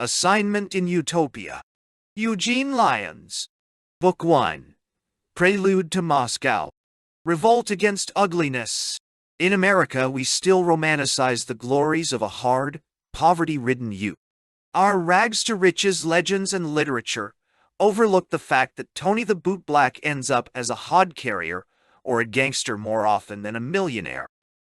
Assignment in Utopia. Eugene Lyons. Book 1. Prelude to Moscow. Revolt against ugliness. In America, we still romanticize the glories of a hard, poverty-ridden youth. Our rags-to-riches legends and literature overlook the fact that Tony the Bootblack ends up as a hod carrier or a gangster more often than a millionaire.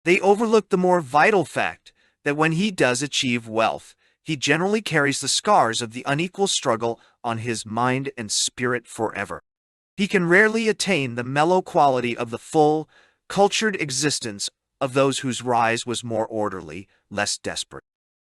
They overlook the more vital fact that when he does achieve wealth, he generally carries the scars of the unequal struggle on his mind and spirit forever. He can rarely attain the mellow quality of the full, cultured existence of those whose rise was more orderly, less desperate.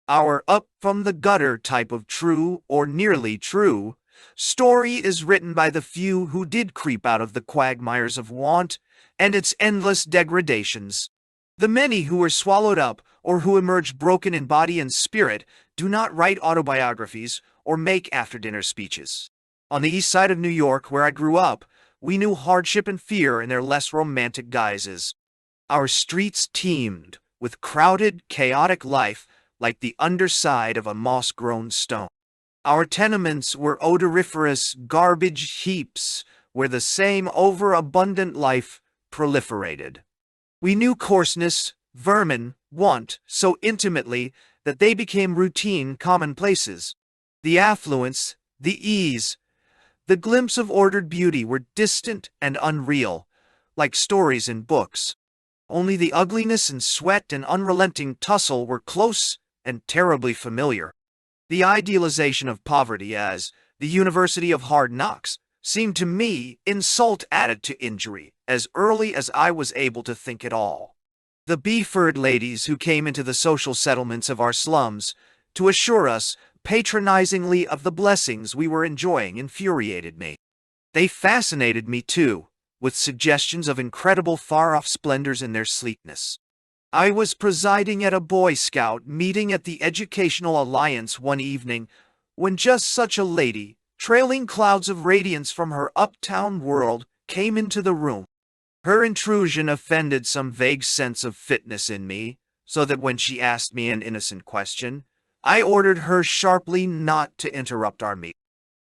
Our up-from-the-gutter type of true or nearly true story is written by the few who did creep out of the quagmires of want and its endless degradations. The many who were swallowed up or who emerged broken in body and spirit do not write autobiographies or make after-dinner speeches. On the east side of New York, where I grew up, we knew hardship and fear in their less romantic guises. Our streets teemed with crowded, chaotic life like the underside of a moss-grown stone. Our tenements were odoriferous garbage heaps where the same overabundant life proliferated. We knew coarseness, vermin, want so intimately that they became routine commonplaces. The affluence, the ease, the glimpse of ordered beauty were distant and unreal, like stories in books. Only the ugliness and sweat and unrelenting tussle were close and terribly familiar. The idealization of poverty as the University of Hard Knocks seemed to me insult added to injury as early as I was able to think at all. The bee-furred ladies who came into the social settlements of our slums to assure us patronizingly of the blessings we were enjoying infuriated me. They fascinated me too, with suggestions of incredible far-off splendors in their sleekness. I was presiding at a Boy Scout meeting at the Educational Alliance one evening when just such a lady, trailing clouds of radiance from her uptown world, came into the room. Her intrusion offended some vague sense of fitness in me, so that when she asked me an innocent question, I ordered her sharply not to interrupt our meeting.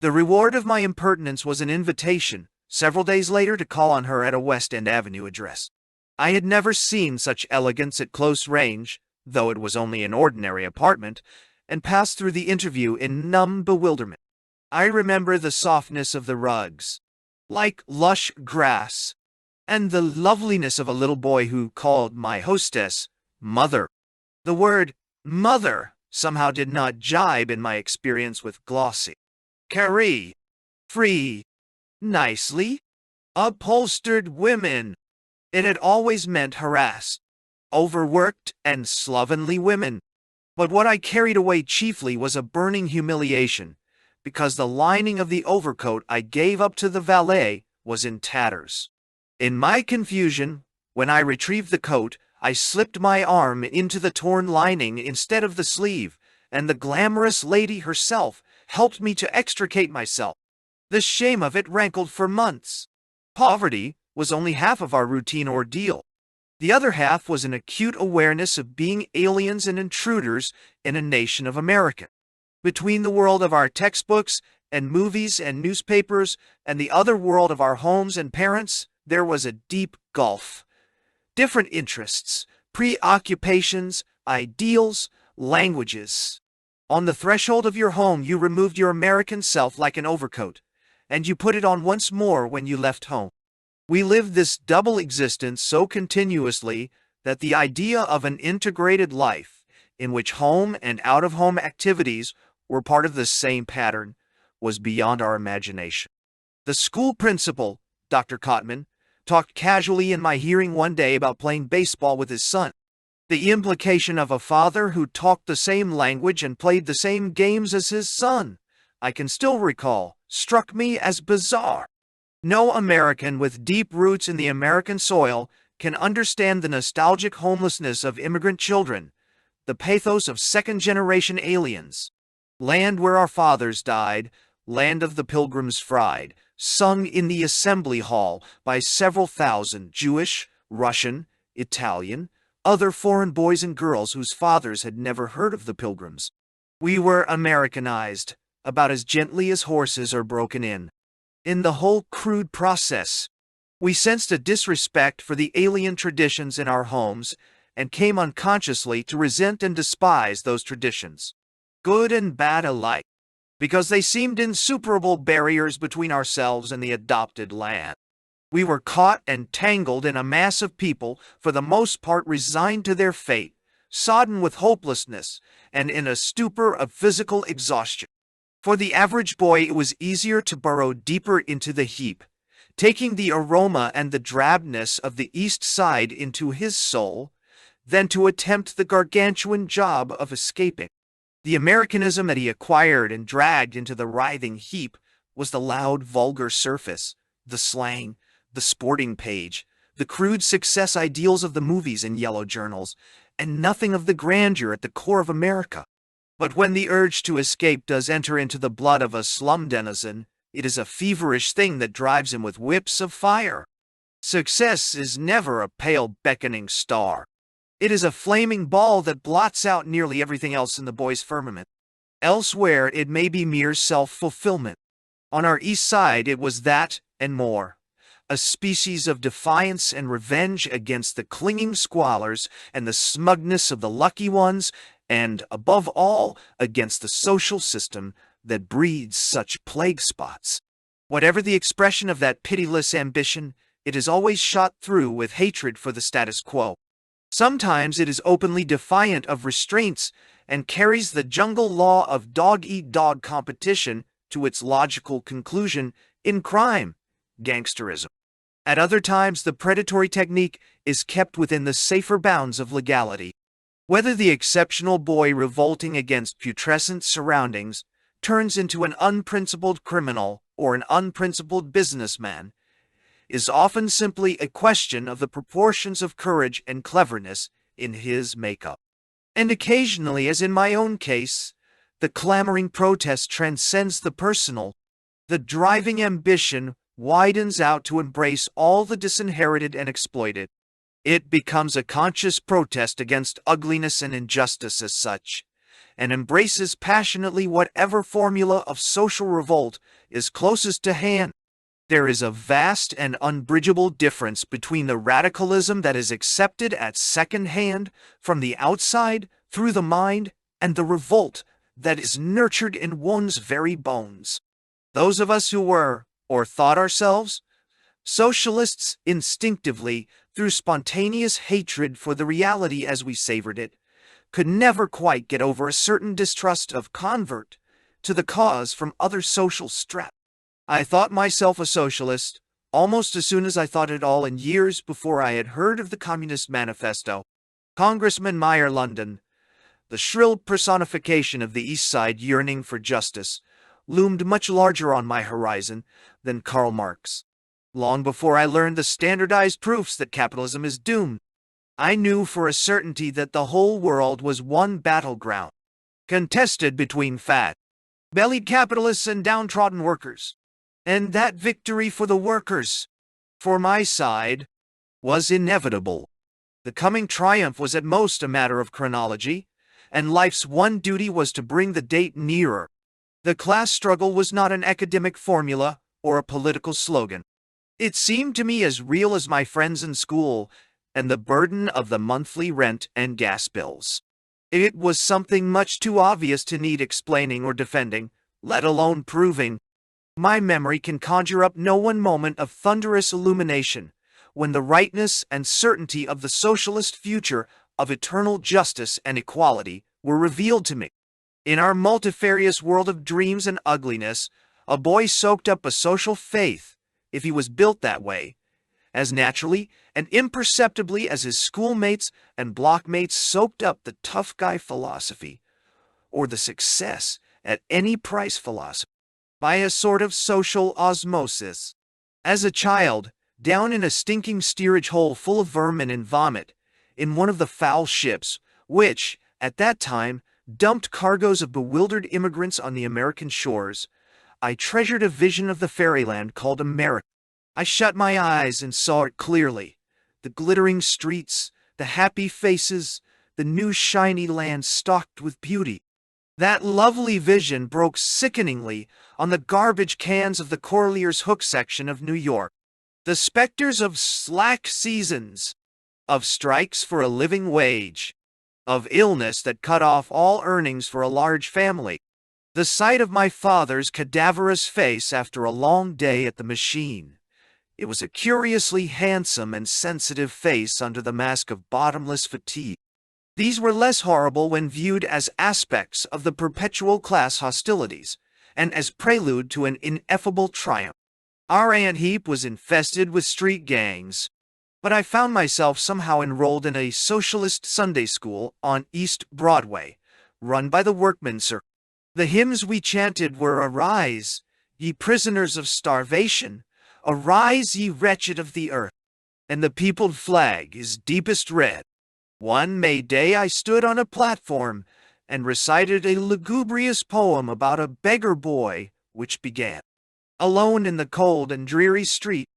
The reward of my impertinence was an invitation, several days later, to call on her at a West End Avenue address. I had never seen such elegance at close range, though it was only an ordinary apartment, and passed through the interview in numb bewilderment. I remember the softness of the rugs, like lush grass, and the loveliness of a little boy who called my hostess Mother. The word mother somehow did not jibe in my experience with glossy, free, nicely upholstered women. It had always meant harassed, overworked, and slovenly women. But what I carried away chiefly was a burning humiliation, because the lining of the overcoat I gave up to the valet was in tatters. In my confusion, when I retrieved the coat, I slipped my arm into the torn lining instead of the sleeve, and the glamorous lady herself helped me to extricate myself. The shame of it rankled for months. Poverty was only half of our routine ordeal. The other half was an acute awareness of being aliens and intruders in a nation of America. Between the world of our textbooks and movies and newspapers and the other world of our homes and parents, there was a deep gulf. Different interests, preoccupations, ideals, languages. On the threshold of your home, you removed your American self like an overcoat, and you put it on once more when you left home. We lived this double existence so continuously that the idea of an integrated life, in which home and out-of-home activities were part of the same pattern, was beyond our imagination. The school principal, Dr. Cotman, talked casually in my hearing one day about playing baseball with his son. The implication of a father who talked the same language and played the same games as his son, I can still recall, struck me as bizarre. No American with deep roots in the American soil can understand the nostalgic homelessness of immigrant children, the pathos of second-generation aliens. Land where our fathers died, land of the pilgrims fried, sung in the assembly hall by several thousand Jewish, Russian, Italian, other foreign boys and girls whose fathers had never heard of the pilgrims. We were Americanized, about as gently as horses are broken in. In the whole crude process, we sensed a disrespect for the alien traditions in our homes and came unconsciously to resent and despise those traditions, good and bad alike, because they seemed insuperable barriers between ourselves and the adopted land. We were caught and tangled in a mass of people, for the most part resigned to their fate, sodden with hopelessness, and in a stupor of physical exhaustion. For the average boy, it was easier to burrow deeper into the heap, taking the aroma and the drabness of the East Side into his soul, than to attempt the gargantuan job of escaping. The Americanism that he acquired and dragged into the writhing heap was the loud, vulgar surface, the slang, the sporting page, the crude success ideals of the movies and yellow journals, and nothing of the grandeur at the core of America. But when the urge to escape does enter into the blood of a slum denizen, it is a feverish thing that drives him with whips of fire. Success is never a pale beckoning star. It is a flaming ball that blots out nearly everything else in the boy's firmament. Elsewhere it may be mere self-fulfillment. On our East Side it was that, and more. A species of defiance and revenge against the clinging squalors and the smugness of the lucky ones, and, above all, against the social system that breeds such plague spots. Whatever the expression of that pitiless ambition, it is always shot through with hatred for the status quo. Sometimes it is openly defiant of restraints and carries the jungle law of dog-eat-dog competition to its logical conclusion in crime, gangsterism. At other times, the predatory technique is kept within the safer bounds of legality. Whether the exceptional boy revolting against putrescent surroundings turns into an unprincipled criminal or an unprincipled businessman is often simply a question of the proportions of courage and cleverness in his makeup. And occasionally, as in my own case, the clamoring protest transcends the personal. The driving ambition widens out to embrace all the disinherited and exploited. It becomes a conscious protest against ugliness and injustice as such, and embraces passionately whatever formula of social revolt is closest to hand. There is a vast and unbridgeable difference between the radicalism that is accepted at second hand from the outside through the mind and the revolt that is nurtured in one's very bones. Those of us who were, or thought ourselves, socialists instinctively, through spontaneous hatred for the reality as we savored it, could never quite get over a certain distrust of convert to the cause from other social strata. I thought myself a socialist almost as soon as I thought it all, in years before I had heard of the Communist Manifesto. Congressman Meyer London, the shrill personification of the East Side yearning for justice, loomed much larger on my horizon than Karl Marx. Long before I learned the standardized proofs that capitalism is doomed, I knew for a certainty that the whole world was one battleground, contested between fat-bellied capitalists and downtrodden workers, and that victory for the workers, for my side, was inevitable. The coming triumph was at most a matter of chronology, and life's one duty was to bring the date nearer. The class struggle was not an academic formula or a political slogan. It seemed to me as real as my friends in school and the burden of the monthly rent and gas bills. It was something much too obvious to need explaining or defending, let alone proving. My memory can conjure up no one moment of thunderous illumination when the rightness and certainty of the socialist future of eternal justice and equality were revealed to me. In our multifarious world of dreams and ugliness, a boy soaked up a social faith, if he was built that way, as naturally and imperceptibly as his schoolmates and blockmates soaked up the tough guy philosophy, or the success at any price philosophy, by a sort of social osmosis. As a child, down in a stinking steerage hole full of vermin and vomit, in one of the foul ships, which, at that time, dumped cargoes of bewildered immigrants on the American shores, I treasured a vision of the fairyland called America. I shut my eyes and saw it clearly. The glittering streets, the happy faces, the new shiny land stocked with beauty. That lovely vision broke sickeningly on the garbage cans of the Corlier's Hook section of New York. The specters of slack seasons, of strikes for a living wage, of illness that cut off all earnings for a large family. The sight of my father's cadaverous face after a long day at the machine. It was a curiously handsome and sensitive face under the mask of bottomless fatigue. These were less horrible when viewed as aspects of the perpetual class hostilities, and as prelude to an ineffable triumph. Our ant heap was infested with street gangs, but I found myself somehow enrolled in a socialist Sunday school on East Broadway, run by the Workmen's Circle. The hymns we chanted were "Arise, ye prisoners of starvation, arise, ye wretched of the earth," and the peopled flag is deepest red. One May Day I stood on a platform and recited a lugubrious poem about a beggar boy, which began, "Alone in the cold and dreary street,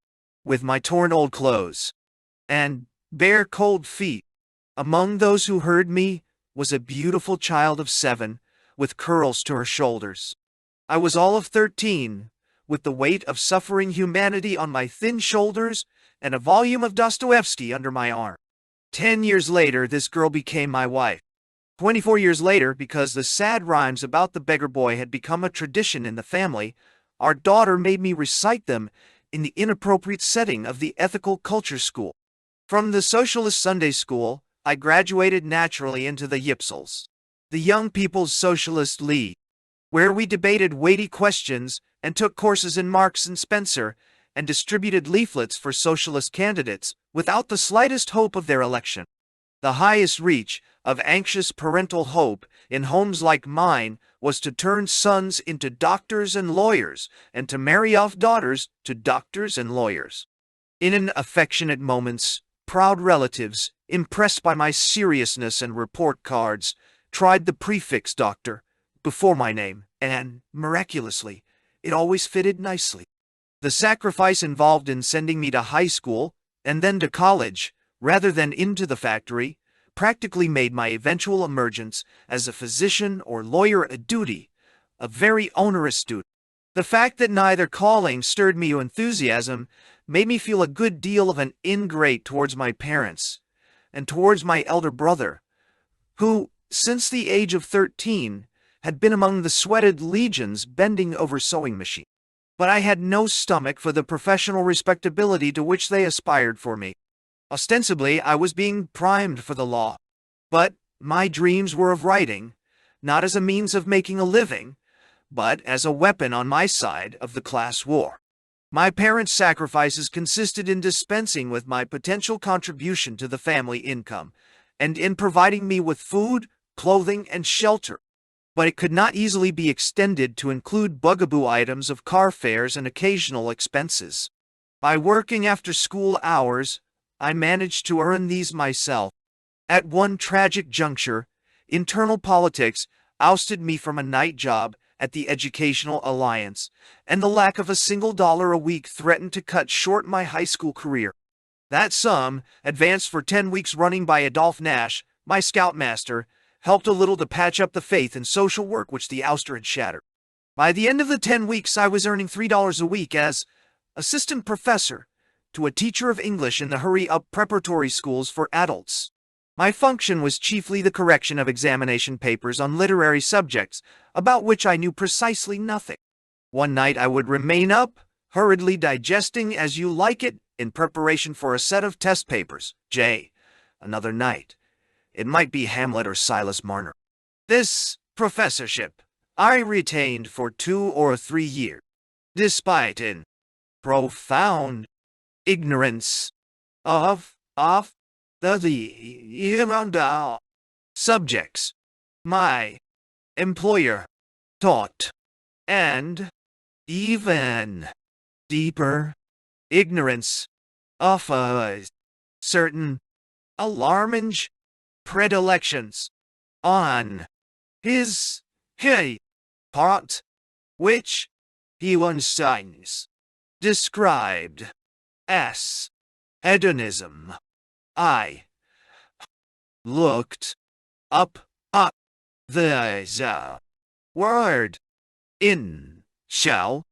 with my torn old clothes and bare cold feet, among those who heard me was a beautiful child of 7, with curls to her shoulders. I was all of 13, with the weight of suffering humanity on my thin shoulders and a volume of Dostoevsky under my arm." 10 years later, this girl became my wife. 24 years later, because the sad rhymes about the beggar boy had become a tradition in the family, our daughter made me recite them in the inappropriate setting of the ethical culture school. From the socialist Sunday school, I graduated naturally into the Yipsels, the Young People's Socialist League, where we debated weighty questions and took courses in Marx and Spencer and distributed leaflets for socialist candidates without the slightest hope of their election. The highest reach of anxious parental hope in homes like mine was to turn sons into doctors and lawyers and to marry off daughters to doctors and lawyers. In an affectionate moments, proud relatives, impressed by my seriousness and report cards, tried the prefix doctor before my name, and, miraculously, it always fitted nicely. The sacrifice involved in sending me to high school and then to college, rather than into the factory, practically made my eventual emergence as a physician or lawyer a duty, a very onerous duty. The fact that neither calling stirred me to enthusiasm made me feel a good deal of an ingrate towards my parents and towards my elder brother, who, since the age of 13, had been among the sweated legions bending over sewing machines. But I had no stomach for the professional respectability to which they aspired for me. Ostensibly, I was being primed for the law, but my dreams were of writing, not as a means of making a living, but as a weapon on my side of the class war. My parents' sacrifices consisted in dispensing with my potential contribution to the family income, and in providing me with food, clothing, and shelter. But it could not easily be extended to include bugaboo items of car fares and occasional expenses. By working after school hours, I managed to earn these myself. At one tragic juncture, internal politics ousted me from a night job at the Educational Alliance, and the lack of a single dollar a week threatened to cut short my high school career. That sum, advanced for 10 weeks running by Adolph Nash, my scoutmaster, helped a little to patch up the faith in social work which the ouster had shattered. By the end of the 10 weeks, I was earning $3 a week as assistant professor to a teacher of English in the hurry-up preparatory schools for adults. My function was chiefly the correction of examination papers on literary subjects, about which I knew precisely nothing. One night I would remain up, hurriedly digesting As You Like It in preparation for a set of test papers. Another night, it might be Hamlet or Silas Marner. This professorship I retained for 2 or 3 years, despite in profound ignorance of the subjects my employer taught, and even deeper ignorance of a certain alarming predilections on his part, which he once described as hedonism. I looked up the word in shell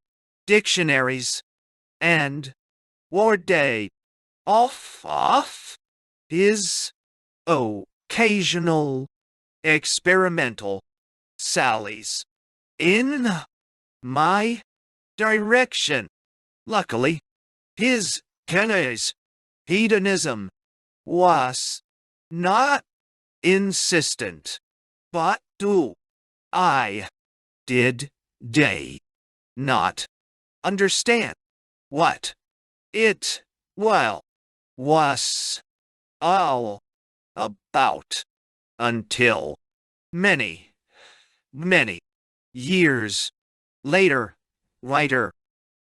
dictionaries and word day off is occasional experimental sallies in my direction. Luckily, his hedonism was not insistent, but I did not understand what it was all about until many years later.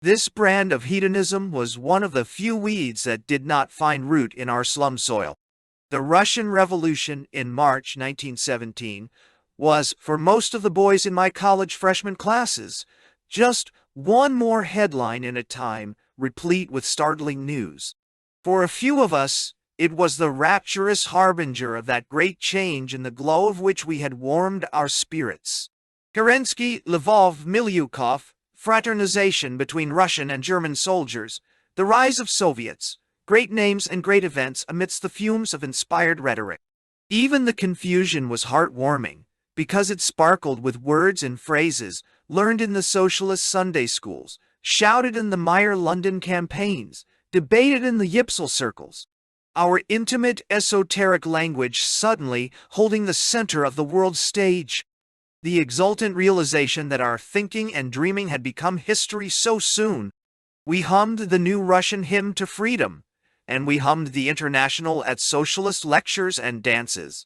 This brand of hedonism was one of the few weeds that did not find root in our slum soil. The Russian Revolution in March 1917 was, for most of the boys in my college freshman classes, just one more headline in a time replete with startling news. For a few of us, it was the rapturous harbinger of that great change in the glow of which we had warmed our spirits. Kerensky, Lvov, Milyukov, fraternization between Russian and German soldiers, the rise of Soviets, great names and great events amidst the fumes of inspired rhetoric. Even the confusion was heartwarming, because it sparkled with words and phrases learned in the socialist Sunday schools, shouted in the Meyer London campaigns, debated in the Yipsel circles. Our intimate, esoteric language suddenly holding the center of the world stage. The exultant realization that our thinking and dreaming had become history so soon. We hummed the new Russian hymn to freedom, and we hummed the International at socialist lectures and dances,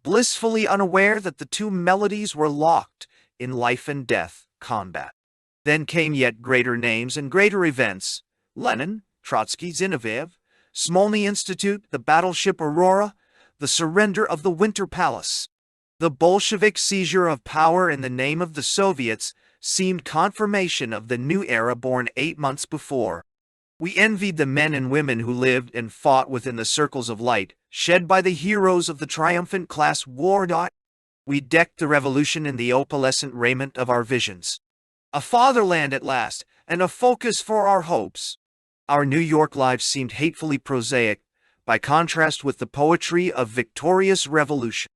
blissfully unaware that the two melodies were locked in life and death combat. Then came yet greater names and greater events: Lenin, Trotsky, Zinoviev, Smolny Institute, the battleship Aurora, the surrender of the Winter Palace. The Bolshevik seizure of power in the name of the Soviets seemed confirmation of the new era born 8 months before. We envied the men and women who lived and fought within the circles of light, shed by the heroes of the triumphant class war. We decked the revolution in the opalescent raiment of our visions. A fatherland at last, and a focus for our hopes. Our New York lives seemed hatefully prosaic, by contrast with the poetry of victorious revolution.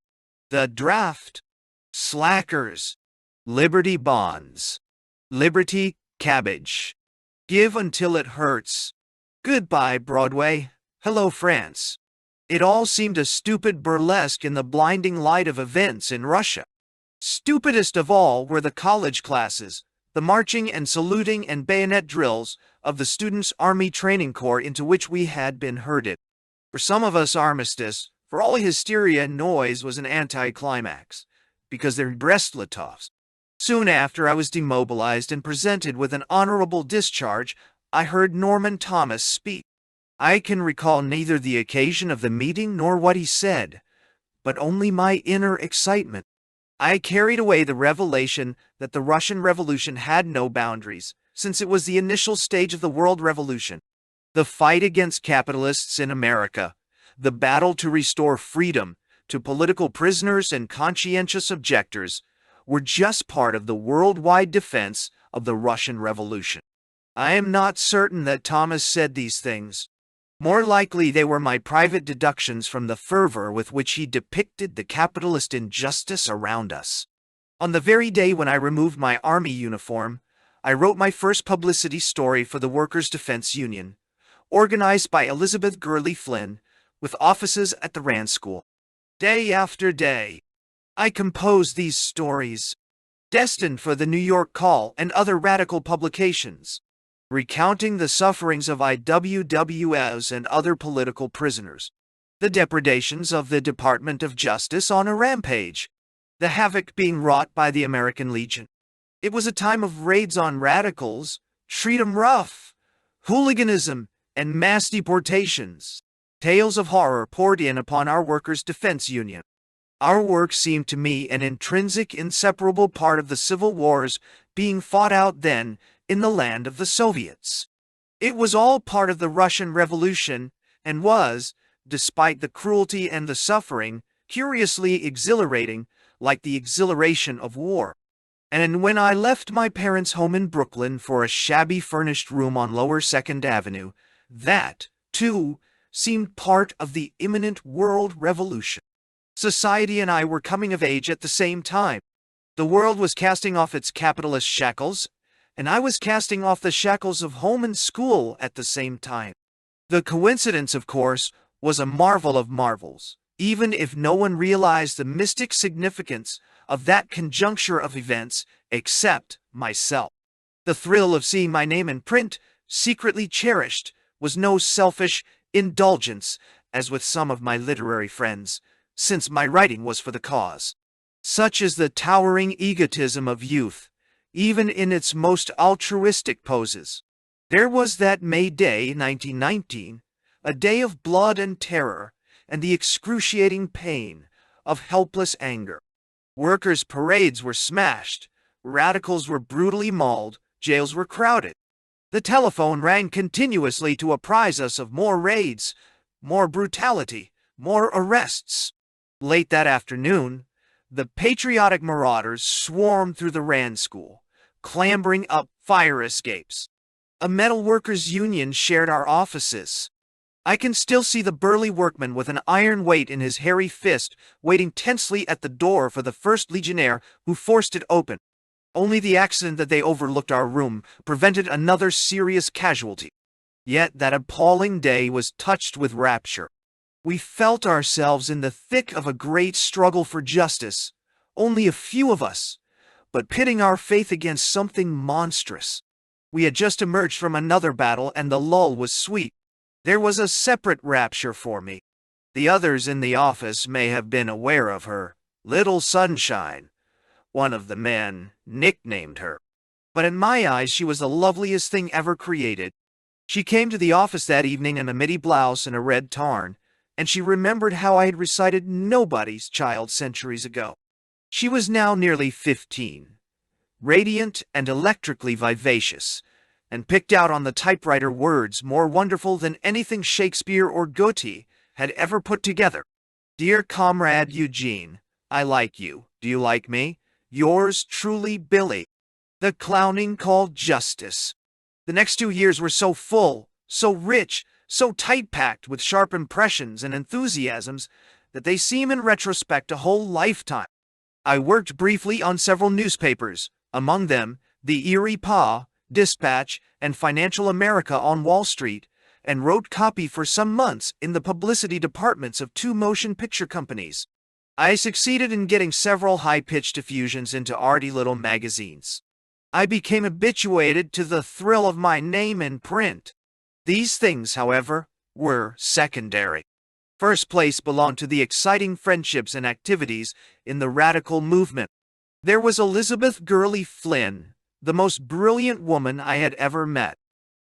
The draft, slackers, Liberty bonds, Liberty cabbage, give until it hurts, goodbye Broadway, hello France. It all seemed a stupid burlesque in the blinding light of events in Russia. Stupidest of all were the college classes, the marching and saluting and bayonet drills of the Students' Army Training Corps into which we had been herded. For some of us, armistice, for all hysteria and noise, was an anticlimax, because they're Brest-Litovsk. Soon after I was demobilized and presented with an honorable discharge, I heard Norman Thomas speak. I can recall neither the occasion of the meeting nor what he said, but only my inner excitement. I carried away the revelation that the Russian Revolution had no boundaries, since it was the initial stage of the world revolution. The fight against capitalists in America, the battle to restore freedom to political prisoners and conscientious objectors, were just part of the worldwide defense of the Russian Revolution. I am not certain that Thomas said these things. More likely they were my private deductions from the fervor with which he depicted the capitalist injustice around us. On the very day when I removed my army uniform, I wrote my first publicity story for the Workers' Defense Union, organized by Elizabeth Gurley Flynn, with offices at the Rand School. Day after day, I composed these stories, destined for the New York Call and other radical publications, recounting the sufferings of IWWs and other political prisoners, the depredations of the Department of Justice on a rampage, the havoc being wrought by the American Legion. It was a time of raids on radicals, treat 'em rough, hooliganism, and mass deportations. Tales of horror poured in upon our Workers' Defense Union. Our work seemed to me an intrinsic, inseparable part of the civil wars being fought out then in the land of the Soviets. It was all part of the Russian Revolution and was, despite the cruelty and the suffering, curiously exhilarating, like the exhilaration of war. And when I left my parents' home in Brooklyn for a shabby furnished room on Lower 2nd Avenue, that, too, seemed part of the imminent world revolution. Society and I were coming of age at the same time. The world was casting off its capitalist shackles, and I was casting off the shackles of home and school at the same time. The coincidence, of course, was a marvel of marvels, even if no one realized the mystic significance of that conjuncture of events except myself. The thrill of seeing my name in print, secretly cherished, was no selfish indulgence, as with some of my literary friends, since my writing was for the cause. Such is the towering egotism of youth, even in its most altruistic poses. There was that May Day, 1919, a day of blood and terror, and the excruciating pain of helpless anger. Workers' parades were smashed, radicals were brutally mauled, jails were crowded. The telephone rang continuously to apprise us of more raids, more brutality, more arrests. Late that afternoon, the patriotic marauders swarmed through the Rand School, clambering up fire escapes. A metal workers' union shared our offices. I can still see the burly workman with an iron weight in his hairy fist waiting tensely at the door for the first legionnaire who forced it open. Only the accident that they overlooked our room prevented another serious casualty. Yet that appalling day was touched with rapture. We felt ourselves in the thick of a great struggle for justice, only a few of us, but pitting our faith against something monstrous. We had just emerged from another battle and the lull was sweet. There was a separate rapture for me. The others in the office may have been aware of her, Little Sunshine. One of the men nicknamed her. But in my eyes she was the loveliest thing ever created. She came to the office that evening in a midi blouse and a red tarn, and she remembered how I had recited Nobody's Child centuries ago. She was now nearly 15, radiant and electrically vivacious, and picked out on the typewriter words more wonderful than anything Shakespeare or Goethe had ever put together. Dear Comrade Eugene, I like you. Do you like me? Yours truly, Billy. The clowning called Justice. The next 2 years were so full, so rich, so tight-packed with sharp impressions and enthusiasms that they seem in retrospect a whole lifetime. I worked briefly on several newspapers, among them the Erie Dispatch and Financial America on Wall Street, and wrote copy for some months in the publicity departments of 2 motion picture companies. I succeeded in getting several high-pitched diffusions into arty little magazines. I became habituated to the thrill of my name in print. These things, however, were secondary. First place belonged to the exciting friendships and activities in the radical movement. There was Elizabeth Gurley Flynn, the most brilliant woman I had ever met.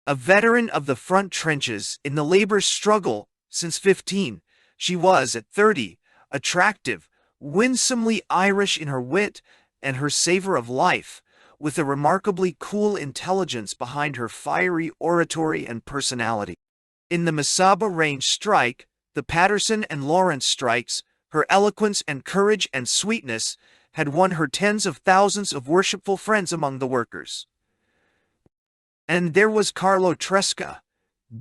A veteran of the front trenches in the labor struggle since 15, she was, at 30, attractive, winsomely Irish in her wit and her savor of life, with a remarkably cool intelligence behind her fiery oratory and personality. In the Mesaba Range strike, the Patterson and Lawrence strikes, her eloquence and courage and sweetness had won her tens of thousands of worshipful friends among the workers. And there was Carlo Tresca,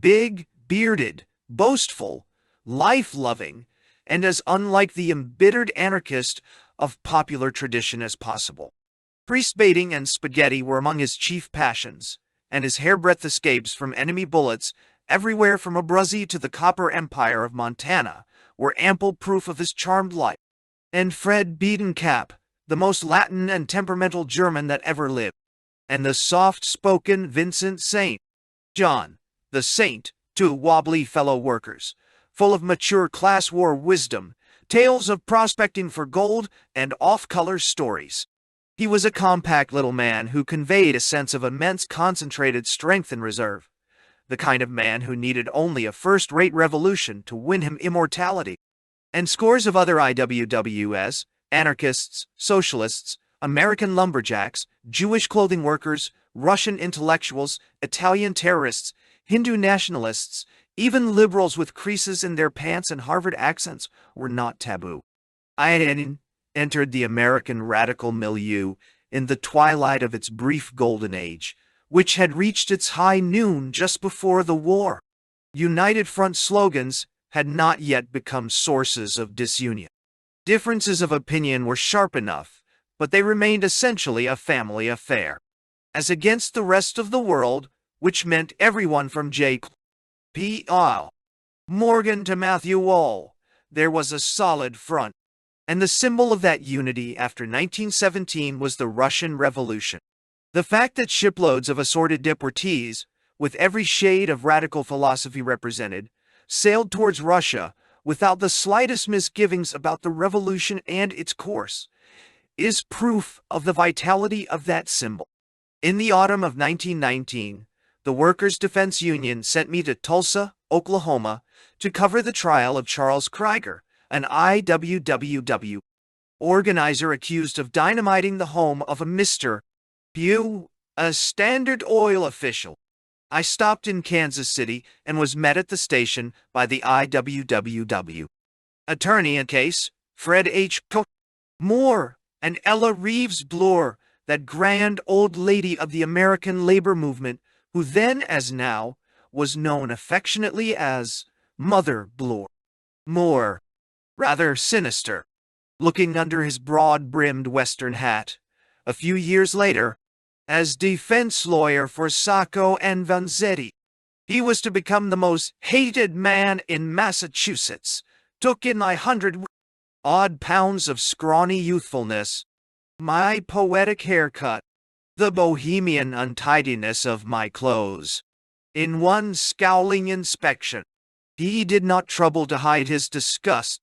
big, bearded, boastful, life-loving, and as unlike the embittered anarchist of popular tradition as possible. Priest-baiting and spaghetti were among his chief passions, and his hairbreadth escapes from enemy bullets everywhere from Abruzzi to the Copper Empire of Montana were ample proof of his charmed life. And Fred Biedenkap, the most Latin and temperamental German that ever lived, and the soft-spoken Vincent St. John, the saint, 2 wobbly fellow workers, full of mature class war wisdom, tales of prospecting for gold, and off-color stories. He was a compact little man who conveyed a sense of immense concentrated strength and reserve, the kind of man who needed only a first-rate revolution to win him immortality. And scores of other IWWS, anarchists, socialists, American lumberjacks, Jewish clothing workers, Russian intellectuals, Italian terrorists, Hindu nationalists, even liberals with creases in their pants and Harvard accents were not taboo. I had entered the American radical milieu in the twilight of its brief golden age, which had reached its high noon just before the war. United Front slogans had not yet become sources of disunion. Differences of opinion were sharp enough, but they remained essentially a family affair. As against the rest of the world, which meant everyone from J.P. Morgan to Matthew Wall, there was a solid front. And the symbol of that unity after 1917 was the Russian Revolution. The fact that shiploads of assorted deportees, with every shade of radical philosophy represented, sailed towards Russia without the slightest misgivings about the revolution and its course, is proof of the vitality of that symbol. In the autumn of 1919, the Workers' Defense Union sent me to Tulsa, Oklahoma, to cover the trial of Charles Krieger, an IWWW organizer accused of dynamiting the home of a Mr. Pugh, a Standard Oil official. I stopped in Kansas City and was met at the station by the IWWW attorney in case, Fred H. Moore, and Ella Reeves Bloor, that grand old lady of the American labor movement, who then, as now, was known affectionately as Mother Bloor. Moore, rather sinister, looking under his broad-brimmed Western hat, a few years later, as defense lawyer for Sacco and Vanzetti. He was to become the most hated man in Massachusetts, took in my 100-odd pounds of scrawny youthfulness, my poetic haircut, the bohemian untidiness of my clothes. In one scowling inspection, he did not trouble to hide his disgust.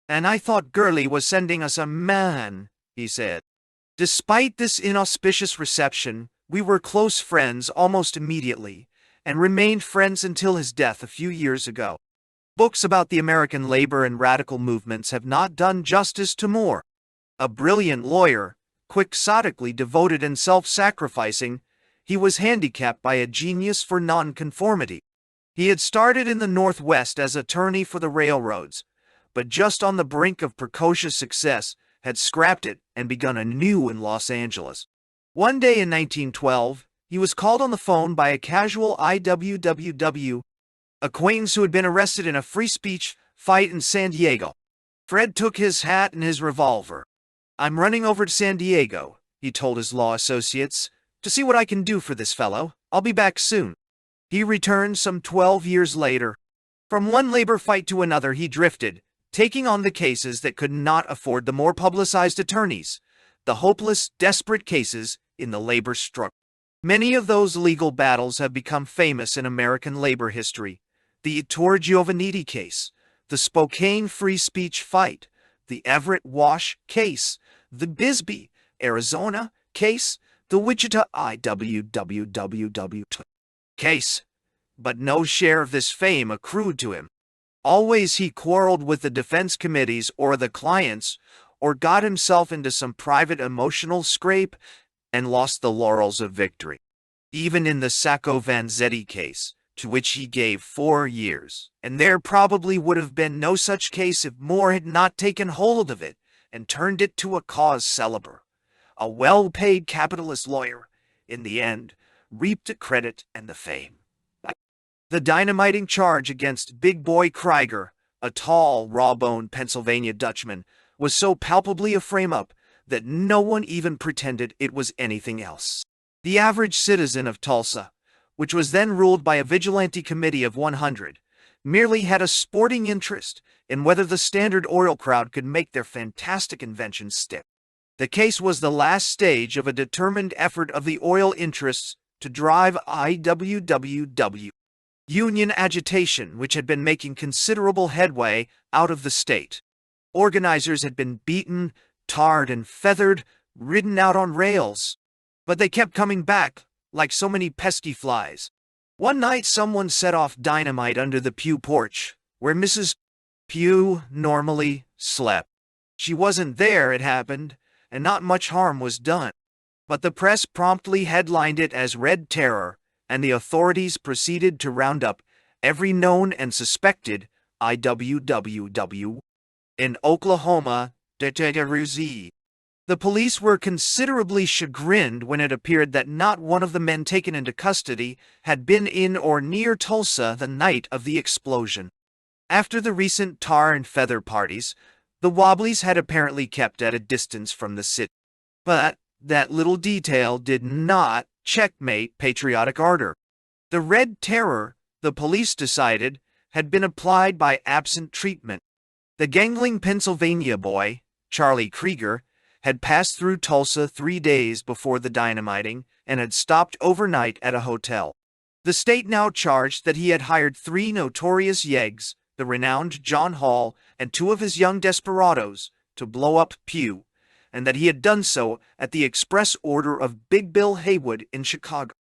And I thought Gurley was sending us a man, he said. Despite this inauspicious reception, we were close friends almost immediately, and remained friends until his death a few years ago. Books about the American labor and radical movements have not done justice to Moore. A brilliant lawyer, quixotically devoted and self-sacrificing, he was handicapped by a genius for nonconformity. He had started in the Northwest as attorney for the railroads, but just on the brink of precocious success, had scrapped it and begun anew in Los Angeles. One day in 1912, he was called on the phone by a casual IWWW acquaintance who had been arrested in a free speech fight in San Diego. Fred took his hat and his revolver. "I'm running over to San Diego," he told his law associates, "to see what I can do for this fellow. I'll be back soon." He returned some 12 years later. From one labor fight to another he drifted, taking on the cases that could not afford the more publicized attorneys, the hopeless, desperate cases in the labor struggle. Many of those legal battles have become famous in American labor history. The Ettore Giovannitti case, the Spokane free speech fight, the Everett Wash case, the Bisbee, Arizona case, the Wichita IWWW case. But no share of this fame accrued to him. Always he quarreled with the defense committees or the clients, or got himself into some private emotional scrape and lost the laurels of victory. Even in the Sacco Vanzetti case, to which he gave 4 years, and there probably would have been no such case if Moore had not taken hold of it and turned it to a cause célèbre. A well-paid capitalist lawyer, in the end, reaped the credit and the fame. The dynamiting charge against Big Boy Krieger, a tall, raw-boned Pennsylvania Dutchman, was so palpably a frame-up that no one even pretended it was anything else. The average citizen of Tulsa, which was then ruled by a vigilante committee of 100, merely had a sporting interest in whether the Standard Oil crowd could make their fantastic inventions stick. The case was the last stage of a determined effort of the oil interests to drive IWWW union agitation, which had been making considerable headway out of the state. Organizers had been beaten, tarred and feathered, ridden out on rails, but they kept coming back like so many pesky flies. One night someone set off dynamite under the Pugh porch, where Mrs. Pugh normally slept. She wasn't there, it happened, and not much harm was done. But the press promptly headlined it as Red Terror, and the authorities proceeded to round up every known and suspected IWWW in Oklahoma, The police were considerably chagrined when it appeared that not one of the men taken into custody had been in or near Tulsa the night of the explosion. After the recent tar and feather parties, the Wobblies had apparently kept at a distance from the city. But that little detail did not checkmate patriotic ardor. The Red Terror, the police decided, had been applied by absent treatment. The gangling Pennsylvania boy, Charlie Krieger, had passed through Tulsa 3 days before the dynamiting and had stopped overnight at a hotel. The state now charged that he had hired 3 notorious yeggs, the renowned John Hall and 2 of his young desperados, to blow up Pew, and that he had done so at the express order of Big Bill Haywood in Chicago.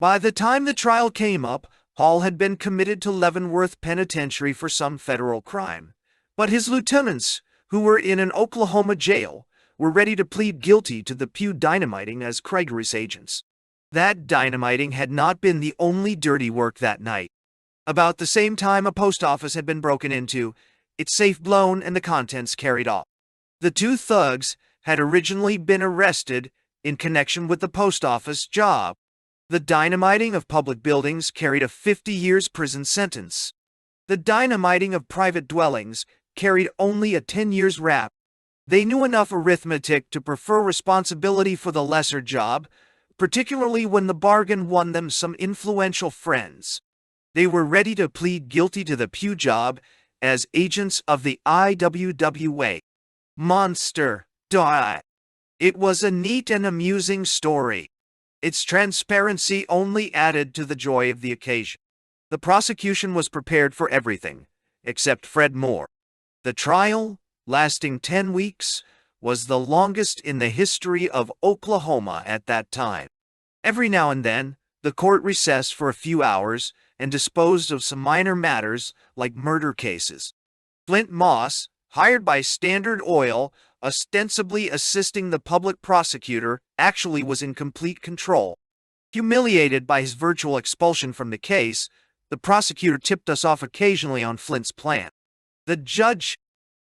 By the time the trial came up, Hall had been committed to Leavenworth Penitentiary for some federal crime, but his lieutenants, who were in an Oklahoma jail, were ready to plead guilty to the Pew dynamiting as Krieger's agents. That dynamiting had not been the only dirty work that night. About the same time, a post office had been broken into, its safe blown, and the contents carried off. The 2 thugs had originally been arrested in connection with the post office job. The dynamiting of public buildings carried a 50 years prison sentence. The dynamiting of private dwellings carried only a 10 years rap. They knew enough arithmetic to prefer responsibility for the lesser job, particularly when the bargain won them some influential friends. They were ready to plead guilty to the Pew job as agents of the IWWA. Monster. It was a neat and amusing story. Its transparency only added to the joy of the occasion. The prosecution was prepared for everything, except Fred Moore. The trial, lasting 10 weeks, was the longest in the history of Oklahoma at that time. Every now and then, the court recessed for a few hours and disposed of some minor matters like murder cases. Flint Moss, hired by Standard Oil, ostensibly assisting the public prosecutor, actually was in complete control. Humiliated by his virtual expulsion from the case, the prosecutor tipped us off occasionally on Flint's plan. The judge,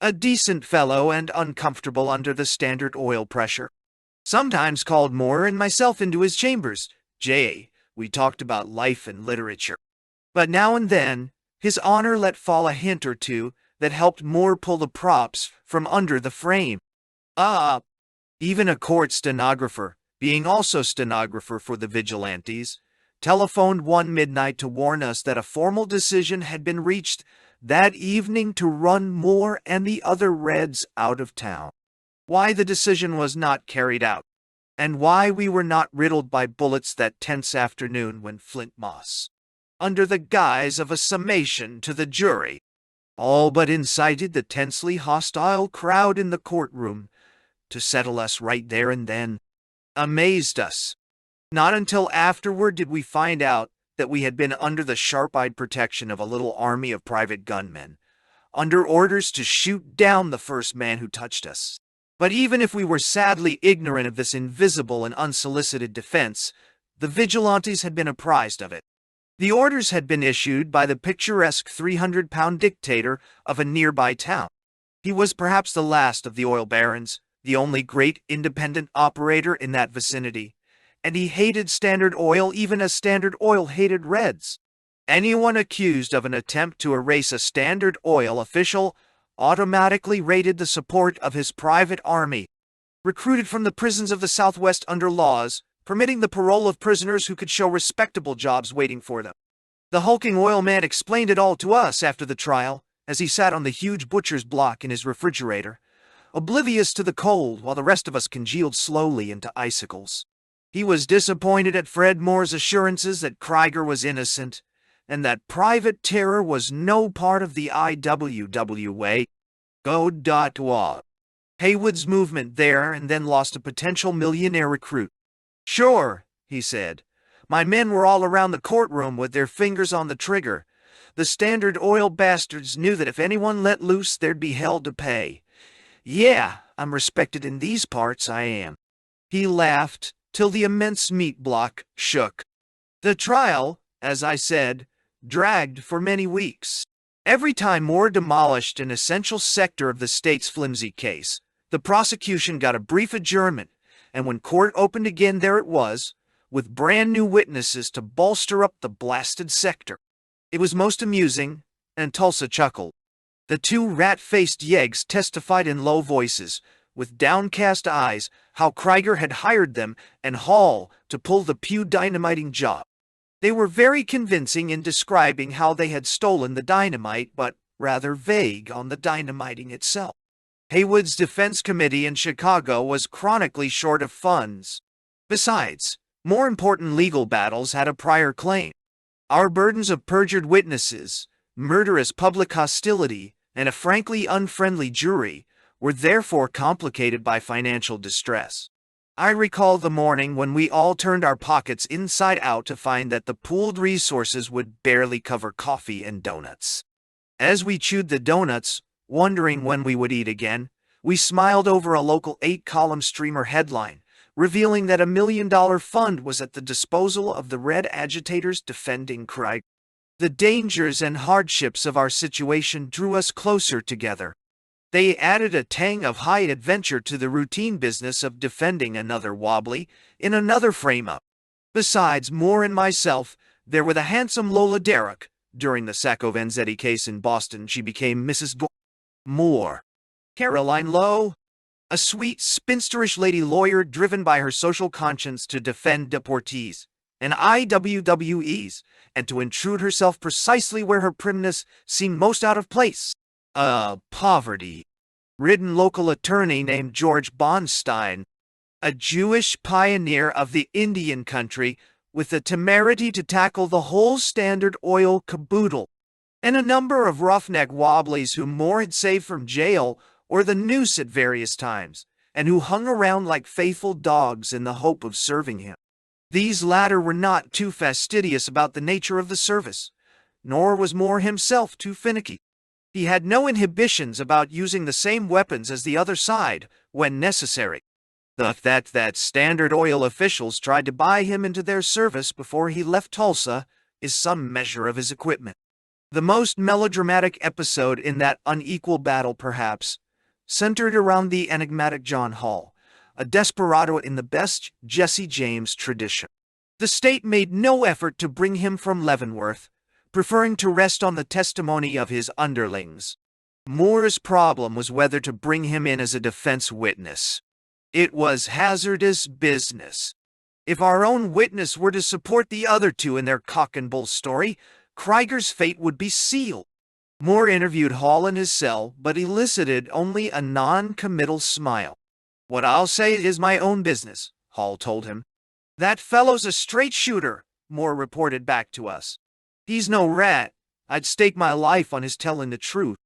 a decent fellow and uncomfortable under the Standard Oil pressure, sometimes called Moore and myself into his chambers. We talked about life and literature. But now and then, His Honor let fall a hint or two that helped Moore pull the props from under the frame. Even a court stenographer, being also stenographer for the vigilantes, telephoned one midnight to warn us that a formal decision had been reached that evening to run Moore and the other Reds out of town. Why the decision was not carried out, and why we were not riddled by bullets that tense afternoon when Flint Moss, under the guise of a summation to the jury, all but incited the tensely hostile crowd in the courtroom to settle us right there and then, amazed us. Not until afterward did we find out that we had been under the sharp-eyed protection of a little army of private gunmen, under orders to shoot down the first man who touched us. But even if we were sadly ignorant of this invisible and unsolicited defense, the vigilantes had been apprised of it. The orders had been issued by the picturesque 300-pound dictator of a nearby town. He was perhaps the last of the oil barons, the only great independent operator in that vicinity, and he hated Standard Oil even as Standard Oil hated Reds. Anyone accused of an attempt to erase a Standard Oil official automatically rated the support of his private army, recruited from the prisons of the Southwest under laws permitting the parole of prisoners who could show respectable jobs waiting for them. The hulking oil man explained it all to us after the trial, as he sat on the huge butcher's block in his refrigerator, oblivious to the cold while the rest of us congealed slowly into icicles. He was disappointed at Fred Moore's assurances that Krieger was innocent, and that private terror was no part of the IWWA. Haywood's movement there and then lost a potential millionaire recruit. "Sure," he said. "My men were all around the courtroom with their fingers on the trigger. The Standard Oil bastards knew that if anyone let loose, there'd be hell to pay. Yeah, I'm respected in these parts, I am." He laughed till the immense meat block shook. The trial, as I said, dragged for many weeks. Every time Moore demolished an essential sector of the state's flimsy case, The prosecution got a brief adjournment, and when court opened again, there it was, with brand new witnesses to bolster up the blasted sector. It was most amusing, and Tulsa chuckled. The two rat-faced yeggs testified in low voices, with downcast eyes, how Krieger had hired them and Hall to pull the Pew dynamiting job. They were very convincing in describing how they had stolen the dynamite, but rather vague on the dynamiting itself. Haywood's defense committee in Chicago was chronically short of funds. Besides, more important legal battles had a prior claim. Our burdens of perjured witnesses, murderous public hostility, and a frankly unfriendly jury were therefore complicated by financial distress. I recall the morning when we all turned our pockets inside out to find that the pooled resources would barely cover coffee and donuts. As we chewed the donuts, wondering when we would eat again, we smiled over a local 8-column streamer headline, revealing that $1 million fund was at the disposal of the Red agitators defending Krieger. The dangers and hardships of our situation drew us closer together. They added a tang of high adventure to the routine business of defending another wobbly in another frame-up. Besides Moore and myself, there were the handsome Lola Derrick. During the Sacco Vanzetti case in Boston, she became Mrs. Moore. Caroline Lowe, a sweet, spinsterish lady lawyer driven by her social conscience to defend deportees and IWWEs, and to intrude herself precisely where her primness seemed most out of place. A poverty-ridden local attorney named George Bonstein, a Jewish pioneer of the Indian country with the temerity to tackle the whole Standard Oil caboodle, and a number of roughneck wobblies whom Moore had saved from jail or the noose at various times, and who hung around like faithful dogs in the hope of serving him. These latter were not too fastidious about the nature of the service, nor was Moore himself too finicky. He had no inhibitions about using the same weapons as the other side when necessary. The fact that Standard Oil officials tried to buy him into their service before he left Tulsa is some measure of his equipment. The most melodramatic episode in that unequal battle, perhaps, centered around the enigmatic John Hall, a desperado in the best Jesse James tradition. The state made no effort to bring him from Leavenworth, preferring to rest on the testimony of his underlings. Moore's problem was whether to bring him in as a defense witness. It was hazardous business. If our own witness were to support the other two in their cock-and-bull story, Krieger's fate would be sealed. Moore interviewed Hall in his cell, but elicited only a non-committal smile. "What I'll say is my own business," Hall told him. "That fellow's a straight shooter," Moore reported back to us. "He's no rat. I'd stake my life on his telling the truth."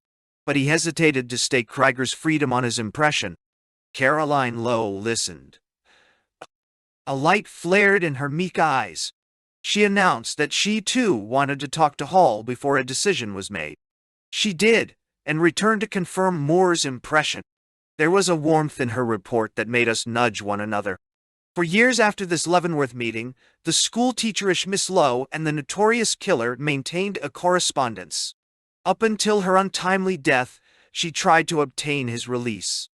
But he hesitated to stake Krieger's freedom on his impression. Caroline Lowe listened. A light flared in her meek eyes. She announced that she, too, wanted to talk to Hall before a decision was made. She did, and returned to confirm Moore's impression. There was a warmth in her report that made us nudge one another. For years after this Leavenworth meeting, the schoolteacherish Miss Lowe and the notorious killer maintained a correspondence. Up until her untimely death, she tried to obtain his release.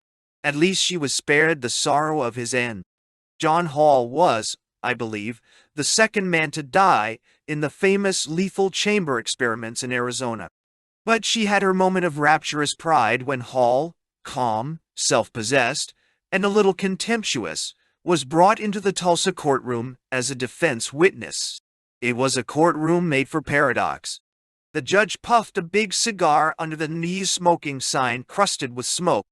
At least she was spared the sorrow of his end. John Hall was, I believe, the second man to die in the famous lethal chamber experiments in Arizona. But she had her moment of rapturous pride when Hall, calm, self-possessed, and a little contemptuous, was brought into the Tulsa courtroom as a defense witness. It was a courtroom made for paradox. The judge puffed a big cigar under the knees smoking sign crusted with smoke.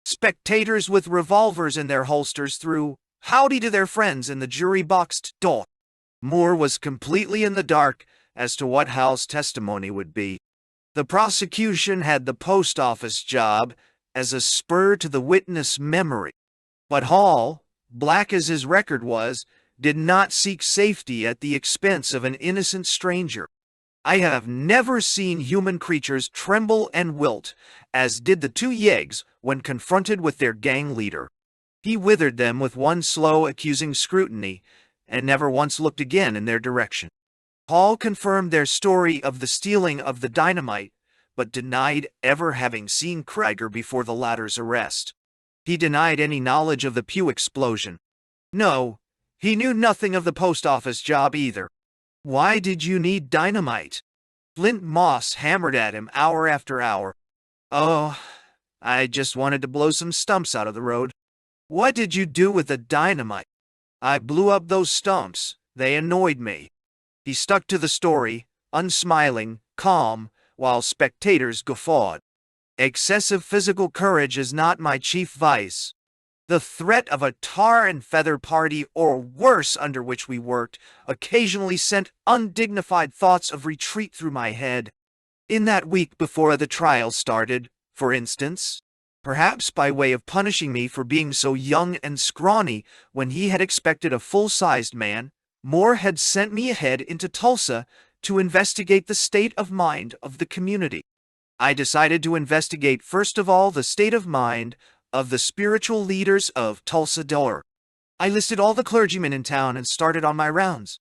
Spectators with revolvers in their holsters threw howdy to their friends in the jury-boxed door. Moore was completely in the dark as to what Hall's testimony would be. The prosecution had the post office job as a spur to the witness memory. But Hall, black as his record was, did not seek safety at the expense of an innocent stranger. I have never seen human creatures tremble and wilt, as did the two yeggs when confronted with their gang leader. He withered them with one slow, accusing scrutiny, and never once looked again in their direction. Hall confirmed their story of the stealing of the dynamite, but denied ever having seen Krieger before the latter's arrest. He denied any knowledge of the Pew explosion. No, he knew nothing of the post office job either. Why did you need dynamite? Flint Moss hammered at him hour after hour. Oh, I just wanted to blow some stumps out of the road. What did you do with the dynamite? I blew up those stumps. They annoyed me. He stuck to the story, unsmiling, calm, while spectators guffawed. Excessive physical courage is not my chief vice. The threat of a tar and feather party, or worse, under which we worked, occasionally sent undignified thoughts of retreat through my head. In that week before the trial started, for instance, perhaps by way of punishing me for being so young and scrawny when he had expected a full-sized man, Moore had sent me ahead into Tulsa to investigate the state of mind of the community. I decided to investigate first of all the state of mind of the spiritual leaders of Tulsa. I listed all the clergymen in town and started on my rounds.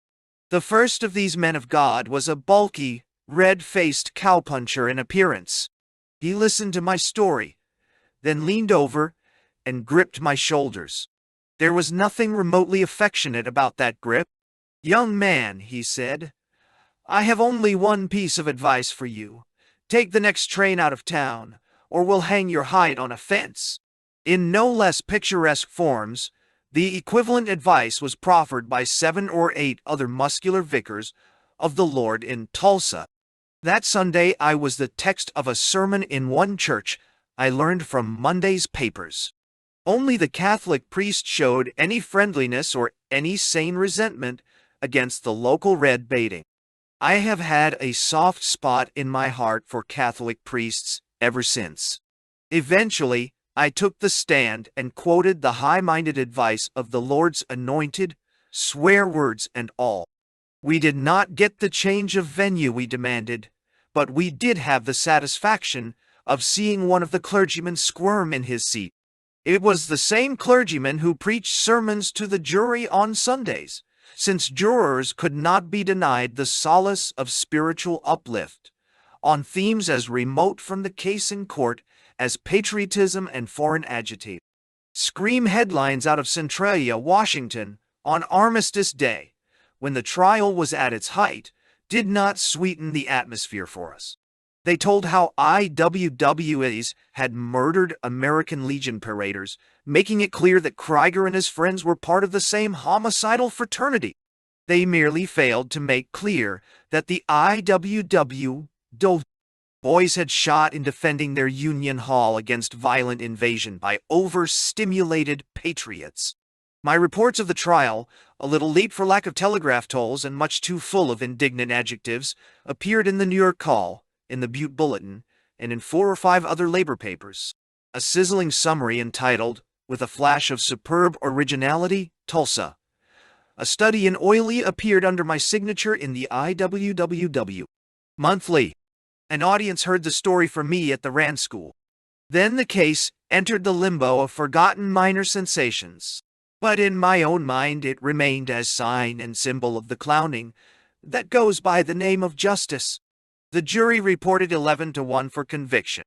The first of these men of God was a bulky, red-faced cowpuncher in appearance. He listened to my story, then leaned over and gripped my shoulders. There was nothing remotely affectionate about that grip. "Young man," he said, "I have only one piece of advice for you. Take the next train out of town, or we'll hang your hide on a fence." In no less picturesque forms, the equivalent advice was proffered by 7 or 8 other muscular vicars of the Lord in Tulsa. That Sunday I was the text of a sermon in one church I learned from Monday's papers. Only the Catholic priest showed any friendliness or any sane resentment against the local red baiting. I have had a soft spot in my heart for Catholic priests ever since. Eventually, I took the stand and quoted the high-minded advice of the Lord's anointed, swear words and all. We did not get the change of venue we demanded, but we did have the satisfaction of seeing one of the clergymen squirm in his seat. It was the same clergyman who preached sermons to the jury on Sundays, since jurors could not be denied the solace of spiritual uplift, on themes as remote from the case in court as patriotism and foreign agitation. Scream headlines out of Centralia, Washington, on Armistice Day, when the trial was at its height, did not sweeten the atmosphere for us. They told how IWWs had murdered American Legion paraders, making it clear that Krieger and his friends were part of the same homicidal fraternity. They merely failed to make clear that the IWW boys had shot in defending their Union Hall against violent invasion by overstimulated patriots. My reports of the trial, a little late for lack of telegraph tolls and much too full of indignant adjectives, appeared in the New York Call, in the Butte Bulletin, and in 4 or 5 other labor papers. A sizzling summary entitled, with a flash of superb originality, Tulsa. A study in oily appeared under my signature in the IWWW Monthly. An audience heard the story from me at the Rand School. Then the case entered the limbo of forgotten minor sensations. But in my own mind it remained as sign and symbol of the clowning that goes by the name of justice. The jury reported 11-1 for conviction.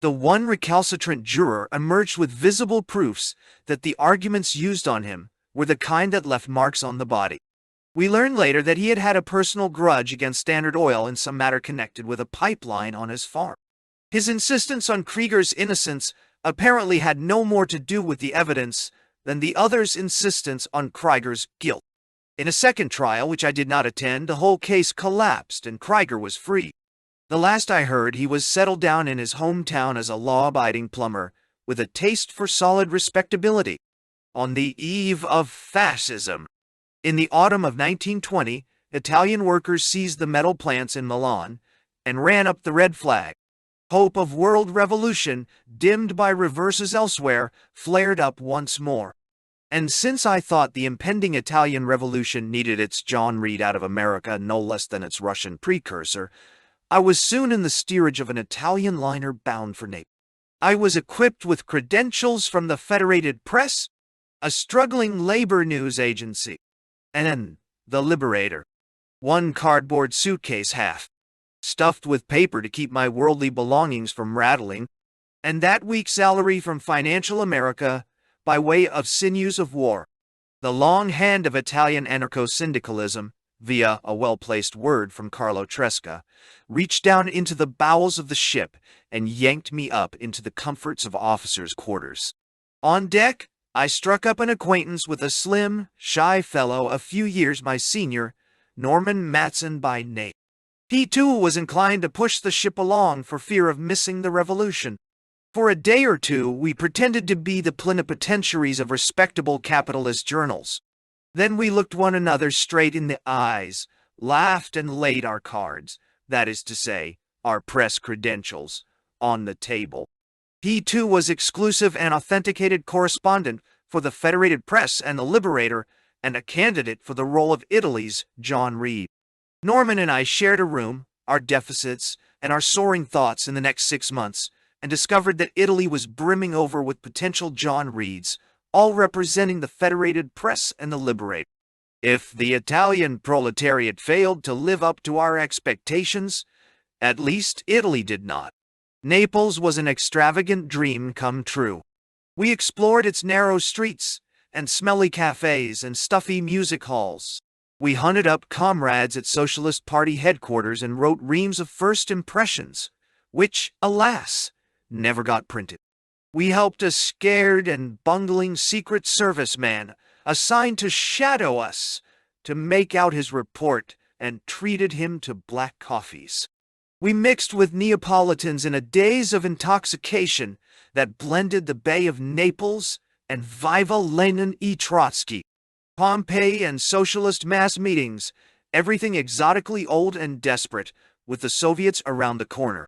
The one recalcitrant juror emerged with visible proofs that the arguments used on him were the kind that left marks on the body. We learned later that he had had a personal grudge against Standard Oil in some matter connected with a pipeline on his farm. His insistence on Krieger's innocence apparently had no more to do with the evidence than the other's insistence on Krieger's guilt. In a second trial, which I did not attend, the whole case collapsed and Krieger was free. The last I heard, he was settled down in his hometown as a law-abiding plumber, with a taste for solid respectability. On the eve of fascism. In the autumn of 1920, Italian workers seized the metal plants in Milan and ran up the red flag. Hope of world revolution, dimmed by reverses elsewhere, flared up once more. And since I thought the impending Italian revolution needed its John Reed out of America no less than its Russian precursor, I was soon in the steerage of an Italian liner bound for Naples. I was equipped with credentials from the Federated Press, a struggling labor news agency, and the Liberator. One cardboard suitcase half stuffed with paper to keep my worldly belongings from rattling, and that week's salary from financial America by way of sinews of war. The long hand of Italian anarcho-syndicalism, via a well-placed word from Carlo Tresca, reached down into the bowels of the ship and yanked me up into the comforts of officers' quarters. On deck, I struck up an acquaintance with a slim, shy fellow a few years my senior, Norman Matson by name. He too was inclined to push the ship along for fear of missing the revolution. For a day or two, we pretended to be the plenipotentiaries of respectable capitalist journals. Then we looked one another straight in the eyes, laughed and laid our cards, that is to say, our press credentials, on the table. He too was exclusive and authenticated correspondent for the Federated Press and the Liberator, and a candidate for the role of Italy's John Reed. Norman and I shared a room, our deficits, and our soaring thoughts in the next 6 months, and discovered that Italy was brimming over with potential John Reeds, all representing the Federated Press and the Liberator. If the Italian proletariat failed to live up to our expectations, at least Italy did not. Naples was an extravagant dream come true. We explored its narrow streets and smelly cafes and stuffy music halls. We hunted up comrades at Socialist Party headquarters and wrote reams of first impressions, which, alas, never got printed. We helped a scared and bungling Secret Service man assigned to shadow us to make out his report and treated him to black coffees. We mixed with Neapolitans in a daze of intoxication that blended the Bay of Naples and Viva Lenin e Trotsky. Pompeii and socialist mass meetings, everything exotically old and desperate, with the Soviets around the corner.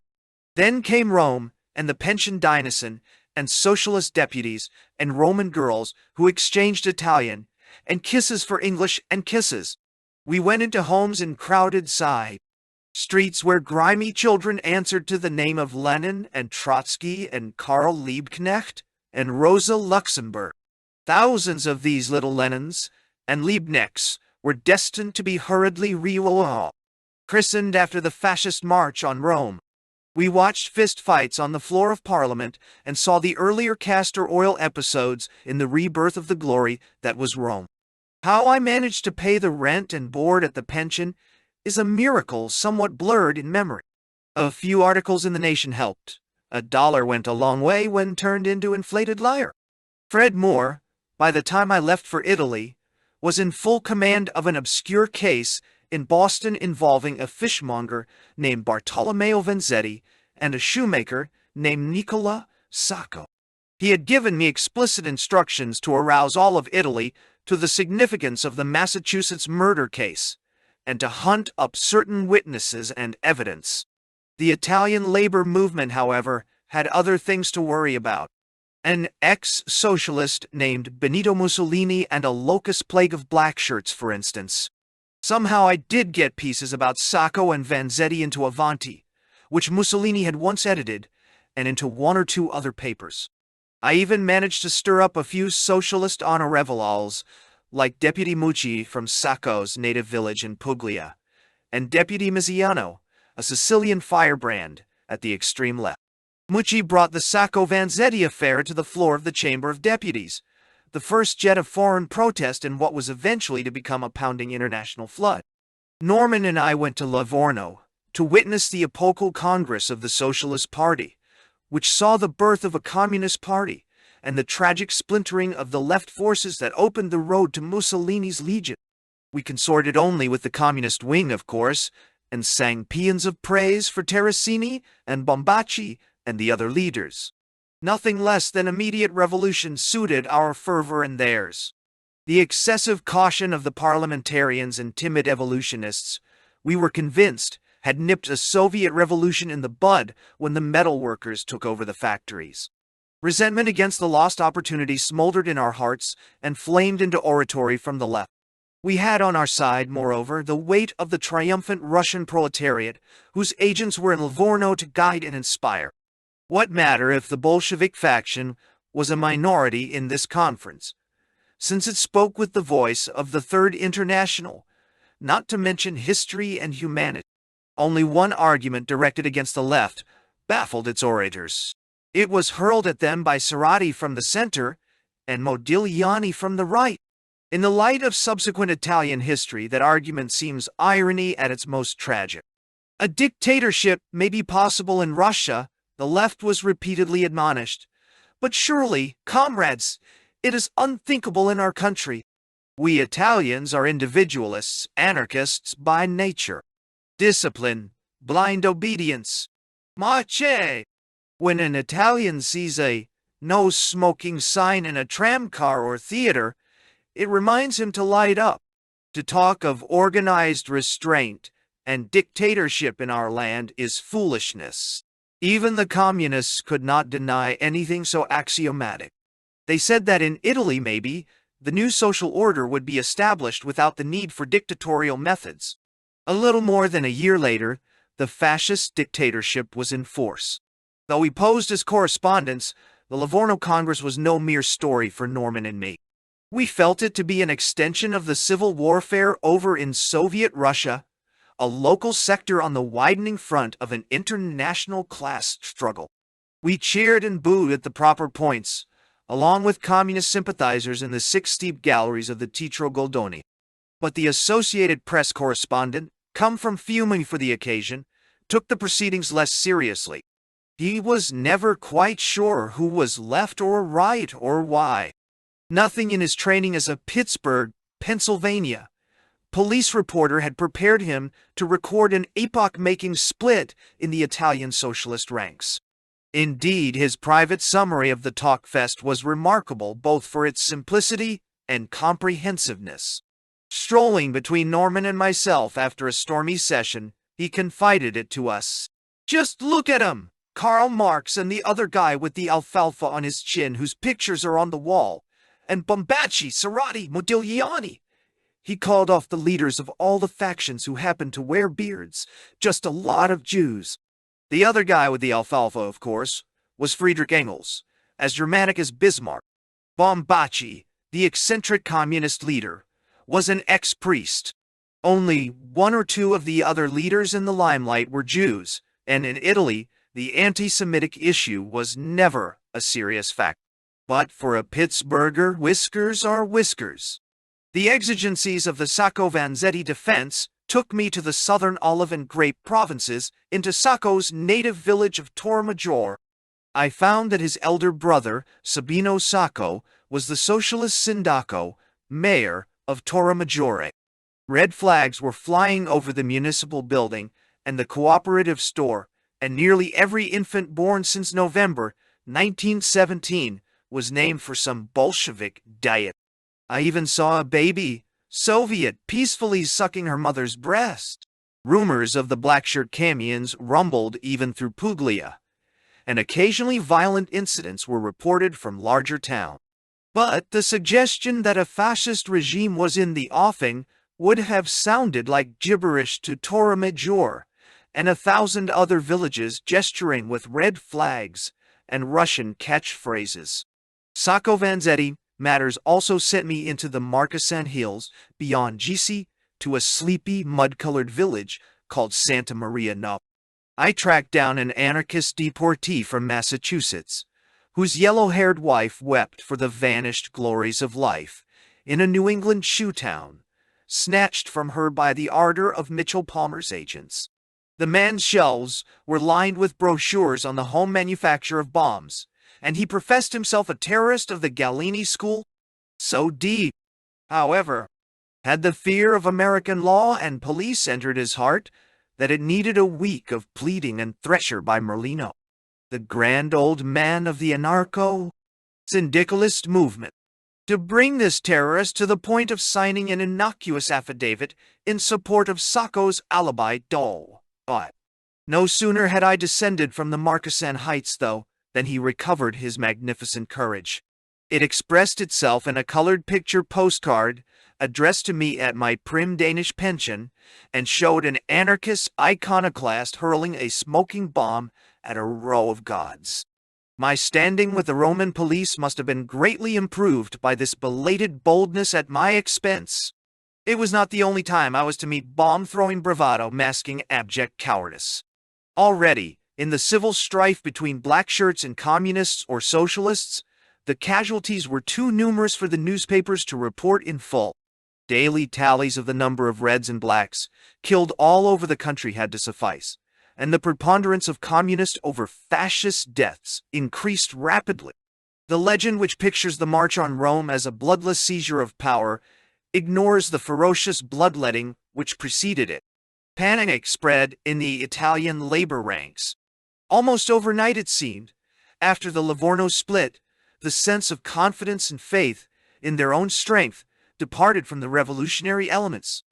Then came Rome and the pension dynasty and socialist deputies and Roman girls who exchanged Italian and kisses for English and kisses. We went into homes in crowded side streets where grimy children answered to the name of Lenin and Trotsky and Karl Liebknecht and Rosa Luxemburg. Thousands of these little Lenins and Liebknechts were destined to be hurriedly christened after the fascist march on Rome. We watched fistfights on the floor of Parliament and saw the earlier castor oil episodes in the rebirth of the glory that was Rome. How I managed to pay the rent and board at the pension is a miracle somewhat blurred in memory. A few articles in the Nation helped. $1 went a long way when turned into inflated lyre. Fred Moore, by the time I left for Italy, was in full command of an obscure case in Boston involving a fishmonger named Bartolomeo Vanzetti and a shoemaker named Nicola Sacco. He had given me explicit instructions to arouse all of Italy to the significance of the Massachusetts murder case, and to hunt up certain witnesses and evidence. The Italian labor movement, however, had other things to worry about. An ex-socialist named Benito Mussolini and a locust plague of black shirts, for instance. Somehow I did get pieces about Sacco and Vanzetti into Avanti, which Mussolini had once edited, and into 1 or 2 other papers. I even managed to stir up a few socialist honorevals, like Deputy Mucci from Sacco's native village in Puglia, and Deputy Miziano, a Sicilian firebrand, at the extreme left. Mucci brought the Sacco-Vanzetti affair to the floor of the Chamber of Deputies, the first jet of foreign protest in what was eventually to become a pounding international flood. Norman and I went to Livorno to witness the epochal Congress of the Socialist Party, which saw the birth of a Communist Party and the tragic splintering of the left forces that opened the road to Mussolini's Legion. We consorted only with the communist wing, of course, and sang paeans of praise for Terracini and Bombaci and the other leaders. Nothing less than immediate revolution suited our fervor and theirs. The excessive caution of the parliamentarians and timid evolutionists, we were convinced, had nipped a Soviet revolution in the bud when the metal workers took over the factories. Resentment against the lost opportunity smoldered in our hearts and flamed into oratory from the left. We had on our side, moreover, the weight of the triumphant Russian proletariat, whose agents were in Livorno to guide and inspire. What matter if the Bolshevik faction was a minority in this conference, since it spoke with the voice of the Third International, not to mention history and humanity? Only one argument directed against the left baffled its orators. It was hurled at them by Cerati from the center and Modigliani from the right. In the light of subsequent Italian history, that argument seems irony at its most tragic. A dictatorship may be possible in Russia, the left was repeatedly admonished. But surely, comrades, it is unthinkable in our country. We Italians are individualists, anarchists by nature. Discipline, blind obedience. Marche! When an Italian sees a no smoking sign in a tramcar or theater, it reminds him to light up. To talk of organized restraint and dictatorship in our land is foolishness. Even the communists could not deny anything so axiomatic. They said that in Italy, maybe, the new social order would be established without the need for dictatorial methods. A little more than a year later, the fascist dictatorship was in force. Though we posed as correspondents, the Livorno Congress was no mere story for Norman and me. We felt it to be an extension of the civil warfare over in Soviet Russia, a local sector on the widening front of an international class struggle. We cheered and booed at the proper points, along with communist sympathizers in the 6 steep galleries of the Teatro Goldoni. But the Associated Press correspondent, come from Fiume for the occasion, took the proceedings less seriously. He was never quite sure who was left or right or why. Nothing in his training as a Pittsburgh, Pennsylvania, police reporter had prepared him to record an epoch-making split in the Italian socialist ranks. Indeed, his private summary of the Talkfest was remarkable both for its simplicity and comprehensiveness. Strolling between Norman and myself after a stormy session, he confided it to us. "Just look at 'em! Karl Marx and the other guy with the alfalfa on his chin whose pictures are on the wall, and Bombacci, Cerati, Modigliani." He called off the leaders of all the factions who happened to wear beards, just a lot of Jews. The other guy with the alfalfa, of course, was Friedrich Engels, as dramatic as Bismarck. Bombacci, the eccentric communist leader, was an ex-priest. Only 1 or 2 of the other leaders in the limelight were Jews, and in Italy, the anti-Semitic issue was never a serious fact. But for a Pittsburgher, whiskers are whiskers. The exigencies of the Sacco-Vanzetti defense took me to the southern olive and grape provinces, into Sacco's native village of Torremaggiore. I found that his elder brother, Sabino Sacco, was the socialist sindaco, mayor of Torremaggiore. Red flags were flying over the municipal building and the cooperative store, and nearly every infant born since November 1917 was named for some Bolshevik diet. I even saw a baby, Soviet, peacefully sucking her mother's breast. Rumors of the black-shirt camions rumbled even through Puglia, and occasionally violent incidents were reported from larger towns. But the suggestion that a fascist regime was in the offing would have sounded like gibberish to Torremaggiore and 1,000 other villages gesturing with red flags and Russian catchphrases. Sacco Vanzetti matters also sent me into the Marcasan Hills beyond Gisi to a sleepy, mud-colored village called Santa Maria Nop. I tracked down an anarchist deportee from Massachusetts, whose yellow-haired wife wept for the vanished glories of life in a New England shoe town, snatched from her by the ardor of Mitchell Palmer's agents. The man's shelves were lined with brochures on the home manufacture of bombs, and he professed himself a terrorist of the Galini school. So deep, however, had the fear of American law and police entered his heart that it needed a week of pleading and thresher by Merlino, the grand old man of the anarcho-syndicalist movement, to bring this terrorist to the point of signing an innocuous affidavit in support of Sacco's alibi doll. But no sooner had I descended from the Marcasan Heights, though, than he recovered his magnificent courage. It expressed itself in a colored picture postcard addressed to me at my prim Danish pension, and showed an anarchist iconoclast hurling a smoking bomb at a row of gods. My standing with the Roman police must have been greatly improved by this belated boldness at my expense. It was not the only time I was to meet bomb-throwing bravado masking abject cowardice. Already, In the civil strife between black shirts and communists or socialists, the casualties were too numerous for the newspapers to report in full. Daily tallies of the number of reds and blacks killed all over the country had to suffice, and the preponderance of communist over fascist deaths increased rapidly. The legend which pictures the March on Rome as a bloodless seizure of power ignores the ferocious bloodletting which preceded it. Panic spread in the Italian labor ranks. Almost overnight, it seemed, after the Livorno split, the sense of confidence and faith in their own strength departed from the revolutionary elements.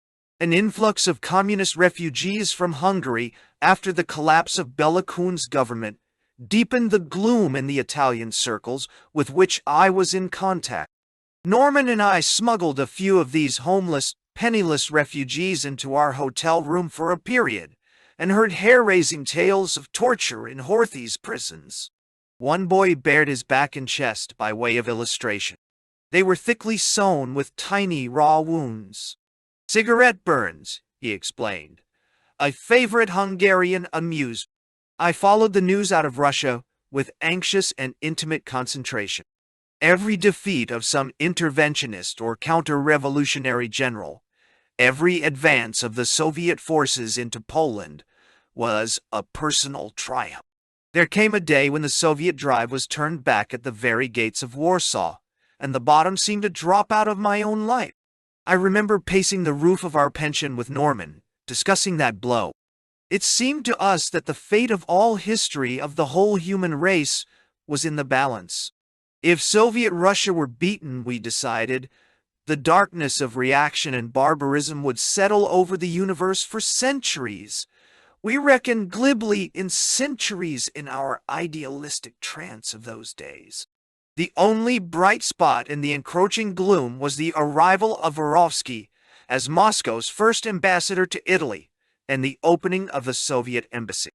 An influx of communist refugees from Hungary after the collapse of Bela Kun's government deepened the gloom in the Italian circles with which I was in contact. Norman and I smuggled a few of these homeless, penniless refugees into our hotel room for a period, and heard hair-raising tales of torture in Horthy's prisons. One boy bared his back and chest by way of illustration. They were thickly sewn with tiny raw wounds. "Cigarette burns," he explained. "A favorite Hungarian amusement." I followed the news out of Russia with anxious and intimate concentration. Every defeat of some interventionist or counter-revolutionary general, every advance of the Soviet forces into Poland, was a personal triumph. There came a day when the Soviet drive was turned back at the very gates of Warsaw, and the bottom seemed to drop out of my own life. I remember pacing the roof of our pension with Norman, discussing that blow. It seemed to us that the fate of all history of the whole human race was in the balance. If Soviet Russia were beaten, we decided, the darkness of reaction and barbarism would settle over the universe for centuries. We reckoned glibly in centuries in our idealistic trance of those days. The only bright spot in the encroaching gloom was the arrival of Vorovsky as Moscow's first ambassador to Italy and the opening of the Soviet embassy.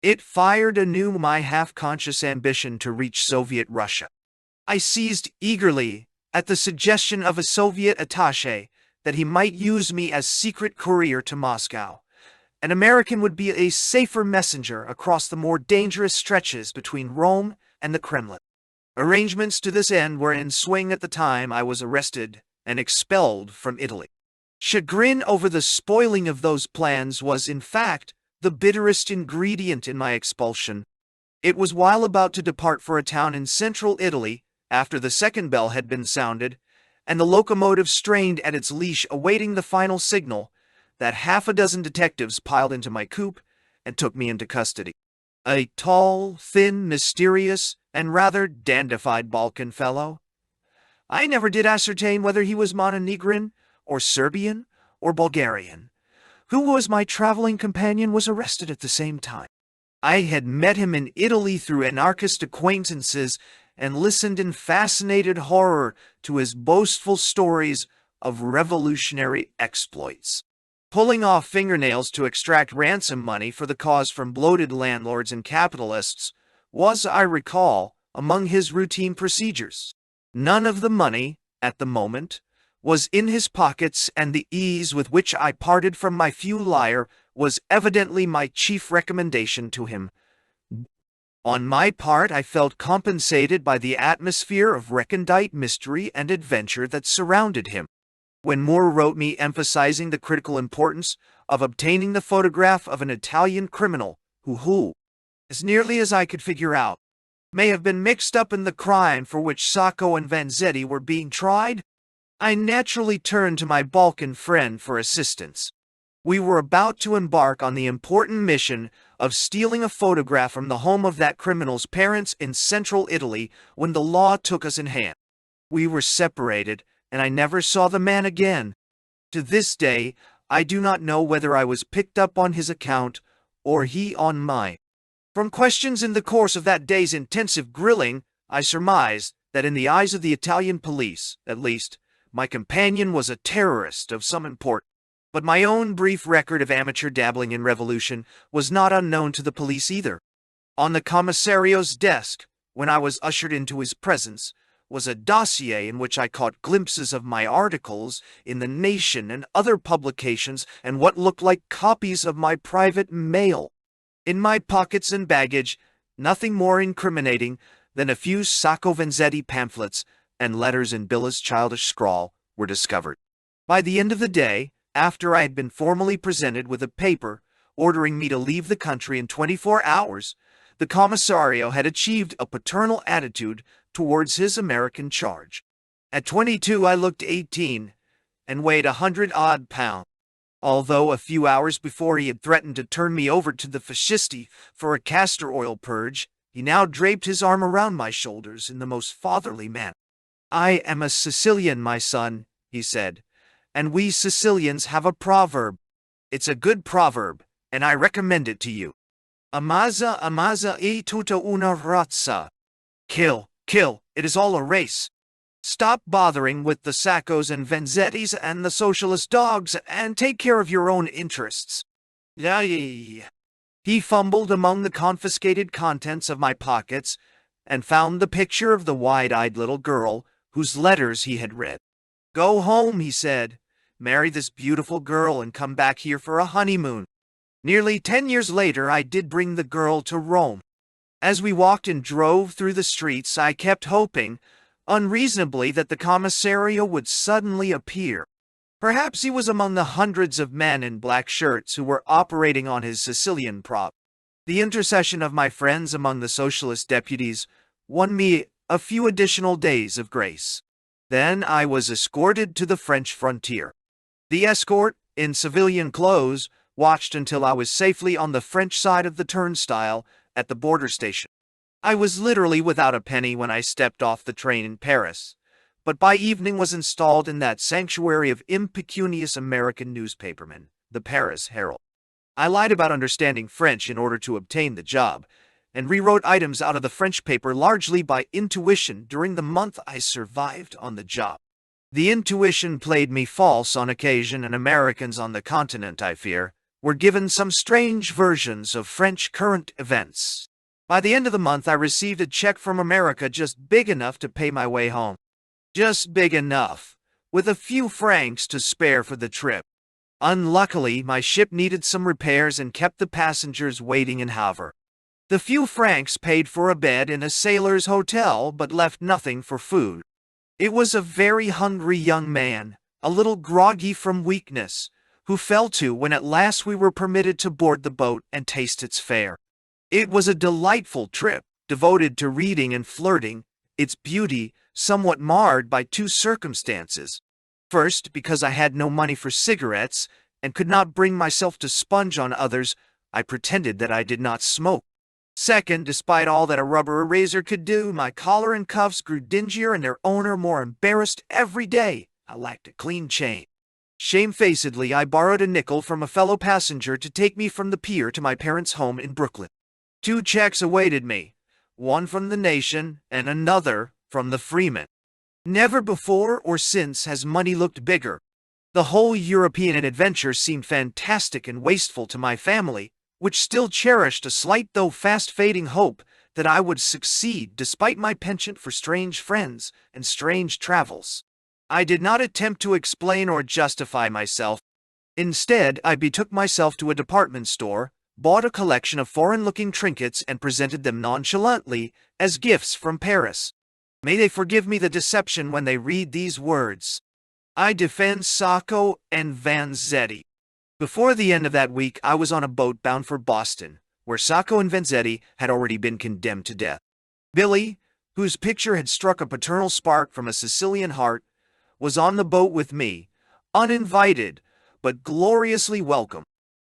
It fired anew my half-conscious ambition to reach Soviet Russia. I seized eagerly at the suggestion of a Soviet attaché that he might use me as secret courier to Moscow. An American would be a safer messenger across the more dangerous stretches between Rome and the Kremlin. Arrangements to this end were in swing at the time I was arrested and expelled from Italy. Chagrin over the spoiling of those plans was, in fact, the bitterest ingredient in my expulsion. It was while about to depart for a town in central Italy, after the second bell had been sounded, and the locomotive strained at its leash awaiting the final signal, that half a dozen detectives piled into my coupe and took me into custody. A tall, thin, mysterious, and rather dandified Balkan fellow. I never did ascertain whether he was Montenegrin, or Serbian, or Bulgarian. Who was my traveling companion was arrested at the same time. I had met him in Italy through anarchist acquaintances and listened in fascinated horror to his boastful stories of revolutionary exploits. Pulling off fingernails to extract ransom money for the cause from bloated landlords and capitalists was, I recall, among his routine procedures. None of the money, at the moment, was in his pockets, and the ease with which I parted from my few lire was evidently my chief recommendation to him. On my part, I felt compensated by the atmosphere of recondite mystery and adventure that surrounded him. When Moore wrote me emphasizing the critical importance of obtaining the photograph of an Italian criminal who, as nearly as I could figure out, may have been mixed up in the crime for which Sacco and Vanzetti were being tried, I naturally turned to my Balkan friend for assistance. We were about to embark on the important mission of stealing a photograph from the home of that criminal's parents in central Italy when the law took us in hand. We were separated, and I never saw the man again. To this day, I do not know whether I was picked up on his account or he on mine. From questions in the course of that day's intensive grilling, I surmised that in the eyes of the Italian police, at least, my companion was a terrorist of some import. But my own brief record of amateur dabbling in revolution was not unknown to the police either. On the commissario's desk, when I was ushered into his presence, was a dossier in which I caught glimpses of my articles in The Nation and other publications and what looked like copies of my private mail. In my pockets and baggage, nothing more incriminating than a few Sacco Vanzetti pamphlets and letters in Billa's childish scrawl were discovered. By the end of the day, after I had been formally presented with a paper ordering me to leave the country in 24 hours, the commissario had achieved a paternal attitude towards his American charge. At 22 I looked 18 and weighed 100-odd pounds. Although a few hours before he had threatened to turn me over to the fascisti for a castor oil purge, he now draped his arm around my shoulders in the most fatherly manner. "I am a Sicilian, my son," he said, "and we Sicilians have a proverb. It's a good proverb, and I recommend it to you. Amazza, amazza e tutta una razza. Kill, kill, it is all a race. Stop bothering with the Saccos and Vanzettis and the socialist dogs and take care of your own interests." He fumbled among the confiscated contents of my pockets and found the picture of the wide-eyed little girl whose letters he had read. "Go home," he said. "Marry this beautiful girl and come back here for a honeymoon." Nearly 10 years later, I did bring the girl to Rome. As we walked and drove through the streets, I kept hoping, unreasonably, that the commissario would suddenly appear. Perhaps he was among the hundreds of men in black shirts who were operating on his Sicilian prop. The intercession of my friends among the socialist deputies won me a few additional days of grace. Then I was escorted to the French frontier. The escort, in civilian clothes, watched until I was safely on the French side of the turnstile at the border station. I was literally without a penny when I stepped off the train in Paris, but by evening was installed in that sanctuary of impecunious American newspapermen, the Paris Herald. I lied about understanding French in order to obtain the job, and rewrote items out of the French paper largely by intuition during the month I survived on the job. The intuition played me false on occasion, and Americans on the continent, I fear, were given some strange versions of French current events. By the end of the month, I received a check from America just big enough to pay my way home. Just big enough, with a few francs to spare for the trip. Unluckily, my ship needed some repairs and kept the passengers waiting in Havre. The few francs paid for a bed in a sailor's hotel, but left nothing for food. It was a very hungry young man, a little groggy from weakness, who fell to when at last we were permitted to board the boat and taste its fare. It was a delightful trip, devoted to reading and flirting, its beauty somewhat marred by two circumstances. First, because I had no money for cigarettes and could not bring myself to sponge on others, I pretended that I did not smoke. Second, despite all that a rubber eraser could do, my collar and cuffs grew dingier and their owner more embarrassed every day. I lacked a clean chain. Shamefacedly, I borrowed a nickel from a fellow passenger to take me from the pier to my parents' home in Brooklyn. 2 checks awaited me, one from the Nation and another from the Freeman. Never before or since has money looked bigger. The whole European adventure seemed fantastic and wasteful to my family, which still cherished a slight though fast-fading hope that I would succeed despite my penchant for strange friends and strange travels. I did not attempt to explain or justify myself. Instead, I betook myself to a department store, bought a collection of foreign-looking trinkets and presented them nonchalantly as gifts from Paris. May they forgive me the deception when they read these words. I defend Sacco and Vanzetti. Before the end of that week, I was on a boat bound for Boston, where Sacco and Vanzetti had already been condemned to death. Billy, whose picture had struck a paternal spark from a Sicilian heart, was on the boat with me, uninvited, but gloriously welcome.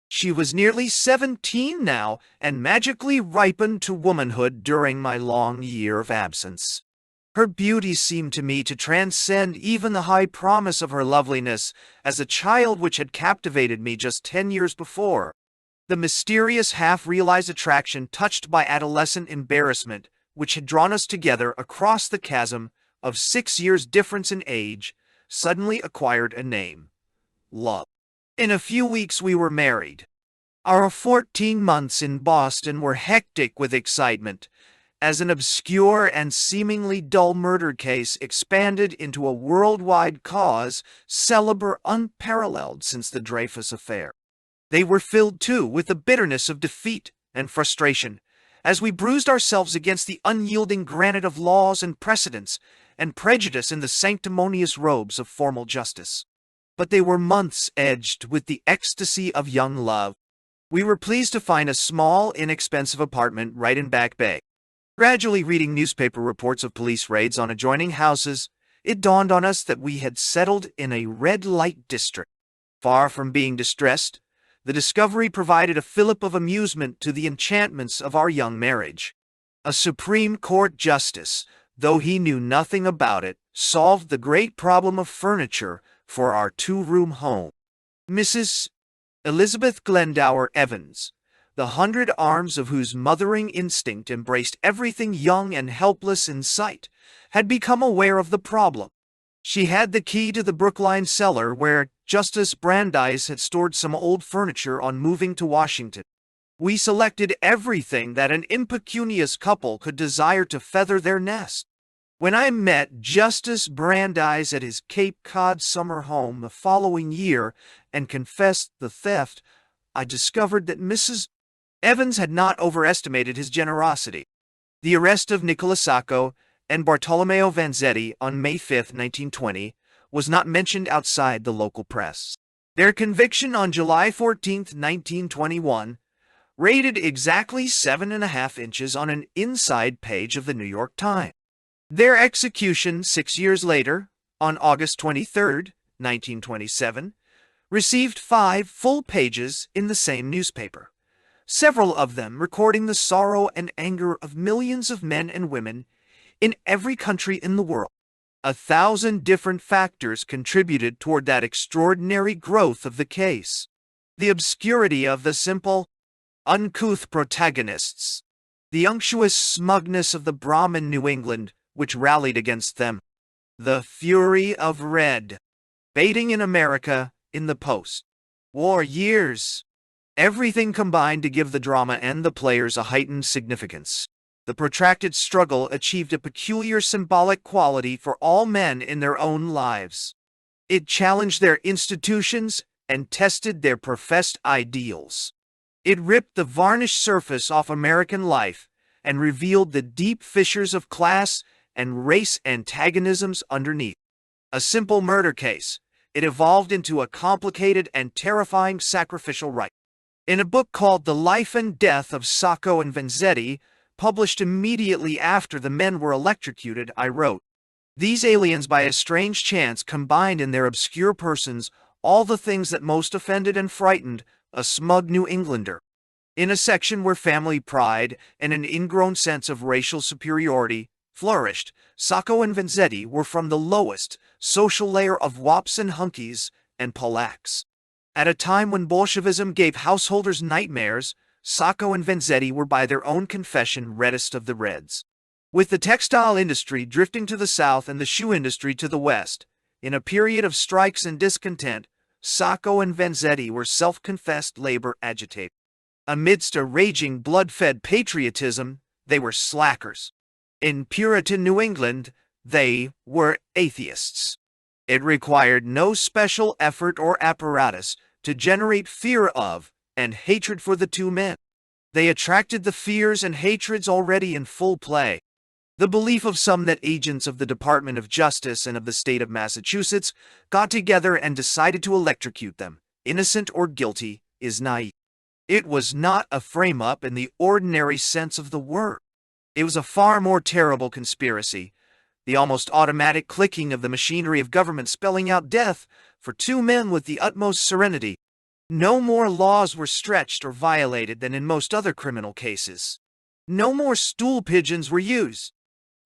She was nearly 17 now, and magically ripened to womanhood during my long year of absence. Her beauty seemed to me to transcend even the high promise of her loveliness as a child which had captivated me just 10 years before. The mysterious half-realized attraction touched by adolescent embarrassment, which had drawn us together across the chasm of 6 years' difference in age, suddenly acquired a name: love. In a few weeks we were married. Our 14 months in Boston were hectic with excitement, as an obscure and seemingly dull murder case expanded into a worldwide cause célèbre unparalleled since the Dreyfus affair. They were filled, too, with the bitterness of defeat, and frustration, as we bruised ourselves against the unyielding granite of laws and precedents and prejudice in the sanctimonious robes of formal justice. But they were months edged with the ecstasy of young love. We were pleased to find a small, inexpensive apartment right in Back Bay. Gradually reading newspaper reports of police raids on adjoining houses, it dawned on us that we had settled in a red light district. Far from being distressed, the discovery provided a fillip of amusement to the enchantments of our young marriage. A Supreme Court justice, though he knew nothing about it, solved the great problem of furniture for our two-room home. Mrs. Elizabeth Glendower Evans, the 100 arms of whose mothering instinct embraced everything young and helpless in sight, had become aware of the problem. She had the key to the Brookline cellar where Justice Brandeis had stored some old furniture on moving to Washington. We selected everything that an impecunious couple could desire to feather their nest. When I met Justice Brandeis at his Cape Cod summer home the following year and confessed the theft, I discovered that Mrs. Evans had not overestimated his generosity. The arrest of Nicola Sacco and Bartolomeo Vanzetti on May 5, 1920, was not mentioned outside the local press. Their conviction on July 14, 1921, rated exactly 7.5 inches on an inside page of the New York Times. Their execution 6 years later, on August 23, 1927, received 5 full pages in the same newspaper, several of them recording the sorrow and anger of millions of men and women in every country in the world. 1,000 different factors contributed toward that extraordinary growth of the case. The obscurity of the simple, uncouth protagonists, the unctuous smugness of the Brahmin New England, which rallied against them, the fury of red, baiting in America in the post-war years. Everything combined to give the drama and the players a heightened significance. The protracted struggle achieved a peculiar symbolic quality for all men in their own lives. It challenged their institutions and tested their professed ideals. It ripped the varnished surface off American life and revealed the deep fissures of class and race antagonisms underneath. A simple murder case, it evolved into a complicated and terrifying sacrificial rite. In a book called The Life and Death of Sacco and Vanzetti, published immediately after the men were electrocuted, I wrote, "These aliens by a strange chance combined in their obscure persons all the things that most offended and frightened a smug New Englander." In a section where family pride and an ingrown sense of racial superiority flourished, Sacco and Vanzetti were from the lowest social layer of wops and hunkies and Polacks. At a time when Bolshevism gave householders nightmares, Sacco and Vanzetti were by their own confession reddest of the reds. With the textile industry drifting to the south and the shoe industry to the west, in a period of strikes and discontent, Sacco and Vanzetti were self-confessed labor agitators. Amidst a raging blood-fed patriotism, they were slackers. In Puritan New England, they were atheists. It required no special effort or apparatus to generate fear of and hatred for the two men. They attracted the fears and hatreds already in full play. The belief of some that agents of the Department of Justice and of the state of Massachusetts got together and decided to electrocute them, innocent or guilty, is naive. It was not a frame-up in the ordinary sense of the word. It was a far more terrible conspiracy, the almost automatic clicking of the machinery of government spelling out death for two men with the utmost serenity. No more laws were stretched or violated than in most other criminal cases. No more stool pigeons were used.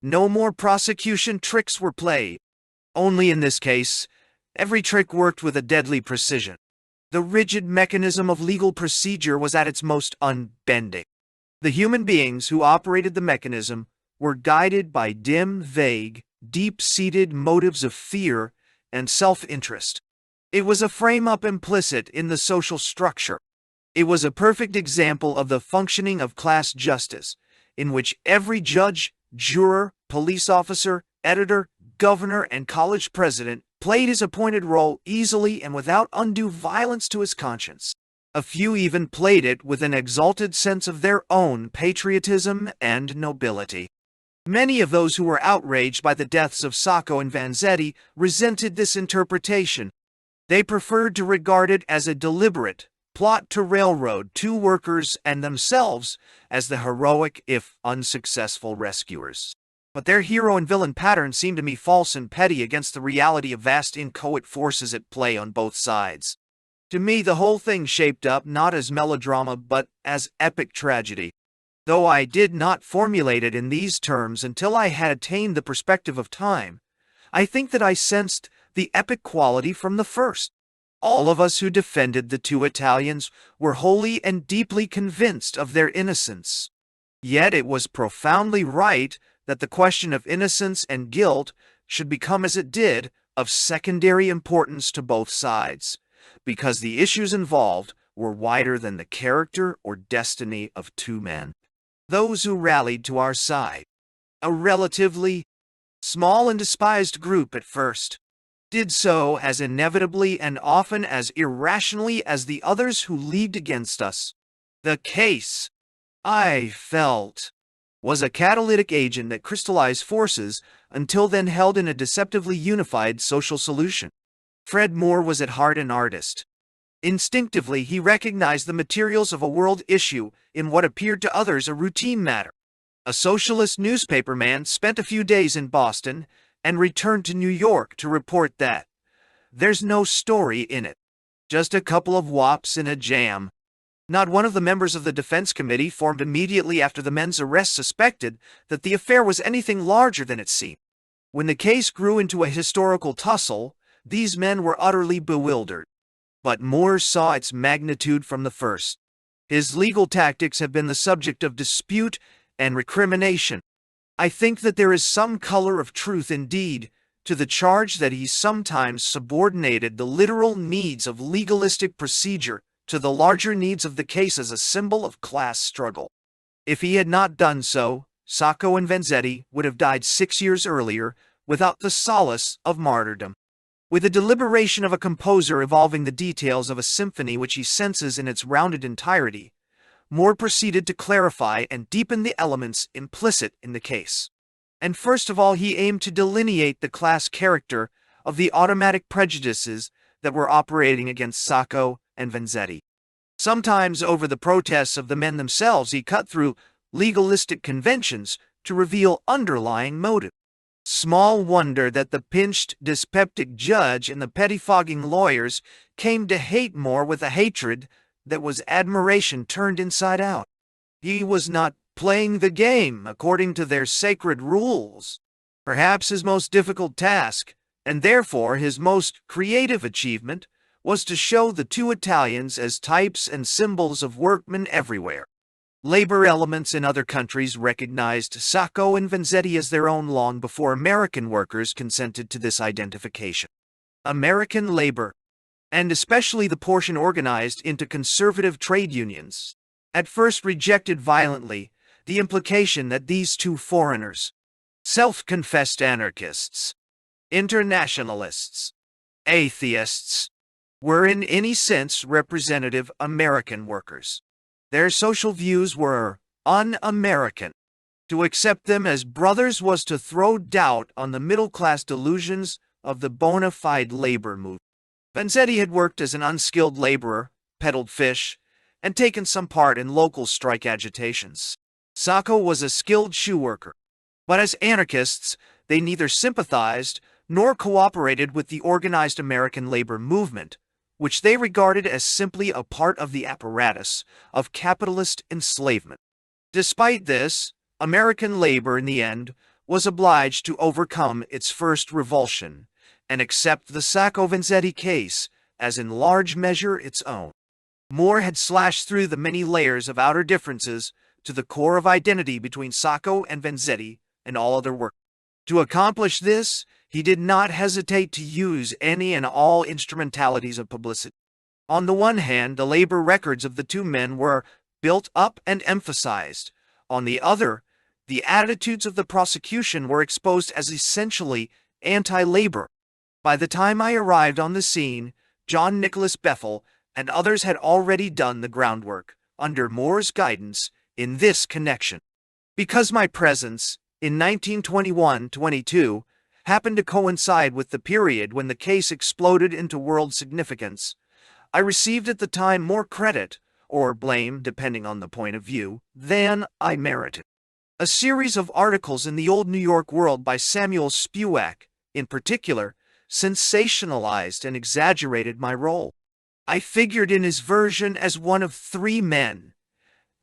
No more prosecution tricks were played. Only in this case, every trick worked with a deadly precision. The rigid mechanism of legal procedure was at its most unbending. The human beings who operated the mechanism were guided by dim, vague, deep-seated motives of fear and self-interest. It was a frame-up implicit in the social structure. It was a perfect example of the functioning of class justice, in which every judge, juror, police officer, editor, governor, and college president played his appointed role easily and without undue violence to his conscience. A few even played it with an exalted sense of their own patriotism and nobility. Many of those who were outraged by the deaths of Sacco and Vanzetti resented this interpretation. They preferred to regard it as a deliberate plot to railroad two workers and themselves as the heroic, if unsuccessful, rescuers. But their hero and villain pattern seemed to me false and petty against the reality of vast inchoate forces at play on both sides. To me, the whole thing shaped up not as melodrama but as epic tragedy. Though I did not formulate it in these terms until I had attained the perspective of time, I think that I sensed the epic quality from the first. All of us who defended the two Italians were wholly and deeply convinced of their innocence. Yet it was profoundly right that the question of innocence and guilt should become, as it did, of secondary importance to both sides, because the issues involved were wider than the character or destiny of two men. Those who rallied to our side, a relatively small and despised group at first, did so as inevitably and often as irrationally as the others who leagued against us. The case, I felt, was a catalytic agent that crystallized forces until then held in a deceptively unified social solution. Fred Moore was at heart an artist. Instinctively, he recognized the materials of a world issue in what appeared to others a routine matter. A socialist newspaperman spent a few days in Boston and returned to New York to report that there's no story in it, just a couple of wops in a jam. Not one of the members of the defense committee formed immediately after the men's arrest suspected that the affair was anything larger than it seemed. When the case grew into a historical tussle, these men were utterly bewildered. But Moore saw its magnitude from the first. His legal tactics have been the subject of dispute and recrimination. I think that there is some color of truth indeed to the charge that he sometimes subordinated the literal needs of legalistic procedure to the larger needs of the case as a symbol of class struggle. If he had not done so, Sacco and Vanzetti would have died 6 years earlier without the solace of martyrdom. With the deliberation of a composer evolving the details of a symphony which he senses in its rounded entirety, Moore proceeded to clarify and deepen the elements implicit in the case. And first of all, he aimed to delineate the class character of the automatic prejudices that were operating against Sacco and Vanzetti. Sometimes over the protests of the men themselves, he cut through legalistic conventions to reveal underlying motive. Small wonder that the pinched, dyspeptic judge and the pettifogging lawyers came to hate Moore with a hatred that was admiration turned inside out. He was not playing the game according to their sacred rules. Perhaps his most difficult task, and therefore his most creative achievement, was to show the two Italians as types and symbols of workmen everywhere. Labor elements in other countries recognized Sacco and Vanzetti as their own long before American workers consented to this identification. American labor, and especially the portion organized into conservative trade unions, at first rejected violently the implication that these two foreigners, self-confessed anarchists, internationalists, atheists, were in any sense representative American workers. Their social views were un-American. To accept them as brothers was to throw doubt on the middle-class delusions of the bona fide labor movement. Vanzetti had worked as an unskilled laborer, peddled fish, and taken some part in local strike agitations. Sacco was a skilled shoe worker, but as anarchists, they neither sympathized nor cooperated with the organized American labor movement, which they regarded as simply a part of the apparatus of capitalist enslavement. Despite this, American labor in the end was obliged to overcome its first revulsion and accept the Sacco-Vanzetti case as in large measure its own. Moore had slashed through the many layers of outer differences to the core of identity between Sacco and Vanzetti and all other work. To accomplish this, he did not hesitate to use any and all instrumentalities of publicity. On the one hand, the labor records of the two men were built up and emphasized. On the other, the attitudes of the prosecution were exposed as essentially anti-labor. By the time I arrived on the scene, John Nicholas Bethel and others had already done the groundwork, under Moore's guidance, in this connection. Because my presence, in 1921-22, happened to coincide with the period when the case exploded into world significance, I received at the time more credit, or blame depending on the point of view, than I merited. A series of articles in the Old New York World by Samuel Spewak, in particular, sensationalized and exaggerated my role. I figured in his version as one of three men,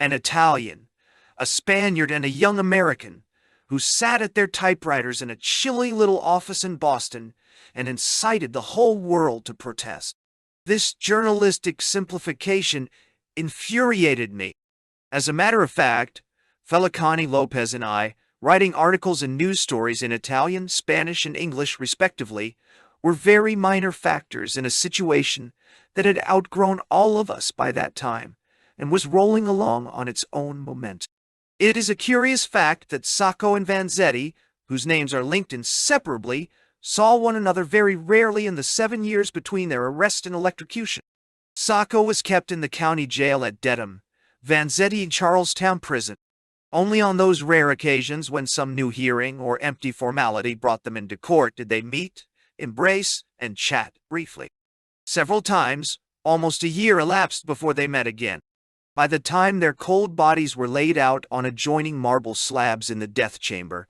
an Italian, a Spaniard, and a young American, who sat at their typewriters in a chilly little office in Boston and incited the whole world to protest. This journalistic simplification infuriated me. As a matter of fact, Felicani Lopez and I, writing articles and news stories in Italian, Spanish, and English respectively, were very minor factors in a situation that had outgrown all of us by that time and was rolling along on its own momentum. It is a curious fact that Sacco and Vanzetti, whose names are linked inseparably, saw one another very rarely in the 7 years between their arrest and electrocution. Sacco was kept in the county jail at Dedham, Vanzetti in Charlestown prison. Only on those rare occasions when some new hearing or empty formality brought them into court did they meet, embrace, and chat briefly. Several times, almost a year elapsed before they met again. By the time their cold bodies were laid out on adjoining marble slabs in the death chamber,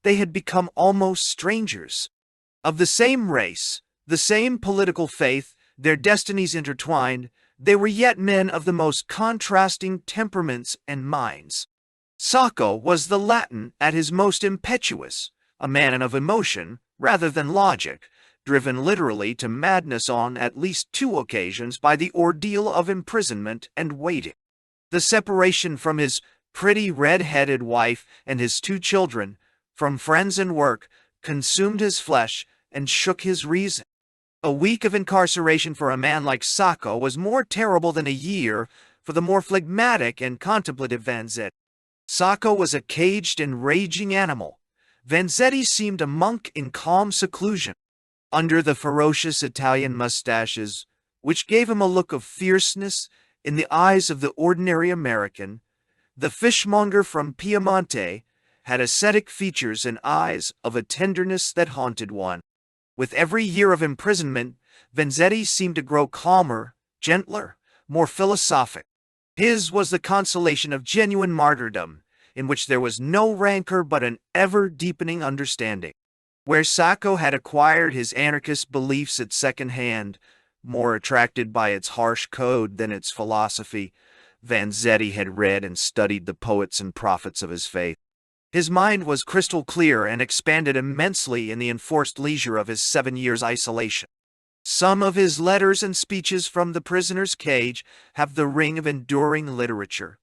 they had become almost strangers. Of the same race, the same political faith, their destinies intertwined, they were yet men of the most contrasting temperaments and minds. Sacco was the Latin at his most impetuous, a man of emotion rather than logic, driven literally to madness on at least 2 occasions by the ordeal of imprisonment and waiting. The separation from his pretty red-headed wife and his 2 children, from friends and work, consumed his flesh and shook his reason. A week of incarceration for a man like Sacco was more terrible than a year for the more phlegmatic and contemplative Vanzetti. Sacco was a caged and raging animal. Vanzetti seemed a monk in calm seclusion. Under the ferocious Italian mustaches, which gave him a look of fierceness in the eyes of the ordinary American, the fishmonger from Piemonte had ascetic features and eyes of a tenderness that haunted one. With every year of imprisonment, Vanzetti seemed to grow calmer, gentler, more philosophic. His was the consolation of genuine martyrdom, in which there was no rancor but an ever-deepening understanding. Where Sacco had acquired his anarchist beliefs at second hand, more attracted by its harsh code than its philosophy, Vanzetti had read and studied the poets and prophets of his faith. His mind was crystal clear and expanded immensely in the enforced leisure of his 7 years' isolation. Some of his letters and speeches from the prisoner's cage have the ring of enduring literature.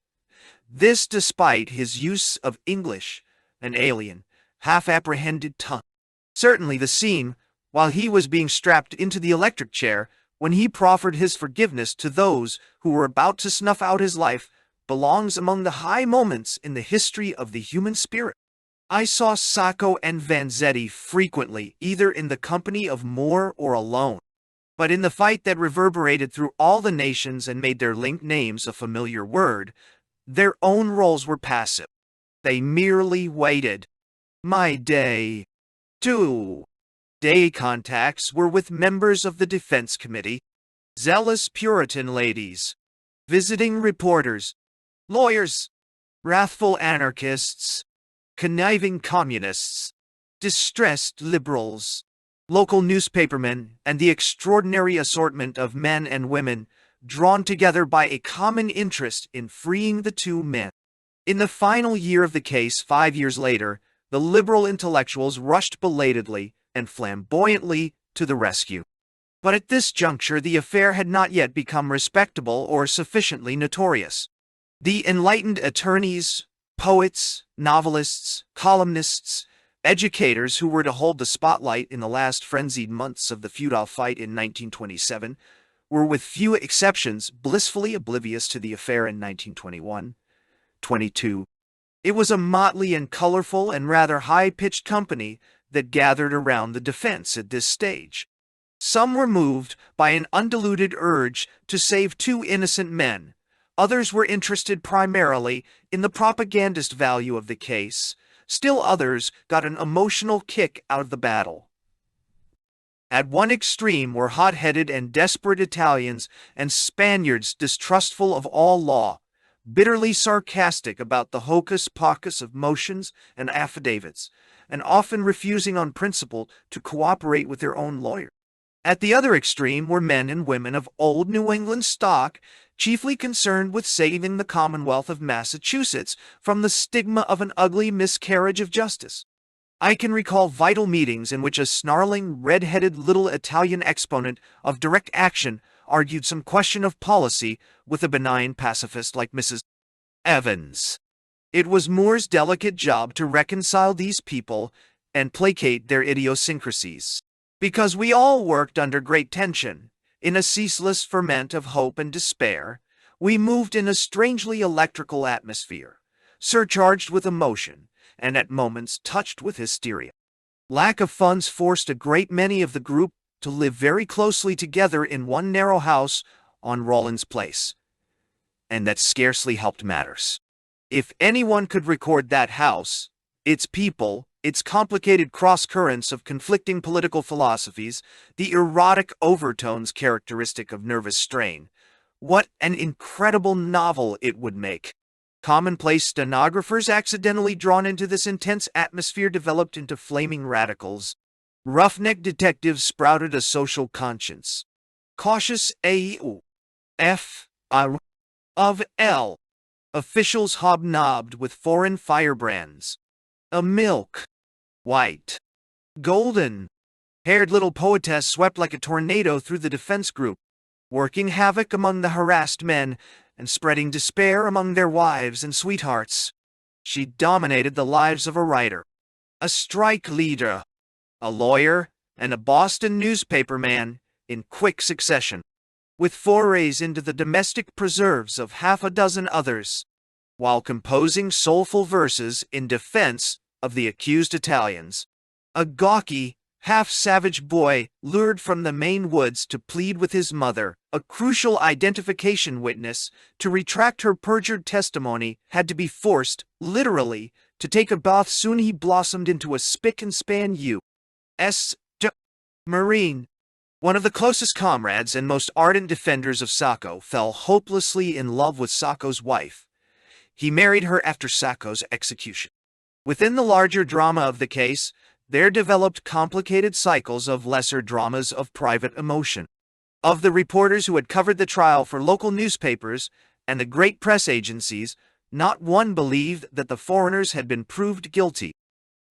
This despite his use of English, an alien, half-apprehended tongue. Certainly the scene, while he was being strapped into the electric chair, when he proffered his forgiveness to those who were about to snuff out his life, belongs among the high moments in the history of the human spirit. I saw Sacco and Vanzetti frequently, either in the company of Moore or alone. But in the fight that reverberated through all the nations and made their linked names a familiar word, their own roles were passive. They merely waited. My day 2 day contacts were with members of the Defense Committee, zealous Puritan ladies, visiting reporters, lawyers, wrathful anarchists, conniving communists, distressed liberals, local newspapermen, and the extraordinary assortment of men and women drawn together by a common interest in freeing the 2 men. In the final year of the case, 5 years later, the liberal intellectuals rushed belatedly and flamboyantly to the rescue. But at this juncture the affair had not yet become respectable or sufficiently notorious. The enlightened attorneys, poets, novelists, columnists, educators who were to hold the spotlight in the last frenzied months of the feudal fight in 1927 were with few exceptions blissfully oblivious to the affair in 1921-22. It was a motley and colorful and rather high-pitched company that gathered around the defense at this stage. Some were moved by an undiluted urge to save two innocent men. Others were interested primarily in the propagandist value of the case. Still others got an emotional kick out of the battle. At one extreme were hot-headed and desperate Italians and Spaniards distrustful of all law, bitterly sarcastic about the hocus-pocus of motions and affidavits, and often refusing on principle to cooperate with their own lawyer. At the other extreme were men and women of old New England stock, chiefly concerned with saving the Commonwealth of Massachusetts from the stigma of an ugly miscarriage of justice. I can recall vital meetings in which a snarling, red-headed little Italian exponent of direct action argued some question of policy with a benign pacifist like Mrs. Evans. It was Moore's delicate job to reconcile these people and placate their idiosyncrasies. Because we all worked under great tension, in a ceaseless ferment of hope and despair, we moved in a strangely electrical atmosphere, surcharged with emotion, and at moments touched with hysteria. Lack of funds forced a great many of the group to live very closely together in one narrow house on Rollins Place, and that scarcely helped matters. If anyone could record that house, its people, its complicated cross-currents of conflicting political philosophies, the erotic overtones characteristic of nervous strain, what an incredible novel it would make. Commonplace stenographers accidentally drawn into this intense atmosphere developed into flaming radicals. Roughneck detectives sprouted a social conscience. Cautious AUF of L. Officials hobnobbed with foreign firebrands. A milk, white, golden, haired little poetess swept like a tornado through the defense group, working havoc among the harassed men and spreading despair among their wives and sweethearts. She dominated the lives of a writer, a strike leader, a lawyer, and a Boston newspaperman in quick succession, with forays into the domestic preserves of half a dozen others, while composing soulful verses in defense of the accused Italians. A gawky, half-savage boy lured from the Maine woods to plead with his mother, a crucial identification witness, to retract her perjured testimony, had to be forced, literally, to take a bath. Soon he blossomed into a spick-and-span U.S. Marine. One of the closest comrades and most ardent defenders of Sacco fell hopelessly in love with Sacco's wife. He married her after Sacco's execution. Within the larger drama of the case, there developed complicated cycles of lesser dramas of private emotion. Of the reporters who had covered the trial for local newspapers and the great press agencies, not one believed that the foreigners had been proved guilty.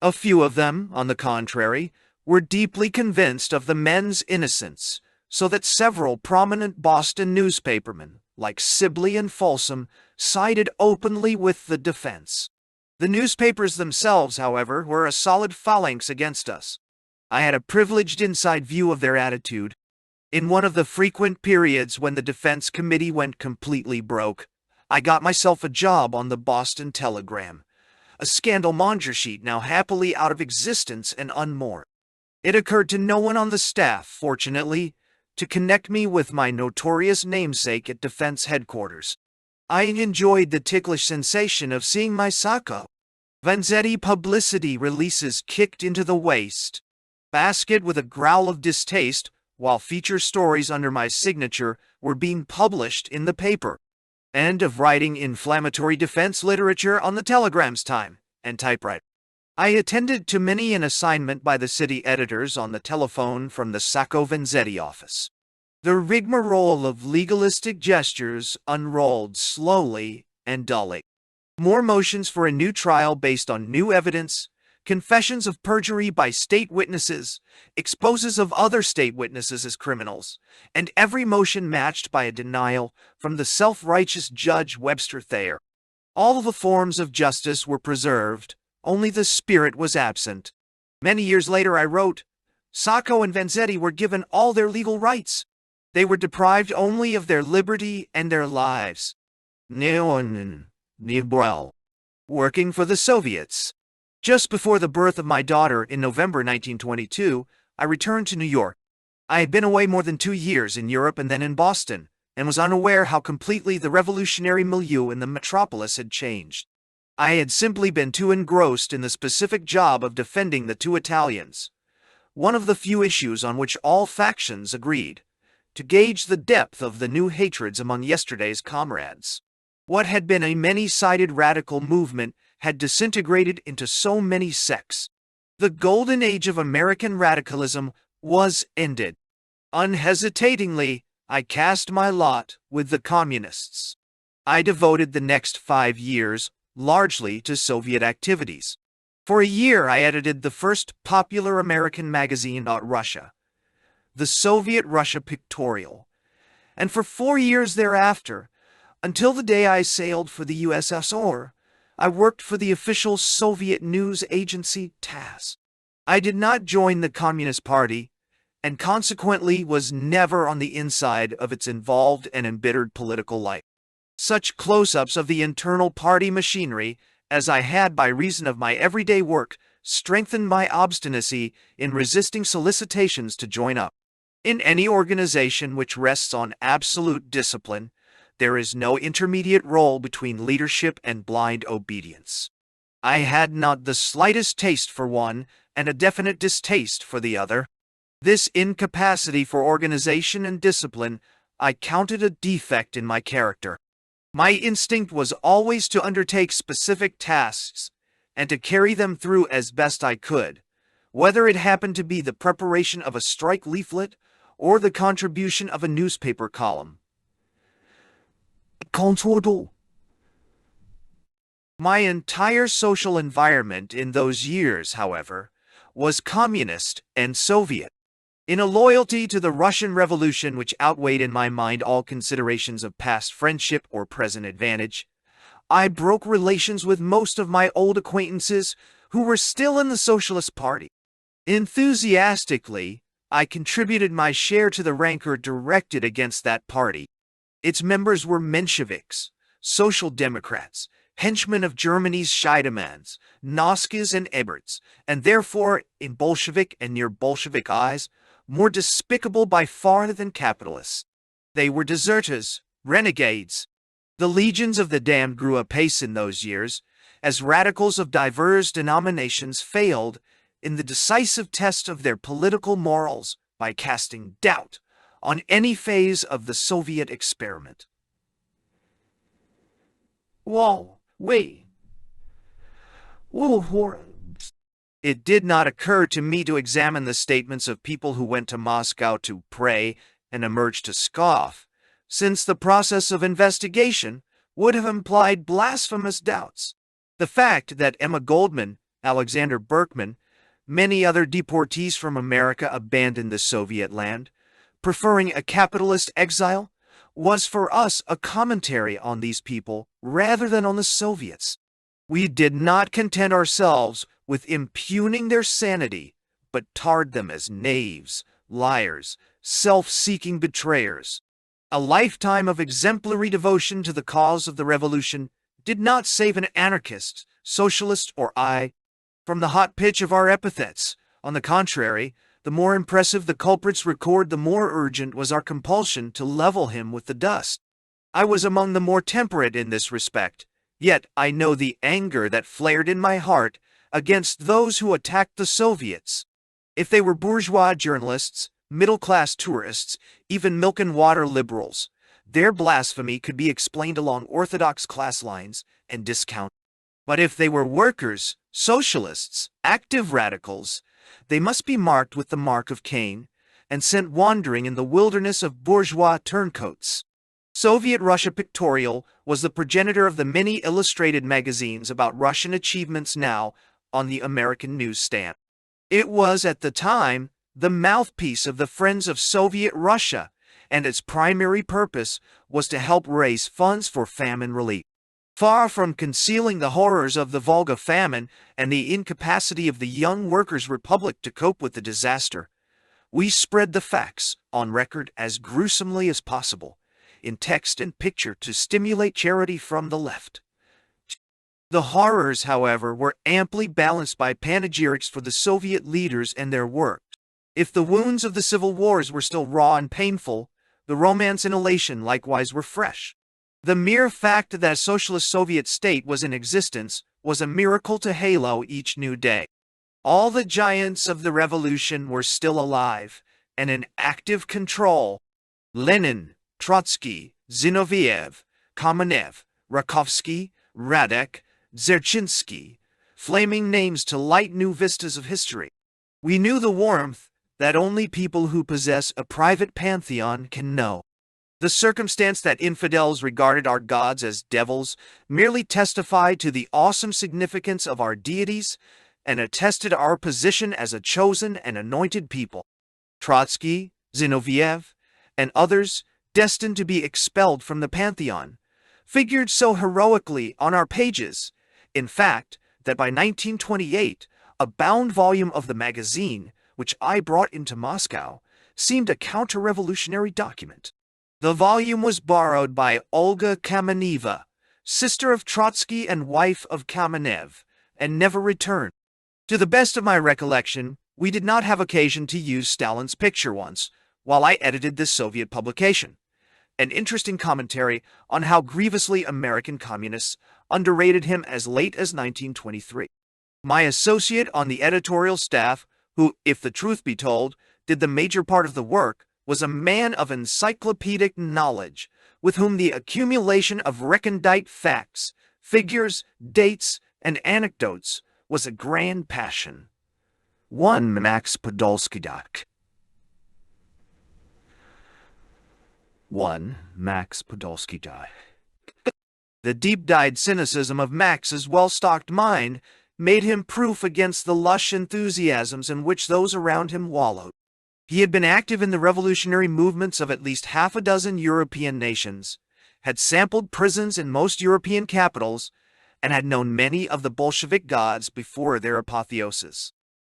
A few of them, on the contrary, were deeply convinced of the men's innocence, so that several prominent Boston newspapermen, like Sibley and Folsom, sided openly with the defense. The newspapers themselves, however, were a solid phalanx against us. I had a privileged inside view of their attitude. In one of the frequent periods when the defense committee went completely broke, I got myself a job on the Boston Telegram, a scandal-monger sheet now happily out of existence and unmoored. It occurred to no one on the staff, fortunately, to connect me with my notorious namesake at defense headquarters. I enjoyed the ticklish sensation of seeing my Sacco Vanzetti publicity releases kicked into the waste basket with a growl of distaste, while feature stories under my signature were being published in the paper. End of writing inflammatory defense literature on the Telegram's time and typewriter. I attended to many an assignment by the city editors on the telephone from the Sacco Vanzetti office. The rigmarole of legalistic gestures unrolled slowly and dully. More motions for a new trial based on new evidence, confessions of perjury by state witnesses, exposes of other state witnesses as criminals, and every motion matched by a denial from the self-righteous Judge Webster Thayer. All the forms of justice were preserved, only the spirit was absent. Many years later I wrote, Sacco and Vanzetti were given all their legal rights. They were deprived only of their liberty and their lives. Working for the Soviets. Just before the birth of my daughter in November 1922, I returned to New York. I had been away more than 2 years in Europe and then in Boston, and was unaware how completely the revolutionary milieu in the metropolis had changed. I had simply been too engrossed in the specific job of defending the two Italians, one of the few issues on which all factions agreed, to gauge the depth of the new hatreds among yesterday's comrades. What had been a many-sided radical movement had disintegrated into so many sects. The golden age of American radicalism was ended. Unhesitatingly, I cast my lot with the communists. I devoted the next 5 years largely to Soviet activities. For a year, I edited the first popular American magazine about Russia, the Soviet Russia Pictorial, and for 4 years thereafter, until the day I sailed for the USSR, I worked for the official Soviet news agency TASS. I did not join the Communist Party, and consequently was never on the inside of its involved and embittered political life. Such close-ups of the internal party machinery as I had by reason of my everyday work strengthened my obstinacy in resisting solicitations to join up. In any organization which rests on absolute discipline, there is no intermediate role between leadership and blind obedience. I had not the slightest taste for one and a definite distaste for the other. This incapacity for organization and discipline I counted a defect in my character. My instinct was always to undertake specific tasks and to carry them through as best I could, whether it happened to be the preparation of a strike leaflet or the contribution of a newspaper column. My entire social environment in those years, however, was communist and Soviet. In a loyalty to the Russian Revolution which outweighed in my mind all considerations of past friendship or present advantage, I broke relations with most of my old acquaintances who were still in the Socialist Party. Enthusiastically, I contributed my share to the rancor directed against that party. Its members were Mensheviks, Social Democrats, henchmen of Germany's Scheidemans, Noskis and Eberts, and therefore, in Bolshevik and near-Bolshevik eyes, more despicable by far than capitalists. They were deserters, renegades. The legions of the damned grew apace in those years, as radicals of diverse denominations failed in the decisive test of their political morals by casting doubt on any phase of the Soviet experiment. It did not occur to me to examine the statements of people who went to Moscow to pray and emerged to scoff, since the process of investigation would have implied blasphemous doubts. The fact that Emma Goldman, Alexander Berkman, many other deportees from America abandoned the Soviet land, preferring a capitalist exile, was for us a commentary on these people rather than on the Soviets. We did not content ourselves with impugning their sanity, but tarred them as knaves, liars, self-seeking betrayers. A lifetime of exemplary devotion to the cause of the revolution did not save an anarchist, socialist, or I from the hot pitch of our epithets. On the contrary, the more impressive the culprit's record, the more urgent was our compulsion to level him with the dust. I was among the more temperate in this respect, yet I know the anger that flared in my heart against those who attacked the Soviets. If they were bourgeois journalists, middle-class tourists, even milk-and-water liberals, their blasphemy could be explained along orthodox class lines and discounted. But if they were workers, socialists, active radicals, they must be marked with the mark of Cain and sent wandering in the wilderness of bourgeois turncoats. Soviet Russia Pictorial was the progenitor of the many illustrated magazines about Russian achievements now on the American newsstand. It was at the time the mouthpiece of the Friends of Soviet Russia, and its primary purpose was to help raise funds for famine relief. Far from concealing the horrors of the Volga famine and the incapacity of the Young Workers' Republic to cope with the disaster, we spread the facts on record as gruesomely as possible, in text and picture, to stimulate charity from the left. The horrors, however, were amply balanced by panegyrics for the Soviet leaders and their work. If the wounds of the civil wars were still raw and painful, the romance and elation likewise were fresh. The mere fact that a socialist Soviet state was in existence was a miracle to halo each new day. All the giants of the revolution were still alive and in active control. Lenin, Trotsky, Zinoviev, Kamenev, Rakovsky, Radek, Dzerzhinsky, flaming names to light new vistas of history. We knew the warmth that only people who possess a private pantheon can know. The circumstance that infidels regarded our gods as devils merely testified to the awesome significance of our deities and attested our position as a chosen and anointed people. Trotsky, Zinoviev, and others, destined to be expelled from the pantheon, figured so heroically on our pages, in fact, that by 1928, a bound volume of the magazine, which I brought into Moscow, seemed a counter-revolutionary document. The volume was borrowed by Olga Kameneva, sister of Trotsky and wife of Kamenev, and never returned. To the best of my recollection, we did not have occasion to use Stalin's picture once, while I edited this Soviet publication. An interesting commentary on how grievously American communists underrated him as late as 1923. My associate on the editorial staff, who, if the truth be told, did the major part of the work, was a man of encyclopedic knowledge, with whom the accumulation of recondite facts, figures, dates, and anecdotes was a grand passion. 1 Max Podolsky. 1 Max Podolsky. The deep-dyed cynicism of Max's well-stocked mind made him proof against the lush enthusiasms in which those around him wallowed. He had been active in the revolutionary movements of at least half a dozen European nations, had sampled prisons in most European capitals, and had known many of the Bolshevik gods before their apotheosis.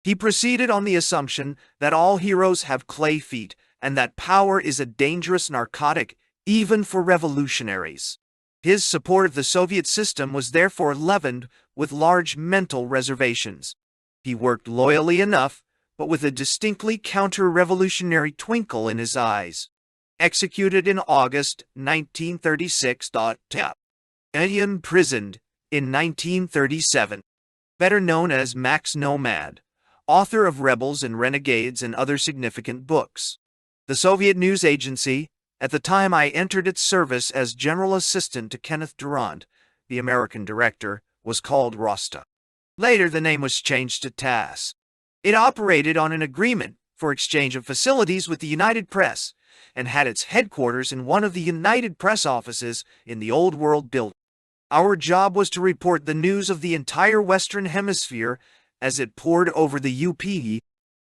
He proceeded on the assumption that all heroes have clay feet and that power is a dangerous narcotic even for revolutionaries. His support of the Soviet system was therefore leavened with large mental reservations. He worked loyally enough, but with a distinctly counter-revolutionary twinkle in his eyes. Executed in August 1936. Imprisoned in 1937. Better known as Max Nomad, author of Rebels and Renegades and other significant books. The Soviet news agency, at the time I entered its service as general assistant to Kenneth Durand, the American director, was called Rosta. Later the name was changed to TASS. It operated on an agreement for exchange of facilities with the United Press and had its headquarters in one of the United Press offices in the Old World building. Our job was to report the news of the entire Western Hemisphere as it poured over the UP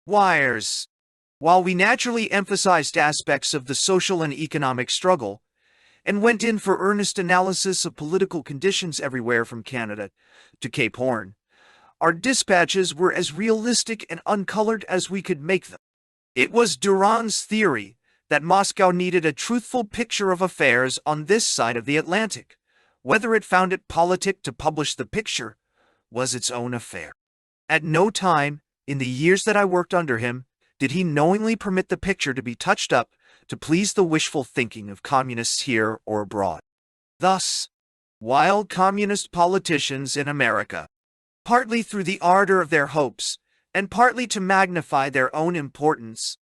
wires. While we naturally emphasized aspects of the social and economic struggle, and went in for earnest analysis of political conditions everywhere from Canada to Cape Horn, our dispatches were as realistic and uncolored as we could make them. It was Durand's theory that Moscow needed a truthful picture of affairs on this side of the Atlantic. Whether it found it politic to publish the picture was its own affair. At no time, in the years that I worked under him, did he knowingly permit the picture to be touched up to please the wishful thinking of communists here or abroad. Thus, while communist politicians in America, partly through the ardor of their hopes and partly to magnify their own importance,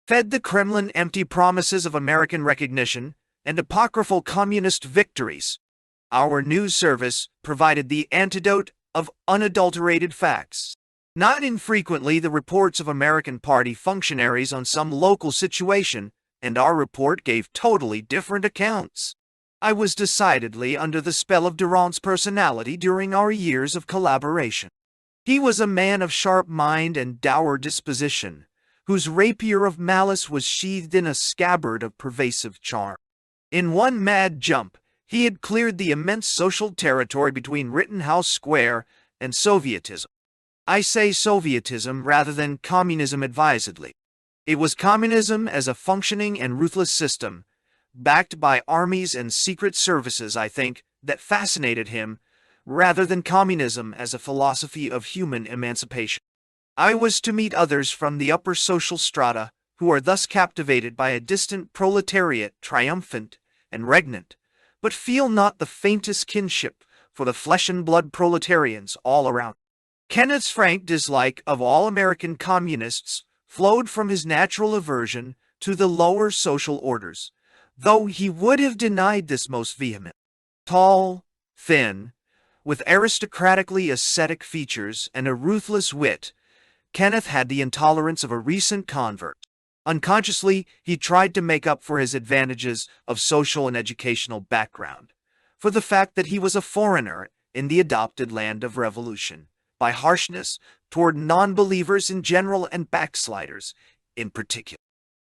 fed the Kremlin empty promises of American recognition and apocryphal communist victories, our news service provided the antidote of unadulterated facts. Not infrequently, the reports of American Party functionaries on some local situation and our report gave totally different accounts. I was decidedly under the spell of Durand's personality during our years of collaboration. He was a man of sharp mind and dour disposition, whose rapier of malice was sheathed in a scabbard of pervasive charm. In one mad jump, he had cleared the immense social territory between Rittenhouse Square and Sovietism. I say Sovietism rather than communism advisedly. It was communism as a functioning and ruthless system, backed by armies and secret services, I think, that fascinated him, rather than communism as a philosophy of human emancipation. I was to meet others from the upper social strata, who are thus captivated by a distant proletariat triumphant and regnant, but feel not the faintest kinship for the flesh-and-blood proletarians all around. Kenneth's frank dislike of all American communists flowed from his natural aversion to the lower social orders, though he would have denied this most vehemently. Tall, thin, with aristocratically ascetic features and a ruthless wit, Kenneth had the intolerance of a recent convert. Unconsciously, he tried to make up for his advantages of social and educational background, for the fact that he was a foreigner in the adopted land of revolution, by harshness toward non-believers in general and backsliders in particular.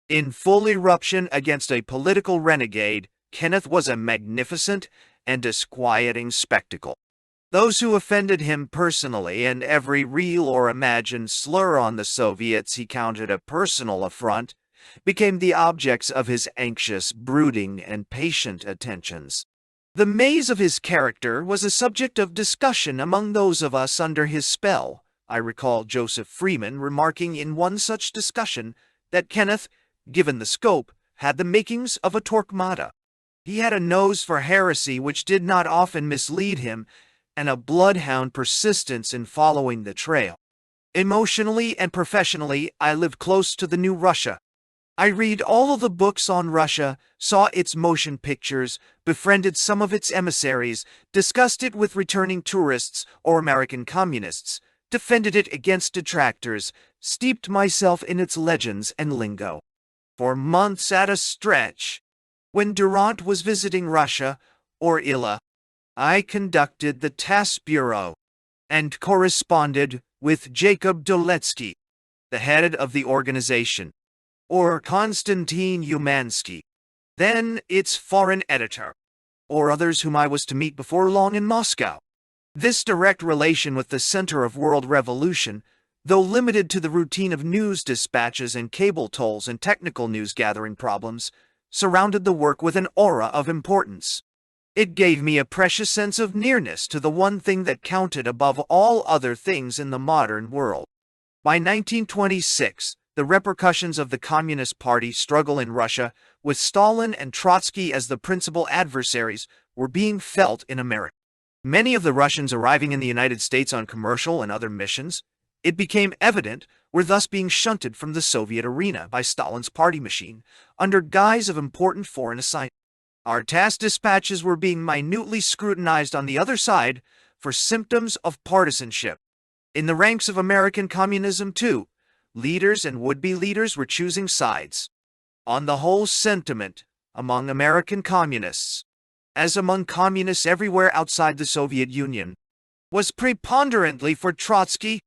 In full eruption against a political renegade, Kenneth was a magnificent and disquieting spectacle. Those who offended him personally and every real or imagined slur on the Soviets he counted a personal affront became the objects of his anxious, brooding, and patient attentions. The maze of his character was a subject of discussion among those of us under his spell. I recall Joseph Freeman remarking in one such discussion that Kenneth, given the scope, had the makings of a Torquemada. He had a nose for heresy which did not often mislead him, and a bloodhound persistence in following the trail. Emotionally and professionally, I lived close to the new Russia. I read all of the books on Russia, saw its motion pictures, befriended some of its emissaries, discussed it with returning tourists or American communists, defended it against detractors, steeped myself in its legends and lingo. For months at a stretch, when Durant was visiting Russia, or Illa, I conducted the TASS Bureau and corresponded with Jacob Doletsky, the head of the organization, or Konstantin Umansky, then its foreign editor, or others whom I was to meet before long in Moscow. This direct relation with the center of world revolution, though limited to the routine of news dispatches and cable tolls and technical news-gathering problems, surrounded the work with an aura of importance. It gave me a precious sense of nearness to the one thing that counted above all other things in the modern world. By 1926, the repercussions of the Communist Party struggle in Russia, with Stalin and Trotsky as the principal adversaries, were being felt in America. Many of the Russians arriving in the United States on commercial and other missions, it became evident, were thus being shunted from the Soviet arena by Stalin's party machine, under guise of important foreign assignments. Our TASS dispatches were being minutely scrutinized on the other side for symptoms of partisanship. In the ranks of American communism, too, leaders and would-be leaders were choosing sides. On the whole, sentiment among American communists, as among communists everywhere outside the Soviet Union, was preponderantly for Trotsky,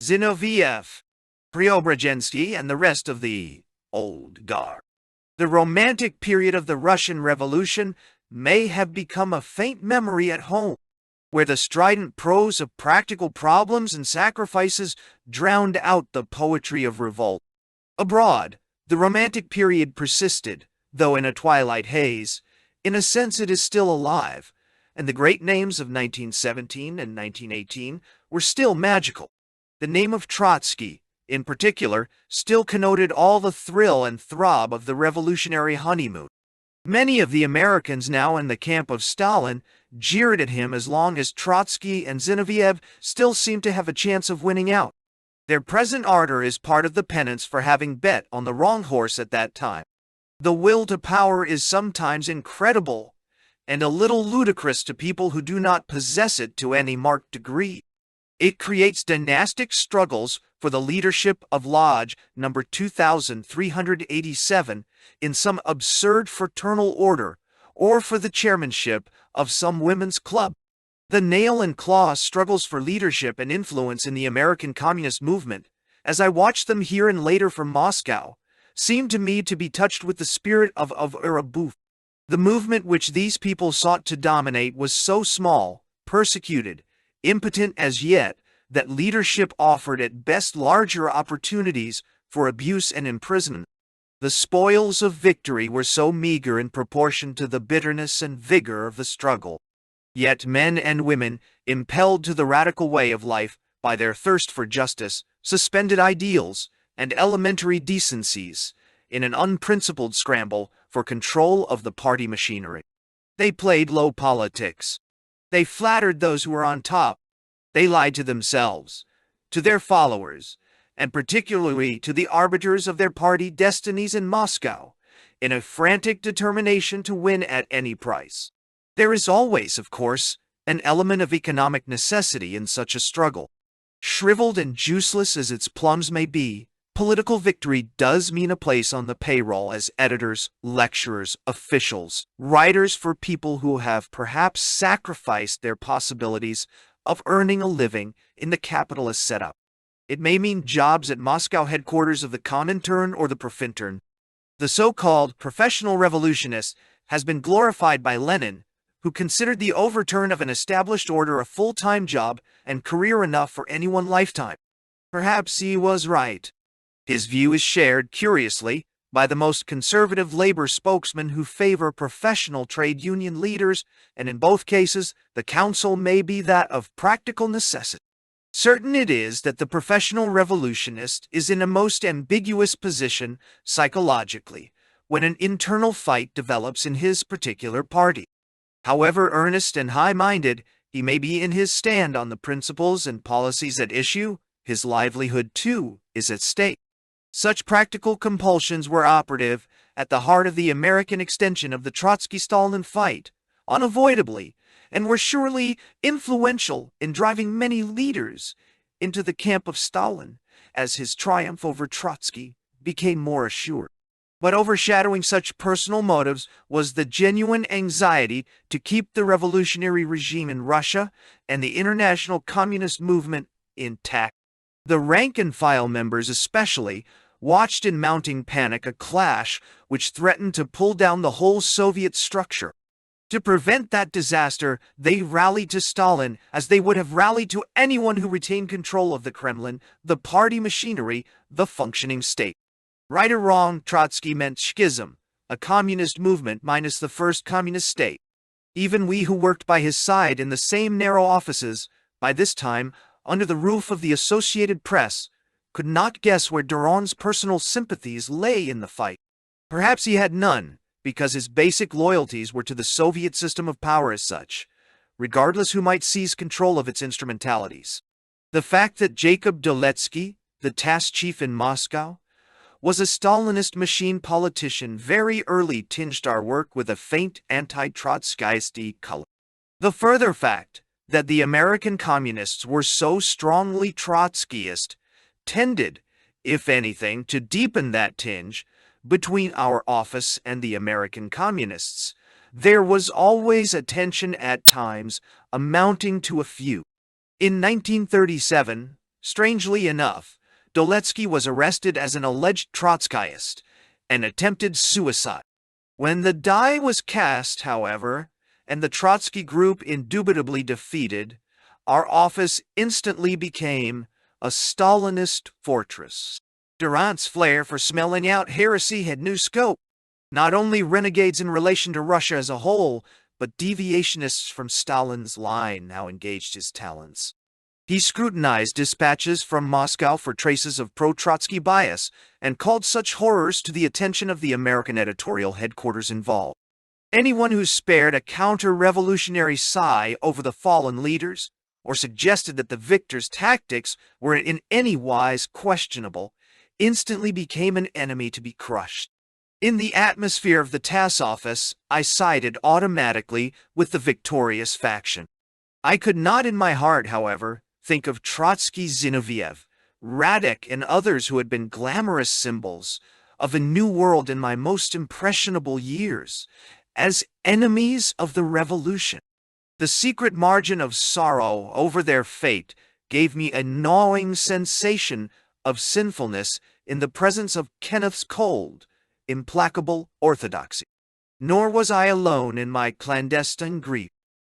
Zinoviev, Preobrazhensky, and the rest of the old guard. The romantic period of the Russian Revolution may have become a faint memory at home, where the strident prose of practical problems and sacrifices drowned out the poetry of revolt. Abroad, the romantic period persisted, though in a twilight haze. In a sense it is still alive, and the great names of 1917 and 1918 were still magical. The name of Trotsky, in particular, still connoted all the thrill and throb of the revolutionary honeymoon. Many of the Americans now in the camp of Stalin jeered at him as long as Trotsky and Zinoviev still seemed to have a chance of winning out. Their present ardor is part of the penance for having bet on the wrong horse at that time. The will to power is sometimes incredible and a little ludicrous to people who do not possess it to any marked degree. It creates dynastic struggles for the leadership of Lodge number 2387 in some absurd fraternal order, or for the chairmanship of some women's club. The nail and claw struggles for leadership and influence in the American Communist movement, as I watched them here and later from Moscow, seemed to me to be touched with the spirit of Arabouf. The movement which these people sought to dominate was so small, persecuted, impotent as yet, that leadership offered at best larger opportunities for abuse and imprisonment. The spoils of victory were so meager in proportion to the bitterness and vigor of the struggle. Yet men and women, impelled to the radical way of life by their thirst for justice, suspended ideals, and elementary decencies in an unprincipled scramble for control of the party machinery. They played low politics. They flattered those who were on top. They lied to themselves, to their followers, and particularly to the arbiters of their party destinies in Moscow, in a frantic determination to win at any price. There is always, of course, an element of economic necessity in such a struggle. Shriveled and juiceless as its plums may be, political victory does mean a place on the payroll as editors, lecturers, officials, writers for people who have perhaps sacrificed their possibilities of earning a living in the capitalist setup. It may mean jobs at Moscow headquarters of the Comintern or the Profintern. The so-called professional revolutionist has been glorified by Lenin, who considered the overturn of an established order a full-time job and career enough for any one lifetime. Perhaps he was right. His view is shared, curiously, by the most conservative labor spokesmen who favor professional trade union leaders, and in both cases, the counsel may be that of practical necessity. Certain it is that the professional revolutionist is in a most ambiguous position psychologically when an internal fight develops in his particular party. However earnest and high-minded he may be in his stand on the principles and policies at issue, his livelihood, too, is at stake. Such practical compulsions were operative at the heart of the American extension of the Trotsky-Stalin fight, unavoidably, and were surely influential in driving many leaders into the camp of Stalin as his triumph over Trotsky became more assured. But overshadowing such personal motives was the genuine anxiety to keep the revolutionary regime in Russia and the international communist movement intact. The rank-and-file members especially watched in mounting panic a clash which threatened to pull down the whole Soviet structure. To prevent that disaster, they rallied to Stalin as they would have rallied to anyone who retained control of the Kremlin, the party machinery, the functioning state. Right or wrong, Trotsky meant schism, a communist movement minus the first communist state. Even we who worked by his side in the same narrow offices, by this time, under the roof of the Associated Press, could not guess where Durand's personal sympathies lay in the fight. Perhaps he had none, because his basic loyalties were to the Soviet system of power as such, regardless who might seize control of its instrumentalities. The fact that Jacob Doletsky, the task chief in Moscow, was a Stalinist machine politician very early tinged our work with a faint anti-Trotskyist color. The further fact that the American communists were so strongly Trotskyist tended, if anything, to deepen that tinge between our office and the American communists. There was always a tension at times amounting to a feud. In 1937, strangely enough, Doletsky was arrested as an alleged Trotskyist and attempted suicide. When the die was cast, however, and the Trotsky group indubitably defeated, our office instantly became a Stalinist fortress. Durand's flair for smelling out heresy had new scope. Not only renegades in relation to Russia as a whole, but deviationists from Stalin's line now engaged his talents. He scrutinized dispatches from Moscow for traces of pro-Trotsky bias and called such horrors to the attention of the American editorial headquarters involved. Anyone who spared a counter-revolutionary sigh over the fallen leaders, or suggested that the victors' tactics were in any wise questionable, instantly became an enemy to be crushed. In the atmosphere of the TASS office, I sided automatically with the victorious faction. I could not in my heart, however, think of Trotsky, Zinoviev, Radek, and others who had been glamorous symbols of a new world in my most impressionable years as enemies of the revolution. The secret margin of sorrow over their fate gave me a gnawing sensation of sinfulness in the presence of Kenneth's cold, implacable orthodoxy. Nor was I alone in my clandestine grief.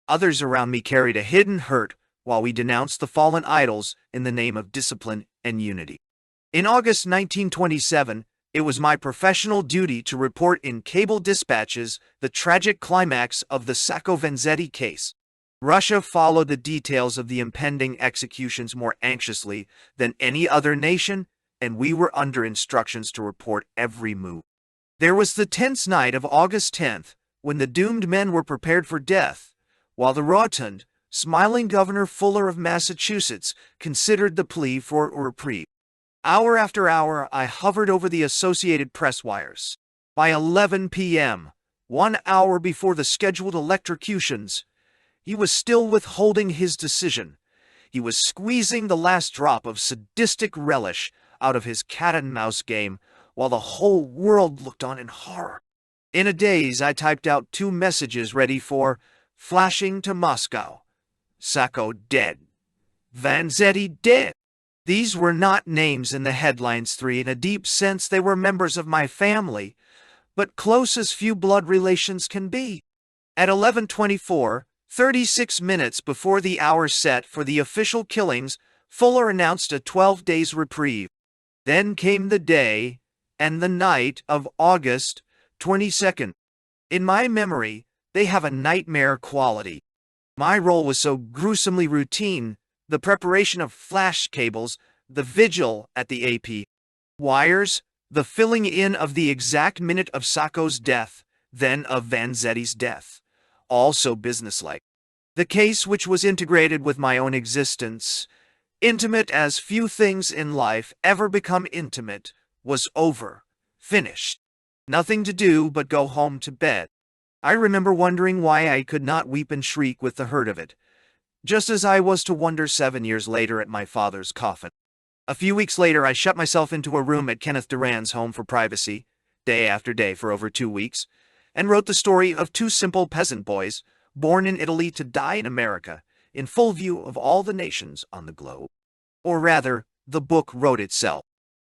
Others around me carried a hidden hurt while we denounced the fallen idols in the name of discipline and unity. In August 1927, it was my professional duty to report in cable dispatches the tragic climax of the Sacco Vanzetti case. Russia followed the details of the impending executions more anxiously than any other nation, and we were under instructions to report every move. There was the tense night of August 10th, when the doomed men were prepared for death, while the rotund, smiling Governor Fuller of Massachusetts considered the plea for a reprieve. Hour after hour, I hovered over the Associated Press wires. By 11 p.m., 1 hour before the scheduled electrocutions, he was still withholding his decision. He was squeezing the last drop of sadistic relish out of his cat-and-mouse game, while the whole world looked on in horror. In a daze, I typed out 2 messages ready for flashing to Moscow. Sacco dead. Vanzetti dead. These were not names in the headlines 3. In a deep sense, they were members of my family, but close as few blood relations can be. At 11:24, 36 minutes before the hour set for the official killings, Fuller announced a 12 days reprieve. Then came the day and the night of August 22nd. In my memory, they have a nightmare quality. My role was so gruesomely routine, the preparation of flash cables, the vigil at the AP wires, the filling in of the exact minute of Sacco's death, then of Vanzetti's death, all so businesslike. The case, which was integrated with my own existence, intimate as few things in life ever become intimate, was over, finished. Nothing to do but go home to bed. I remember wondering why I could not weep and shriek with the hurt of it, just as I was to wonder 7 years later at my father's coffin. A few weeks later, I shut myself into a room at Kenneth Duran's home for privacy, day after day for over 2 weeks, and wrote the story of 2 simple peasant boys, born in Italy to die in America, in full view of all the nations on the globe. Or rather, the book wrote itself.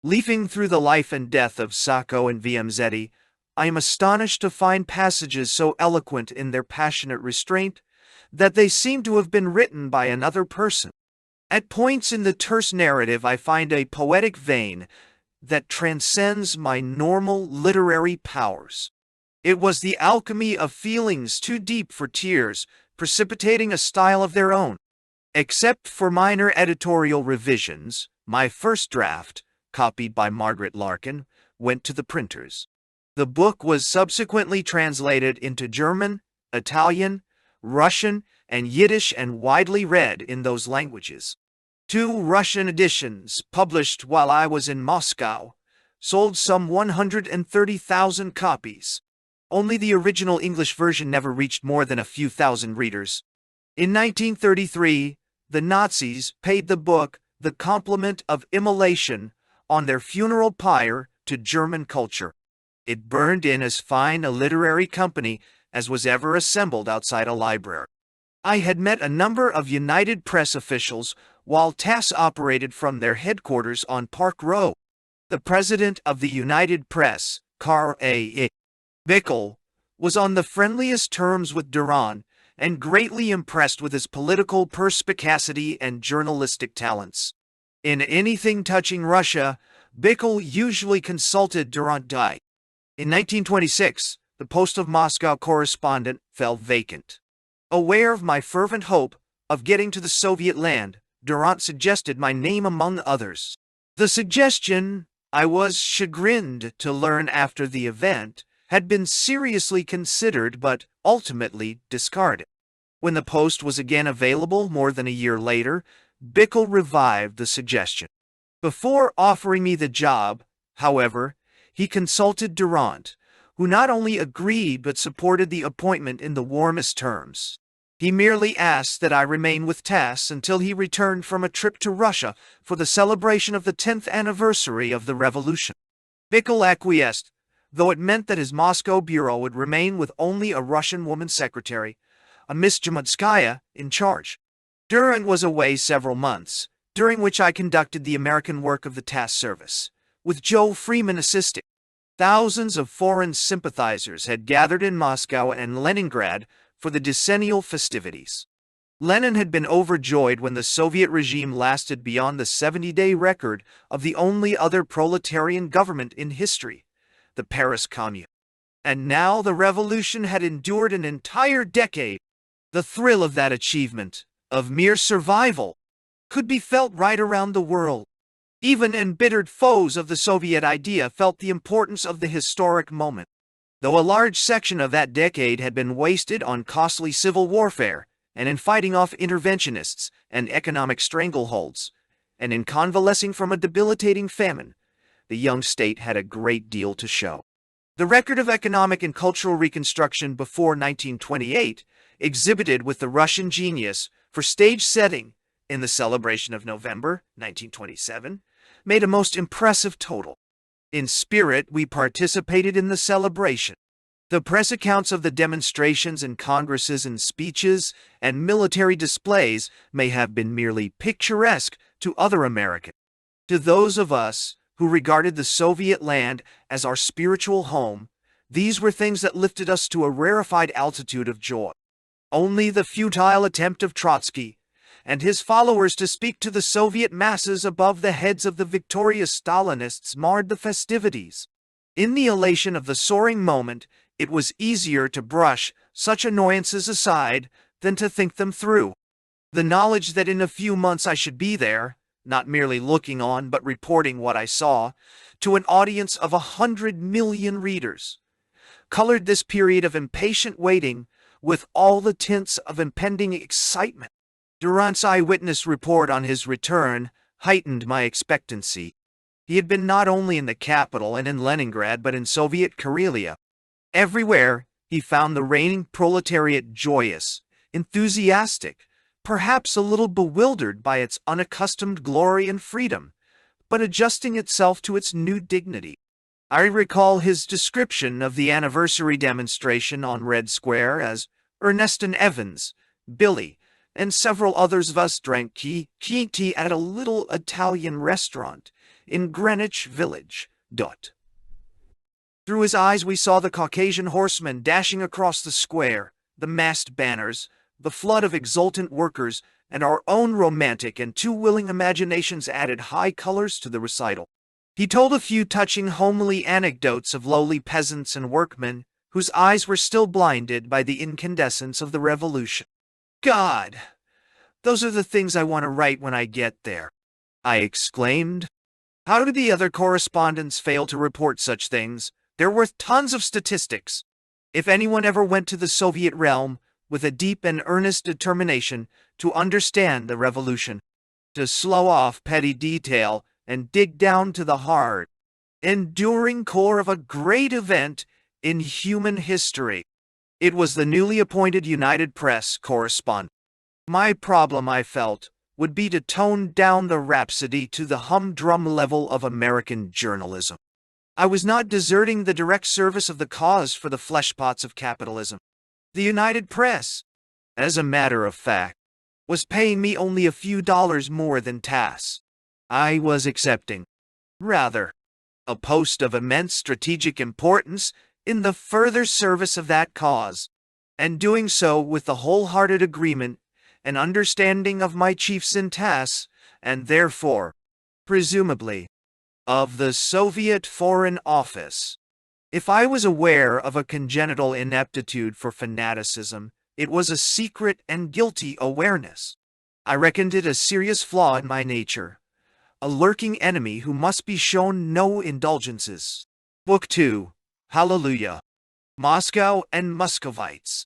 Leafing through the life and death of Sacco and Vanzetti, I am astonished to find passages so eloquent in their passionate restraint that they seem to have been written by another person. At points in the terse narrative, I find a poetic vein that transcends my normal literary powers. It was the alchemy of feelings too deep for tears, precipitating a style of their own. Except for minor editorial revisions, my first draft, copied by Margaret Larkin, went to the printers. The book was subsequently translated into German, Italian, Russian, and Yiddish and widely read in those languages. 2 Russian editions, published while I was in Moscow, sold some 130,000 copies. Only the original English version never reached more than a few thousand readers. In 1933, the Nazis paid the book the compliment of immolation on their funeral pyre to German culture. It burned in as fine a literary company as was ever assembled outside a library. I had met a number of United Press officials while TASS operated from their headquarters on Park Row. The president of the United Press, Carl A. Bickel, was on the friendliest terms with Durand and greatly impressed with his political perspicacity and journalistic talents. In anything touching Russia, Bickel usually consulted Durand. In 1926, the post of Moscow correspondent fell vacant. Aware of my fervent hope of getting to the Soviet land, Durand suggested my name among others. The suggestion, I was chagrined to learn after the event, had been seriously considered but ultimately discarded. When the post was again available more than a year later, Bickel revived the suggestion. Before offering me the job, however, he consulted Durand, who not only agreed but supported the appointment in the warmest terms. He merely asked that I remain with TASS until he returned from a trip to Russia for the celebration of the 10th anniversary of the revolution. Bickel acquiesced, though it meant that his Moscow bureau would remain with only a Russian woman secretary, a Miss Jamunskaya, in charge. Durand was away several months, during which I conducted the American work of the TASS service, with Joe Freeman assisting. Thousands of foreign sympathizers had gathered in Moscow and Leningrad for the decennial festivities. Lenin had been overjoyed when the Soviet regime lasted beyond the 70-day record of the only other proletarian government in history, the Paris Commune. And now the revolution had endured an entire decade. The thrill of that achievement, of mere survival, could be felt right around the world. Even embittered foes of the Soviet idea felt the importance of the historic moment. Though a large section of that decade had been wasted on costly civil warfare, and in fighting off interventionists and economic strangleholds, and in convalescing from a debilitating famine, the young state had a great deal to show. The record of economic and cultural reconstruction before 1928, exhibited with the Russian genius for stage setting in the celebration of November 1927, made a most impressive total. In spirit, we participated in the celebration. The press accounts of the demonstrations and congresses and speeches and military displays may have been merely picturesque to other Americans. To those of us who regarded the Soviet land as our spiritual home, these were things that lifted us to a rarefied altitude of joy. Only the futile attempt of Trotsky and his followers to speak to the Soviet masses above the heads of the victorious Stalinists marred the festivities. In the elation of the soaring moment, it was easier to brush such annoyances aside than to think them through. The knowledge that in a few months I should be there, not merely looking on but reporting what I saw, to an audience of 100 million readers, colored this period of impatient waiting with all the tints of impending excitement. Durant's eyewitness report on his return heightened my expectancy. He had been not only in the capital and in Leningrad, but in Soviet Karelia. Everywhere he found the reigning proletariat joyous, enthusiastic, perhaps a little bewildered by its unaccustomed glory and freedom, but adjusting itself to its new dignity. I recall his description of the anniversary demonstration on Red Square as Ernest and Evans, Billy, and several others of us drank tea at a little Italian restaurant in Greenwich Village. Through his eyes we saw the Caucasian horsemen dashing across the square, the massed banners, the flood of exultant workers, and our own romantic and too willing imaginations added high colors to the recital. He told a few touching homely anecdotes of lowly peasants and workmen whose eyes were still blinded by the incandescence of the revolution. God, those are the things I want to write when I get there, I exclaimed. How did the other correspondents fail to report such things? They're worth tons of statistics. If anyone ever went to the Soviet realm with a deep and earnest determination to understand the revolution, to slow off petty detail and dig down to the hard, enduring core of a great event in human history, it was the newly appointed United Press correspondent. My problem, I felt, would be to tone down the rhapsody to the humdrum level of American journalism. I was not deserting the direct service of the cause for the fleshpots of capitalism. The United Press, as a matter of fact, was paying me only a few dollars more than TASS. I was accepting, rather, a post of immense strategic importance in the further service of that cause, and doing so with the wholehearted agreement and understanding of my chiefs in TASS, and therefore, presumably, of the Soviet Foreign Office. If I was aware of a congenital ineptitude for fanaticism, it was a secret and guilty awareness. I reckoned it a serious flaw in my nature, a lurking enemy who must be shown no indulgences. Book 2. Hallelujah. Moscow and Muscovites.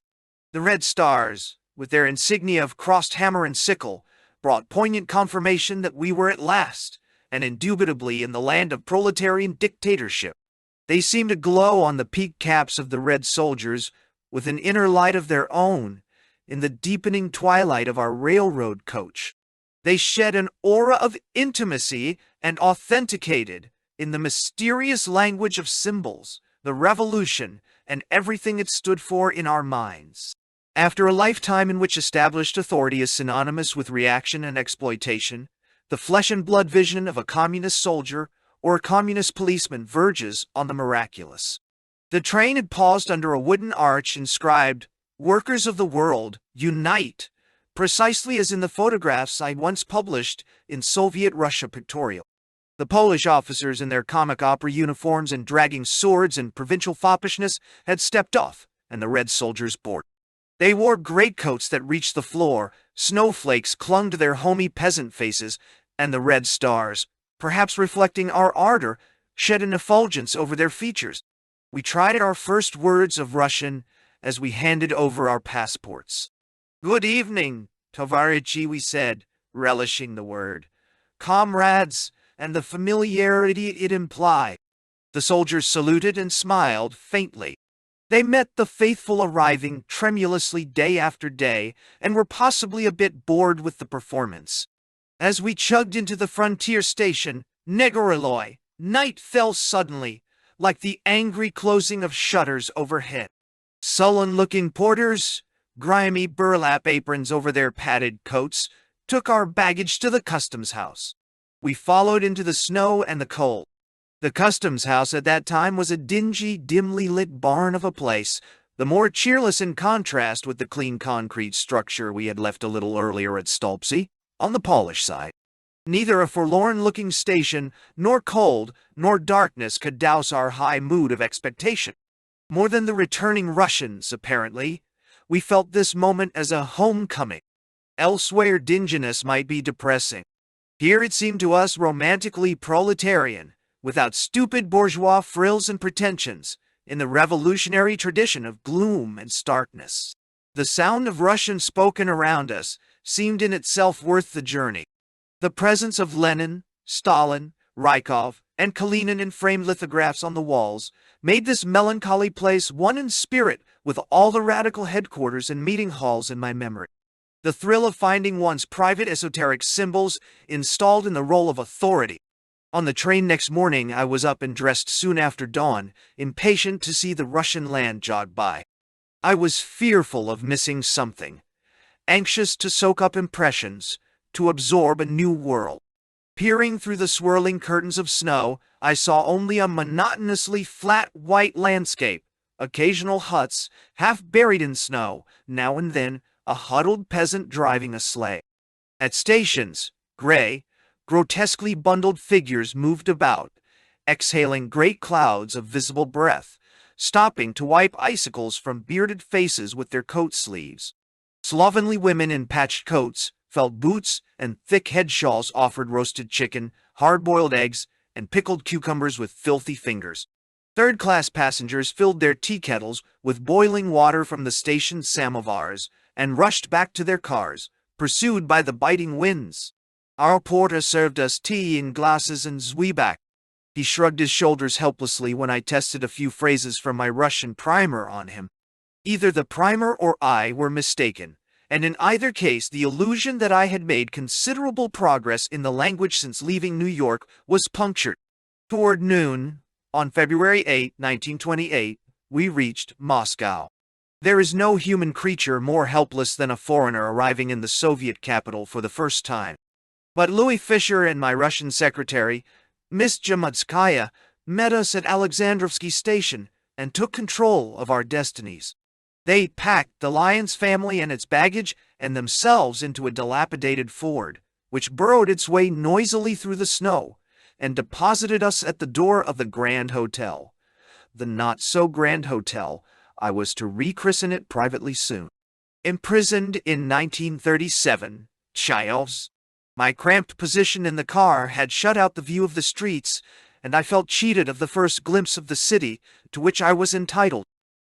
The Red Stars, with their insignia of crossed hammer and sickle, brought poignant confirmation that we were at last, and indubitably in the land of proletarian dictatorship. They seemed to glow on the peaked caps of the red soldiers with an inner light of their own in the deepening twilight of our railroad coach. They shed an aura of intimacy and authenticated, in the mysterious language of symbols, the revolution and everything it stood for in our minds. After a lifetime in which established authority is synonymous with reaction and exploitation, the flesh and blood vision of a communist soldier or a communist policeman verges on the miraculous. The train had paused under a wooden arch inscribed, "Workers of the World, Unite," precisely as in the photographs I once published in Soviet Russia pictorial. The Polish officers in their comic opera uniforms and dragging swords and provincial foppishness had stepped off, and the red soldiers boarded. They wore greatcoats that reached the floor, snowflakes clung to their homey peasant faces, and the red stars, perhaps reflecting our ardor, shed an effulgence over their features. We tried our first words of Russian as we handed over our passports. "Good evening, Tovarichi," we said, relishing the word. "Comrades," and the familiarity it implied. The soldiers saluted and smiled faintly. They met the faithful arriving tremulously day after day and were possibly a bit bored with the performance. As we chugged into the frontier station, Negoroloy, night fell suddenly, like the angry closing of shutters overhead. Sullen-looking porters, grimy burlap aprons over their padded coats, took our baggage to the customs house. We followed into the snow and the cold. The customs house at that time was a dingy, dimly lit barn of a place, the more cheerless in contrast with the clean concrete structure we had left a little earlier at Stolpsy, on the Polish side. Neither a forlorn-looking station, nor cold, nor darkness could douse our high mood of expectation. More than the returning Russians, apparently, we felt this moment as a homecoming. Elsewhere dinginess might be depressing. Here it seemed to us romantically proletarian, without stupid bourgeois frills and pretensions, in the revolutionary tradition of gloom and starkness. The sound of Russian spoken around us seemed in itself worth the journey. The presence of Lenin, Stalin, Rykov, and Kalinin in framed lithographs on the walls made this melancholy place one in spirit with all the radical headquarters and meeting halls in my memory. The thrill of finding one's private esoteric symbols installed in the role of authority. On the train next morning, I was up and dressed soon after dawn, impatient to see the Russian land jog by. I was fearful of missing something, anxious to soak up impressions, to absorb a new world. Peering through the swirling curtains of snow, I saw only a monotonously flat white landscape, occasional huts, half buried in snow, now and then a huddled peasant driving a sleigh. At stations, gray, grotesquely bundled figures moved about, exhaling great clouds of visible breath, stopping to wipe icicles from bearded faces with their coat sleeves. Slovenly women in patched coats, felt boots, and thick head shawls offered roasted chicken, hard-boiled eggs, and pickled cucumbers with filthy fingers. Third-class passengers filled their tea kettles with boiling water from the station's samovars and rushed back to their cars, pursued by the biting winds. Our porter served us tea in glasses and zwieback. He shrugged his shoulders helplessly when I tested a few phrases from my Russian primer on him. Either the primer or I were mistaken, and in either case the illusion that I had made considerable progress in the language since leaving New York was punctured. Toward noon, on February 8, 1928, we reached Moscow. There is no human creature more helpless than a foreigner arriving in the Soviet capital for the first time. But Louis Fisher and my Russian secretary, Miss Jamudskaya, met us at Alexandrovsky Station and took control of our destinies. They packed the Lyons family and its baggage and themselves into a dilapidated Ford, which burrowed its way noisily through the snow, and deposited us at the door of the Grand Hotel. The not-so-grand hotel, I was to rechristen it privately soon. Imprisoned in 1937, Chayovs. My cramped position in the car had shut out the view of the streets, and I felt cheated of the first glimpse of the city to which I was entitled.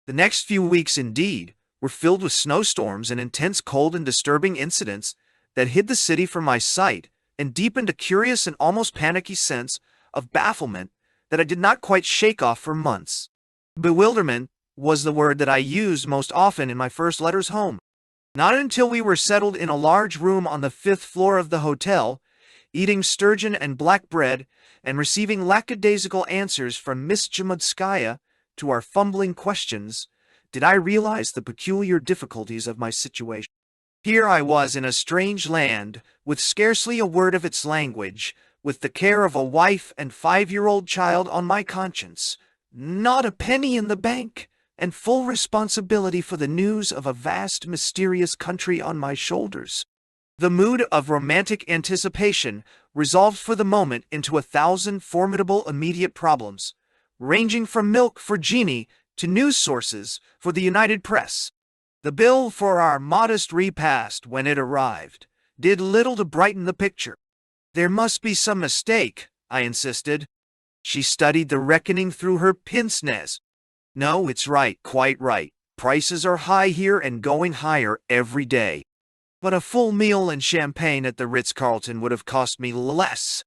The next few weeks, indeed, were filled with snowstorms and intense cold and disturbing incidents that hid the city from my sight and deepened a curious and almost panicky sense of bafflement that I did not quite shake off for months. Bewilderment was the word that I used most often in my first letters home. Not until we were settled in a large room on the 5th floor of the hotel, eating sturgeon and black bread, and receiving lackadaisical answers from Miss Jamudskaya to our fumbling questions, did I realize the peculiar difficulties of my situation. Here I was in a strange land, with scarcely a word of its language, with the care of a wife and 5-year-old child on my conscience, not a penny in the bank, and full responsibility for the news of a vast, mysterious country on my shoulders. The mood of romantic anticipation resolved for the moment into 1,000 formidable immediate problems, ranging from milk for Jeannie to news sources for the United Press. The bill for our modest repast, when it arrived, did little to brighten the picture. There must be some mistake, I insisted. She studied the reckoning through her pince-nez. No, it's right, quite right. Prices are high here and going higher every day. But a full meal and champagne at the Ritz-Carlton would have cost me less.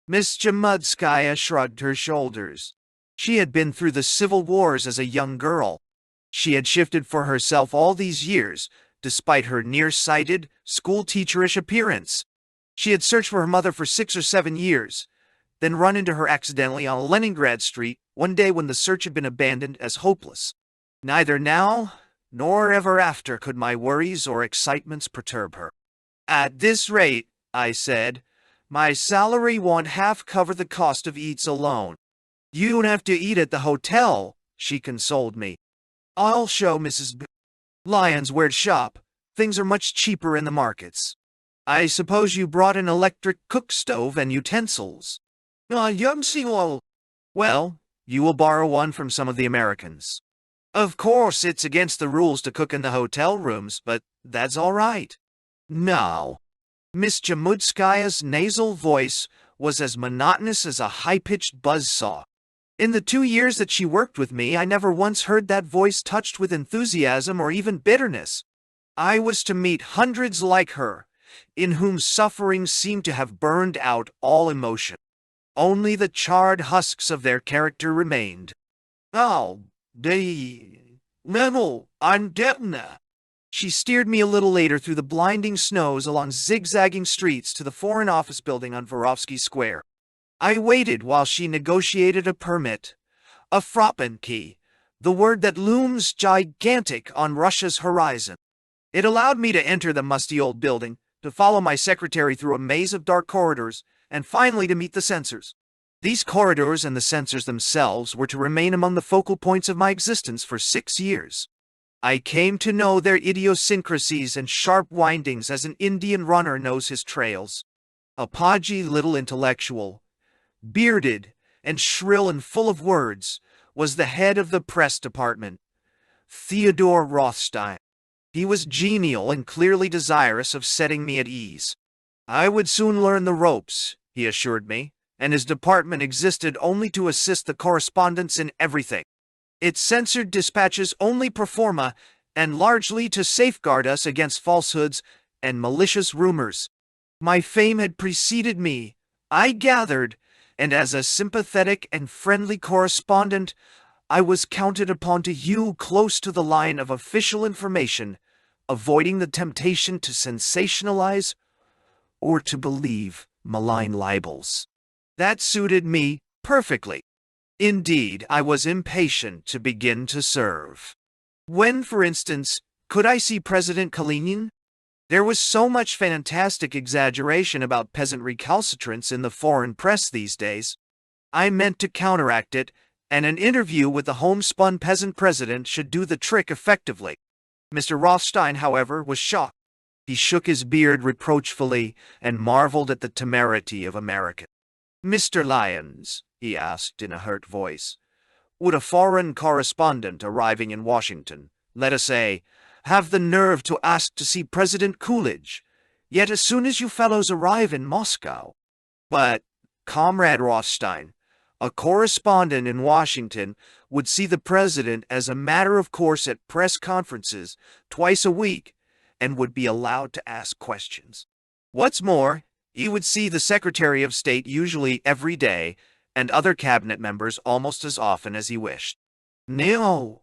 Miss Jamudskaya shrugged her shoulders. She had been through the civil wars as a young girl. She had shifted for herself all these years, despite her nearsighted, school-teacherish appearance. She had searched for her mother for 6 or 7 years, then run into her accidentally on Leningrad Street one day when the search had been abandoned as hopeless. Neither now nor ever after could my worries or excitements perturb her. At this rate, I said, my salary won't half cover the cost of eats alone. You don't have to eat at the hotel, she consoled me. I'll show Mrs. Lyons where to shop. Things are much cheaper in the markets. I suppose you brought an electric cook stove and utensils. Well, you will borrow one from some of the Americans. Of course, it's against the rules to cook in the hotel rooms, but that's all right. No. Miss Jamudskaya's nasal voice was as monotonous as a high-pitched buzzsaw. In the 2 years that she worked with me, I never once heard that voice touched with enthusiasm or even bitterness. I was to meet hundreds like her, in whom suffering seemed to have burned out all emotion. Only the charred husks of their character remained. I'm Debna. She steered me a little later through the blinding snows along zigzagging streets to the Foreign Office building on Vorovsky Square. I waited while she negotiated a permit, a Froppenke, the word that looms gigantic on Russia's horizon. It allowed me to enter the musty old building, to follow my secretary through a maze of dark corridors, and finally to meet the censors. These corridors and the censors themselves were to remain among the focal points of my existence for 6 years. I came to know their idiosyncrasies and sharp windings as an Indian runner knows his trails. A podgy little intellectual, bearded and shrill and full of words, was the head of the press department, Theodore Rothstein. He was genial and clearly desirous of setting me at ease. I would soon learn the ropes, he assured me, and his department existed only to assist the correspondents in everything. It censored dispatches only pro forma and largely to safeguard us against falsehoods and malicious rumors. My fame had preceded me, I gathered, and as a sympathetic and friendly correspondent, I was counted upon to hew close to the line of official information, avoiding the temptation to sensationalize or to believe malign libels. That suited me perfectly. Indeed, I was impatient to begin to serve. When, for instance, could I see President Kalinin? There was so much fantastic exaggeration about peasant recalcitrance in the foreign press these days. I meant to counteract it, and an interview with the homespun peasant president should do the trick effectively. Mr. Rothstein, however, was shocked. He shook his beard reproachfully and marveled at the temerity of America. Mr. Lyons, he asked in a hurt voice, would a foreign correspondent arriving in Washington, let us say, have the nerve to ask to see President Coolidge, yet as soon as you fellows arrive in Moscow? But, Comrade Rothstein, a correspondent in Washington would see the president as a matter of course at press conferences twice a week and would be allowed to ask questions. What's more, he would see the Secretary of State usually every day and other cabinet members almost as often as he wished. No.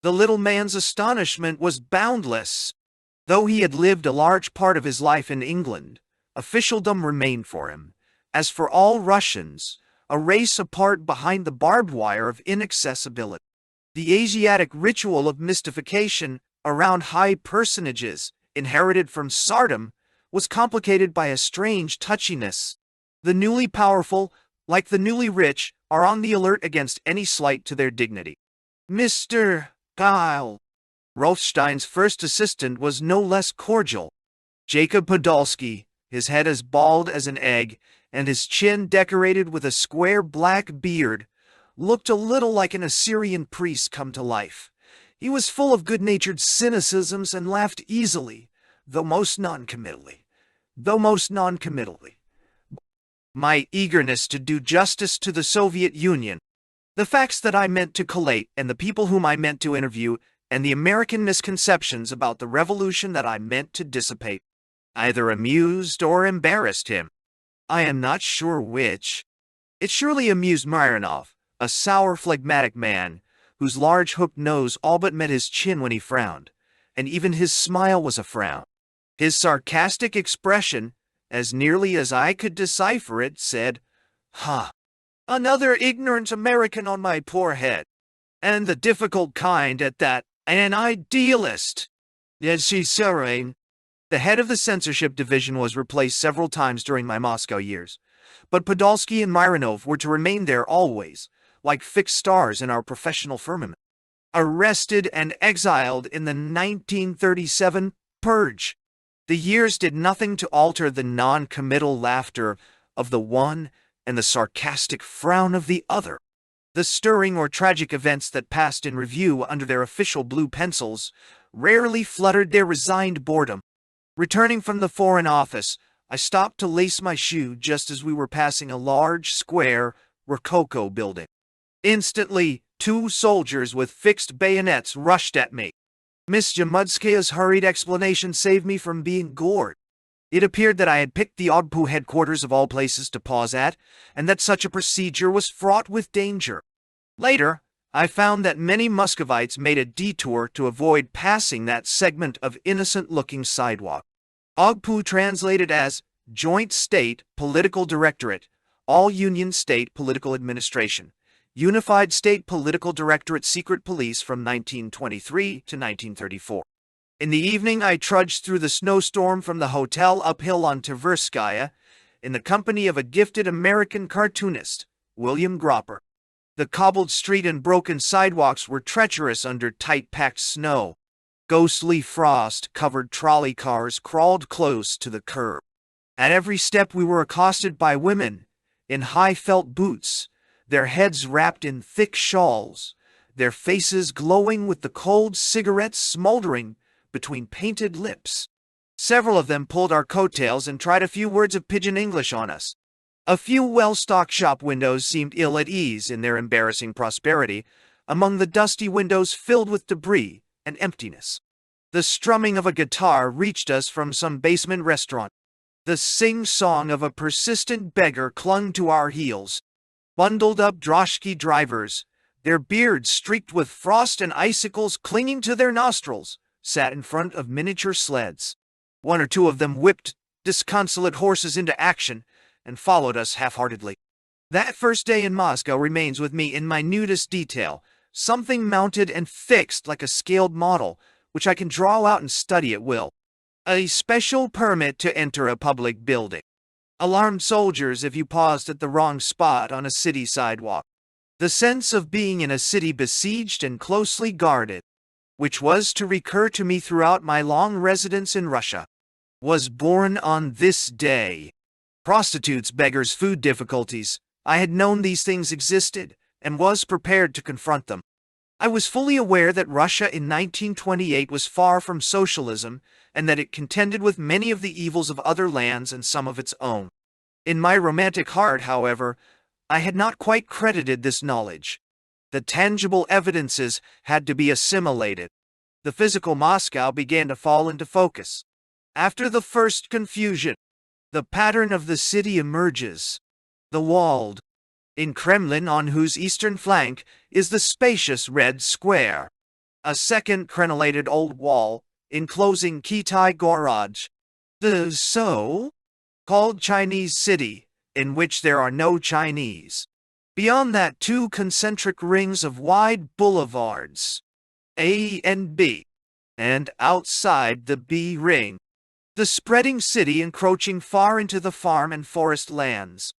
The little man's astonishment was boundless. Though he had lived a large part of his life in England, officialdom remained for him, as for all Russians, a race apart behind the barbed wire of inaccessibility. The Asiatic ritual of mystification around high personages, inherited from Tsardom, was complicated by a strange touchiness. The newly powerful, like the newly rich, are on the alert against any slight to their dignity. Mr. Kyle. Rothstein's first assistant was no less cordial. Jacob Podolsky, his head as bald as an egg, and his chin decorated with a square black beard, looked a little like an Assyrian priest come to life. He was full of good-natured cynicisms and laughed easily, though most non-committally. My eagerness to do justice to the Soviet Union, the facts that I meant to collate and the people whom I meant to interview, and the American misconceptions about the revolution that I meant to dissipate, either amused or embarrassed him. I am not sure which. It surely amused Mironov, a sour, phlegmatic man, whose large hooked nose all but met his chin when he frowned, and even his smile was a frown. His sarcastic expression, as nearly as I could decipher it, said, "Ha! Another ignorant American on my poor head. And the difficult kind at that, an idealist." Yes, she's serene. The head of the censorship division was replaced several times during my Moscow years, but Podolsky and Mironov were to remain there always, like fixed stars in our professional firmament. Arrested and exiled in the 1937 purge. The years did nothing to alter the non-committal laughter of the one and the sarcastic frown of the other. The stirring or tragic events that passed in review under their official blue pencils rarely fluttered their resigned boredom. Returning from the Foreign Office, I stopped to lace my shoe just as we were passing a large, square, rococo building. Instantly, 2 soldiers with fixed bayonets rushed at me. Miss Jamudskaya's hurried explanation saved me from being gored. It appeared that I had picked the Ogpu headquarters of all places to pause at, and that such a procedure was fraught with danger. Later, I found that many Muscovites made a detour to avoid passing that segment of innocent-looking sidewalk. Ogpu translated as Joint State Political Directorate, All Union State Political Administration, Unified State Political Directorate Secret Police from 1923 to 1934. In the evening, I trudged through the snowstorm from the hotel uphill on Tverskaya in the company of a gifted American cartoonist, William Gropper. The cobbled street and broken sidewalks were treacherous under tight-packed snow. Ghostly frost-covered trolley cars crawled close to the curb. At every step we were accosted by women in high felt boots, their heads wrapped in thick shawls, their faces glowing with the cold cigarettes smoldering between painted lips. Several of them pulled our coattails and tried a few words of pidgin English on us. A few well-stocked shop windows seemed ill at ease in their embarrassing prosperity, among the dusty windows filled with debris and emptiness. The strumming of a guitar reached us from some basement restaurant. The sing-song of a persistent beggar clung to our heels. Bundled-up droshky drivers, their beards streaked with frost and icicles clinging to their nostrils, sat in front of miniature sleds. 1 or 2 of them whipped disconsolate horses into action and followed us half-heartedly. That first day in Moscow remains with me in minutest detail, something mounted and fixed like a scaled model, which I can draw out and study at will. A special permit to enter a public building. Alarmed soldiers if you paused at the wrong spot on a city sidewalk. The sense of being in a city besieged and closely guarded, which was to recur to me throughout my long residence in Russia, was born on this day. Prostitutes, beggars, food difficulties. I had known these things existed and was prepared to confront them. I was fully aware that Russia in 1928 was far from socialism and that it contended with many of the evils of other lands and some of its own. In my romantic heart, however, I had not quite credited this knowledge. The tangible evidences had to be assimilated. The physical Moscow began to fall into focus. After the first confusion, the pattern of the city emerges. The walled, in Kremlin on whose eastern flank is the spacious Red Square. A second crenellated old wall, enclosing Kitai Gorod, the so-called Chinese city, in which there are no Chinese. Beyond that, 2 concentric rings of wide boulevards, A and B, and outside the B ring, the spreading city encroaching far into the farm and forest lands.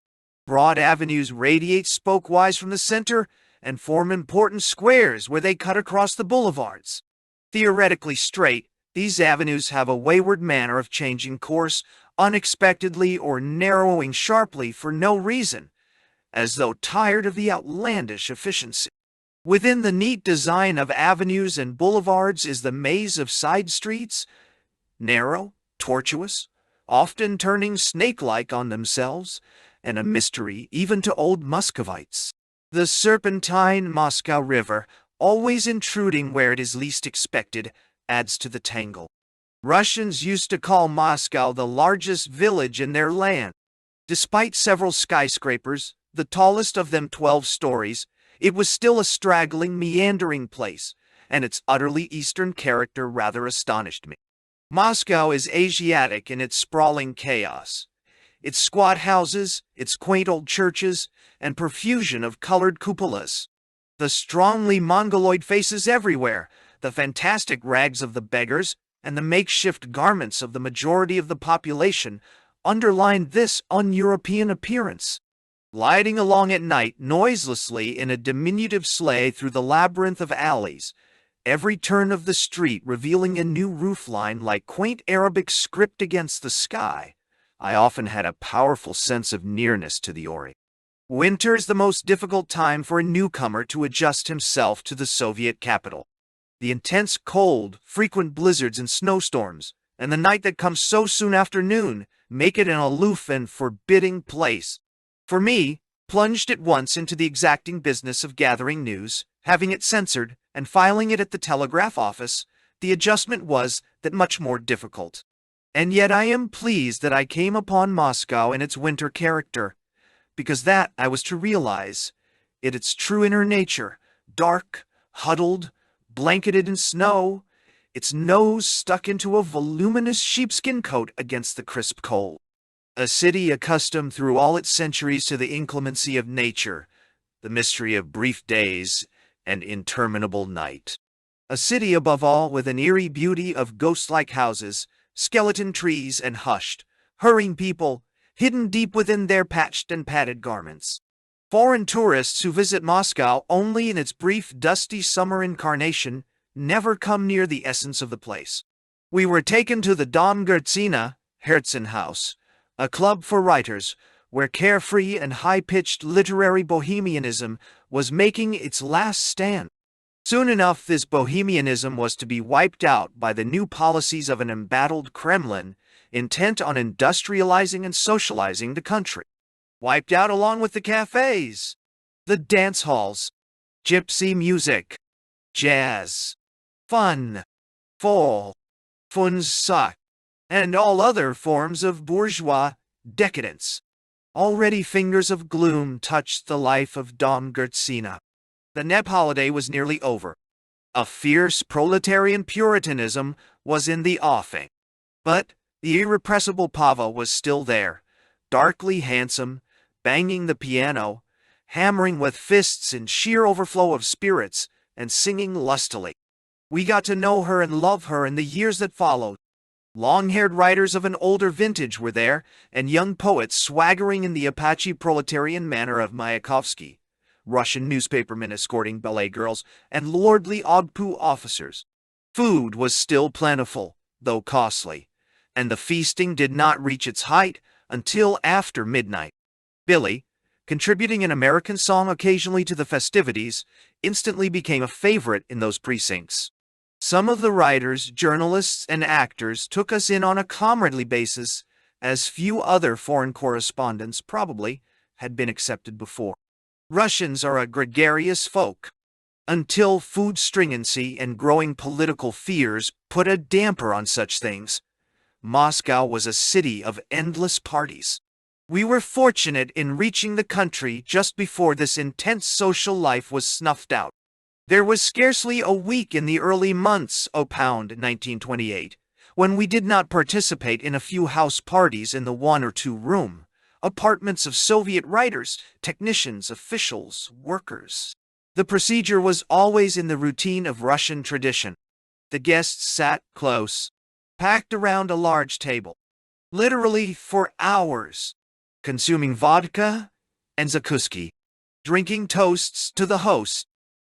Broad avenues radiate spokewise from the center and form important squares where they cut across the boulevards. Theoretically straight, these avenues have a wayward manner of changing course unexpectedly or narrowing sharply for no reason, as though tired of the outlandish efficiency Within the neat design of avenues and boulevards is the maze of side streets, narrow, tortuous, often turning snake-like on themselves, and a mystery even to old Muscovites. The serpentine Moscow River, always intruding where it is least expected, adds to the tangle. Russians used to call Moscow the largest village in their land. Despite several skyscrapers, the tallest of them 12 stories, it was still a straggling, meandering place, and its utterly Eastern character rather astonished me. Moscow is Asiatic in its sprawling chaos. Its squat houses, its quaint old churches, and profusion of colored cupolas. The strongly Mongoloid faces everywhere, the fantastic rags of the beggars, and the makeshift garments of the majority of the population underlined this un-European appearance. Gliding along at night noiselessly in a diminutive sleigh through the labyrinth of alleys, every turn of the street revealing a new roofline like quaint Arabic script against the sky, I often had a powerful sense of nearness to the Orient. Winter is the most difficult time for a newcomer to adjust himself to the Soviet capital. The intense cold, frequent blizzards and snowstorms, and the night that comes so soon after noon make it an aloof and forbidding place. For me, plunged at once into the exacting business of gathering news, having it censored, and filing it at the telegraph office, the adjustment was that much more difficult. And yet I am pleased that I came upon Moscow in its winter character, because that I was to realize, in its true inner nature, dark, huddled, blanketed in snow, its nose stuck into a voluminous sheepskin coat against the crisp cold. A city accustomed through all its centuries to the inclemency of nature, the mystery of brief days and interminable night. A city, above all, with an eerie beauty of ghost-like houses, skeleton trees, and hushed, hurrying people, hidden deep within their patched and padded garments. Foreign tourists who visit Moscow only in its brief, dusty summer incarnation never come near the essence of the place. We were taken to the Dom Gertzina, Herzen House, a club for writers, where carefree and high-pitched literary bohemianism was making its last stand. Soon enough, this bohemianism was to be wiped out by the new policies of an embattled Kremlin intent on industrializing and socializing the country. Wiped out along with the cafes, the dance halls, gypsy music, jazz, fun, fall, funsuck, and all other forms of bourgeois decadence. Already fingers of gloom touched the life of Dom Gertzina. The Neb holiday was nearly over. A fierce proletarian puritanism was in the offing. But the irrepressible Pava was still there, darkly handsome, banging the piano, hammering with fists in sheer overflow of spirits, and singing lustily. We got to know her and love her in the years that followed. Long-haired writers of an older vintage were there, and young poets swaggering in the Apache proletarian manner of Mayakovsky, Russian newspapermen escorting ballet girls, and lordly Ogpu officers. Food was still plentiful, though costly, and the feasting did not reach its height until after midnight. Billy, contributing an American song occasionally to the festivities, instantly became a favorite in those precincts. Some of the writers, journalists, and actors took us in on a comradely basis, as few other foreign correspondents probably had been accepted before. Russians are a gregarious folk. Until food stringency and growing political fears put a damper on such things, Moscow was a city of endless parties. We were fortunate in reaching the country just before this intense social life was snuffed out. There was scarcely a week in the early months opound 1928 when we did not participate in a few house parties in the one or two room apartments of Soviet writers, technicians, officials, workers. The procedure was always in the routine of Russian tradition. The guests sat close, packed around a large table, literally for hours, consuming vodka and zakuski, drinking toasts to the host,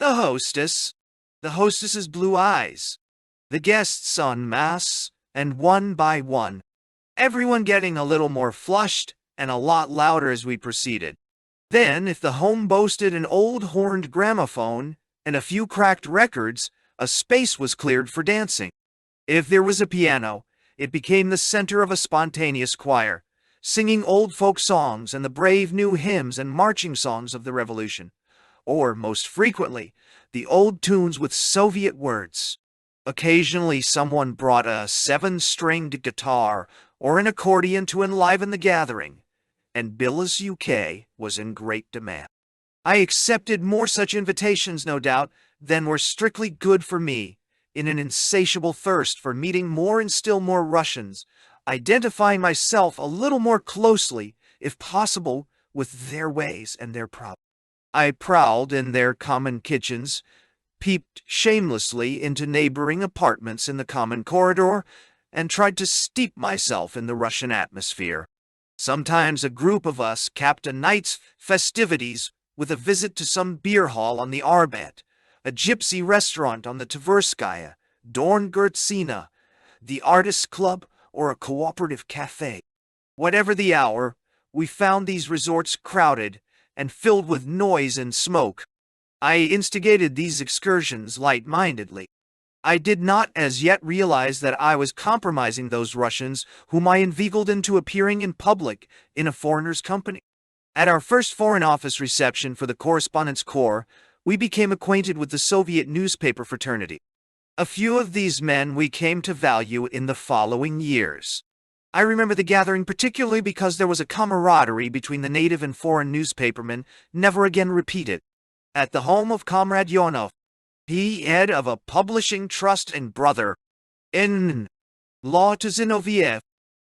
the hostess, the hostess's blue eyes, the guests en masse, and one by one, everyone getting a little more flushed and a lot louder as we proceeded. Then, if the home boasted an old horned gramophone, and a few cracked records, a space was cleared for dancing. If there was a piano, it became the center of a spontaneous choir, singing old folk songs and the brave new hymns and marching songs of the revolution, or, most frequently, the old tunes with Soviet words. Occasionally someone brought a seven-stringed guitar or an accordion to enliven the gathering, and Billa's UK was in great demand. I accepted more such invitations, no doubt, than were strictly good for me, in an insatiable thirst for meeting more and still more Russians, identifying myself a little more closely, if possible, with their ways and their problems. I prowled in their common kitchens, peeped shamelessly into neighboring apartments in the common corridor, and tried to steep myself in the Russian atmosphere. Sometimes a group of us capped a night's festivities with a visit to some beer hall on the Arbat, a gypsy restaurant on the Tverskaya, Dorn-Gertsina, the Artists' Club, or a cooperative cafe. Whatever the hour, we found these resorts crowded and filled with noise and smoke. I instigated these excursions light-mindedly. I did not as yet realize that I was compromising those Russians whom I inveigled into appearing in public in a foreigner's company. At our first Foreign Office reception for the Correspondence Corps, we became acquainted with the Soviet newspaper fraternity. A few of these men we came to value in the following years. I remember the gathering particularly because there was a camaraderie between the native and foreign newspapermen never again repeated. At the home of Comrade Yonov, he head of a publishing trust and brother in law to Zinoviev,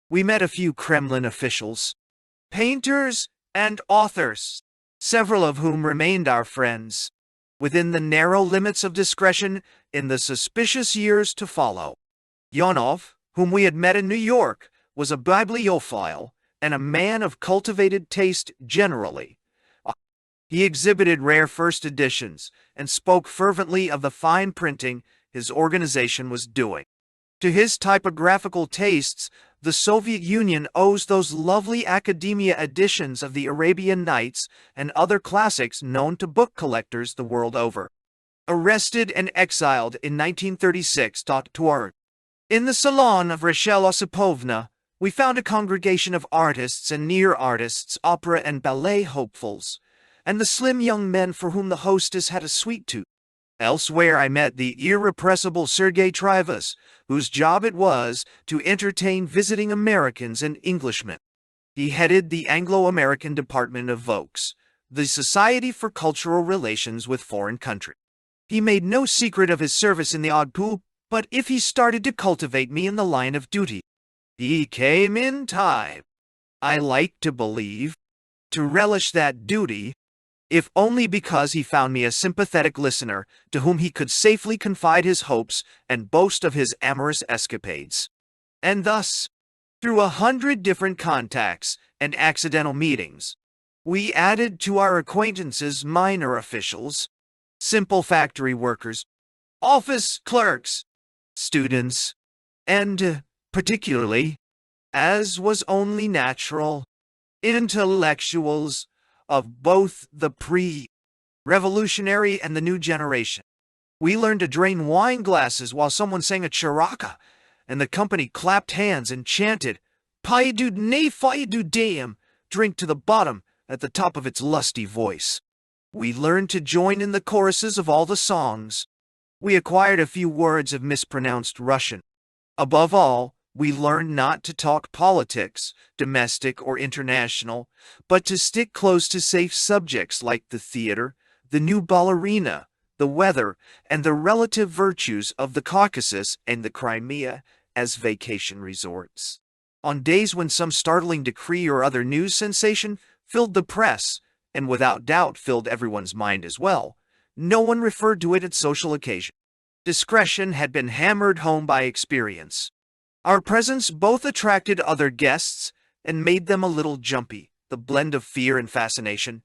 we met a few Kremlin officials, painters, and authors, several of whom remained our friends, within the narrow limits of discretion in the suspicious years to follow. Yonov, whom we had met in New York, was a bibliophile and a man of cultivated taste generally. He exhibited rare first editions and spoke fervently of the fine printing his organization was doing. To his typographical tastes, the Soviet Union owes those lovely academia editions of the Arabian Nights and other classics known to book collectors the world over. Arrested and exiled in 1936, in the salon of Rachel Osipovna, we found a congregation of artists and near-artists, opera and ballet hopefuls, and the slim young men for whom the hostess had a sweet tooth. Elsewhere I met the irrepressible Sergei Trivas, whose job it was to entertain visiting Americans and Englishmen. He headed the Anglo-American Department of Vokes, the Society for Cultural Relations with Foreign Countries. He made no secret of his service in the Ogpu, but if he started to cultivate me in the line of duty, he came in time, I like to believe, to relish that duty, if only because he found me a sympathetic listener to whom he could safely confide his hopes and boast of his amorous escapades. And thus, through 100 different contacts and accidental meetings, we added to our acquaintances minor officials, simple factory workers, office clerks, students, and, particularly, as was only natural, intellectuals of both the pre-revolutionary and the new generation. We learned to drain wine glasses while someone sang a charaka, and the company clapped hands and chanted, "Paidu ne faidu deum," drink to the bottom, at the top of its lusty voice. We learned to join in the choruses of all the songs. We acquired a few words of mispronounced Russian. Above all, we learned not to talk politics, domestic or international, but to stick close to safe subjects like the theater, the new ballerina, the weather, and the relative virtues of the Caucasus and the Crimea as vacation resorts. On days when some startling decree or other news sensation filled the press, and without doubt filled everyone's mind as well, no one referred to it at social occasion. Discretion had been hammered home by experience. Our presence both attracted other guests and made them a little jumpy, the blend of fear and fascination,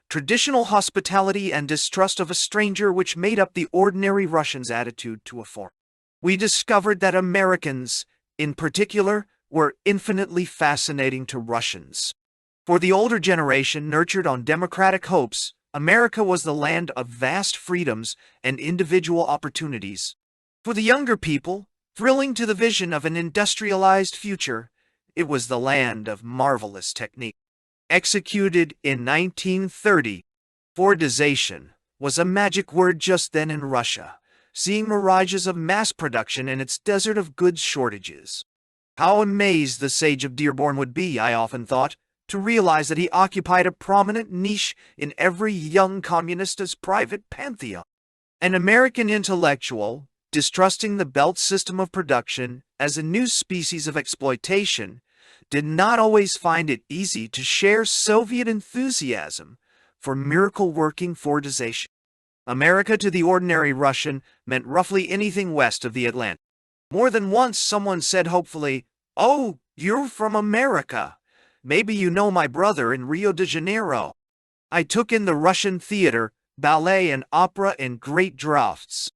traditional hospitality and distrust of a stranger which made up the ordinary Russian's attitude to a foreigner. We discovered that Americans, in particular, were infinitely fascinating to Russians. For the older generation, nurtured on democratic hopes, America was the land of vast freedoms and individual opportunities. For the younger people, thrilling to the vision of an industrialized future, it was the land of marvelous technique. Executed in 1930, Fordization was a magic word just then in Russia, seeing mirages of mass production in its desert of goods shortages. How amazed the sage of Dearborn would be, I often thought, to realize that he occupied a prominent niche in every young communist's private pantheon. An American intellectual, distrusting the belt system of production as a new species of exploitation, did not always find it easy to share Soviet enthusiasm for miracle-working Fordization. America to the ordinary Russian meant roughly anything west of the Atlantic. More than once someone said hopefully, "Oh, you're from America. Maybe you know my brother in Rio de Janeiro." I took in the Russian theater, ballet, and opera in great drafts.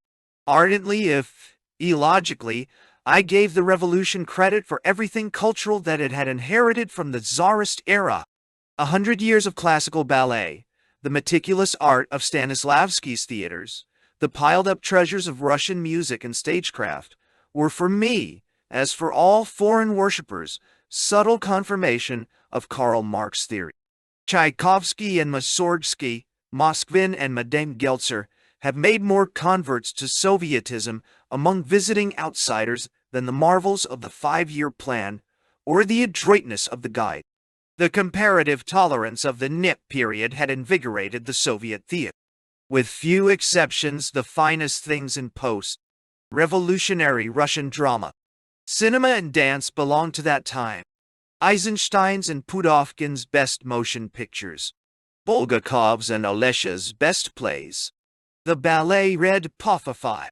Ardently, if illogically, I gave the revolution credit for everything cultural that it had inherited from the Tsarist era. 100 years of classical ballet, the meticulous art of Stanislavski's theaters, the piled-up treasures of Russian music and stagecraft, were for me, as for all foreign worshippers, subtle confirmation of Karl Marx's theory. Tchaikovsky and Mussorgsky, Moskvin and Madame Geltzer have made more converts to Sovietism among visiting outsiders than the marvels of the 5-year plan or the adroitness of the guide. The comparative tolerance of the NIP period had invigorated the Soviet theater. With few exceptions, the finest things in post-revolutionary Russian drama, cinema, and dance belonged to that time. Eisenstein's and Pudovkin's best motion pictures, Bulgakov's and Olesha's best plays, the ballet Red Pothafai,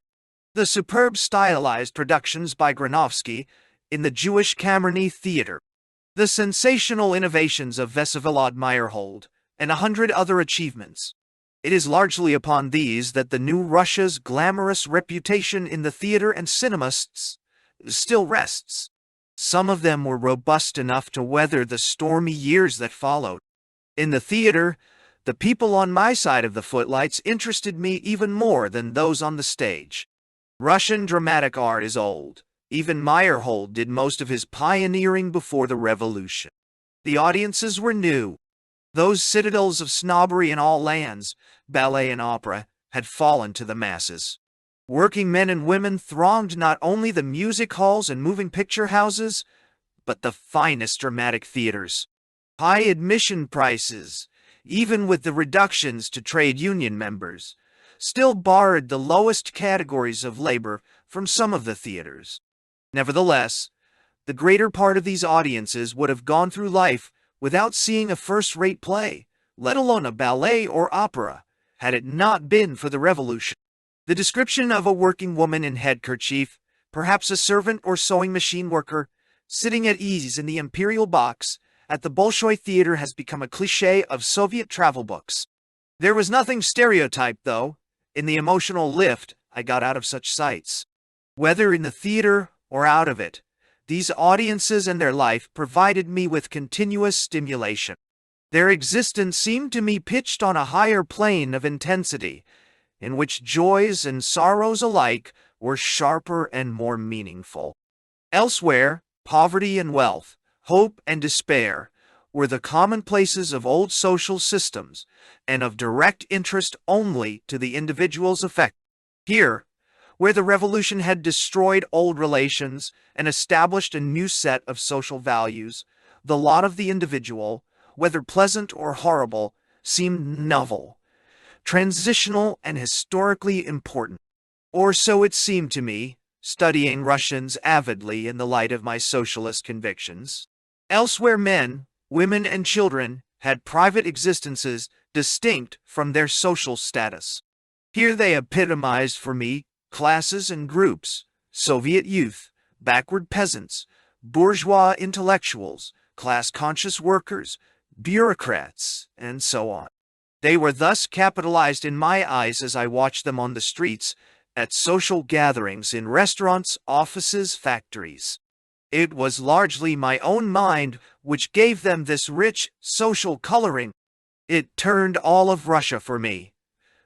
the superb stylized productions by Granovsky in the Jewish Kamerny Theater, the sensational innovations of Vsevolod Meyerhold, and 100 other achievements. It is largely upon these that the new Russia's glamorous reputation in the theater and cinema still rests. Some of them were robust enough to weather the stormy years that followed. In the theater, the people on my side of the footlights interested me even more than those on the stage. Russian dramatic art is old. Even Meyerhold did most of his pioneering before the revolution. The audiences were new. Those citadels of snobbery in all lands, ballet and opera, had fallen to the masses. Working men and women thronged not only the music halls and moving picture houses, but the finest dramatic theaters. High admission prices, even with the reductions to trade union members, still barred the lowest categories of labor from some of the theaters. Nevertheless, the greater part of these audiences would have gone through life without seeing a first-rate play, let alone a ballet or opera, had it not been for the revolution. The description of a working woman in headkerchief, perhaps a servant or sewing machine worker, sitting at ease in the imperial box at the Bolshoi Theater has become a cliché of Soviet travel books. There was nothing stereotyped, though, in the emotional lift I got out of such sights. Whether in the theater or out of it, these audiences and their life provided me with continuous stimulation. Their existence seemed to me pitched on a higher plane of intensity, in which joys and sorrows alike were sharper and more meaningful. Elsewhere, poverty and wealth, hope and despair, were the commonplaces of old social systems, and of direct interest only to the individuals affected. Here, where the revolution had destroyed old relations and established a new set of social values, the lot of the individual, whether pleasant or horrible, seemed novel, transitional, and historically important. Or so it seemed to me, studying Russians avidly in the light of my socialist convictions. Elsewhere, men, women, and children had private existences distinct from their social status. Here they epitomized for me classes and groups: Soviet youth, backward peasants, bourgeois intellectuals, class-conscious workers, bureaucrats, and so on. They were thus capitalized in my eyes as I watched them on the streets, at social gatherings, in restaurants, offices, factories. It was largely my own mind which gave them this rich social coloring. It turned all of Russia for me.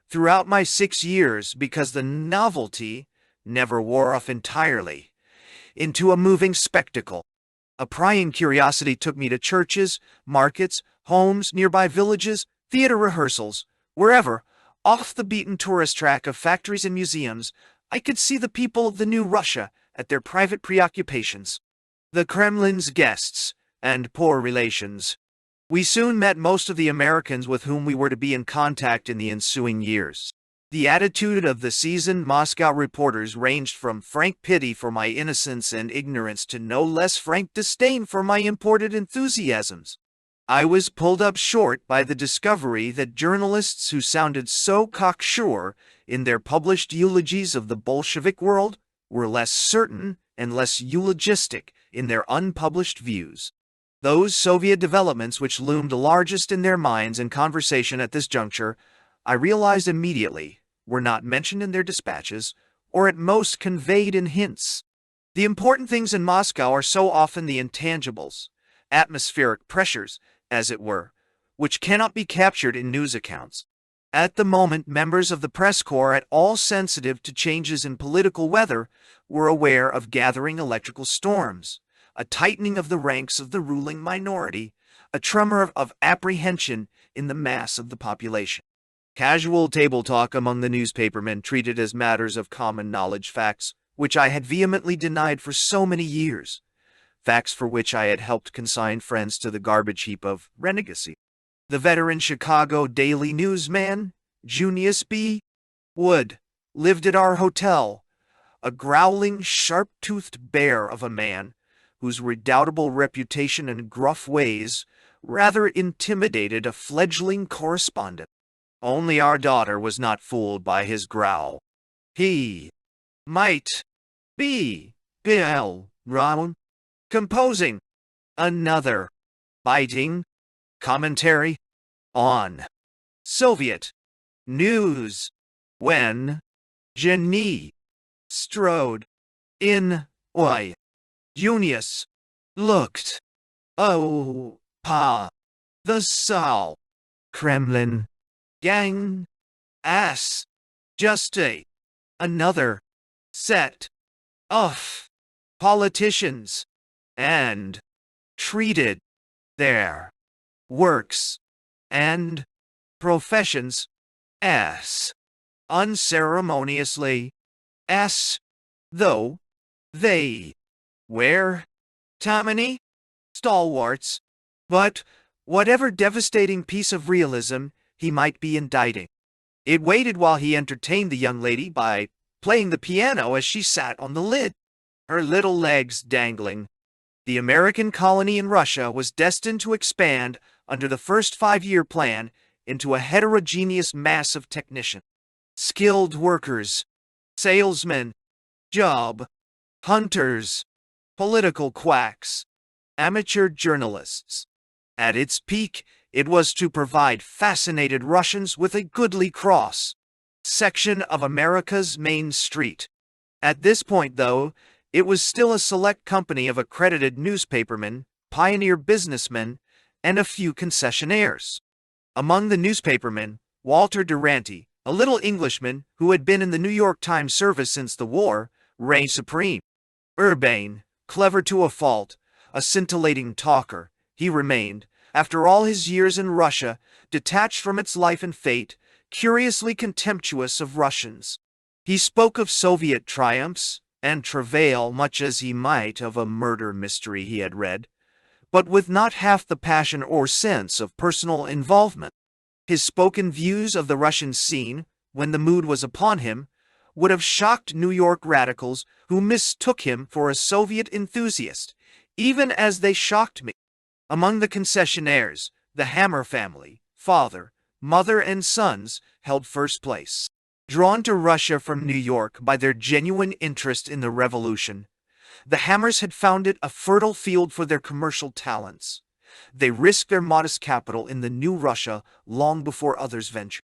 Throughout my 6 years, because the novelty never wore off entirely, into a moving spectacle. A prying curiosity took me to churches, markets, homes, nearby villages, theater rehearsals, wherever, off the beaten tourist track of factories and museums, I could see the people of the new Russia at their private preoccupations. The Kremlin's guests and poor relations. We soon met most of the Americans with whom we were to be in contact in the ensuing years. The attitude of the seasoned Moscow reporters ranged from frank pity for my innocence and ignorance to no less frank disdain for my imported enthusiasms. I was pulled up short by the discovery that journalists who sounded so cocksure in their published eulogies of the Bolshevik world were less certain and less eulogistic in their unpublished views. Those Soviet developments which loomed largest in their minds and conversation at this juncture, I realized immediately, were not mentioned in their dispatches, or at most conveyed in hints. The important things in Moscow are so often the intangibles, atmospheric pressures, as it were, which cannot be captured in news accounts. At the moment, members of the press corps, at all sensitive to changes in political weather, were aware of gathering electrical storms, a tightening of the ranks of the ruling minority, a tremor of apprehension in the mass of the population. Casual table talk among the newspapermen treated as matters of common knowledge facts, which I had vehemently denied for so many years, facts for which I had helped consign friends to the garbage heap of renegacy. The veteran Chicago Daily Newsman, Junius B. Wood, lived at our hotel, a growling, sharp-toothed bear of a man, whose redoubtable reputation and gruff ways rather intimidated a fledgling correspondent. Only our daughter was not fooled by his growl. He might be round composing another biting commentary on Soviet news when Jenny strode in. Why, Junius looked. Oh, pa, the Sal Kremlin gang ass, just another set of politicians, and treated their works and professions as unceremoniously as though they were Tammany stalwarts. But whatever devastating piece of realism he might be indicting, it waited while he entertained the young lady by playing the piano as she sat on the lid, her little legs dangling. The American colony in Russia was destined to expand under the first 5-year plan into a heterogeneous mass of technicians, skilled workers, salesmen, job hunters, political quacks, amateur journalists. At its peak, it was to provide fascinated Russians with a goodly cross-section of America's main street. At this point, though, it was still a select company of accredited newspapermen, pioneer businessmen, and a few concessionaires. Among the newspapermen, Walter Duranty, a little Englishman who had been in the New York Times service since the war, reigned supreme. Urbane, clever to a fault, a scintillating talker, he remained, after all his years in Russia, detached from its life and fate, curiously contemptuous of Russians. He spoke of Soviet triumphs and travail much as he might of a murder mystery he had read, but with not half the passion or sense of personal involvement. His spoken views of the Russian scene, when the mood was upon him, would have shocked New York radicals who mistook him for a Soviet enthusiast, even as they shocked me. Among the concessionaires, the Hammer family, father, mother, and sons, held first place. Drawn to Russia from New York by their genuine interest in the revolution, the Hammers had found it a fertile field for their commercial talents. They risked their modest capital in the new Russia long before others ventured.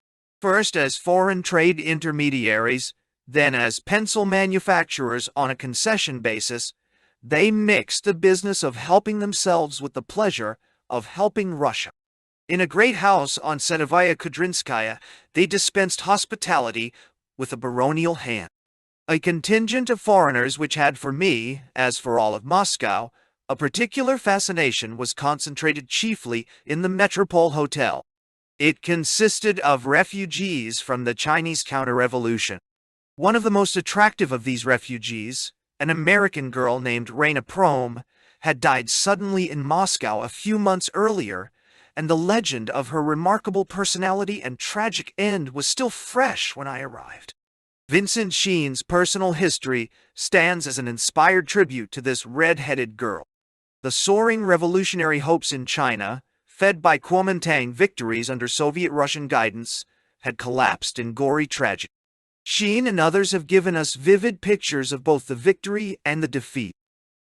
First as foreign trade intermediaries, then as pencil manufacturers on a concession basis, they mixed the business of helping themselves with the pleasure of helping Russia. In a great house on Sadovaya Kudrinskaya, they dispensed hospitality with a baronial hand. A contingent of foreigners which had for me, as for all of Moscow, a particular fascination was concentrated chiefly in the Metropole Hotel. It consisted of refugees from the Chinese counter-revolution. One of the most attractive of these refugees, an American girl named Raina Prom, had died suddenly in Moscow a few months earlier, and the legend of her remarkable personality and tragic end was still fresh when I arrived. Vincent Sheen's personal history stands as an inspired tribute to this red-headed girl. The soaring revolutionary hopes in China, fed by Kuomintang victories under Soviet-Russian guidance, had collapsed in gory tragedy. Sheen and others have given us vivid pictures of both the victory and the defeat.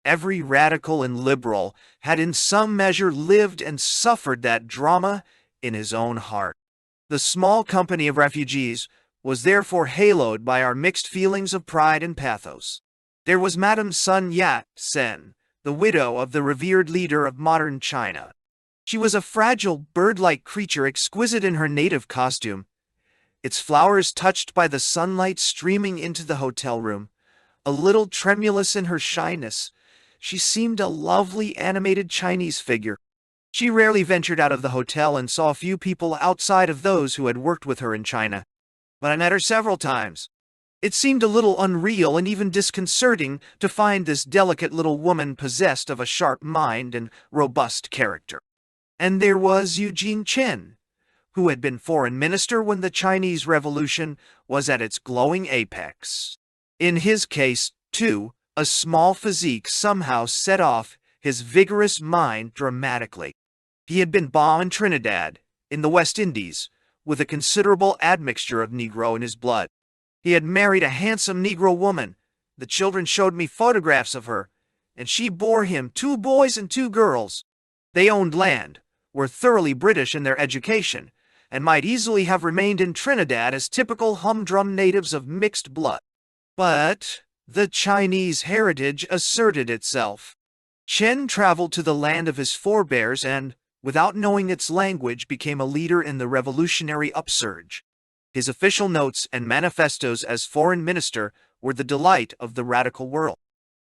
Every radical and liberal had in some measure lived and suffered that drama in his own heart. The small company of refugees was therefore haloed by our mixed feelings of pride and pathos. There was Madame Sun Yat-sen, the widow of the revered leader of modern China. She was a fragile, bird-like creature exquisite in her native costume, its flowers touched by the sunlight streaming into the hotel room. A little tremulous in her shyness, she seemed a lovely animated Chinese figure. She rarely ventured out of the hotel and saw few people outside of those who had worked with her in China. But I met her several times. It seemed a little unreal and even disconcerting to find this delicate little woman possessed of a sharp mind and robust character. And there was Eugene Chen, who had been foreign minister when the Chinese Revolution was at its glowing apex. In his case, too, a small physique somehow set off his vigorous mind dramatically. He had been born in Trinidad, in the West Indies, with a considerable admixture of Negro in his blood. He had married a handsome Negro woman. The children showed me photographs of her, and she bore him 2 boys and 2 girls. They owned land, were thoroughly British in their education, and might easily have remained in Trinidad as typical humdrum natives of mixed blood. But the Chinese heritage asserted itself. Chen traveled to the land of his forebears and, without knowing its language, became a leader in the revolutionary upsurge. His official notes and manifestos as foreign minister were the delight of the radical world.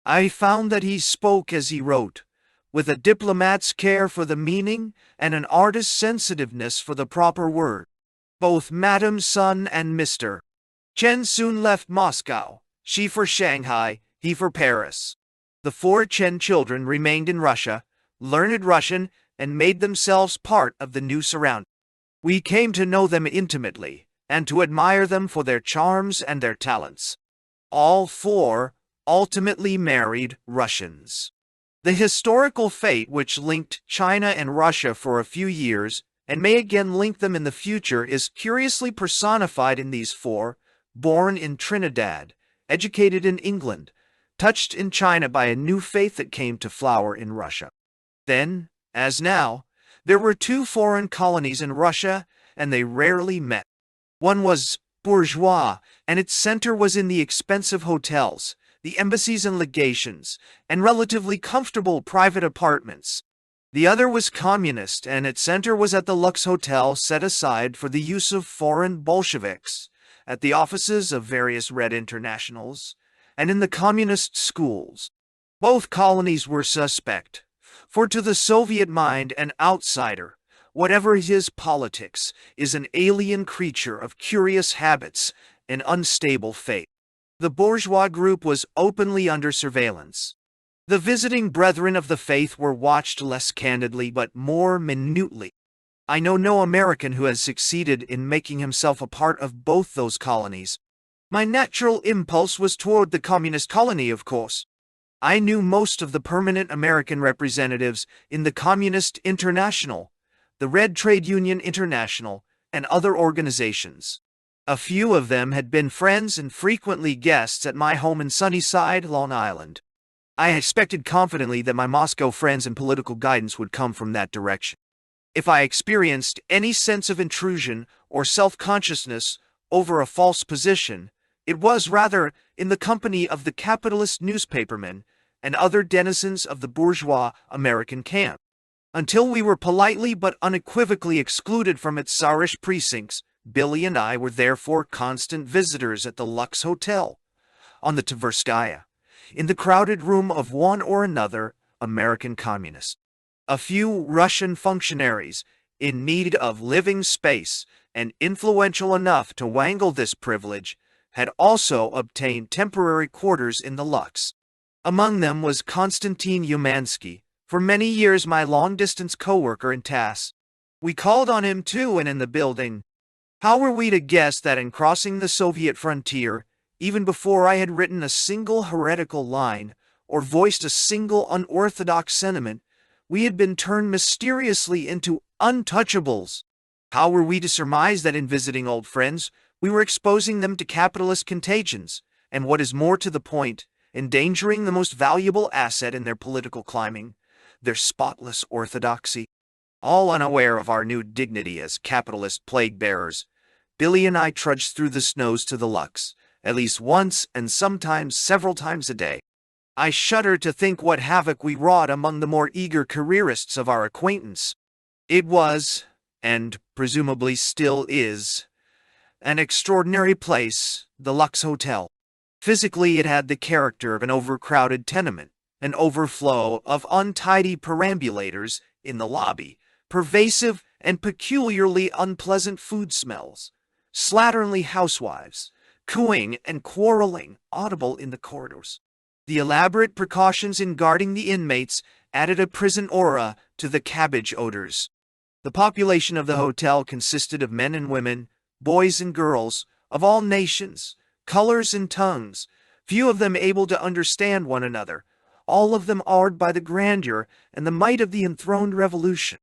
I found that he spoke as he wrote, with a diplomat's care for the meaning and an artist's sensitiveness for the proper word. Both Madame Sun and Mr. Chen soon left Moscow, she for Shanghai, he for Paris. The 4 Chen children remained in Russia, learned Russian, and made themselves part of the new surroundings. We came to know them intimately, and to admire them for their charms and their talents. All 4 ultimately married Russians. The historical fate which linked China and Russia for a few years, and may again link them in the future, is curiously personified in these 4, born in Trinidad, educated in England, touched in China by a new faith that came to flower in Russia. Then, as now, there were 2 foreign colonies in Russia, and they rarely met. One was bourgeois, and its center was in the expensive hotels, the embassies and legations, and relatively comfortable private apartments. The other was communist, and its center was at the Lux Hotel set aside for the use of foreign Bolsheviks, at the offices of various Red Internationals, and in the communist schools. Both colonies were suspect, for to the Soviet mind an outsider, whatever his politics, is an alien creature of curious habits and unstable fate. The bourgeois group was openly under surveillance. The visiting brethren of the faith were watched less candidly but more minutely. I know no American who has succeeded in making himself a part of both those colonies. My natural impulse was toward the communist colony, of course. I knew most of the permanent American representatives in the Communist International, the Red Trade Union International, and other organizations. A few of them had been friends and frequently guests at my home in Sunnyside, Long Island. I expected confidently that my Moscow friends and political guidance would come from that direction. If I experienced any sense of intrusion or self-consciousness over a false position, it was rather in the company of the capitalist newspapermen and other denizens of the bourgeois American camp. Until we were politely but unequivocally excluded from its Tsarish precincts, Billy and I were therefore constant visitors at the Lux Hotel on the Tverskaya, in the crowded room of one or another American communist. A few Russian functionaries, in need of living space and influential enough to wangle this privilege, had also obtained temporary quarters in the Lux. Among them was Konstantin Umansky, for many years my long-distance co-worker in TASS. We called on him too and in the building. How were we to guess that in crossing the Soviet frontier, even before I had written a single heretical line or voiced a single unorthodox sentiment, we had been turned mysteriously into untouchables? How were we to surmise that in visiting old friends, we were exposing them to capitalist contagions, and what is more to the point, endangering the most valuable asset in their political climbing, their spotless orthodoxy? All unaware of our new dignity as capitalist plague-bearers, Billy and I trudged through the snows to the Lux, at least once and sometimes several times a day. I shudder to think what havoc we wrought among the more eager careerists of our acquaintance. It was, and presumably still is, an extraordinary place, the Lux Hotel. Physically, it had the character of an overcrowded tenement, an overflow of untidy perambulators in the lobby, pervasive and peculiarly unpleasant food smells, slatternly housewives, cooing and quarreling audible in the corridors. The elaborate precautions in guarding the inmates added a prison aura to the cabbage odors. The population of the hotel consisted of men and women, boys and girls, of all nations, colors and tongues, few of them able to understand one another, all of them awed by the grandeur and the might of the enthroned revolution.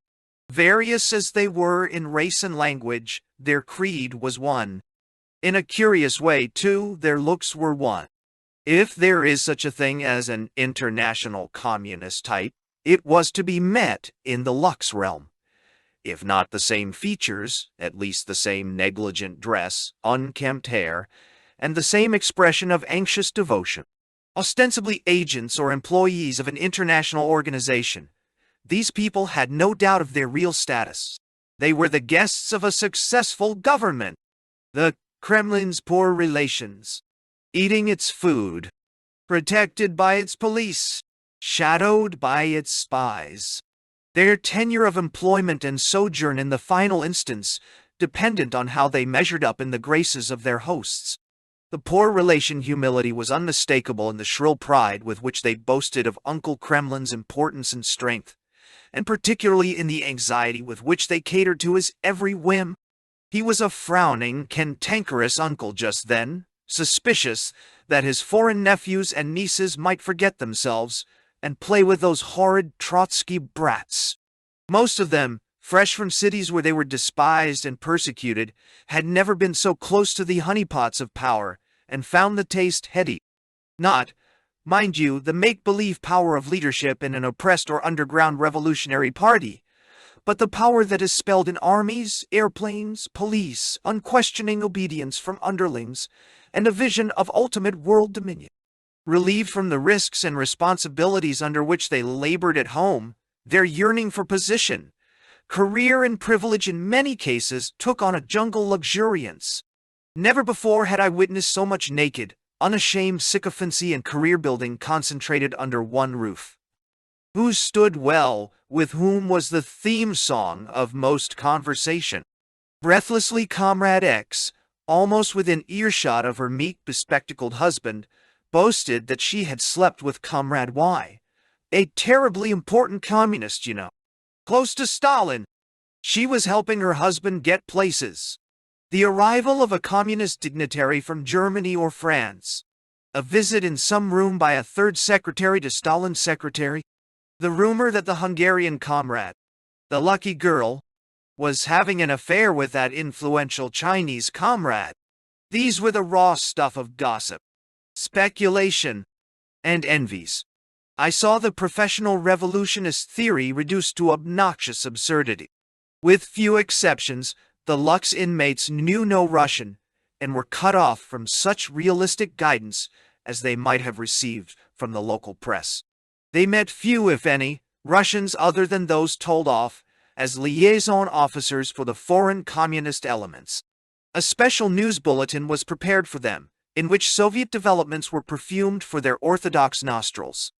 Various as they were in race and language, their creed was one. In a curious way, too, their looks were one. If there is such a thing as an international communist type, it was to be met in the Lux realm. If not the same features, at least the same negligent dress, unkempt hair, and the same expression of anxious devotion. Ostensibly agents or employees of an international organization, these people had no doubt of their real status. They were the guests of a successful government, the Kremlin's poor relations, eating its food, protected by its police, shadowed by its spies. Their tenure of employment and sojourn in the final instance dependent on how they measured up in the graces of their hosts. The poor relation humility was unmistakable in the shrill pride with which they boasted of Uncle Kremlin's importance and strength, and particularly in the anxiety with which they catered to his every whim. He was a frowning, cantankerous uncle just then, suspicious that his foreign nephews and nieces might forget themselves and play with those horrid Trotsky brats. Most of them, fresh from cities where they were despised and persecuted, had never been so close to the honeypots of power and found the taste heady. Not, mind you, the make-believe power of leadership in an oppressed or underground revolutionary party, but the power that is spelled in armies, airplanes, police, unquestioning obedience from underlings, and a vision of ultimate world dominion. Relieved from the risks and responsibilities under which they labored at home, their yearning for position, career and privilege in many cases took on a jungle luxuriance. Never before had I witnessed so much naked, unashamed sycophancy and career-building concentrated under one roof. Who stood well, with whom was the theme song of most conversation. Breathlessly Comrade X, almost within earshot of her meek, bespectacled husband, boasted that she had slept with Comrade Y, a terribly important communist, you know. Close to Stalin. She was helping her husband get places. The arrival of a communist dignitary from Germany or France. A visit in some room by a third secretary to Stalin's secretary. The rumor that the Hungarian comrade, the lucky girl, was having an affair with that influential Chinese comrade. These were the raw stuff of gossip, speculation, and envies. I saw the professional revolutionist theory reduced to obnoxious absurdity. With few exceptions, the Lux inmates knew no Russian and were cut off from such realistic guidance as they might have received from the local press. They met few, if any, Russians other than those told off as liaison officers for the foreign communist elements. A special news bulletin was prepared for them, in which Soviet developments were perfumed for their orthodox nostrils.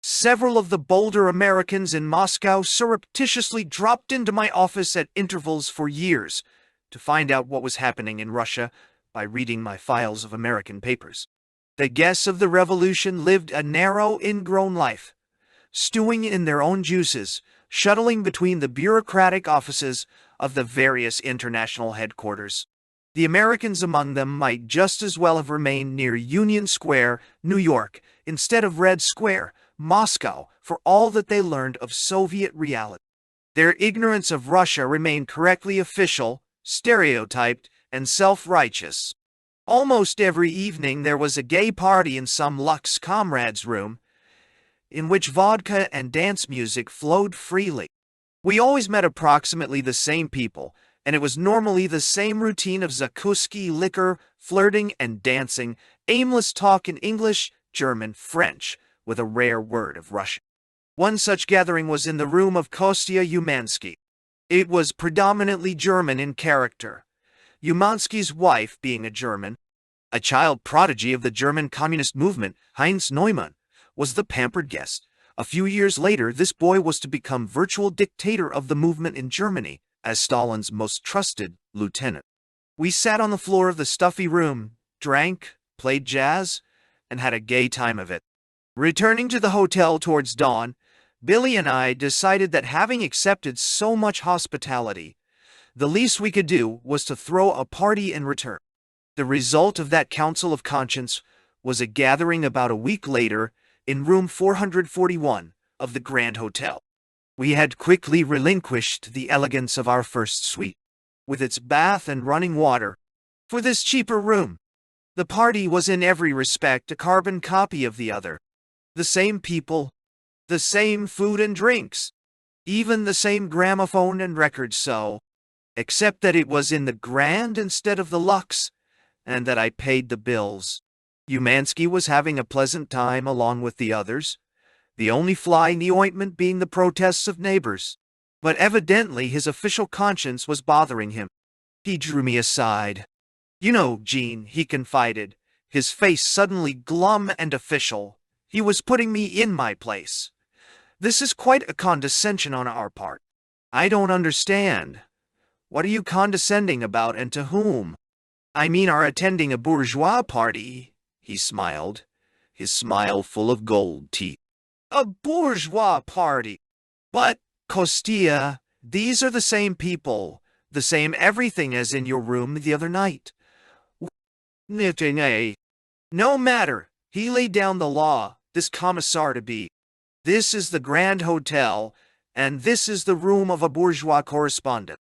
Several of the bolder Americans in Moscow surreptitiously dropped into my office at intervals for years to find out what was happening in Russia by reading my files of American papers. The guests of the revolution lived a narrow, ingrown life, stewing in their own juices, shuttling between the bureaucratic offices of the various international headquarters. The Americans among them might just as well have remained near Union Square, New York, instead of Red Square, Moscow, for all that they learned of Soviet reality. Their ignorance of Russia remained correctly official, stereotyped, and self-righteous. Almost every evening there was a gay party in some Lux comrade's room, in which vodka and dance music flowed freely. We always met approximately the same people, and it was normally the same routine of zakuski, liquor, flirting, and dancing, aimless talk in English, German, French, with a rare word of Russian. One such gathering was in the room of Kostya Umansky. It was predominantly German in character, Umansky's wife being a German. A child prodigy of the German communist movement, Heinz Neumann, was the pampered guest. A few years later, this boy was to become virtual dictator of the movement in Germany, as Stalin's most trusted lieutenant. We sat on the floor of the stuffy room, drank, played jazz, and had a gay time of it. Returning to the hotel towards dawn, Billy and I decided that having accepted so much hospitality, the least we could do was to throw a party in return. The result of that council of conscience was a gathering about a week later in room 441 of the Grand Hotel. We had quickly relinquished the elegance of our first suite, with its bath and running water, for this cheaper room. The party was in every respect a carbon copy of the other. The same people, the same food and drinks, even the same gramophone and records, so, except that it was in the Grand instead of the Lux, and that I paid the bills. Umansky was having a pleasant time along with the others, the only fly in the ointment being the protests of neighbors. But evidently his official conscience was bothering him. He drew me aside. "You know, Gene," he confided, his face suddenly glum and official, "he was putting me in my place. This is quite a condescension on our part. I don't understand. What are you condescending about, and to whom?" "I mean our attending a bourgeois party," he smiled, his smile full of gold teeth. "A bourgeois party? But, Kostya, these are the same people, the same everything as in your room the other night." "No matter," he laid down the law, this commissar to be. "This is the Grand Hotel, and this is the room of a bourgeois correspondent."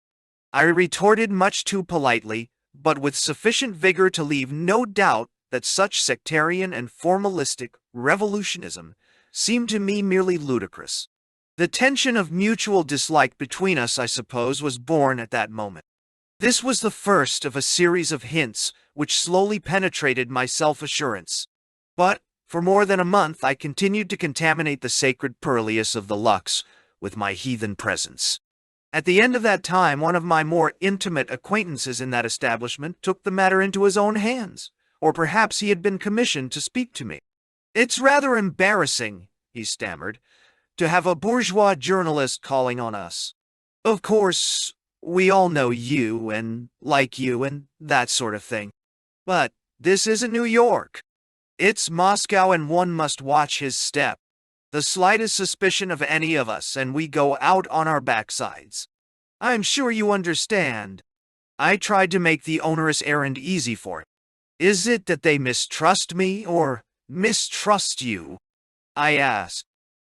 I retorted much too politely, but with sufficient vigor to leave no doubt that such sectarian and formalistic revolutionism seemed to me merely ludicrous. The tension of mutual dislike between us, I suppose, was born at that moment. This was the first of a series of hints which slowly penetrated my self-assurance. But for more than a month I continued to contaminate the sacred purlieus of the Lux with my heathen presence. At the end of that time, one of my more intimate acquaintances in that establishment took the matter into his own hands, or perhaps he had been commissioned to speak to me. "It's rather embarrassing," he stammered, "to have a bourgeois journalist calling on us. Of course, we all know you and like you and that sort of thing. But this isn't New York. It's Moscow, and one must watch his step. The slightest suspicion of any of us, and we go out on our backsides. I'm sure you understand." I tried to make the onerous errand easy for him. "Is it that they mistrust me, or mistrust you?" I asked.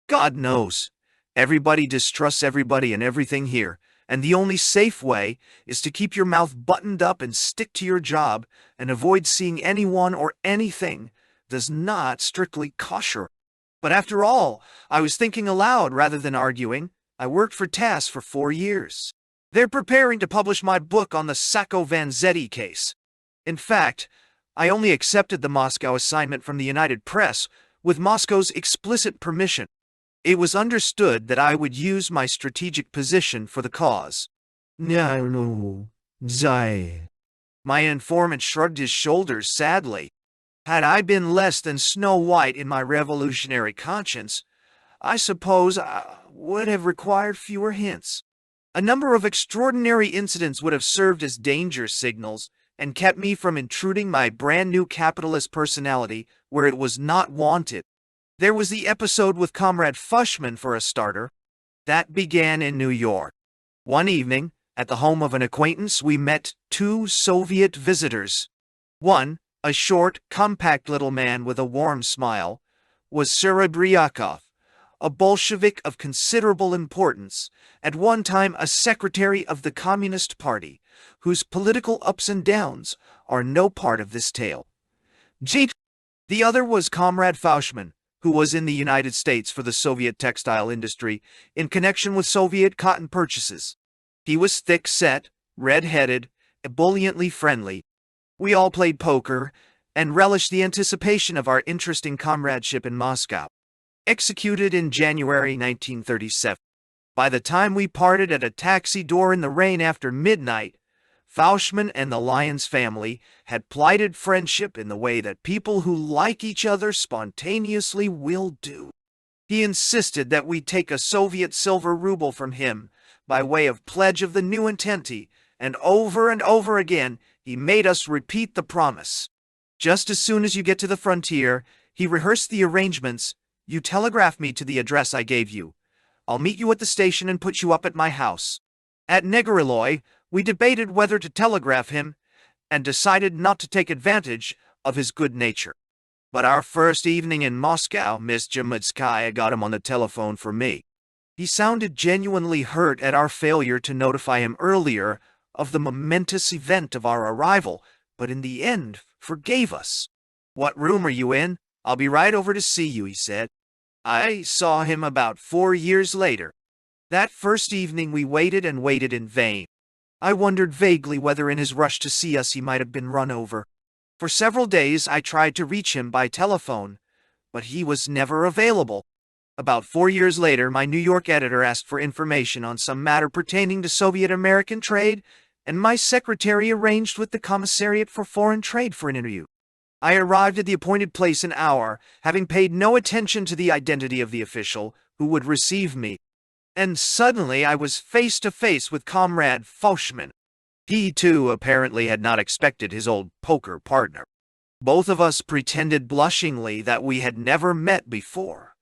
"God knows. Everybody distrusts everybody and everything here, and the only safe way is to keep your mouth buttoned up and stick to your job and avoid seeing anyone or anything that's not strictly kosher. But after all, I was thinking aloud rather than arguing. I worked for TASS for 4 years. They're preparing to publish my book on the Sacco-Vanzetti case. In fact, I only accepted the Moscow assignment from the United Press with Moscow's explicit permission. It was understood that I would use my strategic position for the cause. No, Zai. My informant shrugged his shoulders sadly. Had I been less than Snow White in my revolutionary conscience, I suppose I would have required fewer hints. A number of extraordinary incidents would have served as danger signals and kept me from intruding my brand new capitalist personality where it was not wanted. There was the episode with Comrade Fushman for a starter. That began in New York. One evening, at the home of an acquaintance, we met two Soviet visitors. One, a short, compact little man with a warm smile, was Serebryakov, a Bolshevik of considerable importance, at one time a secretary of the Communist Party, whose political ups and downs are no part of this tale. The other was Comrade Fushman, who was in the United States for the Soviet textile industry in connection with Soviet cotton purchases. He was thick-set, red-headed, ebulliently friendly. We all played poker and relished the anticipation of our interesting comradeship in Moscow. Executed in January 1937. By the time we parted at a taxi door in the rain after midnight, Fushman and the Lyons family had plighted friendship in the way that people who like each other spontaneously will do. He insisted that we take a Soviet silver ruble from him by way of pledge of the new entente, and over again he made us repeat the promise. Just as soon as you get to the frontier, he rehearsed the arrangements. You telegraph me to the address I gave you. I'll meet you at the station and put you up at my house. At Negoriloy, we debated whether to telegraph him, and decided not to take advantage of his good nature. But our first evening in Moscow, Miss Jamadskaya got him on the telephone for me. He sounded genuinely hurt at our failure to notify him earlier of the momentous event of our arrival, but in the end forgave us. "What room are you in? I'll be right over to see you," he said. I saw him about 4 years later. That first evening we waited and waited in vain. I wondered vaguely whether in his rush to see us he might have been run over. For several days I tried to reach him by telephone, but he was never available. About 4 years later, my New York editor asked for information on some matter pertaining to Soviet-American trade, and my secretary arranged with the Commissariat for Foreign Trade for an interview. I arrived at the appointed place an hour, having paid no attention to the identity of the official who would receive me. And suddenly I was face to face with Comrade Fushman. He, too, apparently had not expected his old poker partner. Both of us pretended blushingly that we had never met before,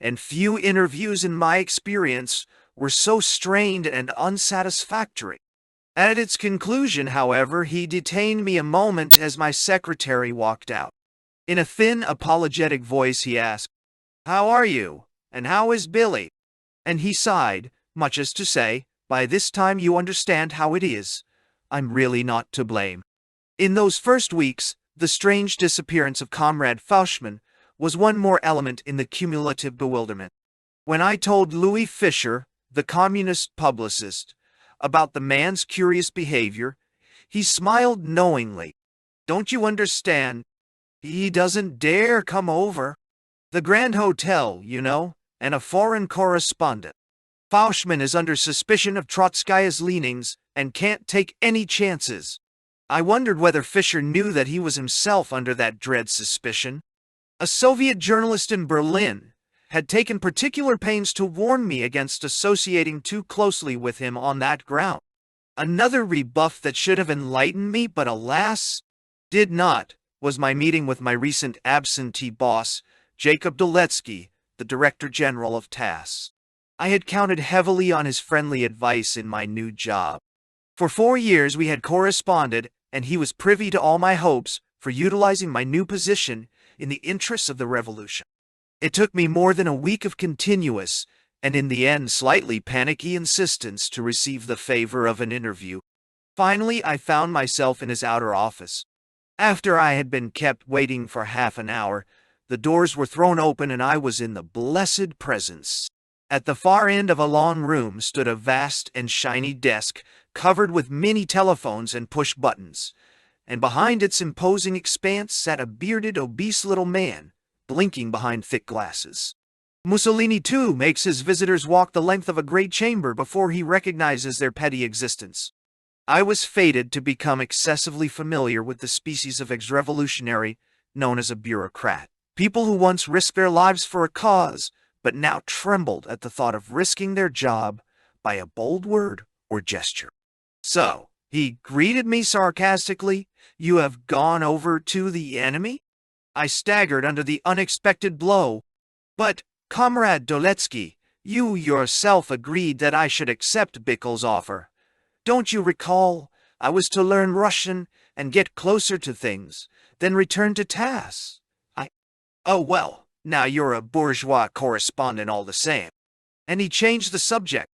and few interviews in my experience were so strained and unsatisfactory. At its conclusion, however, he detained me a moment as my secretary walked out. In a thin, apologetic voice he asked, "How are you? And how is Billy?" And he sighed, much as to say, "By this time you understand how it is. I'm really not to blame." In those first weeks, the strange disappearance of Comrade Fushman was one more element in the cumulative bewilderment. When I told Louis Fisher, the communist publicist, about the man's curious behavior, he smiled knowingly. "Don't you understand? He doesn't dare come over. The Grand Hotel, you know, and a foreign correspondent. Fushman is under suspicion of Trotskyi's leanings and can't take any chances." I wondered whether Fisher knew that he was himself under that dread suspicion. A Soviet journalist in Berlin had taken particular pains to warn me against associating too closely with him on that ground. Another rebuff that should have enlightened me, but alas, did not, was my meeting with my recent absentee boss, Jacob Doletsky, the Director General of TASS. I had counted heavily on his friendly advice in my new job. For 4 years we had corresponded, and he was privy to all my hopes for utilizing my new position in the interests of the revolution. It took me more than a week of continuous, and in the end slightly panicky insistence to receive the favor of an interview. Finally, I found myself in his outer office. After I had been kept waiting for half an hour, the doors were thrown open and I was in the blessed presence. At the far end of a long room stood a vast and shiny desk covered with many telephones and push buttons, and behind its imposing expanse sat a bearded, obese little man, blinking behind thick glasses. Mussolini, too, makes his visitors walk the length of a great chamber before he recognizes their petty existence. I was fated to become excessively familiar with the species of ex-revolutionary known as a bureaucrat. People who once risked their lives for a cause, but now trembled at the thought of risking their job by a bold word or gesture. So, he greeted me sarcastically, "You have gone over to the enemy?" I staggered under the unexpected blow. "But, Comrade Doletsky, you yourself agreed that I should accept Bickel's offer. Don't you recall? I was to learn Russian and get closer to things, then return to tasks. Oh well, now you're a bourgeois correspondent all the same." And he changed the subject.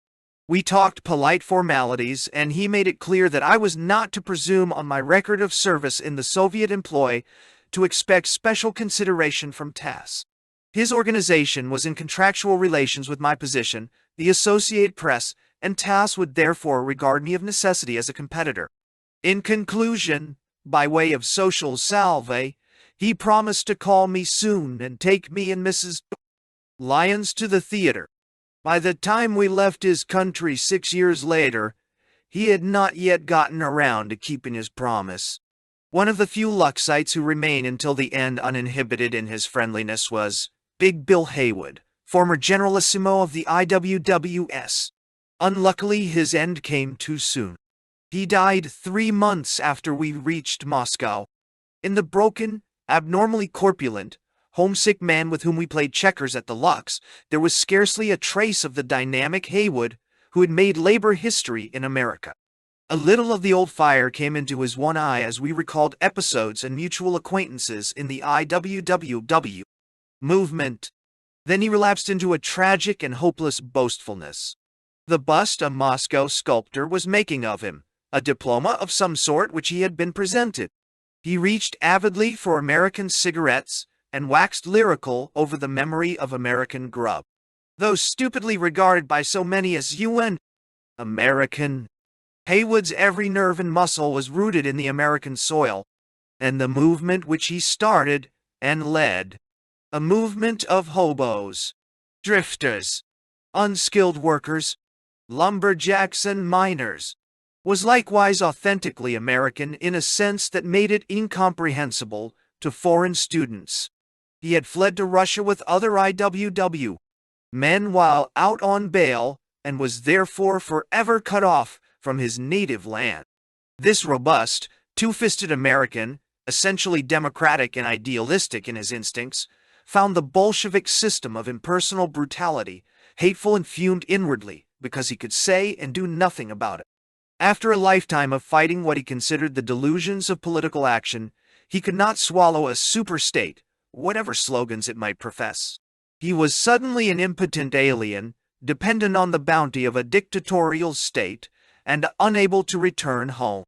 We talked polite formalities, and he made it clear that I was not to presume on my record of service in the Soviet employ to expect special consideration from TASS. His organization was in contractual relations with my position, the Associated Press, and TASS would therefore regard me of necessity as a competitor. In conclusion, by way of social salve, he promised to call me soon and take me and Mrs. Lyons to the theater. By the time we left his country 6 years later, he had not yet gotten around to keeping his promise. One of the few Luxites who remained until the end uninhibited in his friendliness was Big Bill Haywood, former Generalissimo of the IWWS. Unluckily, his end came too soon. He died 3 months after we reached Moscow. In the broken, abnormally corpulent, homesick man with whom we played checkers at the Lux, there was scarcely a trace of the dynamic Haywood who had made labor history in America. A little of the old fire came into his one eye as we recalled episodes and mutual acquaintances in the IWWW movement. Then he relapsed into a tragic and hopeless boastfulness. The bust a Moscow sculptor was making of him, a diploma of some sort which he had been presented. He reached avidly for American cigarettes and waxed lyrical over the memory of American grub. Though stupidly regarded by so many as UN American, Haywood's every nerve and muscle was rooted in the American soil, and the movement which he started and led, a movement of hobos, drifters, unskilled workers, lumberjacks and miners, was likewise authentically American in a sense that made it incomprehensible to foreign students. He had fled to Russia with other IWW men while out on bail and was therefore forever cut off from his native land. This robust, two-fisted American, essentially democratic and idealistic in his instincts, found the Bolshevik system of impersonal brutality hateful and fumed inwardly because he could say and do nothing about it. After a lifetime of fighting what he considered the delusions of political action, he could not swallow a superstate, whatever slogans it might profess. He was suddenly an impotent alien, dependent on the bounty of a dictatorial state, and unable to return home.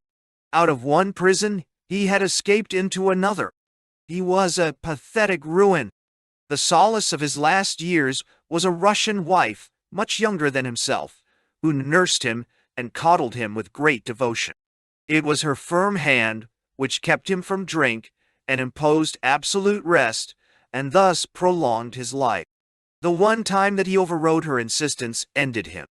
Out of one prison, he had escaped into another. He was a pathetic ruin. The solace of his last years was a Russian wife, much younger than himself, who nursed him and coddled him with great devotion. It was her firm hand which kept him from drink and imposed absolute rest, and thus prolonged his life. The one time that he overrode her insistence ended him.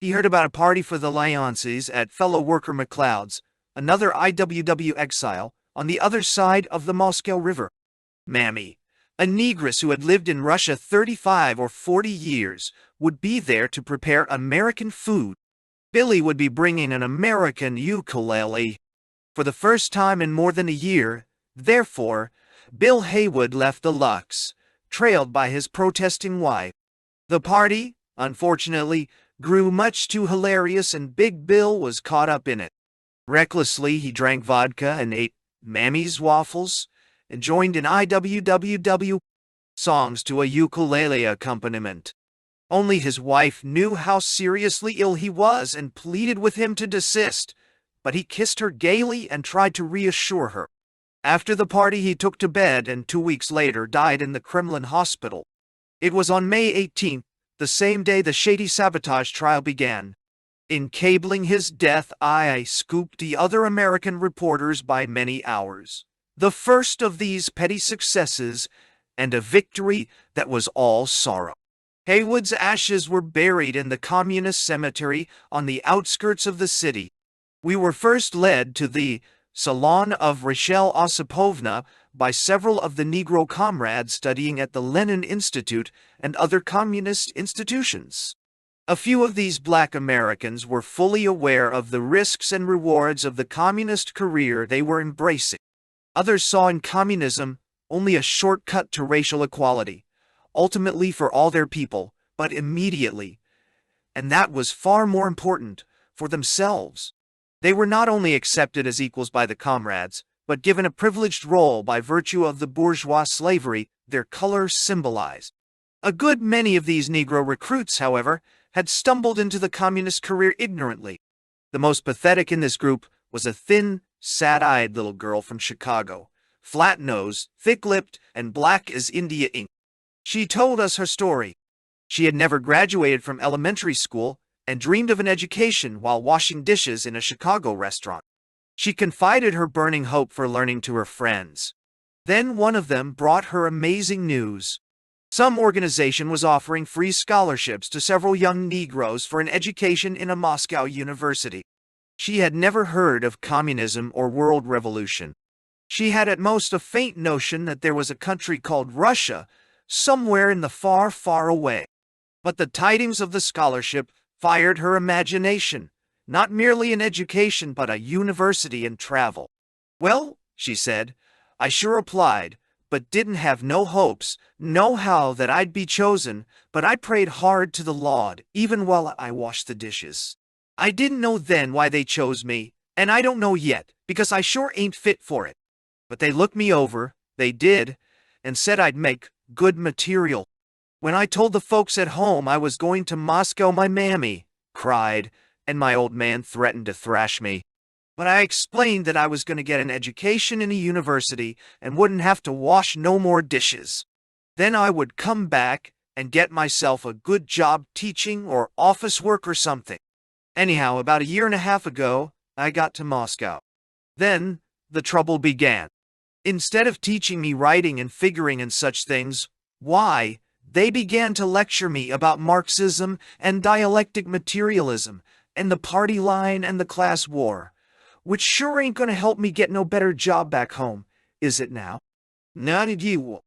He heard about a party for the Lyonses at fellow worker McLeod's, another IWW exile, on the other side of the Moscow River. Mammy, a negress who had lived in Russia 35 or 40 years, would be there to prepare American food. Billy would be bringing an American ukulele. For the first time in more than a year, therefore, Bill Haywood left the Lux, trailed by his protesting wife. The party, unfortunately, grew much too hilarious and Big Bill was caught up in it. Recklessly, he drank vodka and ate Mammy's waffles and joined in IWWW songs to a ukulele accompaniment. Only his wife knew how seriously ill he was and pleaded with him to desist, but he kissed her gaily and tried to reassure her. After the party he took to bed and 2 weeks later died in the Kremlin hospital. It was on May 18th, the same day the shady sabotage trial began. In cabling his death, I scooped the other American reporters by many hours. The first of these petty successes, and a victory that was all sorrow. Haywood's ashes were buried in the communist cemetery on the outskirts of the city. We were first led to the Salon of Rachel Osipovna by several of the Negro comrades studying at the Lenin Institute and other communist institutions. A few of these black Americans were fully aware of the risks and rewards of the communist career they were embracing. Others saw in communism only a shortcut to racial equality, ultimately for all their people, but immediately, and that was far more important, for themselves. They were not only accepted as equals by the comrades, but given a privileged role by virtue of the bourgeois slavery their color symbolized. A good many of these Negro recruits, however, had stumbled into the communist career ignorantly. The most pathetic in this group was a thin, sad-eyed little girl from Chicago, flat-nosed, thick-lipped, and black as India ink. She told us her story. She had never graduated from elementary school and dreamed of an education while washing dishes in a Chicago restaurant. She confided her burning hope for learning to her friends. Then one of them brought her amazing news. Some organization was offering free scholarships to several young Negroes for an education in a Moscow university. She had never heard of communism or world revolution. She had at most a faint notion that there was a country called Russia somewhere in the far, far away. But the tidings of the scholarship fired her imagination, not merely an education but a university and travel. "Well," she said, "I sure applied, but didn't have no hopes, no how that I'd be chosen, but I prayed hard to the Lord, even while I washed the dishes. I didn't know then why they chose me, and I don't know yet, because I sure ain't fit for it. But they looked me over, they did, and said I'd make good material. When I told the folks at home I was going to Moscow, my mammy cried, and my old man threatened to thrash me. But I explained that I was going to get an education in a university and wouldn't have to wash no more dishes. Then I would come back and get myself a good job teaching or office work or something. Anyhow, about a year and a half ago, I got to Moscow. Then the trouble began. Instead of teaching me writing and figuring and such things, why, they began to lecture me about Marxism and dialectic materialism and the party line and the class war, which sure ain't gonna help me get no better job back home, is it now? Not at you.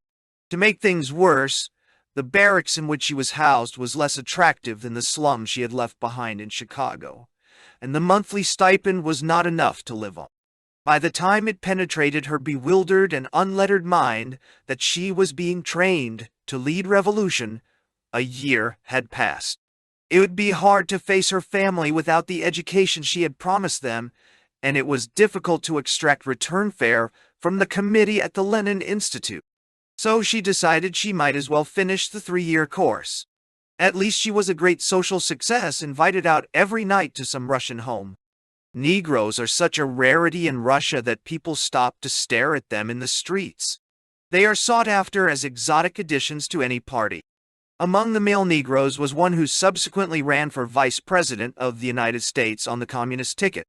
To make things worse, the barracks in which she was housed was less attractive than the slum she had left behind in Chicago, and the monthly stipend was not enough to live on. By the time it penetrated her bewildered and unlettered mind that she was being trained to lead revolution, a year had passed. It would be hard to face her family without the education she had promised them, and it was difficult to extract return fare from the committee at the Lenin Institute. So she decided she might as well finish the 3-year course. At least she was a great social success, invited out every night to some Russian home. Negroes are such a rarity in Russia that people stop to stare at them in the streets. They are sought after as exotic additions to any party. Among the male Negroes was one who subsequently ran for vice president of the United States on the communist ticket.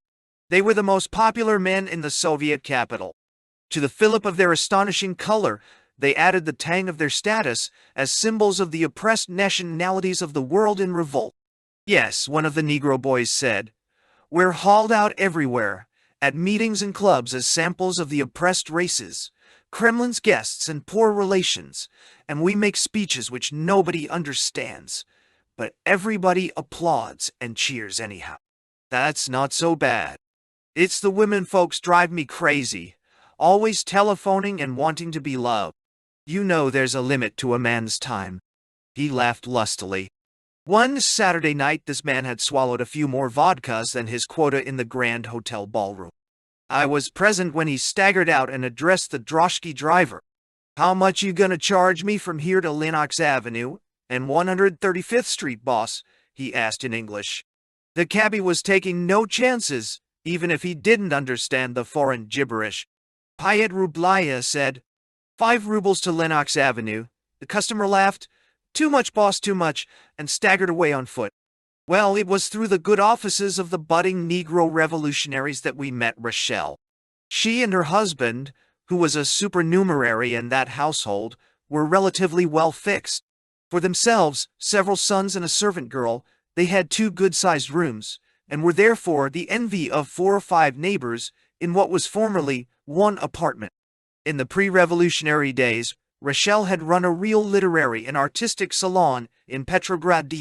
They were the most popular men in the Soviet capital. To the fillip of their astonishing color, they added the tang of their status as symbols of the oppressed nationalities of the world in revolt. Yes, one of the Negro boys said, "We're hauled out everywhere, at meetings and clubs as samples of the oppressed races, Kremlin's guests and poor relations, and we make speeches which nobody understands, but everybody applauds and cheers anyhow. That's not so bad. It's the women folks drive me crazy, always telephoning and wanting to be loved. You know there's a limit to a man's time." He laughed lustily. One Saturday night this man had swallowed a few more vodkas than his quota in the Grand Hotel ballroom. I was present when he staggered out and addressed the droshky driver. "How much you gonna charge me from here to Lenox Avenue and 135th Street, boss?" he asked in English. The cabbie was taking no chances, even if he didn't understand the foreign gibberish. Payet Rublaya said, 5 rubles to Lenox Avenue. The customer laughed, "Too much, boss, too much," and staggered away on foot. Well, it was through the good offices of the budding Negro revolutionaries that we met Rachel. She and her husband, who was a supernumerary in that household, were relatively well fixed. For themselves, several sons and a servant girl, they had 2 good-sized rooms, and were therefore the envy of 4 or 5 neighbors in what was formerly one apartment. In the pre-revolutionary days, Rachel had run a real literary and artistic salon in Petrograd.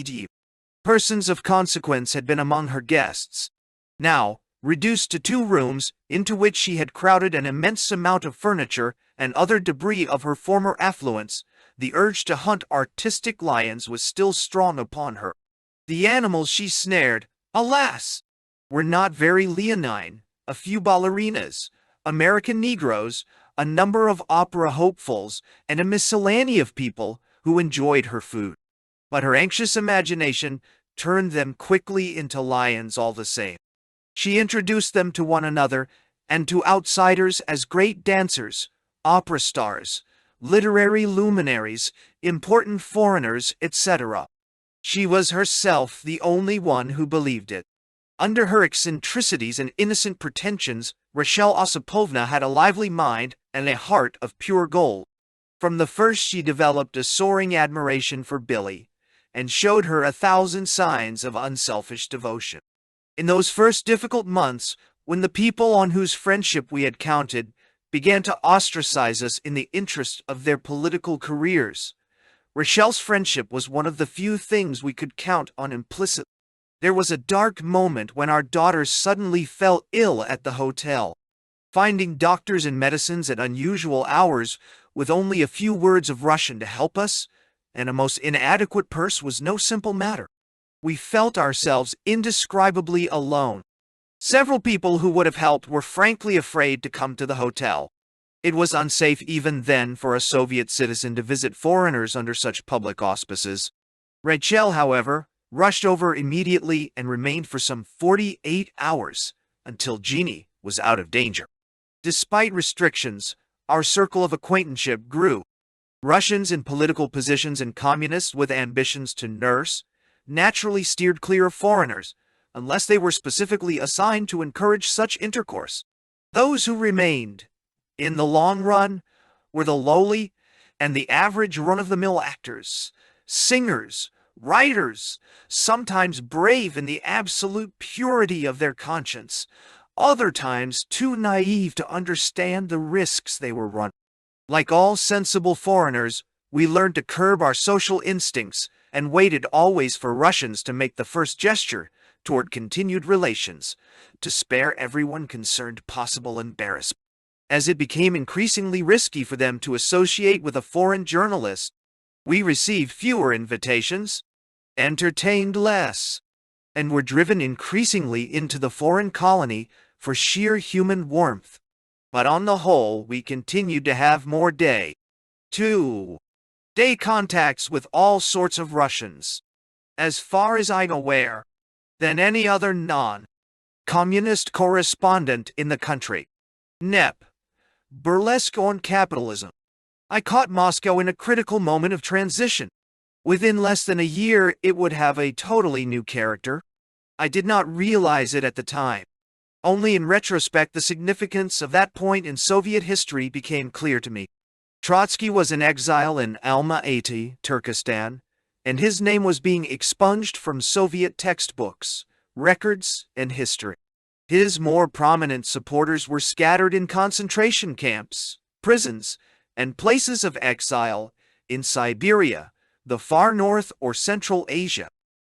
Persons of consequence had been among her guests. Now, reduced to 2 rooms, into which she had crowded an immense amount of furniture and other debris of her former affluence, the urge to hunt artistic lions was still strong upon her. The animals she snared, alas, were not very leonine: a few ballerinas, American Negroes, a number of opera hopefuls, and a miscellany of people who enjoyed her food. But her anxious imagination turned them quickly into lions all the same. She introduced them to one another and to outsiders as great dancers, opera stars, literary luminaries, important foreigners, etc. She was herself the only one who believed it. Under her eccentricities and innocent pretensions, Rachel Osipovna had a lively mind and a heart of pure gold. From the first she developed a soaring admiration for Billy, and showed her 1,000 signs of unselfish devotion. In those first difficult months, when the people on whose friendship we had counted began to ostracize us in the interest of their political careers, Rachel's friendship was one of the few things we could count on implicitly. There was a dark moment when our daughters suddenly fell ill at the hotel. Finding doctors and medicines at unusual hours with only a few words of Russian to help us, and a most inadequate purse, was no simple matter. We felt ourselves indescribably alone. Several people who would have helped were frankly afraid to come to the hotel. It was unsafe even then for a Soviet citizen to visit foreigners under such public auspices. Rachel, however, rushed over immediately and remained for some 48 hours, until Jeannie was out of danger. Despite restrictions, our circle of acquaintanceship grew. Russians in political positions and communists with ambitions to nurse naturally steered clear of foreigners, unless they were specifically assigned to encourage such intercourse. Those who remained, in the long run, were the lowly and the average run-of-the-mill actors, singers, writers, sometimes brave in the absolute purity of their conscience, other times too naive to understand the risks they were running. Like all sensible foreigners, we learned to curb our social instincts and waited always for Russians to make the first gesture toward continued relations, to spare everyone concerned possible embarrassment. As it became increasingly risky for them to associate with a foreign journalist, we received fewer invitations, entertained less, and were driven increasingly into the foreign colony for sheer human warmth. But on the whole, we continued to have more day-to-day contacts with all sorts of Russians, as far as I'm aware, than any other non-communist correspondent in the country. NEP. Burlesque on capitalism. I caught Moscow in a critical moment of transition. Within less than a year, it would have a totally new character. I did not realize it at the time. Only in retrospect the significance of that point in Soviet history became clear to me. Trotsky was in exile in Almaty, Turkestan, and his name was being expunged from Soviet textbooks, records, and history. His more prominent supporters were scattered in concentration camps, prisons, and places of exile in Siberia, the far north, or Central Asia.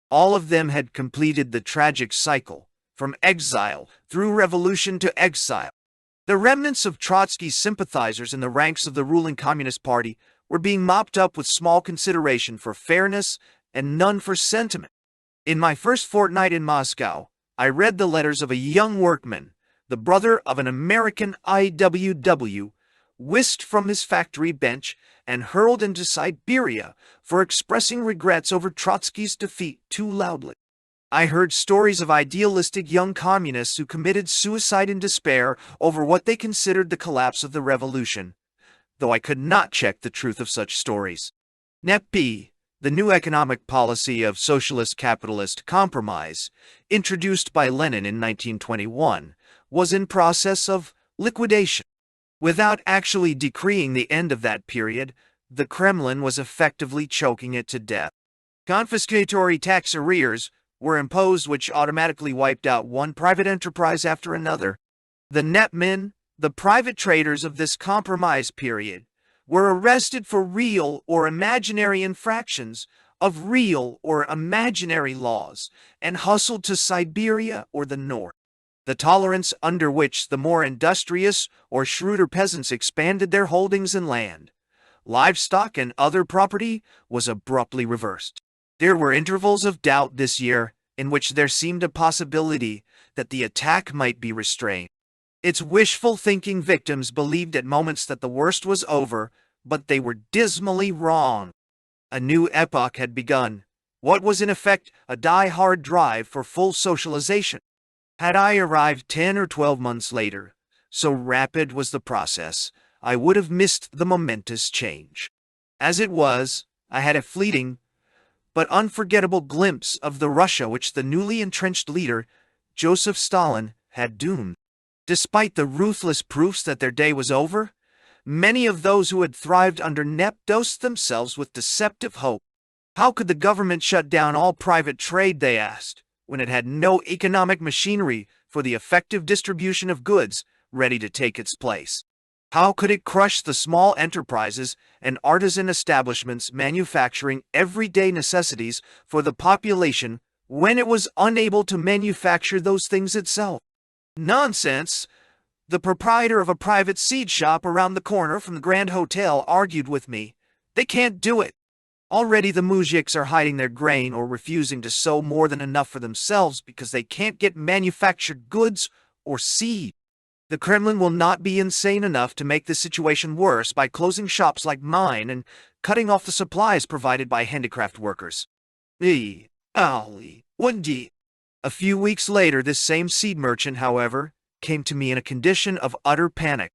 All of them had completed the tragic cycle, from exile through revolution to exile. The remnants of Trotsky's sympathizers in the ranks of the ruling Communist Party were being mopped up with small consideration for fairness and none for sentiment. In my first fortnight in Moscow, I read the letters of a young workman, the brother of an American IWW, whisked from his factory bench and hurled into Siberia for expressing regrets over Trotsky's defeat too loudly. I heard stories of idealistic young communists who committed suicide in despair over what they considered the collapse of the revolution, though I could not check the truth of such stories. NEP, the new economic policy of socialist-capitalist compromise, introduced by Lenin in 1921, was in process of liquidation. Without actually decreeing the end of that period, the Kremlin was effectively choking it to death. Confiscatory tax arrears were imposed which automatically wiped out one private enterprise after another. The netmen, the private traders of this compromise period, were arrested for real or imaginary infractions of real or imaginary laws and hustled to Siberia or the north. The tolerance under which the more industrious or shrewder peasants expanded their holdings in land, livestock, and other property was abruptly reversed. There were intervals of doubt this year in which there seemed a possibility that the attack might be restrained. Its wishful thinking victims believed at moments that the worst was over, but they were dismally wrong. A new epoch had begun, what was in effect a die-hard drive for full socialization. Had I arrived 10 or 12 months later, so rapid was the process, I would have missed the momentous change. As it was, I had a fleeting but unforgettable glimpse of the Russia which the newly entrenched leader, Joseph Stalin, had doomed. Despite the ruthless proofs that their day was over, many of those who had thrived under NEP dosed themselves with deceptive hope. How could the government shut down all private trade, they asked, when it had no economic machinery for the effective distribution of goods ready to take its place? How could it crush the small enterprises and artisan establishments manufacturing everyday necessities for the population when it was unable to manufacture those things itself? Nonsense! The proprietor of a private seed shop around the corner from the Grand Hotel argued with me. They can't do it. Already the mujiks are hiding their grain or refusing to sow more than enough for themselves because they can't get manufactured goods or seed. The Kremlin will not be insane enough to make the situation worse by closing shops like mine and cutting off the supplies provided by handicraft workers. A few weeks later, this same seed merchant, however, came to me in a condition of utter panic.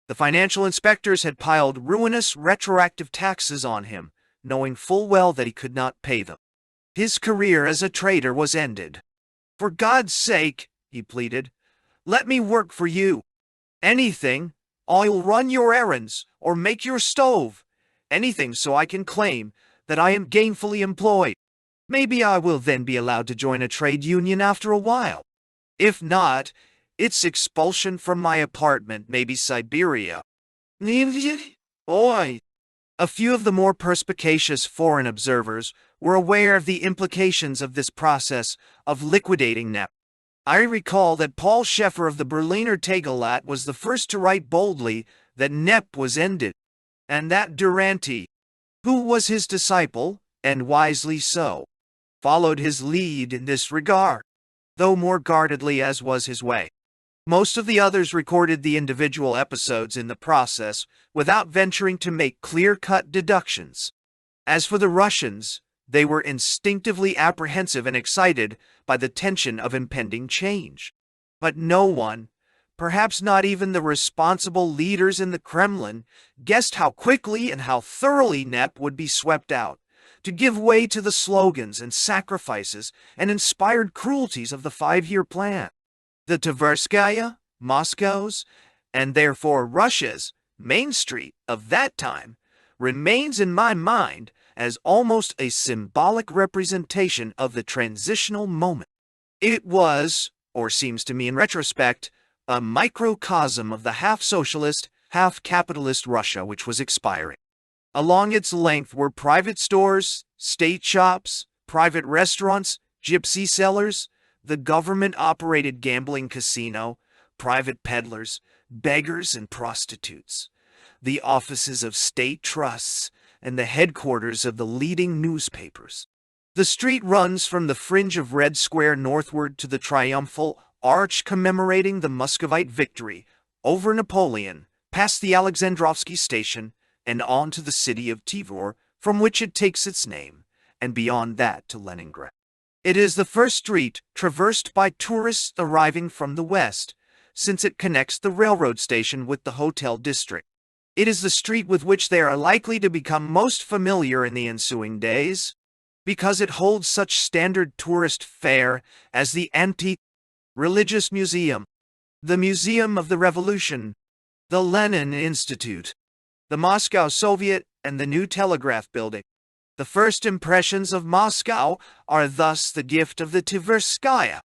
The financial inspectors had piled ruinous retroactive taxes on him, knowing full well that he could not pay them. His career as a trader was ended. "For God's sake," he pleaded, "let me work for you. Anything. I'll run your errands or make your stove. Anything so I can claim that I am gainfully employed. Maybe I will then be allowed to join a trade union after a while. If not, it's expulsion from my apartment, maybe Siberia." Oi! A few of the more perspicacious foreign observers were aware of the implications of this process of liquidating NEP. I recall that Paul Scheffer of the Berliner Tageblatt was the first to write boldly that NEP was ended, and that Duranty, who was his disciple, and wisely so, followed his lead in this regard, though more guardedly as was his way. Most of the others recorded the individual episodes in the process without venturing to make clear-cut deductions. As for the Russians, they were instinctively apprehensive and excited by the tension of impending change. But no one, perhaps not even the responsible leaders in the Kremlin, guessed how quickly and how thoroughly NEP would be swept out, to give way to the slogans and sacrifices and inspired cruelties of the 5-year plan. The Tverskaya, Moscow's, and therefore Russia's, Main Street of that time remains in my mind as almost a symbolic representation of the transitional moment. It was, or seems to me in retrospect, a microcosm of the half-socialist, half-capitalist Russia which was expiring. Along its length were private stores, state shops, private restaurants, gypsy sellers, the government-operated gambling casino, private peddlers, beggars and prostitutes, the offices of state trusts, and the headquarters of the leading newspapers. The street runs from the fringe of Red Square northward to the triumphal arch commemorating the Muscovite victory over Napoleon, past the Alexandrovsky station, and on to the city of Tvor, from which it takes its name, and beyond that to Leningrad. It is the first street traversed by tourists arriving from the west, since it connects the railroad station with the hotel district. It is the street with which they are likely to become most familiar in the ensuing days, because it holds such standard tourist fare as the Anti-Religious Museum, the Museum of the Revolution, the Lenin Institute, the Moscow Soviet, and the new telegraph building. The first impressions of Moscow are thus the gift of the Tverskaya.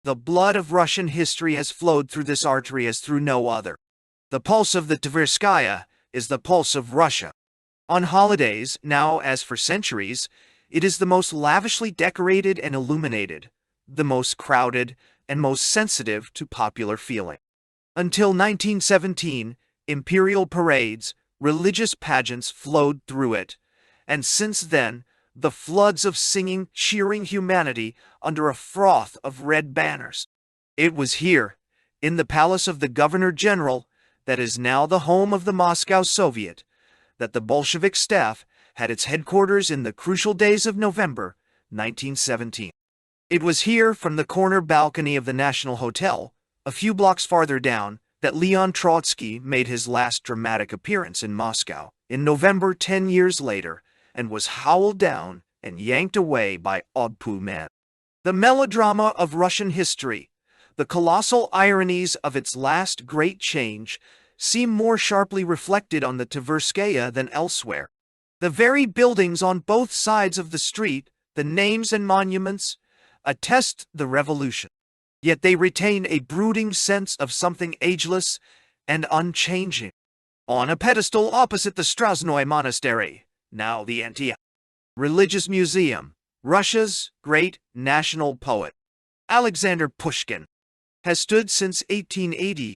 The blood of Russian history has flowed through this artery as through no other. The pulse of the Tverskaya is the pulse of Russia. On holidays, now as for centuries, it is the most lavishly decorated and illuminated, the most crowded and most sensitive to popular feeling. Until 1917, imperial parades, religious pageants flowed through it, and since then, the floods of singing, cheering humanity under a froth of red banners. It was here, in the palace of the Governor-General, that is now the home of the Moscow Soviet, that the Bolshevik staff had its headquarters in the crucial days of November 1917. It was here, from the corner balcony of the National Hotel, a few blocks farther down, that Leon Trotsky made his last dramatic appearance in Moscow in November 10 years later, and was howled down and yanked away by Odpu men. The melodrama of Russian history, the colossal ironies of its last great change, seem more sharply reflected on the Tverskaya than elsewhere. The very buildings on both sides of the street, the names and monuments, attest the revolution. Yet they retain a brooding sense of something ageless and unchanging. On a pedestal opposite the Strasnoy Monastery, now the Anti-Religious Museum, Russia's great national poet, Alexander Pushkin, has stood since 1880,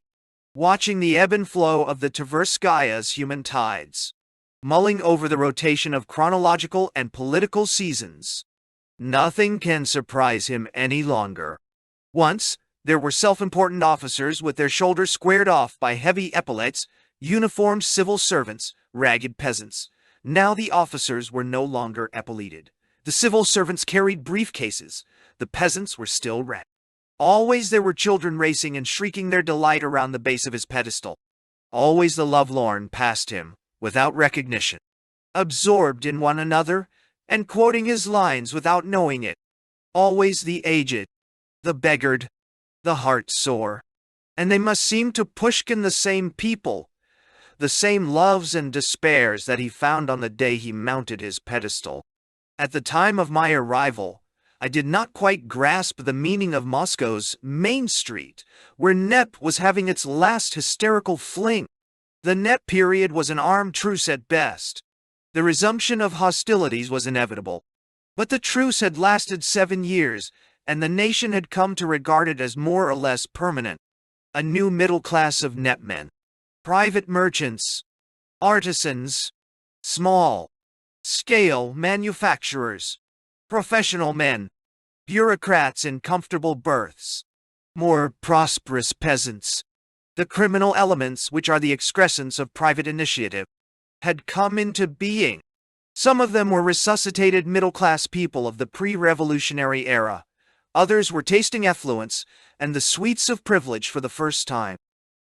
watching the ebb and flow of the Tverskaya's human tides, mulling over the rotation of chronological and political seasons. Nothing can surprise him any longer. Once, there were self-important officers with their shoulders squared off by heavy epaulets, uniformed civil servants, ragged peasants. Now the officers were no longer epauleted. The civil servants carried briefcases. The peasants were still red. Always there were children racing and shrieking their delight around the base of his pedestal. Always the lovelorn passed him, without recognition, absorbed in one another, and quoting his lines without knowing it. Always the aged, the beggared, the heart-sore. And they must seem to Pushkin the same people, the same loves and despairs that he found on the day he mounted his pedestal. At the time of my arrival, I did not quite grasp the meaning of Moscow's Main Street, where NEP was having its last hysterical fling. The NEP period was an armed truce at best. The resumption of hostilities was inevitable. But the truce had lasted 7 years, and the nation had come to regard it as more or less permanent. A new middle class of NEP men, private merchants, artisans, small-scale manufacturers, professional men, bureaucrats in comfortable berths, more prosperous peasants. The criminal elements, which are the excrescence of private initiative, had come into being. Some of them were resuscitated middle-class people of the pre-revolutionary era. Others were tasting affluence and the sweets of privilege for the first time.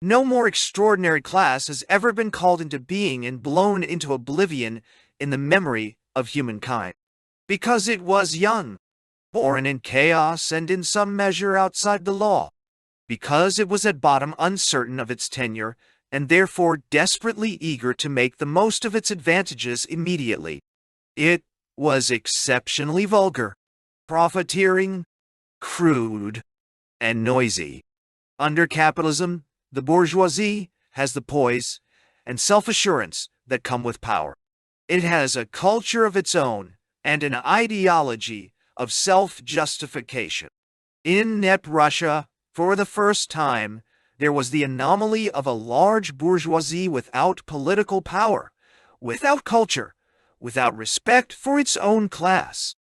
No more extraordinary class has ever been called into being and blown into oblivion in the memory of humankind. Because it was young, born in chaos and in some measure outside the law. Because it was at bottom uncertain of its tenure and therefore desperately eager to make the most of its advantages immediately. It was exceptionally vulgar, profiteering, crude, and noisy. Under capitalism, the bourgeoisie has the poise and self-assurance that come with power. It has a culture of its own and an ideology of self-justification. In NEP Russia, for the first time, there was the anomaly of a large bourgeoisie without political power, without culture, without respect for its own class.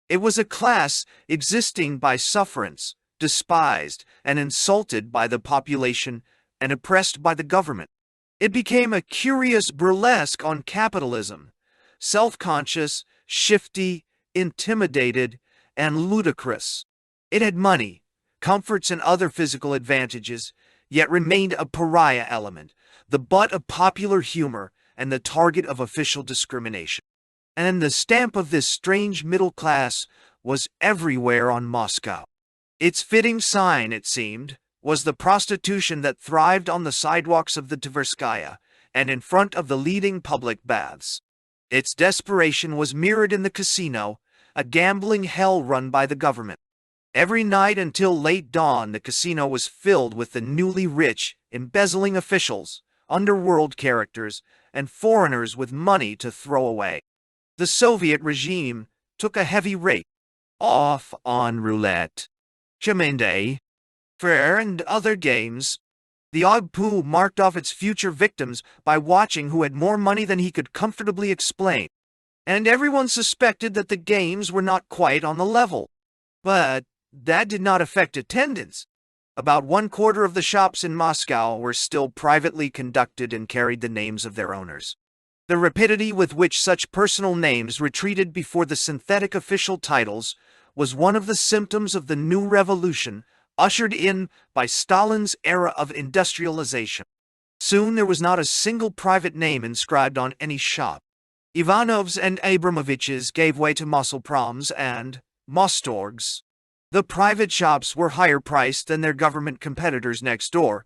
It was a class existing by sufferance, despised and insulted by the population and oppressed by the government. It became a curious burlesque on capitalism, self-conscious, shifty, intimidated, and ludicrous. It had money, comforts, and other physical advantages, yet remained a pariah element, the butt of popular humor and the target of official discrimination. And the stamp of this strange middle class was everywhere on Moscow. Its fitting sign, it seemed, was the prostitution that thrived on the sidewalks of the Tverskaya and in front of the leading public baths. Its desperation was mirrored in the casino, a gambling hell run by the government. Every night until late dawn, the casino was filled with the newly rich, embezzling officials, underworld characters, and foreigners with money to throw away. The Soviet regime took a heavy rate off on roulette, chamende, fair, and other games. The Ogpu marked off its future victims by watching who had more money than he could comfortably explain, and everyone suspected that the games were not quite on the level. But that did not affect attendance. About 1/4 of the shops in Moscow were still privately conducted and carried the names of their owners. The rapidity with which such personal names retreated before the synthetic official titles was one of the symptoms of the new revolution ushered in by Stalin's era of industrialization. Soon there was not a single private name inscribed on any shop. Ivanovs and Abramoviches gave way to Mosselproms and Mostorgs. The private shops were higher priced than their government competitors next door.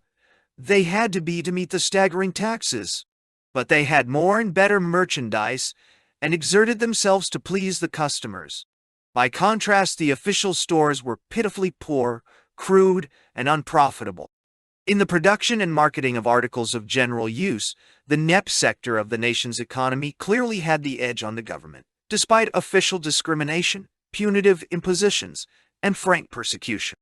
They had to be to meet the staggering taxes. But they had more and better merchandise and exerted themselves to please the customers. By contrast, the official stores were pitifully poor, crude, and unprofitable. In the production and marketing of articles of general use, the NEP sector of the nation's economy clearly had the edge on the government, despite official discrimination, punitive impositions, and frank persecution.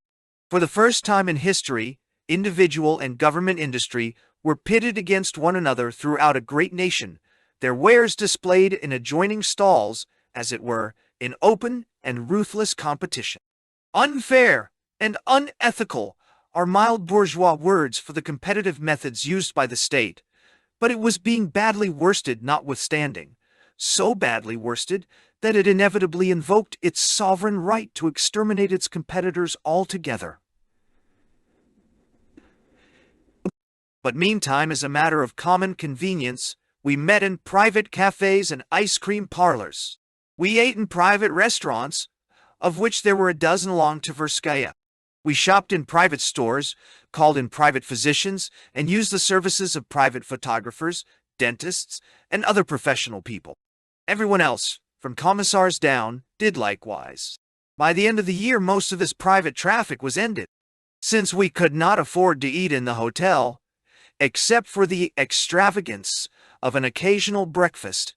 For the first time in history, individual and government industry were pitted against one another throughout a great nation, their wares displayed in adjoining stalls, as it were, in open and ruthless competition. Unfair and unethical are mild bourgeois words for the competitive methods used by the state, but it was being badly worsted notwithstanding, so badly worsted that it inevitably invoked its sovereign right to exterminate its competitors altogether. But meantime, as a matter of common convenience, we met in private cafes and ice cream parlors. We ate in private restaurants, of which there were a dozen along Tverskaya. We shopped in private stores, called in private physicians, and used the services of private photographers, dentists, and other professional people. Everyone else, from commissars down, did likewise. By the end of the year, most of this private traffic was ended. Since we could not afford to eat in the hotel, except for the extravagance of an occasional breakfast,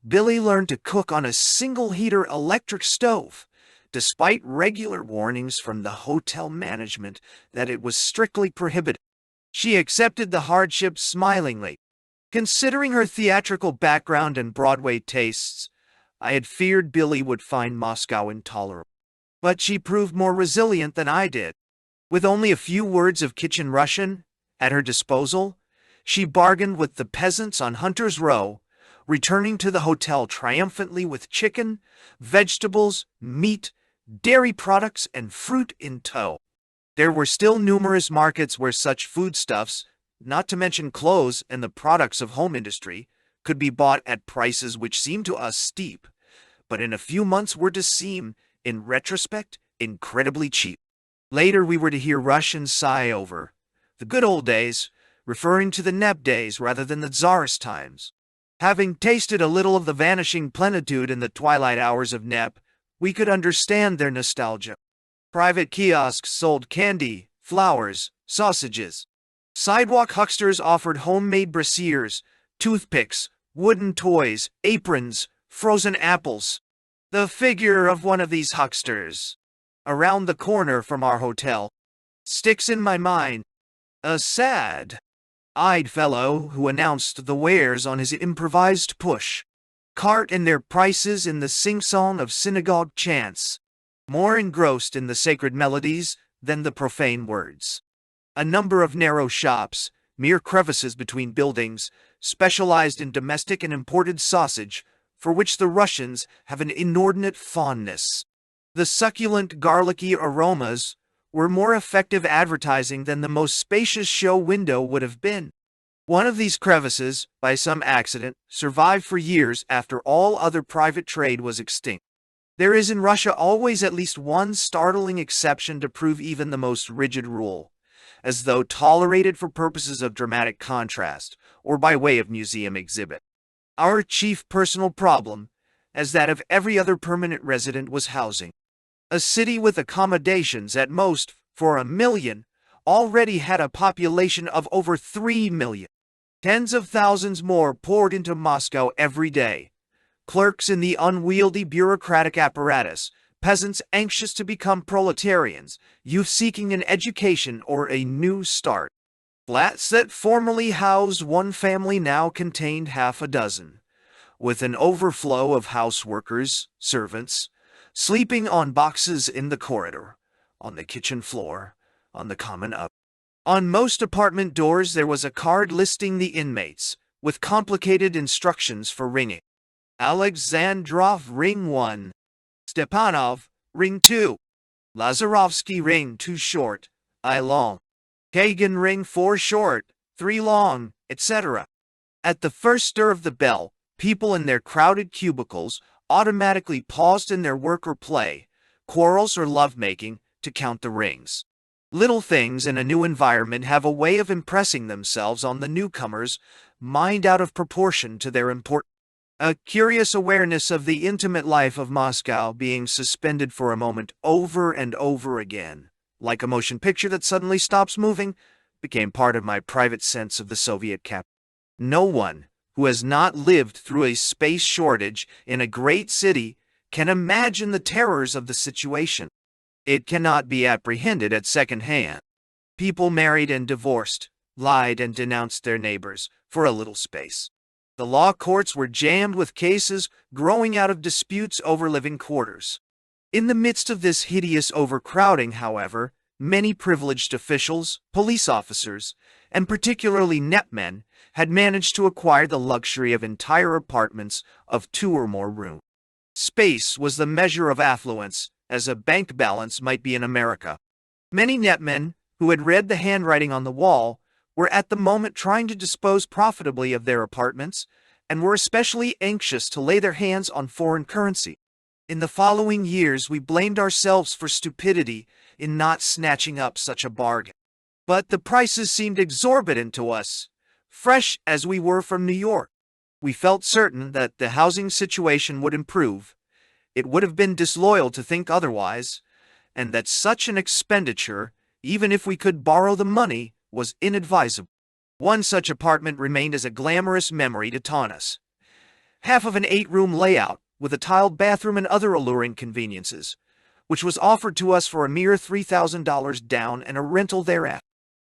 Billy learned to cook on a single-heater electric stove, despite regular warnings from the hotel management that it was strictly prohibited. She accepted the hardship smilingly. Considering her theatrical background and Broadway tastes, I had feared Billy would find Moscow intolerable. But she proved more resilient than I did. With only a few words of kitchen Russian at her disposal, she bargained with the peasants on Hunter's Row, returning to the hotel triumphantly with chicken, vegetables, meat, dairy products, and fruit in tow. There were still numerous markets where such foodstuffs, not to mention clothes and the products of home industry, could be bought at prices which seemed to us steep, but in a few months were to seem, in retrospect, incredibly cheap. Later we were to hear Russians sigh over the good old days, referring to the NEP days rather than the Tsarist times. Having tasted a little of the vanishing plenitude in the twilight hours of NEP, we could understand their nostalgia. Private kiosks sold candy, flowers, sausages. Sidewalk hucksters offered homemade brassieres, toothpicks, wooden toys, aprons, frozen apples. The figure of one of these hucksters, around the corner from our hotel, sticks in my mind. A sad-eyed fellow who announced the wares on his improvised push cart and their prices in the sing-song of synagogue chants, more engrossed in the sacred melodies than the profane words. A number of narrow shops, mere crevices between buildings, specialized in domestic and imported sausage, for which the Russians have an inordinate fondness. The succulent garlicky aromas were more effective advertising than the most spacious show window would have been. One of these crevices, by some accident, survived for years after all other private trade was extinct. There is in Russia always at least one startling exception to prove even the most rigid rule, as though tolerated for purposes of dramatic contrast, or by way of museum exhibit. Our chief personal problem, as that of every other permanent resident, was housing. A city with accommodations at most for 1 million already had a population of over 3 million. Tens of thousands more poured into Moscow every day. Clerks in the unwieldy bureaucratic apparatus, peasants anxious to become proletarians, youth seeking an education or a new start. Flats that formerly housed one family now contained half a dozen, with an overflow of houseworkers, servants, sleeping on boxes in the corridor, on the kitchen floor, on the common up. On most apartment doors there was a card listing the inmates, with complicated instructions for ringing. Alexandrov, ring 1. Stepanov, ring 2. Lazarovsky, ring 2 short, I long. Kagan, ring 4 short, 3 long, etc. At the first stir of the bell, people in their crowded cubicles automatically paused in their work or play, quarrels or lovemaking, to count the rings. Little things in a new environment have a way of impressing themselves on the newcomer's mind out of proportion to their importance. A curious awareness of the intimate life of Moscow being suspended for a moment over and over again, like a motion picture that suddenly stops moving, became part of my private sense of the Soviet capital. No one who has not lived through a space shortage in a great city can imagine the terrors of the situation. It cannot be apprehended at second hand. People married and divorced, lied and denounced their neighbors for a little space. The law courts were jammed with cases growing out of disputes over living quarters. In the midst of this hideous overcrowding, however, many privileged officials, police officers, and particularly netmen had managed to acquire the luxury of entire apartments of 2 or more rooms. Space was the measure of affluence, as a bank balance might be in America. Many netmen, who had read the handwriting on the wall, were at the moment trying to dispose profitably of their apartments, and were especially anxious to lay their hands on foreign currency. In the following years we blamed ourselves for stupidity in not snatching up such a bargain. But the prices seemed exorbitant to us, fresh as we were from New York. We felt certain that the housing situation would improve. It would have been disloyal to think otherwise, and that such an expenditure, even if we could borrow the money, was inadvisable. One such apartment remained as a glamorous memory to taunt us. Half of an 8-room layout, with a tiled bathroom and other alluring conveniences, which was offered to us for a mere $3,000 down and a rental thereafter.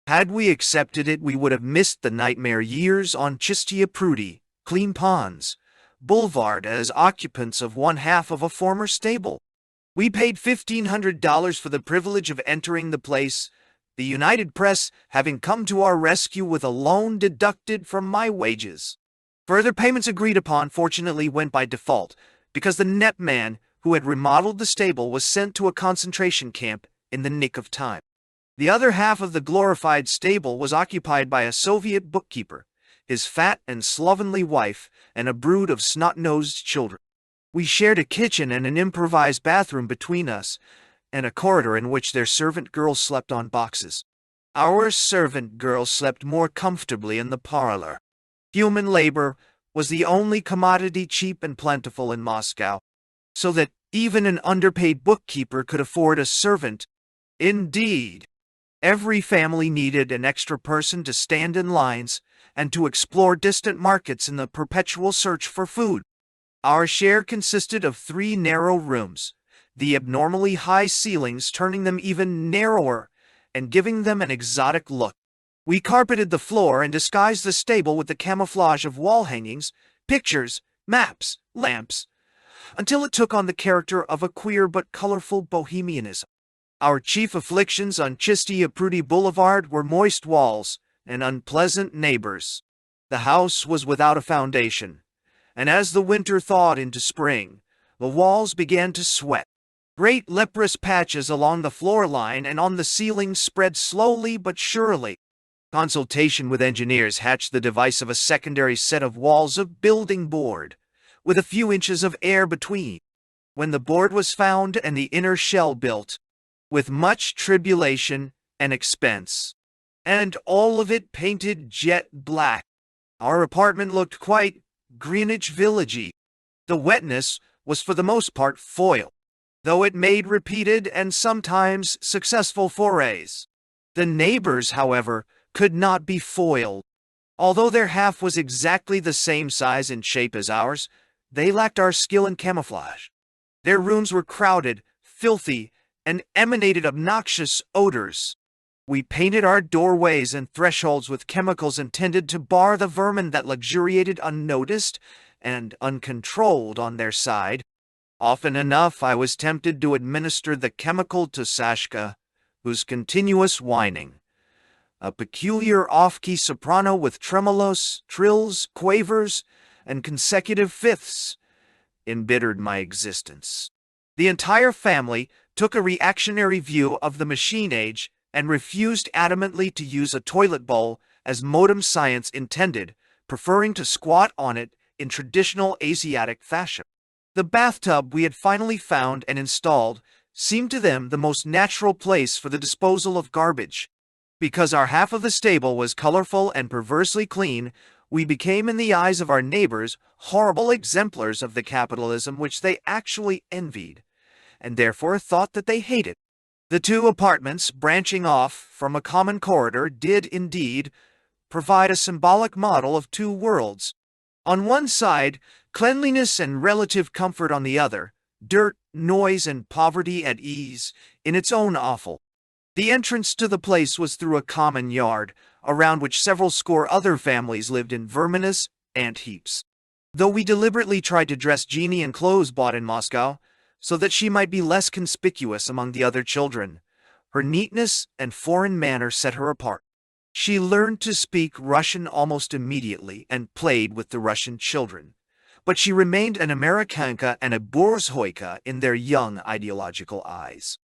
Had we accepted it, we would have missed the nightmare years on Chistya Prudy, Clean Ponds, Boulevard as occupants of one half of a former stable. We paid $1,500 for the privilege of entering the place, the United Press having come to our rescue with a loan deducted from my wages. Further payments agreed upon fortunately went by default, because the netman who had remodeled the stable was sent to a concentration camp in the nick of time. The other half of the glorified stable was occupied by a Soviet bookkeeper, his fat and slovenly wife, and a brood of snot-nosed children. We shared a kitchen and an improvised bathroom between us, and a corridor in which their servant girls slept on boxes. Our servant girls slept more comfortably in the parlor. Human labor was the only commodity cheap and plentiful in Moscow, so that even an underpaid bookkeeper could afford a servant. Indeed, every family needed an extra person to stand in lines and to explore distant markets in the perpetual search for food. Our share consisted of 3 narrow rooms, the abnormally high ceilings turning them even narrower and giving them an exotic look. We carpeted the floor and disguised the stable with the camouflage of wall hangings, pictures, maps, lamps, until it took on the character of a queer but colorful bohemianism. Our chief afflictions on Chistya Prudy Boulevard were moist walls and unpleasant neighbors. The house was without a foundation, and as the winter thawed into spring, the walls began to sweat. Great leprous patches along the floor line and on the ceiling spread slowly but surely. Consultation with engineers hatched the device of a secondary set of walls of building board, with a few inches of air between. When the board was found and the inner shell built, with much tribulation and expense, and all of it painted jet black, our apartment looked quite Greenwich Village. The wetness was for the most part foil, though it made repeated and sometimes successful forays. The neighbors, however, could not be foiled. Although their half was exactly the same size and shape as ours, they lacked our skill in camouflage. Their rooms were crowded, filthy, and emanated obnoxious odors. We painted our doorways and thresholds with chemicals intended to bar the vermin that luxuriated unnoticed and uncontrolled on their side. Often enough, I was tempted to administer the chemical to Sashka, whose continuous whining, a peculiar off-key soprano with tremolos, trills, quavers, and consecutive fifths, embittered my existence. The entire family took a reactionary view of the machine age and refused adamantly to use a toilet bowl as modem science intended, preferring to squat on it in traditional Asiatic fashion. The bathtub we had finally found and installed seemed to them the most natural place for the disposal of garbage. Because our half of the stable was colorful and perversely clean, we became in the eyes of our neighbors horrible exemplars of the capitalism which they actually envied, and therefore thought that they hated. The two apartments branching off from a common corridor did indeed provide a symbolic model of two worlds. On one side, cleanliness and relative comfort; on the other, dirt, noise, and poverty at ease in its own offal. The entrance to the place was through a common yard, around which several score other families lived in verminous ant heaps. Though we deliberately tried to dress Jeannie in clothes bought in Moscow, so that she might be less conspicuous among the other children, her neatness and foreign manner set her apart. She learned to speak Russian almost immediately and played with the Russian children, but she remained an Amerikanka and a Borzhoika in their young ideological eyes.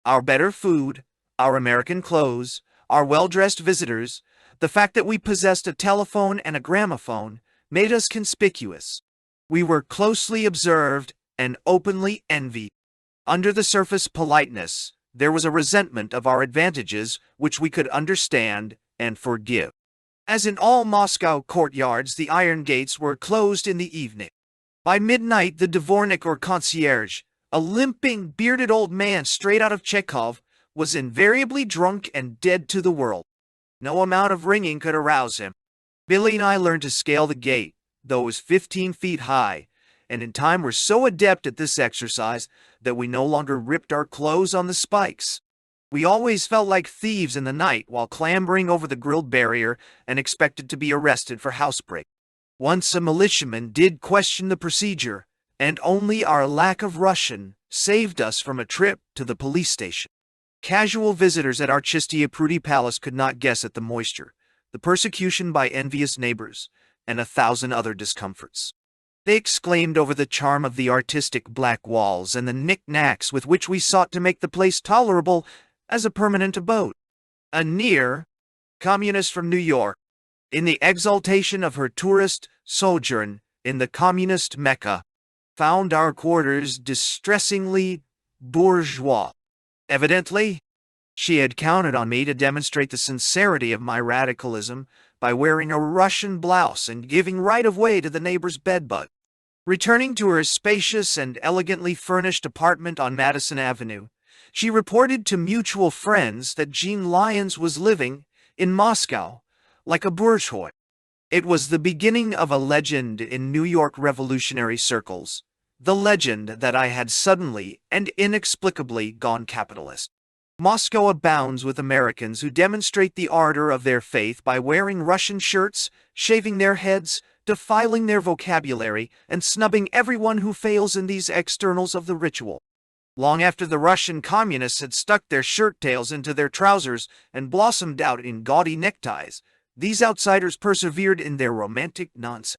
Our better food, our American clothes, our well-dressed visitors, the fact that we possessed a telephone and a gramophone made us conspicuous. We were closely observed and openly envied. Under the surface politeness, there was a resentment of our advantages which we could understand and forgive. As in all Moscow courtyards, the iron gates were closed in the evening. By midnight, the dvornik or concierge, a limping, bearded old man straight out of Chekhov, was invariably drunk and dead to the world. No amount of ringing could arouse him. Billy and I learned to scale the gate, though it was 15 feet high, and in time were so adept at this exercise that we no longer ripped our clothes on the spikes. We always felt like thieves in the night while clambering over the grilled barrier and expected to be arrested for housebreak. Once a militiaman did question the procedure, and only our lack of Russian saved us from a trip to the police station. Casual visitors at our Chistya Prudy Palace could not guess at the moisture, the persecution by envious neighbors, and 1,000 other discomforts. They exclaimed over the charm of the artistic black walls and the knick-knacks with which we sought to make the place tolerable as a permanent abode. A near communist from New York, in the exaltation of her tourist sojourn in the communist Mecca, found our quarters distressingly bourgeois. Evidently, she had counted on me to demonstrate the sincerity of my radicalism by wearing a Russian blouse and giving right of way to the neighbor's bedbug. Returning to her spacious and elegantly furnished apartment on Madison Avenue, she reported to mutual friends that Eugene Lyons was living in Moscow like a bourgeois. It was the beginning of a legend in New York revolutionary circles, the legend that I had suddenly and inexplicably gone capitalist. Moscow abounds with Americans who demonstrate the ardor of their faith by wearing Russian shirts, shaving their heads, defiling their vocabulary, and snubbing everyone who fails in these externals of the ritual. Long after the Russian communists had stuck their shirt tails into their trousers and blossomed out in gaudy neckties, these outsiders persevered in their romantic nonsense.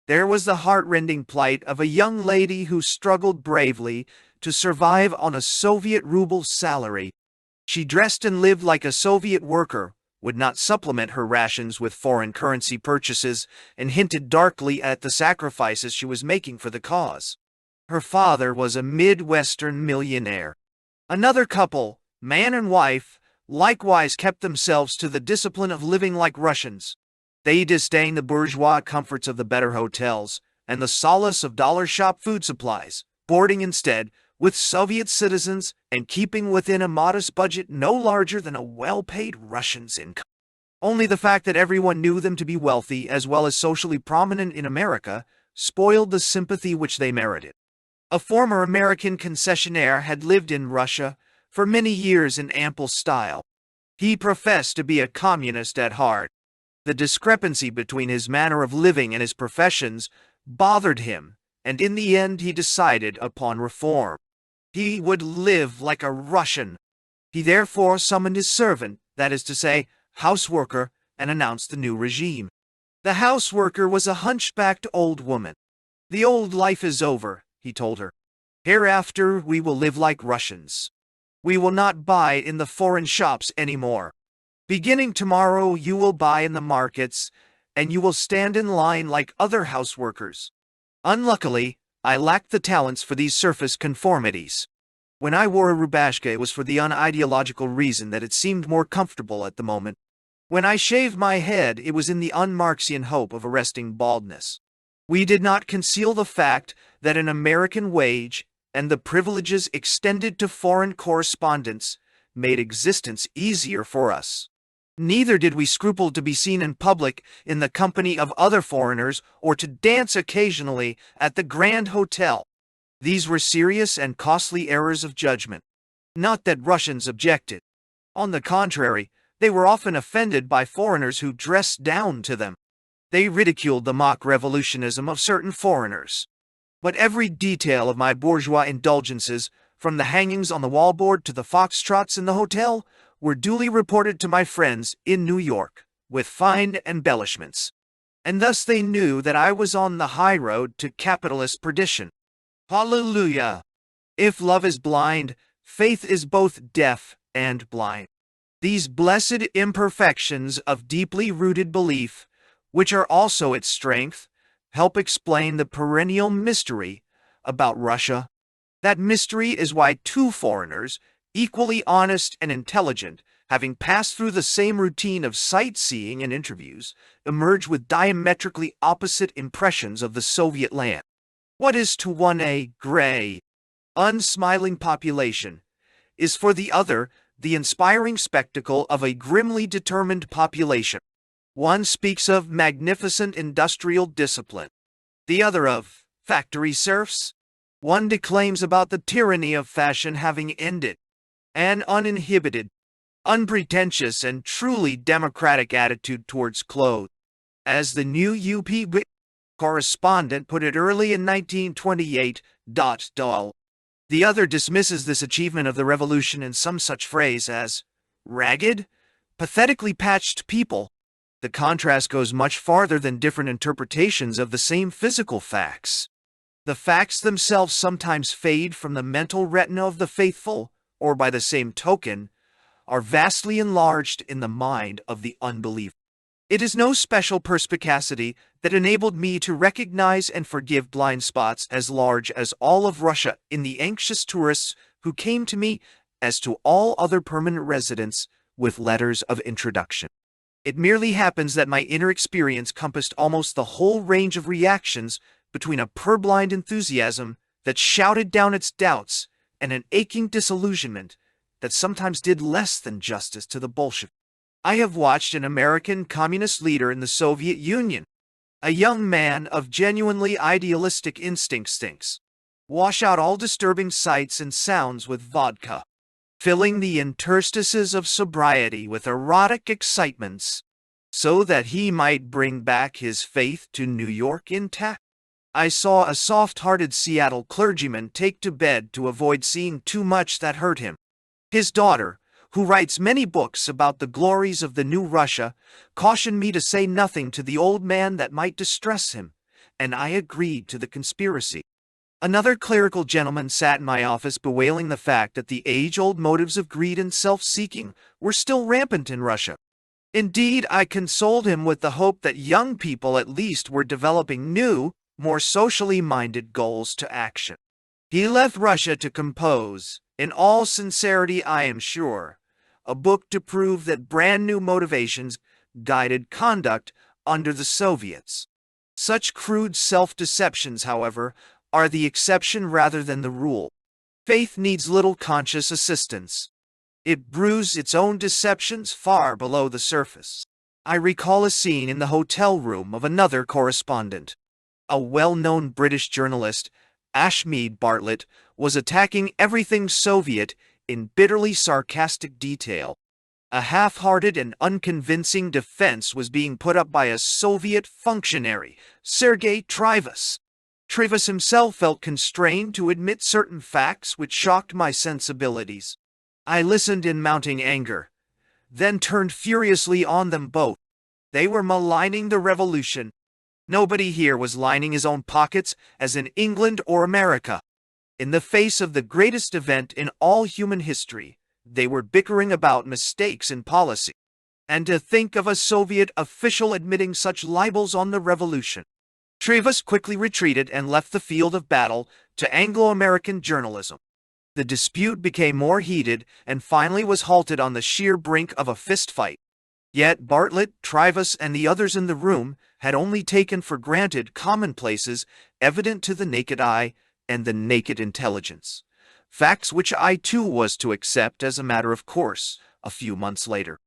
There was the heart-rending plight of a young lady who struggled bravely to survive on a Soviet ruble salary. She dressed and lived like a Soviet worker, would not supplement her rations with foreign currency purchases, and hinted darkly at the sacrifices she was making for the cause. Her father was a Midwestern millionaire. Another couple, man and wife, likewise kept themselves to the discipline of living like Russians. They disdained the bourgeois comforts of the better hotels, and the solace of dollar shop food supplies, boarding instead with Soviet citizens and keeping within a modest budget no larger than a well-paid Russian's income. Only the fact that everyone knew them to be wealthy as well as socially prominent in America spoiled the sympathy which they merited. A former American concessionaire had lived in Russia for many years in ample style. He professed to be a communist at heart. The discrepancy between his manner of living and his professions bothered him, and in the end he decided upon reform. He would live like a Russian. He therefore summoned his servant, that is to say, houseworker, and announced the new regime. The houseworker was a hunchbacked old woman. "The old life is over," he told her. "Hereafter we will live like Russians. We will not buy in the foreign shops anymore. Beginning tomorrow you will buy in the markets, and you will stand in line like other houseworkers." Unluckily, I lacked the talents for these surface conformities. When I wore a rubashka, it was for the unideological reason that it seemed more comfortable at the moment. When I shaved my head, it was in the un-Marxian hope of arresting baldness. We did not conceal the fact that an American wage and the privileges extended to foreign correspondents made existence easier for us. Neither did we scruple to be seen in public in the company of other foreigners or to dance occasionally at the Grand Hotel. These were serious and costly errors of judgment. Not that Russians objected. On the contrary, they were often offended by foreigners who dressed down to them. They ridiculed the mock revolutionism of certain foreigners. But every detail of my bourgeois indulgences, from the hangings on the wallboard to the foxtrots in the hotel, were duly reported to my friends in New York, with fine embellishments. And thus they knew that I was on the high road to capitalist perdition. Hallelujah! If love is blind, faith is both deaf and blind. These blessed imperfections of deeply rooted belief, which are also its strength, help explain the perennial mystery about Russia. That mystery is why two foreigners, equally honest and intelligent, having passed through the same routine of sightseeing and interviews, emerge with diametrically opposite impressions of the Soviet land. What is to one a gray, unsmiling population, is for the other the inspiring spectacle of a grimly determined population. One speaks of magnificent industrial discipline, the other of factory serfs. One declaims about the tyranny of fashion having ended. An uninhibited, unpretentious, and truly democratic attitude towards clothes. As the new UP correspondent put it early in 1928, the other dismisses this achievement of the revolution in some such phrase as ragged, pathetically patched people. The contrast goes much farther than different interpretations of the same physical facts. The facts themselves sometimes fade from the mental retina of the faithful, or by the same token, are vastly enlarged in the mind of the unbeliever. It is no special perspicacity that enabled me to recognize and forgive blind spots as large as all of Russia in the anxious tourists who came to me, as to all other permanent residents, with letters of introduction. It merely happens that my inner experience compassed almost the whole range of reactions between a purblind enthusiasm that shouted down its doubts and an aching disillusionment that sometimes did less than justice to the Bolshevik. I have watched an American communist leader in the Soviet Union, a young man of genuinely idealistic instincts, wash out all disturbing sights and sounds with vodka, filling the interstices of sobriety with erotic excitements, so that he might bring back his faith to New York intact. I saw a soft-hearted Seattle clergyman take to bed to avoid seeing too much that hurt him. His daughter, who writes many books about the glories of the new Russia, cautioned me to say nothing to the old man that might distress him, and I agreed to the conspiracy. Another clerical gentleman sat in my office bewailing the fact that the age-old motives of greed and self-seeking were still rampant in Russia. Indeed, I consoled him with the hope that young people at least were developing new, more socially minded goals to action. He left Russia to compose, in all sincerity I am sure, a book to prove that brand new motivations guided conduct under the Soviets. Such crude self-deceptions, however, are the exception rather than the rule. Faith needs little conscious assistance. It brews its own deceptions far below the surface. I recall a scene in the hotel room of another correspondent. A well-known British journalist, Ashmead Bartlett, was attacking everything Soviet in bitterly sarcastic detail. A half-hearted and unconvincing defense was being put up by a Soviet functionary, Sergei Trivas. Trivas himself felt constrained to admit certain facts which shocked my sensibilities. I listened in mounting anger, then turned furiously on them both. They were maligning the revolution. Nobody here was lining his own pockets as in England or America. In the face of the greatest event in all human history, they were bickering about mistakes in policy. And to think of a Soviet official admitting such libels on the revolution. Trivas quickly retreated and left the field of battle to Anglo-American journalism. The dispute became more heated and finally was halted on the sheer brink of a fistfight. Yet Bartlett, Trivas, and the others in the room had only taken for granted commonplaces evident to the naked eye and the naked intelligence. Facts which I too was to accept as a matter of course a few months later.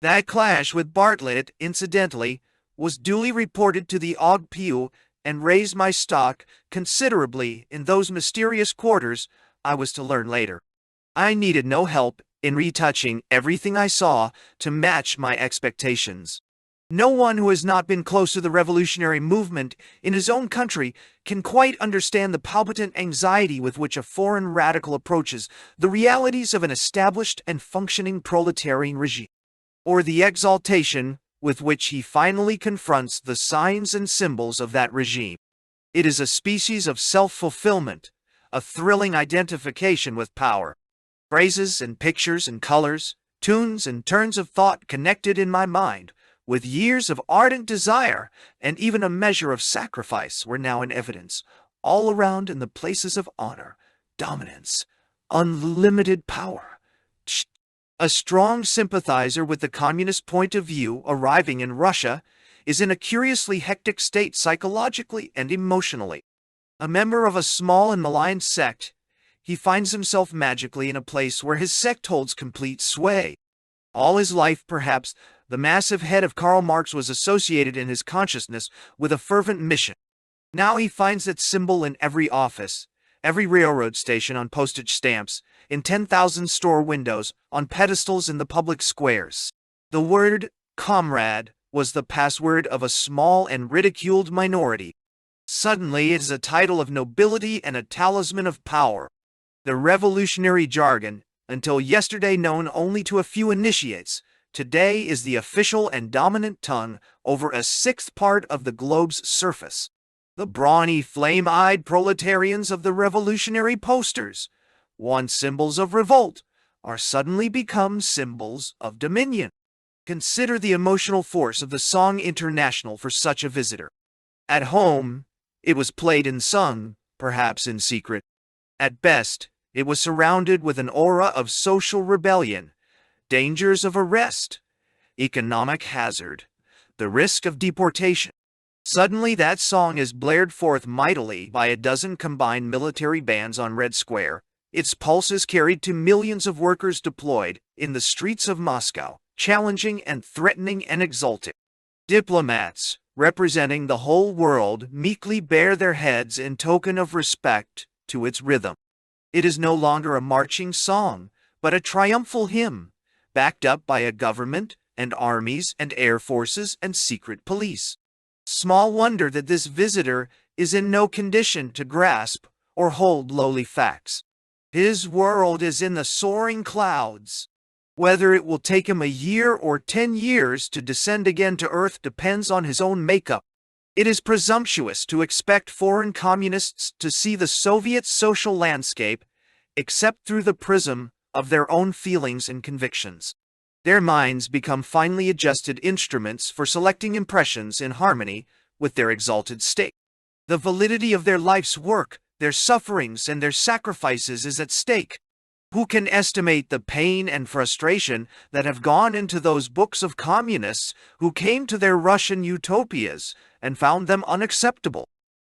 That clash with Bartlett, incidentally, was duly reported to the OGPU and raised my stock considerably in those mysterious quarters I was to learn later. I needed no help in retouching everything I saw to match my expectations. No one who has not been close to the revolutionary movement in his own country can quite understand the palpitant anxiety with which a foreign radical approaches the realities of an established and functioning proletarian regime, or the exaltation with which he finally confronts the signs and symbols of that regime. It is a species of self-fulfillment, a thrilling identification with power. Phrases and pictures and colors, tunes and turns of thought connected in my mind with years of ardent desire and even a measure of sacrifice were now in evidence, all around in the places of honor, dominance, unlimited power. A strong sympathizer with the communist point of view arriving in Russia is in a curiously hectic state psychologically and emotionally. A member of a small and maligned sect, he finds himself magically in a place where his sect holds complete sway. All his life, perhaps, the massive head of Karl Marx was associated in his consciousness with a fervent mission. Now he finds that symbol in every office, every railroad station on postage stamps, in 10,000 store windows, on pedestals in the public squares. The word comrade was the password of a small and ridiculed minority. Suddenly it is a title of nobility and a talisman of power. The revolutionary jargon, until yesterday known only to a few initiates, today is the official and dominant tongue over a sixth part of the globe's surface. The brawny, flame-eyed proletarians of the revolutionary posters, once symbols of revolt, are suddenly become symbols of dominion. Consider the emotional force of the Song International for such a visitor. At home, it was played and sung, perhaps in secret. At best, it was surrounded with an aura of social rebellion, dangers of arrest, economic hazard, the risk of deportation. Suddenly that song is blared forth mightily by a dozen combined military bands on Red Square, its pulses carried to millions of workers deployed in the streets of Moscow, challenging and threatening and exulting. Diplomats, representing the whole world, meekly bare their heads in token of respect to its rhythm. It is no longer a marching song, but a triumphal hymn, backed up by a government and armies and air forces and secret police. Small wonder that this visitor is in no condition to grasp or hold lowly facts. His world is in the soaring clouds. Whether it will take him a year or 10 years to descend again to earth depends on his own makeup. It is presumptuous to expect foreign communists to see the Soviet social landscape except through the prism of their own feelings and convictions. Their minds become finely adjusted instruments for selecting impressions in harmony with their exalted state. The validity of their life's work, their sufferings, and their sacrifices is at stake. Who can estimate the pain and frustration that have gone into those books of communists who came to their Russian utopias and found them unacceptable.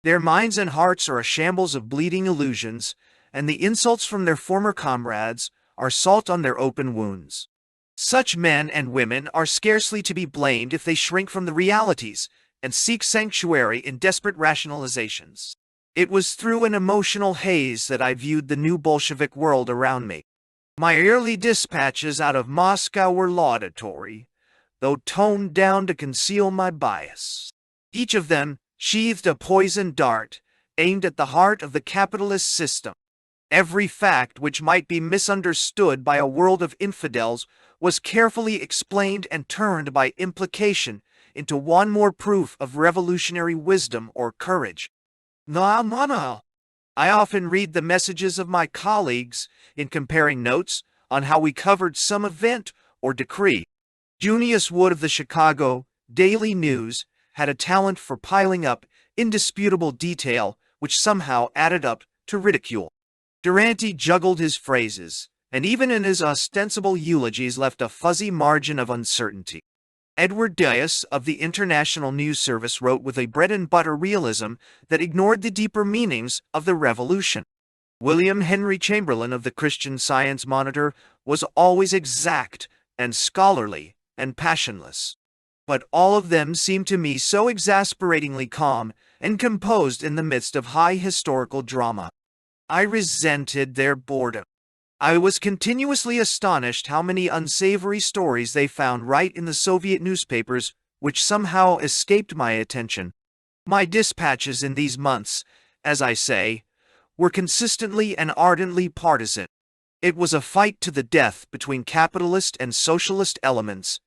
Their minds and hearts are a shambles of bleeding illusions, and the insults from their former comrades are salt on their open wounds. Such men and women are scarcely to be blamed if they shrink from the realities and seek sanctuary in desperate rationalizations. It was through an emotional haze that I viewed the new Bolshevik world around me. My early dispatches out of Moscow were laudatory, though toned down to conceal my bias. Each of them sheathed a poisoned dart aimed at the heart of the capitalist system. Every fact which might be misunderstood by a world of infidels was carefully explained and turned by implication into one more proof of revolutionary wisdom or courage. I often read the messages of my colleagues in comparing notes on how we covered some event or decree. Junius Wood of the Chicago Daily News had a talent for piling up indisputable detail which somehow added up to ridicule. Durante juggled his phrases, and even in his ostensible eulogies left a fuzzy margin of uncertainty. Edward Dias of the International News Service wrote with a bread-and-butter realism that ignored the deeper meanings of the revolution. William Henry Chamberlain of the Christian Science Monitor was always exact and scholarly and passionless. But all of them seemed to me so exasperatingly calm and composed in the midst of high historical drama. I resented their boredom. I was continuously astonished how many unsavory stories they found right in the Soviet newspapers which somehow escaped my attention. My dispatches in these months, as I say, were consistently and ardently partisan. It was a fight to the death between capitalist and socialist elements,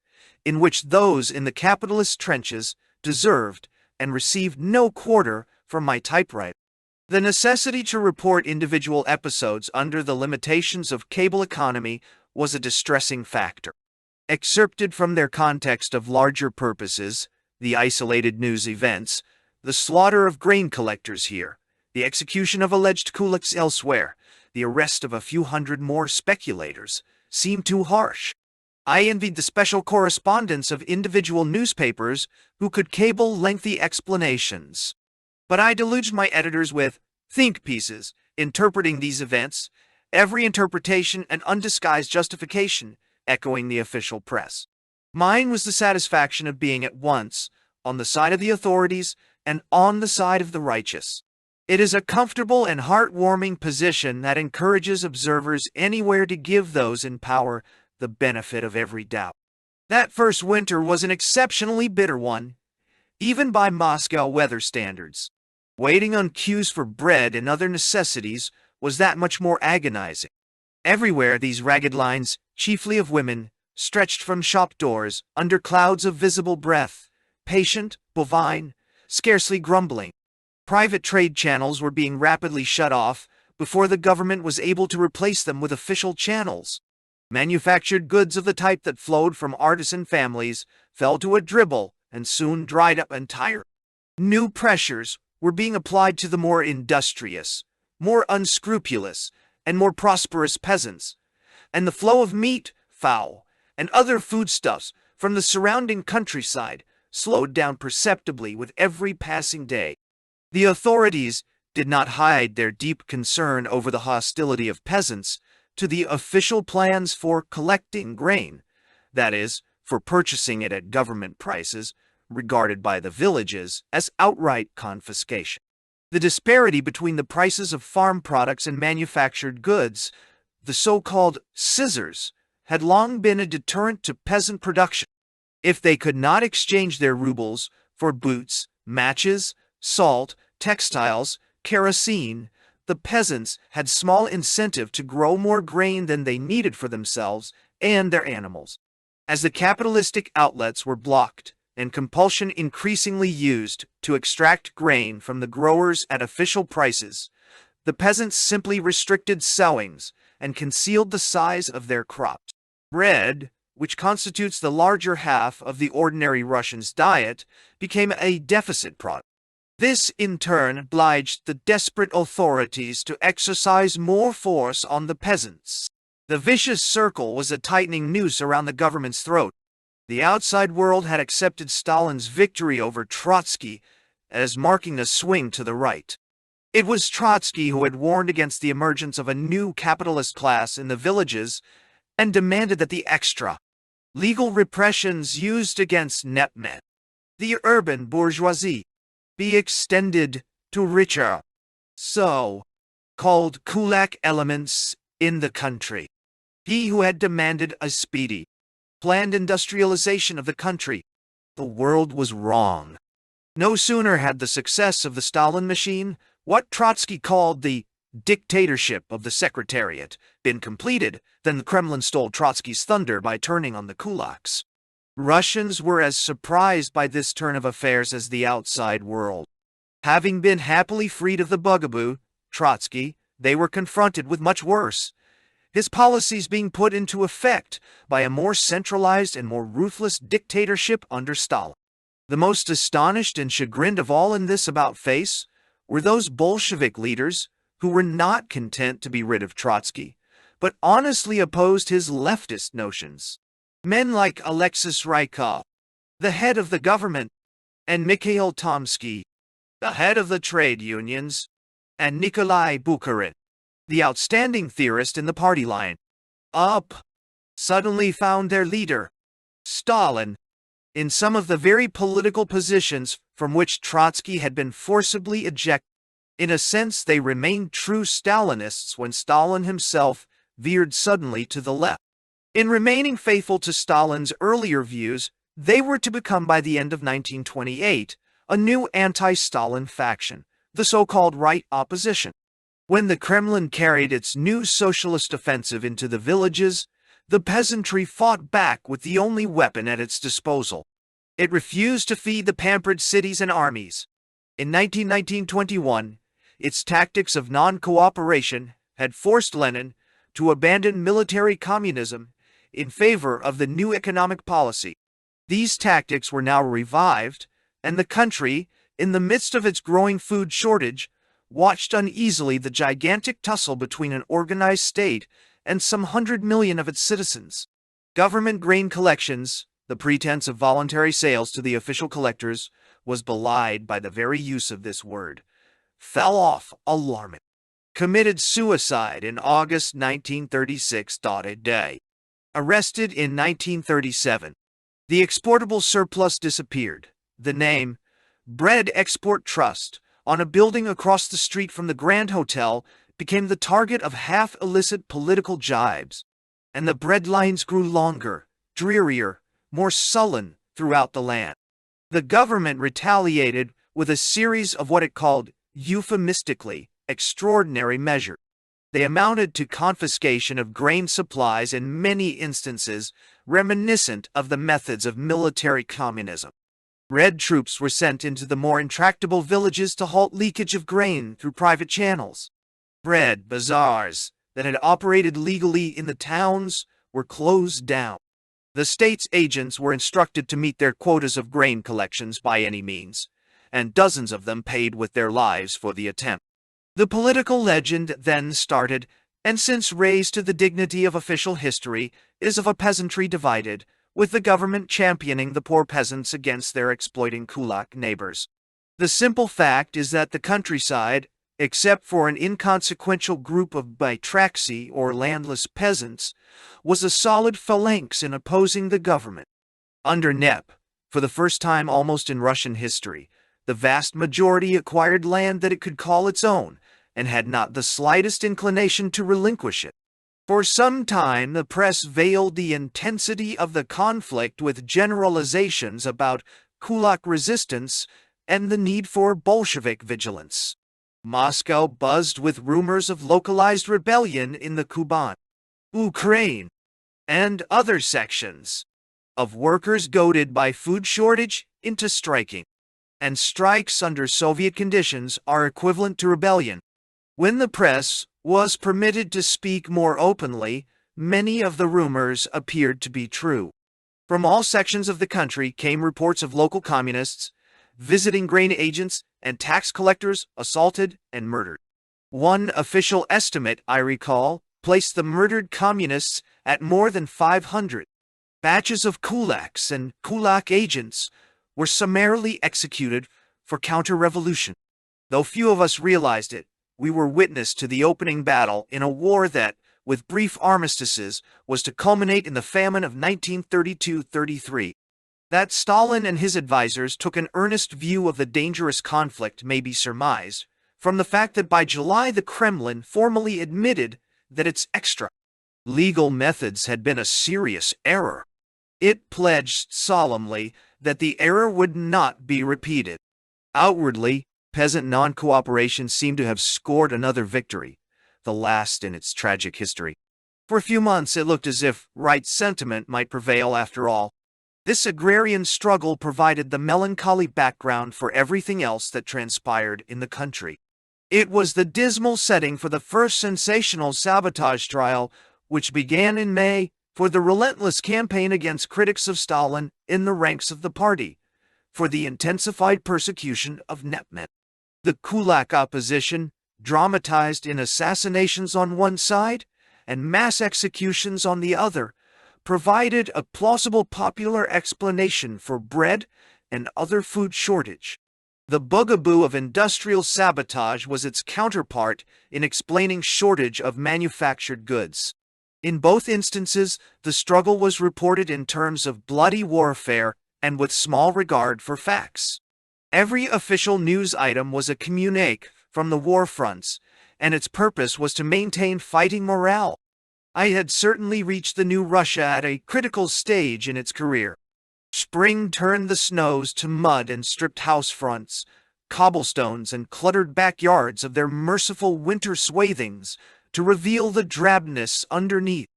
in which those in the capitalist trenches deserved and received no quarter from my typewriter. The necessity to report individual episodes under the limitations of cable economy was a distressing factor. Excerpted from their context of larger purposes, the isolated news events, the slaughter of grain collectors here, the execution of alleged kulaks elsewhere, the arrest of a few hundred more speculators, seemed too harsh. I envied the special correspondents of individual newspapers who could cable lengthy explanations. But I deluged my editors with think pieces interpreting these events, every interpretation an undisguised justification echoing the official press. Mine was the satisfaction of being at once on the side of the authorities and on the side of the righteous. It is a comfortable and heartwarming position that encourages observers anywhere to give those in power the benefit of every doubt. That first winter was an exceptionally bitter one, even by Moscow weather standards. Waiting on queues for bread and other necessities was that much more agonizing. Everywhere these ragged lines, chiefly of women, stretched from shop doors under clouds of visible breath, patient, bovine, scarcely grumbling. Private trade channels were being rapidly shut off before the government was able to replace them with official channels. Manufactured goods of the type that flowed from artisan families fell to a dribble and soon dried up entirely. New pressures were being applied to the more industrious, more unscrupulous, and more prosperous peasants, and the flow of meat, fowl, and other foodstuffs from the surrounding countryside slowed down perceptibly with every passing day. The authorities did not hide their deep concern over the hostility of peasants to the official plans for collecting grain, that is, for purchasing it at government prices, regarded by the villages as outright confiscation. The disparity between the prices of farm products and manufactured goods, the so-called scissors, had long been a deterrent to peasant production. If they could not exchange their rubles for boots, matches, salt, textiles, kerosene, the peasants had small incentive to grow more grain than they needed for themselves and their animals. As the capitalistic outlets were blocked, and compulsion increasingly used to extract grain from the growers at official prices, the peasants simply restricted sowings and concealed the size of their crops. Bread, which constitutes the larger half of the ordinary Russian's diet, became a deficit product. This, in turn, obliged the desperate authorities to exercise more force on the peasants. The vicious circle was a tightening noose around the government's throat. The outside world had accepted Stalin's victory over Trotsky as marking a swing to the right. It was Trotsky who had warned against the emergence of a new capitalist class in the villages and demanded that the extra legal repressions used against netmen, the urban bourgeoisie, be extended to richer, so-called kulak elements in the country. He who had demanded a speedy, planned industrialization of the country. The world was wrong. No sooner had the success of the Stalin machine, what Trotsky called the dictatorship of the Secretariat, been completed, than the Kremlin stole Trotsky's thunder by turning on the kulaks. Russians were as surprised by this turn of affairs as the outside world. Having been happily freed of the bugaboo, Trotsky, they were confronted with much worse. His policies being put into effect by a more centralized and more ruthless dictatorship under Stalin. The most astonished and chagrined of all in this about-face were those Bolshevik leaders who were not content to be rid of Trotsky, but honestly opposed his leftist notions. Men like Alexis Rykov, the head of the government, and Mikhail Tomsky, the head of the trade unions, and Nikolai Bukharin, the outstanding theorist in the party line, suddenly found their leader, Stalin, in some of the very political positions from which Trotsky had been forcibly ejected. In a sense, they remained true Stalinists when Stalin himself veered suddenly to the left. In remaining faithful to Stalin's earlier views, they were to become by the end of 1928 a new anti-Stalin faction, the so-called right opposition. When the Kremlin carried its new socialist offensive into the villages, the peasantry fought back with the only weapon at its disposal. It refused to feed the pampered cities and armies. In 1919-21, its tactics of non-cooperation had forced Lenin to abandon military communism in favor of the new economic policy. These tactics were now revived, and the country, in the midst of its growing food shortage, watched uneasily the gigantic tussle between an organized state and some 100 million of its citizens. Government grain collections, the pretense of voluntary sales to the official collectors, was belied by the very use of this word, fell off alarming. Committed suicide in August 1936. A day. Arrested in 1937. The exportable surplus disappeared. The name, Bread Export Trust, on a building across the street from the Grand Hotel, became the target of half-illicit political jibes, and the bread lines grew longer, drearier, more sullen throughout the land. The government retaliated with a series of what it called, euphemistically, extraordinary measures. They amounted to confiscation of grain supplies in many instances reminiscent of the methods of military communism. Red troops were sent into the more intractable villages to halt leakage of grain through private channels. Bread bazaars that had operated legally in the towns were closed down. The state's agents were instructed to meet their quotas of grain collections by any means, and dozens of them paid with their lives for the attempt. The political legend then started, and since raised to the dignity of official history, is of a peasantry divided, with the government championing the poor peasants against their exploiting kulak neighbors. The simple fact is that the countryside, except for an inconsequential group of batraxi or landless peasants, was a solid phalanx in opposing the government. Under NEP, for the first time almost in Russian history, the vast majority acquired land that it could call its own, and had not the slightest inclination to relinquish it. For some time the press veiled the intensity of the conflict with generalizations about kulak resistance and the need for Bolshevik vigilance. Moscow buzzed with rumors of localized rebellion in the Kuban, Ukraine, and other sections, of workers goaded by food shortage into striking. And strikes under Soviet conditions are equivalent to rebellion. When the press was permitted to speak more openly, many of the rumors appeared to be true. From all sections of the country came reports of local communists visiting grain agents and tax collectors assaulted and murdered. One official estimate, I recall, placed the murdered communists at more than 500. Batches of kulaks and kulak agents were summarily executed for counter-revolution. Though few of us realized it, we were witness to the opening battle in a war that, with brief armistices, was to culminate in the famine of 1932-33. That Stalin and his advisors took an earnest view of the dangerous conflict may be surmised from the fact that by July the Kremlin formally admitted that its extra-legal methods had been a serious error. It pledged solemnly that the error would not be repeated. Outwardly, peasant non-cooperation seemed to have scored another victory, the last in its tragic history. For a few months it looked as if right sentiment might prevail after all. This agrarian struggle provided the melancholy background for everything else that transpired in the country. It was the dismal setting for the first sensational sabotage trial, which began in May, for the relentless campaign against critics of Stalin in the ranks of the party, for the intensified persecution of netmen. The kulak opposition, dramatized in assassinations on one side and mass executions on the other, provided a plausible popular explanation for bread and other food shortage. The bugaboo of industrial sabotage was its counterpart in explaining shortage of manufactured goods. In both instances, the struggle was reported in terms of bloody warfare and with small regard for facts. Every official news item was a communique from the war fronts, and its purpose was to maintain fighting morale. I had certainly reached the new Russia at a critical stage in its career. Spring turned the snows to mud and stripped house fronts, cobblestones and cluttered backyards of their merciful winter swathings to reveal the drabness underneath.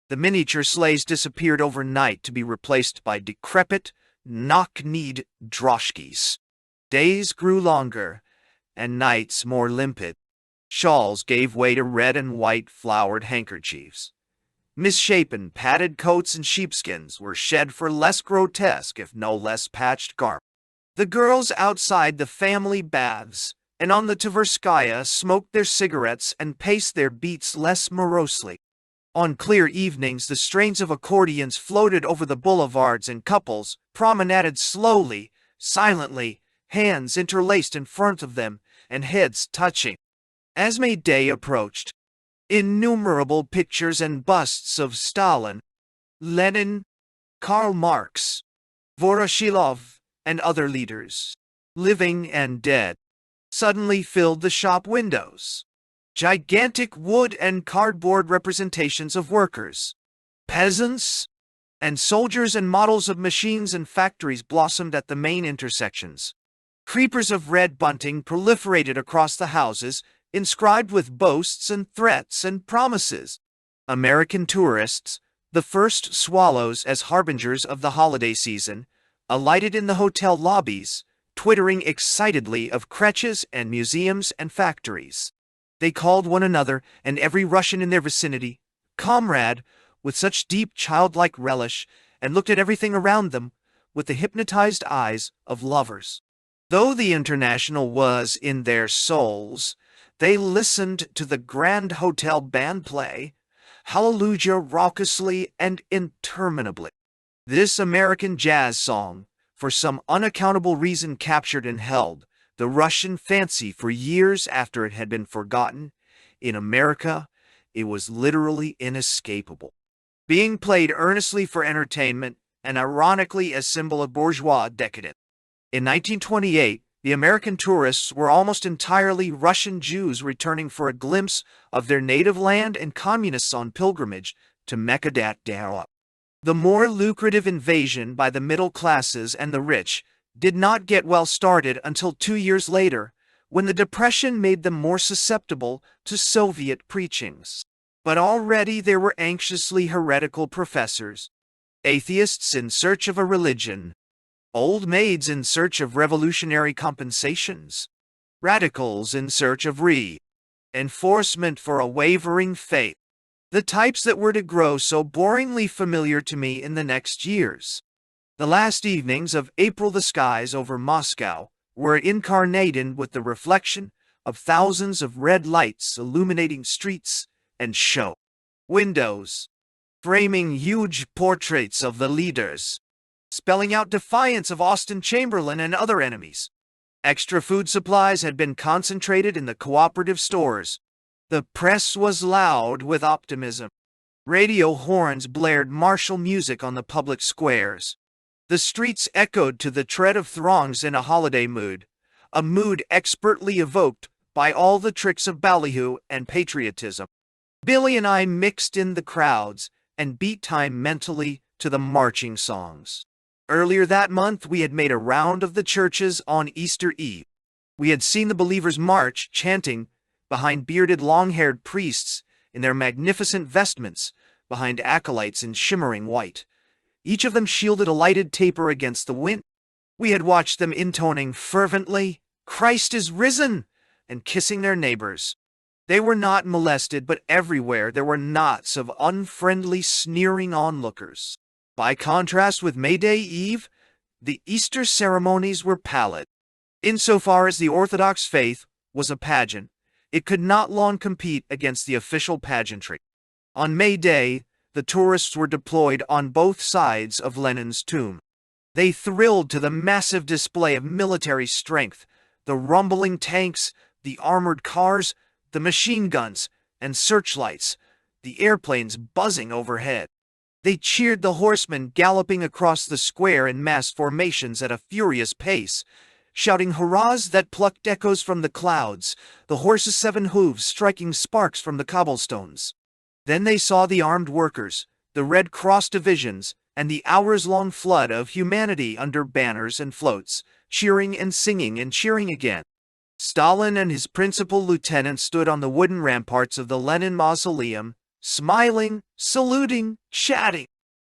The miniature sleighs disappeared overnight to be replaced by decrepit, knock-kneed droshkis. Days grew longer, and nights more limpid. Shawls gave way to red and white flowered handkerchiefs. Misshapen padded coats and sheepskins were shed for less grotesque if no less patched garb. The girls outside the family baths and on the Tverskaya smoked their cigarettes and paced their beats less morosely. On clear evenings the strains of accordions floated over the boulevards and couples promenaded slowly, silently, hands interlaced in front of them and heads touching. As May Day approached, innumerable pictures and busts of Stalin, Lenin, Karl Marx, Voroshilov, and other leaders, living and dead, suddenly filled the shop windows. Gigantic wood and cardboard representations of workers, peasants, and soldiers and models of machines and factories blossomed at the main intersections. Creepers of red bunting proliferated across the houses, inscribed with boasts and threats and promises. American tourists, the first swallows as harbingers of the holiday season, alighted in the hotel lobbies, twittering excitedly of creches and museums and factories. They called one another and every Russian in their vicinity comrade with such deep childlike relish, and looked at everything around them with the hypnotized eyes of lovers. Though the International was in their souls, they listened to the Grand Hotel band play Hallelujah raucously and interminably. This American jazz song, for some unaccountable reason, captured and held the Russian fancy for years after it had been forgotten. In America, it was literally inescapable, being played earnestly for entertainment and ironically as symbol of bourgeois decadence. In 1928, the American tourists were almost entirely Russian Jews returning for a glimpse of their native land and communists on pilgrimage to Mecca. The more lucrative invasion by the middle classes and the rich did not get well started until 2 years later, when the Depression made them more susceptible to Soviet preachings. But already there were anxiously heretical professors, atheists in search of a religion, old maids in search of revolutionary compensations, radicals in search of reinforcement for a wavering faith, the types that were to grow so boringly familiar to me in the next years. The last evenings of April, the skies over Moscow were incarnated with the reflection of thousands of red lights illuminating streets and show windows. framing huge portraits of the leaders, spelling out defiance of Austen Chamberlain and other enemies. Extra food supplies had been concentrated in the cooperative stores. The press was loud with optimism. Radio horns blared martial music on the public squares. The streets echoed to the tread of throngs in a holiday mood, a mood expertly evoked by all the tricks of ballyhoo and patriotism. Billy and I mixed in the crowds and beat time mentally to the marching songs. Earlier that month, we had made a round of the churches on Easter Eve. We had seen the believers march, chanting, behind bearded long-haired priests in their magnificent vestments, behind acolytes in shimmering white. Each of them shielded a lighted taper against the wind. We had watched them intoning fervently, "Christ is risen!" and kissing their neighbors. They were not molested, but everywhere there were knots of unfriendly, sneering onlookers. By contrast with May Day Eve, the Easter ceremonies were pallid. Insofar as the Orthodox faith was a pageant, it could not long compete against the official pageantry. On May Day, the tourists were deployed on both sides of Lenin's tomb. They thrilled to the massive display of military strength, the rumbling tanks, the armored cars, the machine guns and searchlights, the airplanes buzzing overhead. They cheered the horsemen galloping across the square in mass formations at a furious pace, shouting hurrahs that plucked echoes from the clouds, the horses' 7 hooves striking sparks from the cobblestones. Then they saw the armed workers, the Red Cross divisions, and the hours-long flood of humanity under banners and floats, cheering and singing and cheering again. Stalin and his principal lieutenant stood on the wooden ramparts of the Lenin Mausoleum, smiling, saluting, chatting.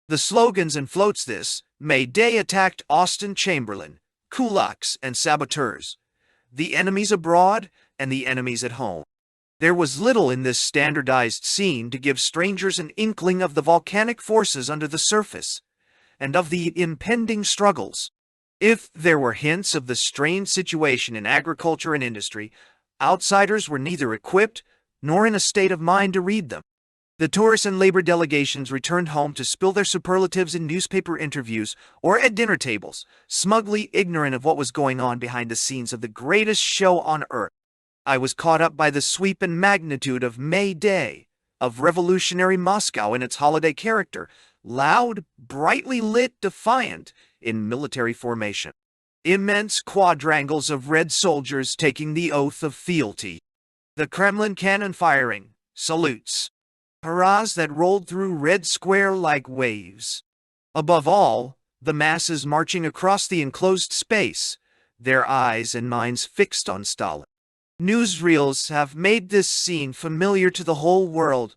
The slogans and floats this May Day attacked Austen Chamberlain, kulaks and saboteurs, the enemies abroad and the enemies at home. There was little in this standardized scene to give strangers an inkling of the volcanic forces under the surface, and of the impending struggles. If there were hints of the strained situation in agriculture and industry, outsiders were neither equipped nor in a state of mind to read them. The tourist and labor delegations returned home to spill their superlatives in newspaper interviews or at dinner tables, smugly ignorant of what was going on behind the scenes of the greatest show on earth. I was caught up by the sweep and magnitude of May Day, of revolutionary Moscow in its holiday character, loud, brightly lit, defiant, in military formation. Immense quadrangles of red soldiers taking the oath of fealty. The Kremlin cannon firing, salutes. Hurrahs that rolled through Red Square like waves. Above all, the masses marching across the enclosed space, their eyes and minds fixed on Stalin. Newsreels have made this scene familiar to the whole world,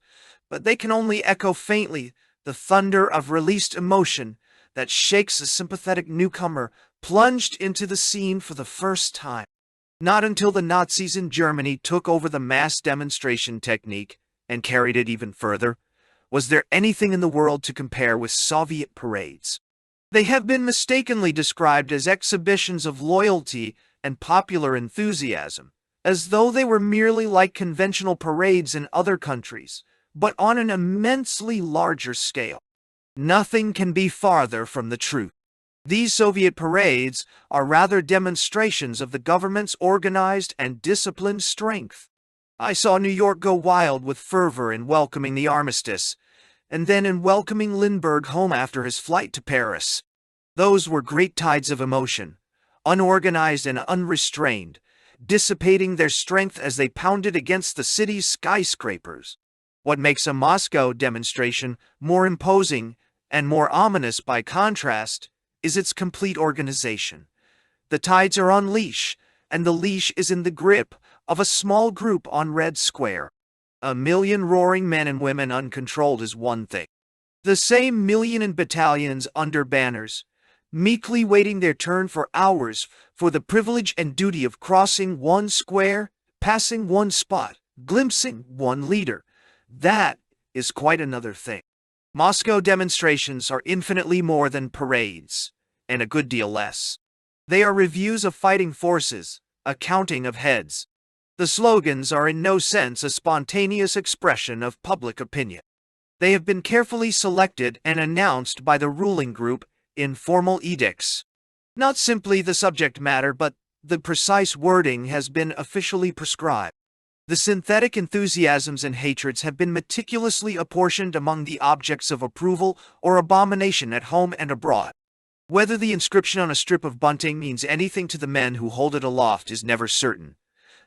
but they can only echo faintly the thunder of released emotion that shakes a sympathetic newcomer plunged into the scene for the first time. Not until the Nazis in Germany took over the mass demonstration technique and carried it even further, was there anything in the world to compare with Soviet parades. They have been mistakenly described as exhibitions of loyalty and popular enthusiasm, as though they were merely like conventional parades in other countries, but on an immensely larger scale. Nothing can be farther from the truth. These Soviet parades are rather demonstrations of the government's organized and disciplined strength. I saw New York go wild with fervor in welcoming the armistice, and then in welcoming Lindbergh home after his flight to Paris. Those were great tides of emotion, unorganized and unrestrained, dissipating their strength as they pounded against the city's skyscrapers. What makes a Moscow demonstration more imposing and more ominous by contrast is its complete organization. The tides are on leash, and the leash is in the grip of a small group on Red Square. 1,000,000 roaring men and women uncontrolled is one thing. The same million in battalions under banners, meekly waiting their turn for hours for the privilege and duty of crossing one square, passing one spot, glimpsing one leader. That is quite another thing. Moscow demonstrations are infinitely more than parades, and a good deal less. They are reviews of fighting forces, a counting of heads. The slogans are in no sense a spontaneous expression of public opinion. They have been carefully selected and announced by the ruling group in formal edicts. Not simply the subject matter, but the precise wording has been officially prescribed. The synthetic enthusiasms and hatreds have been meticulously apportioned among the objects of approval or abomination at home and abroad. Whether the inscription on a strip of bunting means anything to the men who hold it aloft is never certain,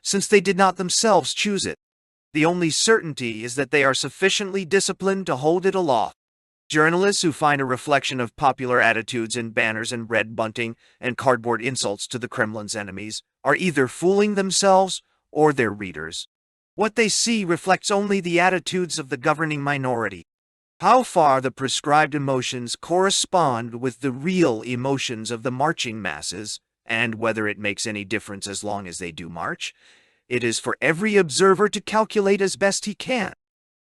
since they did not themselves choose it. The only certainty is that they are sufficiently disciplined to hold it aloft. Journalists who find a reflection of popular attitudes in banners and red bunting and cardboard insults to the Kremlin's enemies are either fooling themselves or their readers. What they see reflects only the attitudes of the governing minority. How far the prescribed emotions correspond with the real emotions of the marching masses, and whether it makes any difference as long as they do march, it is for every observer to calculate as best he can.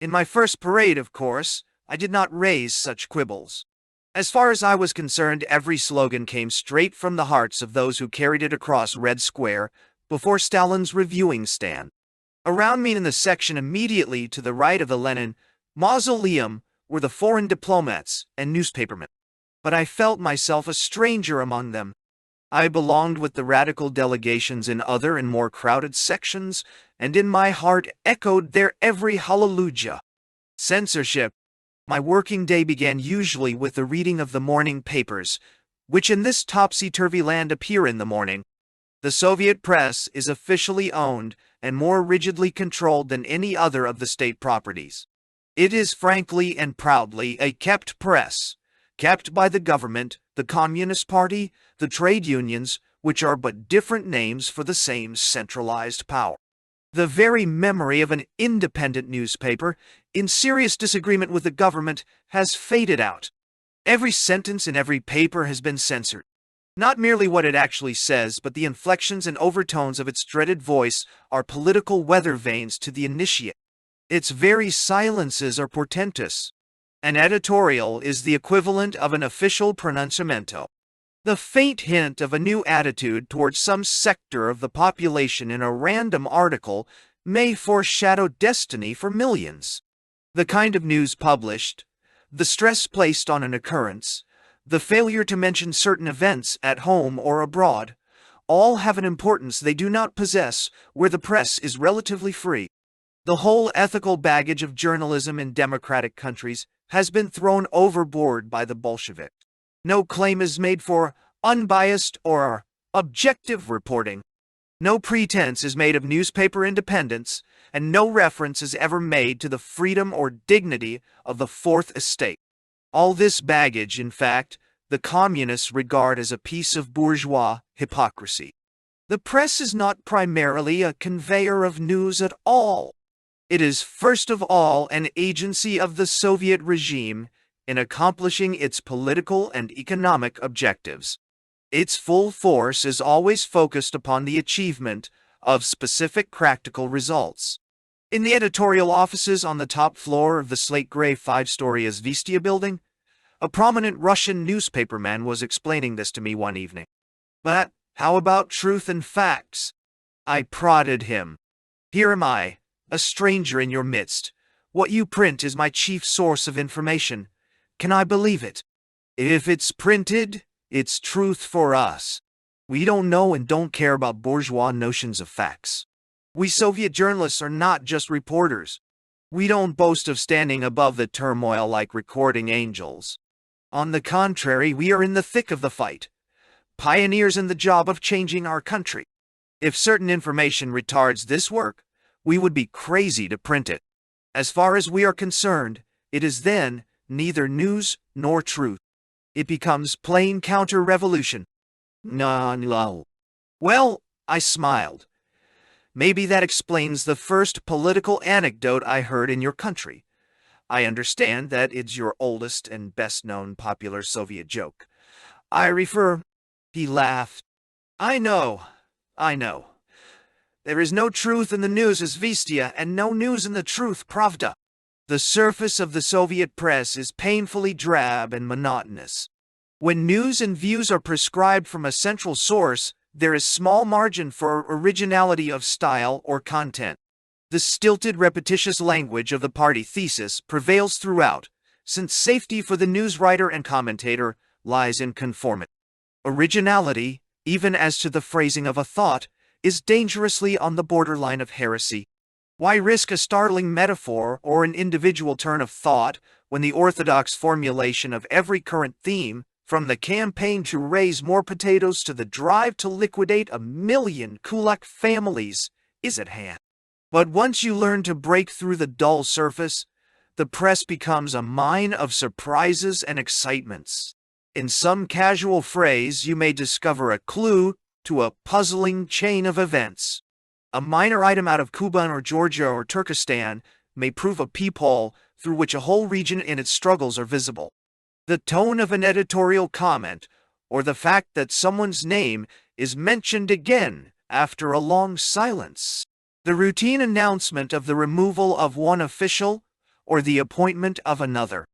In my first parade, of course, I did not raise such quibbles. As far as I was concerned, every slogan came straight from the hearts of those who carried it across Red Square before Stalin's reviewing stand. Around me in the section immediately to the right of the Lenin mausoleum were the foreign diplomats and newspapermen. But I felt myself a stranger among them. I belonged with the radical delegations in other and more crowded sections, and in my heart echoed their every hallelujah. Censorship. My working day began usually with the reading of the morning papers, which in this topsy-turvy land appear in the morning. The Soviet press is officially owned and more rigidly controlled than any other of the state properties. It is frankly and proudly a kept press, kept by the government, the Communist Party, the trade unions, which are but different names for the same centralized power. The very memory of an independent newspaper, in serious disagreement with the government, has faded out. Every sentence in every paper has been censored. Not merely what it actually says, but the inflections and overtones of its dreaded voice are political weather vanes to the initiate. Its very silences are portentous. An editorial is the equivalent of an official pronunciamento. The faint hint of a new attitude towards some sector of the population in a random article may foreshadow destiny for millions. The kind of news published, the stress placed on an occurrence, the failure to mention certain events at home or abroad, all have an importance they do not possess where the press is relatively free. The whole ethical baggage of journalism in democratic countries has been thrown overboard by the Bolsheviks. No claim is made for unbiased or objective reporting. No pretense is made of newspaper independence, and no reference is ever made to the freedom or dignity of the Fourth Estate. All this baggage, in fact, the communists regard as a piece of bourgeois hypocrisy. The press is not primarily a conveyor of news at all. It is first of all an agency of the Soviet regime in accomplishing its political and economic objectives. Its full force is always focused upon the achievement of specific practical results. In the editorial offices on the top floor of the slate-gray five-story Izvestia building, a prominent Russian newspaperman was explaining this to me one evening. But how about truth and facts? I prodded him. Here am I, a stranger in your midst. What you print is my chief source of information. Can I believe it? If it's printed, it's truth for us. We don't know and don't care about bourgeois notions of facts. We Soviet journalists are not just reporters. We don't boast of standing above the turmoil like recording angels. On the contrary, we are in the thick of the fight, pioneers in the job of changing our country. If certain information retards this work, we would be crazy to print it. As far as we are concerned, it is then neither news nor truth. It becomes plain counter-revolution. No. Well, I smiled. Maybe that explains the first political anecdote I heard in your country. I understand that it's your oldest and best-known popular Soviet joke. I refer... He laughed. I know. There is no truth in the news Izvestia and no news in the truth Pravda. The surface of the Soviet press is painfully drab and monotonous. When news and views are prescribed from a central source, there is small margin for originality of style or content. The The stilted, repetitious language of the party thesis prevails throughout, since safety for the news writer and commentator lies in conformity. Originality, even as to the phrasing of a thought, is dangerously on the borderline of heresy. Why risk a startling metaphor or an individual turn of thought when the orthodox formulation of every current theme, from the campaign to raise more potatoes to the drive to liquidate 1 million kulak families, is at hand? But once you learn to break through the dull surface, the press becomes a mine of surprises and excitements. In some casual phrase, you may discover a clue to a puzzling chain of events. A minor item out of Cuba or Georgia or Turkestan may prove a peephole through which a whole region and its struggles are visible. The tone of an editorial comment, or the fact that someone's name is mentioned again after a long silence. The routine announcement of the removal of one official or the appointment of another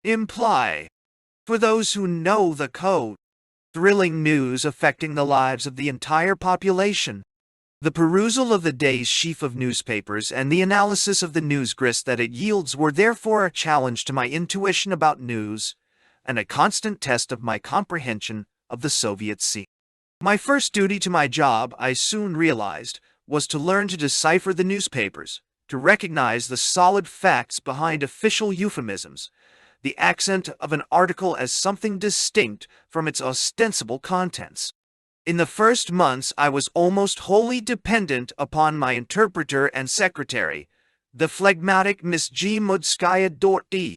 imply, for those who know the code, thrilling news affecting the lives of the entire population. The perusal of the day's sheaf of newspapers and the analysis of the news grist that it yields were therefore a challenge to my intuition about news and a constant test of my comprehension of the Soviet scene. My first duty to my job, I soon realized, was to learn to decipher the newspapers, to recognize the solid facts behind official euphemisms, the accent of an article as something distinct from its ostensible contents. In the first months, I was almost wholly dependent upon my interpreter and secretary, the phlegmatic Miss G. Mudskaya-D.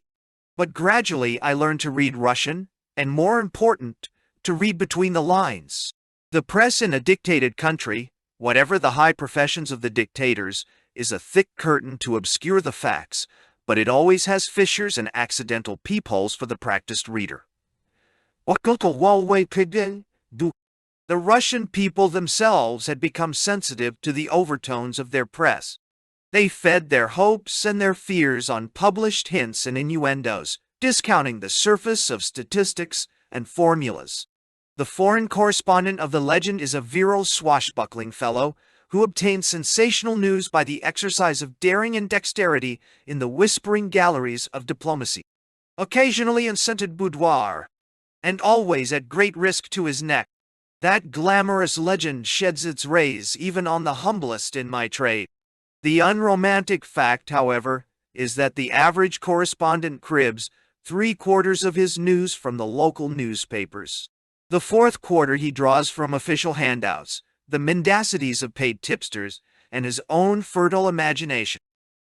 But gradually I learned to read Russian, and more important, to read between the lines. The press in a dictated country, whatever the high professions of the dictators, is a thick curtain to obscure the facts, but it always has fissures and accidental peepholes for the practiced reader. The Russian people themselves had become sensitive to the overtones of their press. They fed their hopes and their fears on published hints and innuendos, discounting the surface of statistics and formulas. The foreign correspondent of the Legend is a virile, swashbuckling fellow who obtains sensational news by the exercise of daring and dexterity in the whispering galleries of diplomacy, occasionally in scented boudoir, and always at great risk to his neck. That glamorous legend sheds its rays even on the humblest in my trade. The unromantic fact, however, is that the average correspondent cribs 3/4 of his news from the local newspapers. The 4th quarter he draws from official handouts, the mendacities of paid tipsters, and his own fertile imagination.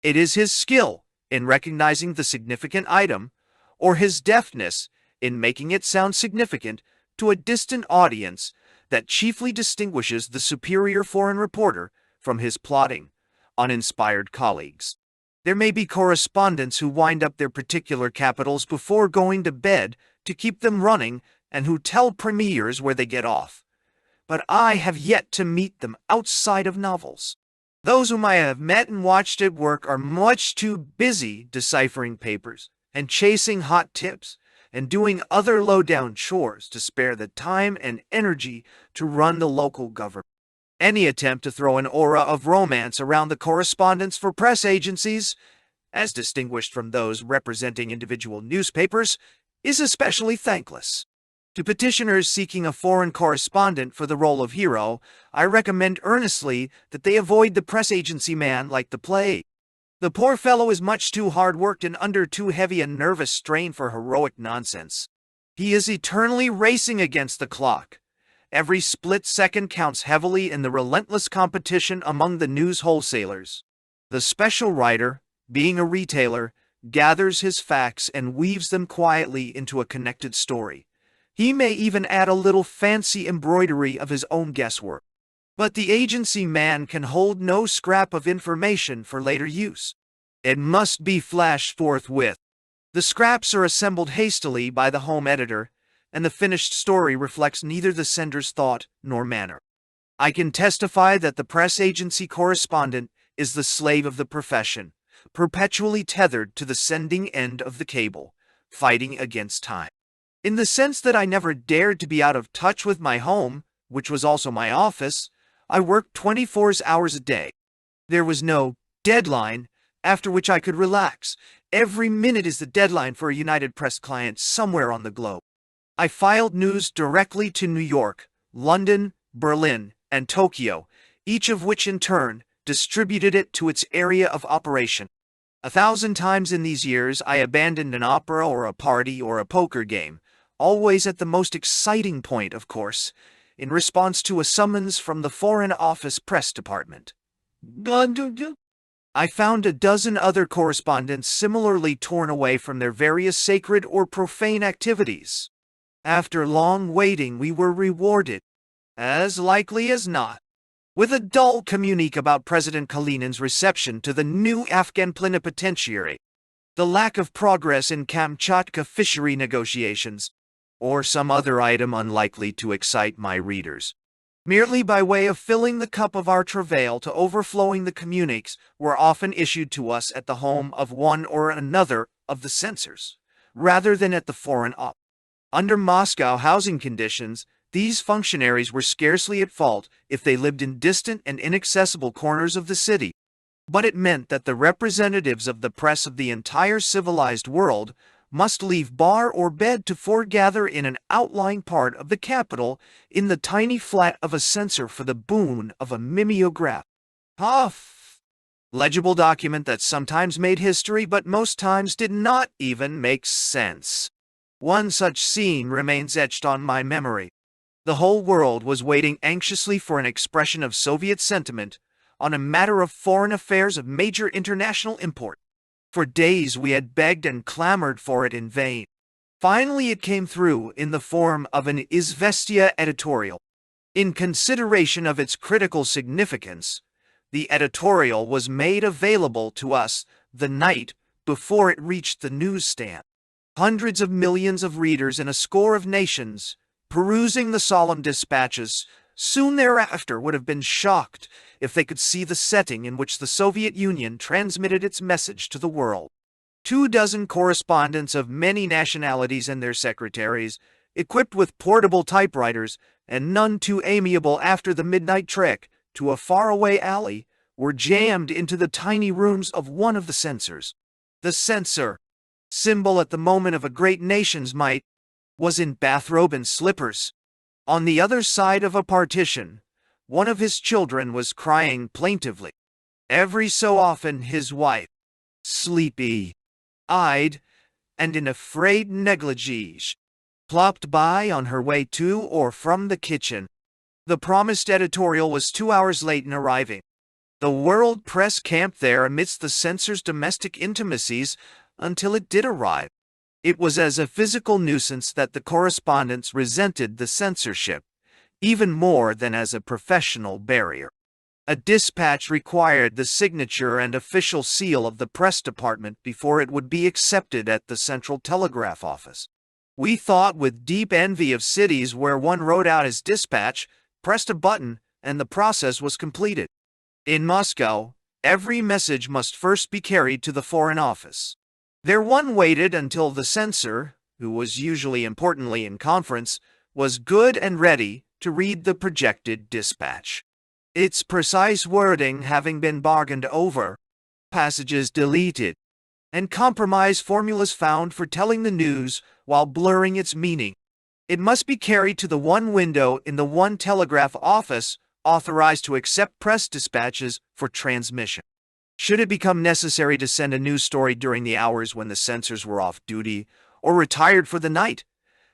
It is his skill in recognizing the significant item, or his deftness in making it sound significant to a distant audience, that chiefly distinguishes the superior foreign reporter from his plodding, uninspired colleagues. There may be correspondents who wind up their particular capitals before going to bed to keep them running and who tell premiers where they get off. But I have yet to meet them outside of novels. Those whom I have met and watched at work are much too busy deciphering papers and chasing hot tips and doing other low-down chores to spare the time and energy to run the local government. Any attempt to throw an aura of romance around the correspondents for press agencies, as distinguished from those representing individual newspapers, is especially thankless. To petitioners seeking a foreign correspondent for the role of hero, I recommend earnestly that they avoid the press agency man like the plague. The poor fellow is much too hard-worked and under too heavy a nervous strain for heroic nonsense. He is eternally racing against the clock. Every split second counts heavily in the relentless competition among the news wholesalers. The special writer, being a retailer, gathers his facts and weaves them quietly into a connected story. He may even add a little fancy embroidery of his own guesswork. But the agency man can hold no scrap of information for later use. It must be flashed forthwith. The scraps are assembled hastily by the home editor, and the finished story reflects neither the sender's thought nor manner. I can testify that the press agency correspondent is the slave of the profession, perpetually tethered to the sending end of the cable, fighting against time. In the sense that I never dared to be out of touch with my home, which was also my office, I worked 24 hours a day. There was no Deadline, after which I could relax. Every minute is the deadline for a United Press client somewhere on the globe. I filed news directly to New York, London, Berlin, and Tokyo, each of which in turn distributed it to its area of operation. 1,000 times in these years I abandoned an opera or a party or a poker game, always at the most exciting point, of course, in response to a summons from the Foreign Office Press Department. I found a dozen other correspondents similarly torn away from their various sacred or profane activities. After long waiting, we were rewarded, as likely as not, with a dull communique about President Kalinin's reception to the new Afghan plenipotentiary, the lack of progress in Kamchatka fishery negotiations, or some other item unlikely to excite my readers. Merely by way of filling the cup of our travail to overflowing, the communiques were often issued to us at the home of one or another of the censors, rather than at the Foreign Office. Under Moscow housing conditions, these functionaries were scarcely at fault if they lived in distant and inaccessible corners of the city, but it meant that the representatives of the press of the entire civilized world must leave bar or bed to foregather in an outlying part of the capital in the tiny flat of a censor for the boon of a mimeograph. Legible document that sometimes made history but most times did not even make sense. One such scene remains etched on my memory. The whole world was waiting anxiously for an expression of Soviet sentiment on a matter of foreign affairs of major international import. For days we had begged and clamored for it in vain. Finally it came through in the form of an Izvestia editorial. In consideration of its critical significance, the editorial was made available to us the night before it reached the newsstand. Hundreds of millions of readers in a score of nations, perusing the solemn dispatches, soon thereafter would have been shocked if they could see the setting in which the Soviet Union transmitted its message to the world. 24 correspondents of many nationalities and their secretaries, equipped with portable typewriters and none too amiable after the midnight trek to a faraway alley, were jammed into the tiny rooms of one of the censors. The censor, symbol at the moment of a great nation's might, was in bathrobe and slippers. On the other side of a partition, one of his children was crying plaintively. Every so often his wife, sleepy-eyed and in a frayed negligee, plopped by on her way to or from the kitchen. The promised editorial was 2 hours late in arriving. The world press camped there amidst the censor's domestic intimacies until it did arrive. It was as a physical nuisance that the correspondents resented the censorship, even more than as a professional barrier. A dispatch required the signature and official seal of the press department before it would be accepted at the Central Telegraph Office. We thought with deep envy of cities where one wrote out his dispatch, pressed a button, and the process was completed. In Moscow, every message must first be carried to the Foreign Office. There one waited until the censor, who was usually importantly in conference, was good and ready to read the projected dispatch. Its precise wording having been bargained over, passages deleted, and compromise formulas found for telling the news while blurring its meaning. It must be carried to the one window in the one telegraph office authorized to accept press dispatches for transmission. Should it become necessary to send a news story during the hours when the censors were off duty or retired for the night,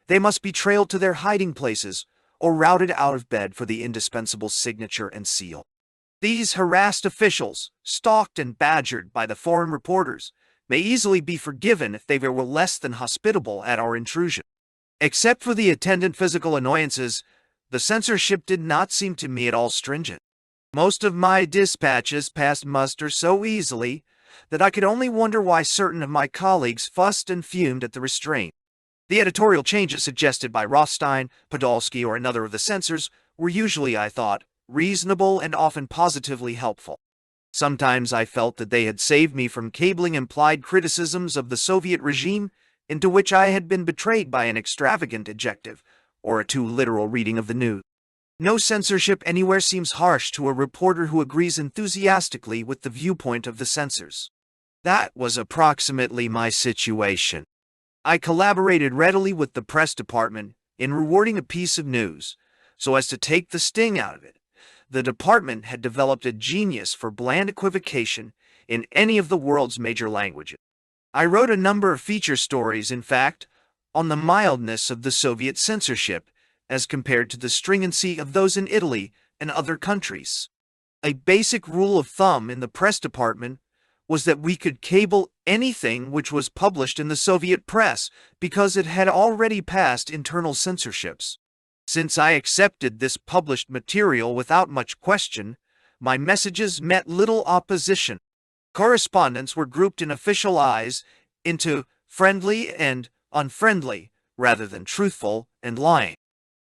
they must be trailed to their hiding places or routed out of bed for the indispensable signature and seal. These harassed officials, stalked and badgered by the foreign reporters, may easily be forgiven if they were less than hospitable at our intrusion. Except for the attendant physical annoyances, the censorship did not seem to me at all stringent. Most of my dispatches passed muster so easily that I could only wonder why certain of my colleagues fussed and fumed at the restraint. The editorial changes suggested by Rothstein, Podolsky, or another of the censors were usually, I thought, reasonable and often positively helpful. Sometimes I felt that they had saved me from cabling implied criticisms of the Soviet regime into which I had been betrayed by an extravagant adjective or a too literal reading of the news. No censorship anywhere seems harsh to a reporter who agrees enthusiastically with the viewpoint of the censors. That was approximately my situation. I collaborated readily with the press department in rewarding a piece of news, so as to take the sting out of it. The department had developed a genius for bland equivocation in any of the world's major languages. I wrote a number of feature stories, in fact, on the mildness of the Soviet censorship as compared to the stringency of those in Italy and other countries. A basic rule of thumb in the press department was that we could cable anything which was published in the Soviet press because it had already passed internal censorships. Since I accepted this published material without much question, my messages met little opposition. Correspondents were grouped in official eyes into friendly and unfriendly, rather than truthful and lying.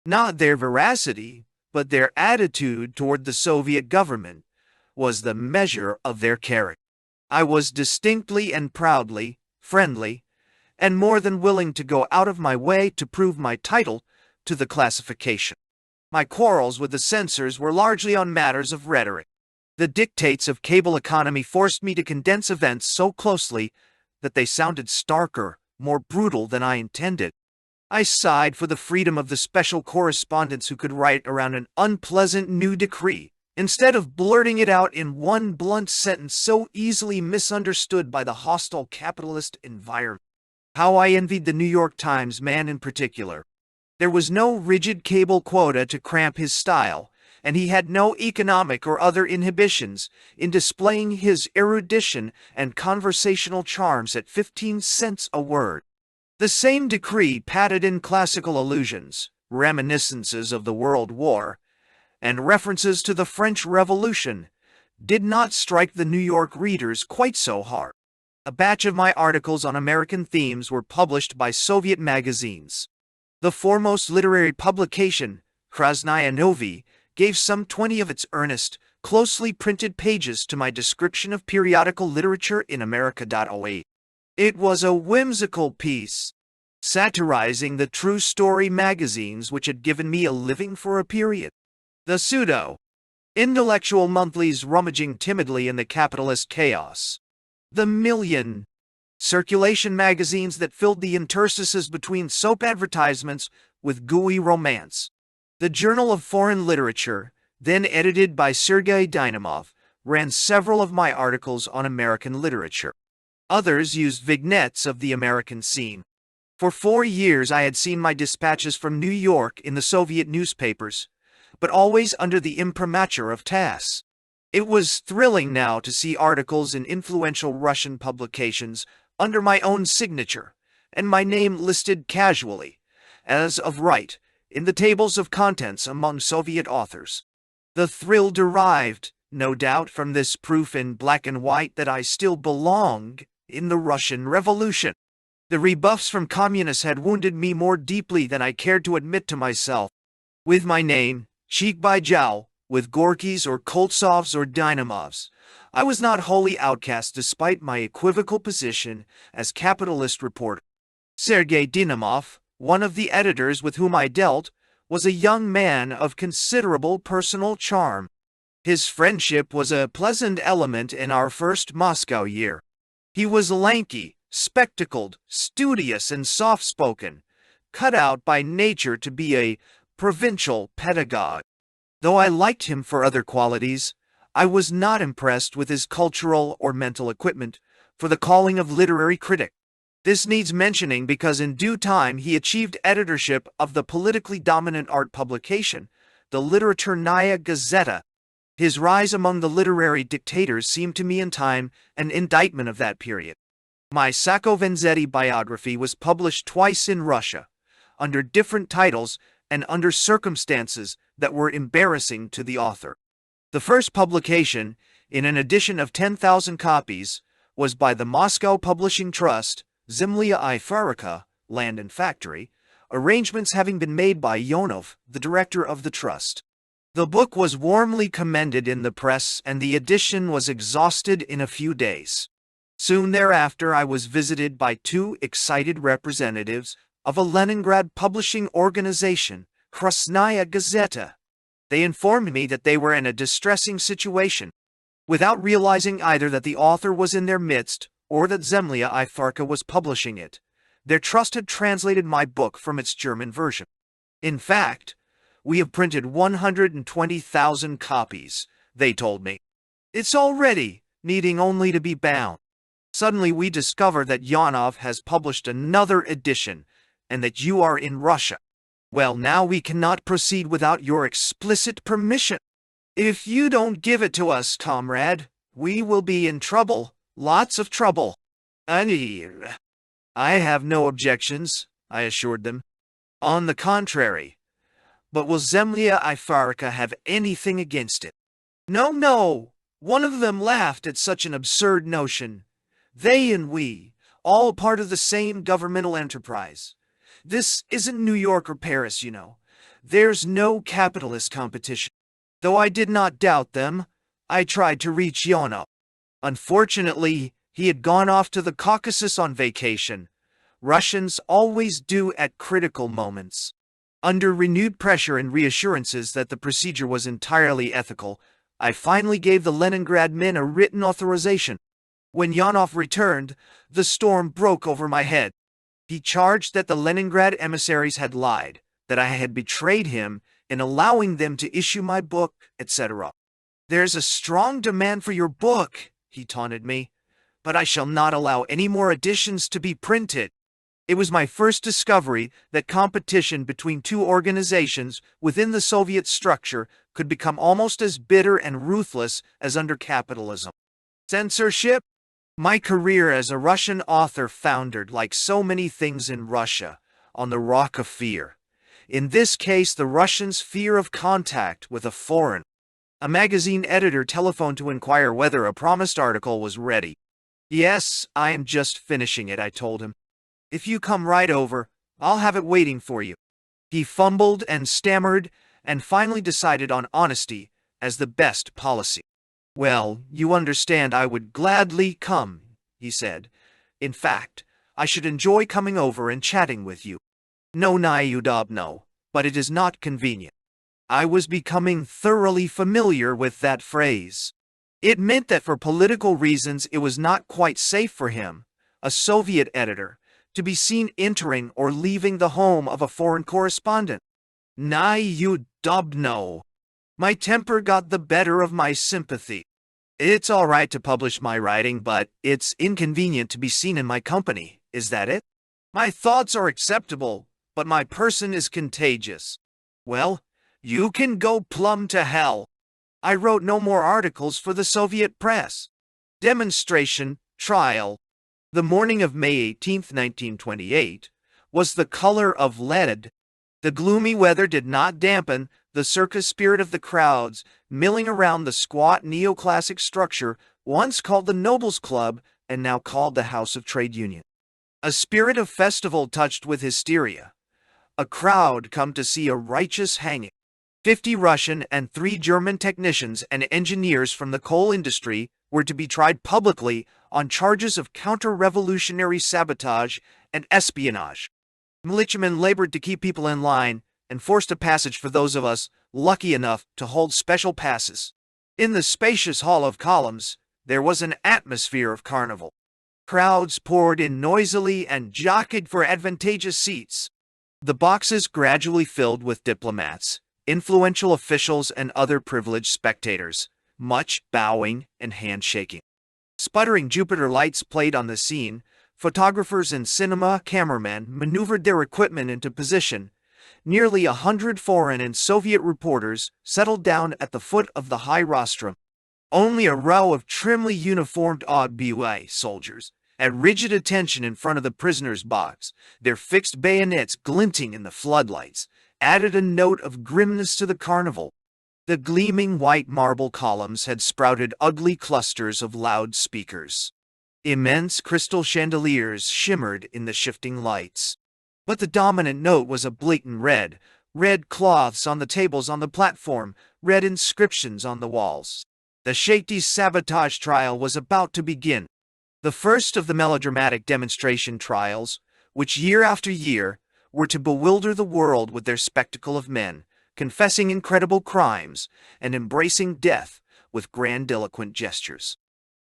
Not their veracity, but their attitude toward the Soviet government was the measure of their character. I was distinctly and proudly friendly, and more than willing to go out of my way to prove my title to the classification. My quarrels with the censors were largely on matters of rhetoric. The dictates of cable economy forced me to condense events so closely that they sounded starker, more brutal than I intended. I sighed for the freedom of the special correspondents who could write around an unpleasant new decree, instead of blurting it out in one blunt sentence so easily misunderstood by the hostile capitalist environment. How I envied the New York Times man in particular. There was no rigid cable quota to cramp his style, and he had no economic or other inhibitions in displaying his erudition and conversational charms at 15 cents a word. The same decree padded in classical allusions, reminiscences of the World War, and references to the French Revolution did not strike the New York readers quite so hard. A batch of my articles on American themes were published by Soviet magazines. The foremost literary publication, Krasnaya Novy, gave some 20 of its earnest, closely printed pages to my description of periodical literature in America.08. It was a whimsical piece, satirizing the true story magazines which had given me a living for a period. The pseudo-intellectual monthlies rummaging timidly in the capitalist chaos. The million circulation magazines that filled the interstices between soap advertisements with gooey romance. The Journal of Foreign Literature, then edited by Sergei Dynamov, ran several of my articles on American literature. Others used vignettes of the American scene. For 4 years I had seen my dispatches from New York in the Soviet newspapers, but always under the imprimatur of TASS. It was thrilling now to see articles in influential Russian publications under my own signature, and my name listed casually, as of right, in the tables of contents among Soviet authors. The thrill derived, no doubt, from this proof in black and white that I still belonged in the Russian Revolution. The rebuffs from communists had wounded me more deeply than I cared to admit to myself. With my name, cheek by jowl, with Gorky's or Koltsov's or Dynamov's, I was not wholly outcast despite my equivocal position as capitalist reporter. Sergei Dynamov, one of the editors with whom I dealt, was a young man of considerable personal charm. His friendship was a pleasant element in our first Moscow year. He was lanky, spectacled, studious, and soft-spoken, cut out by nature to be a provincial pedagogue. Though I liked him for other qualities, I was not impressed with his cultural or mental equipment for the calling of literary critic. This needs mentioning because in due time he achieved editorship of the politically dominant art publication, the Literaturnaya Gazeta. His rise among the literary dictators seemed to me in time an indictment of that period. My Sacco Vanzetti biography was published twice in Russia, under different titles and under circumstances that were embarrassing to the author. The first publication, in an edition of 10,000 copies, was by the Moscow Publishing Trust, Zemlya I Farika, Land and Factory, arrangements having been made by Yonov, the director of the trust. The book was warmly commended in the press and the edition was exhausted in a few days. Soon thereafter I was visited by 2 excited representatives of a Leningrad publishing organization, Krasnaya Gazeta. They informed me that they were in a distressing situation, without realizing either that the author was in their midst or that Zemlya I Farka was publishing it. Their trust had translated my book from its German version. In fact, we have printed 120,000 copies, they told me. It's all ready, needing only to be bound. Suddenly we discover that Yanov has published another edition, and that you are in Russia. Well, now we cannot proceed without your explicit permission. If you don't give it to us, comrade, we will be in trouble, lots of trouble. I have no objections, I assured them. On the contrary. But will Zemlya I Farka have anything against it? No, no. One of them laughed at such an absurd notion. They and we, all part of the same governmental enterprise. This isn't New York or Paris, you know. There's no capitalist competition. Though I did not doubt them, I tried to reach Yanov. Unfortunately, he had gone off to the Caucasus on vacation. Russians always do at critical moments. Under renewed pressure and reassurances that the procedure was entirely ethical, I finally gave the Leningrad men a written authorization. When Yanov returned, the storm broke over my head. He charged that the Leningrad emissaries had lied, that I had betrayed him in allowing them to issue my book, etc. There's a strong demand for your book, he taunted me, but I shall not allow any more editions to be printed. It was my first discovery that competition between two organizations within the Soviet structure could become almost as bitter and ruthless as under capitalism. Censorship? My career as a Russian author foundered, like so many things in Russia, on the rock of fear. In this case, the Russians' fear of contact with a foreign. A magazine editor telephoned to inquire whether a promised article was ready. Yes, I am just finishing it, I told him. If you come right over, I'll have it waiting for you. He fumbled and stammered, and finally decided on honesty as the best policy. Well, you understand I would gladly come, he said. In fact, I should enjoy coming over and chatting with you. No, neudobno, but it is not convenient. I was becoming thoroughly familiar with that phrase. It meant that for political reasons it was not quite safe for him, a Soviet editor, to be seen entering or leaving the home of a foreign correspondent. Neudobno. My temper got the better of my sympathy. It's all right to publish my writing, but it's inconvenient to be seen in my company, is that it? My thoughts are acceptable, but my person is contagious. Well, you can go plumb to hell. I wrote no more articles for the Soviet press. Demonstration, trial. The morning of May 18, 1928, was the color of lead. The gloomy weather did not dampen the circus spirit of the crowds milling around the squat neoclassic structure once called the Nobles Club and now called the House of Trade Union. A spirit of festival touched with hysteria. A crowd come to see a righteous hanging. 50 Russian and 3 German technicians and engineers from the coal industry were to be tried publicly on charges of counter-revolutionary sabotage and espionage. Militiamen labored to keep people in line and forced a passage for those of us lucky enough to hold special passes. In the spacious hall of columns, there was an atmosphere of carnival. Crowds poured in noisily and jockeyed for advantageous seats. The boxes gradually filled with diplomats, influential officials, and other privileged spectators, much bowing and handshaking. Sputtering Jupiter lights played on the scene. Photographers and cinema cameramen maneuvered their equipment into position. Nearly 100 foreign and Soviet reporters settled down at the foot of the high rostrum. Only a row of trimly uniformed OBUA soldiers at rigid attention in front of the prisoner's box, their fixed bayonets glinting in the floodlights, added a note of grimness to the carnival. The gleaming white marble columns had sprouted ugly clusters of loudspeakers. Immense crystal chandeliers shimmered in the shifting lights. But the dominant note was a blatant red. Red cloths on the tables on the platform, red inscriptions on the walls. The Shakti's sabotage trial was about to begin. The first of the melodramatic demonstration trials, which year after year were to bewilder the world with their spectacle of men, confessing incredible crimes, and embracing death with grandiloquent gestures.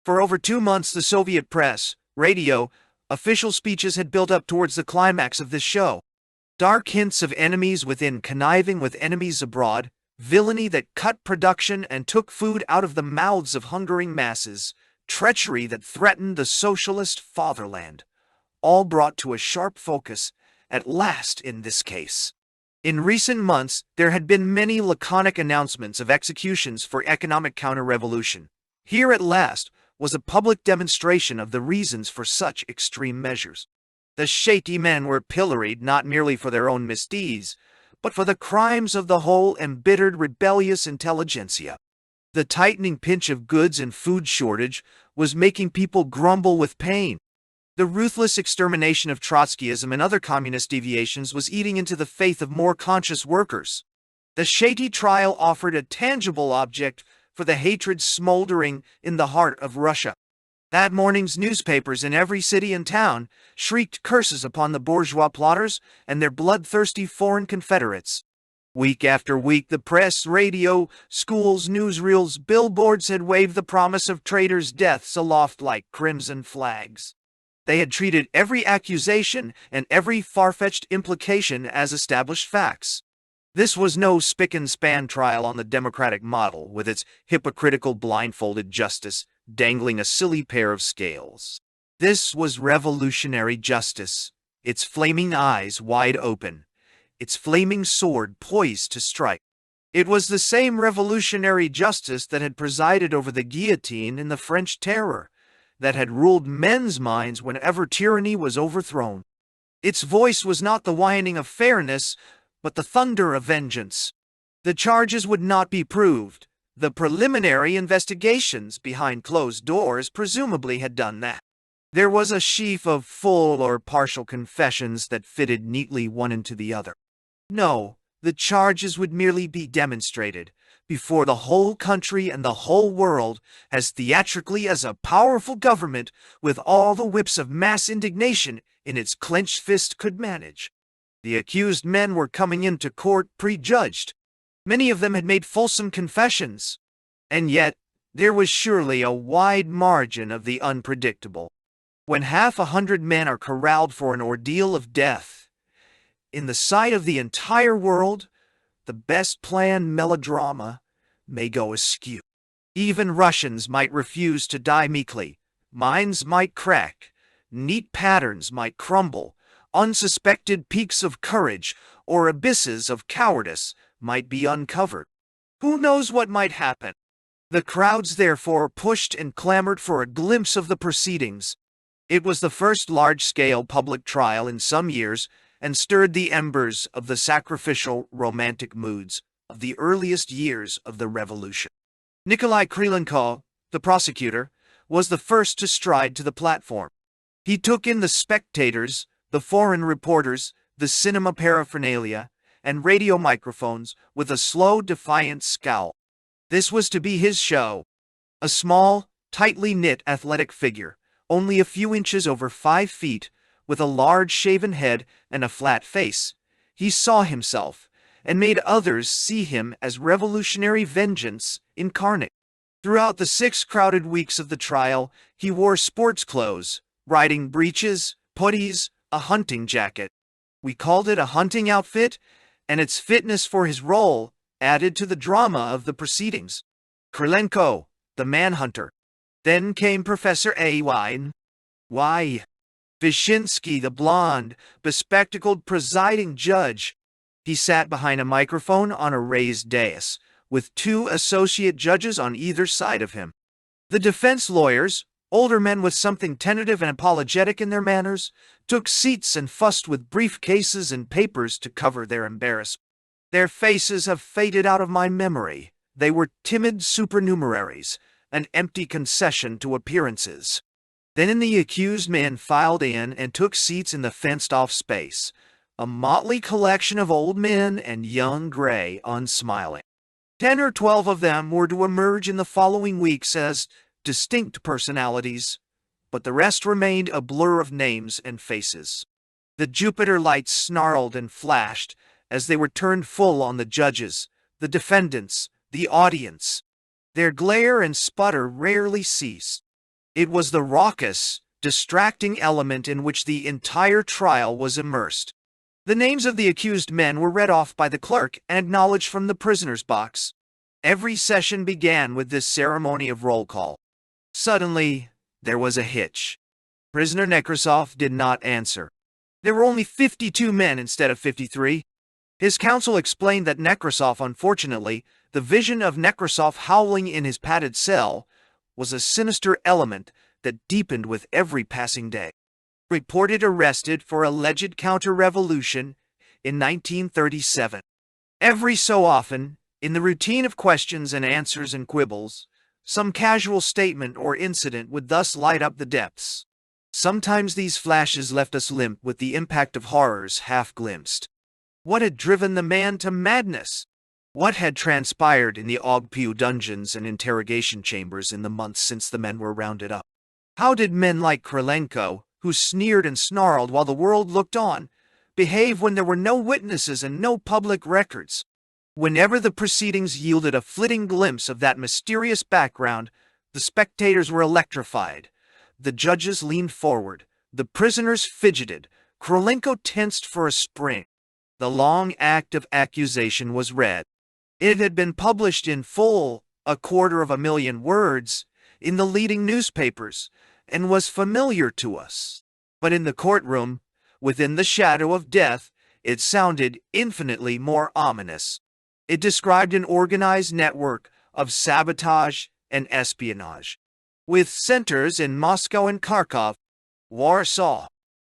For over 2 months, the Soviet press, radio, official speeches had built up towards the climax of this show. Dark hints of enemies within conniving with enemies abroad, villainy that cut production and took food out of the mouths of hungering masses, treachery that threatened the socialist fatherland, all brought to a sharp focus, at last in this case. In recent months, there had been many laconic announcements of executions for economic counter-revolution. Here at last was a public demonstration of the reasons for such extreme measures. The shady men were pilloried not merely for their own misdeeds, but for the crimes of the whole embittered rebellious intelligentsia. The tightening pinch of goods and food shortage was making people grumble with pain. The ruthless extermination of Trotskyism and other communist deviations was eating into the faith of more conscious workers. The shady trial offered a tangible object for the hatred smoldering in the heart of Russia. That morning's newspapers in every city and town shrieked curses upon the bourgeois plotters and their bloodthirsty foreign confederates. Week after week, the press, radio, schools, newsreels, billboards had waved the promise of traitors' deaths aloft like crimson flags. They had treated every accusation and every far-fetched implication as established facts. This was no spick-and-span trial on the democratic model, with its hypocritical blindfolded justice dangling a silly pair of scales. This was revolutionary justice, its flaming eyes wide open, its flaming sword poised to strike. It was the same revolutionary justice that had presided over the guillotine in the French Terror, that had ruled men's minds whenever tyranny was overthrown. Its voice was not the whining of fairness, but the thunder of vengeance. The charges would not be proved. The preliminary investigations behind closed doors presumably had done that. There was a sheaf of full or partial confessions that fitted neatly one into the other. No, the charges would merely be demonstrated before the whole country and the whole world as theatrically as a powerful government with all the whips of mass indignation in its clenched fist could manage. The accused men were coming into court prejudged. Many of them had made fulsome confessions. And yet, there was surely a wide margin of the unpredictable. When 100 men are corralled for an ordeal of death, in the sight of the entire world, the best planned melodrama may go askew. Even Russians might refuse to die meekly. Minds might crack. Neat patterns might crumble. Unsuspected peaks of courage or abysses of cowardice might be uncovered. Who knows what might happen? The crowds therefore pushed and clamored for a glimpse of the proceedings. It was the first large-scale public trial in some years and stirred the embers of the sacrificial romantic moods of the earliest years of the revolution. Nikolai Krylenko, the prosecutor, was the first to stride to the platform. He took in the spectators, the foreign reporters, the cinema paraphernalia, and radio microphones with a slow, defiant scowl. This was to be his show. A small, tightly knit athletic figure, only a few inches over 5 feet, with a large shaven head and a flat face, he saw himself, and made others see him as revolutionary vengeance incarnate. Throughout the 6 crowded weeks of the trial, he wore sports clothes, riding breeches, puttees, a hunting jacket. We called it a hunting outfit, and its fitness for his role added to the drama of the proceedings. Krylenko, the manhunter. Then came Professor Eugene Lyons. Vyshinsky, the blonde, bespectacled presiding judge. He sat behind a microphone on a raised dais, with 2 associate judges on either side of him. The defense lawyers, older men with something tentative and apologetic in their manners, took seats and fussed with briefcases and papers to cover their embarrassment. Their faces have faded out of my memory. They were timid supernumeraries, an empty concession to appearances. Then the accused men filed in and took seats in the fenced-off space, a motley collection of old men and young gray, unsmiling. 10 or 12 of them were to emerge in the following weeks as distinct personalities, but the rest remained a blur of names and faces. The Jupiter lights snarled and flashed as they were turned full on the judges, the defendants, the audience. Their glare and sputter rarely ceased. It was the raucous, distracting element in which the entire trial was immersed. The names of the accused men were read off by the clerk and acknowledged from the prisoner's box. Every session began with this ceremony of roll call. Suddenly, there was a hitch. Prisoner Nekrasov did not answer. There were only 52 men instead of 53. His counsel explained that Nekrasov, unfortunately, the vision of Nekrasov howling in his padded cell, was a sinister element that deepened with every passing day. Reported arrested for alleged counter-revolution in 1937. Every so often, in the routine of questions and answers and quibbles, some casual statement or incident would thus light up the depths. Sometimes these flashes left us limp with the impact of horrors half glimpsed. What had driven the man to madness? What had transpired in the Ogpu dungeons and interrogation chambers in the months since the men were rounded up? How did men like Krylenko, who sneered and snarled while the world looked on, behave when there were no witnesses and no public records? Whenever the proceedings yielded a flitting glimpse of that mysterious background, the spectators were electrified. The judges leaned forward. The prisoners fidgeted. Krylenko tensed for a spring. The long act of accusation was read. It had been published in full, 250,000 words, in the leading newspapers, and was familiar to us. But in the courtroom, within the shadow of death, it sounded infinitely more ominous. It described an organized network of sabotage and espionage, with centers in Moscow and Kharkov, Warsaw,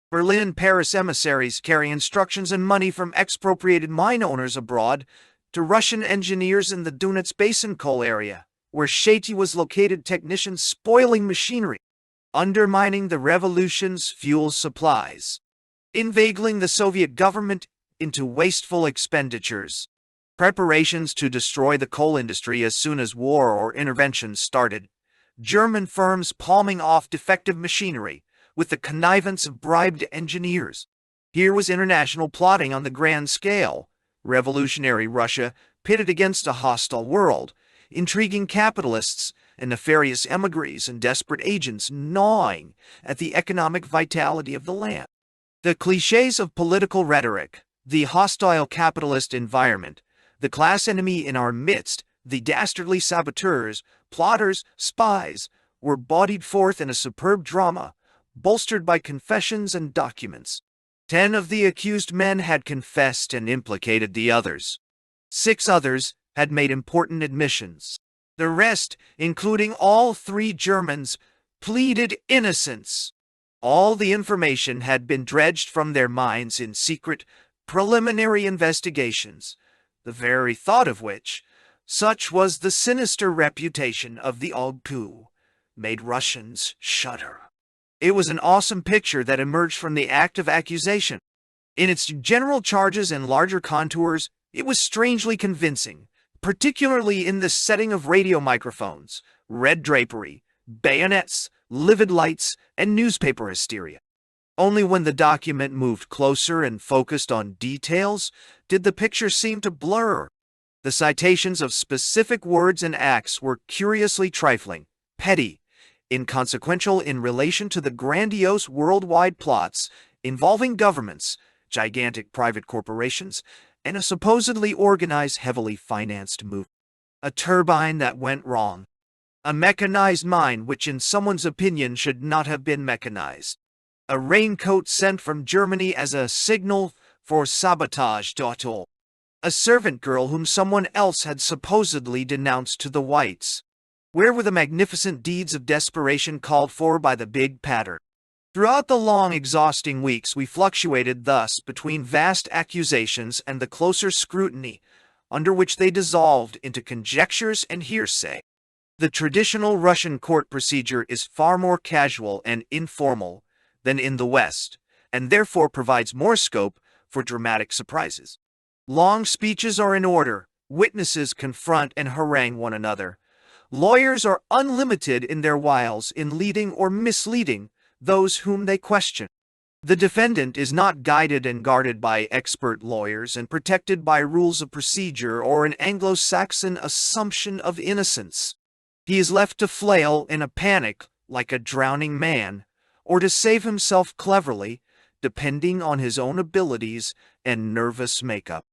Berlin and Paris. Emissaries carry instructions and money from expropriated mine owners abroad to Russian engineers in the Donetsk Basin coal area, where Shety was located. Technicians spoiling machinery, undermining the revolution's fuel supplies, inveigling the Soviet government into wasteful expenditures. Preparations to destroy the coal industry as soon as war or intervention started. German firms palming off defective machinery with the connivance of bribed engineers. Here was international plotting on the grand scale. Revolutionary Russia pitted against a hostile world, intriguing capitalists and nefarious emigres and desperate agents gnawing at the economic vitality of the land. The cliches of political rhetoric, the hostile capitalist environment, the class enemy in our midst, the dastardly saboteurs, plotters, spies, were bodied forth in a superb drama, bolstered by confessions and documents. 10 of the accused men had confessed and implicated the others. 6 others had made important admissions. The rest, including all 3 Germans, pleaded innocence. All the information had been dredged from their minds in secret, preliminary investigations, the very thought of which, such was the sinister reputation of the Ogpu, made Russians shudder. It was an awesome picture that emerged from the act of accusation. In its general charges and larger contours, it was strangely convincing, particularly in the setting of radio microphones, red drapery, bayonets, livid lights, and newspaper hysteria. Only when the document moved closer and focused on details did the picture seem to blur. The citations of specific words and acts were curiously trifling, petty, inconsequential in relation to the grandiose worldwide plots involving governments, gigantic private corporations, and a supposedly organized, heavily financed movement. A turbine that went wrong. A mechanized mine which in someone's opinion should not have been mechanized. A raincoat sent from Germany as a signal for sabotage. A servant girl whom someone else had supposedly denounced to the whites. Where were the magnificent deeds of desperation called for by the big pattern? Throughout the long, exhausting weeks, we fluctuated thus between vast accusations and the closer scrutiny, under which they dissolved into conjectures and hearsay. The traditional Russian court procedure is far more casual and informal than in the West, and therefore provides more scope for dramatic surprises. Long speeches are in order, witnesses confront and harangue one another. Lawyers are unlimited in their wiles in leading or misleading those whom they question. The defendant is not guided and guarded by expert lawyers and protected by rules of procedure or an Anglo-Saxon assumption of innocence. He is left to flail in a panic like a drowning man, or to save himself cleverly, depending on his own abilities and nervous makeup.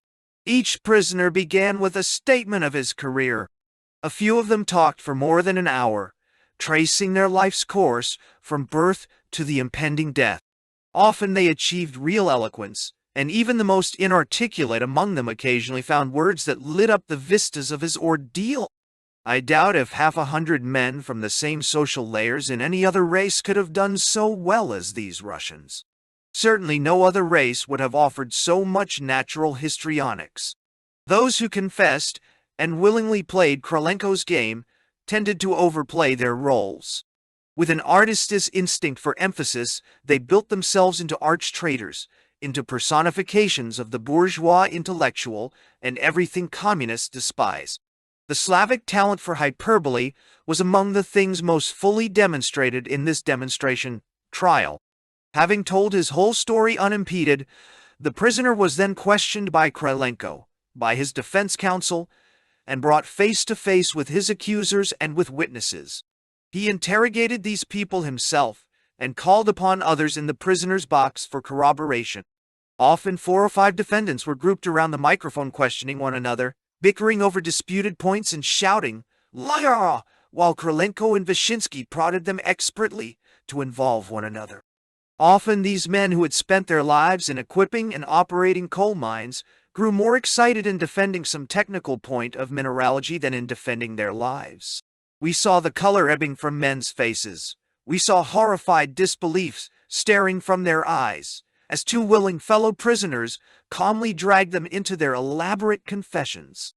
Each prisoner began with a statement of his career. A few of them talked for more than an hour, tracing their life's course from birth to the impending death. Often they achieved real eloquence, and even the most inarticulate among them occasionally found words that lit up the vistas of his ordeal. I doubt if 100 men from the same social layers in any other race could have done so well as these Russians. Certainly no other race would have offered so much natural histrionics. Those who confessed and willingly played Krylenko's game tended to overplay their roles. With an artist's instinct for emphasis, they built themselves into arch-traitors, into personifications of the bourgeois intellectual and everything communists despise. The Slavic talent for hyperbole was among the things most fully demonstrated in this demonstration trial. Having told his whole story unimpeded, the prisoner was then questioned by Krylenko, by his defense counsel, and brought face to face with his accusers and with witnesses. He interrogated these people himself and called upon others in the prisoner's box for corroboration. Often 4 or 5 defendants were grouped around the microphone questioning one another, bickering over disputed points and shouting, "Liar!" while Krylenko and Vyshinsky prodded them expertly to involve one another. Often these men who had spent their lives in equipping and operating coal mines grew more excited in defending some technical point of mineralogy than in defending their lives. We saw the color ebbing from men's faces. We saw horrified disbeliefs staring from their eyes, as 2 willing fellow prisoners calmly dragged them into their elaborate confessions.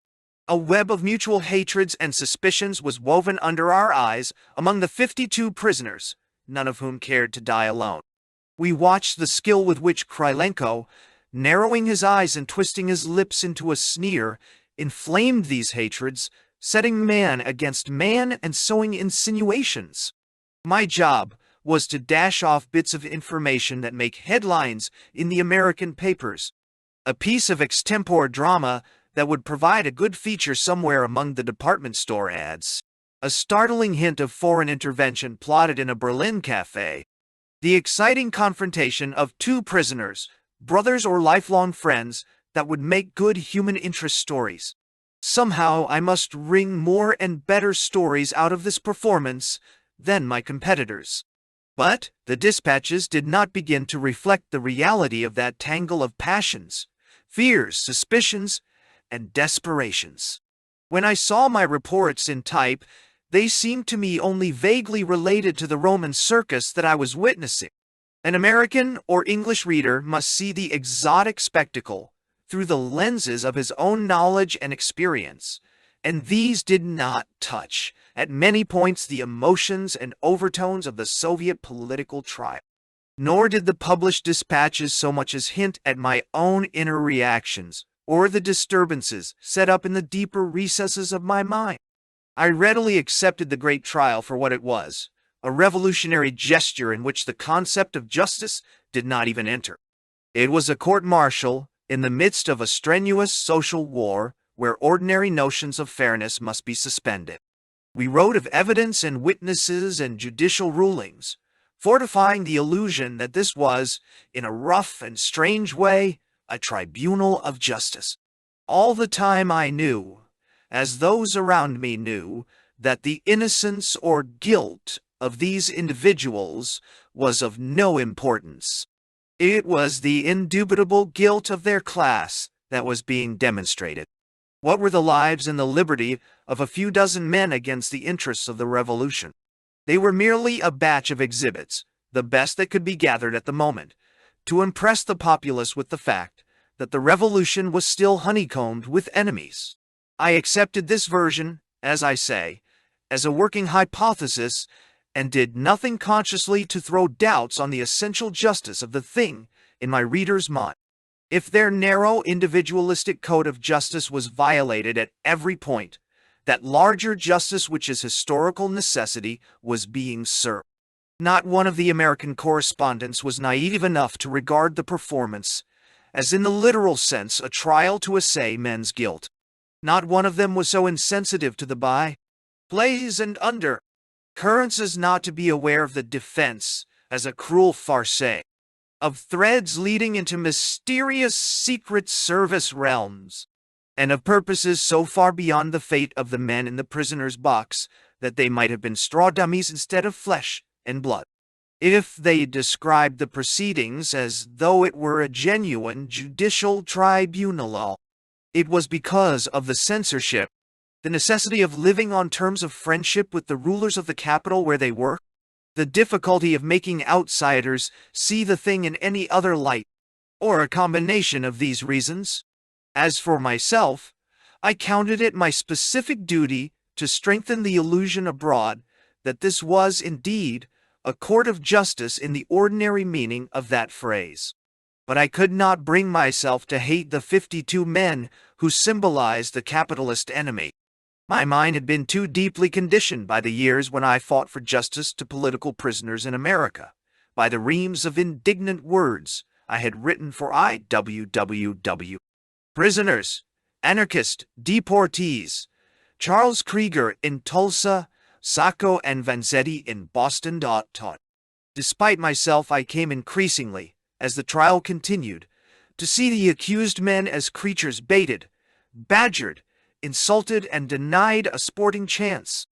A web of mutual hatreds and suspicions was woven under our eyes among the 52 prisoners, none of whom cared to die alone. We watched the skill with which Krylenko, narrowing his eyes and twisting his lips into a sneer, inflamed these hatreds, setting man against man and sowing insinuations. My job was to dash off bits of information that make headlines in the American papers, a piece of extempore drama that would provide a good feature somewhere among the department store ads, a startling hint of foreign intervention plotted in a Berlin cafe, the exciting confrontation of 2 prisoners, brothers or lifelong friends, that would make good human interest stories. Somehow I must wring more and better stories out of this performance than my competitors. But the dispatches did not begin to reflect the reality of that tangle of passions, fears, suspicions, and desperations. When I saw my reports in type, they seemed to me only vaguely related to the Roman circus that I was witnessing. An American or English reader must see the exotic spectacle through the lenses of his own knowledge and experience, and these did not touch, at many points, the emotions and overtones of the Soviet political trial. Nor did the published dispatches so much as hint at my own inner reactions, or the disturbances set up in the deeper recesses of my mind. I readily accepted the great trial for what it was, a revolutionary gesture in which the concept of justice did not even enter. It was a court-martial in the midst of a strenuous social war where ordinary notions of fairness must be suspended. We wrote of evidence and witnesses and judicial rulings, fortifying the illusion that this was, in a rough and strange way, a tribunal of justice. All the time I knew, as those around me knew, that the innocence or guilt of these individuals was of no importance. It was the indubitable guilt of their class that was being demonstrated. What were the lives and the liberty of a few dozen men against the interests of the revolution? They were merely a batch of exhibits, the best that could be gathered at the moment, to impress the populace with the fact that the revolution was still honeycombed with enemies. I accepted this version, as I say, as a working hypothesis, and did nothing consciously to throw doubts on the essential justice of the thing in my reader's mind. If their narrow individualistic code of justice was violated at every point, that larger justice which is historical necessity was being served. Not one of the American correspondents was naive enough to regard the performance as in the literal sense a trial to assay men's guilt. Not one of them was so insensitive to the by-plays and undercurrents as not to be aware of the defense as a cruel farce, of threads leading into mysterious Secret Service realms, and of purposes so far beyond the fate of the men in the prisoner's box that they might have been straw dummies instead of flesh and blood. If they described the proceedings as though it were a genuine judicial tribunal, it was because of the censorship, the necessity of living on terms of friendship with the rulers of the capital where they work, the difficulty of making outsiders see the thing in any other light, or a combination of these reasons. As for myself, I counted it my specific duty to strengthen the illusion abroad that this was indeed a court of justice in the ordinary meaning of that phrase. But I could not bring myself to hate the 52 men who symbolized the capitalist enemy. My mind had been too deeply conditioned by the years when I fought for justice to political prisoners in America, by the reams of indignant words I had written for IWWW. Prisoners, anarchist, deportees, Charles Krieger in Tulsa, Sacco and Vanzetti in Boston. Despite myself, I came increasingly, as the trial continued, to see the accused men as creatures baited, badgered, insulted, and denied a sporting chance.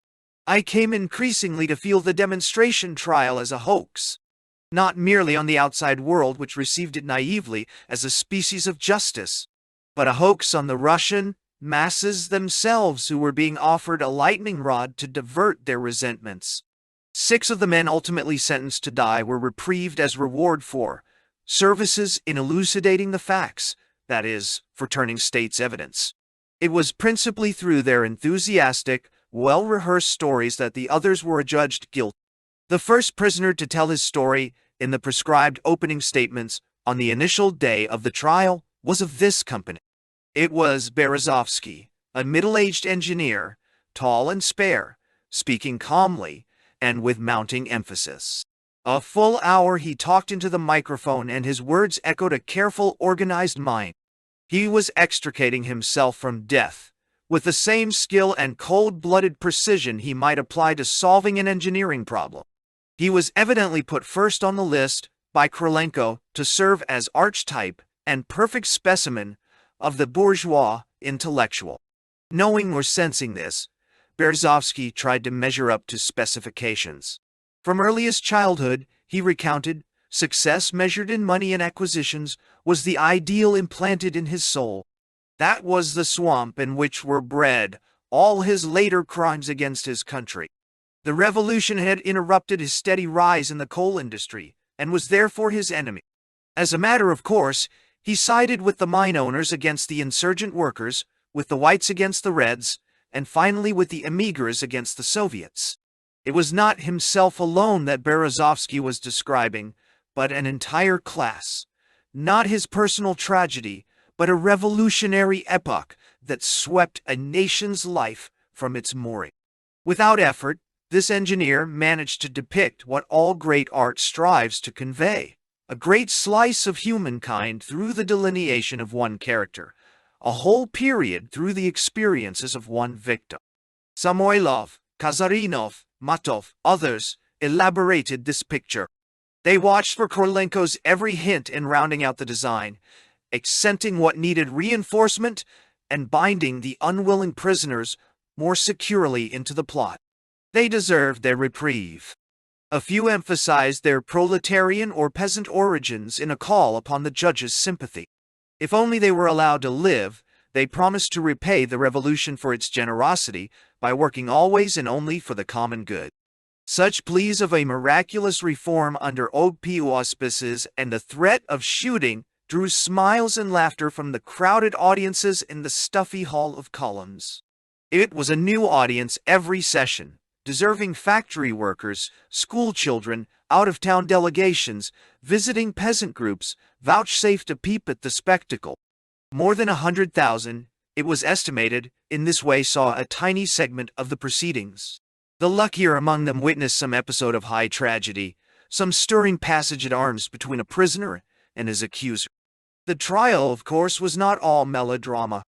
I came increasingly to feel the demonstration trial as a hoax, not merely on the outside world which received it naively as a species of justice, but a hoax on the Russian masses themselves who were being offered a lightning rod to divert their resentments. 6 of the men ultimately sentenced to die were reprieved as reward for services in elucidating the facts, that is, for turning state's evidence. It was principally through their enthusiastic, well-rehearsed stories that the others were adjudged guilty. The first prisoner to tell his story in the prescribed opening statements on the initial day of the trial was of this company. It was Berezovsky, a middle-aged engineer, tall and spare, speaking calmly and with mounting emphasis. A full hour he talked into the microphone, and his words echoed a careful, organized mind. He was extricating himself from death with the same skill and cold-blooded precision he might apply to solving an engineering problem. He was evidently put first on the list by Krylenko to serve as archetype and perfect specimen of the bourgeois intellectual. Knowing or sensing this, Berezovsky tried to measure up to specifications. From earliest childhood, he recounted, success measured in money and acquisitions was the ideal implanted in his soul. That was the swamp in which were bred all his later crimes against his country. The revolution had interrupted his steady rise in the coal industry and was therefore his enemy. As a matter of course, he sided with the mine owners against the insurgent workers, with the whites against the reds, and finally with the emigres against the Soviets. It was not himself alone that Berezovsky was describing, but an entire class. Not his personal tragedy, but a revolutionary epoch that swept a nation's life from its mooring. Without effort, this engineer managed to depict what all great art strives to convey: a great slice of humankind through the delineation of one character, a whole period through the experiences of one victim. Samoilov, Kazarinov, Matov, others elaborated this picture. They watched for Krylenko's every hint in rounding out the design, accenting what needed reinforcement and binding the unwilling prisoners more securely into the plot. They deserved their reprieve. A few emphasized their proletarian or peasant origins in a call upon the judge's sympathy. If only they were allowed to live, they promised to repay the revolution for its generosity by working always and only for the common good. Such pleas of a miraculous reform under OPU auspices and the threat of shooting drew smiles and laughter from the crowded audiences in the stuffy Hall of Columns. It was a new audience every session, deserving factory workers, school children, out-of-town delegations, visiting peasant groups, vouchsafed a peep at the spectacle. More than 100,000, it was estimated, in this way saw a tiny segment of the proceedings. The luckier among them witnessed some episode of high tragedy, some stirring passage at arms between a prisoner and his accuser. The trial, of course, was not all melodrama.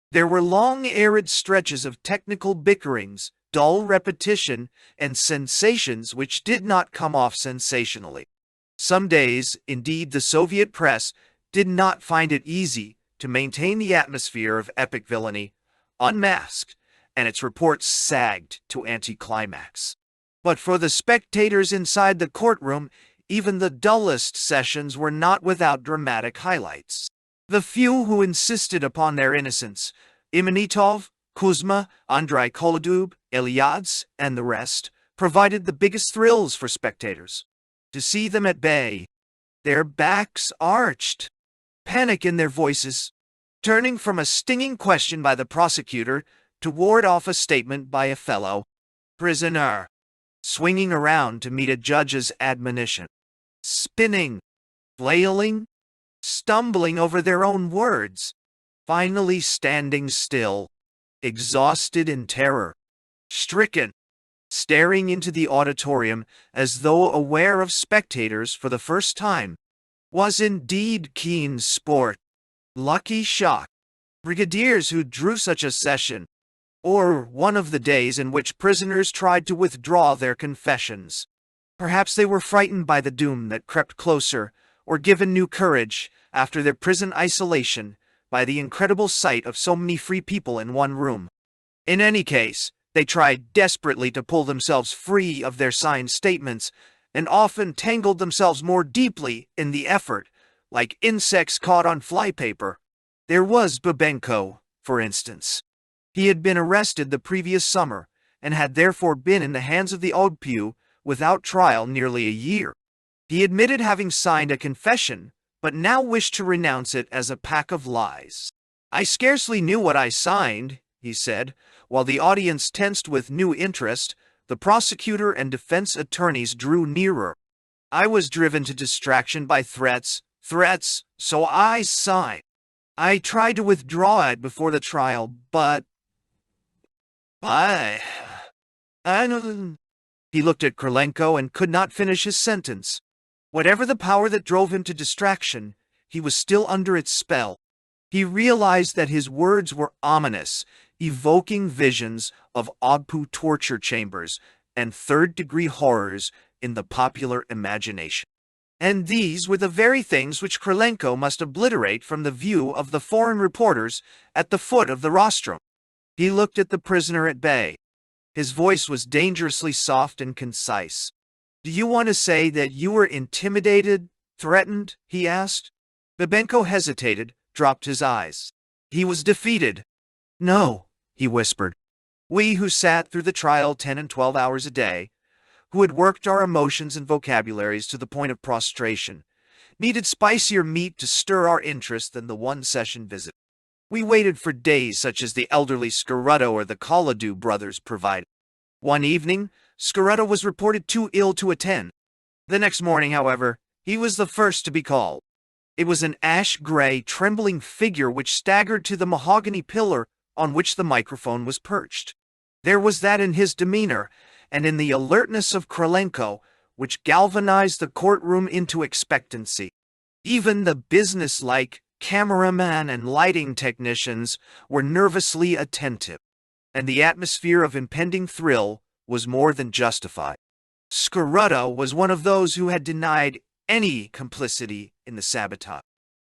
There were long, arid stretches of technical bickerings, dull repetition, and sensations which did not come off sensationally. Some days, indeed, the Soviet press did not find it easy to maintain the atmosphere of epic villainy, unmasked, and its reports sagged to anticlimax. But for the spectators inside the courtroom, even the dullest sessions were not without dramatic highlights. The few who insisted upon their innocence, Imenitov, Kuzma, Andrei Kolodub, Eliades, and the rest, provided the biggest thrills for spectators. To see them at bay, their backs arched, panic in their voices, turning from a stinging question by the prosecutor to ward off a statement by a fellow prisoner, swinging around to meet a judge's admonition, spinning, flailing, stumbling over their own words, finally standing still, exhausted in terror, stricken, staring into the auditorium as though aware of spectators for the first time, was indeed keen sport. Lucky shot. Brigadiers who drew such a session, or one of the days in which prisoners tried to withdraw their confessions. Perhaps they were frightened by the doom that crept closer, or given new courage, after their prison isolation, by the incredible sight of so many free people in one room. In any case, they tried desperately to pull themselves free of their signed statements, and often tangled themselves more deeply in the effort, like insects caught on flypaper. There was Babenko, for instance. He had been arrested the previous summer, and had therefore been in the hands of the OGPU without trial nearly a year. He admitted having signed a confession, but now wished to renounce it as a pack of lies. "I scarcely knew what I signed," he said, while the audience tensed with new interest. The prosecutor and defense attorneys drew nearer. "I was driven to distraction by threats, so I signed. I tried to withdraw it before the trial, but I don't." He looked at Krylenko and could not finish his sentence. Whatever the power that drove him to distraction, he was still under its spell. He realized that his words were ominous, evoking visions of OGPU torture chambers and third-degree horrors in the popular imagination. And these were the very things which Krylenko must obliterate from the view of the foreign reporters at the foot of the rostrum. He looked at the prisoner at bay. His voice was dangerously soft and concise. "Do you want to say that you were intimidated, threatened?" he asked. Babenko hesitated, dropped his eyes. He was defeated. "No," he whispered. "We who sat through the trial 10 and 12 hours a day, who had worked our emotions and vocabularies to the point of prostration, needed spicier meat to stir our interest than the one-session visit. We waited for days such as the elderly Scarutto or the Kolodub brothers provided. One evening, Scarutto was reported too ill to attend. The next morning, however, he was the first to be called. It was an ash-gray, trembling figure which staggered to the mahogany pillar on which the microphone was perched. There was that in his demeanor, and in the alertness of Krylenko, which galvanized the courtroom into expectancy. Even the businesslike cameraman and lighting technicians were nervously attentive, and the atmosphere of impending thrill was more than justified. Scarutto was one of those who had denied any complicity in the sabotage.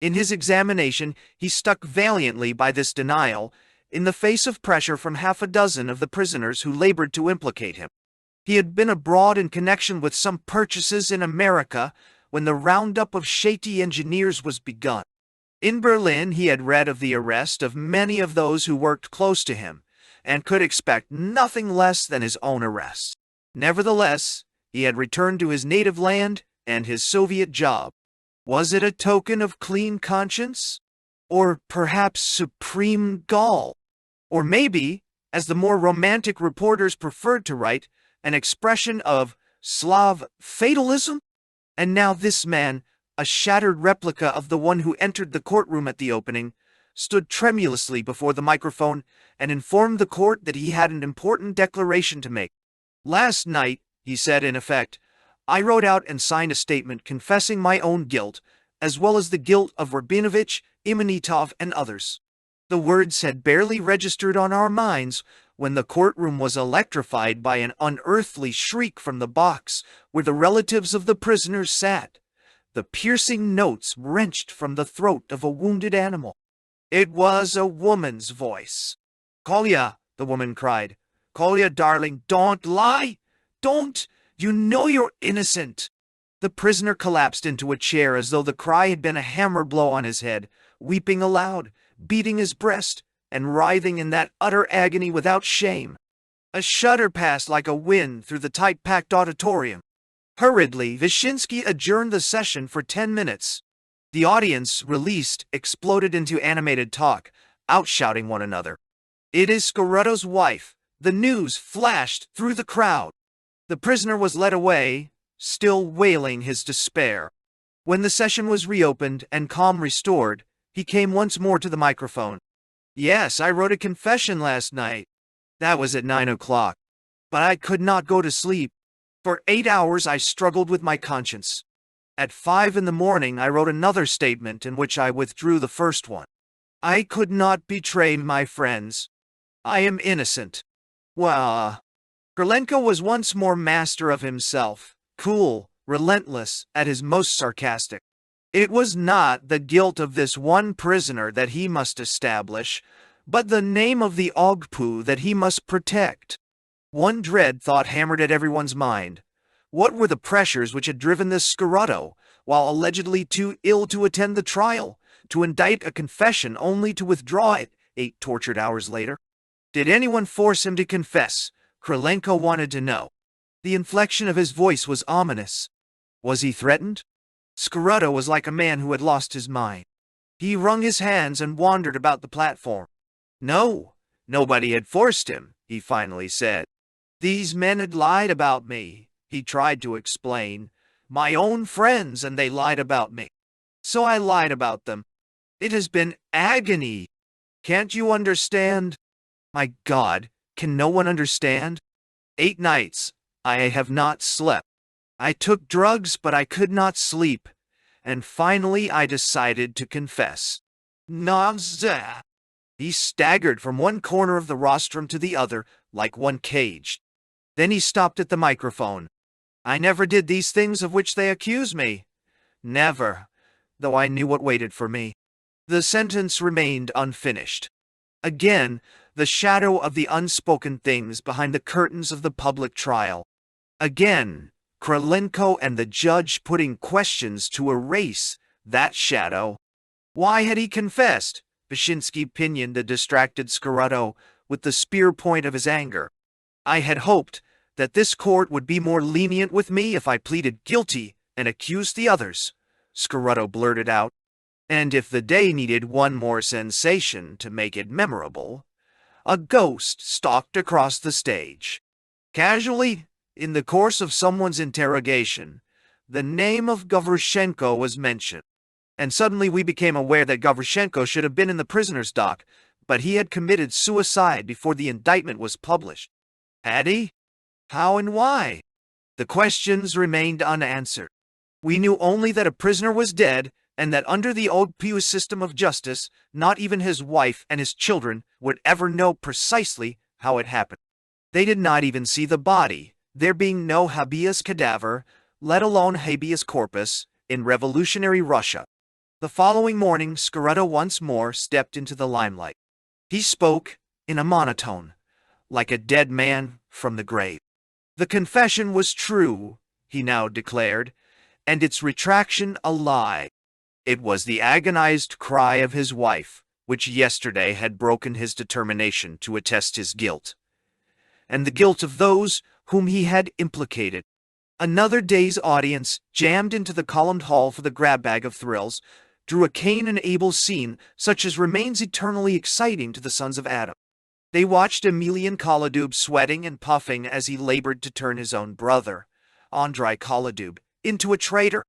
In his examination, he stuck valiantly by this denial, in the face of pressure from half a dozen of the prisoners who labored to implicate him. He had been abroad in connection with some purchases in America when the roundup of shady engineers was begun. In Berlin, he had read of the arrest of many of those who worked close to him, and could expect nothing less than his own arrest. Nevertheless, he had returned to his native land and his Soviet job. Was it a token of clean conscience? Or perhaps supreme gall? Or maybe, as the more romantic reporters preferred to write, an expression of Slav fatalism? And now this man, a shattered replica of the one who entered the courtroom at the opening, stood tremulously before the microphone and informed the court that he had an important declaration to make. Last night, he said in effect, I wrote out and signed a statement confessing my own guilt, as well as the guilt of Rabinovich, Imanitov, and others. The words had barely registered on our minds when the courtroom was electrified by an unearthly shriek from the box where the relatives of the prisoners sat, the piercing notes wrenched from the throat of a wounded animal. It was a woman's voice. "Kolya," the woman cried. "Kolya, darling, don't lie! Don't! You know you're innocent!" The prisoner collapsed into a chair as though the cry had been a hammer blow on his head, weeping aloud, beating his breast, and writhing in that utter agony without shame. A shudder passed like a wind through the tight-packed auditorium. Hurriedly, Vyshinsky adjourned the session for 10 minutes. The audience, released, exploded into animated talk, outshouting one another. "It is Skorato's wife!" The news flashed through the crowd. The prisoner was led away, still wailing his despair. When the session was reopened and calm restored, he came once more to the microphone. "Yes, I wrote a confession last night. That was at 9 o'clock. But I could not go to sleep. For 8 hours I struggled with my conscience. At 5 in the morning I wrote another statement in which I withdrew the first one. I could not betray my friends. I am innocent." Well, Krylenko was once more master of himself, cool, relentless, at his most sarcastic. It was not the guilt of this one prisoner that he must establish, but the name of the Ogpu that he must protect. One dread thought hammered at everyone's mind. What were the pressures which had driven this Skorato, while allegedly too ill to attend the trial, to indict a confession only to withdraw it 8 tortured hours later? Did anyone force him to confess? Krylenko wanted to know. The inflection of his voice was ominous. Was he threatened? Skorato was like a man who had lost his mind. He wrung his hands and wandered about the platform. No, nobody had forced him, he finally said. These men had lied about me, he tried to explain. My own friends, and they lied about me. So I lied about them. It has been agony. Can't you understand? My God, can no one understand? 8 nights, I have not slept. I took drugs, but I could not sleep. And finally I decided to confess. Nausea. He staggered from one corner of the rostrum to the other, like one caged. Then he stopped at the microphone. I never did these things of which they accuse me. Never, though I knew what waited for me. The sentence remained unfinished. Again, the shadow of the unspoken things behind the curtains of the public trial. Again, Krylenko and the judge putting questions to erase that shadow. Why had he confessed? Vyshinsky pinioned the distracted Skorato with the spear point of his anger. I had hoped that this court would be more lenient with me if I pleaded guilty and accused the others, Skorato blurted out. And if the day needed one more sensation to make it memorable, a ghost stalked across the stage. Casually, in the course of someone's interrogation, the name of Gavrishenko was mentioned, and suddenly we became aware that Gavrishenko should have been in the prisoner's dock, but he had committed suicide before the indictment was published. Had he? How and why? The questions remained unanswered. We knew only that a prisoner was dead, and that under the old Piu system of justice, not even his wife and his children would ever know precisely how it happened. They did not even see the body, there being no habeas cadaver, let alone habeas corpus, in revolutionary Russia. The following morning, Skorato once more stepped into the limelight. He spoke in a monotone, like a dead man from the grave. The confession was true, he now declared, and its retraction a lie. It was the agonized cry of his wife, which yesterday had broken his determination to attest his guilt, and the guilt of those whom he had implicated. Another day's audience, jammed into the columned hall for the grab bag of thrills, drew a Cain and Abel scene such as remains eternally exciting to the sons of Adam. They watched Emelian Kolodub sweating and puffing as he labored to turn his own brother, Andrei Kolodub, into a traitor.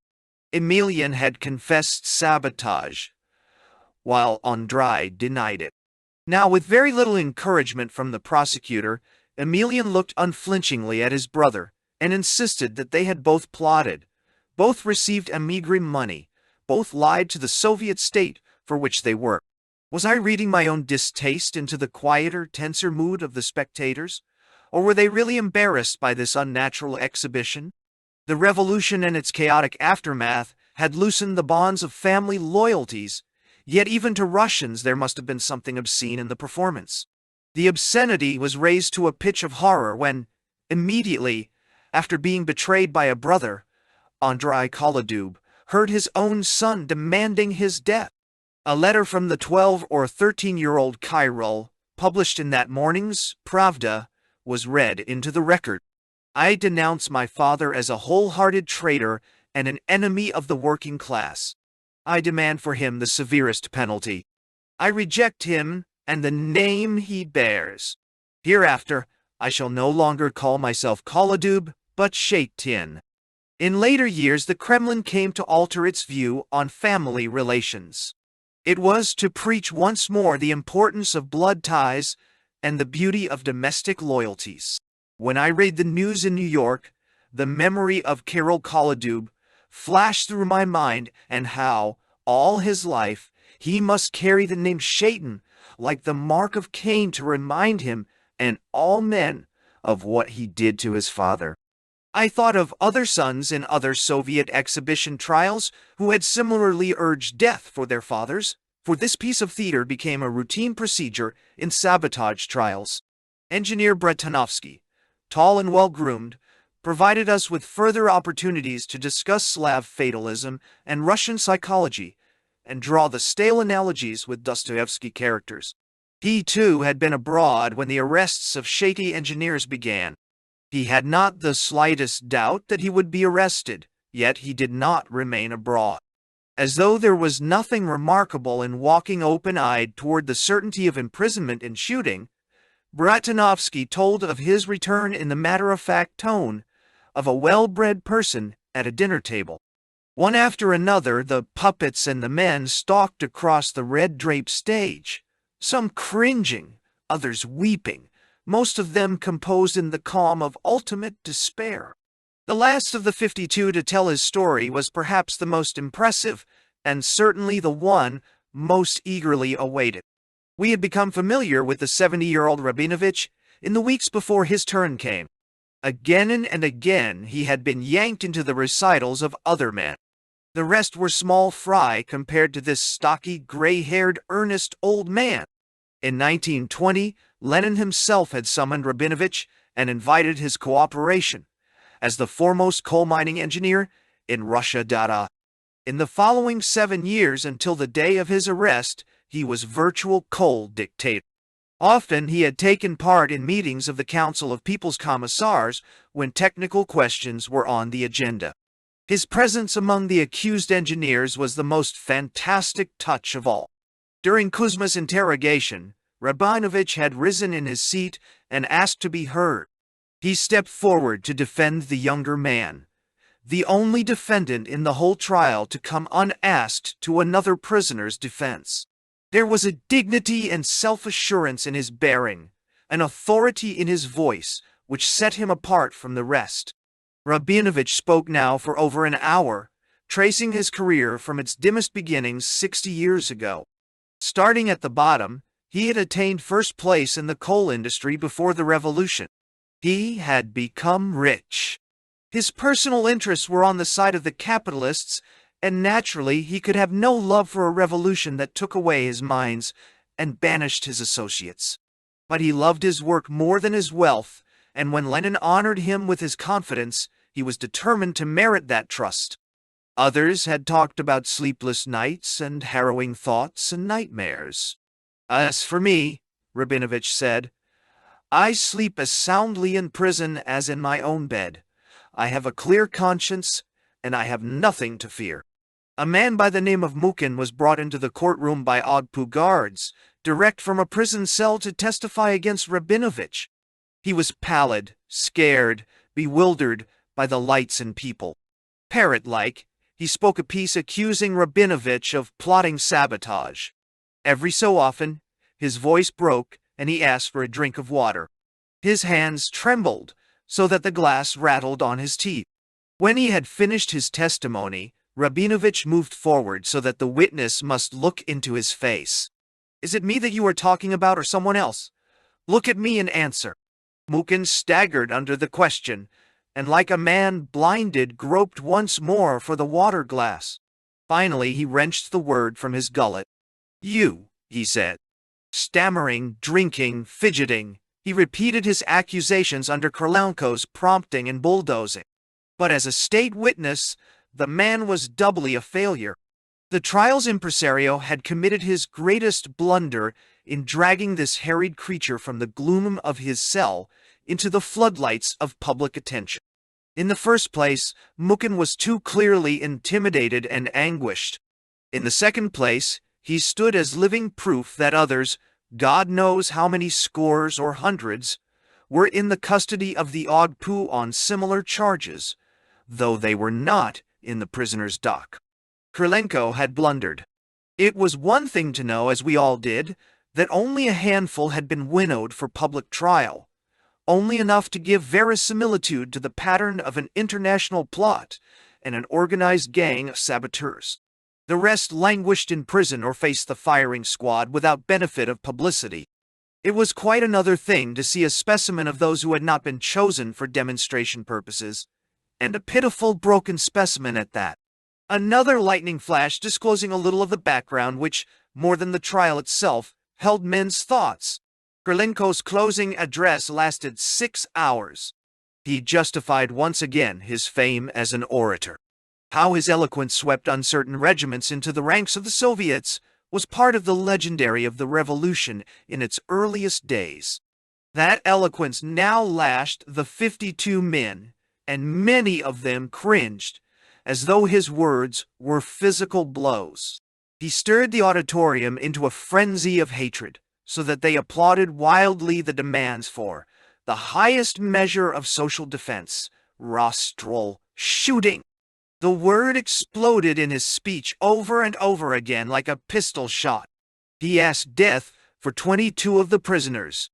Emelian had confessed sabotage, while Andrei denied it. Now, with very little encouragement from the prosecutor, Emelian looked unflinchingly at his brother and insisted that they had both plotted. Both received emigre money. Both lied to the Soviet state for which they worked. Was I reading my own distaste into the quieter, tenser mood of the spectators? Or were they really embarrassed by this unnatural exhibition? The revolution and its chaotic aftermath had loosened the bonds of family loyalties, yet even to Russians there must have been something obscene in the performance. The obscenity was raised to a pitch of horror when, immediately after being betrayed by a brother, Andrei Kolyadub heard his own son demanding his death. A letter from the 12 or 13-year-old Kirill, published in that morning's Pravda, was read into the record. I denounce my father as a wholehearted traitor and an enemy of the working class. I demand for him the severest penalty. I reject him and the name he bears. Hereafter, I shall no longer call myself Kolyadub, but Shaitin. In later years, the Kremlin came to alter its view on family relations. It was to preach once more the importance of blood ties and the beauty of domestic loyalties. When I read the news in New York, the memory of Kirill Kolyadub flashed through my mind, and how, all his life, he must carry the name Shaitan like the mark of Cain to remind him and all men of what he did to his father. I thought of other sons in other Soviet exhibition trials who had similarly urged death for their fathers, for this piece of theater became a routine procedure in sabotage trials. Engineer Bretanovsky, tall and well-groomed, provided us with further opportunities to discuss Slav fatalism and Russian psychology, and draw the stale analogies with Dostoevsky characters. He, too, had been abroad when the arrests of shady engineers began. He had not the slightest doubt that he would be arrested, yet he did not remain abroad. As though there was nothing remarkable in walking open-eyed toward the certainty of imprisonment and shooting, Bretanovsky told of his return in the matter-of-fact tone of a well-bred person at a dinner table. One after another, the puppets and the men stalked across the red-draped stage, some cringing, others weeping, most of them composed in the calm of ultimate despair. The last of the 52 to tell his story was perhaps the most impressive, and certainly the one most eagerly awaited. We had become familiar with the 70-year-old Rabinovich in the weeks before his turn came. Again and again he had been yanked into the recitals of other men. The rest were small fry compared to this stocky, gray-haired, earnest old man. In 1920, Lenin himself had summoned Rabinovich and invited his cooperation as the foremost coal mining engineer in Russia. In the following 7 years until the day of his arrest, he was virtual coal dictator. Often he had taken part in meetings of the Council of People's Commissars when technical questions were on the agenda. His presence among the accused engineers was the most fantastic touch of all. During Kuzma's interrogation, Rabinovich had risen in his seat and asked to be heard. He stepped forward to defend the younger man, the only defendant in the whole trial to come unasked to another prisoner's defense. There was a dignity and self-assurance in his bearing, an authority in his voice, which set him apart from the rest. Rabinovich spoke now for over an hour, tracing his career from its dimmest beginnings 60 years ago. Starting at the bottom, he had attained first place in the coal industry before the revolution. He had become rich. His personal interests were on the side of the capitalists, and naturally he could have no love for a revolution that took away his mines and banished his associates. But he loved his work more than his wealth, and when Lenin honored him with his confidence, he was determined to merit that trust. Others had talked about sleepless nights and harrowing thoughts and nightmares. As for me, Rabinovich said, I sleep as soundly in prison as in my own bed. I have a clear conscience, and I have nothing to fear. A man by the name of Mukin was brought into the courtroom by Ogpu guards, direct from a prison cell to testify against Rabinovich. He was pallid, scared, bewildered by the lights and people. Parrot-like, he spoke a piece accusing Rabinovich of plotting sabotage. Every so often, his voice broke and he asked for a drink of water. His hands trembled so that the glass rattled on his teeth. When he had finished his testimony, Rabinovich moved forward so that the witness must look into his face. "Is it me that you are talking about or someone else? Look at me and answer." Mukin staggered under the question, and like a man blinded groped once more for the water glass. Finally he wrenched the word from his gullet. "You," he said. Stammering, drinking, fidgeting, he repeated his accusations under Krylenko's prompting and bulldozing. But as a state witness, the man was doubly a failure. The trial's impresario had committed his greatest blunder in dragging this harried creature from the gloom of his cell into the floodlights of public attention. In the first place, Mukin was too clearly intimidated and anguished. In the second place, he stood as living proof that others, God knows how many scores or hundreds, were in the custody of the Ogpu on similar charges, though they were not in the prisoner's dock. Krylenko had blundered. It was one thing to know, as we all did, that only a handful had been winnowed for public trial, only enough to give verisimilitude to the pattern of an international plot and an organized gang of saboteurs. The rest languished in prison or faced the firing squad without benefit of publicity. It was quite another thing to see a specimen of those who had not been chosen for demonstration purposes, and a pitiful broken specimen at that. Another lightning flash disclosing a little of the background which, more than the trial itself, held men's thoughts. Krylenko's closing address lasted 6 hours. He justified once again his fame as an orator. How his eloquence swept uncertain regiments into the ranks of the Soviets was part of the legendary of the revolution in its earliest days. That eloquence now lashed the 52 men, and many of them cringed, as though his words were physical blows. He stirred the auditorium into a frenzy of hatred, so that they applauded wildly the demands for the highest measure of social defense, rostral shooting. The word exploded in his speech over and over again like a pistol shot. He asked death for 22 of the prisoners.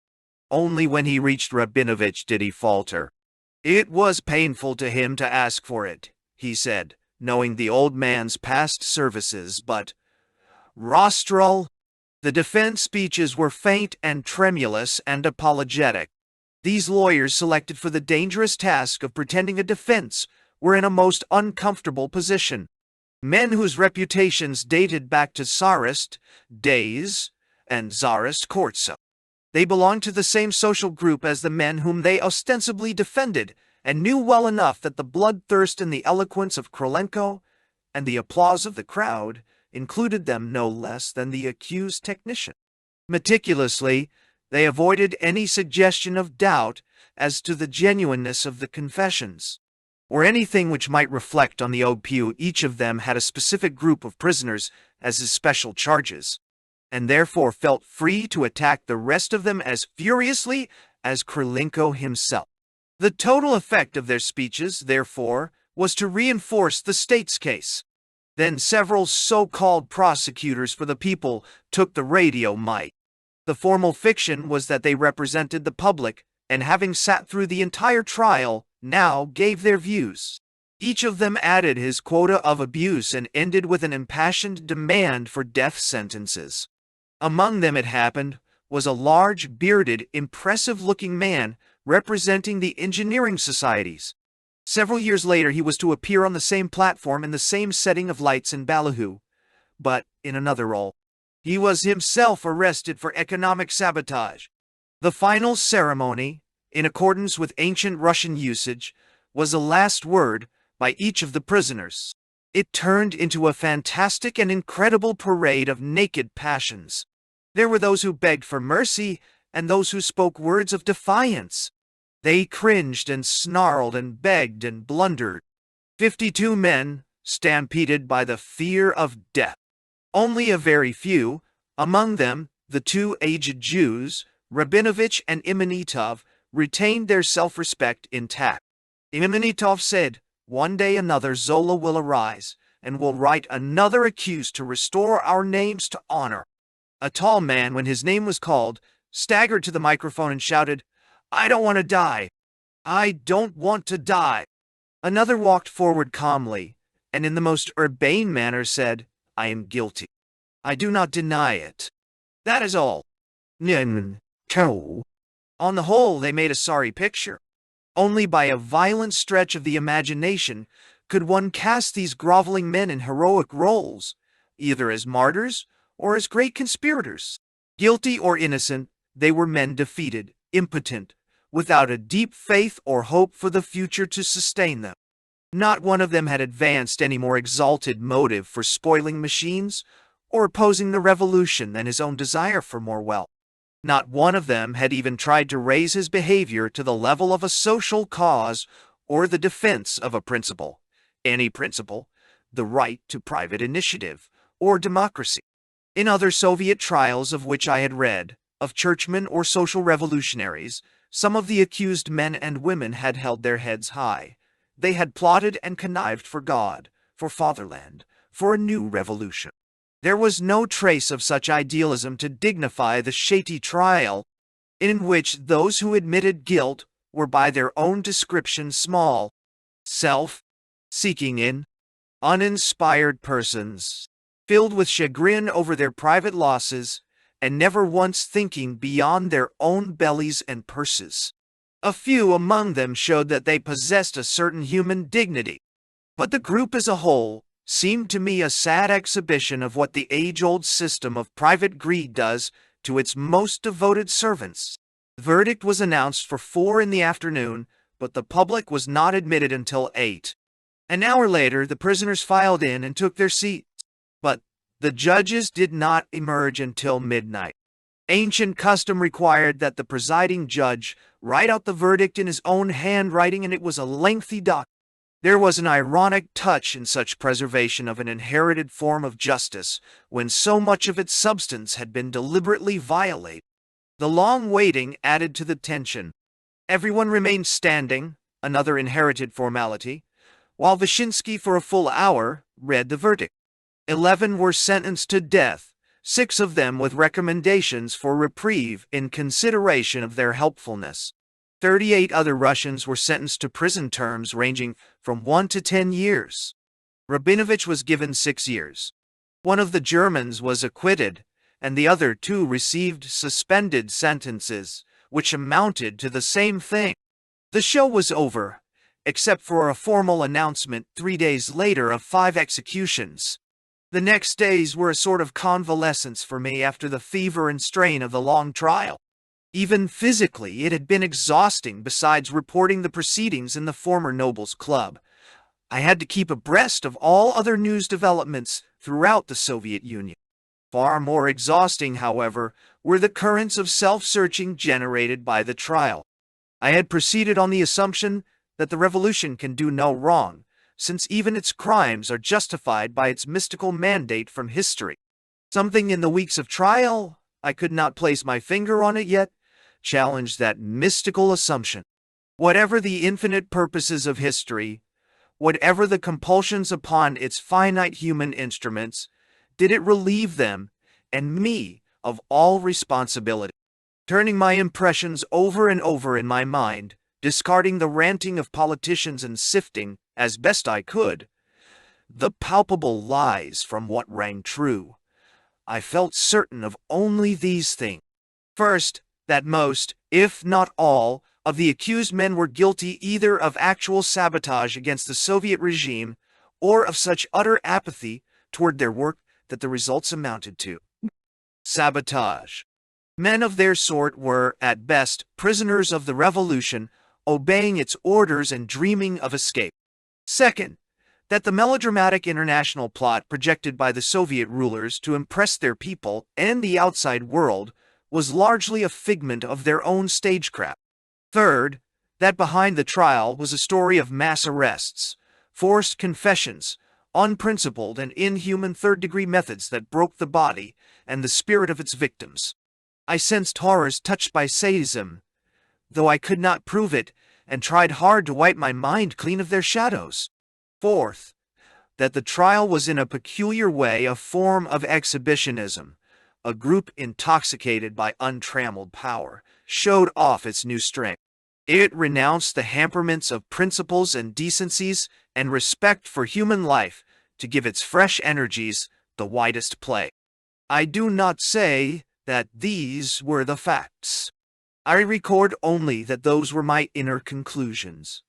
Only when he reached Rabinovich did he falter. It was painful to him to ask for it, he said, knowing the old man's past services, but rostral. The defense speeches were faint and tremulous and apologetic. These lawyers selected for the dangerous task of pretending a defense were in a most uncomfortable position. Men whose reputations dated back to Tsarist days and Tsarist courts. They belonged to the same social group as the men whom they ostensibly defended, and knew well enough that the bloodthirst and the eloquence of Krylenko and the applause of the crowd included them no less than the accused technician. Meticulously, they avoided any suggestion of doubt as to the genuineness of the confessions, or anything which might reflect on the OPU. Each of them had a specific group of prisoners as his special charges, and therefore felt free to attack the rest of them as furiously as Krylenko himself. The total effect of their speeches, therefore, was to reinforce the state's case. Then several so-called prosecutors for the people took the radio mic. The formal fiction was that they represented the public, and having sat through the entire trial, now gave their views. Each of them added his quota of abuse and ended with an impassioned demand for death sentences. Among them, it happened, was a large, bearded, impressive-looking man representing the engineering societies. Several years later he was to appear on the same platform in the same setting of lights in Ballyhoo, but in another role. He was himself arrested for economic sabotage. The final ceremony, in accordance with ancient Russian usage, was the last word by each of the prisoners. It turned into a fantastic and incredible parade of naked passions. There were those who begged for mercy and those who spoke words of defiance. They cringed and snarled and begged and blundered. 52 men stampeded by the fear of death. Only a very few, among them the 2 aged Jews, Rabinovich and Imenitov, retained their self-respect intact. Imenitov said, "One day another Zola will arise, and will write another accused to restore our names to honor." A tall man, when his name was called, staggered to the microphone and shouted, I don't want to die. I don't want to die. Another walked forward calmly, and in the most urbane manner said, I am guilty. I do not deny it. That is all. On the whole, they made a sorry picture. Only by a violent stretch of the imagination could one cast these groveling men in heroic roles, either as martyrs or as great conspirators. Guilty or innocent, they were men defeated, impotent, without a deep faith or hope for the future to sustain them. Not one of them had advanced any more exalted motive for spoiling machines or opposing the revolution than his own desire for more wealth. Not one of them had even tried to raise his behavior to the level of a social cause or the defense of a principle. Any principle, the right to private initiative, or democracy. In other Soviet trials of which I had read, of churchmen or social revolutionaries, some of the accused men and women had held their heads high. They had plotted and connived for God, for fatherland, for a new revolution. There was no trace of such idealism to dignify the shady trial, in which those who admitted guilt were by their own description small, self-seeking uninspired persons, filled with chagrin over their private losses, and never once thinking beyond their own bellies and purses. A few among them showed that they possessed a certain human dignity, but the group as a whole seemed to me a sad exhibition of what the age-old system of private greed does to its most devoted servants. The verdict was announced for 4 in the afternoon, but the public was not admitted until 8. An hour later, the prisoners filed in and took their seats, but the judges did not emerge until midnight. Ancient custom required that the presiding judge write out the verdict in his own handwriting, and it was a lengthy document. There was an ironic touch in such preservation of an inherited form of justice when so much of its substance had been deliberately violated. The long waiting added to the tension. Everyone remained standing, another inherited formality, while Vyshinsky for a full hour read the verdict. 11 were sentenced to death, 6 of them with recommendations for reprieve in consideration of their helpfulness. 38 other Russians were sentenced to prison terms ranging from 1 to 10 years. Rabinovich was given 6 years. One of the Germans was acquitted, and the other 2 received suspended sentences, which amounted to the same thing. The show was over, except for a formal announcement 3 days later of 5 executions. The next days were a sort of convalescence for me after the fever and strain of the long trial. Even physically, it had been exhausting besides reporting the proceedings in the former Nobles Club. I had to keep abreast of all other news developments throughout the Soviet Union. Far more exhausting, however, were the currents of self-searching generated by the trial. I had proceeded on the assumption that the revolution can do no wrong, since even its crimes are justified by its mystical mandate from history. Something in the weeks of trial, I could not place my finger on it yet, challenged that mystical assumption. Whatever the infinite purposes of history, whatever the compulsions upon its finite human instruments, did it relieve them, and me, of all responsibility? Turning my impressions over and over in my mind, discarding the ranting of politicians and sifting, as best I could, the palpable lies from what rang true, I felt certain of only these things. First, that most, if not all, of the accused men were guilty either of actual sabotage against the Soviet regime or of such utter apathy toward their work that the results amounted to sabotage. Men of their sort were, at best, prisoners of the revolution, obeying its orders and dreaming of escape. Second, that the melodramatic international plot projected by the Soviet rulers to impress their people and the outside world was largely a figment of their own stagecraft. Third, that behind the trial was a story of mass arrests, forced confessions, unprincipled and inhuman third-degree methods that broke the body and the spirit of its victims. I sensed horrors touched by sadism, though I could not prove it, and tried hard to wipe my mind clean of their shadows. Fourth, that the trial was in a peculiar way a form of exhibitionism, a group intoxicated by untrammeled power, showed off its new strength. It renounced the hamperments of principles and decencies and respect for human life to give its fresh energies the widest play. I do not say that these were the facts. I record only that those were my inner conclusions.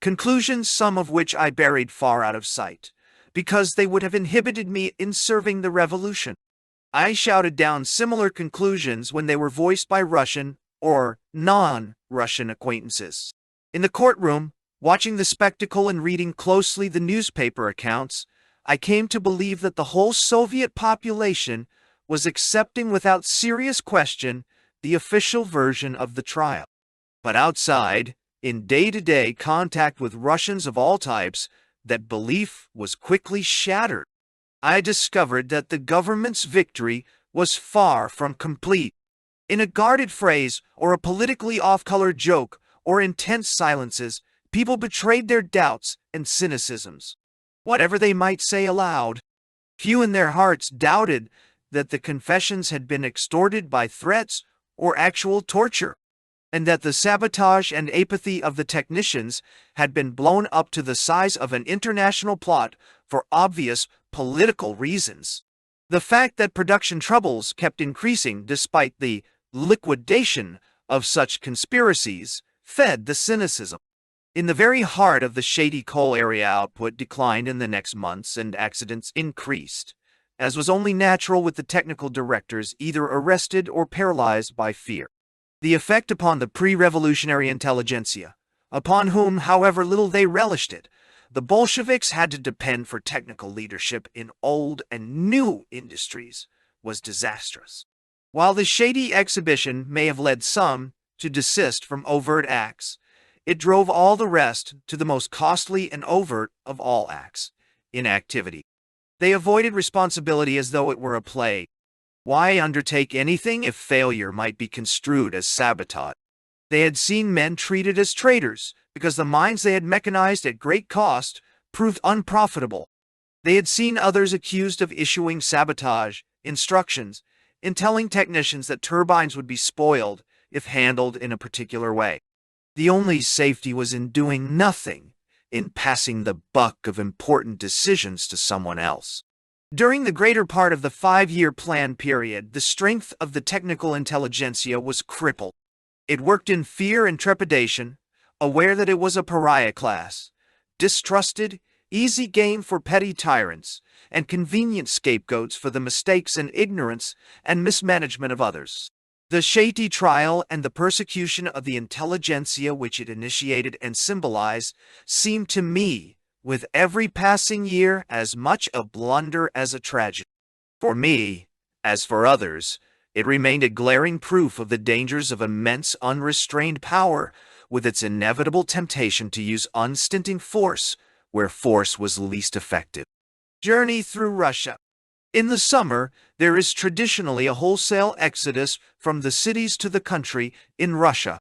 Conclusions some of which I buried far out of sight, because they would have inhibited me in serving the revolution. I shouted down similar conclusions when they were voiced by Russian or non-Russian acquaintances. In the courtroom, watching the spectacle and reading closely the newspaper accounts, I came to believe that the whole Soviet population was accepting without serious question the official version of the trial. But outside, in day-to-day contact with Russians of all types, that belief was quickly shattered. I discovered that the government's victory was far from complete. In a guarded phrase, or a politically off-color joke, or intense silences, people betrayed their doubts and cynicisms, whatever they might say aloud. Few in their hearts doubted that the confessions had been extorted by threats or actual torture, and that the sabotage and apathy of the technicians had been blown up to the size of an international plot for obvious political reasons. The fact that production troubles kept increasing despite the liquidation of such conspiracies fed the cynicism. In the very heart of the shady coal area, output declined in the next months and accidents increased, as was only natural with the technical directors either arrested or paralyzed by fear. The effect upon the pre-revolutionary intelligentsia, upon whom, however little they relished it, the Bolsheviks had to depend for technical leadership in old and new industries, was disastrous. While the shady exhibition may have led some to desist from overt acts, it drove all the rest to the most costly and overt of all acts, inactivity. They avoided responsibility as though it were a play. Why undertake anything if failure might be construed as sabotage? They had seen men treated as traitors because the mines they had mechanized at great cost proved unprofitable. They had seen others accused of issuing sabotage instructions in telling technicians that turbines would be spoiled if handled in a particular way. The only safety was in doing nothing, in passing the buck of important decisions to someone else. During the greater part of the 5-year plan period, the strength of the technical intelligentsia was crippled. It worked in fear and trepidation, aware that it was a pariah class, distrusted, easy game for petty tyrants, and convenient scapegoats for the mistakes and ignorance and mismanagement of others. The shady trial and the persecution of the intelligentsia which it initiated and symbolized seemed to me, with every passing year, as much a blunder as a tragedy. For me, as for others, it remained a glaring proof of the dangers of immense unrestrained power, with its inevitable temptation to use unstinting force where force was least effective. Journey through Russia. In the summer, there is traditionally a wholesale exodus from the cities to the country in Russia.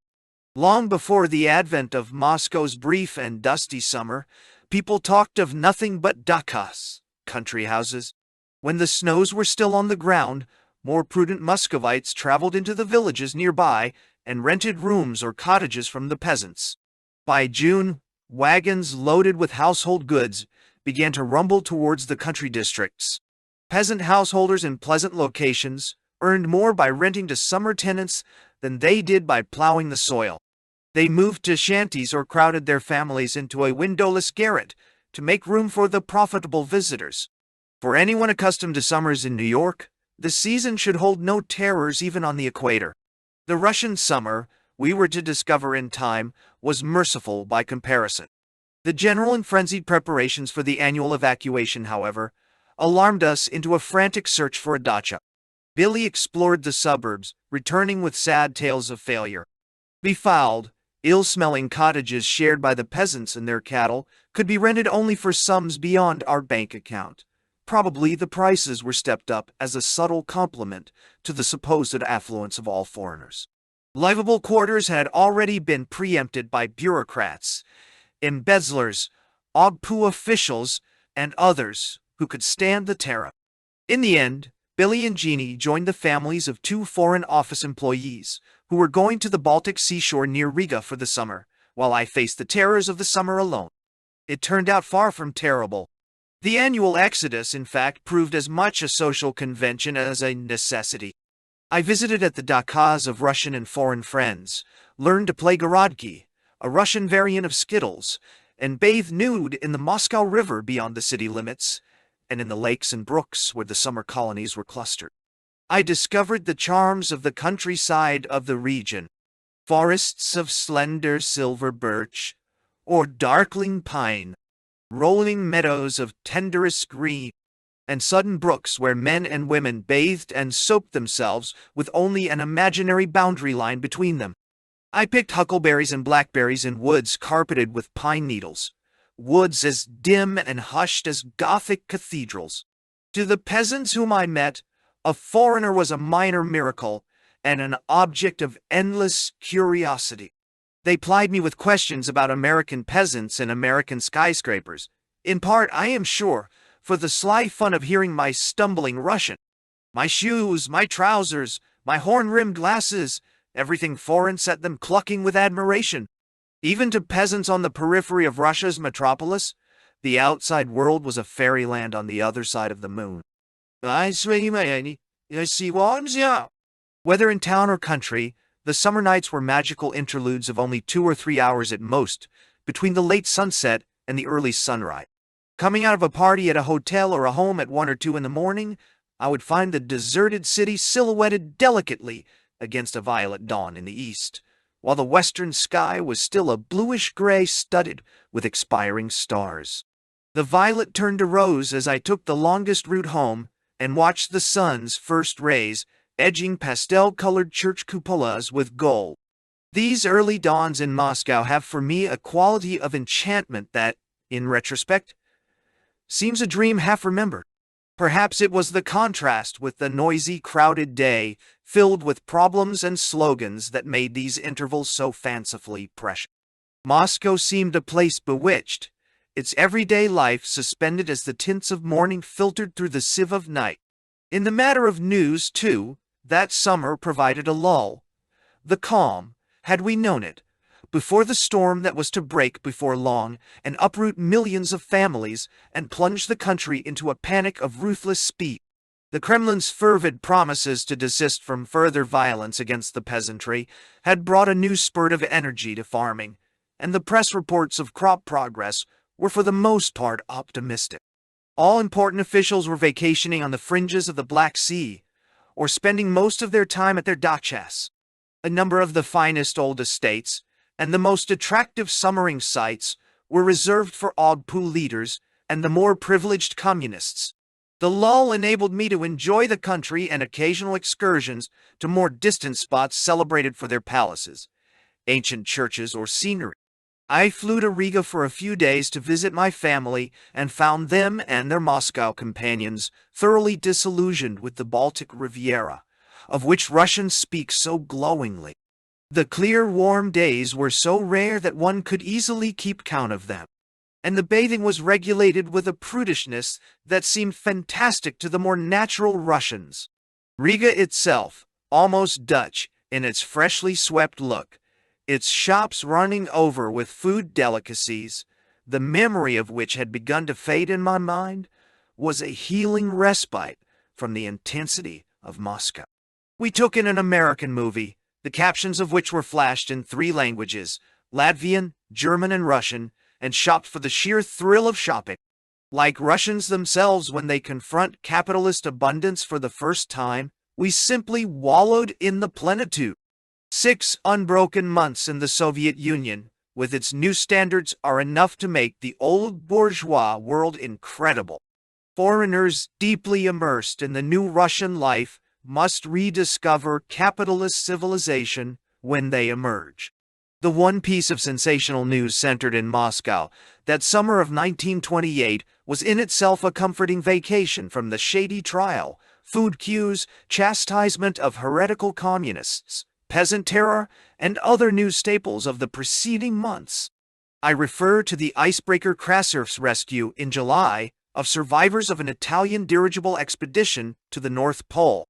Long before the advent of Moscow's brief and dusty summer, people talked of nothing but dakhas, country houses. When the snows were still on the ground, more prudent Muscovites traveled into the villages nearby and rented rooms or cottages from the peasants. By June, wagons loaded with household goods began to rumble towards the country districts. Peasant householders in pleasant locations earned more by renting to summer tenants than they did by plowing the soil. They moved to shanties or crowded their families into a windowless garret to make room for the profitable visitors. For anyone accustomed to summers in New York, the season should hold no terrors even on the equator. The Russian summer, we were to discover in time, was merciful by comparison. The general and frenzied preparations for the annual evacuation, however, alarmed us into a frantic search for a dacha. Billy explored the suburbs, returning with sad tales of failure. Befouled, ill-smelling cottages shared by the peasants and their cattle could be rented only for sums beyond our bank account. Probably the prices were stepped up as a subtle compliment to the supposed affluence of all foreigners. Livable quarters had already been preempted by bureaucrats, embezzlers, Ogpu officials, and others who could stand the tariff. In the end, Billy and Jeannie joined the families of two Foreign Office employees who were going to the Baltic seashore near Riga for the summer, while I faced the terrors of the summer alone. It turned out far from terrible. The annual exodus, in fact, proved as much a social convention as a necessity. I visited at the dakas of Russian and foreign friends, learned to play gorodki, a Russian variant of Skittles, and bathed nude in the Moscow River beyond the city limits, and in the lakes and brooks where the summer colonies were clustered. I discovered the charms of the countryside of the region. Forests of slender silver birch, or darkling pine, rolling meadows of tenderest green, and sudden brooks where men and women bathed and soaped themselves with only an imaginary boundary line between them. I picked huckleberries and blackberries in woods carpeted with pine needles, woods as dim and hushed as Gothic cathedrals. To the peasants whom I met, a foreigner was a minor miracle and an object of endless curiosity. They plied me with questions about American peasants and American skyscrapers, in part, I am sure, for the sly fun of hearing my stumbling Russian. My shoes, my trousers, my horn-rimmed glasses, everything foreign set them clucking with admiration. Even to peasants on the periphery of Russia's metropolis, the outside world was a fairyland on the other side of the moon. Whether in town or country, the summer nights were magical interludes of only 2 or 3 hours at most, between the late sunset and the early sunrise. Coming out of a party at a hotel or a home at 1 or 2 in the morning, I would find the deserted city silhouetted delicately against a violet dawn in the east, while the western sky was still a bluish-gray studded with expiring stars. The violet turned to rose as I took the longest route home and watched the sun's first rays edging pastel-colored church cupolas with gold. These early dawns in Moscow have for me a quality of enchantment that, in retrospect, seems a dream half remembered. Perhaps it was the contrast with the noisy, crowded day, filled with problems and slogans, that made these intervals so fancifully precious. Moscow seemed a place bewitched, its everyday life suspended as the tints of morning filtered through the sieve of night. In the matter of news, too, that summer provided a lull. The calm, had we known it, before the storm that was to break before long and uproot millions of families and plunge the country into a panic of ruthless speed. The Kremlin's fervid promises to desist from further violence against the peasantry had brought a new spurt of energy to farming, and the press reports of crop progress were for the most part optimistic. All important officials were vacationing on the fringes of the Black Sea, or spending most of their time at their dachas. A number of the finest old estates and the most attractive summering sites were reserved for Ogpu leaders and the more privileged communists. The lull enabled me to enjoy the country and occasional excursions to more distant spots celebrated for their palaces, ancient churches, or scenery. I flew to Riga for a few days to visit my family and found them and their Moscow companions thoroughly disillusioned with the Baltic Riviera, of which Russians speak so glowingly. The clear, warm days were so rare that one could easily keep count of them, and the bathing was regulated with a prudishness that seemed fantastic to the more natural Russians. Riga itself, almost Dutch in its freshly swept look, its shops running over with food delicacies, the memory of which had begun to fade in my mind, was a healing respite from the intensity of Moscow. We took in an American movie, the captions of which were flashed in 3 languages, Latvian, German, and Russian, and shopped for the sheer thrill of shopping. Like Russians themselves when they confront capitalist abundance for the first time, we simply wallowed in the plenitude. 6 unbroken months in the Soviet Union, with its new standards, are enough to make the old bourgeois world incredible. Foreigners deeply immersed in the new Russian life must rediscover capitalist civilization when they emerge. The one piece of sensational news centered in Moscow that summer of 1928 was in itself a comforting vacation from the shady trial, food queues, chastisement of heretical communists, peasant terror, and other news staples of the preceding months. I refer to the icebreaker Krasurf's rescue in July of survivors of an Italian dirigible expedition to the North Pole.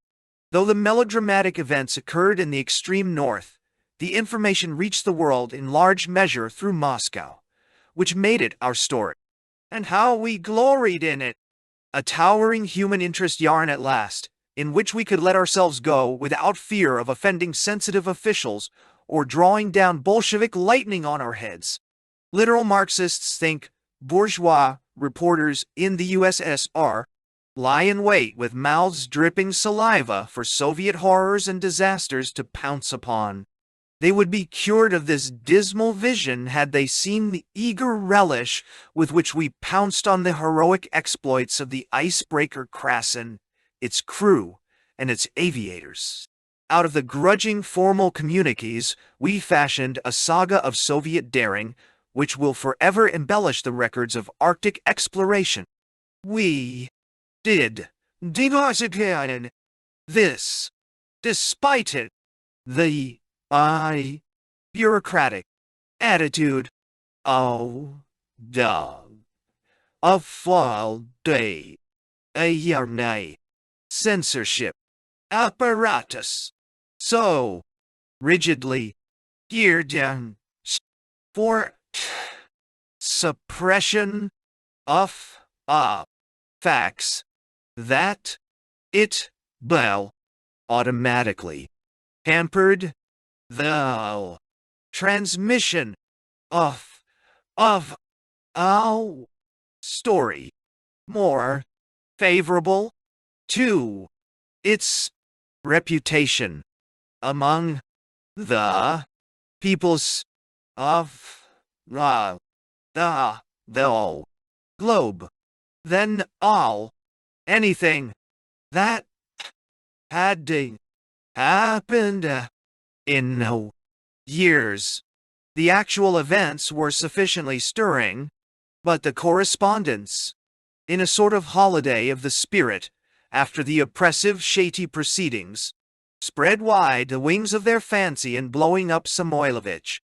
Though the melodramatic events occurred in the extreme north, the information reached the world in large measure through Moscow, which made it our story. And how we gloried in it! A towering human interest yarn at last, in which we could let ourselves go without fear of offending sensitive officials or drawing down Bolshevik lightning on our heads. Literal Marxists think bourgeois reporters in the USSR lie in wait with mouths dripping saliva for Soviet horrors and disasters to pounce upon. They would be cured of this dismal vision had they seen the eager relish with which we pounced on the heroic exploits of the icebreaker Krassin, its crew, and its aviators. Out of the grudging formal communiques, we fashioned a saga of Soviet daring, which will forever embellish the records of Arctic exploration. We did this, despite it, the bureaucratic attitude of fall day, a censorship apparatus, so rigidly geared down for suppression of facts that it automatically hampered the transmission of our story more favorable to its reputation among the peoples of the globe than anything that had happened in years. The actual events were sufficiently stirring, but the correspondents, in a sort of holiday of the spirit after the oppressive Shady proceedings, spread wide the wings of their fancy in blowing up Samoilovich,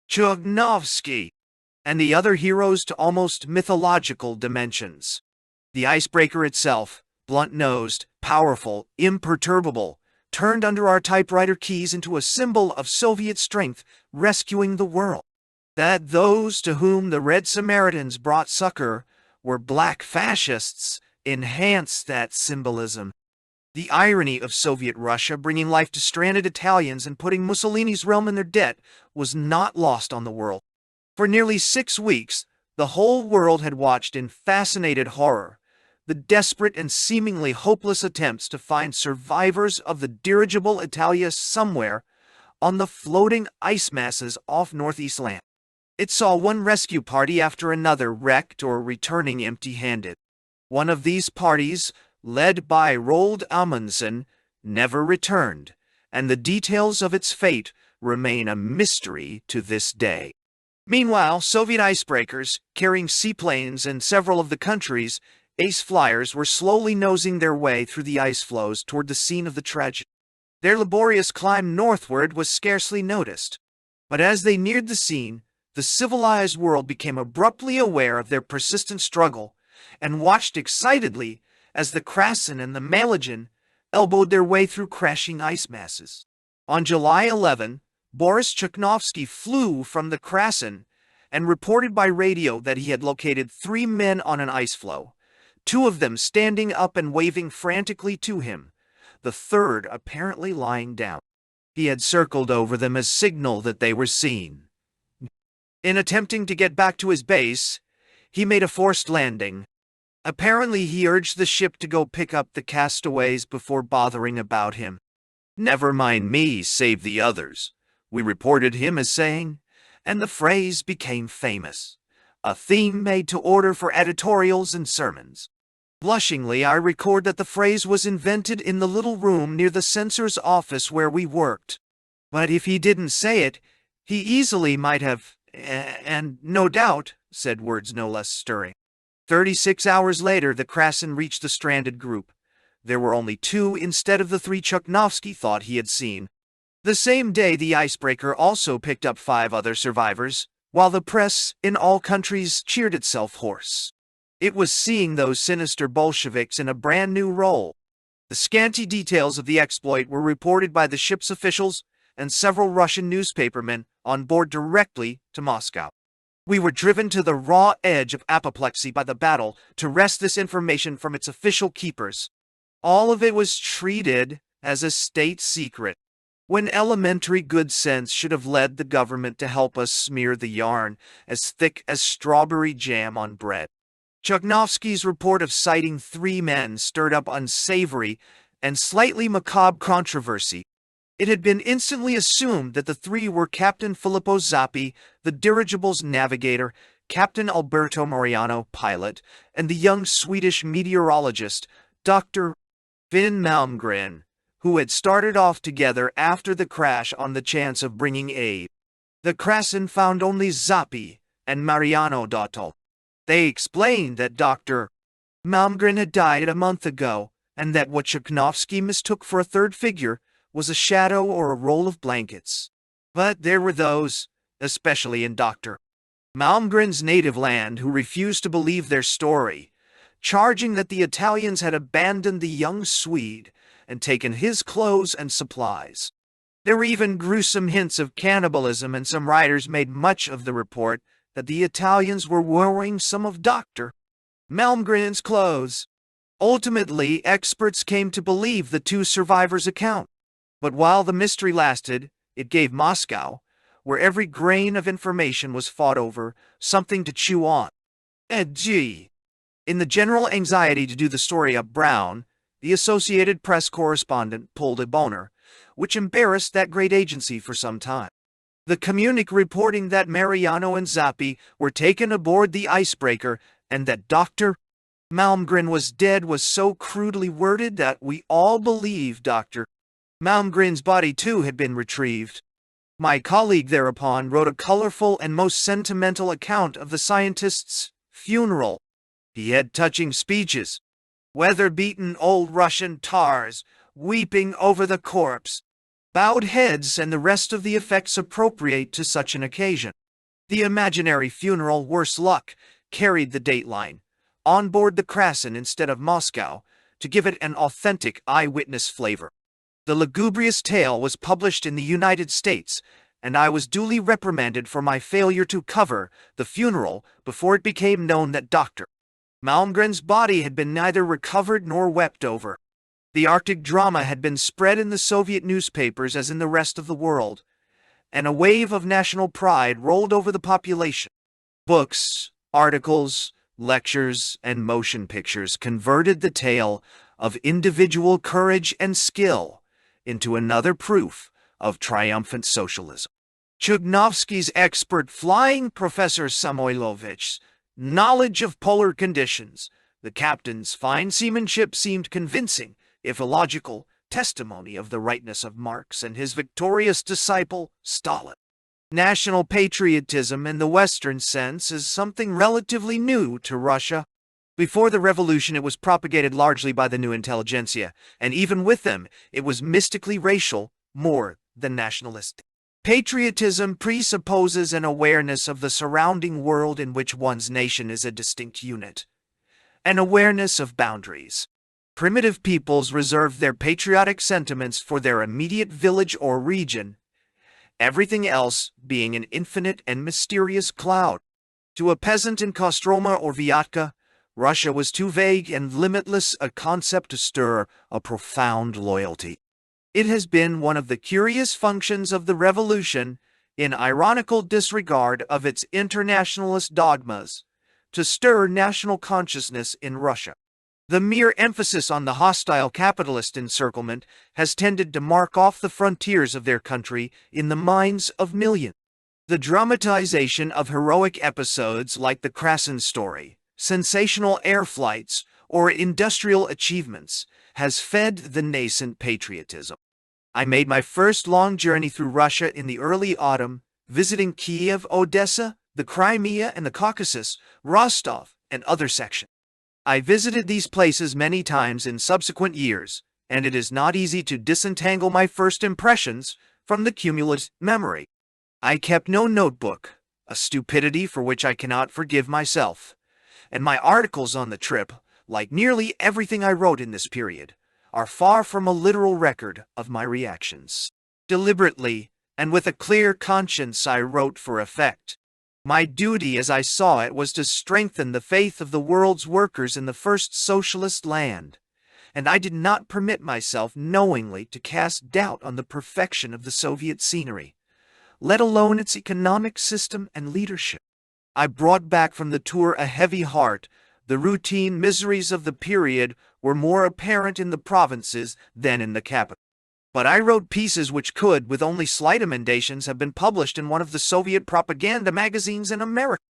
Chugnovsky, and the other heroes to almost mythological dimensions. The icebreaker itself, blunt-nosed, powerful, imperturbable, turned under our typewriter keys into a symbol of Soviet strength rescuing the world. That those to whom the Red Samaritans brought succor were black fascists enhanced that symbolism. The irony of Soviet Russia bringing life to stranded Italians and putting Mussolini's realm in their debt was not lost on the world. For nearly 6 weeks, the whole world had watched in fascinated horror the desperate and seemingly hopeless attempts to find survivors of the dirigible Italia somewhere on the floating ice masses off Northeast Land. It saw one rescue party after another wrecked or returning empty-handed. One of these parties, led by Roald Amundsen, never returned, and the details of its fate remain a mystery to this day. Meanwhile, Soviet icebreakers, carrying seaplanes and several of the country's ace flyers, were slowly nosing their way through the ice floes toward the scene of the tragedy. Their laborious climb northward was scarcely noticed, but as they neared the scene, the civilized world became abruptly aware of their persistent struggle and watched excitedly as the Krassin and the Malejan elbowed their way through crashing ice masses. On July 11, Boris Chuknovsky flew from the Krassin and reported by radio that he had located 3 men on an ice floe, 2 of them standing up and waving frantically to him, the third apparently lying down. He had circled over them as signal that they were seen. In attempting to get back to his base, he made a forced landing. Apparently, he urged the ship to go pick up the castaways before bothering about him. "Never mind me, save the others," we reported him as saying, and the phrase became famous, a theme made to order for editorials and sermons. Blushingly, I record that the phrase was invented in the little room near the censor's office where we worked. But if he didn't say it, he easily might have, and no doubt, said words no less stirring. 36 hours later, the Krassin reached the stranded group. There were only 2 instead of the 3 Chuknovsky thought he had seen. The same day, the icebreaker also picked up 5 other survivors, while the press in all countries cheered itself hoarse. It was seeing those sinister Bolsheviks in a brand new role. The scanty details of the exploit were reported by the ship's officials and several Russian newspapermen on board directly to Moscow. We were driven to the raw edge of apoplexy by the battle to wrest this information from its official keepers. All of it was treated as a state secret, when elementary good sense should have led the government to help us smear the yarn as thick as strawberry jam on bread. Chuknovsky's report of citing 3 men stirred up unsavory and slightly macabre controversy. It had been instantly assumed that the 3 were Captain Filippo Zappi, the dirigible's navigator, Captain Alberto Moriano, pilot, and the young Swedish meteorologist, Dr. Finn Malmgren, who had started off together after the crash on the chance of bringing aid. The Krasin found only Zappi and Mariano Dotto. They explained that Dr. Malmgren had died a month ago, and that what Chuknovsky mistook for a third figure was a shadow or a roll of blankets. But there were those, especially in Dr. Malmgren's native land, who refused to believe their story, charging that the Italians had abandoned the young Swede and taken his clothes and supplies. There were even gruesome hints of cannibalism, and some writers made much of the report that the Italians were wearing some of Dr. Malmgren's clothes. Ultimately, experts came to believe the 2 survivors' account. But while the mystery lasted, it gave Moscow, where every grain of information was fought over, something to chew on. In the general anxiety to do the story up brown, the Associated Press correspondent pulled a boner, which embarrassed that great agency for some time. The communique reporting that Mariano and Zappi were taken aboard the icebreaker and that Dr. Malmgren was dead was so crudely worded that we all believed Dr. Malmgren's body too had been retrieved. My colleague thereupon wrote a colorful and most sentimental account of the scientist's funeral. He had touching speeches. Weather-beaten old Russian tars, weeping over the corpse, bowed heads, and the rest of the effects appropriate to such an occasion. The imaginary funeral, worse luck, carried the dateline, on board the Krasin instead of Moscow, to give it an authentic eyewitness flavor. The lugubrious tale was published in the United States, and I was duly reprimanded for my failure to cover the funeral before it became known that Dr. Malmgren's body had been neither recovered nor wept over. The Arctic drama had been spread in the Soviet newspapers as in the rest of the world, and a wave of national pride rolled over the population. Books, articles, lectures, and motion pictures converted the tale of individual courage and skill into another proof of triumphant socialism. Chuknovsky's expert flying Professor Samoilovich's knowledge of polar conditions, the captain's fine seamanship seemed convincing, if illogical, testimony of the rightness of Marx and his victorious disciple, Stalin. National patriotism in the Western sense is something relatively new to Russia. Before the revolution, it was propagated largely by the new intelligentsia, and even with them, it was mystically racial more than nationalistic. Patriotism presupposes an awareness of the surrounding world in which one's nation is a distinct unit, an awareness of boundaries. Primitive peoples reserved their patriotic sentiments for their immediate village or region, everything else being an infinite and mysterious cloud. To a peasant in Kostroma or Vyatka, Russia was too vague and limitless a concept to stir a profound loyalty. It has been one of the curious functions of the revolution, in ironical disregard of its internationalist dogmas, to stir national consciousness in Russia. The mere emphasis on the hostile capitalist encirclement has tended to mark off the frontiers of their country in the minds of millions. The dramatization of heroic episodes like the Krasin story, sensational air flights, or industrial achievements has fed the nascent patriotism. I made my first long journey through Russia in the early autumn, visiting Kiev, Odessa, the Crimea and the Caucasus, Rostov, and other sections. I visited these places many times in subsequent years, and it is not easy to disentangle my first impressions from the cumulative memory. I kept no notebook, a stupidity for which I cannot forgive myself, and my articles on the trip, like nearly everything I wrote in this period, are far from a literal record of my reactions. Deliberately, and with a clear conscience, I wrote for effect. My duty as I saw it was to strengthen the faith of the world's workers in the first socialist land, and I did not permit myself knowingly to cast doubt on the perfection of the Soviet scenery, let alone its economic system and leadership. I brought back from the tour a heavy heart. The routine miseries of the period were more apparent in the provinces than in the capital. But I wrote pieces which could, with only slight emendations, have been published in one of the Soviet propaganda magazines in America.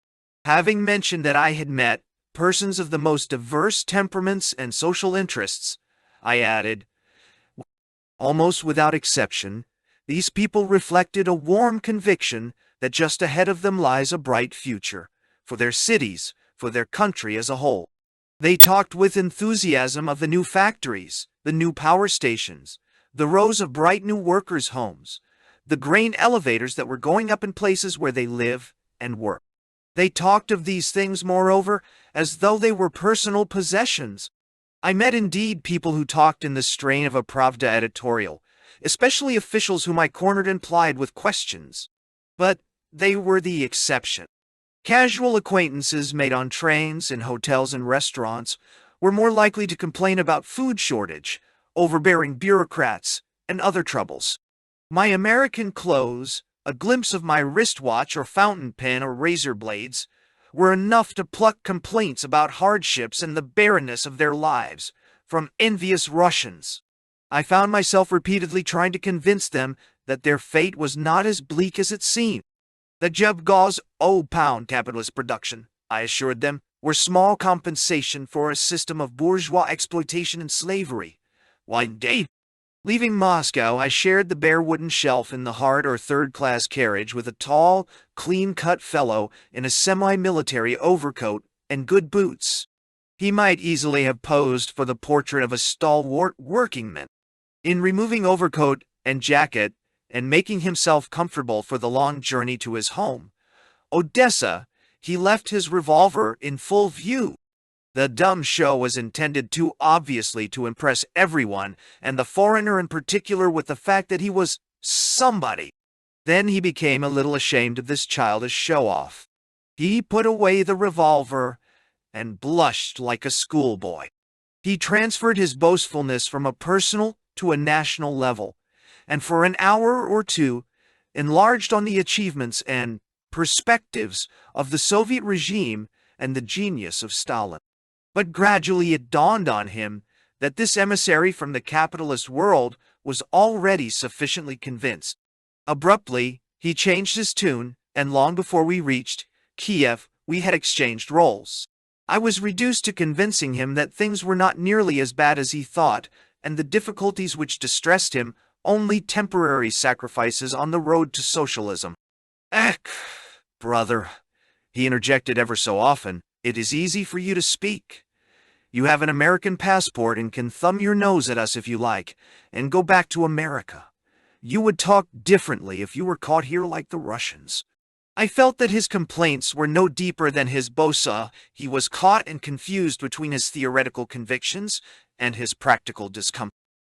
Having mentioned that I had met persons of the most diverse temperaments and social interests, I added, almost without exception, these people reflected a warm conviction that just ahead of them lies a bright future, for their cities, for their country as a whole. They talked with enthusiasm of the new factories, the new power stations, the rows of bright new workers' homes, the grain elevators that were going up in places where they live and work. They talked of these things, moreover, as though they were personal possessions. I met indeed people who talked in the strain of a Pravda editorial, especially officials whom I cornered and plied with questions. But they were the exception. Casual acquaintances made on trains, in hotels and restaurants, were more likely to complain about food shortage, overbearing bureaucrats, and other troubles. My American clothes, a glimpse of my wristwatch or fountain pen or razor blades, were enough to pluck complaints about hardships and the barrenness of their lives from envious Russians. I found myself repeatedly trying to convince them that their fate was not as bleak as it seemed. The Jubgaw's pound capitalist production, I assured them, were small compensation for a system of bourgeois exploitation and slavery. One day, leaving Moscow, I shared the bare wooden shelf in the hard or third-class carriage with a tall, clean-cut fellow in a semi-military overcoat and good boots. He might easily have posed for the portrait of a stalwart workingman. In removing overcoat and jacket and making himself comfortable for the long journey to his home, Odessa, he left his revolver in full view. The dumb show was intended too obviously to impress everyone, and the foreigner in particular, with the fact that he was somebody. Then he became a little ashamed of this childish show-off. He put away the revolver and blushed like a schoolboy. He transferred his boastfulness from a personal to a national level, and for an hour or two enlarged on the achievements and perspectives of the Soviet regime and the genius of Stalin. But gradually it dawned on him that this emissary from the capitalist world was already sufficiently convinced. Abruptly, he changed his tune, and long before we reached Kiev, we had exchanged roles. I was reduced to convincing him that things were not nearly as bad as he thought, and the difficulties which distressed him only temporary sacrifices on the road to socialism. "Ech, brother," he interjected ever so often, "it is easy for you to speak. You have an American passport and can thumb your nose at us if you like, and go back to America. You would talk differently if you were caught here like the Russians." I felt that his complaints were no deeper than his bosa. He was caught and confused between his theoretical convictions and his practical discomfort.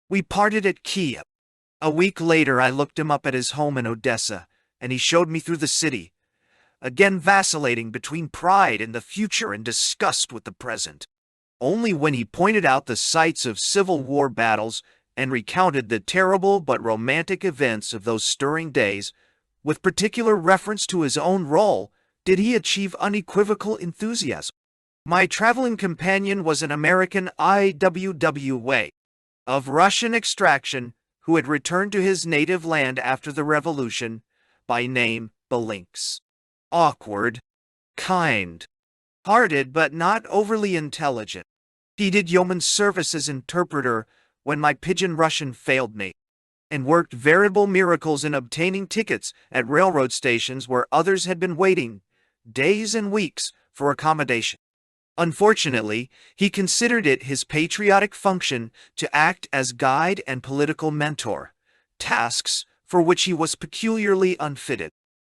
We parted at Kiev. A week later I looked him up at his home in Odessa, and he showed me through the city, again vacillating between pride in the future and disgust with the present. Only when he pointed out the sites of Civil War battles and recounted the terrible but romantic events of those stirring days, with particular reference to his own role, did he achieve unequivocal enthusiasm. My traveling companion was an American IWW of Russian extraction who had returned to his native land after the revolution, by name Belinks. Awkward, kind-hearted, but not overly intelligent. He did yeoman's service as interpreter when my pidgin Russian failed me, and worked veritable miracles in obtaining tickets at railroad stations where others had been waiting days and weeks for accommodation. Unfortunately, he considered it his patriotic function to act as guide and political mentor, tasks for which he was peculiarly unfitted.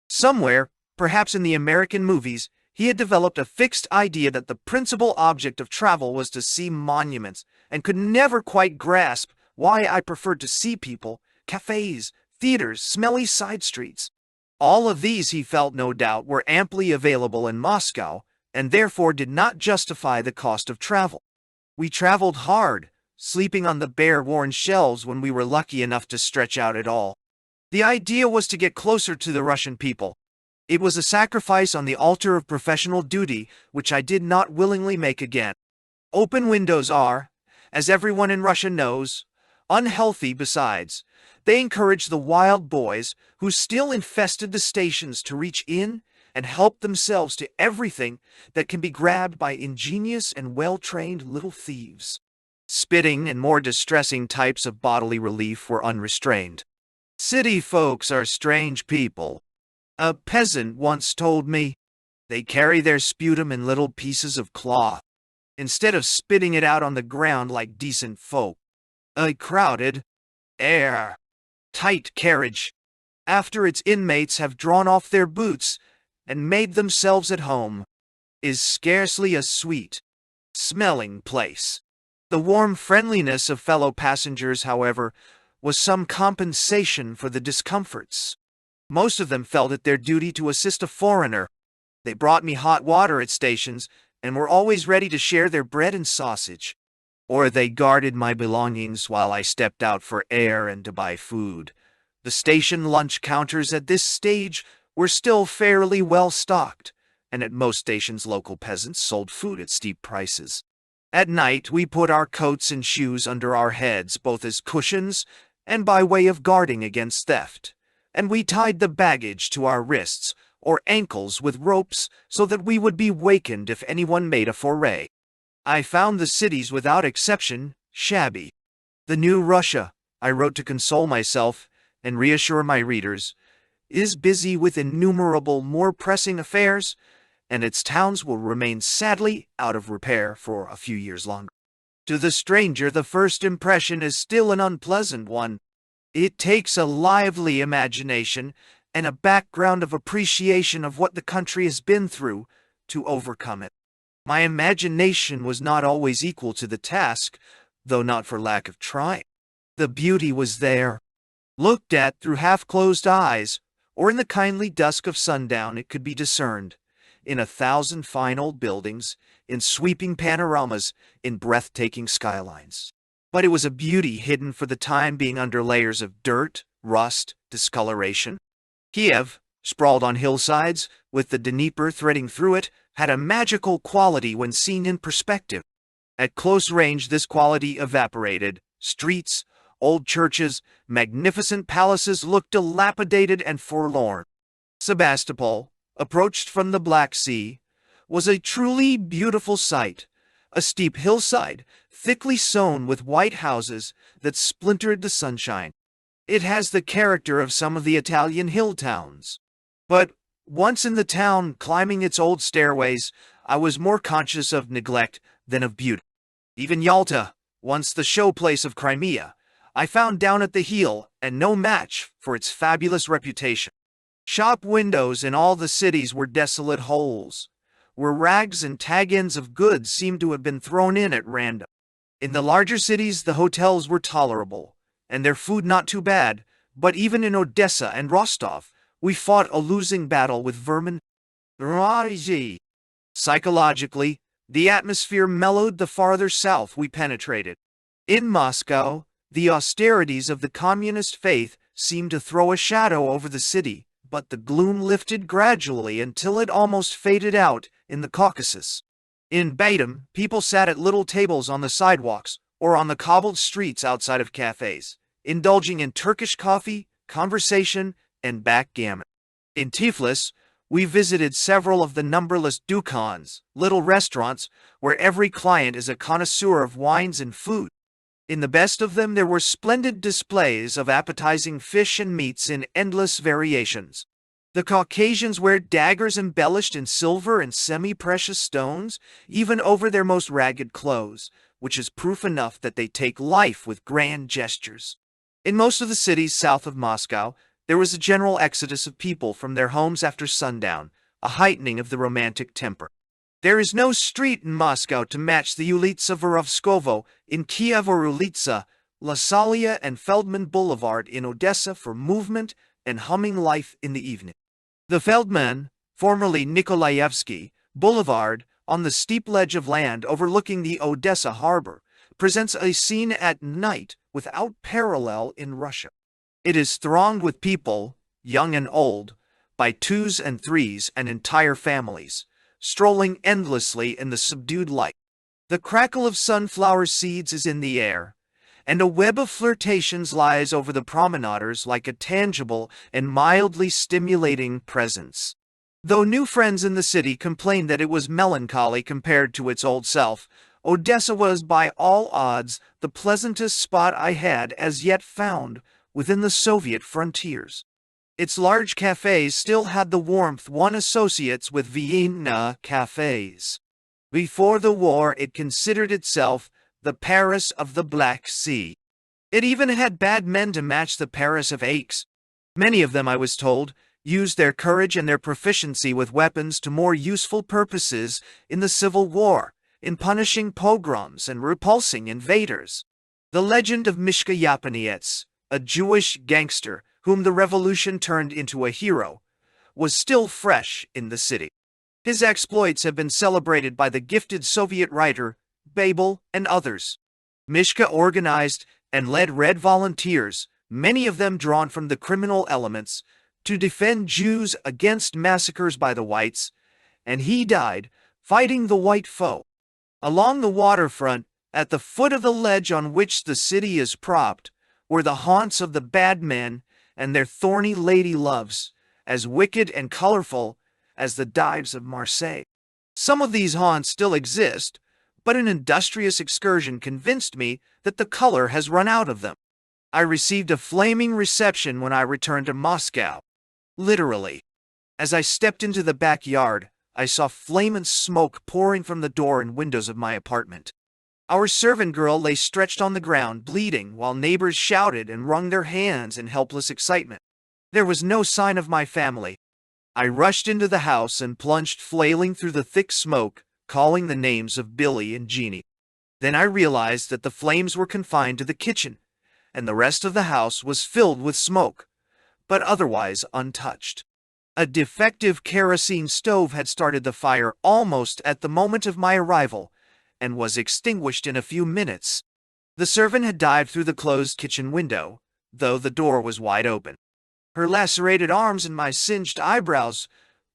Somewhere, perhaps in the American movies, He had developed a fixed idea that the principal object of travel was to see monuments, and could never quite grasp why I preferred to see people, cafes, theaters, smelly side streets. All of these, he felt no doubt, were amply available in Moscow, and therefore did not justify the cost of travel. We traveled hard, sleeping on the bare, worn shelves when we were lucky enough to stretch out at all. The idea was to get closer to the Russian people. It was a sacrifice on the altar of professional duty, which I did not willingly make again. Open windows are, as everyone in Russia knows, unhealthy besides. They encourage the wild boys who still infested the stations to reach in and help themselves to everything that can be grabbed by ingenious and well-trained little thieves. Spitting and more distressing types of bodily relief were unrestrained. City folks are strange people. A peasant once told me. They carry their sputum in little pieces of cloth, instead of spitting it out on the ground like decent folk. A crowded, tight carriage, after its inmates have drawn off their boots and made themselves at home, is scarcely a sweet-smelling place. The warm friendliness of fellow passengers, however, was some compensation for the discomforts. Most of them felt it their duty to assist a foreigner. They brought me hot water at stations and were always ready to share their bread and sausage. Or they guarded my belongings while I stepped out for air and to buy food. The station lunch counters at this stage were still fairly well stocked, and at most stations local peasants sold food at steep prices. At night we put our coats and shoes under our heads, both as cushions and by way of guarding against theft, and we tied the baggage to our wrists or ankles with ropes so that we would be wakened if anyone made a foray. I found the cities without exception shabby. The new Russia, I wrote to console myself and reassure my readers, is busy with innumerable more pressing affairs, and its towns will remain sadly out of repair for a few years longer. To the stranger, the first impression is still an unpleasant one. It takes a lively imagination and a background of appreciation of what the country has been through to overcome it. My imagination was not always equal to the task, though not for lack of trying. The beauty was there. Looked at through half-closed eyes, or in the kindly dusk of sundown, it could be discerned. In 1,000 fine old buildings, in sweeping panoramas, in breathtaking skylines. But it was a beauty hidden for the time being under layers of dirt, rust, discoloration. Kiev, sprawled on hillsides, with the Dnieper threading through it, had a magical quality when seen in perspective. At close range this quality evaporated. Streets, old churches, magnificent palaces looked dilapidated and forlorn. Sebastopol, approached from the Black Sea, was a truly beautiful sight, a steep hillside, thickly sown with white houses that splintered the sunshine. It has the character of some of the Italian hill towns. But once in the town, climbing its old stairways, I was more conscious of neglect than of beauty. Even Yalta, once the showplace of Crimea, I found down at the heel and no match for its fabulous reputation. Shop windows in all the cities were desolate holes, where rags and tag-ends of goods seemed to have been thrown in at random. In the larger cities the hotels were tolerable, and their food not too bad, but even in Odessa and Rostov, we fought a losing battle with vermin. Psychologically, the atmosphere mellowed the farther south we penetrated. In Moscow, the austerities of the communist faith seemed to throw a shadow over the city, but the gloom lifted gradually until it almost faded out in the Caucasus. In Batum, people sat at little tables on the sidewalks or on the cobbled streets outside of cafes, indulging in Turkish coffee, conversation, and backgammon. In Tiflis, we visited several of the numberless dukhans, little restaurants, where every client is a connoisseur of wines and food. In the best of them there were splendid displays of appetizing fish and meats in endless variations. The Caucasians wear daggers embellished in silver and semi-precious stones, even over their most ragged clothes, which is proof enough that they take life with grand gestures. In most of the cities south of Moscow, there was a general exodus of people from their homes after sundown, a heightening of the romantic temper. There is no street in Moscow to match the Ulitsa Vorovskovo in Kiev or Ulitsa, Lasalia and Feldman Boulevard in Odessa for movement and humming life in the evening. The Feldman, formerly Nikolaevsky, Boulevard, on the steep ledge of land overlooking the Odessa harbor, presents a scene at night without parallel in Russia. It is thronged with people, young and old, by twos and threes and entire families, strolling endlessly in the subdued light. The crackle of sunflower seeds is in the air, and a web of flirtations lies over the promenaders like a tangible and mildly stimulating presence. Though new friends in the city complained that it was melancholy compared to its old self, Odessa was by all odds the pleasantest spot I had as yet found within the Soviet frontiers. Its large cafes still had the warmth one associates with Vienna cafes. Before the war, it considered itself the Paris of the Black Sea. It even had bad men to match the Paris of Aix. Many of them, I was told, used their courage and their proficiency with weapons to more useful purposes in the Civil War, in punishing pogroms and repulsing invaders. The legend of Mishka Yaponietz, a Jewish gangster whom the revolution turned into a hero, was still fresh in the city. His exploits have been celebrated by the gifted Soviet writer Babel and others. Mishka organized and led Red Volunteers, many of them drawn from the criminal elements, to defend Jews against massacres by the whites, and he died fighting the white foe. Along the waterfront, at the foot of the ledge on which the city is propped, were the haunts of the bad men and their thorny lady loves, as wicked and colorful as the dives of Marseille. Some of these haunts still exist, but an industrious excursion convinced me that the color has run out of them. I received a flaming reception when I returned to Moscow. Literally. As I stepped into the backyard, I saw flame and smoke pouring from the door and windows of my apartment. Our servant girl lay stretched on the ground, bleeding, while neighbors shouted and wrung their hands in helpless excitement. There was no sign of my family. I rushed into the house and plunged flailing through the thick smoke, calling the names of Billy and Jeannie. Then I realized that the flames were confined to the kitchen, and the rest of the house was filled with smoke, but otherwise untouched. A defective kerosene stove had started the fire almost at the moment of my arrival, and was extinguished in a few minutes. The servant had dived through the closed kitchen window, though the door was wide open. Her lacerated arms and my singed eyebrows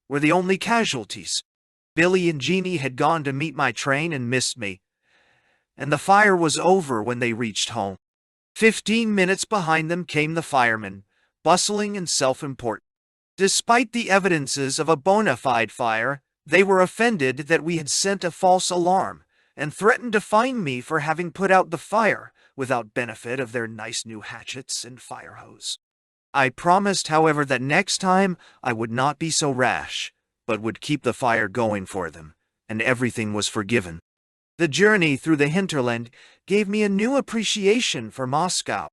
were the only casualties. Billy and Jeannie had gone to meet my train and missed me, and the fire was over when they reached home. 15 minutes behind them came the firemen, bustling and self-important. Despite the evidences of a bona fide fire, they were offended that we had sent a false alarm, and threatened to fine me for having put out the fire without benefit of their nice new hatchets and fire hose. I promised, however, that next time I would not be so rash, but would keep the fire going for them, and everything was forgiven. The journey through the hinterland gave me a new appreciation for Moscow.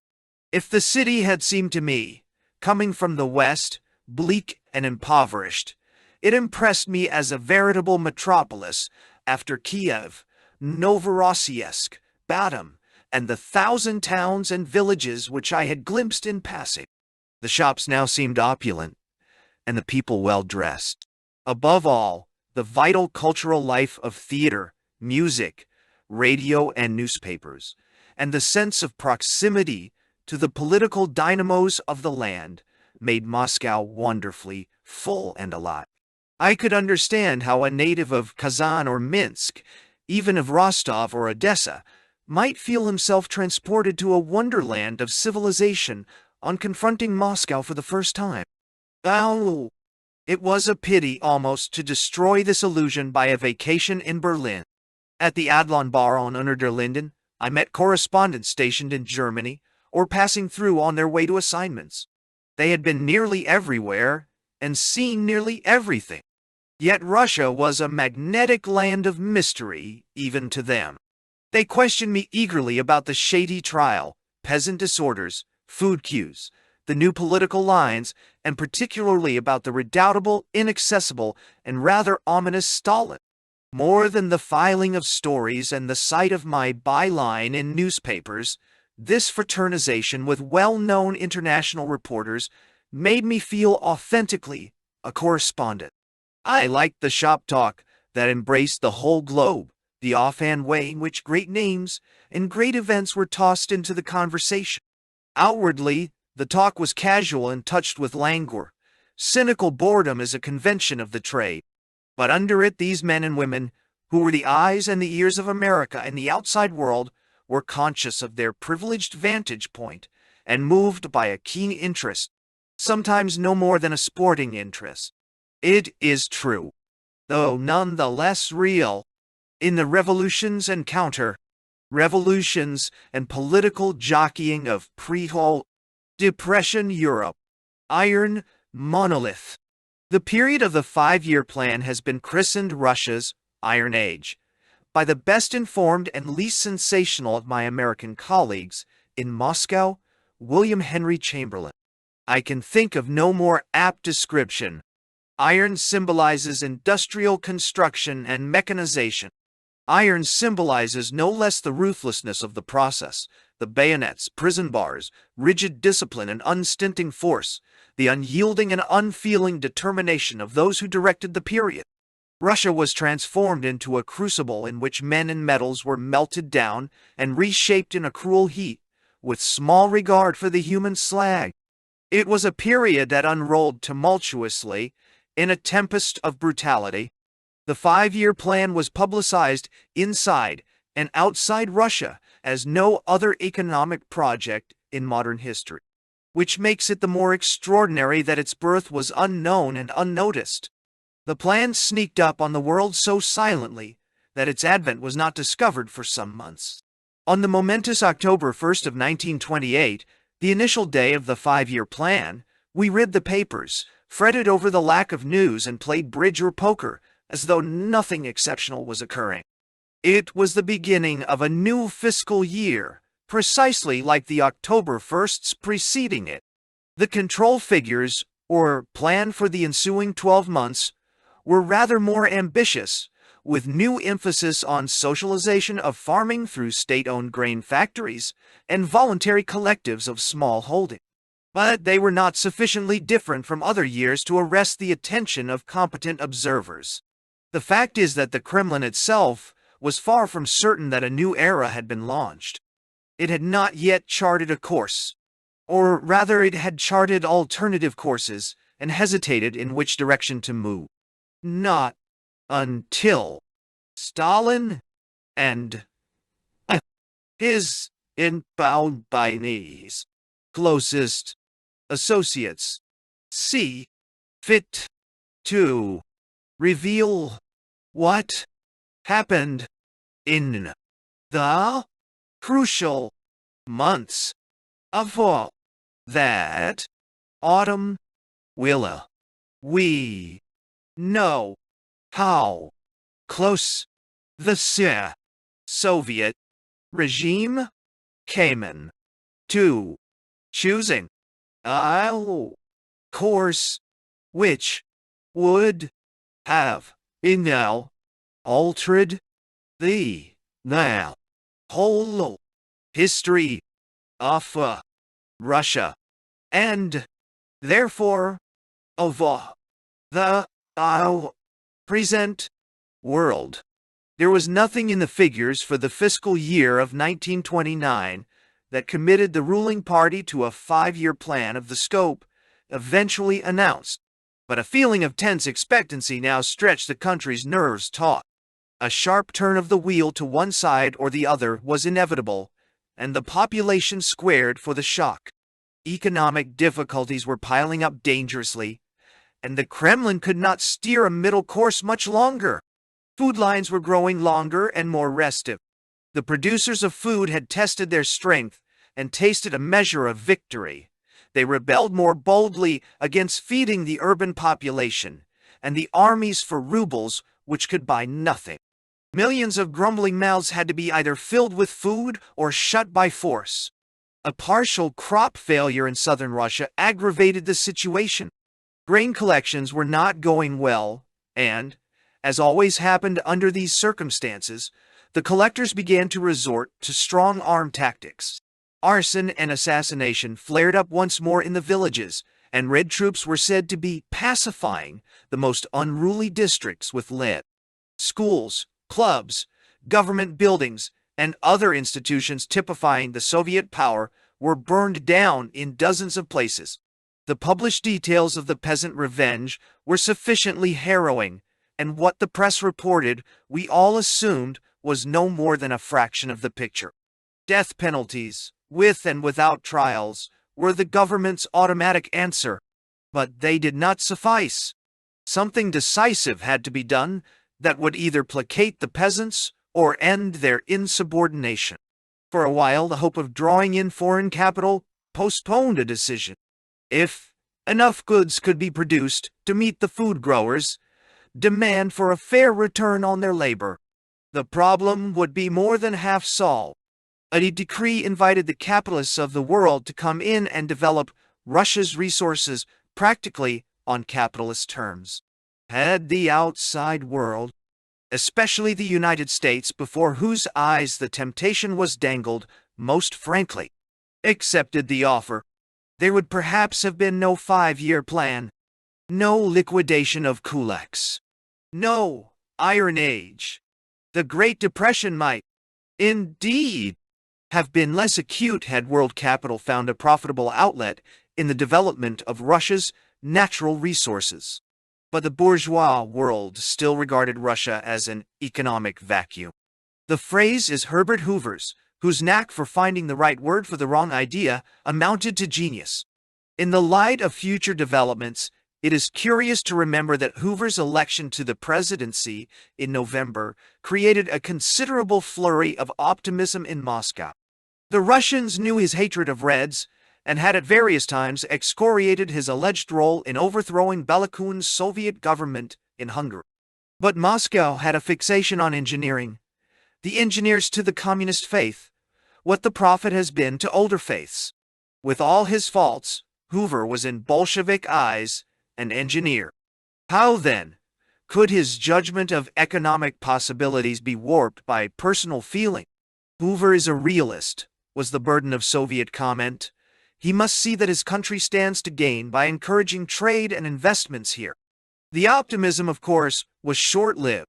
If the city had seemed to me, coming from the west, bleak and impoverished, it impressed me as a veritable metropolis after Kiev, Novorossiysk, Batum, and the 1,000 towns and villages which I had glimpsed in passing. The shops now seemed opulent, and the people well-dressed. Above all, the vital cultural life of theater, music, radio, and newspapers, and the sense of proximity to the political dynamos of the land, made Moscow wonderfully full and alive. I could understand how a native of Kazan or Minsk, even of Rostov or Odessa, might feel himself transported to a wonderland of civilization on confronting Moscow for the first time. Oh, it was a pity almost to destroy this illusion by a vacation in Berlin. At the Adlon Bar on Unter der Linden, I met correspondents stationed in Germany or passing through on their way to assignments. They had been nearly everywhere and seen nearly everything. Yet Russia was a magnetic land of mystery, even to them. They questioned me eagerly about the shady trial, peasant disorders, food queues, the new political lines, and particularly about the redoubtable, inaccessible, and rather ominous Stalin. More than the filing of stories and the sight of my byline in newspapers, this fraternization with well-known international reporters made me feel authentically a correspondent. I liked the shop talk that embraced the whole globe, the offhand way in which great names and great events were tossed into the conversation. Outwardly, the talk was casual and touched with languor. Cynical boredom is a convention of the trade. But under it, these men and women, who were the eyes and the ears of America and the outside world, were conscious of their privileged vantage point and moved by a keen interest, sometimes no more than a sporting interest. It is true, though none the less real, in the revolutions and counter-revolutions and political jockeying of pre-Depression Europe. Iron monolith. The period of the 5-year plan has been christened Russia's Iron Age by the best informed and least sensational of my American colleagues in Moscow, William Henry Chamberlain. I can think of no more apt description. Iron symbolizes industrial construction and mechanization. Iron symbolizes no less the ruthlessness of the process, the bayonets, prison bars, rigid discipline and unstinting force, the unyielding and unfeeling determination of those who directed the period. Russia was transformed into a crucible in which men and metals were melted down and reshaped in a cruel heat, with small regard for the human slag. It was a period that unrolled tumultuously in a tempest of brutality. The 5-year plan was publicized inside and outside Russia as no other economic project in modern history, which makes it the more extraordinary that its birth was unknown and unnoticed. The plan sneaked up on the world so silently that its advent was not discovered for some months. On the momentous October 1st of 1928, the initial day of the 5-year plan, we read the papers, fretted over the lack of news, and played bridge or poker as though nothing exceptional was occurring. It was the beginning of a new fiscal year, precisely like the October 1sts preceding it. The control figures, or plan for the ensuing 12 months, were rather more ambitious, with new emphasis on socialization of farming through state-owned grain factories and voluntary collectives of small holding. But they were not sufficiently different from other years to arrest the attention of competent observers. The fact is that the Kremlin itself was far from certain that a new era had been launched. It had not yet charted a course, or rather it had charted alternative courses and hesitated in which direction to move. Not until Stalin and his bound by knees closest associates see fit to reveal what happened in the crucial months of that autumn. Will we know how close the Soviet regime came in to choosing a course which would have altered the whole history of Russia, and therefore of the present world. There was nothing in the figures for the fiscal year of 1929 that committed the ruling party to a 5-year plan of the scope eventually announced, but a feeling of tense expectancy now stretched the country's nerves taut. A sharp turn of the wheel to one side or the other was inevitable, and the population squared for the shock. Economic difficulties were piling up dangerously, and the Kremlin could not steer a middle course much longer. Food lines were growing longer and more restive. The producers of food had tested their strength and tasted a measure of victory. They rebelled more boldly against feeding the urban population and the armies for rubles which could buy nothing. Millions of grumbling mouths had to be either filled with food or shut by force. A partial crop failure in southern Russia aggravated the situation. Grain collections were not going well, and, as always happened under these circumstances, the collectors began to resort to strong-arm tactics. Arson and assassination flared up once more in the villages, and Red troops were said to be pacifying the most unruly districts with lead. Schools, clubs, government buildings, and other institutions typifying the Soviet power were burned down in dozens of places. The published details of the peasant revenge were sufficiently harrowing, and what the press reported, we all assumed, was no more than a fraction of the picture. Death penalties, with and without trials, were the government's automatic answer, but they did not suffice. Something decisive had to be done that would either placate the peasants or end their insubordination. For a while, the hope of drawing in foreign capital postponed a decision. If enough goods could be produced to meet the food growers' demand for a fair return on their labor, the problem would be more than half solved. A decree invited the capitalists of the world to come in and develop Russia's resources practically on capitalist terms. Had the outside world, especially the United States, before whose eyes the temptation was dangled, most frankly accepted the offer, there would perhaps have been no 5-year plan, no liquidation of kulaks, no Iron Age. The Great Depression might, indeed, have been less acute had world capital found a profitable outlet in the development of Russia's natural resources. But the bourgeois world still regarded Russia as an economic vacuum. The phrase is Herbert Hoover's, whose knack for finding the right word for the wrong idea amounted to genius. In the light of future developments, it is curious to remember that Hoover's election to the presidency in November created a considerable flurry of optimism in Moscow. The Russians knew his hatred of Reds and had at various times excoriated his alleged role in overthrowing Belakun's Soviet government in Hungary. But Moscow had a fixation on engineering, the engineers to the communist faith, what the prophet has been to older faiths. With all his faults, Hoover was in Bolshevik eyes an engineer. How, then, could his judgment of economic possibilities be warped by personal feeling? Hoover is a realist, was the burden of Soviet comment. He must see that his country stands to gain by encouraging trade and investments here. The optimism, of course, was short-lived.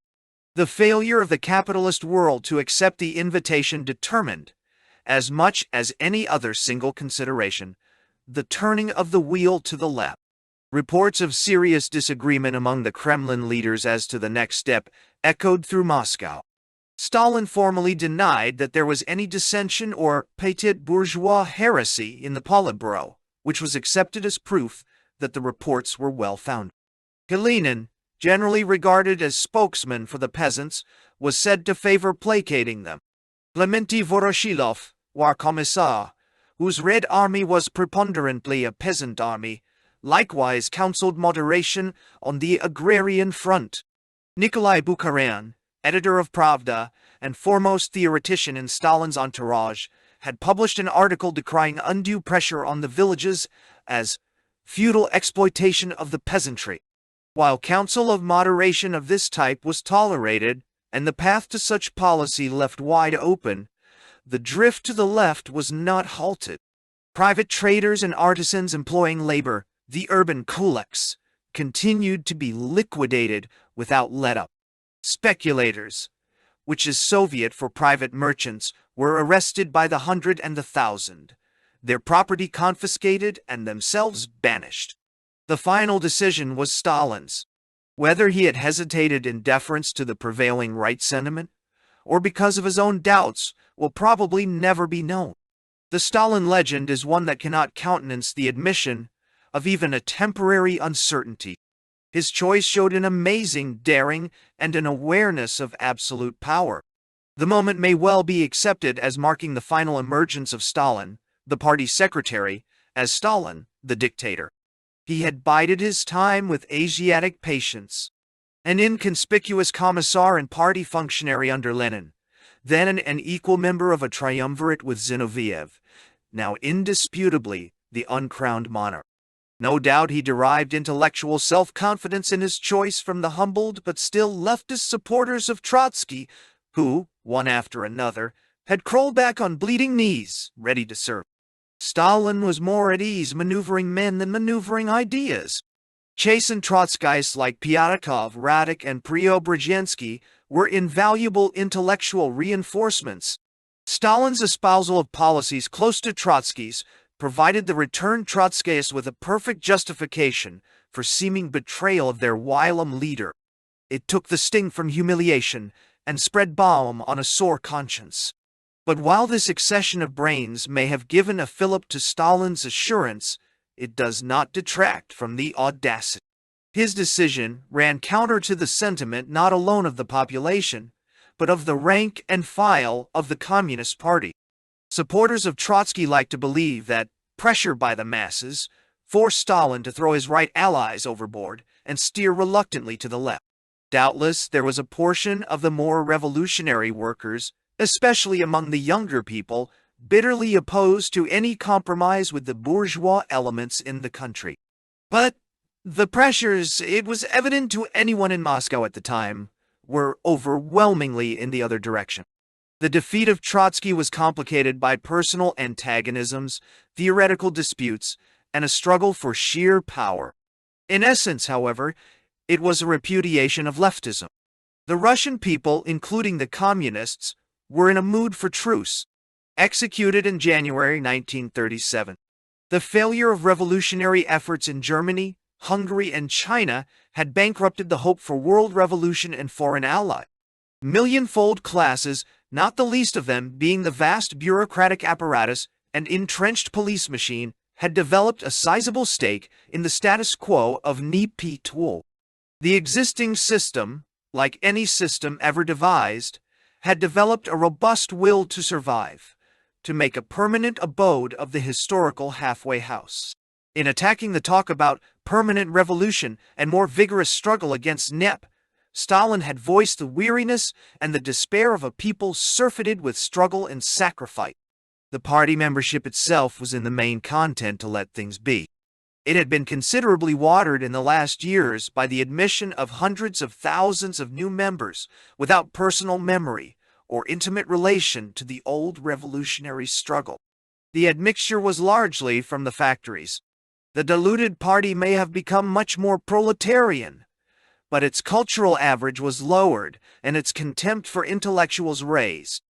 The failure of the capitalist world to accept the invitation determined, as much as any other single consideration, the turning of the wheel to the left. Reports of serious disagreement among the Kremlin leaders as to the next step echoed through Moscow. Stalin formally denied that there was any dissension or petit bourgeois heresy in the Politburo, which was accepted as proof that the reports were well-founded. Kalinin, generally regarded as spokesman for the peasants, was said to favor placating them. Clementy Voroshilov, war commissar, whose Red Army was preponderantly a peasant army, likewise counseled moderation on the agrarian front. Nikolai Bukharin, editor of Pravda and foremost theoretician in Stalin's entourage, had published an article decrying undue pressure on the villages as feudal exploitation of the peasantry. While counsel of moderation of this type was tolerated and the path to such policy left wide open, the drift to the left was not halted. Private traders and artisans employing labor, the urban kulaks, continued to be liquidated without let-up. Speculators, which is Soviet for private merchants, were arrested by the 100 and the 1,000, their property confiscated and themselves banished. The final decision was Stalin's. Whether he had hesitated in deference to the prevailing right sentiment, or because of his own doubts, will probably never be known. The Stalin legend is one that cannot countenance the admission of even a temporary uncertainty. His choice showed an amazing daring and an awareness of absolute power. The moment may well be accepted as marking the final emergence of Stalin, the party's secretary, as Stalin, the dictator. He had bided his time with Asiatic patience. An inconspicuous commissar and party functionary under Lenin, then an equal member of a triumvirate with Zinoviev, now indisputably the uncrowned monarch. No doubt he derived intellectual self-confidence in his choice from the humbled but still leftist supporters of Trotsky, who, one after another, had crawled back on bleeding knees, ready to serve. Stalin was more at ease maneuvering men than maneuvering ideas. Chastened Trotskyists like Pyatakov, Radek, and Preobrazhensky were invaluable intellectual reinforcements. Stalin's espousal of policies close to Trotsky's provided the returned Trotskyists with a perfect justification for seeming betrayal of their whilom leader. It took the sting from humiliation and spread balm on a sore conscience. But while this accession of brains may have given a fillip to Stalin's assurance, it does not detract from the audacity. His decision ran counter to the sentiment not alone of the population, but of the rank and file of the Communist Party. Supporters of Trotsky like to believe that pressure by the masses forced Stalin to throw his right allies overboard and steer reluctantly to the left. Doubtless, there was a portion of the more revolutionary workers, especially among the younger people, bitterly opposed to any compromise with the bourgeois elements in the country. But the pressures, it was evident to anyone in Moscow at the time, were overwhelmingly in the other direction. The defeat of Trotsky was complicated by personal antagonisms, theoretical disputes, and a struggle for sheer power. In essence, however, it was a repudiation of leftism. The Russian people, including the communists, were in a mood for truce. Executed in January 1937. The failure of revolutionary efforts in Germany, Hungary, and China had bankrupted the hope for world revolution and foreign allies. Millionfold classes, not the least of them being the vast bureaucratic apparatus and entrenched police machine, had developed a sizable stake in the status quo of NKVD. The existing system, like any system ever devised, had developed a robust will to survive, to make a permanent abode of the historical halfway house. In attacking the talk about permanent revolution and more vigorous struggle against NEP, Stalin had voiced the weariness and the despair of a people surfeited with struggle and sacrifice. The party membership itself was in the main content to let things be. It had been considerably watered in the last years by the admission of hundreds of thousands of new members without personal memory or intimate relation to the old revolutionary struggle. The admixture was largely from the factories. The diluted party may have become much more proletarian, but its cultural average was lowered and its contempt for intellectuals raised.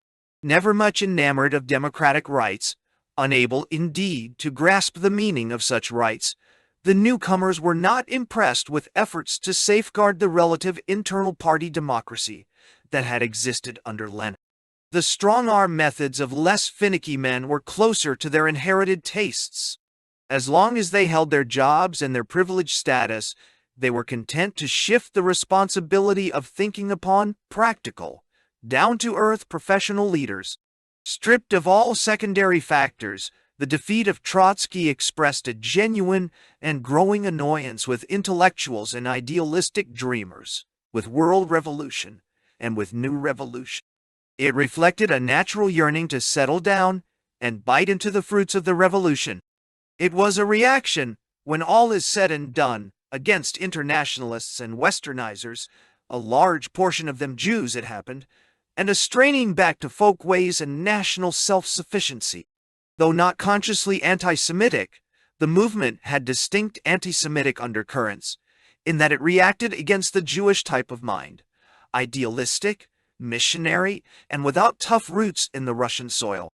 Never much enamored of democratic rights, unable indeed to grasp the meaning of such rights, the newcomers were not impressed with efforts to safeguard the relative internal party democracy that had existed under Lenin. The strong-arm methods of less finicky men were closer to their inherited tastes. As long as they held their jobs and their privileged status, they were content to shift the responsibility of thinking upon practical, down-to-earth professional leaders. Stripped of all secondary factors, the defeat of Trotsky expressed a genuine and growing annoyance with intellectuals and idealistic dreamers, with world revolution, and with new revolution. It reflected a natural yearning to settle down and bite into the fruits of the revolution. It was a reaction, when all is said and done, against internationalists and westernizers, a large portion of them Jews, it happened, and a straining back to folk ways and national self-sufficiency. Though not consciously anti-Semitic, the movement had distinct anti-Semitic undercurrents, in that it reacted against the Jewish type of mind, idealistic, missionary, and without tough roots in the Russian soil.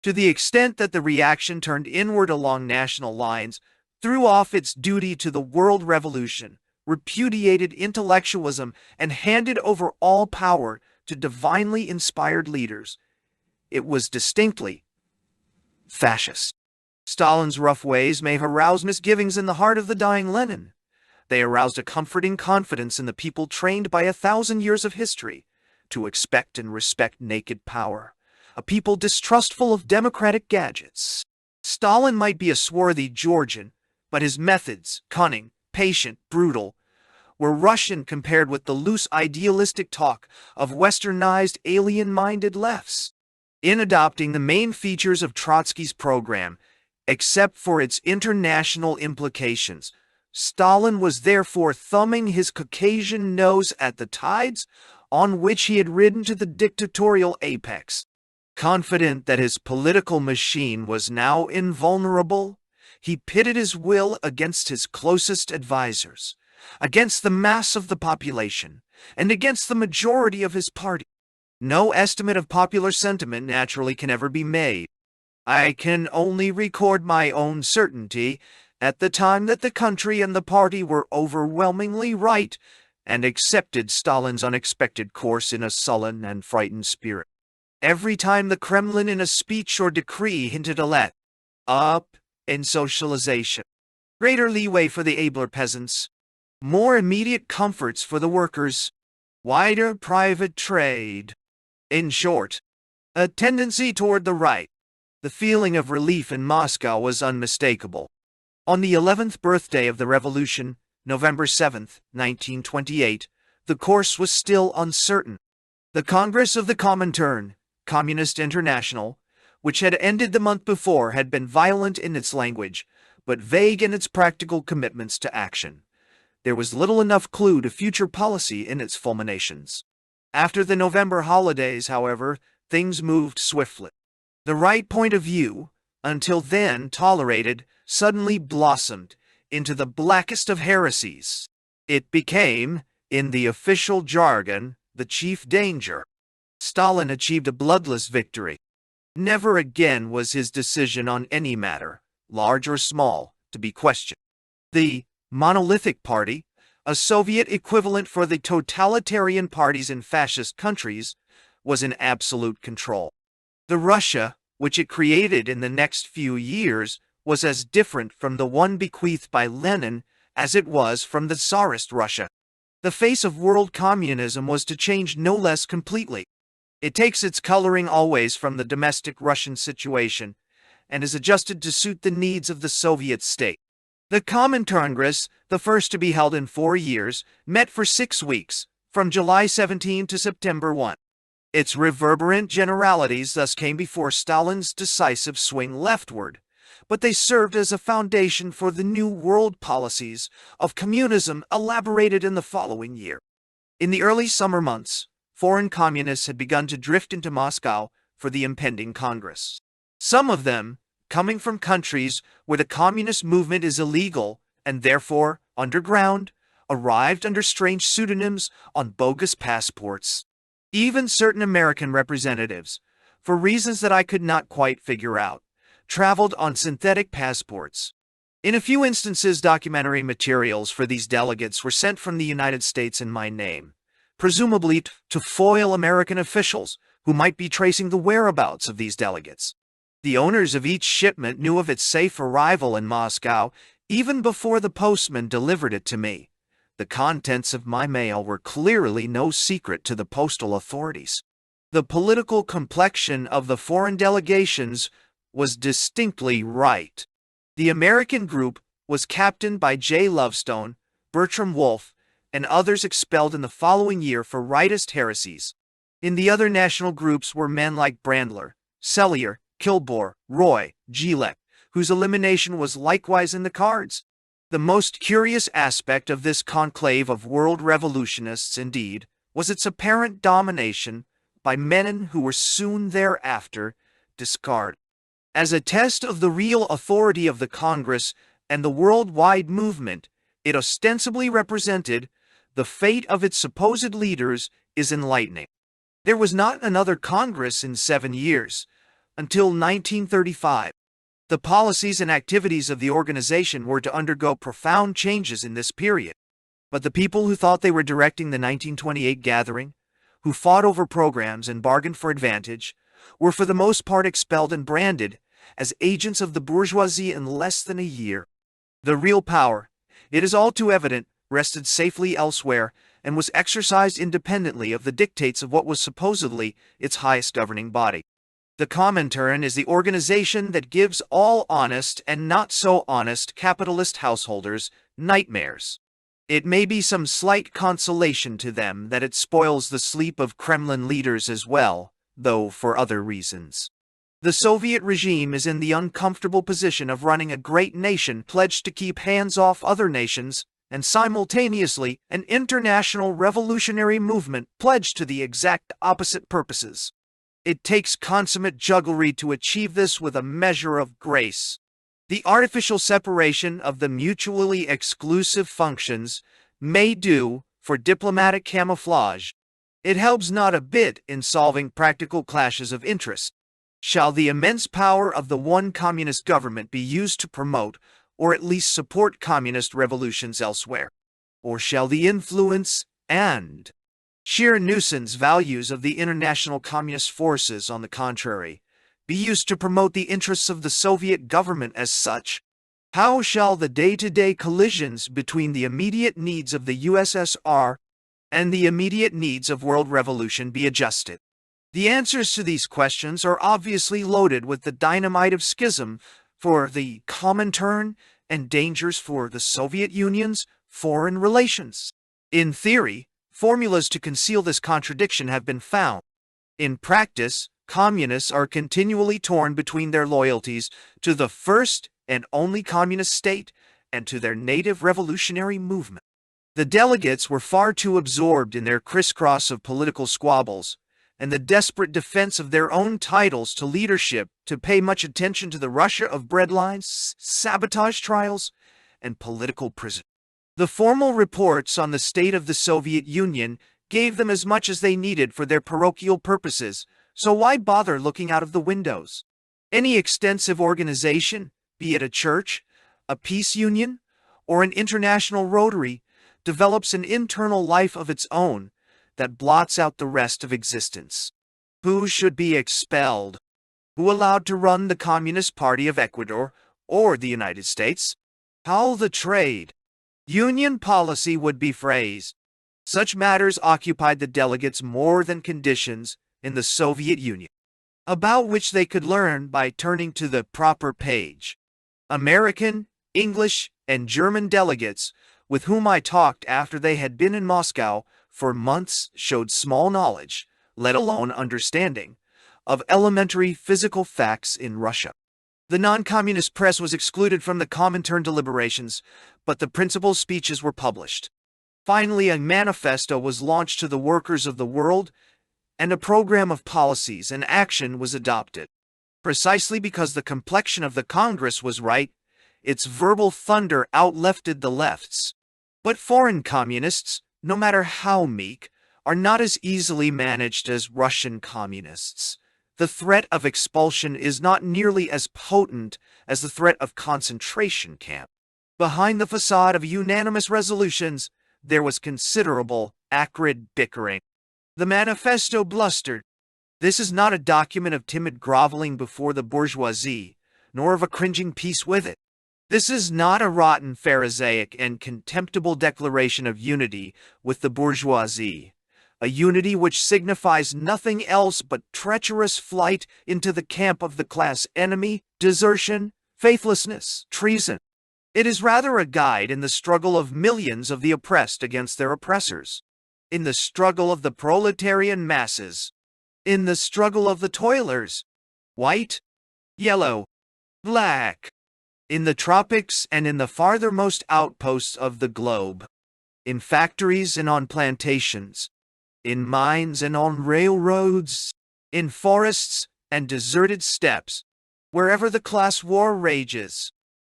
To the extent that the reaction turned inward along national lines, threw off its duty to the world revolution, repudiated intellectualism, and handed over all power to divinely inspired leaders, it was distinctly fascist. Stalin's rough ways may have aroused misgivings in the heart of the dying Lenin. They aroused a comforting confidence in the people trained by 1,000 years of history to expect and respect naked power, a people distrustful of democratic gadgets. Stalin might be a swarthy Georgian, but his methods, cunning, patient, brutal, were Russian compared with the loose idealistic talk of westernized alien-minded lefts. in adopting the main features of Trotsky's program, except for its international implications. Stalin was therefore thumbing his Caucasian nose at the tides on which he had ridden to the dictatorial apex. Confident that his political machine was now invulnerable, he pitted his will against his closest advisers, against the mass of the population, and against the majority of his party. No estimate of popular sentiment naturally can ever be made. I can only record my own certainty at the time that the country and the party were overwhelmingly right and accepted Stalin's unexpected course in a sullen and frightened spirit. Every time the Kremlin in a speech or decree hinted a let up in socialization, greater leeway for the abler peasants, more immediate comforts for the workers, wider private trade. In short, a tendency toward the right. The feeling of relief in Moscow was unmistakable. On the 11th birthday of the revolution, November 7, 1928, the course was still uncertain. The Congress of the Comintern, Communist International, which had ended the month before, had been violent in its language, but vague in its practical commitments to action. There was little enough clue to future policy in its fulminations. After the November holidays, however, things moved swiftly. The right point of view, until then tolerated, suddenly blossomed into the blackest of heresies. It became, in the official jargon, the chief danger. Stalin achieved a bloodless victory. Never again was his decision on any matter, large or small, to be questioned. The monolithic party, a Soviet equivalent for the totalitarian parties in fascist countries, was in absolute control. The Russia, which it created in the next few years, was as different from the one bequeathed by Lenin as it was from the Tsarist Russia. The face of world communism was to change no less completely. It takes its coloring always from the domestic Russian situation and is adjusted to suit the needs of the Soviet state. The Comintern, the first to be held in 4 years, met for 6 weeks, from July 17 to September 1. Its reverberant generalities thus came before Stalin's decisive swing leftward, but they served as a foundation for the new world policies of communism elaborated in the following year. In the early summer months, foreign communists had begun to drift into Moscow for the impending Congress. Some of them, coming from countries where the communist movement is illegal and therefore underground, arrived under strange pseudonyms on bogus passports. Even certain American representatives, for reasons that I could not quite figure out, traveled on synthetic passports. In a few instances, documentary materials for these delegates were sent from the United States in my name, presumably to foil American officials who might be tracing the whereabouts of these delegates. The owners of each shipment knew of its safe arrival in Moscow even before the postman delivered it to me. The contents of my mail were clearly no secret to the postal authorities. The political complexion of the foreign delegations was distinctly right. The American group was captained by J. Lovestone, Bertram Wolfe, and others expelled in the following year for rightist heresies. In the other national groups were men like Brandler, Sellier, Kilbore, Roy, Gillette, whose elimination was likewise in the cards. The most curious aspect of this conclave of world revolutionists, indeed, was its apparent domination by men who were soon thereafter discarded. As a test of the real authority of the Congress and the worldwide movement it ostensibly represented, the fate of its supposed leaders is enlightening. There was not another Congress in 7 years, until 1935. The policies and activities of the organization were to undergo profound changes in this period. But the people who thought they were directing the 1928 gathering, who fought over programs and bargained for advantage, were for the most part expelled and branded as agents of the bourgeoisie in less than a year. The real power, it is all too evident, rested safely elsewhere and was exercised independently of the dictates of what was supposedly its highest governing body. The Comintern is the organization that gives all honest and not so honest capitalist householders nightmares. It may be some slight consolation to them that it spoils the sleep of Kremlin leaders as well, though for other reasons. The Soviet regime is in the uncomfortable position of running a great nation pledged to keep hands off other nations, and simultaneously an international revolutionary movement pledged to the exact opposite purposes. It takes consummate jugglery to achieve this with a measure of grace. The artificial separation of the mutually exclusive functions may do for diplomatic camouflage. It helps not a bit in solving practical clashes of interest. Shall the immense power of the one communist government be used to promote or at least support communist revolutions elsewhere? Or shall the influence and sheer nuisance values of the international communist forces, on the contrary, be used to promote the interests of the Soviet government as such? How shall the day-to-day collisions between the immediate needs of the USSR and the immediate needs of world revolution be adjusted? The answers to these questions are obviously loaded with the dynamite of schism for the Comintern and dangers for the Soviet Union's foreign relations. In theory, formulas to conceal this contradiction have been found. In practice, communists are continually torn between their loyalties to the first and only communist state and to their native revolutionary movement. The delegates were far too absorbed in their crisscross of political squabbles and the desperate defense of their own titles to leadership to pay much attention to the Russia of breadlines, sabotage trials, and political prison. The formal reports on the state of the Soviet Union gave them as much as they needed for their parochial purposes, so why bother looking out of the windows? Any extensive organization, be it a church, a peace union, or an international rotary, develops an internal life of its own that blots out the rest of existence. Who should be expelled? Who allowed to run the Communist Party of Ecuador or the United States? How the trade union policy would be phrased. Such matters occupied the delegates more than conditions in the Soviet Union, about which they could learn by turning to the proper page. American, English, and German delegates with whom I talked after they had been in Moscow for months showed small knowledge, let alone understanding, of elementary physical facts in Russia. The non-communist press was excluded from the Comintern deliberations, but the principal speeches were published. Finally, a manifesto was launched to the workers of the world, and a program of policies and action was adopted. Precisely because the complexion of the Congress was right, its verbal thunder outlefted the left's. But foreign communists, no matter how meek, are not as easily managed as Russian communists. The threat of expulsion is not nearly as potent as the threat of concentration camp. Behind the facade of unanimous resolutions, there was considerable, acrid bickering. The manifesto blustered. This is not a document of timid groveling before the bourgeoisie, nor of a cringing peace with it. This is not a rotten Pharisaic and contemptible declaration of unity with the bourgeoisie, a unity which signifies nothing else but treacherous flight into the camp of the class enemy, desertion, faithlessness, treason. It is rather a guide in the struggle of millions of the oppressed against their oppressors, in the struggle of the proletarian masses, in the struggle of the toilers, white, yellow, black, in the tropics and in the farthermost outposts of the globe, in factories and on plantations, in mines and on railroads, in forests and deserted steppes, wherever the class war rages.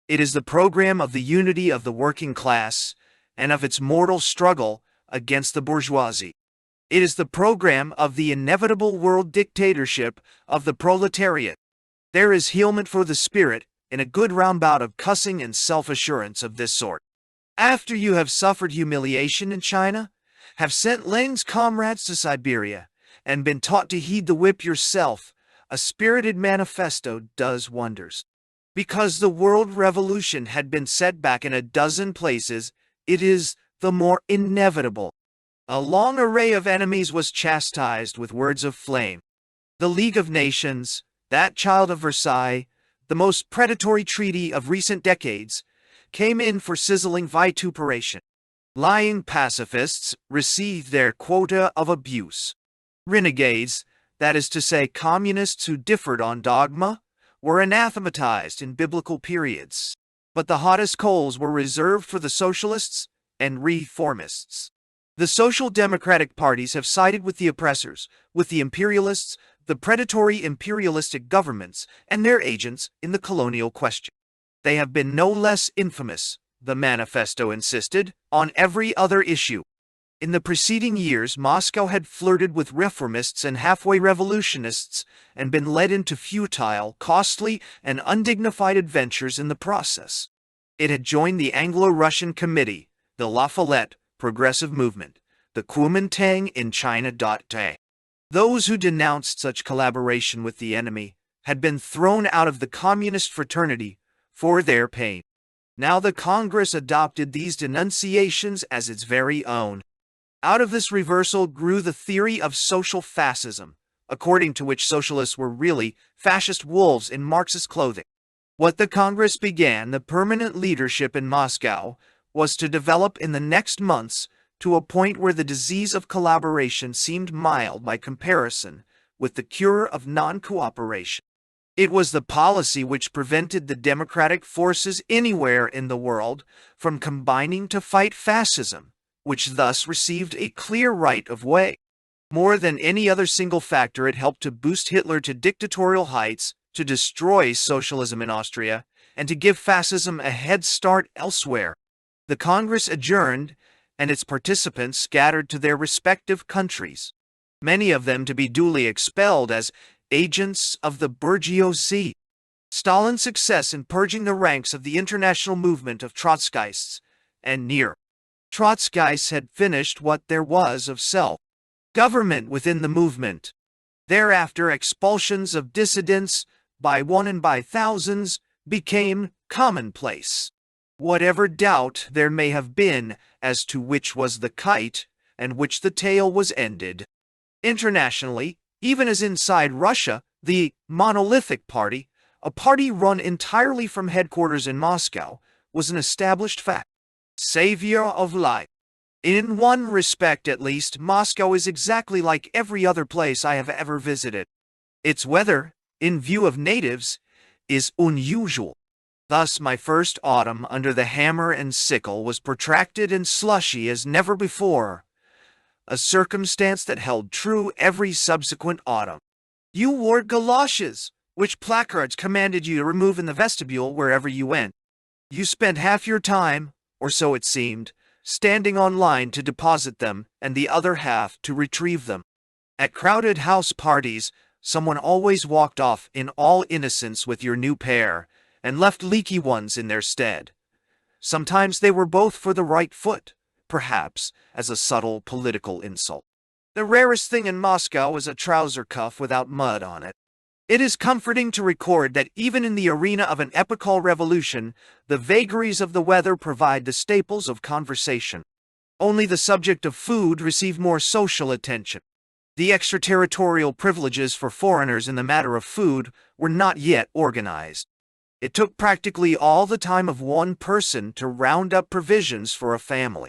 It is the program of the unity of the working class and of its mortal struggle against the bourgeoisie. It is the program of the inevitable world dictatorship of the proletariat. There is healment for the spirit in a good roundabout of cussing and self-assurance of this sort. After you have suffered humiliation in China, have sent Lenin's comrades to Siberia, and been taught to heed the whip yourself, a spirited manifesto does wonders. Because the world revolution had been set back in a dozen places, it is the more inevitable. A long array of enemies was chastised with words of flame. The League of Nations, that child of Versailles, the most predatory treaty of recent decades, came in for sizzling vituperation. Lying pacifists received their quota of abuse. Renegades, That is to say, communists who differed on dogma were anathematized in biblical periods, but the hottest coals were reserved for the socialists and reformists. The social democratic parties have sided with the oppressors, with the imperialists, the predatory imperialistic governments, and their agents in the colonial question. They have been no less infamous, the manifesto insisted, on every other issue. In the preceding years, Moscow had flirted with reformists and halfway revolutionists and been led into futile, costly, and undignified adventures in the process. It had joined the Anglo-Russian Committee, the La Follette Progressive Movement, the Kuomintang in China. Those who denounced such collaboration with the enemy had been thrown out of the communist fraternity for their pain. Now the Congress adopted these denunciations as its very own. Out of this reversal grew the theory of social fascism, according to which socialists were really fascist wolves in Marxist clothing. What the Congress began, the permanent leadership in Moscow, was to develop in the next months to a point where the disease of collaboration seemed mild by comparison with the cure of non-cooperation. It was the policy which prevented the democratic forces anywhere in the world from combining to fight fascism, which thus received a clear right of way. More than any other single factor, it helped to boost Hitler to dictatorial heights, to destroy socialism in Austria, and to give fascism a head start elsewhere. The Congress adjourned, and its participants scattered to their respective countries, many of them to be duly expelled as agents of the bourgeoisie. Stalin's success in purging the ranks of the international movement of Trotskyists and neo-Trotskyists had finished what there was of self-government within the movement. Thereafter, expulsions of dissidents by one and by thousands became commonplace. Whatever doubt there may have been as to which was the kite and which the tail was ended. Internationally, even as inside Russia, the monolithic party, a party run entirely from headquarters in Moscow, was an established fact. Savior of life. In one respect at least, Moscow is exactly like every other place I have ever visited. Its weather, in view of natives, is unusual. Thus my first autumn under the hammer and sickle was protracted and slushy as never before, a circumstance that held true every subsequent autumn. You wore galoshes, which placards commanded you to remove in the vestibule wherever you went. You spent half your time, or so it seemed, standing on line to deposit them, and the other half to retrieve them. At crowded house parties, someone always walked off in all innocence with your new pair, and left leaky ones in their stead. Sometimes they were both for the right foot, perhaps as a subtle political insult. The rarest thing in Moscow was a trouser cuff without mud on it. It is comforting to record that even in the arena of an epochal revolution, the vagaries of the weather provide the staples of conversation. Only the subject of food received more social attention. The extraterritorial privileges for foreigners in the matter of food were not yet organized. It took practically all the time of one person to round up provisions for a family.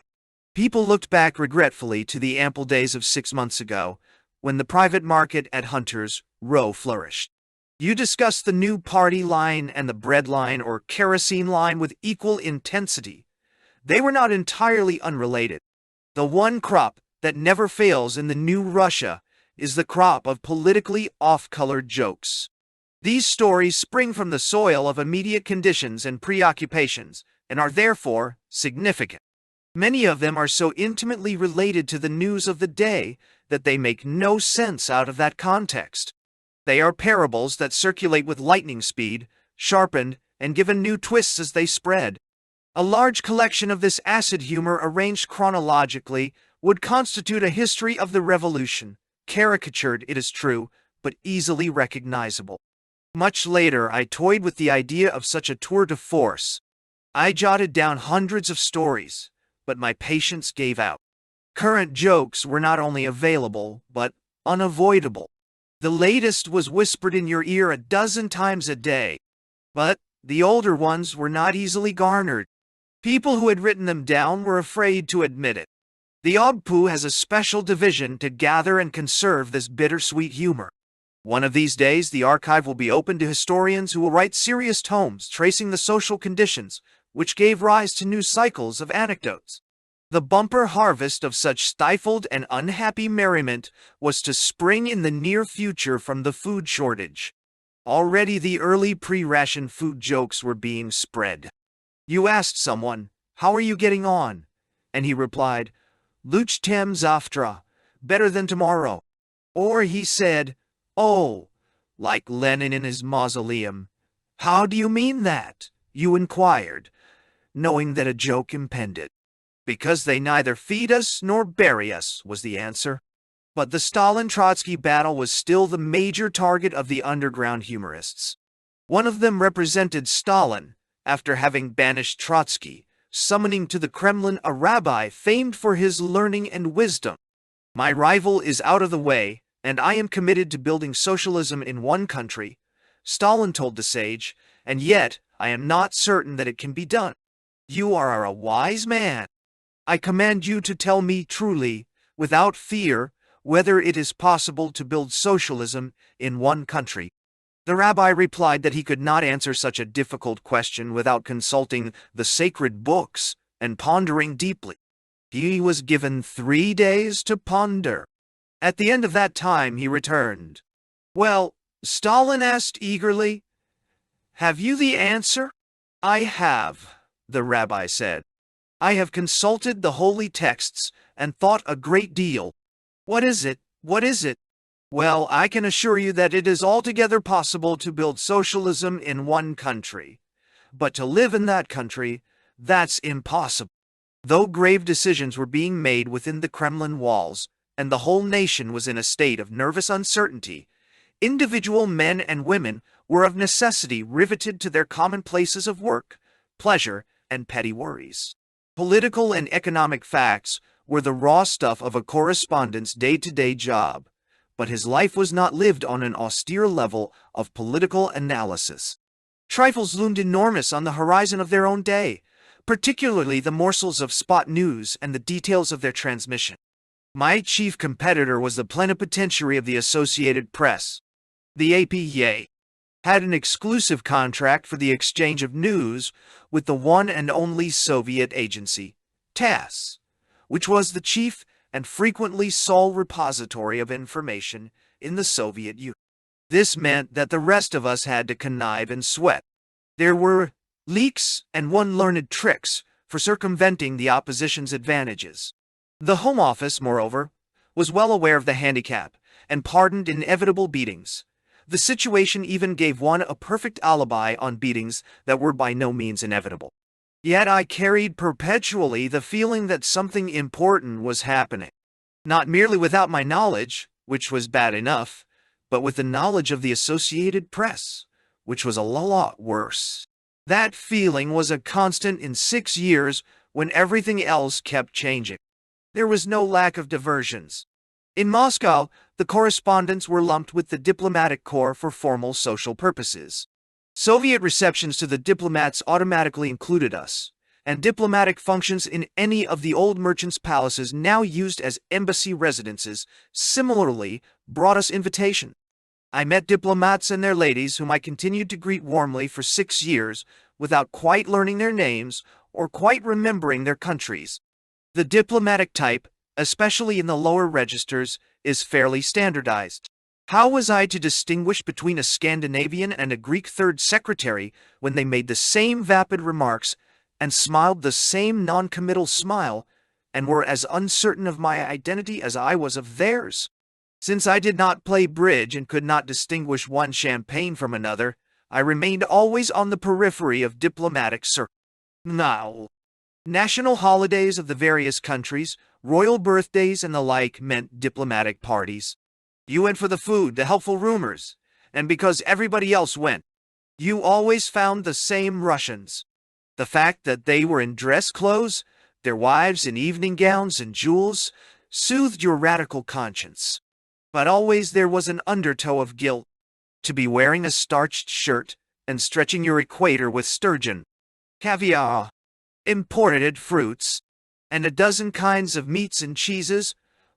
People looked back regretfully to the ample days of 6 months ago, when the private market at Hunter's Row flourished. You discussed the new party line and the bread line or kerosene line with equal intensity. They were not entirely unrelated. The one crop that never fails in the new Russia is the crop of politically off-colored jokes. These stories spring from the soil of immediate conditions and preoccupations, and are therefore significant. Many of them are so intimately related to the news of the day that they make no sense out of that context. They are parables that circulate with lightning speed, sharpened and given new twists as they spread. A large collection of this acid humor arranged chronologically would constitute a history of the revolution, caricatured, it is true, but easily recognizable. Much later, I toyed with the idea of such a tour de force. I jotted down hundreds of stories, but my patience gave out. Current jokes were not only available, but unavoidable. The latest was whispered in your ear a dozen times a day, but the older ones were not easily garnered. People who had written them down were afraid to admit it. The Ogpu has a special division to gather and conserve this bittersweet humor. One of these days, the archive will be open to historians who will write serious tomes tracing the social conditions which gave rise to new cycles of anecdotes. The bumper harvest of such stifled and unhappy merriment was to spring in the near future from the food shortage. Already the early pre-ration food jokes were being spread. You asked someone, "How are you getting on?" And he replied, "Luch tem zavtra, better than tomorrow." Or he said, "Oh, like Lenin in his mausoleum." "How do you mean that?" you inquired, knowing that a joke impended. "Because they neither feed us nor bury us," was the answer. But the Stalin-Trotsky battle was still the major target of the underground humorists. One of them represented Stalin, after having banished Trotsky, summoning to the Kremlin a rabbi famed for his learning and wisdom. "My rival is out of the way, and I am committed to building socialism in one country," Stalin told the sage, "and yet I am not certain that it can be done. You are a wise man. I command you to tell me truly, without fear, whether it is possible to build socialism in one country." The rabbi replied that he could not answer such a difficult question without consulting the sacred books and pondering deeply. He was given 3 days to ponder. At the end of that time he returned. "Well," Stalin asked eagerly, "have you the answer?" "I have," the rabbi said. "I have consulted the holy texts and thought a great deal." "What is it? What is it?" "Well, I can assure you that it is altogether possible to build socialism in one country. But to live in that country, that's impossible." Though grave decisions were being made within the Kremlin walls, and the whole nation was in a state of nervous uncertainty, individual men and women were of necessity riveted to their common places of work, pleasure, and petty worries. Political and economic facts were the raw stuff of a correspondent's day-to-day job, but his life was not lived on an austere level of political analysis. Trifles loomed enormous on the horizon of their own day, particularly the morsels of spot news and the details of their transmission. My chief competitor was the plenipotentiary of the Associated Press. The APA had an exclusive contract for the exchange of news with the one and only Soviet agency, TASS, which was the chief and frequently sole repository of information in the Soviet Union. This meant that the rest of us had to connive and sweat. There were leaks and one-learned tricks for circumventing the opposition's advantages. The Home Office, moreover, was well aware of the handicap and pardoned inevitable beatings. The situation even gave one a perfect alibi on beatings that were by no means inevitable. Yet I carried perpetually the feeling that something important was happening. Not merely without my knowledge, which was bad enough, but with the knowledge of the Associated Press, which was a lot worse. That feeling was a constant in 6 years when everything else kept changing. There was no lack of diversions. In Moscow, the correspondents were lumped with the diplomatic corps for formal social purposes. Soviet receptions to the diplomats automatically included us, and diplomatic functions in any of the old merchants' palaces now used as embassy residences similarly brought us invitation. I met diplomats and their ladies whom I continued to greet warmly for 6 years without quite learning their names or quite remembering their countries. The diplomatic type, especially in the lower registers, is fairly standardized. How was I to distinguish between a Scandinavian and a Greek third secretary when they made the same vapid remarks and smiled the same non-committal smile and were as uncertain of my identity as I was of theirs? Since I did not play bridge and could not distinguish one champagne from another, I remained always on the periphery of diplomatic circles. Now, national holidays of the various countries, royal birthdays and the like meant diplomatic parties. You went for the food, the helpful rumors, and because everybody else went, you always found the same Russians. The fact that they were in dress clothes, their wives in evening gowns and jewels, soothed your radical conscience. But always there was an undertow of guilt. To be wearing a starched shirt and stretching your equator with sturgeon, caviar, imported fruits, and a dozen kinds of meats and cheeses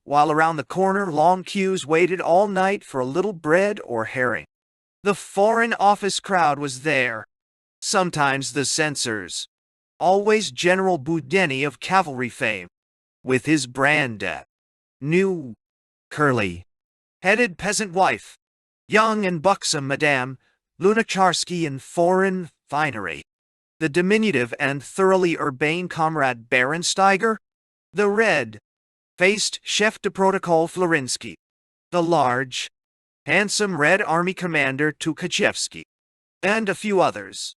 while around the corner long queues waited all night for a little bread or herring. The Foreign Office crowd was there, sometimes the censors, always General Boudinot of cavalry fame, with his brand new, curly-headed peasant wife, young and buxom Madame Lunacharsky in foreign finery, the diminutive and thoroughly urbane comrade Baron Steiger, the red-faced chef de protocol Florinsky, the large, handsome Red Army commander Tukhachevsky, and a few others.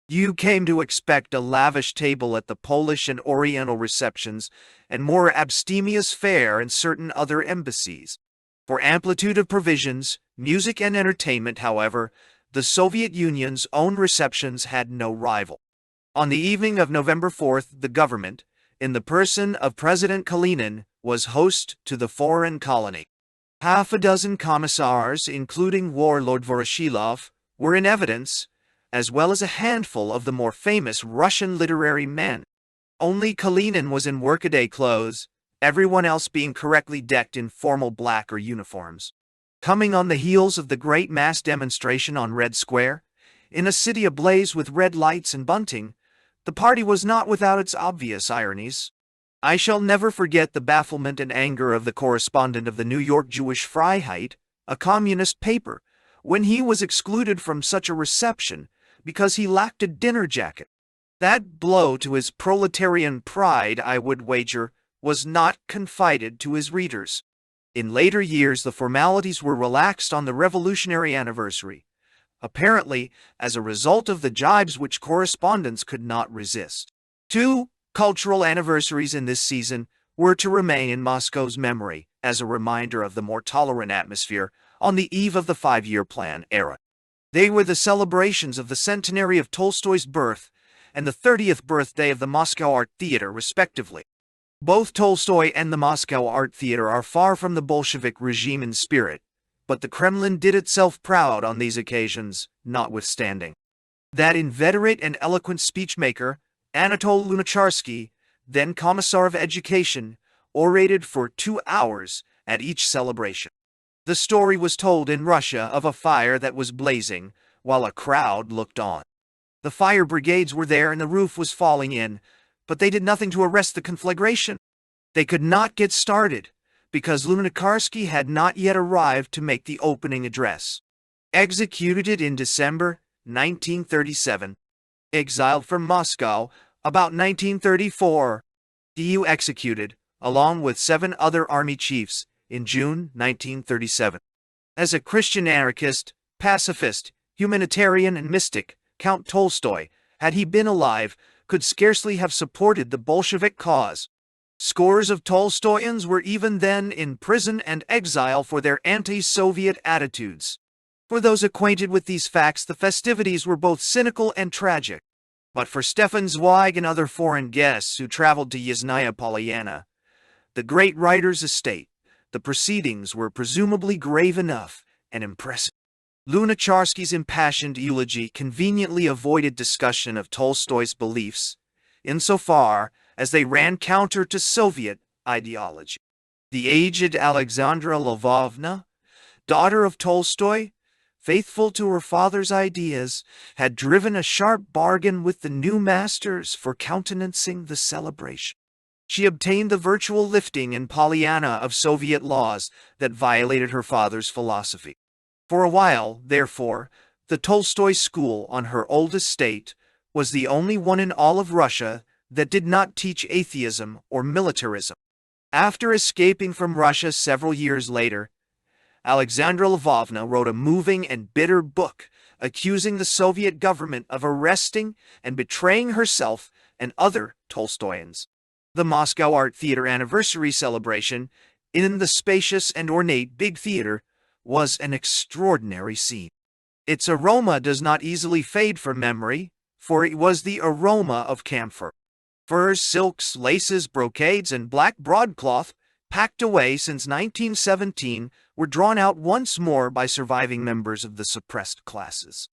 You came to expect a lavish table at the Polish and Oriental receptions and more abstemious fare in certain other embassies. For amplitude of provisions, music and entertainment, however, the Soviet Union's own receptions had no rival. On the evening of November 4th, the government, in the person of President Kalinin, was host to the foreign colony. Half a dozen commissars, including warlord Voroshilov, were in evidence, as well as a handful of the more famous Russian literary men. Only Kalinin was in workaday clothes, everyone else being correctly decked in formal black or uniforms. Coming on the heels of the great mass demonstration on Red Square, in a city ablaze with red lights and bunting, the party was not without its obvious ironies. I shall never forget the bafflement and anger of the correspondent of the New York Jewish Freiheit, a communist paper, when he was excluded from such a reception because he lacked a dinner jacket. That blow to his proletarian pride, I would wager, was not confided to his readers. In later years, the formalities were relaxed on the revolutionary anniversary, apparently as a result of the jibes which correspondents could not resist. 2 cultural anniversaries in this season were to remain in Moscow's memory as a reminder of the more tolerant atmosphere on the eve of the 5-year plan era. They were the celebrations of the centenary of Tolstoy's birth and the 30th birthday of the Moscow Art Theater, respectively. Both Tolstoy and the Moscow Art Theater are far from the Bolshevik regime in spirit, but the Kremlin did itself proud on these occasions, notwithstanding. That inveterate and eloquent speechmaker, Anatol Lunacharsky, then Commissar of Education, orated for 2 hours at each celebration. The story was told in Russia of a fire that was blazing, while a crowd looked on. The fire brigades were there and the roof was falling in, but they did nothing to arrest the conflagration. They could not get started, because Lunacharsky had not yet arrived to make the opening address. Executed in December 1937, exiled from Moscow about 1934, he executed, along with 7 other army chiefs, in June 1937. As a Christian anarchist, pacifist, humanitarian, and mystic, Count Tolstoy, had he been alive, could scarcely have supported the Bolshevik cause. Scores of Tolstoyans were even then in prison and exile for their anti-Soviet attitudes. For those acquainted with these facts, the festivities were both cynical and tragic. But for Stefan Zweig and other foreign guests who traveled to Yasnaya Polyana, the great writer's estate, the proceedings were presumably grave enough and impressive. Lunacharsky's impassioned eulogy conveniently avoided discussion of Tolstoy's beliefs, insofar as they ran counter to Soviet ideology. The aged Alexandra Lvovna, daughter of Tolstoy, faithful to her father's ideas, had driven a sharp bargain with the new masters for countenancing the celebration. She obtained the virtual lifting in Polyana of Soviet laws that violated her father's philosophy. For a while, therefore, the Tolstoy school on her old estate was the only one in all of Russia that did not teach atheism or militarism. After escaping from Russia several years later, Alexandra Lvovna wrote a moving and bitter book accusing the Soviet government of arresting and betraying herself and other Tolstoyans. The Moscow Art Theater anniversary celebration, in the spacious and ornate Big Theater, was an extraordinary scene. Its aroma does not easily fade from memory, for it was the aroma of camphor. Furs, silks, laces, brocades, and black broadcloth, packed away since 1917, were drawn out once more by surviving members of the suppressed classes.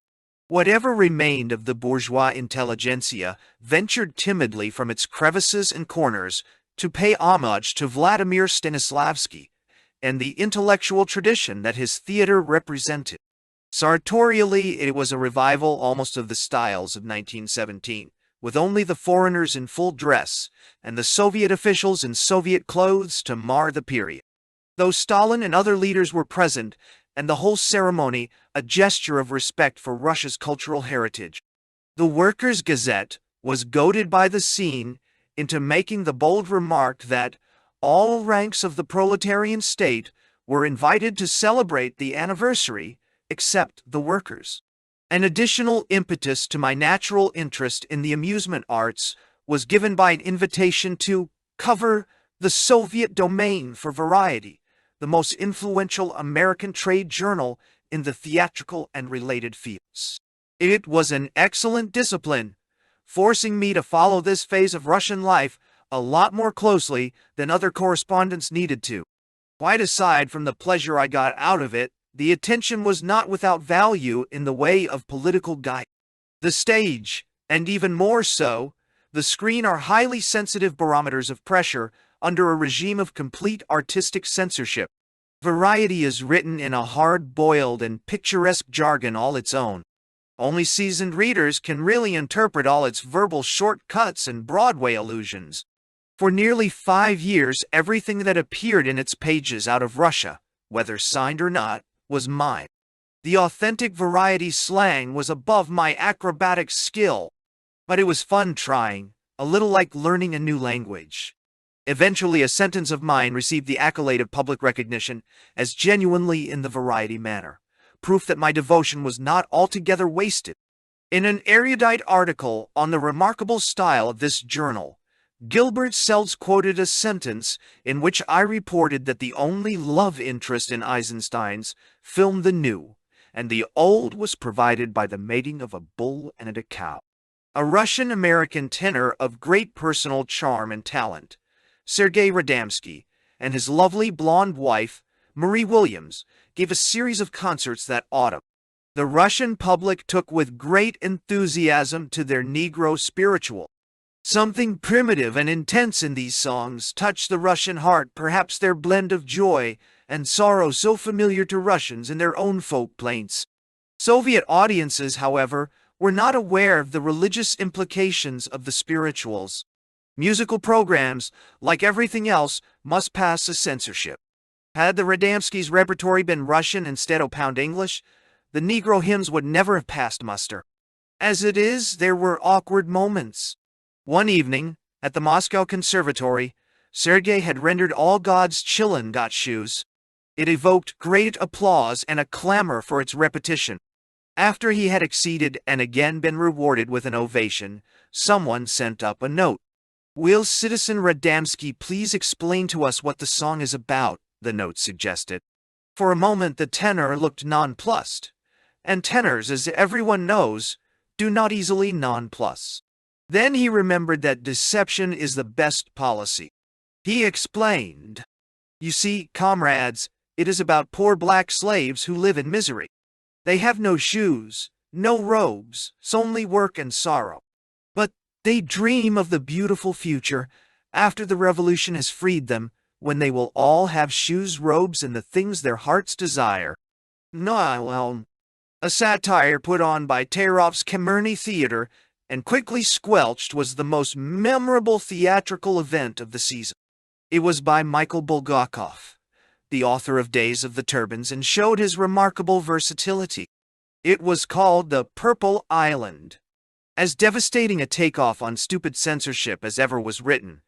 Whatever remained of the bourgeois intelligentsia ventured timidly from its crevices and corners to pay homage to Vladimir Stanislavski and the intellectual tradition that his theater represented. Sartorially, it was a revival almost of the styles of 1917, with only the foreigners in full dress and the Soviet officials in Soviet clothes to mar the period. Though Stalin and other leaders were present, and the whole ceremony a gesture of respect for Russia's cultural heritage. The Workers' Gazette was goaded by the scene into making the bold remark that all ranks of the proletarian state were invited to celebrate the anniversary except the workers. An additional impetus to my natural interest in the amusement arts was given by an invitation to cover the Soviet domain for Variety, the most influential American trade journal in the theatrical and related fields. It was an excellent discipline, forcing me to follow this phase of Russian life a lot more closely than other correspondents needed to. Quite aside from the pleasure I got out of it, the attention was not without value in the way of political guidance. The stage, and even more so, the screen are highly sensitive barometers of pressure under a regime of complete artistic censorship. Variety is written in a hard-boiled and picturesque jargon all its own. Only seasoned readers can really interpret all its verbal shortcuts and Broadway allusions. For nearly 5 years, everything that appeared in its pages out of Russia, whether signed or not, was mine. The authentic Variety slang was above my acrobatic skill, but it was fun trying, a little like learning a new language. Eventually, a sentence of mine received the accolade of public recognition as genuinely in the Variety manner, proof that my devotion was not altogether wasted. In an erudite article on the remarkable style of this journal, Gilbert Sells quoted a sentence in which I reported that the only love interest in Eisenstein's film The New, and the old was provided by the mating of a bull and a cow. A Russian-American tenor of great personal charm and talent, Sergei Radomsky, and his lovely blonde wife, Marie Williams, gave a series of concerts that autumn. The Russian public took with great enthusiasm to their Negro spiritual. Something primitive and intense in these songs touched the Russian heart, perhaps their blend of joy and sorrow so familiar to Russians in their own folk plaints. Soviet audiences, however, were not aware of the religious implications of the spirituals. Musical programs, like everything else, must pass a censorship. Had the Radomskys' repertory been Russian instead of Pound English, the Negro hymns would never have passed muster. As it is, there were awkward moments. One evening, at the Moscow Conservatory, Sergei had rendered All God's Chillin' Got Shoes. It evoked great applause and a clamor for its repetition. After he had exceeded and again been rewarded with an ovation, someone sent up a note. "Will Citizen Radomsky please explain to us what the song is about?" the note suggested. For a moment the tenor looked nonplussed, and tenors, as everyone knows, do not easily nonplus. Then he remembered that deception is the best policy. He explained, "You see, comrades, it is about poor black slaves who live in misery. They have no shoes, no robes, only work and sorrow. But they dream of the beautiful future, after the revolution has freed them, when they will all have shoes, robes, and the things their hearts desire." No, a satire put on by Tayrov's Kamerny Theater and quickly squelched, was the most memorable theatrical event of the season. It was by Michael Bulgakov, the author of Days of the Turbans, and showed his remarkable versatility. It was called The Purple Island. As devastating a takeoff on stupid censorship as ever was written,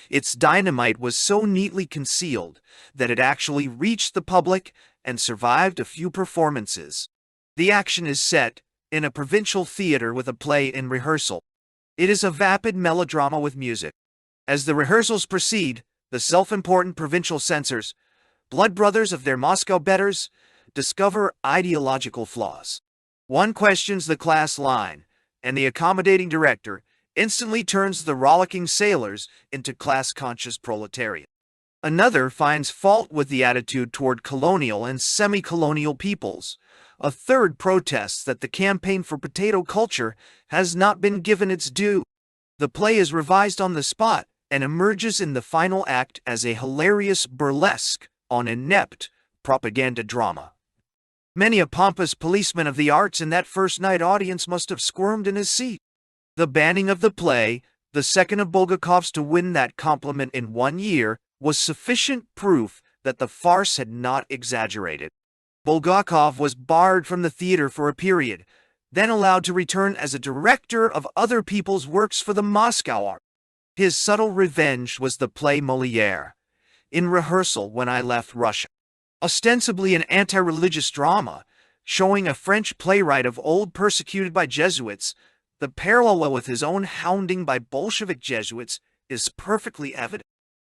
its dynamite was so neatly concealed that it actually reached the public and survived a few performances. The action is set in a provincial theater with a play in rehearsal. It is a vapid melodrama with music. As the rehearsals proceed, the self-important provincial censors, blood brothers of their Moscow betters, discover ideological flaws. One questions the class line, and the accommodating director instantly turns the rollicking sailors into class-conscious proletariat. Another finds fault with the attitude toward colonial and semi-colonial peoples. A third protests that the campaign for potato culture has not been given its due. The play is revised on the spot, and emerges in the final act as a hilarious burlesque on inept propaganda drama. Many a pompous policeman of the arts in that first night audience must have squirmed in his seat. The banning of the play, the second of Bulgakov's to win that compliment in 1 year, was sufficient proof that the farce had not exaggerated. Bulgakov was barred from the theater for a period, then allowed to return as a director of other people's works for the Moscow art. His subtle revenge was the play Molière, in rehearsal when I left Russia. Ostensibly an anti-religious drama, showing a French playwright of old persecuted by Jesuits, the parallel with his own hounding by Bolshevik Jesuits is perfectly evident.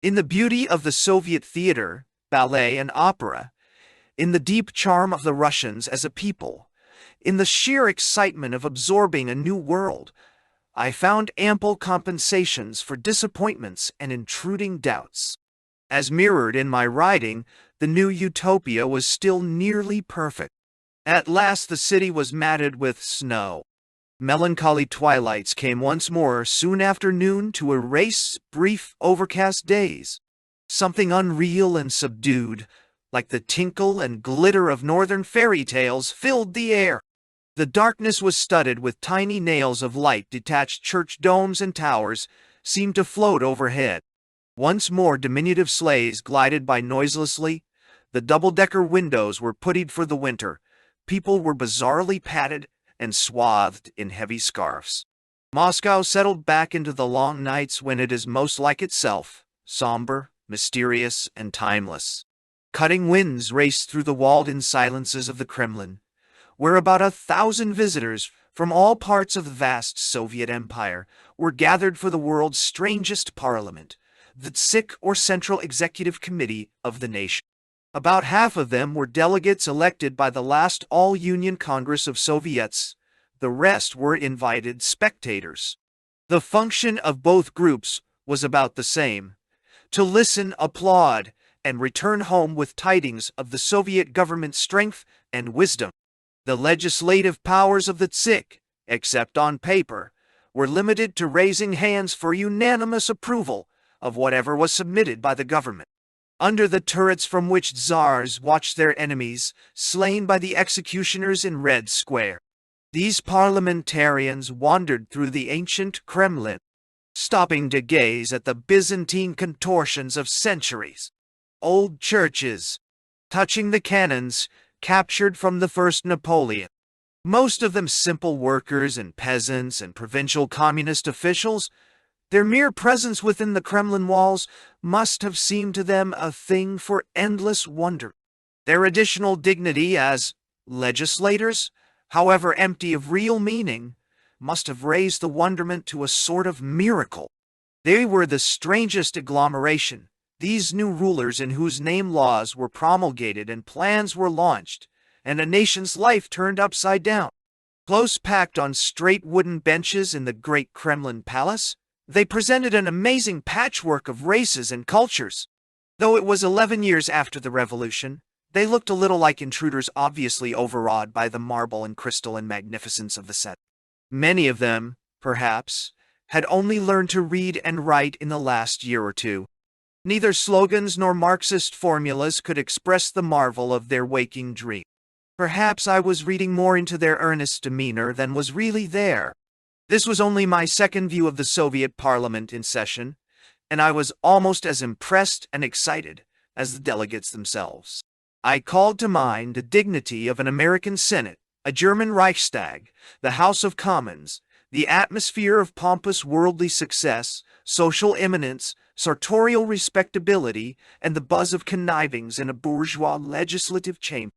In the beauty of the Soviet theater, ballet, and opera, in the deep charm of the Russians as a people, in the sheer excitement of absorbing a new world, I found ample compensations for disappointments and intruding doubts. As mirrored in my writing, the new Utopia was still nearly perfect. At last the city was matted with snow. Melancholy twilights came once more soon after noon to erase brief overcast days. Something unreal and subdued, like the tinkle and glitter of northern fairy tales, filled the air. The darkness was studded with tiny nails of light. Detached church domes and towers seemed to float overhead. Once more diminutive sleighs glided by noiselessly. The double-decker windows were puttied for the winter. People were bizarrely padded and swathed in heavy scarves. Moscow settled back into the long nights when it is most like itself, somber, mysterious, and timeless. Cutting winds raced through the walled-in silences of the Kremlin, where about 1,000 visitors from all parts of the vast Soviet Empire were gathered for the world's strangest parliament, the CIC, or Central Executive Committee of the nation. About half of them were delegates elected by the last All-Union Congress of Soviets. The rest were invited spectators. The function of both groups was about the same: to listen, applaud, and return home with tidings of the Soviet government's strength and wisdom. The legislative powers of the CIC, except on paper, were limited to raising hands for unanimous approval of whatever was submitted by the government. Under the turrets from which czars watched their enemies slain by the executioners in Red Square, these parliamentarians wandered through the ancient Kremlin, stopping to gaze at the Byzantine contortions of centuries. Old churches, touching the cannons captured from the first Napoleon. Most of them simple workers and peasants and provincial communist officials. Their mere presence within the Kremlin walls must have seemed to them a thing for endless wonder. Their additional dignity as legislators, however empty of real meaning, must have raised the wonderment to a sort of miracle. They were the strangest agglomeration, these new rulers in whose name laws were promulgated and plans were launched, and a nation's life turned upside down. Close packed on straight wooden benches in the great Kremlin palace, they presented an amazing patchwork of races and cultures. Though it was 11 years after the revolution, they looked a little like intruders obviously overawed by the marble and crystal and magnificence of the set. Many of them, perhaps, had only learned to read and write in the last year or two. Neither slogans nor Marxist formulas could express the marvel of their waking dream. Perhaps I was reading more into their earnest demeanor than was really there. This was only my second view of the Soviet Parliament in session, and I was almost as impressed and excited as the delegates themselves. I called to mind the dignity of an American Senate, a German Reichstag, the House of Commons, the atmosphere of pompous worldly success, social eminence, sartorial respectability, and the buzz of connivings in a bourgeois legislative chamber.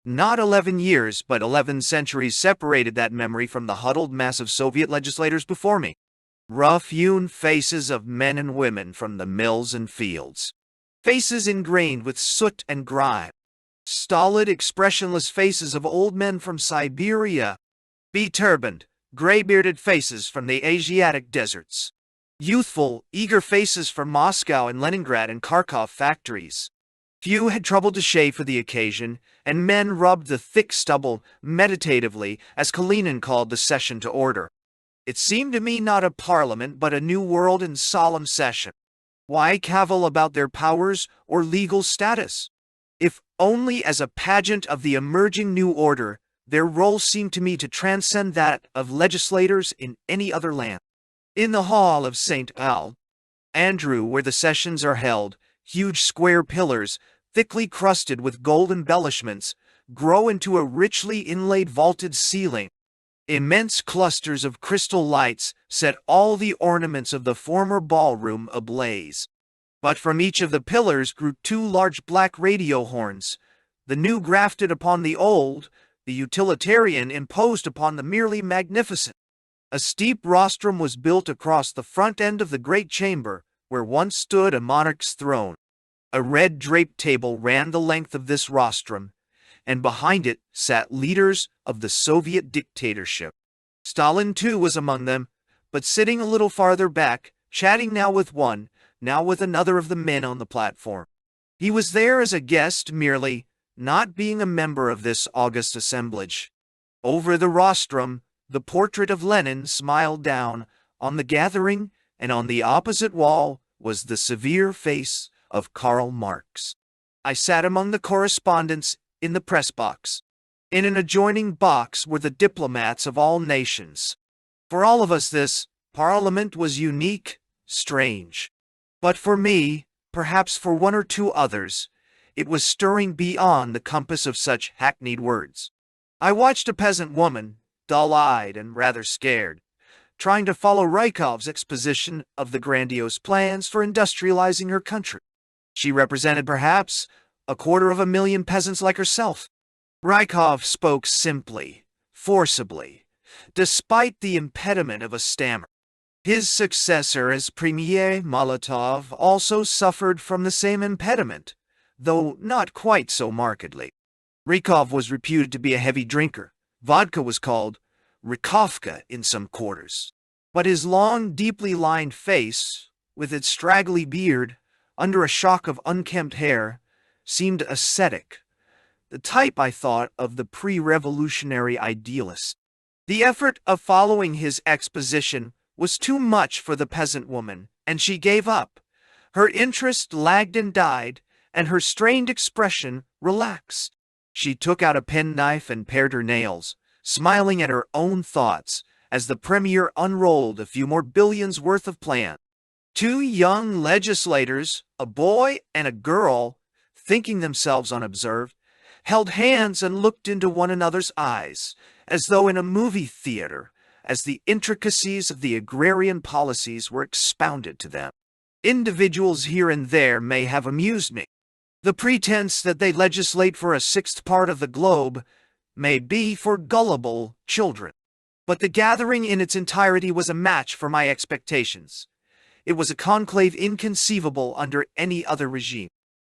Not 11 years, but 11 centuries separated that memory from the huddled mass of Soviet legislators before me. Rough-hewn faces of men and women from the mills and fields. Faces ingrained with soot and grime. Stolid, expressionless faces of old men from Siberia. Beturbaned, gray-bearded faces from the Asiatic deserts. Youthful, eager faces from Moscow and Leningrad and Kharkov factories. Few had troubled to shave for the occasion, and men rubbed the thick stubble meditatively as Kalinin called the session to order. It seemed to me not a parliament but a new world in solemn session. Why cavil about their powers or legal status? If only as a pageant of the emerging new order, their role seemed to me to transcend that of legislators in any other land. In the hall of St. Andrew, where the sessions are held, huge square pillars, thickly crusted with gold embellishments, grow into a richly inlaid vaulted ceiling. Immense clusters of crystal lights set all the ornaments of the former ballroom ablaze. But from each of the pillars grew two large black radio horns, the new grafted upon the old, the utilitarian imposed upon the merely magnificent. A steep rostrum was built across the front end of the great chamber, where once stood a monarch's throne. A red draped table ran the length of this rostrum, and behind it sat leaders of the Soviet dictatorship. Stalin too was among them, but sitting a little farther back, chatting now with one, now with another of the men on the platform. He was there as a guest merely, not being a member of this august assemblage. Over the rostrum, the portrait of Lenin smiled down on the gathering, and on the opposite wall was the severe face of Karl Marx. I sat among the correspondents in the press box. In an adjoining box were the diplomats of all nations. For all of us this parliament was unique, strange. But for me, perhaps for one or two others, it was stirring beyond the compass of such hackneyed words. I watched a peasant woman, dull-eyed and rather scared, trying to follow Rykov's exposition of the grandiose plans for industrializing her country. She represented perhaps 250,000 peasants like herself. Rykov spoke simply, forcibly, despite the impediment of a stammer. His successor as Premier, Molotov, also suffered from the same impediment, though not quite so markedly. Rykov was reputed to be a heavy drinker. Vodka was called Rikovka in some quarters. But his long, deeply lined face, with its straggly beard, under a shock of unkempt hair, seemed ascetic, the type, I thought, of the pre-revolutionary idealist. The effort of following his exposition was too much for the peasant woman, and she gave up. Her interest lagged and died, and her strained expression relaxed. She took out a penknife and pared her nails, smiling at her own thoughts, as the premier unrolled a few more billions worth of plans. Two young legislators, a boy and a girl, thinking themselves unobserved, held hands and looked into one another's eyes, as though in a movie theater, as the intricacies of the agrarian policies were expounded to them. Individuals here and there may have amused me. The pretense that they legislate for a sixth part of the globe may be for gullible children. But the gathering in its entirety was a match for my expectations. It was a conclave inconceivable under any other regime.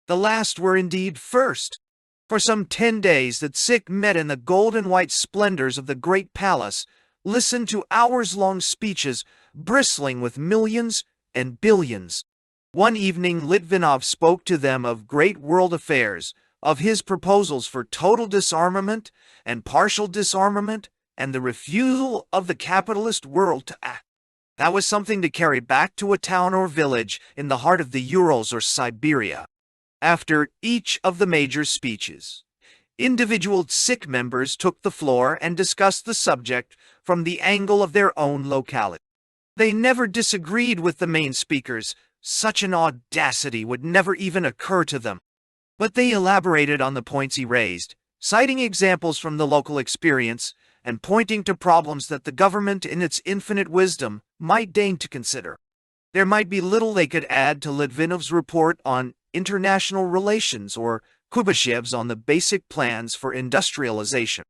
The last were indeed first. For some 10 days the sick met in the gold and white splendors of the great palace, listened to hours-long speeches bristling with millions and billions. One evening Litvinov spoke to them of great world affairs, of his proposals for total disarmament and partial disarmament, and the refusal of the capitalist world to act. That was something to carry back to a town or village in the heart of the Urals or Siberia. After each of the major speeches, individual sick members took the floor and discussed the subject from the angle of their own locality. They never disagreed with the main speakers. Such an audacity would never even occur to them. But they elaborated on the points he raised, citing examples from the local experience and pointing to problems that the government in its infinite wisdom might deign to consider. There might be little they could add to Litvinov's report on international relations or Kuybashev's on the basic plans for industrialization.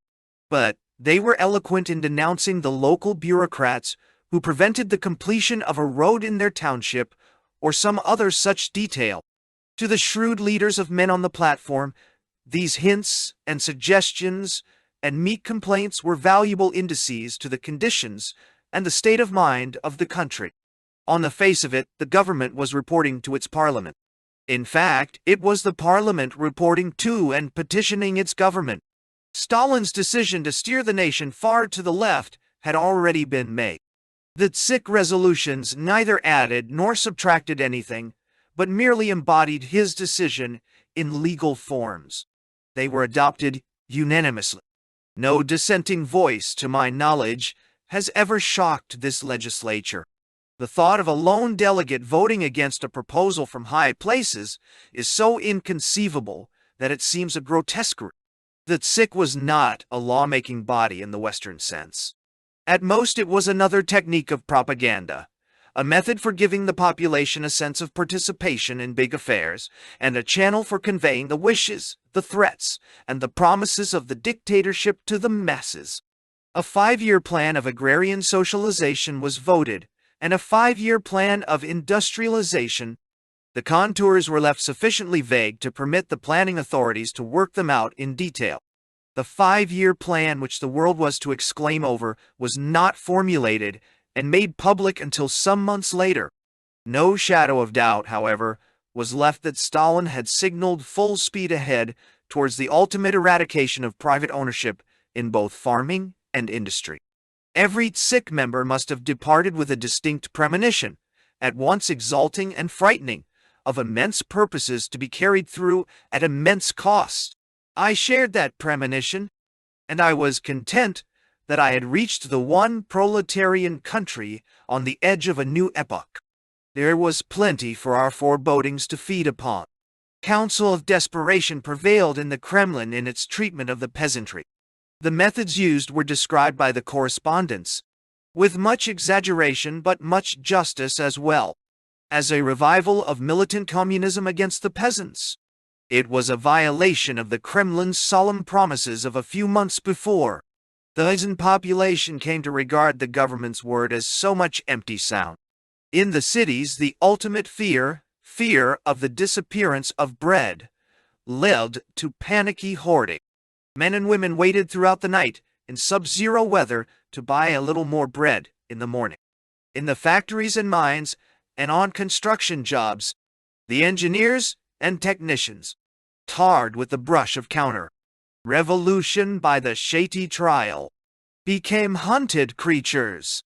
But they were eloquent in denouncing the local bureaucrats who prevented the completion of a road in their township or some other such detail. To the shrewd leaders of men on the platform, these hints and suggestions and meek complaints were valuable indices to the conditions and the state of mind of the country. On the face of it, the government was reporting to its parliament. In fact, it was the parliament reporting to and petitioning its government. Stalin's decision to steer the nation far to the left had already been made. The Tsik resolutions neither added nor subtracted anything, but merely embodied his decision in legal forms. They were adopted unanimously. No dissenting voice, to my knowledge, has ever shocked this legislature. The thought of a lone delegate voting against a proposal from high places is so inconceivable that it seems a grotesquerie. The TSIC was not a lawmaking body in the Western sense. At most, it was another technique of propaganda, a method for giving the population a sense of participation in big affairs, and a channel for conveying the wishes, the threats, and the promises of the dictatorship to the masses. A 5-year plan of agrarian socialization was voted, and a 5-year plan of industrialization. The contours were left sufficiently vague to permit the planning authorities to work them out in detail. The 5-year plan which the world was to exclaim over was not formulated and made public until some months later. No shadow of doubt, however, was left that Stalin had signaled full speed ahead towards the ultimate eradication of private ownership in both farming and industry. Every TSIC member must have departed with a distinct premonition, at once exalting and frightening, of immense purposes to be carried through at immense cost. I shared that premonition, and I was content that I had reached the one proletarian country on the edge of a new epoch. There was plenty for our forebodings to feed upon. Counsel of desperation prevailed in the Kremlin in its treatment of the peasantry. The methods used were described by the correspondents, with much exaggeration but much justice as well, as a revival of militant communism against the peasants. It was a violation of the Kremlin's solemn promises of a few months before. The peasant population came to regard the government's word as so much empty sound. In the cities, the ultimate fear of the disappearance of bread, led to panicky hoarding. Men and women waited throughout the night in sub-zero weather to buy a little more bread in the morning. In the factories and mines and on construction jobs, the engineers and technicians, tarred with the brush of counter-revolution by the Shady trial, became hunted creatures,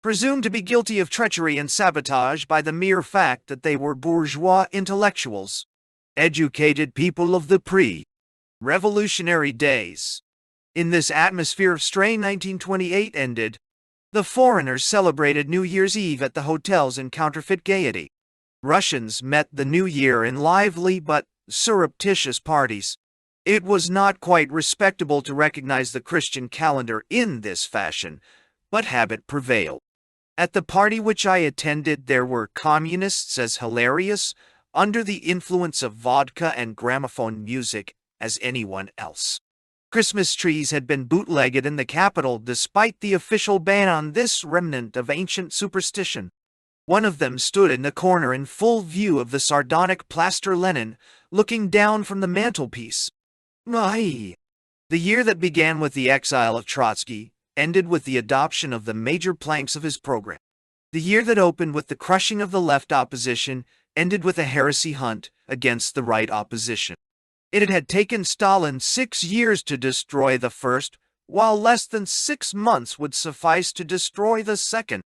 presumed to be guilty of treachery and sabotage by the mere fact that they were bourgeois intellectuals, educated people of the pre-revolutionary days. In this atmosphere of strain, 1928 ended. The foreigners celebrated New Year's Eve at the hotels in counterfeit gaiety. Russians met the New Year in lively but surreptitious parties. It was not quite respectable to recognize the Christian calendar in this fashion, but habit prevailed. At the party which I attended, there were communists as hilarious, under the influence of vodka and gramophone music, as anyone else. Christmas trees had been bootlegged in the capital despite the official ban on this remnant of ancient superstition. One of them stood in the corner in full view of the sardonic plaster Lenin, looking down from the mantelpiece. The year that began with the exile of Trotsky ended with the adoption of the major planks of his program. The year that opened with the crushing of the left opposition ended with a heresy hunt against the right opposition. It had taken Stalin 6 years to destroy the first, while less than 6 months would suffice to destroy the second.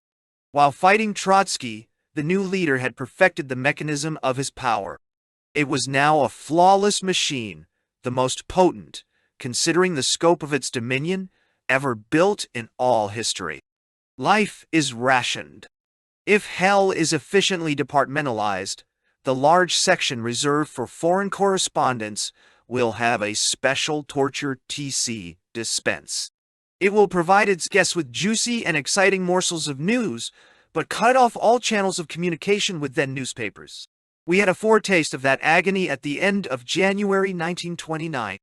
While fighting Trotsky, the new leader had perfected the mechanism of his power. It was now a flawless machine, the most potent, considering the scope of its dominion, ever built in all history. Life is rationed. If hell is efficiently departmentalized, the large section reserved for foreign correspondents will have a special torture TC dispense. It will provide its guests with juicy and exciting morsels of news, but cut off all channels of communication with then newspapers. We had a foretaste of that agony at the end of January 1929.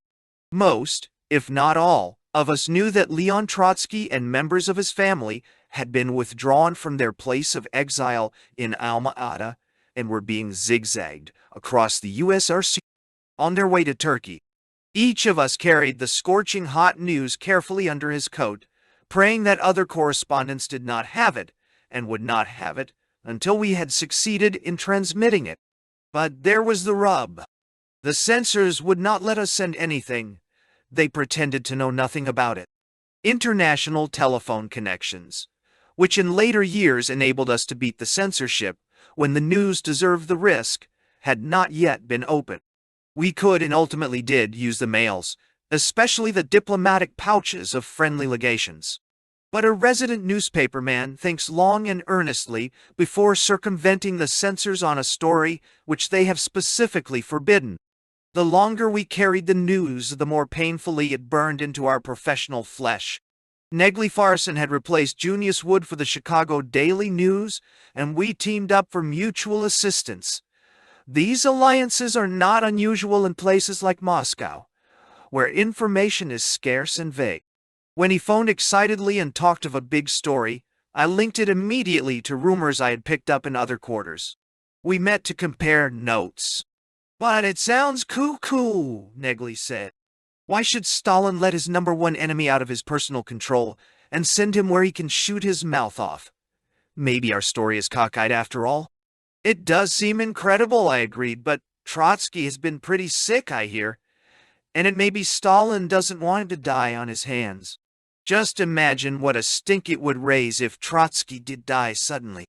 Most, if not all, of us knew that Leon Trotsky and members of his family had been withdrawn from their place of exile in Alma-Ata and were being zigzagged across the USSR on their way to Turkey. Each of us carried the scorching hot news carefully under his coat, praying that other correspondents did not have it and would not have it until we had succeeded in transmitting it. But there was the rub. The censors would not let us send anything. They pretended to know nothing about it. International telephone connections, which in later years enabled us to beat the censorship when the news deserved the risk, had not yet been opened. We could and ultimately did use the mails, especially the diplomatic pouches of friendly legations. But a resident newspaperman thinks long and earnestly before circumventing the censors on a story which they have specifically forbidden. The longer we carried the news, the more painfully it burned into our professional flesh. Negley Farson had replaced Junius Wood for the Chicago Daily News, and we teamed up for mutual assistance. These alliances are not unusual in places like Moscow, where information is scarce and vague. When he phoned excitedly and talked of a big story, I linked it immediately to rumors I had picked up in other quarters. We met to compare notes. "But it sounds cuckoo," Negley said. "Why should Stalin let his number one enemy out of his personal control and send him where he can shoot his mouth off? Maybe our story is cockeyed after all." "It does seem incredible," I agreed, "but Trotsky has been pretty sick, I hear. And it may be Stalin doesn't want him to die on his hands. Just imagine what a stink it would raise if Trotsky did die suddenly.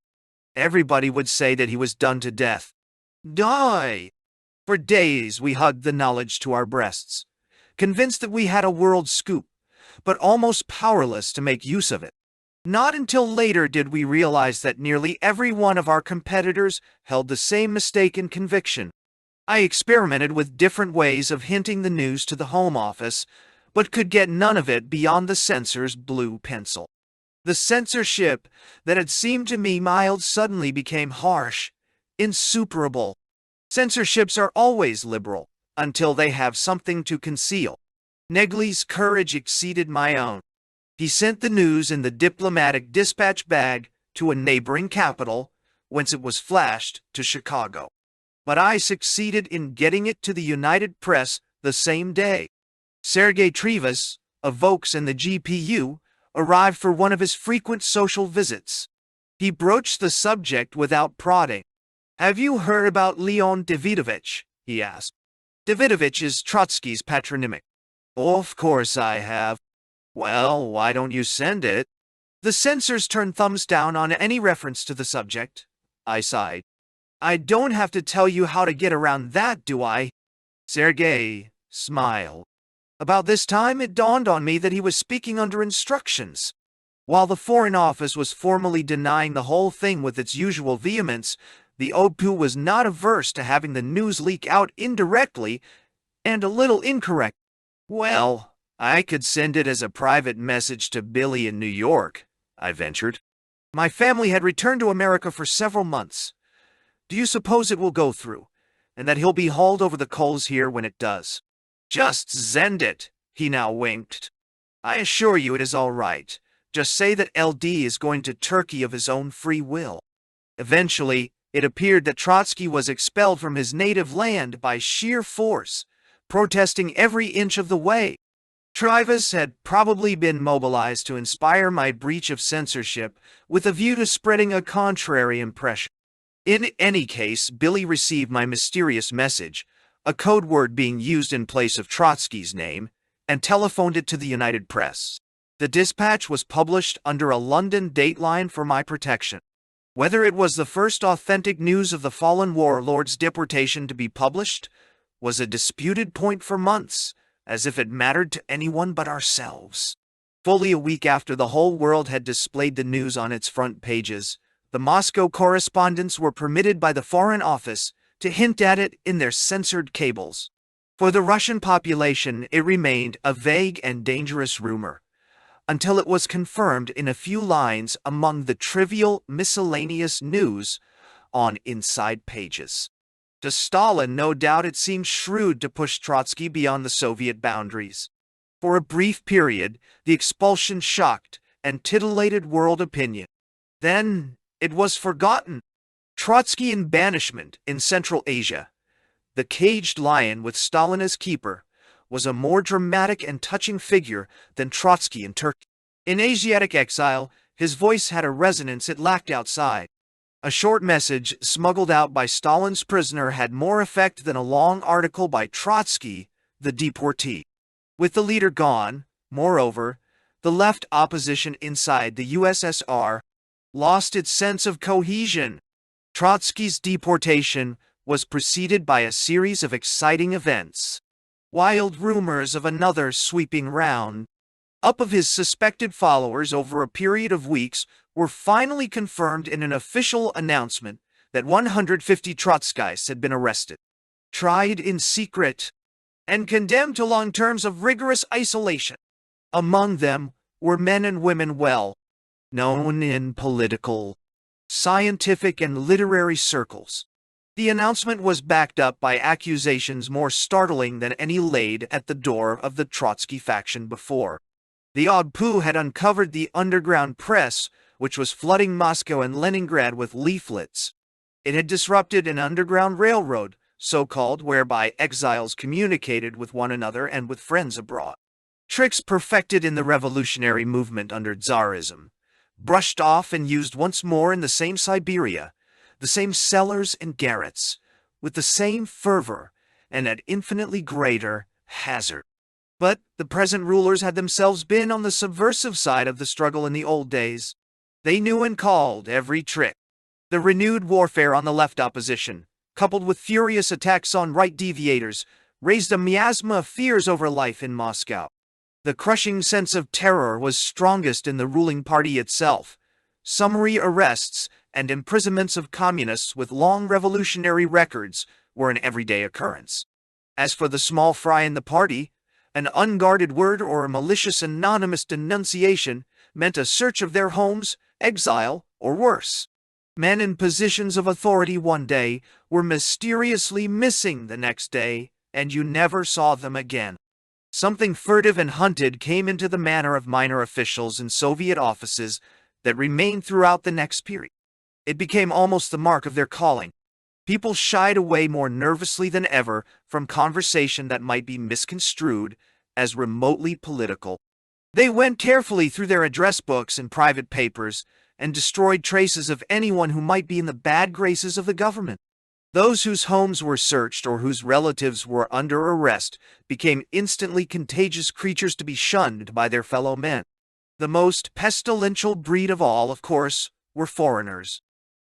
Everybody would say that he was done to death." Die! For days we hugged the knowledge to our breasts, convinced that we had a world scoop, but almost powerless to make use of it. Not until later did we realize that nearly every one of our competitors held the same mistaken conviction. I experimented with different ways of hinting the news to the Home Office, but could get none of it beyond the censor's blue pencil. The censorship that had seemed to me mild suddenly became harsh, insuperable. Censorships are always liberal, until they have something to conceal. Negley's courage exceeded my own. He sent the news in the diplomatic dispatch bag to a neighboring capital, whence it was flashed to Chicago. But I succeeded in getting it to the United Press the same day. Sergei Trivas, of Vokes and the GPU, arrived for one of his frequent social visits. He broached the subject without prodding. "Have you heard about Leon Davidovich?" he asked. Davidovich is Trotsky's patronymic. "Of course I have." "Well, why don't you send it?" "The censors turn thumbs down on any reference to the subject," I sighed. "I don't have to tell you how to get around that, do I?" Sergei smiled. About this time it dawned on me that he was speaking under instructions. While the Foreign Office was formally denying the whole thing with its usual vehemence, the OPU was not averse to having the news leak out indirectly and a little incorrect. "Well, I could send it as a private message to Billy in New York," I ventured. "My family had returned to America for several months. Do you suppose it will go through, and that he'll be hauled over the coals here when it does?" "Just send it," he now winked. "I assure you it is all right. Just say that LD is going to Turkey of his own free will." Eventually, it appeared that Trotsky was expelled from his native land by sheer force, protesting every inch of the way. Trivas had probably been mobilized to inspire my breach of censorship with a view to spreading a contrary impression. In any case, Billy received my mysterious message, a code word being used in place of Trotsky's name, and telephoned it to the United Press. The dispatch was published under a London dateline for my protection. Whether it was the first authentic news of the fallen warlord's deportation to be published was a disputed point for months, as if it mattered to anyone but ourselves. Fully a week after the whole world had displayed the news on its front pages, the Moscow correspondents were permitted by the Foreign Office to hint at it in their censored cables. For the Russian population, it remained a vague and dangerous rumor, until it was confirmed in a few lines among the trivial miscellaneous news on inside pages. To Stalin, no doubt, it seemed shrewd to push Trotsky beyond the Soviet boundaries. For a brief period, the expulsion shocked and titillated world opinion. Then it was forgotten. Trotsky in banishment in Central Asia, the caged lion with Stalin as keeper, was a more dramatic and touching figure than Trotsky in Turkey. In Asiatic exile, his voice had a resonance it lacked outside. A short message smuggled out by Stalin's prisoner had more effect than a long article by Trotsky, the deportee. With the leader gone, moreover, the left opposition inside the USSR lost its sense of cohesion. Trotsky's deportation was preceded by a series of exciting events. Wild rumors of another sweeping round up of his suspected followers over a period of weeks were finally confirmed in an official announcement that 150 Trotskyists had been arrested, tried in secret, and condemned to long terms of rigorous isolation. Among them were men and women well known in political, scientific, and literary circles. The announcement was backed up by accusations more startling than any laid at the door of the Trotsky faction before. The Ogpu had uncovered the underground press, which was flooding Moscow and Leningrad with leaflets. It had disrupted an underground railroad, so-called, whereby exiles communicated with one another and with friends abroad. Tricks perfected in the revolutionary movement under Tsarism, brushed off and used once more in the same Siberia, the same cellars and garrets, with the same fervor and at infinitely greater hazard. But the present rulers had themselves been on the subversive side of the struggle in the old days. They knew and called every trick. The renewed warfare on the left opposition, coupled with furious attacks on right deviators, raised a miasma of fears over life in Moscow. The crushing sense of terror was strongest in the ruling party itself. Summary arrests and imprisonments of communists with long revolutionary records were an everyday occurrence. As for the small fry in the party, an unguarded word or a malicious anonymous denunciation meant a search of their homes, exile, or worse. Men in positions of authority one day were mysteriously missing the next day, and you never saw them again. Something furtive and hunted came into the manner of minor officials in Soviet offices that remained throughout the next period. It became almost the mark of their calling. People shied away more nervously than ever from conversation that might be misconstrued as remotely political. They went carefully through their address books and private papers and destroyed traces of anyone who might be in the bad graces of the government. Those whose homes were searched or whose relatives were under arrest became instantly contagious creatures to be shunned by their fellow men. The most pestilential breed of all, of course, were foreigners.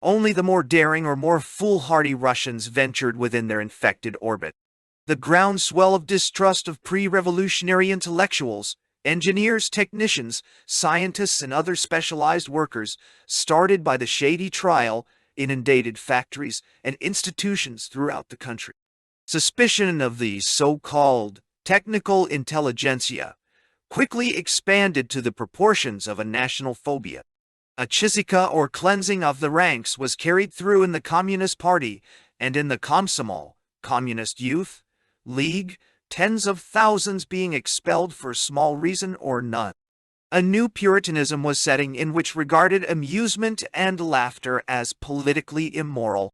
Only the more daring or more foolhardy Russians ventured within their infected orbit. The groundswell of distrust of pre-revolutionary intellectuals, engineers, technicians, scientists, and other specialized workers, started by the shady trial, inundated factories and institutions throughout the country. Suspicion of the so-called technical intelligentsia quickly expanded to the proportions of a national phobia. A chisika or cleansing of the ranks was carried through in the Communist Party and in the Komsomol, Communist Youth League, tens of thousands being expelled for small reason or none. A new Puritanism was setting in which regarded amusement and laughter as politically immoral.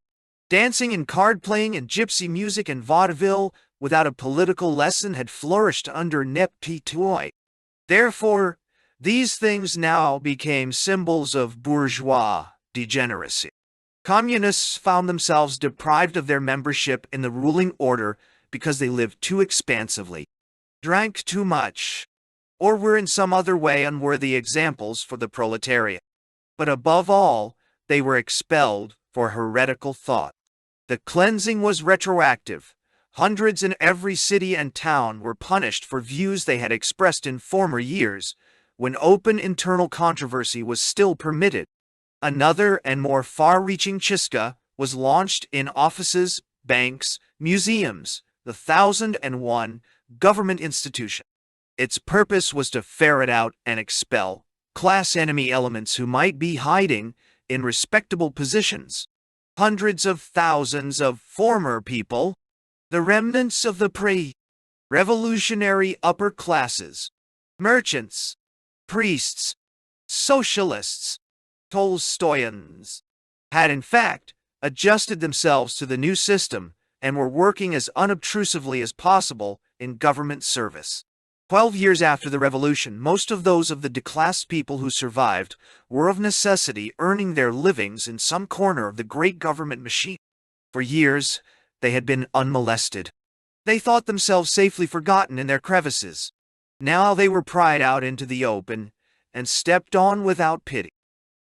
Dancing and card-playing and gypsy music and vaudeville without a political lesson had flourished under Neptitoy. Therefore, these things now became symbols of bourgeois degeneracy. Communists found themselves deprived of their membership in the ruling order because they lived too expansively, drank too much, or were in some other way unworthy examples for the proletariat. But above all, they were expelled for heretical thought. The cleansing was retroactive. Hundreds in every city and town were punished for views they had expressed in former years, when open internal controversy was still permitted. Another and more far-reaching chiska was launched in offices, banks, museums, the 1001 government institution. Its purpose was to ferret out and expel class enemy elements who might be hiding in respectable positions. Hundreds of thousands of former people, the remnants of the pre-revolutionary upper classes, merchants, priests, socialists, Tolstoyans, had in fact adjusted themselves to the new system and were working as unobtrusively as possible in government service. 12 years after the revolution, most of those of the declassed people who survived were of necessity earning their livings in some corner of the great government machine. For years, they had been unmolested. They thought themselves safely forgotten in their crevices. Now they were pried out into the open and stepped on without pity.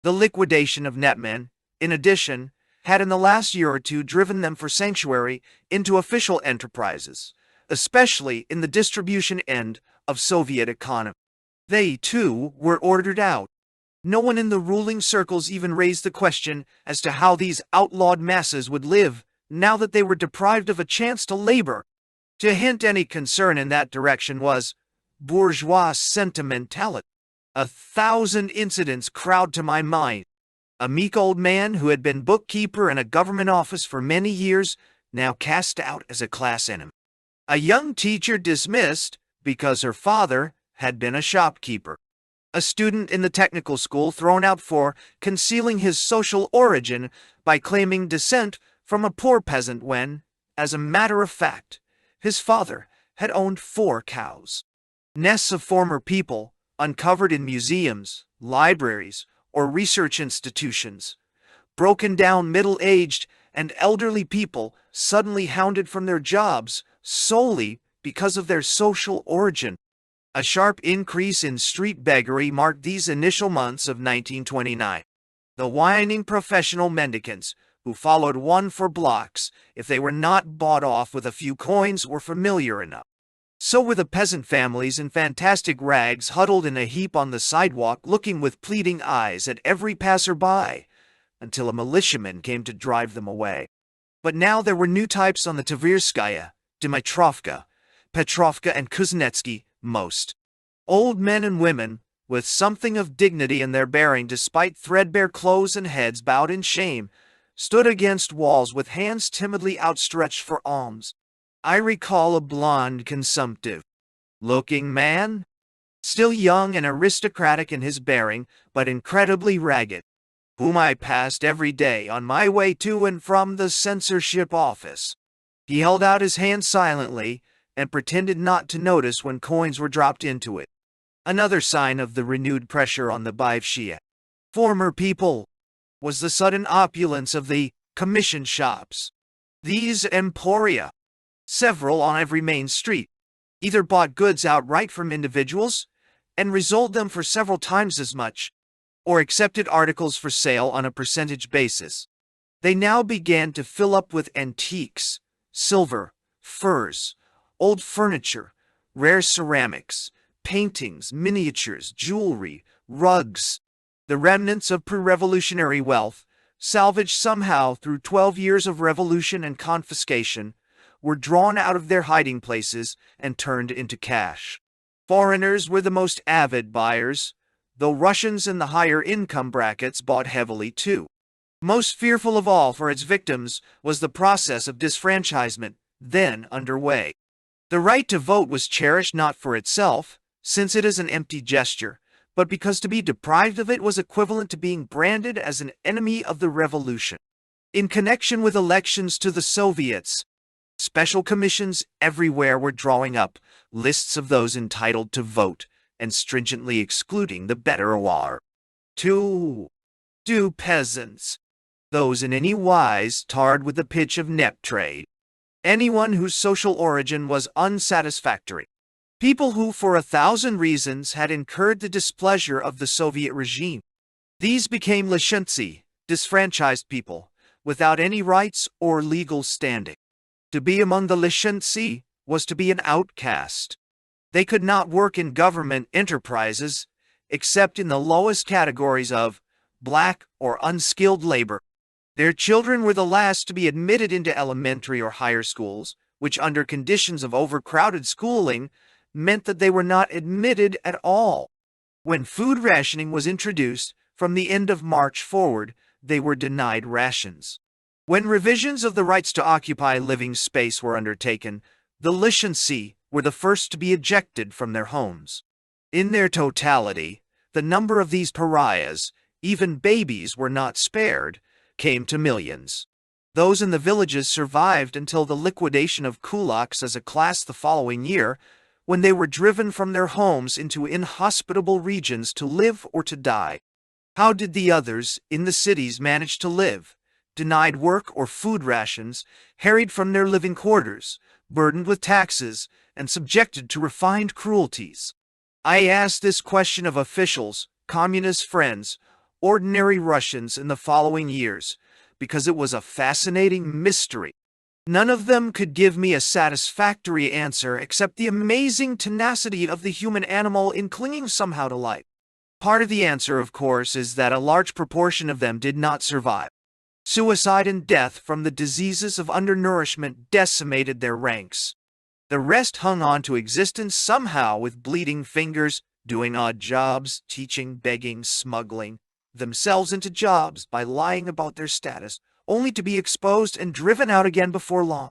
The liquidation of netmen, in addition, had in the last year or two driven them for sanctuary into official enterprises, especially in the distribution end of Soviet economy. They, too, were ordered out. No one in the ruling circles even raised the question as to how these outlawed masses would live now that they were deprived of a chance to labor. To hint any concern in that direction was bourgeois sentimentality. 1,000 incidents crowd to my mind. A meek old man who had been bookkeeper in a government office for many years, now cast out as a class enemy. A young teacher dismissed because her father had been a shopkeeper. A student in the technical school thrown out for concealing his social origin by claiming descent from a poor peasant when, as a matter of fact, his father had owned 4 cows. Nests of former people, uncovered in museums, libraries, or research institutions. Broken down middle-aged and elderly people suddenly hounded from their jobs solely because of their social origin. A sharp increase in street beggary marked these initial months of 1929. The whining professional mendicants, who followed one for blocks if they were not bought off with a few coins, were familiar enough. So were the peasant families in fantastic rags huddled in a heap on the sidewalk looking with pleading eyes at every passerby, until a militiaman came to drive them away. But now there were new types on the Tverskaya, Dmitrovka, Petrovka and Kuznetsky most. Old men and women, with something of dignity in their bearing despite threadbare clothes and heads bowed in shame, stood against walls with hands timidly outstretched for alms. I recall a blond, consumptive-looking man, still young and aristocratic in his bearing, but incredibly ragged, whom I passed every day on my way to and from the censorship office. He held out his hand silently and pretended not to notice when coins were dropped into it. Another sign of the renewed pressure on the bivshia former people was the sudden opulence of the commission shops. These emporia, several on every main street, either bought goods outright from individuals and resold them for several times as much, or accepted articles for sale on a percentage basis. They now began to fill up with antiques, silver, furs, old furniture, rare ceramics, paintings, miniatures, jewelry, rugs, the remnants of pre-revolutionary wealth, salvaged somehow through 12 years of revolution and confiscation, were drawn out of their hiding places and turned into cash. Foreigners were the most avid buyers, though Russians in the higher income brackets bought heavily too. Most fearful of all for its victims was the process of disfranchisement, then underway. The right to vote was cherished not for itself, since it is an empty gesture, but because to be deprived of it was equivalent to being branded as an enemy of the revolution. In connection with elections to the Soviets, special commissions everywhere were drawing up lists of those entitled to vote and stringently excluding the better-aware. To peasants, those in any wise tarred with the pitch of net trade, anyone whose social origin was unsatisfactory, people who for 1,000 reasons had incurred the displeasure of the Soviet regime. These became lishentsy, disfranchised people, without any rights or legal standing. To be among the lishentsy was to be an outcast. They could not work in government enterprises, except in the lowest categories of black or unskilled labor. Their children were the last to be admitted into elementary or higher schools, which under conditions of overcrowded schooling meant that they were not admitted at all. When food rationing was introduced, from the end of March forward, they were denied rations. When revisions of the rights to occupy living space were undertaken, the lishentsy were the first to be ejected from their homes. In their totality, the number of these pariahs, even babies were not spared, came to millions. Those in the villages survived until the liquidation of kulaks as a class the following year, when they were driven from their homes into inhospitable regions to live or to die. How did the others in the cities manage to live? Denied work or food rations, harried from their living quarters, burdened with taxes, and subjected to refined cruelties. I asked this question of officials, communist friends, ordinary Russians in the following years, because it was a fascinating mystery. None of them could give me a satisfactory answer except the amazing tenacity of the human animal in clinging somehow to life. Part of the answer, of course, is that a large proportion of them did not survive. Suicide and death from the diseases of undernourishment decimated their ranks. The rest hung on to existence somehow with bleeding fingers, doing odd jobs, teaching, begging, smuggling themselves into jobs by lying about their status, only to be exposed and driven out again before long.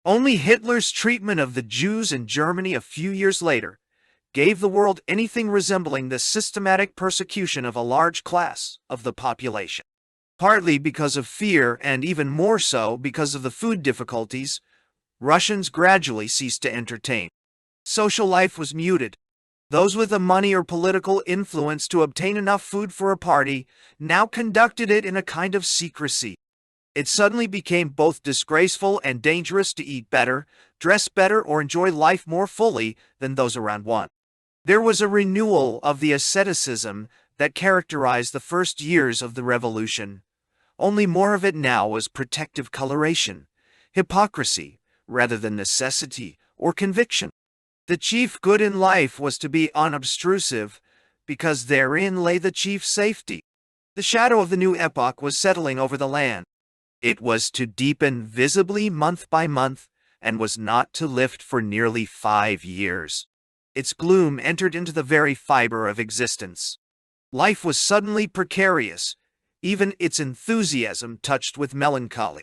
Only Hitler's treatment of the Jews in Germany a few years later gave the world anything resembling the systematic persecution of a large class of the population. Partly because of fear, and even more so because of the food difficulties, Russians gradually ceased to entertain. Social life was muted. Those with the money or political influence to obtain enough food for a party now conducted it in a kind of secrecy. It suddenly became both disgraceful and dangerous to eat better, dress better, or enjoy life more fully than those around one. There was a renewal of the asceticism that characterized the first years of the revolution. Only more of it now was protective coloration, hypocrisy, rather than necessity or conviction. The chief good in life was to be unobtrusive, because therein lay the chief safety. The shadow of the new epoch was settling over the land. It was to deepen visibly month by month, and was not to lift for nearly 5 years. Its gloom entered into the very fiber of existence. Life was suddenly precarious, even its enthusiasm touched with melancholy.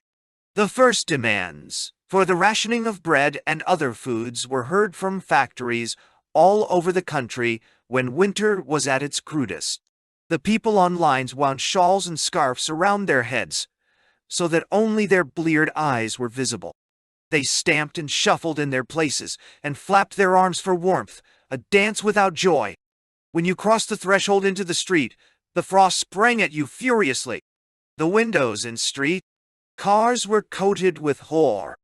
The first demands for the rationing of bread and other foods were heard from factories all over the country when winter was at its crudest. The people on lines wound shawls and scarfs around their heads, so that only their bleared eyes were visible. They stamped and shuffled in their places, and flapped their arms for warmth, a dance without joy. When you crossed the threshold into the street, the frost sprang at you furiously. The windows in street cars were coated with hoar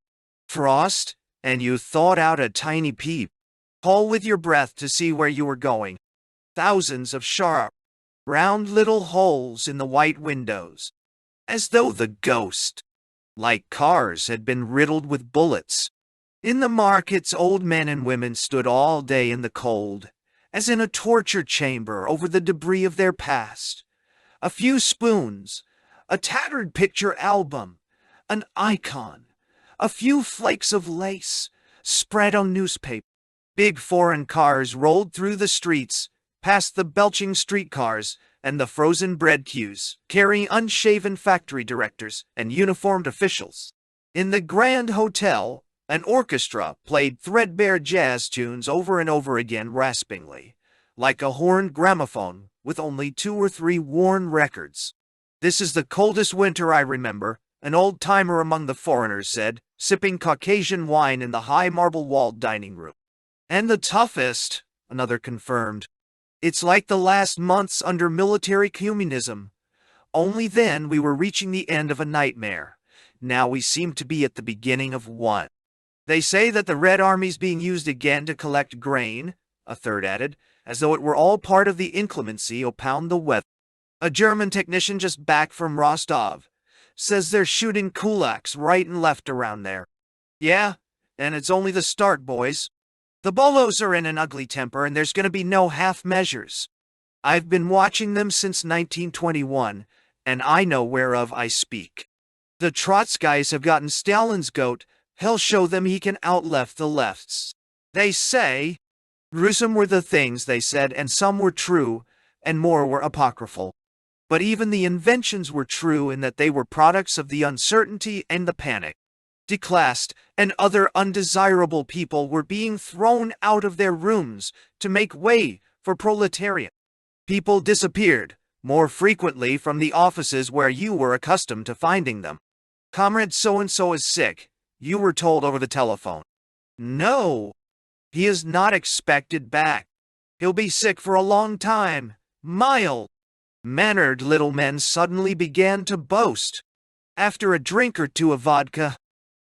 frost, and you thawed out a tiny peep, hole with your breath to see where you were going. Thousands of sharp, round little holes in the white windows, as though the ghost, like cars, had been riddled with bullets. In the markets, old men and women stood all day in the cold, as in a torture chamber over the debris of their past. A few spoons, a tattered picture album, an icon, a few flakes of lace, spread on newspaper. Big foreign cars rolled through the streets, past the belching streetcars and the frozen bread queues, carrying unshaven factory directors and uniformed officials. In the Grand Hotel, an orchestra played threadbare jazz tunes over and over again raspingly, like a horned gramophone with only 2 or 3 worn records. "This is the coldest winter I remember," an old-timer among the foreigners said, sipping Caucasian wine in the high marble-walled dining room. "And the toughest," another confirmed. "It's like the last months under military communism. Only then we were reaching the end of a nightmare. Now we seem to be at the beginning of one." "They say that the Red Army's being used again to collect grain," a third added, as though it were all part of the inclemency opound the weather. "A German technician just back from Rostov says they're shooting kulaks right and left around there." "Yeah, and it's only the start, boys. The Bolos are in an ugly temper, and there's going to be no half measures. I've been watching them since 1921, and I know whereof I speak. The Trotskyites have gotten Stalin's goat. He'll show them he can outleft the lefts. They say," gruesome were the things they said, and some were true, and more were apocryphal. But even the inventions were true in that they were products of the uncertainty and the panic. Declassed and other undesirable people were being thrown out of their rooms to make way for proletariat. People disappeared, more frequently from the offices where you were accustomed to finding them. "Comrade so-and-so is sick," you were told over the telephone. "No, he is not expected back. He'll be sick for a long time. Mild-mannered little men suddenly began to boast, after a drink or two of vodka,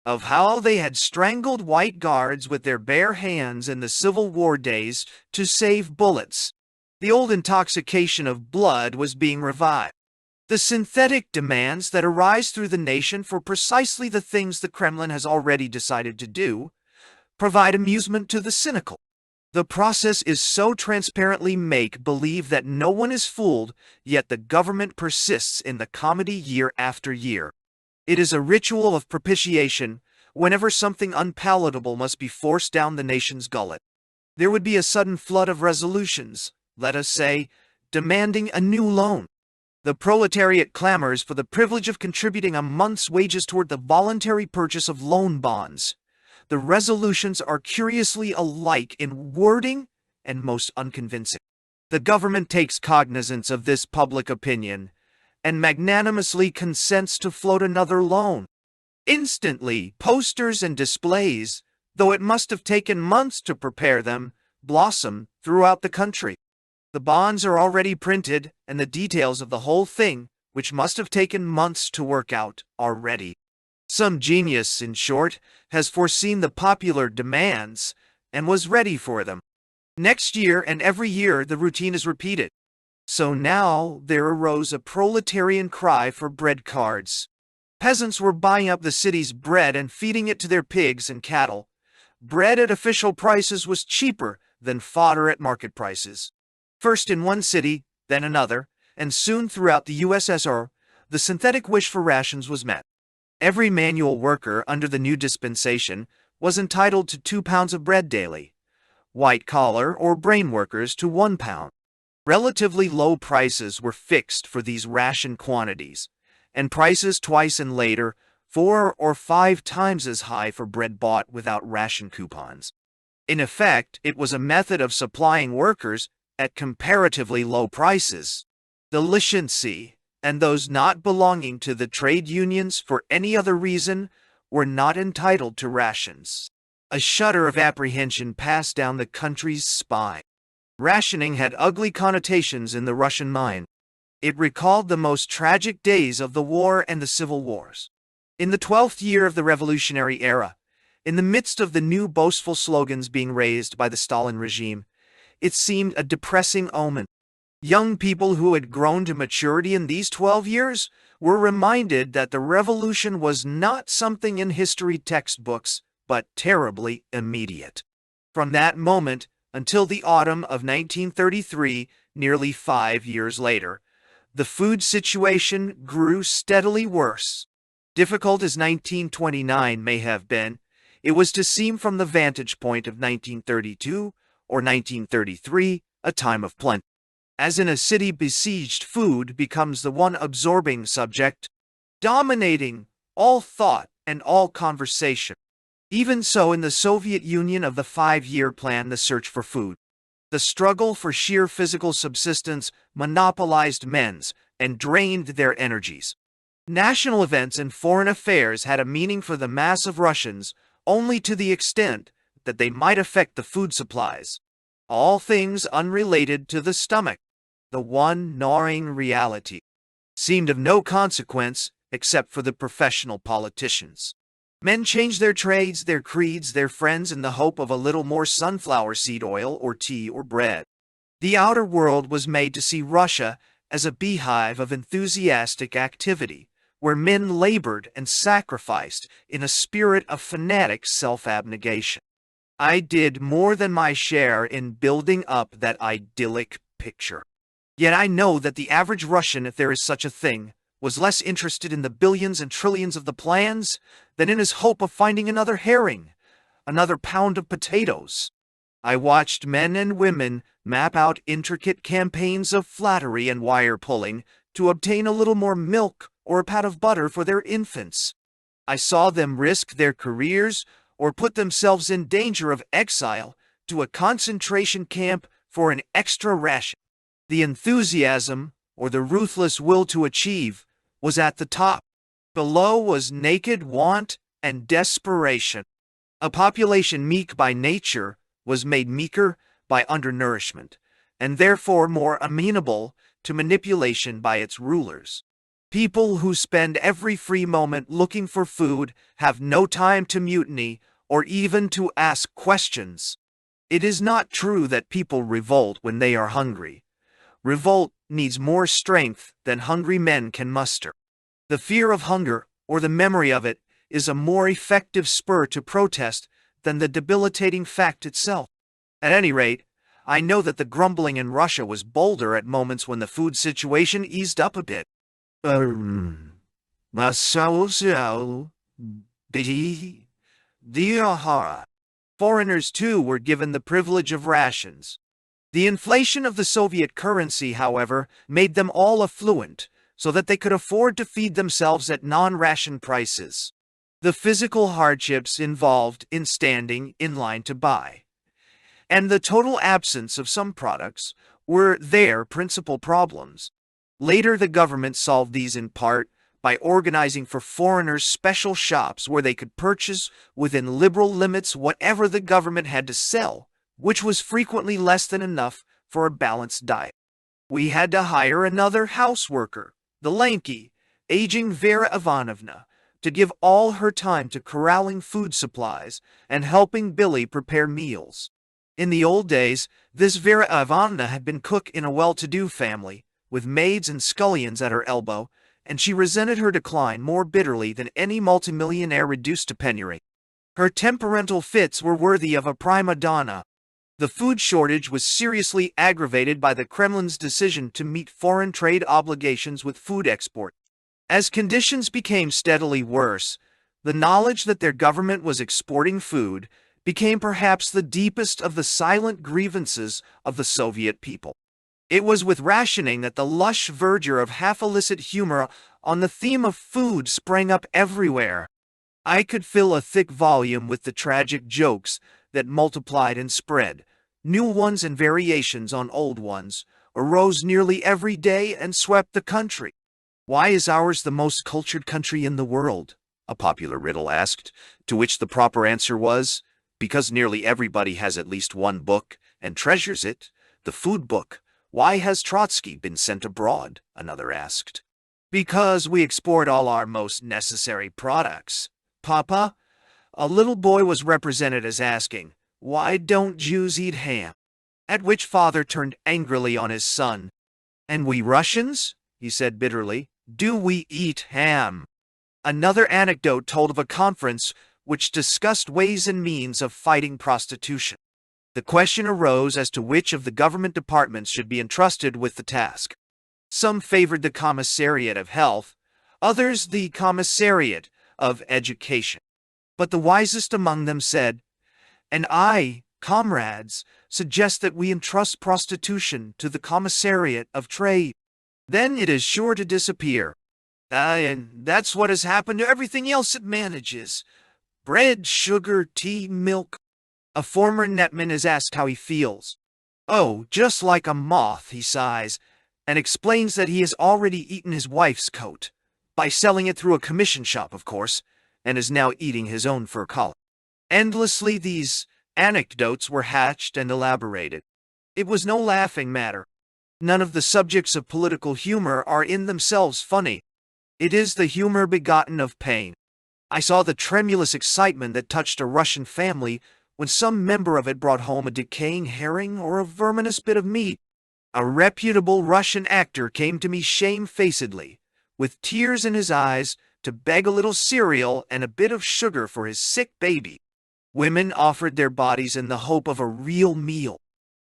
of how they had strangled white guards with their bare hands in the Civil War days to save bullets. The old intoxication of blood was being revived. The synthetic demands that arise through the nation for precisely the things the Kremlin has already decided to do provide amusement to the cynical. The process is so transparently make-believe that no one is fooled, yet the government persists in the comedy year after year. It is a ritual of propitiation whenever something unpalatable must be forced down the nation's gullet. There would be a sudden flood of resolutions, let us say, demanding a new loan. The proletariat clamors for the privilege of contributing a month's wages toward the voluntary purchase of loan bonds. The resolutions are curiously alike in wording and most unconvincing. The government takes cognizance of this public opinion and magnanimously consents to float another loan. Instantly, posters and displays, though it must have taken months to prepare them, blossom throughout the country. The bonds are already printed, and the details of the whole thing, which must have taken months to work out, are ready. Some genius, in short, has foreseen the popular demands and was ready for them. Next year and every year the routine is repeated. So now there arose a proletarian cry for bread cards. Peasants were buying up the city's bread and feeding it to their pigs and cattle. Bread at official prices was cheaper than fodder at market prices. First in one city, then another, and soon throughout the USSR, the synthetic wish for rations was met. Every manual worker under the new dispensation was entitled to 2 pounds of bread daily, white-collar or brain workers to 1 pound. Relatively low prices were fixed for these ration quantities, and prices twice and later 4 or 5 times as high for bread bought without ration coupons. In effect, it was a method of supplying workers at comparatively low prices. The licentiae and those not belonging to the trade unions for any other reason were not entitled to rations. A shudder of apprehension passed down the country's spine. Rationing had ugly connotations in the Russian mind. It recalled the most tragic days of the war and the civil wars. In the 12th year of the revolutionary era, in the midst of the new boastful slogans being raised by the Stalin regime, it seemed a depressing omen. Young people who had grown to maturity in these 12 years were reminded that the revolution was not something in history textbooks, but terribly immediate. From that moment until the autumn of 1933, nearly 5 years later, the food situation grew steadily worse. Difficult as 1929 may have been, it was to seem from the vantage point of 1932 or 1933 a time of plenty. As in a city besieged, food becomes the one absorbing subject, dominating all thought and all conversation. Even so, in the Soviet Union of the 5-year plan, the search for food, the struggle for sheer physical subsistence monopolized men's and drained their energies. National events and foreign affairs had a meaning for the mass of Russians only to the extent that they might affect the food supplies. All things unrelated to the stomach, the one gnawing reality, seemed of no consequence except for the professional politicians. Men changed their trades, their creeds, their friends in the hope of a little more sunflower seed oil or tea or bread. The outer world was made to see Russia as a beehive of enthusiastic activity, where men labored and sacrificed in a spirit of fanatic self-abnegation. I did more than my share in building up that idyllic picture. Yet I know that the average Russian, if there is such a thing, was less interested in the billions and trillions of the plans than in his hope of finding another herring, another pound of potatoes. I watched men and women map out intricate campaigns of flattery and wire-pulling to obtain a little more milk or a pat of butter for their infants. I saw them risk their careers or put themselves in danger of exile to a concentration camp for an extra ration. The enthusiasm, or the ruthless will to achieve, was at the top. Below was naked want and desperation. A population meek by nature was made meeker by undernourishment, and therefore more amenable to manipulation by its rulers. People who spend every free moment looking for food have no time to mutiny or even to ask questions. It is not true that people revolt when they are hungry. Revolt needs more strength than hungry men can muster. The fear of hunger, or the memory of it, is a more effective spur to protest than the debilitating fact itself. At any rate, I know that the grumbling in Russia was bolder at moments when the food situation eased up a bit. Foreigners, too, were given the privilege of rations. The inflation of the Soviet currency, however, made them all affluent, so that they could afford to feed themselves at non-ration prices. The physical hardships involved in standing in line to buy, and the total absence of some products, were their principal problems. Later, the government solved these in part by organizing for foreigners special shops where they could purchase within liberal limits whatever the government had to sell, which was frequently less than enough for a balanced diet. We had to hire another houseworker, the lanky, aging Vera Ivanovna, to give all her time to corralling food supplies and helping Billy prepare meals. In the old days, this Vera Ivanovna had been cook in a well-to-do family, with maids and scullions at her elbow, and she resented her decline more bitterly than any multimillionaire reduced to penury. Her temperamental fits were worthy of a prima donna. The food shortage was seriously aggravated by the Kremlin's decision to meet foreign trade obligations with food export. As conditions became steadily worse, the knowledge that their government was exporting food became perhaps the deepest of the silent grievances of the Soviet people. It was with rationing that the lush verdure of half-illicit humor on the theme of food sprang up everywhere. I could fill a thick volume with the tragic jokes that multiplied and spread. New ones and variations on old ones arose nearly every day and swept the country. "Why is ours the most cultured country in the world?" a popular riddle asked, to which the proper answer was, "Because nearly everybody has at least one book and treasures it, the food book." "Why has Trotsky been sent abroad?" another asked. "Because we export all our most necessary products." "Papa," a little boy was represented as asking, "why don't Jews eat ham?" At which father turned angrily on his son. "And we Russians," he said bitterly, "do we eat ham?" Another anecdote told of a conference which discussed ways and means of fighting prostitution. The question arose as to which of the government departments should be entrusted with the task. Some favored the Commissariat of Health, others the Commissariat of Education. But the wisest among them said, "And I, comrades, suggest that we entrust prostitution to the Commissariat of Trade. Then it is sure to disappear. And that's what has happened to everything else it manages. Bread, sugar, tea, milk." A former netman is asked how he feels. "Oh, just like a moth," he sighs, and explains that he has already eaten his wife's coat, by selling it through a commission shop, of course, and is now eating his own fur collar. Endlessly these anecdotes were hatched and elaborated. It was no laughing matter. None of the subjects of political humor are in themselves funny. It is the humor begotten of pain. I saw the tremulous excitement that touched a Russian family when some member of it brought home a decaying herring or a verminous bit of meat. A reputable Russian actor came to me shamefacedly, with tears in his eyes, to beg a little cereal and a bit of sugar for his sick baby. Women offered their bodies in the hope of a real meal.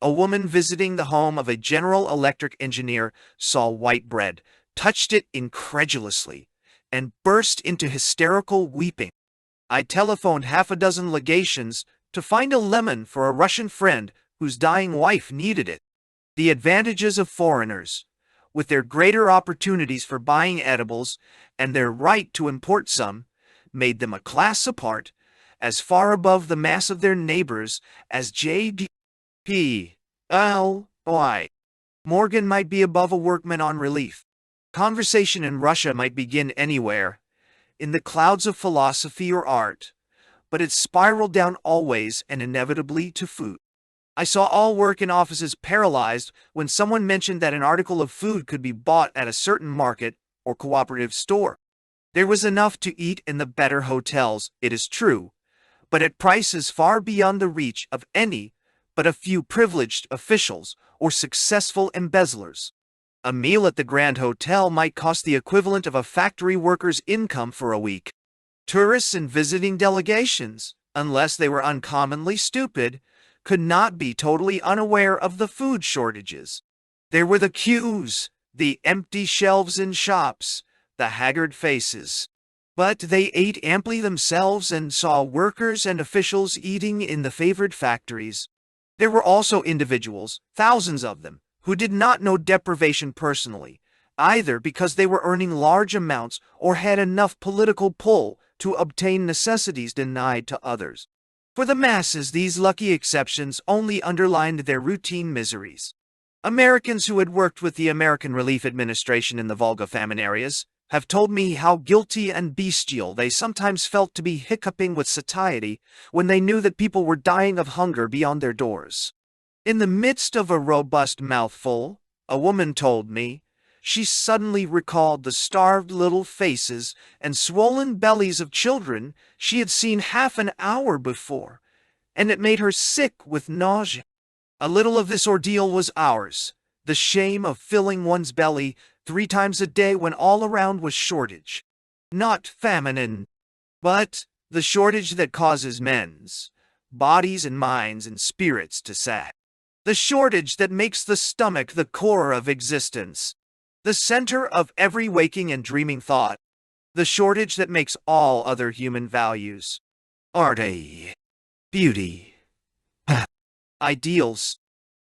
A woman visiting the home of a General Electric engineer saw white bread, touched it incredulously, and burst into hysterical weeping. I telephoned half a dozen legations to find a lemon for a Russian friend whose dying wife needed it. The advantages of foreigners, with their greater opportunities for buying edibles and their right to import some, made them a class apart, as far above the mass of their neighbors as J.D.P. L.Y. Morgan might be above a workman on relief. Conversation in Russia might begin anywhere, in the clouds of philosophy or art, but it spiraled down always and inevitably to food. I saw all work in offices paralyzed when someone mentioned that an article of food could be bought at a certain market or cooperative store. There was enough to eat in the better hotels, it is true, but at prices far beyond the reach of any but a few privileged officials or successful embezzlers. A meal at the Grand Hotel might cost the equivalent of a factory worker's income for a week. Tourists and visiting delegations, unless they were uncommonly stupid, could not be totally unaware of the food shortages. There were the queues, the empty shelves in shops, the haggard faces. But they ate amply themselves and saw workers and officials eating in the favored factories. There were also individuals, thousands of them, who did not know deprivation personally, either because they were earning large amounts or had enough political pull to obtain necessities denied to others. For the masses, these lucky exceptions only underlined their routine miseries. Americans who had worked with the American Relief Administration in the Volga famine areas have told me how guilty and bestial they sometimes felt to be hiccuping with satiety when they knew that people were dying of hunger beyond their doors. In the midst of a robust mouthful, a woman told me, she suddenly recalled the starved little faces and swollen bellies of children she had seen half an hour before, and it made her sick with nausea. A little of this ordeal was ours, the shame of filling one's belly 3 times a day when all around was shortage. Not famine, but the shortage that causes men's bodies and minds and spirits to sag. The shortage that makes the stomach the core of existence, the center of every waking and dreaming thought. The shortage that makes all other human values, art, beauty, ideals,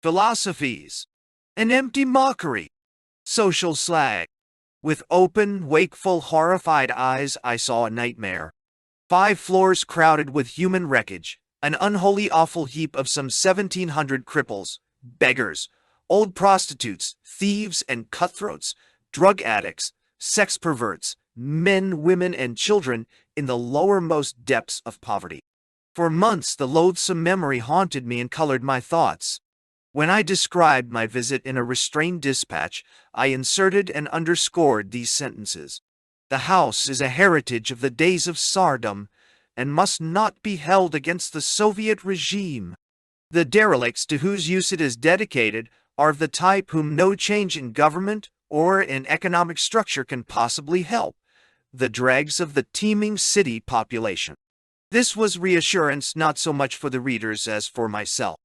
philosophies, an empty mockery, social slag. With open, wakeful, horrified eyes, I saw a nightmare. 5 floors crowded with human wreckage, an unholy awful heap of some 1,700 cripples, beggars, old prostitutes, thieves and cutthroats, drug addicts, sex perverts, men, women, and children in the lowermost depths of poverty. For months the loathsome memory haunted me and colored my thoughts. When I described my visit in a restrained dispatch, I inserted and underscored these sentences. The house is a heritage of the days of Tsardom, and must not be held against the Soviet regime. The derelicts to whose use it is dedicated are of the type whom no change in government or in economic structure can possibly help, the dregs of the teeming city population. This was reassurance not so much for the readers as for myself.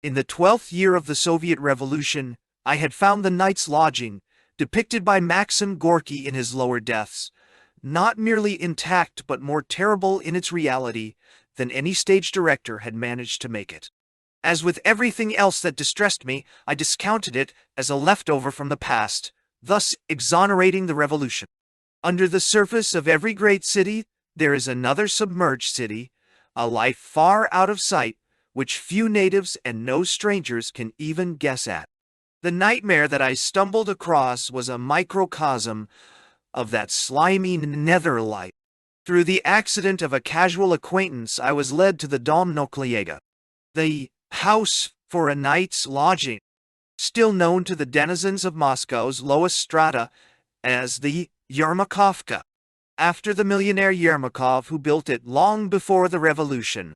In the 12th year of the Soviet Revolution, I had found the Knight's Lodging, depicted by Maxim Gorky in his Lower Deaths, not merely intact but more terrible in its reality than any stage director had managed to make it. As with everything else that distressed me, I discounted it as a leftover from the past, thus exonerating the revolution. Under the surface of every great city, there is another submerged city, a life far out of sight, which few natives and no strangers can even guess at. The nightmare that I stumbled across was a microcosm of that slimy nether life. Through the accident of a casual acquaintance, I was led to the Dom Nukliega, the house for a night's lodging, still known to the denizens of Moscow's lowest strata as the Yermakovka, after the millionaire Yermakov who built it long before the revolution.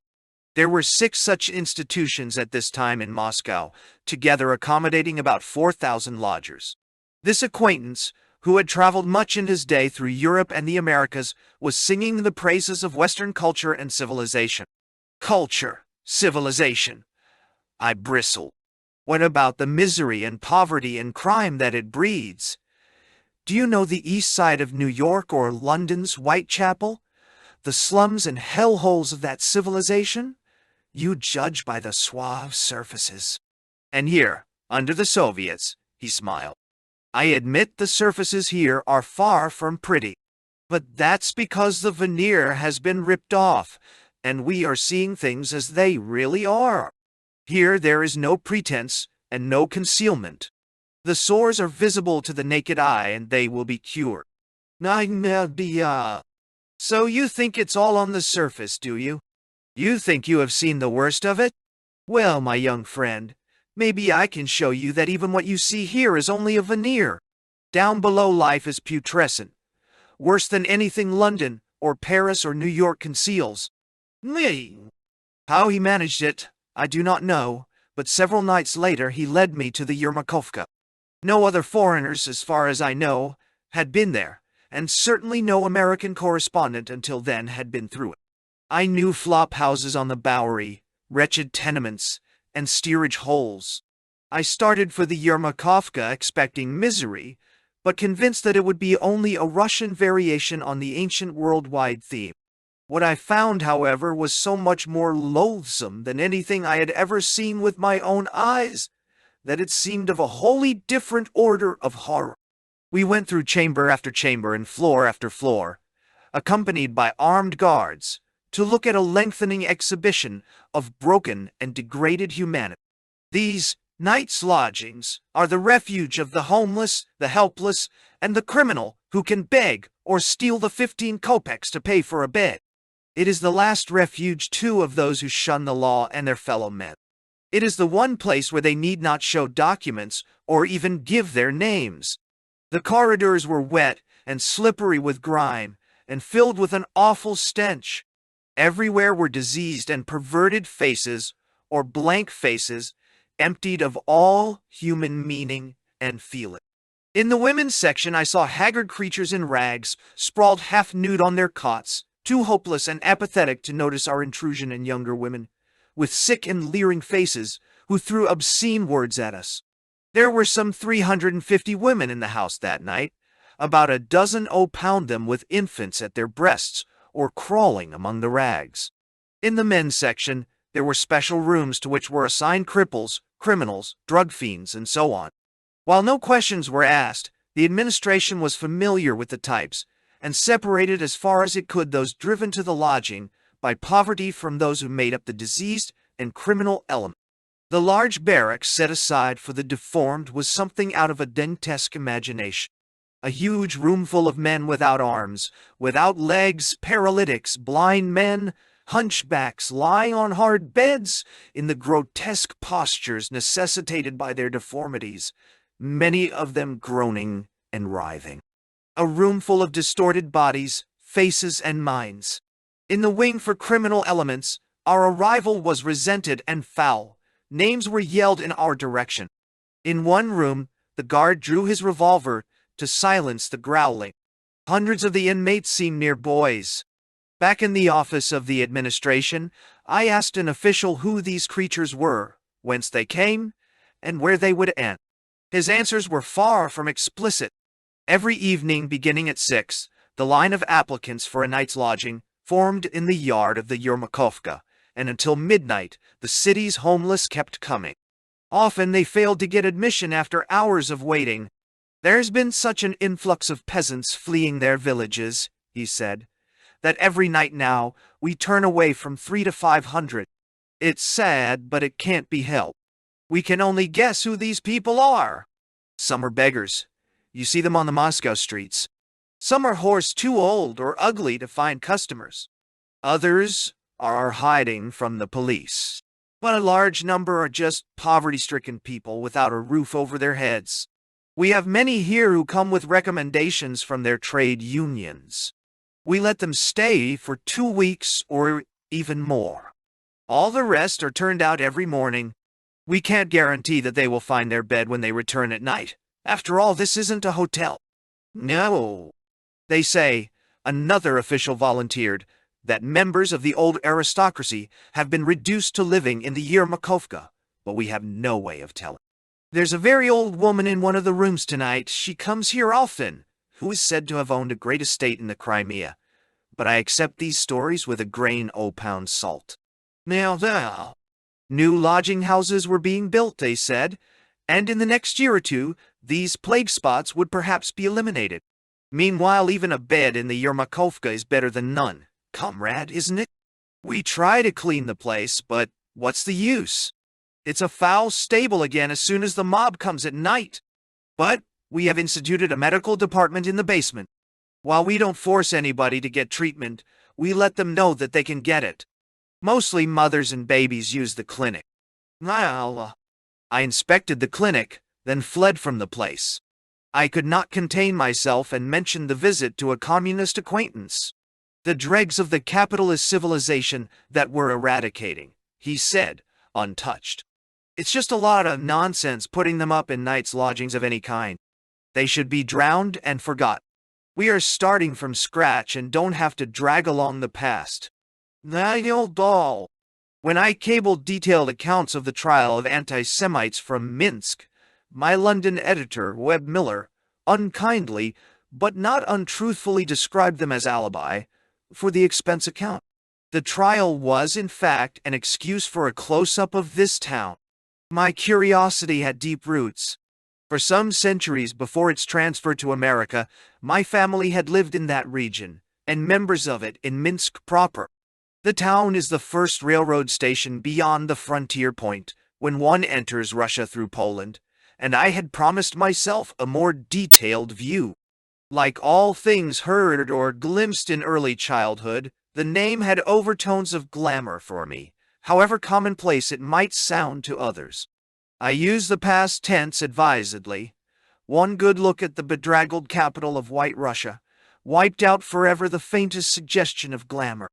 There were 6 such institutions at this time in Moscow, together accommodating about 4,000 lodgers. This acquaintance, who had traveled much in his day through Europe and the Americas, was singing the praises of Western culture and civilization. Culture, civilization. I bristled. What about the misery and poverty and crime that it breeds? Do you know the east side of New York or London's Whitechapel? The slums and hellholes of that civilization? You judge by the suave surfaces. And here, under the Soviets, he smiled. I admit the surfaces here are far from pretty. But that's because the veneer has been ripped off, and we are seeing things as they really are. Here there is no pretense and no concealment. The sores are visible to the naked eye, and they will be cured. So you think it's all on the surface, do you? You think you have seen the worst of it? Well, my young friend, maybe I can show you that even what you see here is only a veneer. Down below life is putrescent, worse than anything London or Paris or New York conceals. How he managed it, I do not know, but several nights later he led me to the Yermakovka. No other foreigners, as far as I know, had been there, and certainly no American correspondent until then had been through it. I knew flop houses on the Bowery, wretched tenements, and steerage holes. I started for the Yermakovka expecting misery, but convinced that it would be only a Russian variation on the ancient worldwide theme. What I found, however, was so much more loathsome than anything I had ever seen with my own eyes, that it seemed of a wholly different order of horror. We went through chamber after chamber and floor after floor, accompanied by armed guards, to look at a lengthening exhibition of broken and degraded humanity. These nights' lodgings are the refuge of the homeless, the helpless, and the criminal who can beg or steal the 15 kopecks to pay for a bed. It is the last refuge, too, of those who shun the law and their fellow men. It is the one place where they need not show documents or even give their names. The corridors were wet and slippery with grime and filled with an awful stench. Everywhere were diseased and perverted faces, or blank faces, emptied of all human meaning and feeling. In the women's section I saw haggard creatures in rags, sprawled half-nude on their cots, too hopeless and apathetic to notice our intrusion, and younger women, with sick and leering faces, who threw obscene words at us. There were some 350 women in the house that night, about a dozen pound them with infants at their breasts, or crawling among the rags. In the men's section, there were special rooms to which were assigned cripples, criminals, drug fiends, and so on. While no questions were asked, the administration was familiar with the types, and separated as far as it could those driven to the lodging by poverty from those who made up the diseased and criminal element. The large barracks set aside for the deformed was something out of a Dantesque imagination. A huge room full of men without arms, without legs, paralytics, blind men, hunchbacks lying on hard beds in the grotesque postures necessitated by their deformities, many of them groaning and writhing. A room full of distorted bodies, faces, and minds. In the wing for criminal elements, our arrival was resented and foul. Names were yelled in our direction. In one room, the guard drew his revolver to silence the growling. Hundreds of the inmates seemed mere boys. Back in the office of the administration, I asked an official who these creatures were, whence they came, and where they would end. His answers were far from explicit. Every evening, beginning at 6, the line of applicants for a night's lodging formed in the yard of the Yermakovka, and until midnight the city's homeless kept coming. Often they failed to get admission after hours of waiting. "There's been such an influx of peasants fleeing their villages," he said, "that every night now we turn away from 300 to 500. It's sad, but it can't be helped. We can only guess who these people are. Some are beggars. You see them on the Moscow streets. Some are whores too old or ugly to find customers. Others are hiding from the police. But a large number are just poverty-stricken people without a roof over their heads. We have many here who come with recommendations from their trade unions. We let them stay for 2 weeks or even more. All the rest are turned out every morning. We can't guarantee that they will find their bed when they return at night. After all, this isn't a hotel." "No," they say, another official volunteered, "that members of the old aristocracy have been reduced to living in the Yermakovka, but we have no way of telling. There's a very old woman in one of the rooms tonight. She comes here often, who is said to have owned a great estate in the Crimea, but I accept these stories with a grain pound salt." Now, new lodging houses were being built, they said, and in the next year or two, these plague spots would perhaps be eliminated. Meanwhile, even a bed in the Yermakovka is better than none, comrade, isn't it? We try to clean the place, but what's the use? It's a foul stable again as soon as the mob comes at night. But we have instituted a medical department in the basement. While we don't force anybody to get treatment, we let them know that they can get it. Mostly mothers and babies use the clinic. Well, I inspected the clinic, then fled from the place. I could not contain myself and mentioned the visit to a communist acquaintance. "The dregs of the capitalist civilization that we're eradicating," he said, untouched. It's just a lot of nonsense putting them up in nights' lodgings of any kind. They should be drowned and forgot. We are starting from scratch and don't have to drag along the past. Nigel Dahl. When I cabled detailed accounts of the trial of anti-Semites from Minsk, my London editor, Webb Miller, unkindly but not untruthfully described them as alibi for the expense account. The trial was, in fact, an excuse for a close-up of this town. My curiosity had deep roots. For some centuries before its transfer to America, my family had lived in that region, and members of it in Minsk proper. The town is the first railroad station beyond the frontier point when one enters Russia through Poland, and I had promised myself a more detailed view. Like all things heard or glimpsed in early childhood, the name had overtones of glamour for me, however commonplace it might sound to others. I use the past tense advisedly. One good look at the bedraggled capital of White Russia wiped out forever the faintest suggestion of glamour.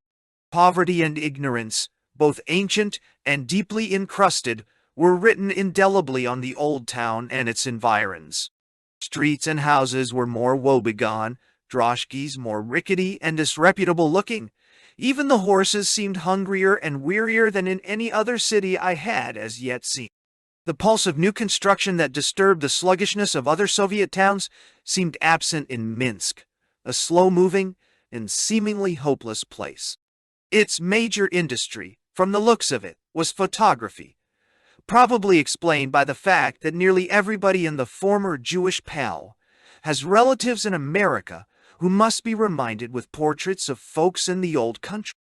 Poverty and ignorance, both ancient and deeply encrusted, were written indelibly on the old town and its environs. Streets and houses were more woebegone, droshkis more rickety and disreputable looking. Even the horses seemed hungrier and wearier than in any other city I had as yet seen. The pulse of new construction that disturbed the sluggishness of other Soviet towns seemed absent in Minsk, a slow-moving and seemingly hopeless place. Its major industry, from the looks of it, was photography, probably explained by the fact that nearly everybody in the former Jewish Pale has relatives in America who must be reminded with portraits of folks in the old country.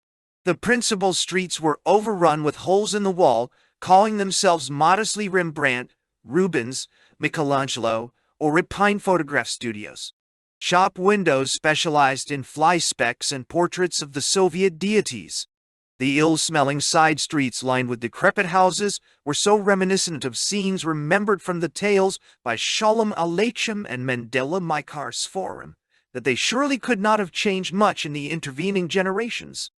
The principal streets were overrun with holes in the wall, calling themselves modestly Rembrandt, Rubens, Michelangelo, or Repine photograph studios. Shop windows specialized in fly specks and portraits of the Soviet deities. The ill-smelling side streets lined with decrepit houses were so reminiscent of scenes remembered from the tales by Shalom Aleichem and Mendele Mikar Sforim that they surely could not have changed much in the intervening generations.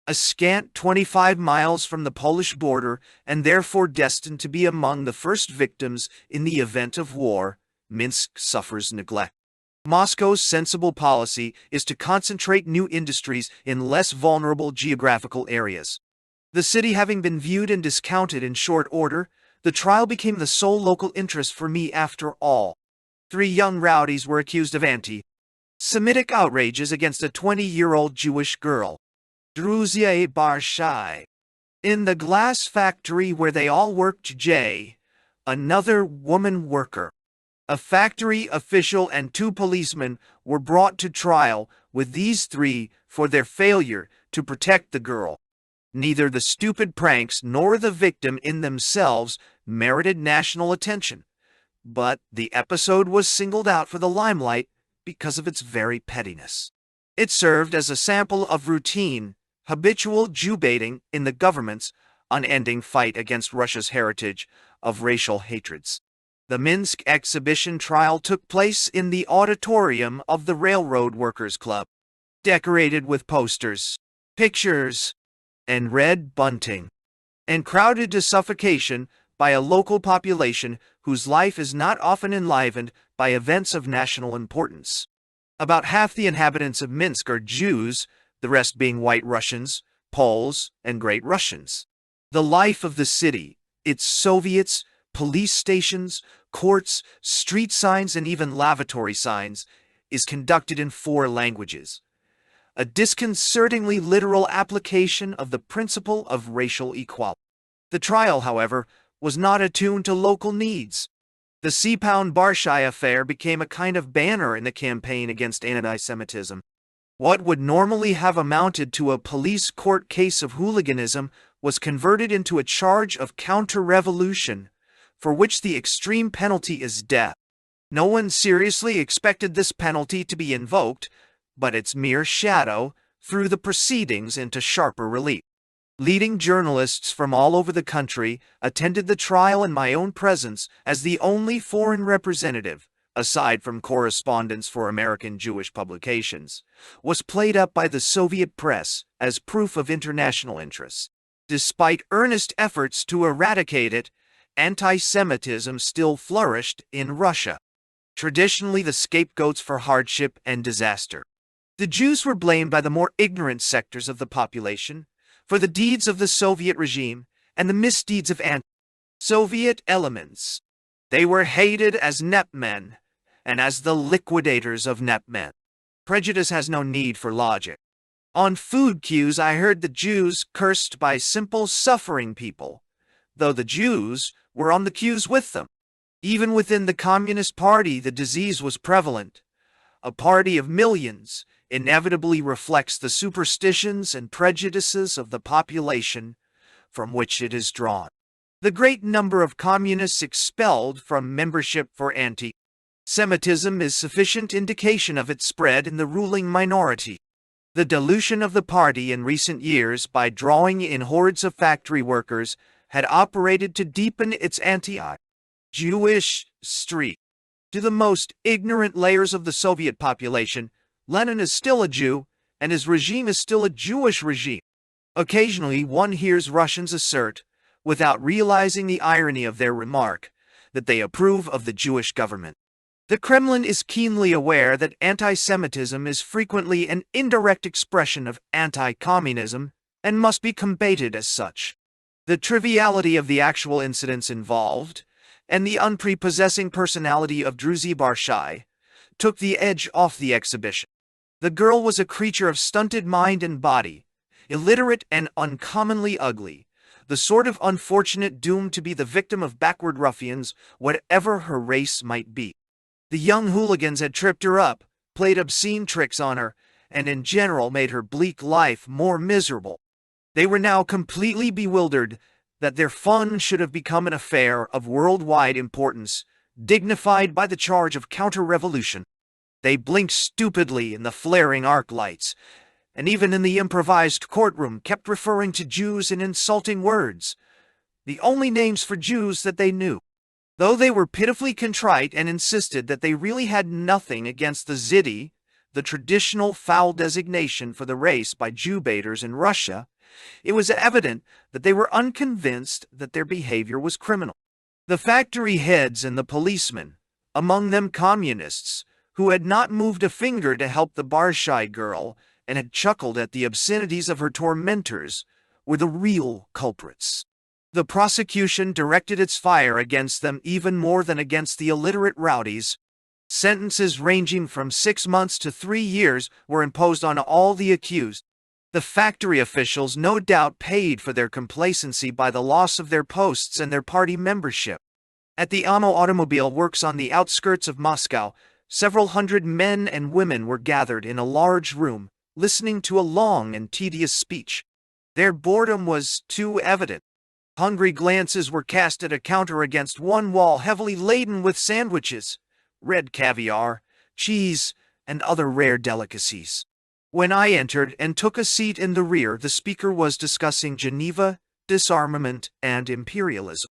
A scant 25 miles from the Polish border, and therefore destined to be among the first victims in the event of war, Minsk suffers neglect. Moscow's sensible policy is to concentrate new industries in less vulnerable geographical areas. The city having been viewed and discounted in short order, the trial became the sole local interest for me after all. 3 young rowdies were accused of anti-Semitic outrages against a 20-year-old Jewish girl, Druzia Barshai. In the glass factory where they all worked, another woman worker, a factory official and 2 policemen were brought to trial with these 3 for their failure to protect the girl. Neither the stupid pranks nor the victim in themselves merited national attention, but the episode was singled out for the limelight because of its very pettiness. It served as a sample of routine, habitual Jew-baiting in the government's unending fight against Russia's heritage of racial hatreds. The Minsk exhibition trial took place in the auditorium of the Railroad Workers Club, decorated with posters, pictures, and red bunting, and crowded to suffocation by a local population whose life is not often enlivened by events of national importance. About half the inhabitants of Minsk are Jews, the rest being White Russians, Poles, and Great Russians. The life of the city, its Soviets, police stations, courts, street signs, and even lavatory signs, is conducted in 4 languages. A disconcertingly literal application of the principle of racial equality. The trial, however, was not attuned to local needs. The C-Pound Barshai affair became a kind of banner in the campaign against anti-Semitism. What would normally have amounted to a police court case of hooliganism was converted into a charge of counter-revolution, for which the extreme penalty is death. No one seriously expected this penalty to be invoked, but its mere shadow threw the proceedings into sharper relief. Leading journalists from all over the country attended the trial in my own presence as the only foreign representative, aside from correspondents for American Jewish publications, was played up by the Soviet press as proof of international interests. Despite earnest efforts to eradicate it, anti-Semitism still flourished in Russia, traditionally the scapegoats for hardship and disaster. The Jews were blamed by the more ignorant sectors of the population for the deeds of the Soviet regime and the misdeeds of anti-Soviet elements. They were hated as Nepmen and as the liquidators of Nepmen. Prejudice has no need for logic. On food queues, I heard the Jews cursed by simple suffering people, though the Jews were on the queues with them. Even within the Communist Party, the disease was prevalent. A party of millions inevitably reflects the superstitions and prejudices of the population from which it is drawn. The great number of communists expelled from membership for anti-Semitism is sufficient indication of its spread in the ruling minority. The dilution of the party in recent years by drawing in hordes of factory workers had operated to deepen its anti-Jewish streak. To the most ignorant layers of the Soviet population, Lenin is still a Jew, and his regime is still a Jewish regime. Occasionally one hears Russians assert, without realizing the irony of their remark, that they approve of the Jewish government. The Kremlin is keenly aware that anti-Semitism is frequently an indirect expression of anti-communism and must be combated as such. The triviality of the actual incidents involved, and the unprepossessing personality of Druzy Barshai, took the edge off the exhibition. The girl was a creature of stunted mind and body, illiterate and uncommonly ugly, the sort of unfortunate doomed to be the victim of backward ruffians, whatever her race might be. The young hooligans had tripped her up, played obscene tricks on her, and in general made her bleak life more miserable. They were now completely bewildered that their fun should have become an affair of worldwide importance, dignified by the charge of counter-revolution. They blinked stupidly in the flaring arc lights, and even in the improvised courtroom kept referring to Jews in insulting words, the only names for Jews that they knew. Though they were pitifully contrite and insisted that they really had nothing against the Zidi, the traditional foul designation for the race by Jew-baiters in Russia, it was evident that they were unconvinced that their behavior was criminal. The factory heads and the policemen, among them communists, who had not moved a finger to help the Barshai girl and had chuckled at the obscenities of her tormentors, were the real culprits. The prosecution directed its fire against them even more than against the illiterate rowdies. Sentences ranging from 6 months to 3 years were imposed on all the accused. The factory officials no doubt paid for their complacency by the loss of their posts and their party membership. At the AMO automobile works on the outskirts of Moscow, several hundred men and women were gathered in a large room, listening to a long and tedious speech. Their boredom was too evident. Hungry glances were cast at a counter against one wall heavily laden with sandwiches, red caviar, cheese, and other rare delicacies. When I entered and took a seat in the rear, the speaker was discussing Geneva, disarmament, and imperialism.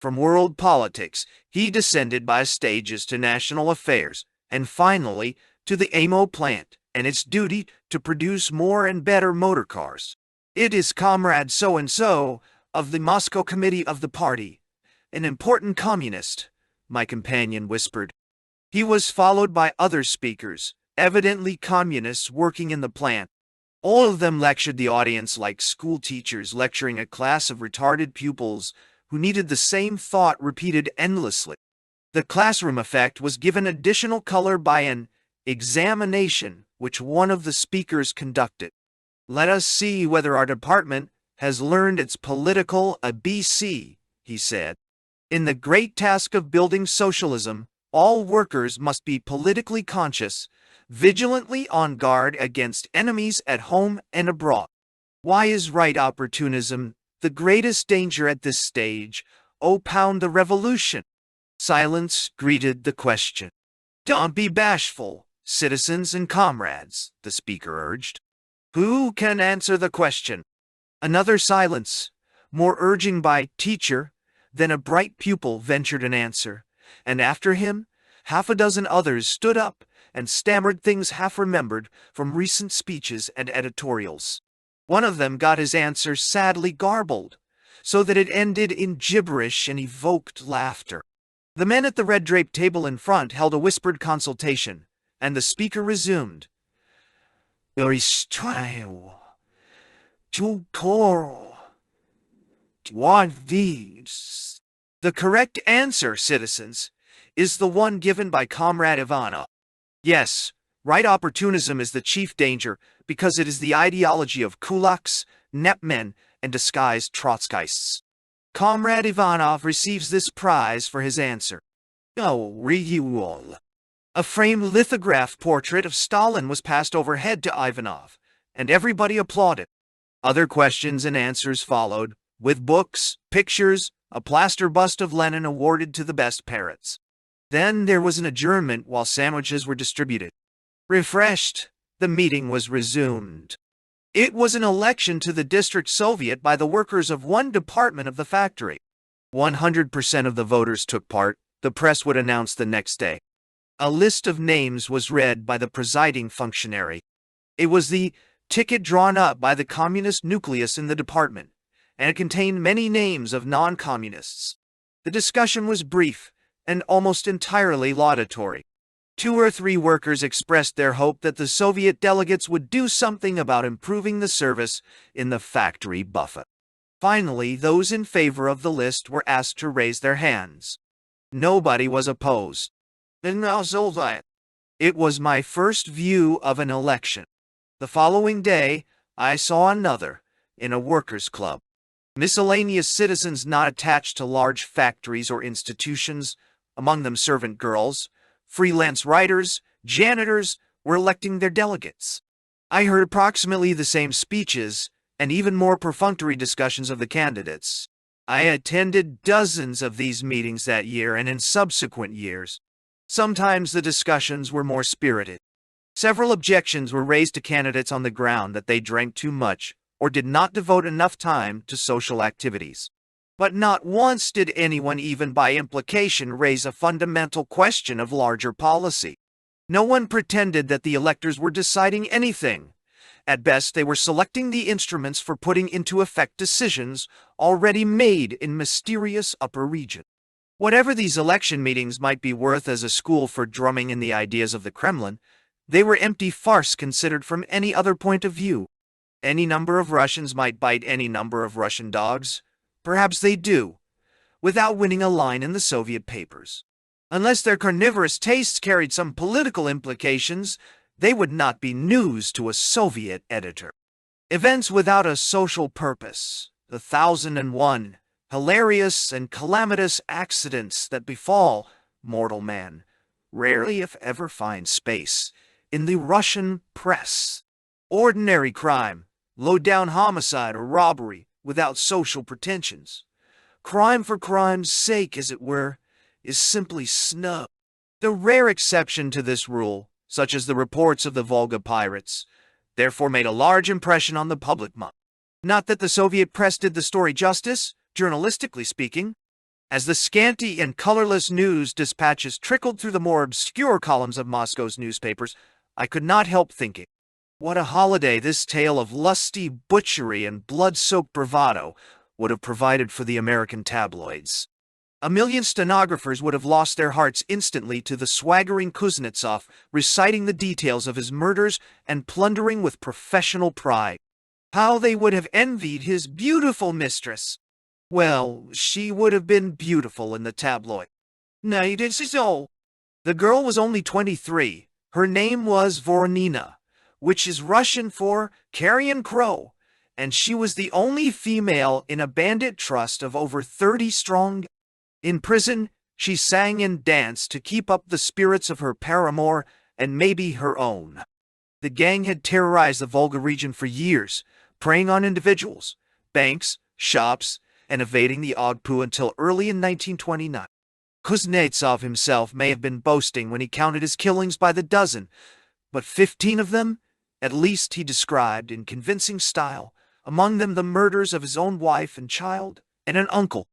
From world politics, he descended by stages to national affairs, and finally to the AMO plant and its duty to produce more and better motor cars. It is Comrade so-and-so of the Moscow Committee of the party, an important communist, my companion whispered. He was followed by other speakers, evidently communists working in the plant. All of them lectured the audience like school teachers lecturing a class of retarded pupils who needed the same thought repeated endlessly. The classroom effect was given additional color by an examination which one of the speakers conducted. Let us see whether our department has learned its political ABC, he said. In the great task of building socialism, all workers must be politically conscious, vigilantly on guard against enemies at home and abroad. Why is right opportunism the greatest danger at this stage? Oh, pound the revolution! Silence greeted the question. Don't be bashful, citizens and comrades, the speaker urged. Who can answer the question? Another silence, more urging by teacher than a bright pupil ventured an answer, and after him, half a dozen others stood up and stammered things half-remembered from recent speeches and editorials. One of them got his answer sadly garbled. so that it ended in gibberish and evoked laughter. The men at the red-draped table in front held a whispered consultation, and the speaker resumed. The correct answer, citizens, is the one given by Comrade Ivanov. Yes, right opportunism is the chief danger because it is the ideology of kulaks, nepmen, and disguised Trotskyists. Comrade Ivanov receives this prize for his answer. Oh, Ryul. A framed lithograph portrait of Stalin was passed overhead to Ivanov, and everybody applauded. Other questions and answers followed, with books, pictures, a plaster bust of Lenin awarded to the best parrots. Then there was an adjournment while sandwiches were distributed. Refreshed, the meeting was resumed. It was an election to the district soviet by the workers of one department of the factory. 100% of the voters took part, the press would announce the next day. A list of names was read by the presiding functionary. It was the ticket drawn up by the communist nucleus in the department, and it contained many names of non-communists. The discussion was brief and almost entirely laudatory. 2 or 3 workers expressed their hope that the Soviet delegates would do something about improving the service in the factory buffet. Finally, those in favor of the list were asked to raise their hands. Nobody was opposed. It was my first view of an election. The following day, I saw another, in a workers' club. Miscellaneous citizens not attached to large factories or institutions, among them servant girls, freelance writers, janitors, were electing their delegates. I heard approximately the same speeches and even more perfunctory discussions of the candidates. I attended dozens of these meetings that year and in subsequent years. Sometimes the discussions were more spirited. Several objections were raised to candidates on the ground that they drank too much or did not devote enough time to social activities. But not once did anyone even by implication raise a fundamental question of larger policy. No one pretended that the electors were deciding anything. At best, they were selecting the instruments for putting into effect decisions already made in mysterious upper region. Whatever these election meetings might be worth as a school for drumming in the ideas of the Kremlin, they were empty farce considered from any other point of view. Any number of Russians might bite any number of Russian dogs. Perhaps they do, without winning a line in the Soviet papers. Unless their carnivorous tastes carried some political implications, they would not be news to a Soviet editor. Events without a social purpose, the 1001 hilarious and calamitous accidents that befall mortal man, rarely if ever find space in the Russian press. Ordinary crime, low-down homicide or robbery without social pretensions. Crime for crime's sake, as it were, is simply snub. The rare exception to this rule, such as the reports of the Volga pirates, therefore made a large impression on the public mind. Not that the Soviet press did the story justice, journalistically speaking. As the scanty and colorless news dispatches trickled through the more obscure columns of Moscow's newspapers, I could not help thinking, what a holiday this tale of lusty butchery and blood-soaked bravado would have provided for the American tabloids. 1,000,000 stenographers would have lost their hearts instantly to the swaggering Kuznetsov reciting the details of his murders and plundering with professional pride. How they would have envied his beautiful mistress. Well, she would have been beautiful in the tabloid. Nay, this is all. The girl was only 23. Her name was Voronina, which is Russian for carrion crow, and she was the only female in a bandit trust of over 30 strong. In prison, she sang and danced to keep up the spirits of her paramour and maybe her own. The gang had terrorized the Volga region for years, preying on individuals, banks, shops, and evading the Ogpu until early in 1929. Kuznetsov himself may have been boasting when he counted his killings by the dozen, but 15 of them, at least, he described in convincing style, among them the murders of his own wife and child and an uncle.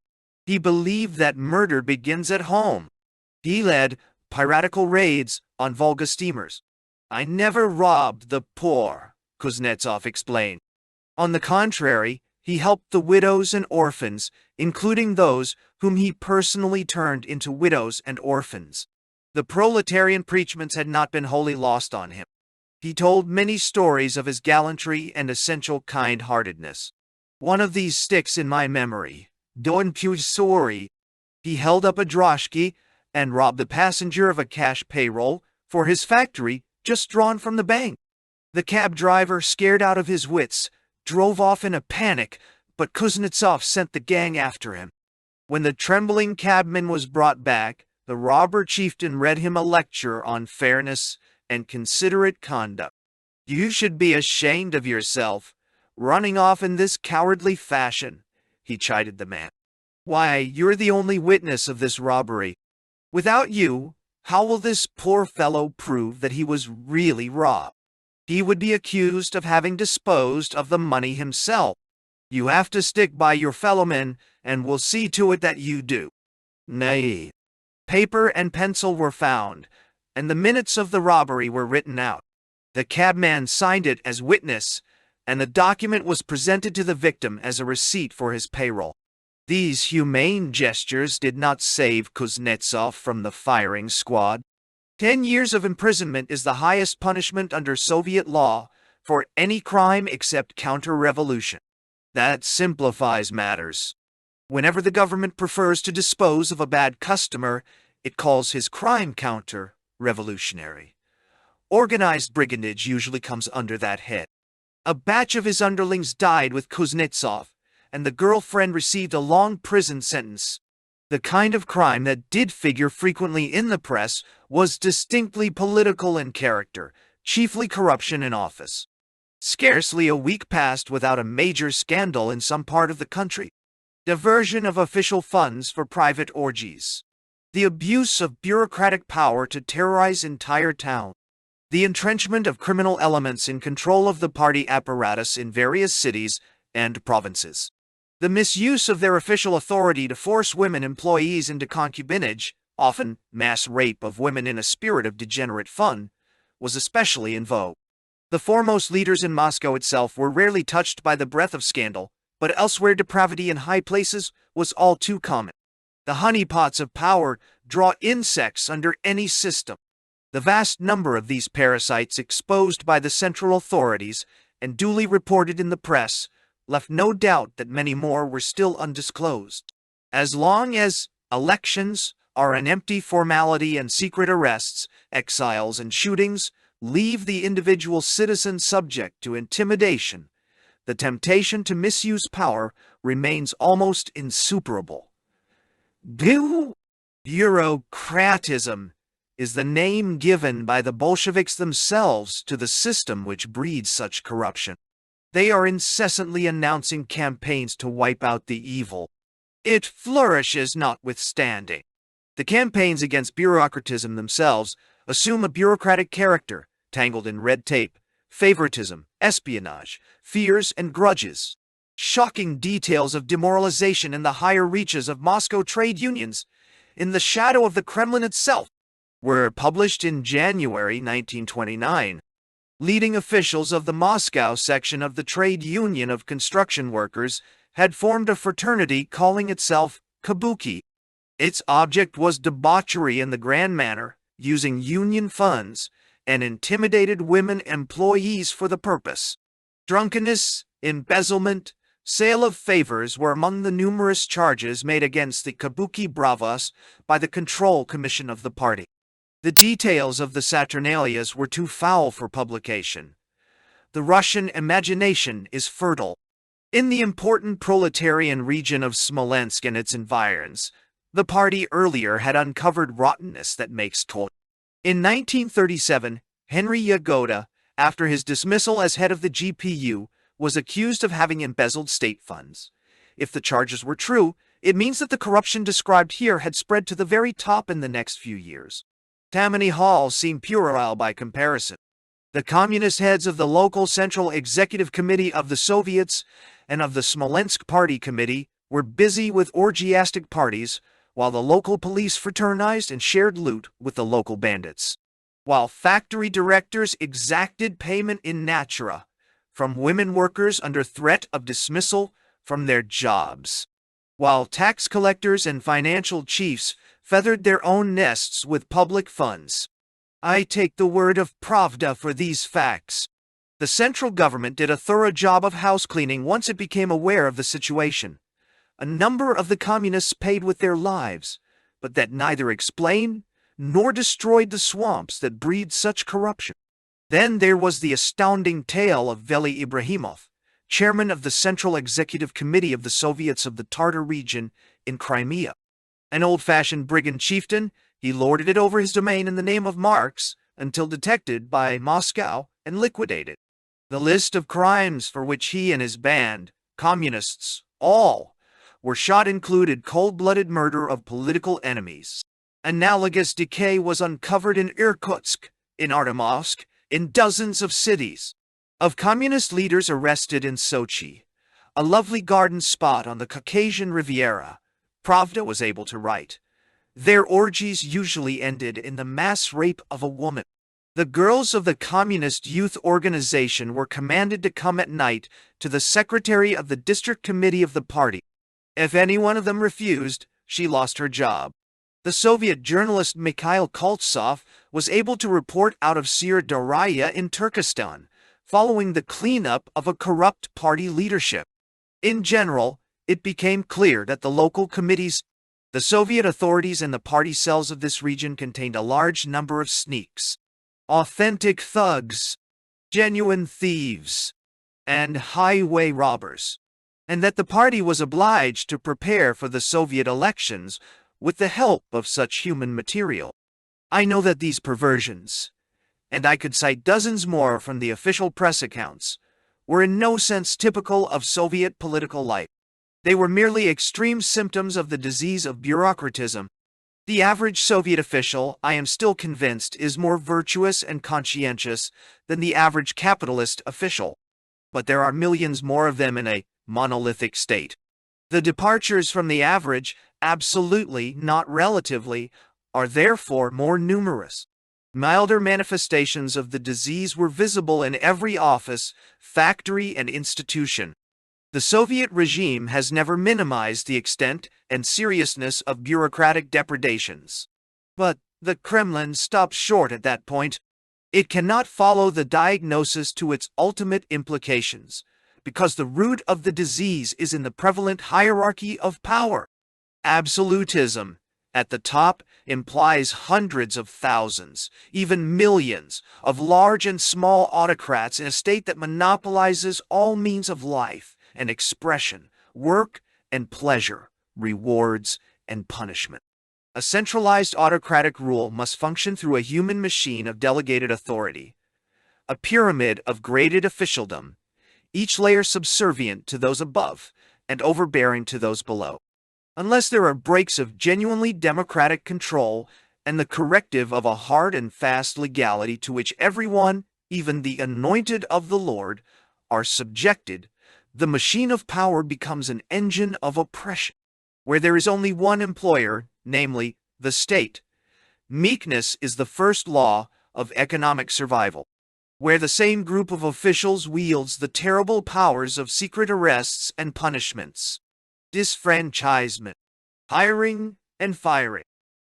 He believed that murder begins at home. He led piratical raids on Volga steamers. I never robbed the poor, Kuznetsov explained. On the contrary, He helped the widows and orphans, including those whom he personally turned into widows and orphans. The proletarian preachments had not been wholly lost on him. He told many stories of his gallantry and essential kind-heartedness. One of these sticks in my memory. Don Pusori. He held up a droshky and robbed the passenger of a cash payroll for his factory just drawn from the bank. The cab driver, scared out of his wits, drove off in a panic, but Kuznetsov sent the gang after him. When the trembling cabman was brought back, the robber chieftain read him a lecture on fairness and considerate conduct. "You should be ashamed of yourself, running off in this cowardly fashion," he chided the man. "Why, you're the only witness of this robbery. Without you, how will this poor fellow prove that he was really robbed? He would be accused of having disposed of the money himself. You have to stick by your fellowmen, and we'll see to it that you do." Nay. Paper and pencil were found, and the minutes of the robbery were written out. The cabman signed it as witness, and the document was presented to the victim as a receipt for his payroll. These humane gestures did not save Kuznetsov from the firing squad. 10 years of imprisonment is the highest punishment under Soviet law for any crime except counter-revolution. That simplifies matters. Whenever the government prefers to dispose of a bad customer, it calls his crime counter-revolutionary. Organized brigandage usually comes under that head. A batch of his underlings died with Kuznetsov, and the girlfriend received a long prison sentence. The kind of crime that did figure frequently in the press was distinctly political in character, chiefly corruption in office. Scarcely a week passed without a major scandal in some part of the country. Diversion of official funds for private orgies. The abuse of bureaucratic power to terrorize entire towns. The entrenchment of criminal elements in control of the party apparatus in various cities and provinces. The misuse of their official authority to force women employees into concubinage, often mass rape of women in a spirit of degenerate fun, was especially in vogue. The foremost leaders in Moscow itself were rarely touched by the breath of scandal, but elsewhere depravity in high places was all too common. The honeypots of power draw insects under any system. The vast number of these parasites exposed by the central authorities and duly reported in the press left no doubt that many more were still undisclosed. As long as elections are an empty formality and secret arrests, exiles, and shootings leave the individual citizen subject to intimidation, the temptation to misuse power remains almost insuperable. Bureaucratism is the name given by the Bolsheviks themselves to the system which breeds such corruption. They are incessantly announcing campaigns to wipe out the evil. It flourishes notwithstanding. The campaigns against bureaucratism themselves assume a bureaucratic character, tangled in red tape, favoritism, espionage, fears, and grudges. Shocking details of demoralization in the higher reaches of Moscow trade unions, in the shadow of the Kremlin itself, were published in January 1929. Leading officials of the Moscow section of the Trade Union of Construction Workers had formed a fraternity calling itself Kabuki. Its object was debauchery in the grand manner, using union funds, and intimidated women employees for the purpose. Drunkenness, embezzlement, sale of favors were among the numerous charges made against the Kabuki Bravos by the Control Commission of the party. The details of the Saturnalias were too foul for publication. The Russian imagination is fertile. In the important proletarian region of Smolensk and its environs, the party earlier had uncovered rottenness that makes toil. In 1937, Henry Yagoda, after his dismissal as head of the GPU, was accused of having embezzled state funds. If the charges were true, it means that the corruption described here had spread to the very top in the next few years. Tammany Hall seemed puerile by comparison. The communist heads of the local Central Executive Committee of the Soviets and of the Smolensk Party Committee were busy with orgiastic parties, while the local police fraternized and shared loot with the local bandits. While factory directors exacted payment in natura from women workers under threat of dismissal from their jobs, while tax collectors and financial chiefs feathered their own nests with public funds. I take the word of Pravda for these facts. The central government did a thorough job of housecleaning once it became aware of the situation. A number of the communists paid with their lives, but that neither explained nor destroyed the swamps that breed such corruption. Then there was the astounding tale of Veli Ibrahimov, chairman of the Central Executive Committee of the Soviets of the Tatar region in Crimea. An old-fashioned brigand chieftain, he lorded it over his domain in the name of Marx until detected by Moscow and liquidated. The list of crimes for which he and his band, communists, all, were shot included cold-blooded murder of political enemies. Analogous decay was uncovered in Irkutsk, in Artemovsk, in dozens of cities. Of communist leaders arrested in Sochi, a lovely garden spot on the Caucasian Riviera, Pravda was able to write, their orgies usually ended in the mass rape of a woman. The girls of the Communist Youth Organization were commanded to come at night to the secretary of the district committee of the party. If any one of them refused, she lost her job. The Soviet journalist Mikhail Koltsov was able to report out of Syr Darya in Turkestan, following the cleanup of a corrupt party leadership. In general, it became clear that the local committees, the Soviet authorities and the party cells of this region contained a large number of sneaks, authentic thugs, genuine thieves, and highway robbers, and that the party was obliged to prepare for the Soviet elections with the help of such human material. I know that these perversions, and I could cite dozens more from the official press accounts, were in no sense typical of Soviet political life. They were merely extreme symptoms of the disease of bureaucratism. The average Soviet official, I am still convinced, is more virtuous and conscientious than the average capitalist official. But there are millions more of them in a monolithic state. The departures from the average, absolutely, not relatively, are therefore more numerous. Milder manifestations of the disease were visible in every office, factory, and institution. The Soviet regime has never minimized the extent and seriousness of bureaucratic depredations. But the Kremlin stops short at that point. It cannot follow the diagnosis to its ultimate implications, because the root of the disease is in the prevalent hierarchy of power. Absolutism, at the top, implies hundreds of thousands, even millions, of large and small autocrats in a state that monopolizes all means of life and expression, work and pleasure, rewards and punishment. A centralized autocratic rule must function through a human machine of delegated authority, a pyramid of graded officialdom, each layer subservient to those above and overbearing to those below. Unless there are breaks of genuinely democratic control and the corrective of a hard and fast legality to which everyone, even the anointed of the Lord, are subjected, the machine of power becomes an engine of oppression. Where there is only one employer, namely, the state, meekness is the first law of economic survival. Where the same group of officials wields the terrible powers of secret arrests and punishments, disfranchisement, hiring and firing,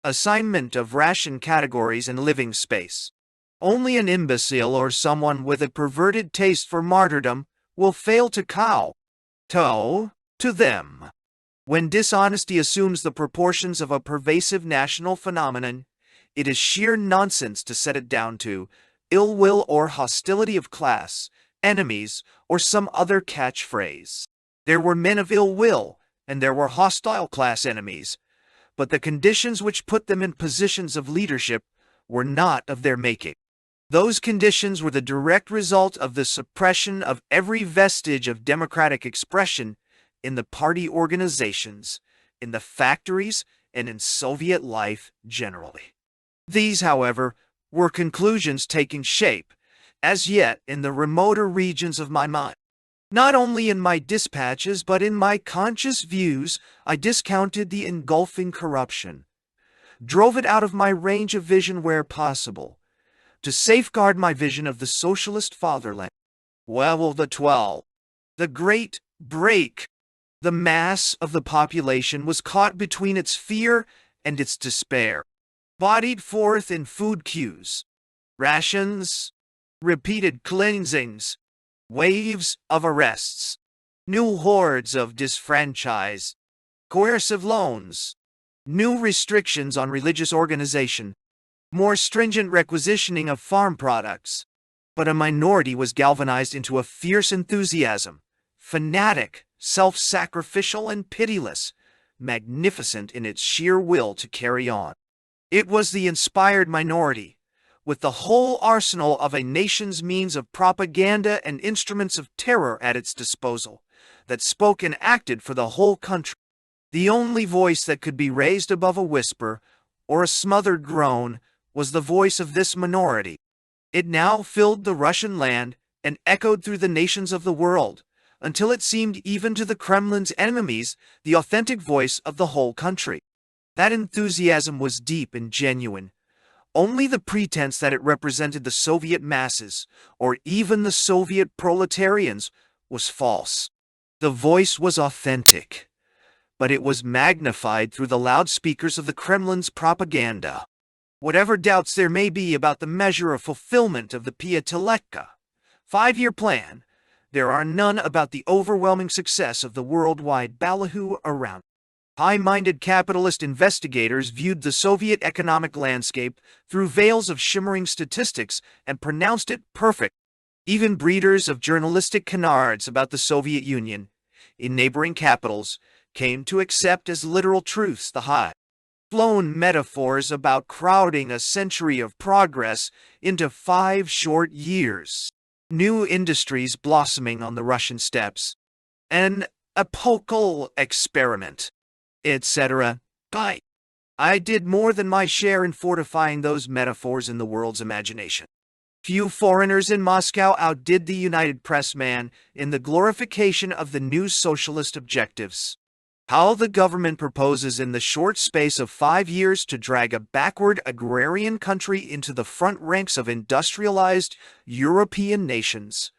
assignment of ration categories and living space, only an imbecile or someone with a perverted taste for martyrdom will fail to kowtow to them. When dishonesty assumes the proportions of a pervasive national phenomenon, it is sheer nonsense to set it down to ill will or hostility of class, enemies, or some other catchphrase. There were men of ill will, and there were hostile class enemies, but the conditions which put them in positions of leadership were not of their making. Those conditions were the direct result of the suppression of every vestige of democratic expression in the party organizations, in the factories, and in Soviet life generally. These, however, were conclusions taking shape, as yet, in the remoter regions of my mind. Not only in my dispatches, but in my conscious views, I discounted the engulfing corruption, drove it out of my range of vision where possible, to safeguard my vision of the socialist fatherland. Well, the great break The mass of the population was caught between its fear and its despair, bodied forth in food queues, rations, repeated cleansings, waves of arrests, new hordes of disfranchised, coercive loans, new restrictions on religious organization, more stringent requisitioning of farm products. But a minority was galvanized into a fierce enthusiasm, fanatic, self-sacrificial, and pitiless, magnificent in its sheer will to carry on. It was the inspired minority, with the whole arsenal of a nation's means of propaganda and instruments of terror at its disposal, that spoke and acted for the whole country. The only voice that could be raised above a whisper or a smothered groan was the voice of this minority. It now filled the Russian land and echoed through the nations of the world, until it seemed even to the Kremlin's enemies the authentic voice of the whole country. That enthusiasm was deep and genuine. Only the pretense that it represented the Soviet masses, or even the Soviet proletarians, was false. The voice was authentic, but it was magnified through the loudspeakers of the Kremlin's propaganda. Whatever doubts there may be about the measure of fulfillment of the Piatyleka 5-year plan, there are none about the overwhelming success of the worldwide ballyhoo around. High-minded capitalist investigators viewed the Soviet economic landscape through veils of shimmering statistics and pronounced it perfect. Even breeders of journalistic canards about the Soviet Union, in neighboring capitals, came to accept as literal truths the high-flown metaphors about crowding a century of progress into 5 short years. New industries blossoming on the Russian steppes, an epochal experiment, etc. I did more than my share in fortifying those metaphors in the world's imagination. Few foreigners in Moscow outdid the United Pressman in the glorification of the new socialist objectives. How the government proposes in the short space of 5 years to drag a backward agrarian country into the front ranks of industrialized European nations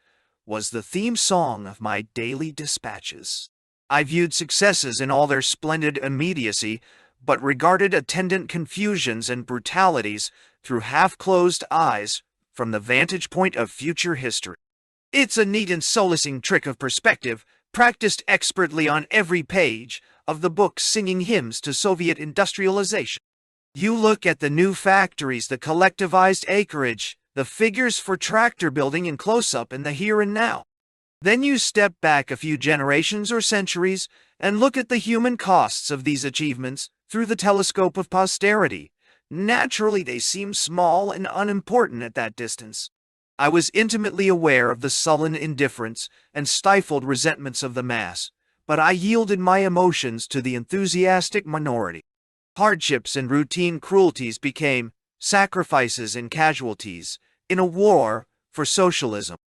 was the theme song of my daily dispatches. I viewed successes in all their splendid immediacy, but regarded attendant confusions and brutalities through half-closed eyes from the vantage point of future history. It's a neat and solacing trick of perspective, practiced expertly on every page of the book singing hymns to Soviet industrialization. You look at the new factories, the collectivized acreage, the figures for tractor building in close-up in the here and now. Then you step back a few generations or centuries and look at the human costs of these achievements through the telescope of posterity. Naturally, they seem small and unimportant at that distance. I was intimately aware of the sullen indifference and stifled resentments of the mass, but I yielded my emotions to the enthusiastic minority. Hardships and routine cruelties became sacrifices and casualties in a war for socialism.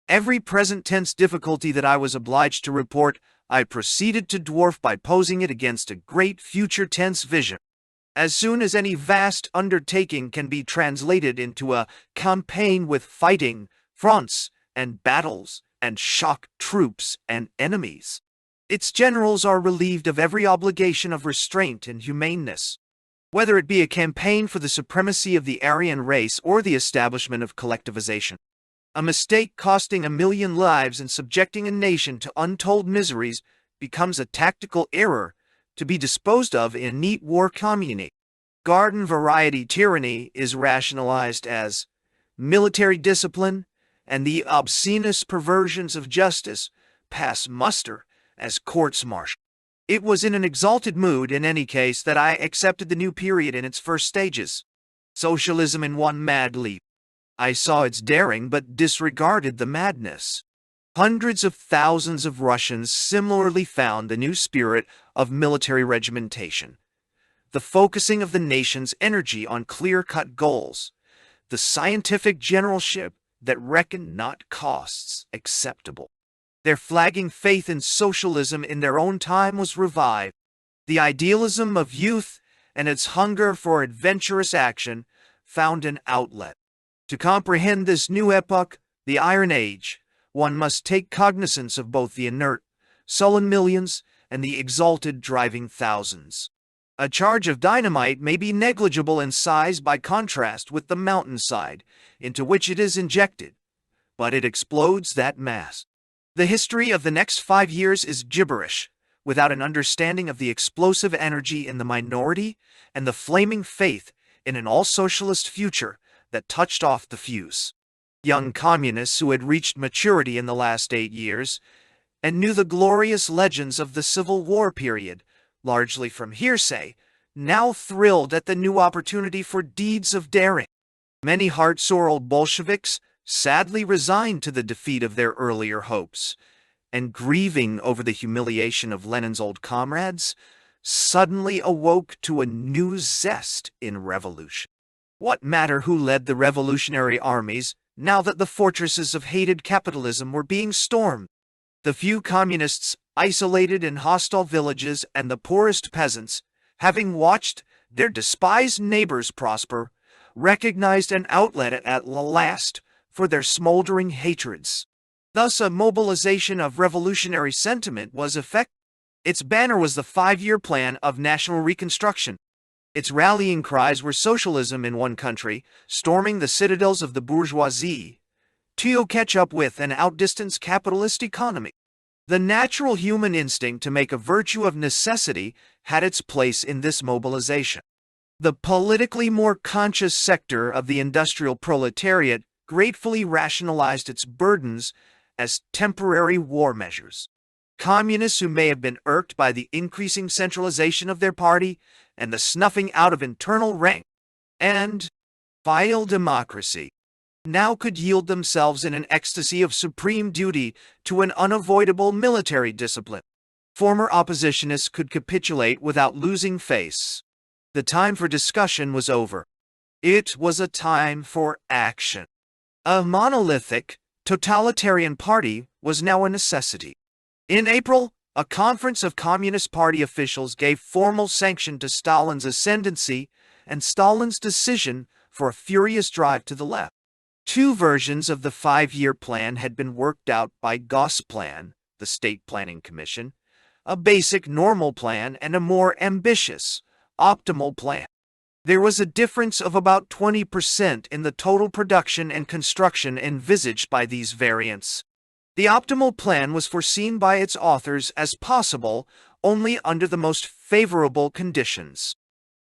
Every present-tense difficulty that I was obliged to report, I proceeded to dwarf by posing it against a great future-tense vision. As soon as any vast undertaking can be translated into a campaign with fighting, fronts, and battles, and shock troops and enemies, its generals are relieved of every obligation of restraint and humaneness. Whether it be a campaign for the supremacy of the Aryan race or the establishment of collectivization, a mistake costing 1 million lives and subjecting a nation to untold miseries becomes a tactical error to be disposed of in neat war communique. Garden variety tyranny is rationalized as military discipline, and the obscenest perversions of justice pass muster as courts-martial. It was in an exalted mood, in any case, that I accepted the new period in its first stages. Socialism in one mad leap. I saw its daring but disregarded the madness. Hundreds of thousands of Russians similarly found the new spirit of military regimentation, the focusing of the nation's energy on clear-cut goals, the scientific generalship that reckoned not costs acceptable. Their flagging faith in socialism in their own time was revived. The idealism of youth and its hunger for adventurous action found an outlet. To comprehend this new epoch, the Iron Age, one must take cognizance of both the inert, sullen millions and the exalted driving thousands. A charge of dynamite may be negligible in size by contrast with the mountainside into which it is injected, but it explodes that mass. The history of the next 5 years is gibberish, without an understanding of the explosive energy in the minority and the flaming faith in an all-socialist future that touched off the fuse. Young communists who had reached maturity in the last 8 years and knew the glorious legends of the Civil War period, largely from hearsay, now thrilled at the new opportunity for deeds of daring. Many heart-sore old Bolsheviks, sadly resigned to the defeat of their earlier hopes, and grieving over the humiliation of Lenin's old comrades, suddenly awoke to a new zest in revolution. What matter who led the revolutionary armies now that the fortresses of hated capitalism were being stormed? The few communists isolated in hostile villages and the poorest peasants, having watched their despised neighbors prosper, recognized an outlet at last for their smoldering hatreds. Thus, a mobilization of revolutionary sentiment was effected. Its banner was the 5-year plan of national reconstruction. Its rallying cries were socialism in one country, storming the citadels of the bourgeoisie, to catch up with and outdistance capitalist economy. The natural human instinct to make a virtue of necessity had its place in this mobilization. The politically more conscious sector of the industrial proletariat gratefully rationalized its burdens as temporary war measures. Communists who may have been irked by the increasing centralization of their party and the snuffing out of internal rank and vile democracy now could yield themselves in an ecstasy of supreme duty to an unavoidable military discipline. Former oppositionists could capitulate without losing face. The time for discussion was over. It was a time for action. A monolithic, totalitarian party was now a necessity. In April, a conference of Communist Party officials gave formal sanction to Stalin's ascendancy and Stalin's decision for a furious drive to the left. 2 versions of the 5-year plan had been worked out by Gosplan, the State Planning Commission, a basic normal plan and a more ambitious, optimal plan. There was a difference of about 20% in the total production and construction envisaged by these variants. The optimal plan was foreseen by its authors as possible only under the most favorable conditions.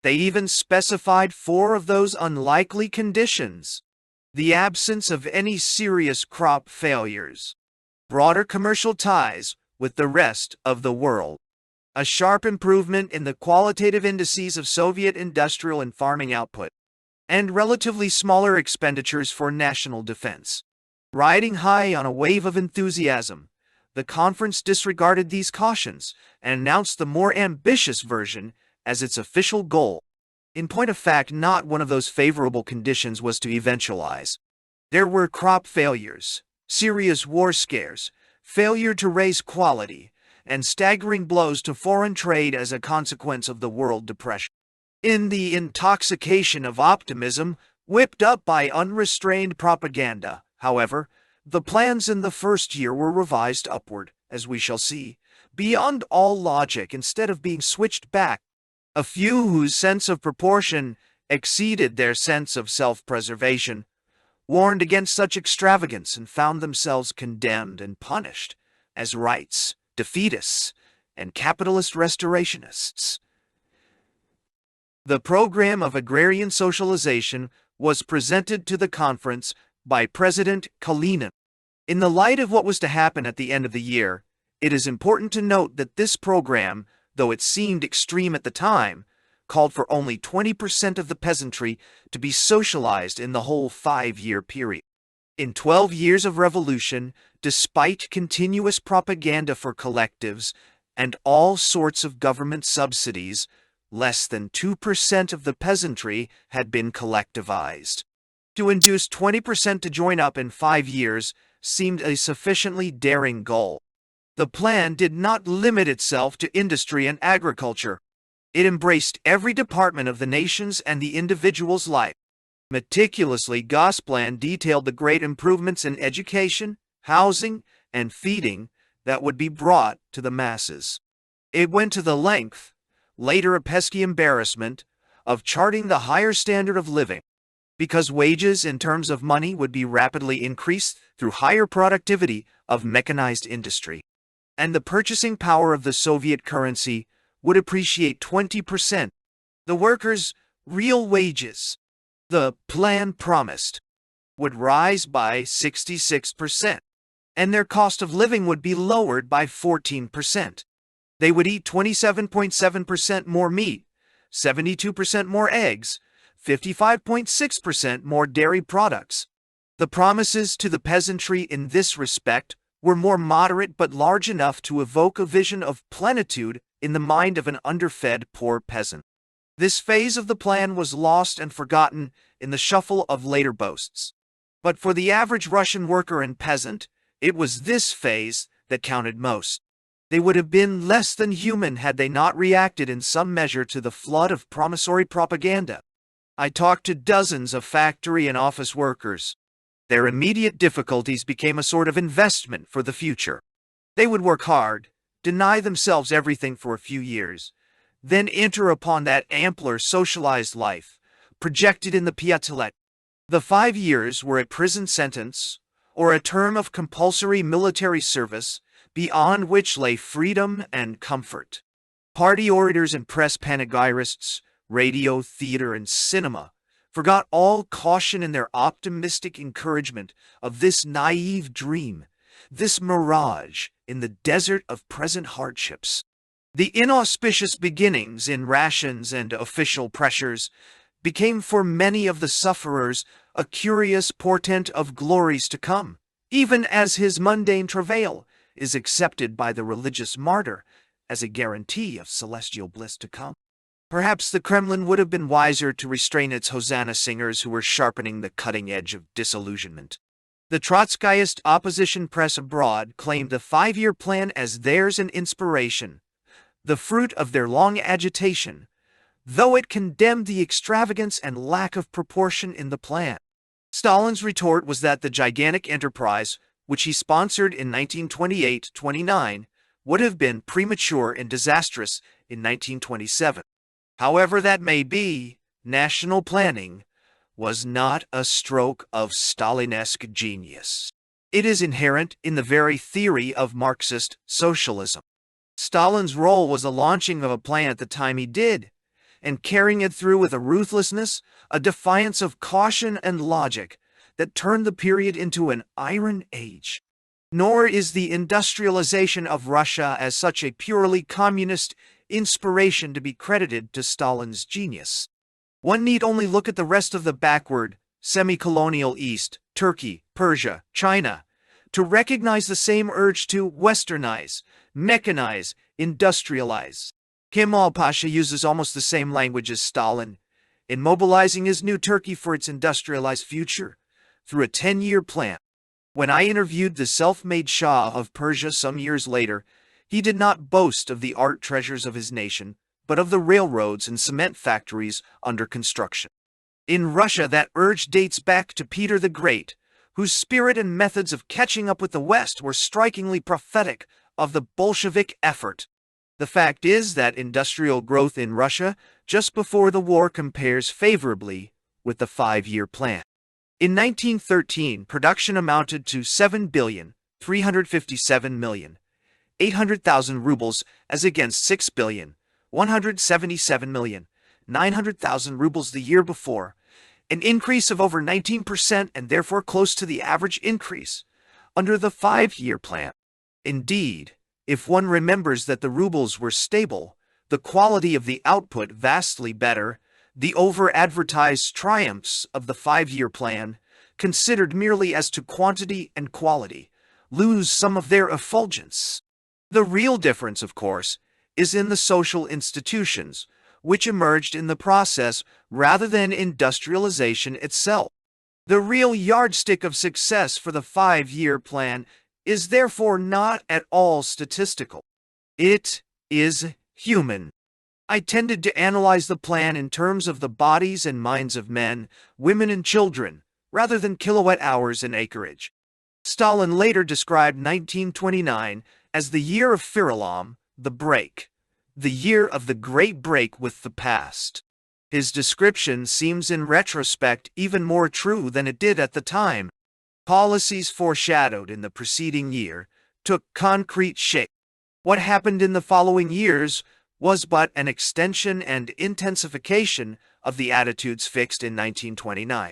They even specified 4 of those unlikely conditions: the absence of any serious crop failures, broader commercial ties with the rest of the world, a sharp improvement in the qualitative indices of Soviet industrial and farming output, and relatively smaller expenditures for national defense. Riding high on a wave of enthusiasm, the conference disregarded these cautions and announced the more ambitious version as its official goal. In point of fact, not one of those favorable conditions was to eventualize. There were crop failures, serious war scares, failure to raise quality, and staggering blows to foreign trade as a consequence of the world depression. In the intoxication of optimism, whipped up by unrestrained propaganda, however, the plans in the first year were revised upward, as we shall see, beyond all logic instead of being switched back. A few whose sense of proportion exceeded their sense of self-preservation warned against such extravagance and found themselves condemned and punished as rights, defeatists, and capitalist restorationists. The program of agrarian socialization was presented to the conference by President Kalinin. In the light of what was to happen at the end of the year, it is important to note that this program, though it seemed extreme at the time, called for only 20% of the peasantry to be socialized in the whole 5-year period. In 12 years of revolution, despite continuous propaganda for collectives and all sorts of government subsidies, less than 2% of the peasantry had been collectivized. To induce 20% to join up in 5 years seemed a sufficiently daring goal. The plan did not limit itself to industry and agriculture. It embraced every department of the nation's and the individual's life. Meticulously, Gosplan detailed the great improvements in education, housing, and feeding that would be brought to the masses. It went to the length, later a pesky embarrassment, of charting the higher standard of living, because wages in terms of money would be rapidly increased through higher productivity of mechanized industry, and the purchasing power of the Soviet currency would appreciate 20%. The workers' real wages, the plan promised, would rise by 66%, and their cost of living would be lowered by 14%. They would eat 27.7% more meat, 72% more eggs, 55.6% more dairy products. The promises to the peasantry in this respect were more moderate but large enough to evoke a vision of plenitude in the mind of an underfed poor peasant. This phase of the plan was lost and forgotten in the shuffle of later boasts. But for the average Russian worker and peasant, it was this phase that counted most. They would have been less than human had they not reacted in some measure to the flood of promissory propaganda. I talked to dozens of factory and office workers. Their immediate difficulties became a sort of investment for the future. They would work hard, deny themselves everything for a few years, then enter upon that ampler socialized life, projected in the Piatelet. The 5 years were a prison sentence, or a term of compulsory military service, beyond which lay freedom and comfort. Party orators and press panegyrists, radio, theater, and cinema forgot all caution in their optimistic encouragement of this naive dream, this mirage in the desert of present hardships. The inauspicious beginnings in rations and official pressures became for many of the sufferers a curious portent of glories to come, even as his mundane travail is accepted by the religious martyr as a guarantee of celestial bliss to come. Perhaps the Kremlin would have been wiser to restrain its Hosanna singers who were sharpening the cutting edge of disillusionment. The Trotskyist opposition press abroad claimed the 5-year plan as theirs an inspiration, the fruit of their long agitation, though it condemned the extravagance and lack of proportion in the plan. Stalin's retort was that the gigantic enterprise, which he sponsored in 1928-29, would have been premature and disastrous in 1927. However that may be, national planning was not a stroke of Stalinesque genius. It is inherent in the very theory of Marxist socialism. Stalin's role was the launching of a plan at the time he did, and carrying it through with a ruthlessness, a defiance of caution and logic that turned the period into an iron age. Nor is the industrialization of Russia as such a purely communist inspiration to be credited to Stalin's genius. One need only look at the rest of the backward, semi-colonial East, Turkey, Persia, China, to recognize the same urge to westernize, mechanize, industrialize. Kemal Pasha uses almost the same language as Stalin in mobilizing his new Turkey for its industrialized future through a 10-year plan. When I interviewed the self-made Shah of Persia some years later, he did not boast of the art treasures of his nation, but of the railroads and cement factories under construction. In Russia, that urge dates back to Peter the Great, whose spirit and methods of catching up with the West were strikingly prophetic of the Bolshevik effort. The fact is that industrial growth in Russia just before the war compares favorably with the 5-year plan. In 1913, production amounted to 7,357,800,000 rubles as against 6,177,900,000 rubles the year before, an increase of over 19% and therefore close to the average increase under the 5-year plan. Indeed, if one remembers that the rubles were stable, the quality of the output vastly better, the over-advertised triumphs of the 5-year plan, considered merely as to quantity and quality, lose some of their effulgence. The real difference, of course, is in the social institutions, which emerged in the process rather than industrialization itself. The real yardstick of success for the 5-year plan is therefore not at all statistical. It is human. I tended to analyze the plan in terms of the bodies and minds of men, women, and children, rather than kilowatt hours and acreage. Stalin later described 1929 as the year of Firalam, the break, the year of the great break with the past. His description seems in retrospect even more true than it did at the time. Policies foreshadowed in the preceding year took concrete shape. What happened in the following years was but an extension and intensification of the attitudes fixed in 1929.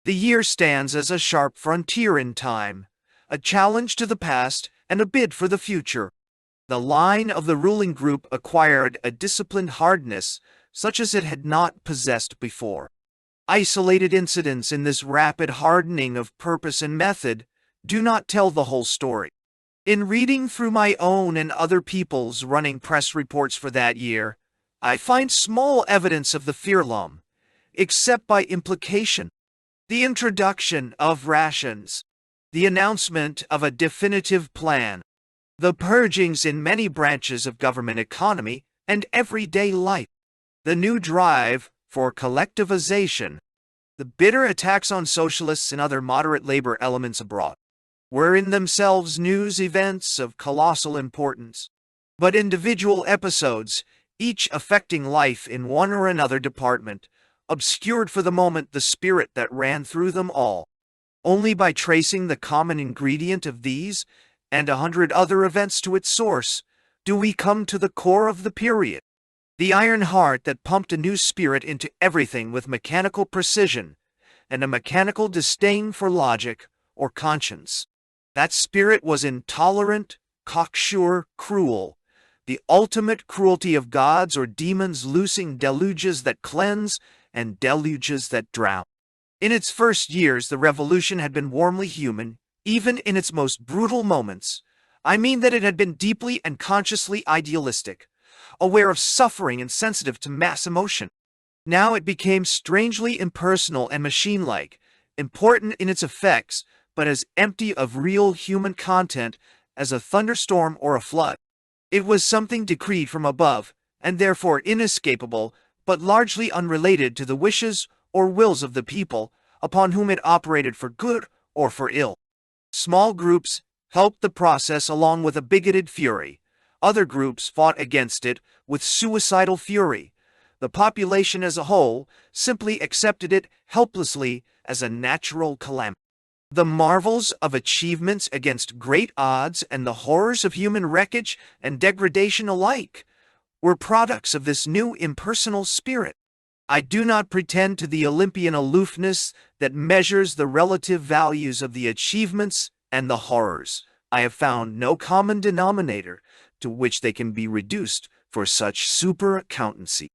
The year stands as a sharp frontier in time, a challenge to the past and a bid for the future. The line of the ruling group acquired a disciplined hardness such as it had not possessed before. Isolated incidents in this rapid hardening of purpose and method do not tell the whole story. In reading through my own and other people's running press reports for that year, I find small evidence of the furlong, except by implication. The introduction of rations, the announcement of a definitive plan, the purgings in many branches of government economy and everyday life, the new drive for collectivization, the bitter attacks on socialists and other moderate labor elements abroad, were in themselves news events of colossal importance, but individual episodes, each affecting life in one or another department, obscured for the moment the spirit that ran through them all. Only by tracing the common ingredient of these and 100 other events to its source do we come to the core of the period. The iron heart that pumped a new spirit into everything with mechanical precision and a mechanical disdain for logic or conscience. That spirit was intolerant, cocksure, cruel, the ultimate cruelty of gods or demons loosing deluges that cleanse and deluges that drown. In its first years, the revolution had been warmly human, even in its most brutal moments. I mean that it had been deeply and consciously idealistic, aware of suffering and sensitive to mass emotion. Now it became strangely impersonal and machine-like, important in its effects, but as empty of real human content as a thunderstorm or a flood. It was something decreed from above, and therefore inescapable, but largely unrelated to the wishes or wills of the people, upon whom it operated for good or for ill. Small groups helped the process along with a bigoted fury. Other groups fought against it with suicidal fury. The population as a whole simply accepted it helplessly as a natural calamity. The marvels of achievements against great odds and the horrors of human wreckage and degradation alike were products of this new impersonal spirit. I do not pretend to the Olympian aloofness that measures the relative values of the achievements and the horrors. I have found no common denominator to which they can be reduced for such super-accountancy.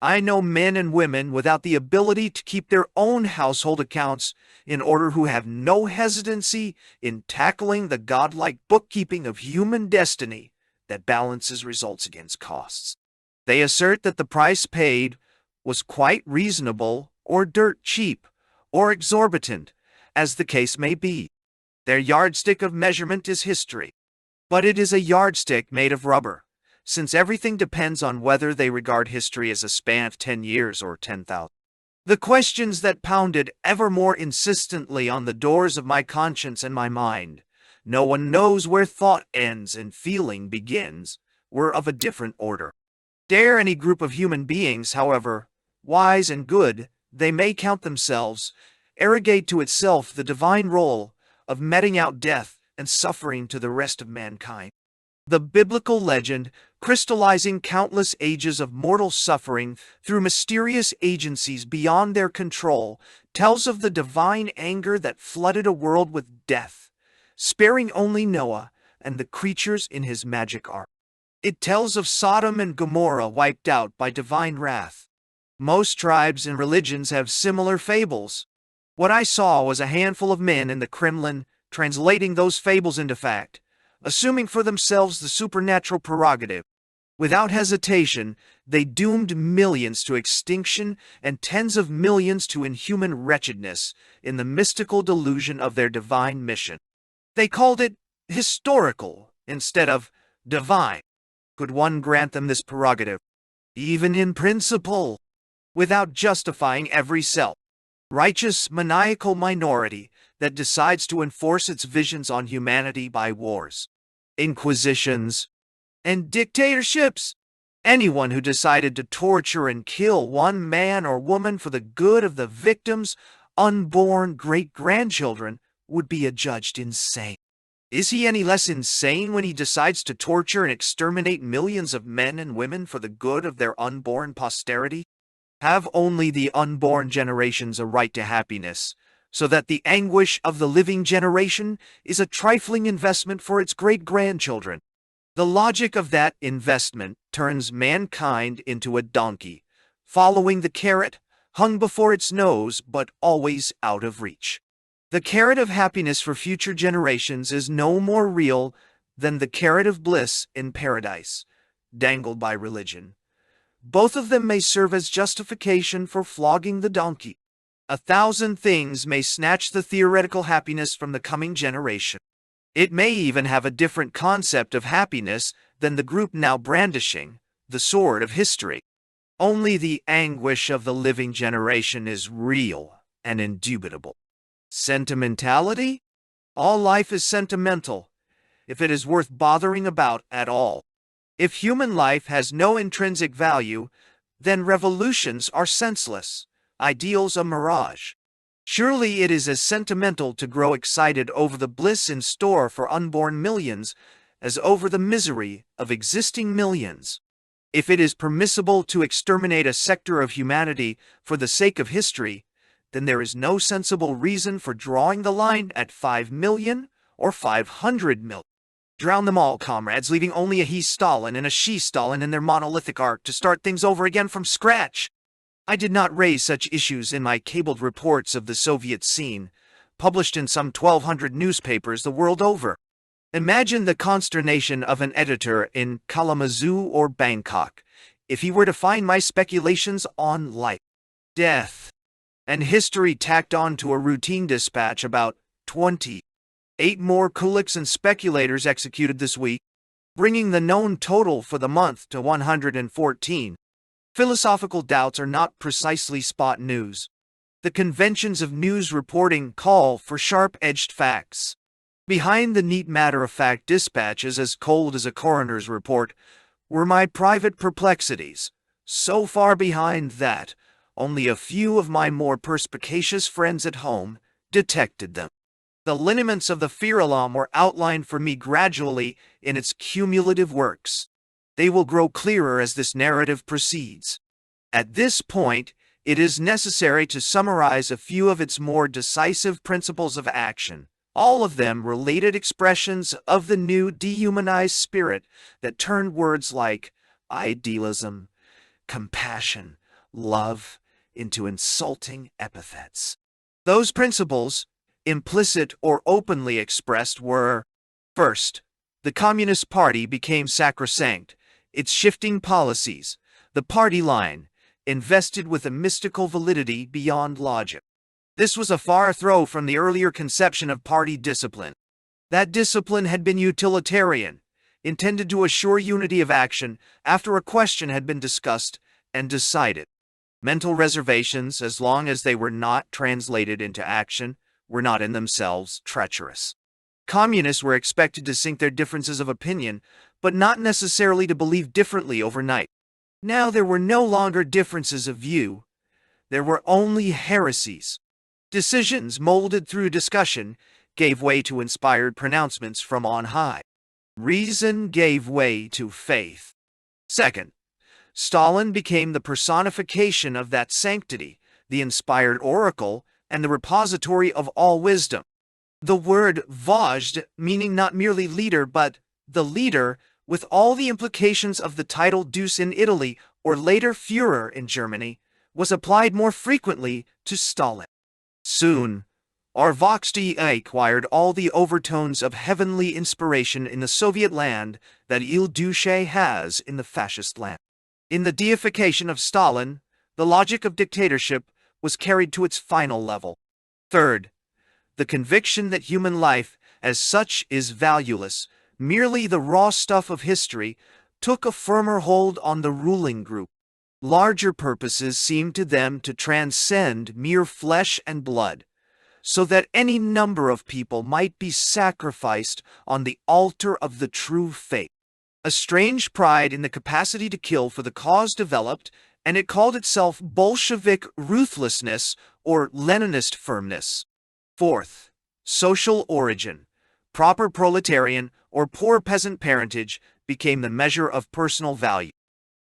I know men and women without the ability to keep their own household accounts in order who have no hesitancy in tackling the godlike bookkeeping of human destiny that balances results against costs. They assert that the price paid was quite reasonable or dirt cheap or exorbitant, as the case may be. Their yardstick of measurement is history. But it is a yardstick made of rubber, since everything depends on whether they regard history as a span of 10 years or 10,000. The questions that pounded ever more insistently on the doors of my conscience and my mind, no one knows where thought ends and feeling begins, were of a different order. Dare any group of human beings, however wise and good they may count themselves, arrogate to itself the divine role of meting out death and suffering to the rest of mankind. The biblical legend, crystallizing countless ages of mortal suffering through mysterious agencies beyond their control, tells of the divine anger that flooded a world with death, sparing only Noah and the creatures in his magic ark. It tells of Sodom and Gomorrah wiped out by divine wrath. Most tribes and religions have similar fables. What I saw was a handful of men in the Kremlin translating those fables into fact, assuming for themselves the supernatural prerogative. Without hesitation, they doomed millions to extinction and tens of millions to inhuman wretchedness in the mystical delusion of their divine mission. They called it historical instead of divine. Could one grant them this prerogative, even in principle, without justifying every self-righteous, maniacal minority that decides to enforce its visions on humanity by wars, inquisitions, and dictatorships? Anyone who decided to torture and kill one man or woman for the good of the victim's unborn great-grandchildren would be adjudged insane. Is he any less insane when he decides to torture and exterminate millions of men and women for the good of their unborn posterity? Have only the unborn generations a right to happiness, so that the anguish of the living generation is a trifling investment for its great-grandchildren? The logic of that investment turns mankind into a donkey, following the carrot hung before its nose but always out of reach. The carrot of happiness for future generations is no more real than the carrot of bliss in paradise, dangled by religion. Both of them may serve as justification for flogging the donkey. 1,000 things may snatch the theoretical happiness from the coming generation. It may even have a different concept of happiness than the group now brandishing the sword of history. Only the anguish of the living generation is real and indubitable. Sentimentality? All life is sentimental, if it is worth bothering about at all. If human life has no intrinsic value, then revolutions are senseless, ideals a mirage. Surely it is as sentimental to grow excited over the bliss in store for unborn millions as over the misery of existing millions. If it is permissible to exterminate a sector of humanity for the sake of history, then there is no sensible reason for drawing the line at 5 million or 500 million. Drown them all, comrades, leaving only a he-Stalin and a she-Stalin in their monolithic arc to start things over again from scratch. I did not raise such issues in my cabled reports of the Soviet scene, published in some 1,200 newspapers the world over. Imagine the consternation of an editor in Kalamazoo or Bangkok if he were to find my speculations on life, death, and history tacked on to a routine dispatch about 28 more kuliks and speculators executed this week, bringing the known total for the month to 114. Philosophical doubts are not precisely spot news. The conventions of news reporting call for sharp-edged facts. Behind the neat matter-of-fact dispatches as cold as a coroner's report were my private perplexities, so far behind that only a few of my more perspicacious friends at home detected them. The lineaments of the fear alarm were outlined for me gradually in its cumulative works. They will grow clearer as this narrative proceeds. At this point, it is necessary to summarize a few of its more decisive principles of action, all of them related expressions of the new dehumanized spirit that turned words like idealism, compassion, love into insulting epithets. Those principles, implicit or openly expressed, were: first, the Communist Party became sacrosanct, its shifting policies, the party line, invested with a mystical validity beyond logic. This was a far throw from the earlier conception of party discipline. That discipline had been utilitarian, intended to assure unity of action after a question had been discussed and decided. Mental reservations, as long as they were not translated into action, were not in themselves treacherous. Communists were expected to sink their differences of opinion, but not necessarily to believe differently overnight. Now there were no longer differences of view. There were only heresies. Decisions molded through discussion gave way to inspired pronouncements from on high. Reason gave way to faith. Second, Stalin became the personification of that sanctity, the inspired oracle, and the repository of all wisdom. The word vождь, meaning not merely leader but the leader, with all the implications of the title Deuce in Italy or later Führer in Germany, was applied more frequently to Stalin. Soon, our Voxd acquired all the overtones of heavenly inspiration in the Soviet land that Il Duce has in the fascist land. In the deification of Stalin, the logic of dictatorship was carried to its final level. Third, the conviction that human life as such is valueless, merely the raw stuff of history, took a firmer hold on the ruling group. Larger purposes seemed to them to transcend mere flesh and blood, so that any number of people might be sacrificed on the altar of the true faith. A strange pride in the capacity to kill for the cause developed, and it called itself Bolshevik ruthlessness or Leninist firmness. Fourth, social origin. Proper proletarian or poor peasant parentage became the measure of personal value.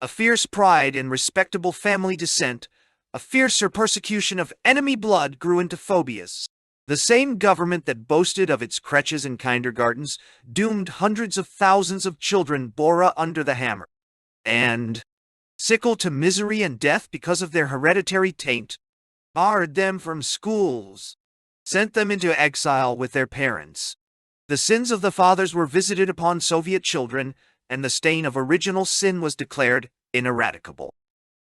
A fierce pride in respectable family descent, a fiercer persecution of enemy blood grew into phobias. The same government that boasted of its creches and kindergartens doomed hundreds of thousands of children born under the hammer. And, sickle to misery and death because of their hereditary taint, barred them from schools, sent them into exile with their parents. The sins of the fathers were visited upon Soviet children, and the stain of original sin was declared ineradicable.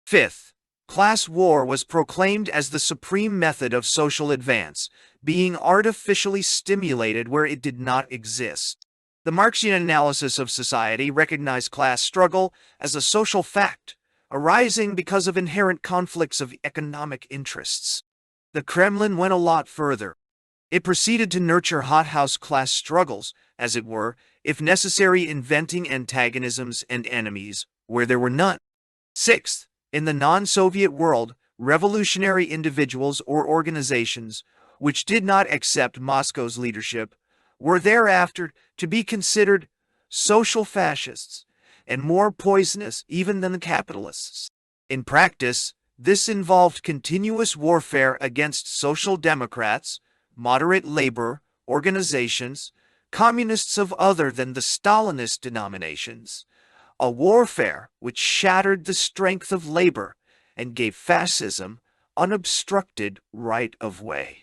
Fifth, class war was proclaimed as the supreme method of social advance, being artificially stimulated where it did not exist. The Marxian analysis of society recognized class struggle as a social fact, arising because of inherent conflicts of economic interests. The Kremlin went a lot further. It proceeded to nurture hothouse class struggles, as it were, if necessary, inventing antagonisms and enemies where there were none. Sixth, in the non-Soviet world, revolutionary individuals or organizations, which did not accept Moscow's leadership, were thereafter to be considered social fascists, and more poisonous even than the capitalists. In practice, this involved continuous warfare against social democrats, moderate labor organizations, communists of other than the Stalinist denominations, a warfare which shattered the strength of labor and gave fascism unobstructed right of way.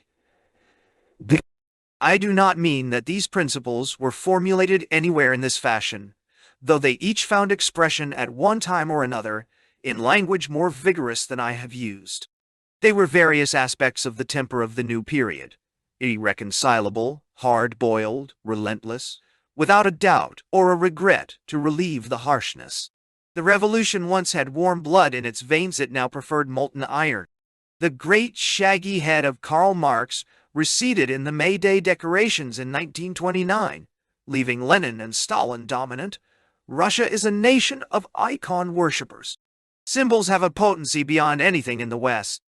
I do not mean that these principles were formulated anywhere in this fashion, though they each found expression at one time or another in language more vigorous than I have used. They were various aspects of the temper of the new period, irreconcilable, hard-boiled, relentless, without a doubt or a regret to relieve the harshness. The revolution once had warm blood in its veins, it now preferred molten iron. The great shaggy head of Karl Marx receded in the May Day decorations in 1929, leaving Lenin and Stalin dominant. Russia is a nation of icon worshippers. Symbols have a potency beyond anything in the West.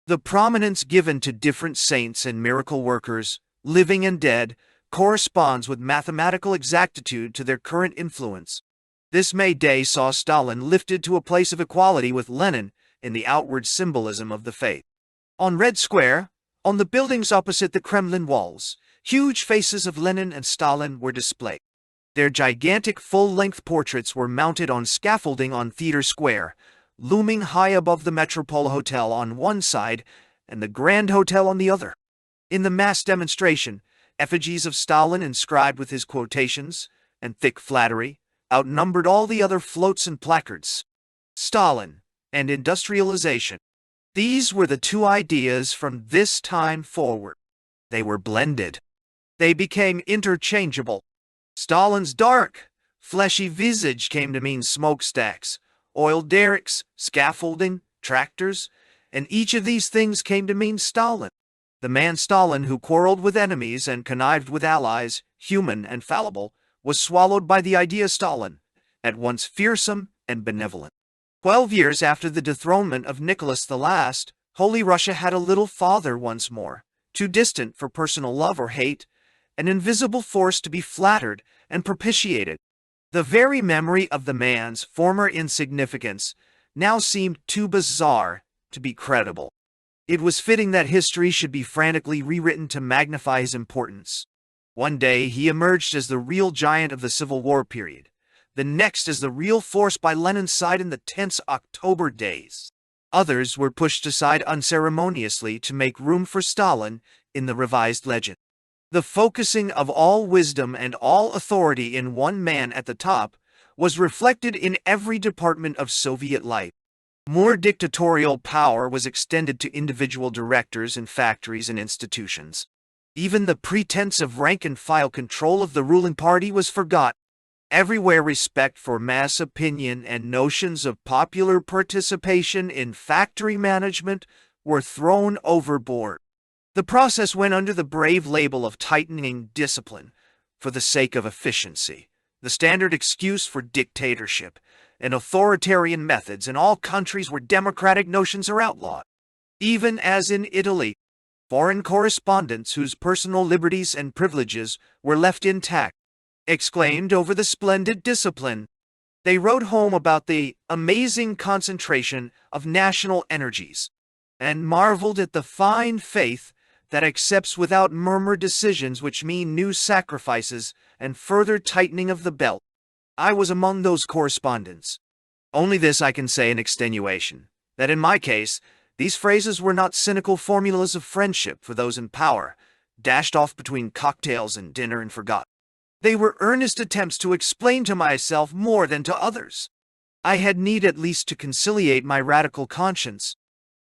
The prominence given to different saints and miracle workers, living and dead, corresponds with mathematical exactitude to their current influence. This May Day saw Stalin lifted to a place of equality with Lenin in the outward symbolism of the faith. On Red Square, on the buildings opposite the Kremlin walls, huge faces of Lenin and Stalin were displayed. Their gigantic full-length portraits were mounted on scaffolding on Theater Square, looming high above the Metropole Hotel on one side and the Grand Hotel on the other. In the mass demonstration, effigies of Stalin inscribed with his quotations and thick flattery outnumbered all the other floats and placards. Stalin and industrialization. These were the two ideas from this time forward. They were blended. They became interchangeable. Stalin's dark, fleshy visage came to mean smokestacks, oil derricks, scaffolding, tractors, and each of these things came to mean Stalin. The man Stalin who quarreled with enemies and connived with allies, human and fallible, was swallowed by the idea Stalin, at once fearsome and benevolent. 12 years after the dethronement of Nicholas the Last, Holy Russia had a little father once more, too distant for personal love or hate, an invisible force to be flattered and propitiated. The very memory of the man's former insignificance now seemed too bizarre to be credible. It was fitting that history should be frantically rewritten to magnify his importance. One day he emerged as the real giant of the Civil War period, the next as the real force by Lenin's side in the tense October days. Others were pushed aside unceremoniously to make room for Stalin in the revised legend. The focusing of all wisdom and all authority in one man at the top was reflected in every department of Soviet life. More dictatorial power was extended to individual directors in factories and institutions. Even the pretense of rank-and-file control of the ruling party was forgotten. Everywhere respect for mass opinion and notions of popular participation in factory management were thrown overboard. The process went under the brave label of tightening discipline for the sake of efficiency, the standard excuse for dictatorship and authoritarian methods in all countries where democratic notions are outlawed. Even as in Italy, foreign correspondents whose personal liberties and privileges were left intact exclaimed over the splendid discipline. They wrote home about the amazing concentration of national energies and marveled at the fine faith that accepts without murmur decisions which mean new sacrifices and further tightening of the belt. I was among those correspondents. Only this I can say in extenuation, that in my case, these phrases were not cynical formulas of friendship for those in power, dashed off between cocktails and dinner and forgot. They were earnest attempts to explain to myself more than to others. I had need at least to conciliate my radical conscience.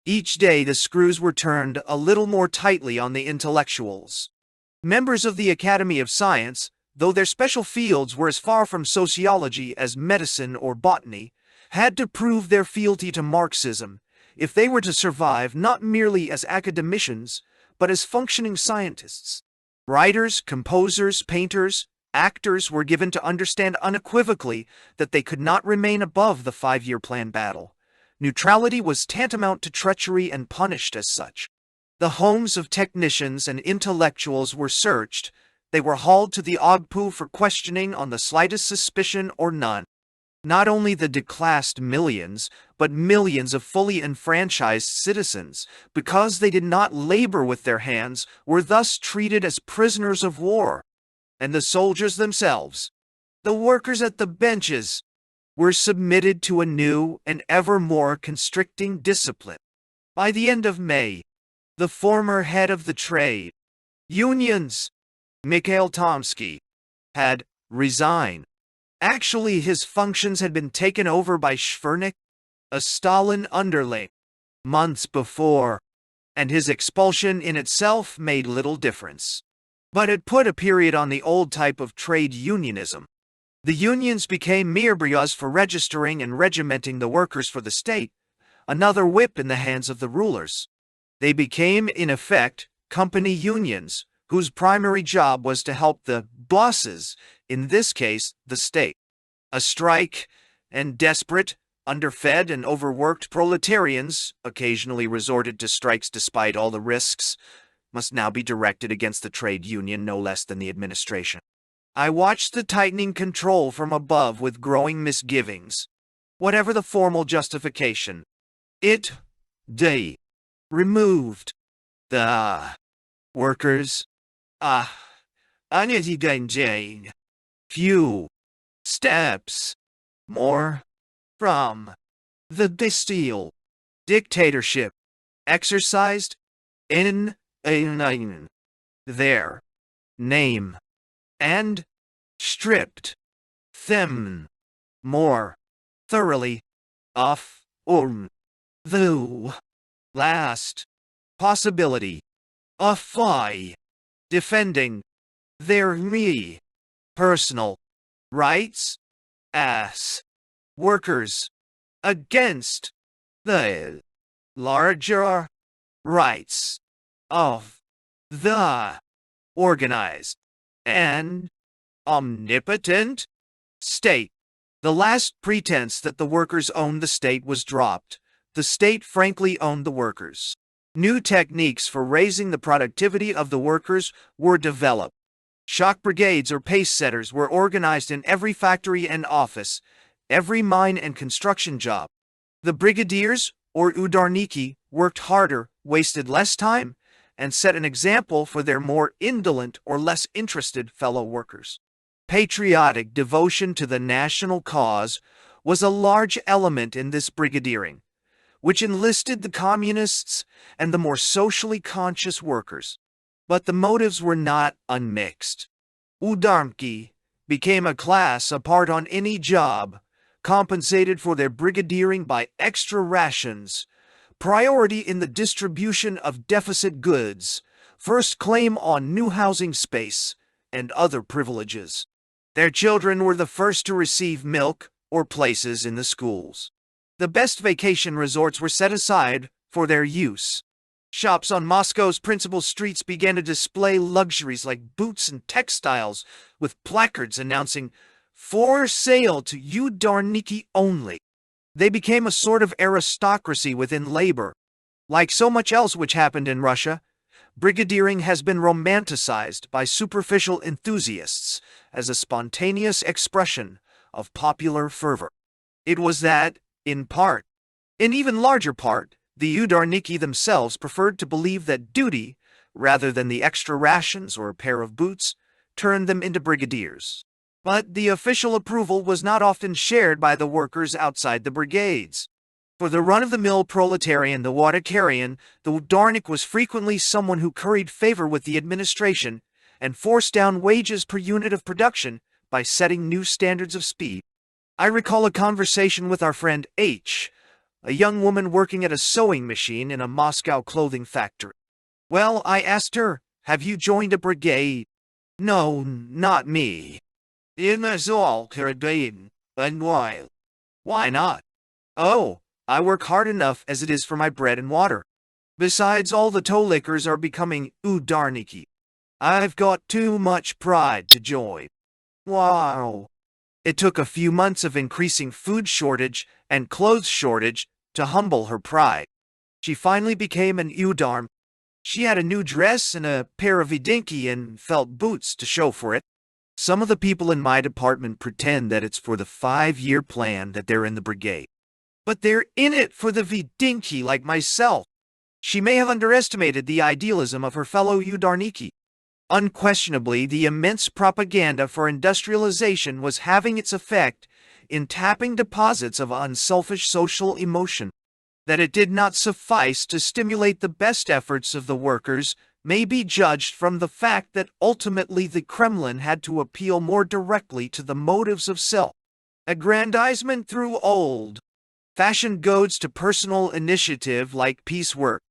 Each day the screws were turned a little more tightly on the intellectuals. Members of the Academy of Science, though their special fields were as far from sociology as medicine or botany, had to prove their fealty to Marxism if they were to survive not merely as academicians, but as functioning scientists. Writers, composers, painters, actors were given to understand unequivocally that they could not remain above the 5-year plan battle. Neutrality was tantamount to treachery and punished as such. The homes of technicians and intellectuals were searched. They were hauled to the Ogpu for questioning on the slightest suspicion or none. Not only the declassed millions, but millions of fully enfranchised citizens, because they did not labor with their hands, were thus treated as prisoners of war. And the soldiers themselves, the workers at the benches, were submitted to a new and ever more constricting discipline. By the end of May, the former head of the trade unions, Mikhail Tomsky, had resigned. Actually, his functions had been taken over by Shvernik, a Stalin underling, months before, and his expulsion in itself made little difference. But it put a period on the old type of trade unionism. The unions became mere bureaus for registering and regimenting the workers for the state, another whip in the hands of the rulers. They became, in effect, company unions, whose primary job was to help the bosses, in this case, the state. A strike, and desperate, underfed and overworked proletarians, occasionally resorted to strikes despite all the risks, must now be directed against the trade union no less than the administration. I watched the tightening control from above with growing misgivings. Whatever the formal justification, they removed the workers few steps more from the bestial dictatorship exercised in their name, and stripped them more thoroughly of the last possibility of defending their personal rights as workers against the larger rights of the organized and omnipotent state. The last pretense that the workers owned the state was dropped. The state frankly owned the workers. New techniques for raising the productivity of the workers were developed. Shock brigades or pace setters were organized in every factory and office, every mine and construction job. The brigadiers, or udarniki, worked harder, wasted less time, and set an example for their more indolent or less interested fellow workers. Patriotic devotion to the national cause was a large element in this brigadiering, which enlisted the communists and the more socially conscious workers. But the motives were not unmixed. Udarniki became a class apart on any job, compensated for their brigadiering by extra rations, priority in the distribution of deficit goods, first claim on new housing space, and other privileges. Their children were the first to receive milk or places in the schools. The best vacation resorts were set aside for their use. Shops on Moscow's principal streets began to display luxuries like boots and textiles, with placards announcing for sale to udarniki only. They became a sort of aristocracy within labor. Like so much else which happened in Russia, brigadiering has been romanticized by superficial enthusiasts as a spontaneous expression of popular fervor. It was that, in part, in even larger part, the udarniki themselves preferred to believe that duty, rather than the extra rations or a pair of boots, turned them into brigadiers. But the official approval was not often shared by the workers outside the brigades. For the run-of-the-mill proletarian, the Watakarian, the udarnik was frequently someone who curried favor with the administration and forced down wages per unit of production by setting new standards of speed. I recall a conversation with our friend H, a young woman working at a sewing machine in a Moscow clothing factory. Well, I asked her, "Have you joined a brigade?" "No, not me." "In a all brigade, and why?" "Why not?" "Oh, I work hard enough as it is for my bread and water. Besides, all the tolikers are becoming udarniki. I've got too much pride to join." Wow. It took a few months of increasing food shortage and clothes shortage to humble her pride. She finally became an udarm. She had a new dress and a pair of vidinki and felt boots to show for it. Some of the people in my department pretend that it's for the 5-year plan that they're in the brigade. But they're in it for the vidinki like myself. She may have underestimated the idealism of her fellow udarniki. Unquestionably, the immense propaganda for industrialization was having its effect in tapping deposits of unselfish social emotion. That it did not suffice to stimulate the best efforts of the workers may be judged from the fact that ultimately the Kremlin had to appeal more directly to the motives of self-aggrandizement through old-fashioned goads to personal initiative like piecework,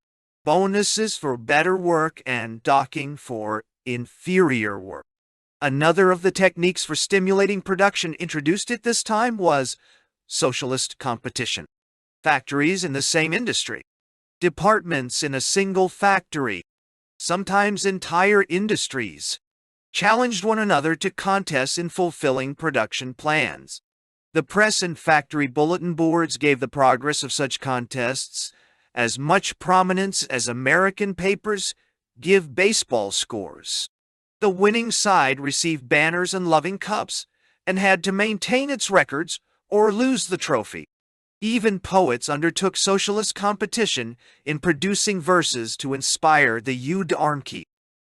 bonuses for better work, and docking for inferior work. Another of the techniques for stimulating production introduced at this time was socialist competition. Factories in the same industry, departments in a single factory, sometimes entire industries, challenged one another to contests in fulfilling production plans. The press and factory bulletin boards gave the progress of such contests as much prominence as American papers give baseball scores. The winning side received banners and loving cups and had to maintain its records or lose the trophy. Even poets undertook socialist competition in producing verses to inspire the udarniki.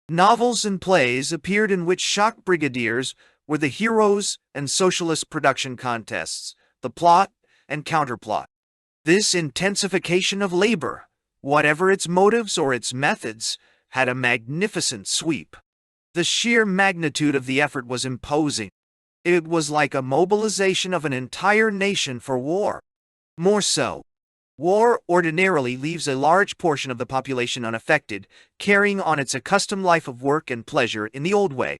Novels and plays appeared in which shock brigadiers were the heroes, and socialist production contests, the plot and counterplot. This intensification of labor, whatever its motives or its methods, had a magnificent sweep. The sheer magnitude of the effort was imposing. It was like a mobilization of an entire nation for war. More so, war ordinarily leaves a large portion of the population unaffected, carrying on its accustomed life of work and pleasure in the old way.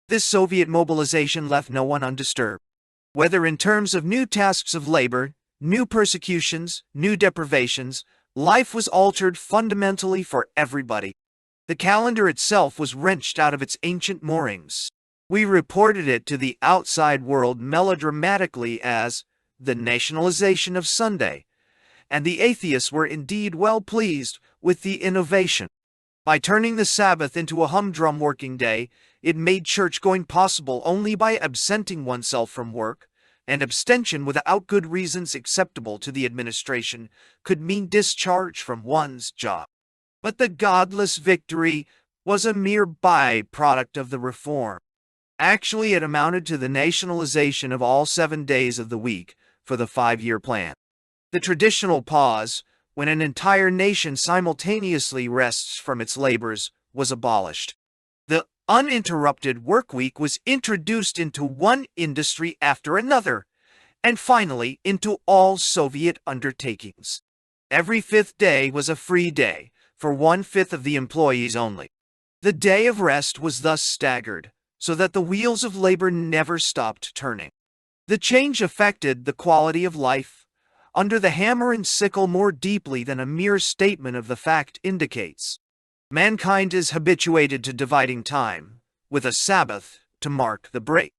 This Soviet mobilization left no one undisturbed. Whether in terms of new tasks of labor, new persecutions, new deprivations, life was altered fundamentally for everybody. The calendar itself was wrenched out of its ancient moorings. We reported it to the outside world melodramatically as the nationalization of Sunday, and the atheists were indeed well pleased with the innovation. By turning the Sabbath into a humdrum working day, it made church-going possible only by absenting oneself from work, and abstention without good reasons acceptable to the administration could mean discharge from one's job. But the godless victory was a mere byproduct of the reform. Actually, it amounted to the nationalization of all 7 days of the week for the 5-year plan. The traditional pause, when an entire nation simultaneously rests from its labors, was abolished. The uninterrupted work week was introduced into one industry after another, and finally into all Soviet undertakings. Every 5th day was a free day, for 1/5 of the employees only. The day of rest was thus staggered, so that the wheels of labor never stopped turning. The change affected the quality of life under the hammer and sickle more deeply than a mere statement of the fact indicates. Mankind is habituated to dividing time, with a Sabbath to mark the break.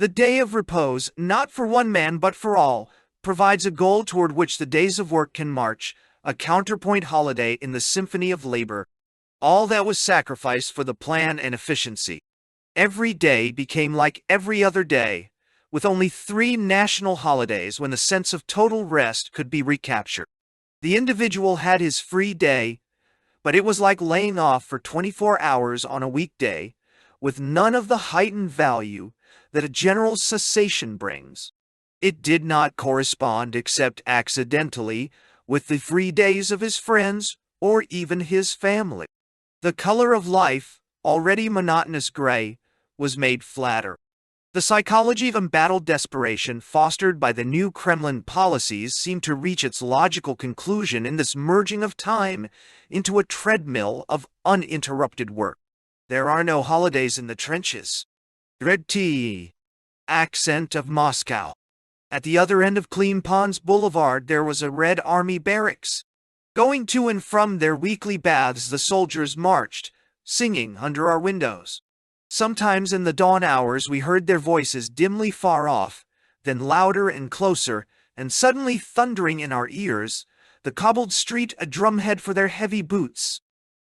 The day of repose, not for one man but for all, provides a goal toward which the days of work can march, a counterpoint holiday in the symphony of labor. All that was sacrificed for the plan and efficiency. Every day became like every other day, with only 3 national holidays when the sense of total rest could be recaptured. The individual had his free day, but it was like laying off for 24 hours on a weekday, with none of the heightened value that a general cessation brings. It did not correspond except accidentally with the free days of his friends or even his family. The color of life, already monotonous gray, was made flatter. The psychology of embattled desperation fostered by the new Kremlin policies seemed to reach its logical conclusion in this merging of time into a treadmill of uninterrupted work. There are no holidays in the trenches. Red tea. Accent of Moscow. At the other end of Clean Ponds Boulevard there was a Red Army barracks. Going to and from their weekly baths the soldiers marched, singing under our windows. Sometimes in the dawn hours we heard their voices dimly far off, then louder and closer, and suddenly thundering in our ears, the cobbled street a drumhead for their heavy boots.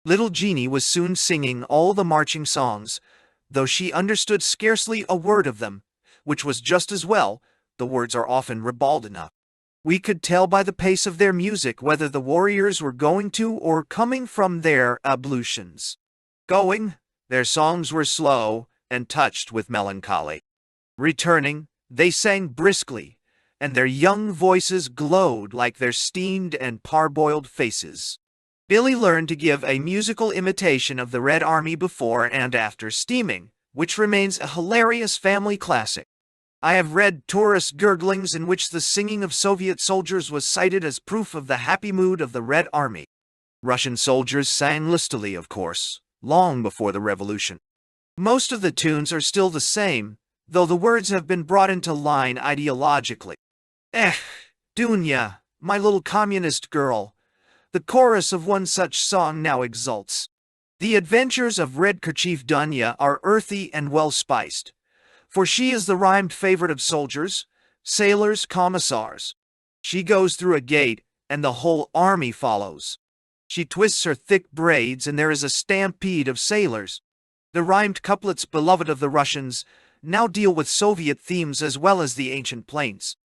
Little Jeannie was soon singing all the marching songs, though she understood scarcely a word of them, which was just as well. The words are often ribald enough. We could tell by the pace of their music whether the warriors were going to or coming from their ablutions. Going, their songs were slow and touched with melancholy. Returning, they sang briskly, and their young voices glowed like their steamed and parboiled faces. Billy learned to give a musical imitation of the Red Army before and after steaming, which remains a hilarious family classic. I have read tourist gurglings in which the singing of Soviet soldiers was cited as proof of the happy mood of the Red Army. Russian soldiers sang lustily, of course, long before the revolution. Most of the tunes are still the same, though the words have been brought into line ideologically. Dunya, my little communist girl. The chorus of one such song now exults. The adventures of Red Kerchief Dunya are earthy and well-spiced, for she is the rhymed favorite of soldiers, sailors, commissars. She goes through a gate, and the whole army follows. She twists her thick braids, and there is a stampede of sailors. The rhymed couplets beloved of the Russians now deal with Soviet themes as well as the ancient plains.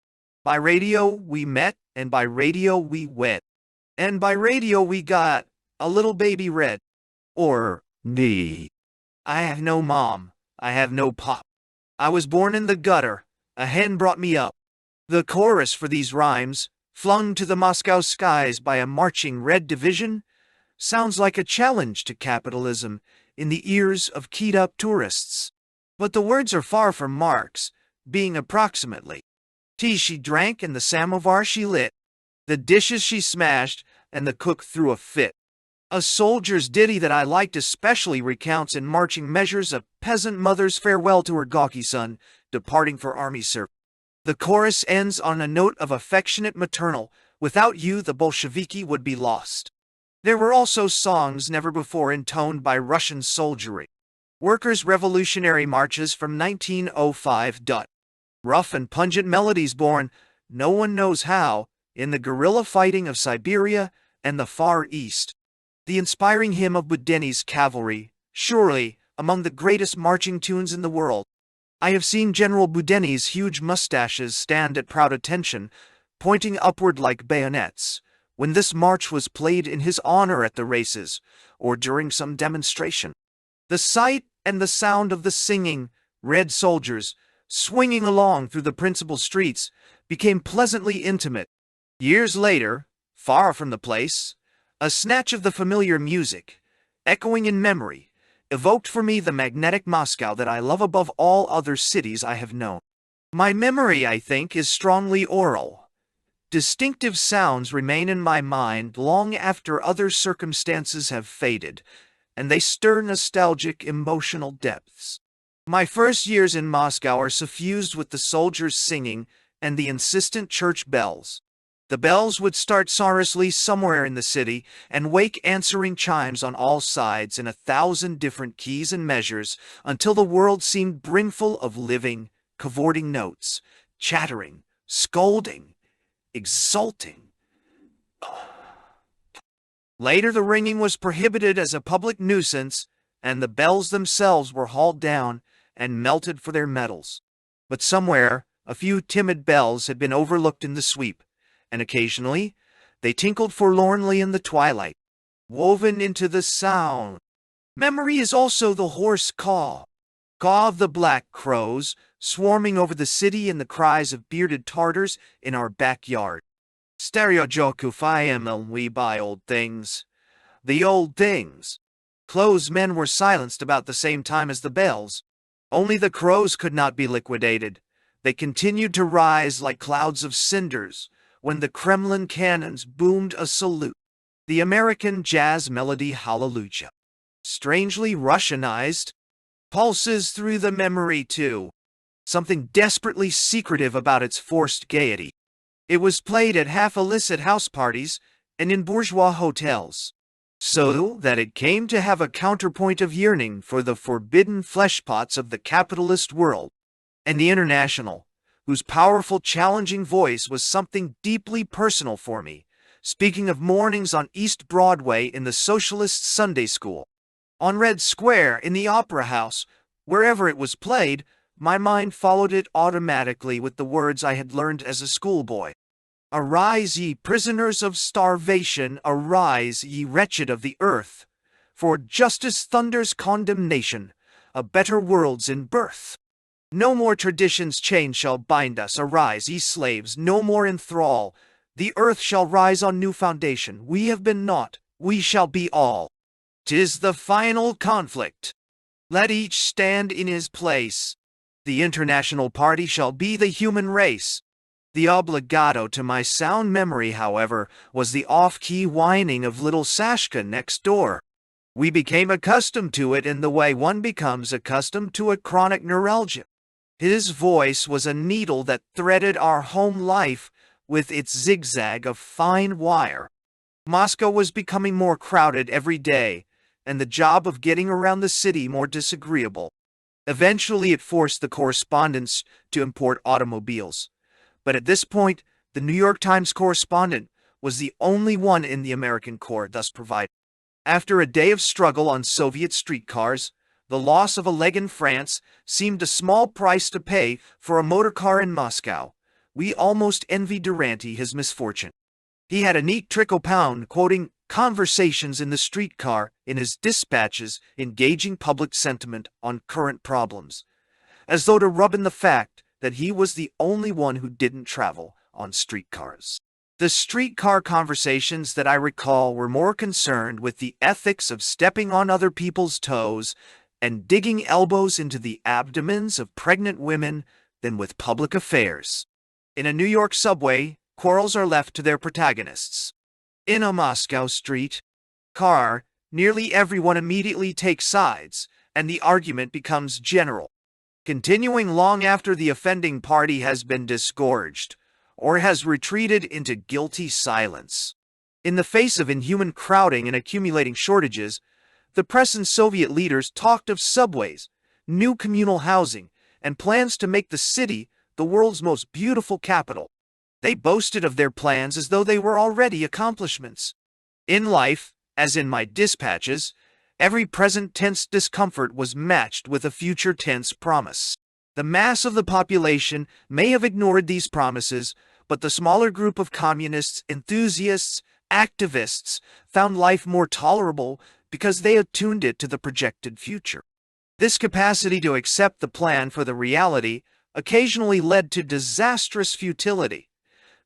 By radio we met, and by radio we wed. And by radio we got a little baby red. Or me. I have no mom, I have no pop. I was born in the gutter, a hen brought me up. The chorus for these rhymes, flung to the Moscow skies by a marching Red Division, sounds like a challenge to capitalism in the ears of keyed-up tourists. But the words are far from Marx, being approximately: tea she drank and the samovar she lit, the dishes she smashed and the cook threw a fit. A soldier's ditty that I liked especially recounts in marching measures a peasant mother's farewell to her gawky son, departing for army service. The chorus ends on a note of affectionate maternal, "Without you the Bolsheviki would be lost." There were also songs never before intoned by Russian soldiery. Workers' revolutionary marches from 1905. Rough and pungent melodies born, no one knows how, in the guerrilla fighting of Siberia and the Far East. The inspiring hymn of Boudinny's cavalry, surely among the greatest marching tunes in the world. I have seen General Boudinny's huge mustaches stand at proud attention, pointing upward like bayonets, when this march was played in his honor at the races, or during some demonstration. The sight and the sound of the singing, red soldiers, swinging along through the principal streets, became pleasantly intimate. Years later, far from the place, a snatch of the familiar music, echoing in memory, evoked for me the magnetic Moscow that I love above all other cities I have known. My memory, I think, is strongly oral. Distinctive sounds remain in my mind long after other circumstances have faded, and they stir nostalgic emotional depths. My first years in Moscow are suffused with the soldiers singing and the insistent church bells. The bells would start sonorously somewhere in the city and wake answering chimes on all sides in 1,000 different keys and measures until the world seemed brimful of living, cavorting notes, chattering, scolding, exulting. Later, the ringing was prohibited as a public nuisance, and the bells themselves were hauled down and melted for their metals. But somewhere, a few timid bells had been overlooked in the sweep, and occasionally they tinkled forlornly in the twilight, woven into the sound. Memory is also the hoarse caw of the black crows swarming over the city and the cries of bearded Tartars in our backyard. Stereojoku we buy old things. The old things. Clothes men were silenced about the same time as the bells. Only the crows could not be liquidated. They continued to rise like clouds of cinders when the Kremlin cannons boomed a salute. The American jazz melody Hallelujah, strangely Russianized, pulses through the memory too. Something desperately secretive about its forced gaiety. It was played at half-illicit house parties and in bourgeois hotels, so that it came to have a counterpoint of yearning for the forbidden fleshpots of the capitalist world. And the International, whose powerful, challenging voice was something deeply personal for me, speaking of mornings on East Broadway in the Socialist Sunday School, on Red Square in the Opera House, wherever it was played, my mind followed it automatically with the words I had learned as a schoolboy. Arise, ye prisoners of starvation, arise, ye wretched of the earth, for justice thunders condemnation, a better world's in birth. No more tradition's chain shall bind us, arise, ye slaves, no more in thrall. The earth shall rise on new foundation, we have been naught, we shall be all. 'Tis the final conflict. Let each stand in his place. The international party shall be the human race. The obbligato to my sound memory, however, was the off-key whining of little Sashka next door. We became accustomed to it in the way one becomes accustomed to a chronic neuralgia. His voice was a needle that threaded our home life with its zigzag of fine wire. Moscow was becoming more crowded every day, and the job of getting around the city more disagreeable. Eventually, it forced the correspondents to import automobiles. But at this point, the New York Times correspondent was the only one in the American Corps thus provided. After a day of struggle on Soviet streetcars, the loss of a leg in France seemed a small price to pay for a motorcar in Moscow. We almost envied Durante his misfortune. He had a neat trickle-pound quoting conversations in the streetcar in his dispatches, engaging public sentiment on current problems, as though to rub in the fact that he was the only one who didn't travel on streetcars. The streetcar conversations that I recall were more concerned with the ethics of stepping on other people's toes and digging elbows into the abdomens of pregnant women than with public affairs. In a New York subway, quarrels are left to their protagonists. In a Moscow street car, nearly everyone immediately takes sides, and the argument becomes general, continuing long after the offending party has been disgorged or has retreated into guilty silence. In the face of inhuman crowding and accumulating shortages, the press and Soviet leaders talked of subways, new communal housing, and plans to make the city the world's most beautiful capital. They boasted of their plans as though they were already accomplishments. In life, as in my dispatches, every present tense discomfort was matched with a future tense promise. The mass of the population may have ignored these promises, but the smaller group of communists, enthusiasts, activists found life more tolerable because they attuned it to the projected future. This capacity to accept the plan for the reality occasionally led to disastrous futility.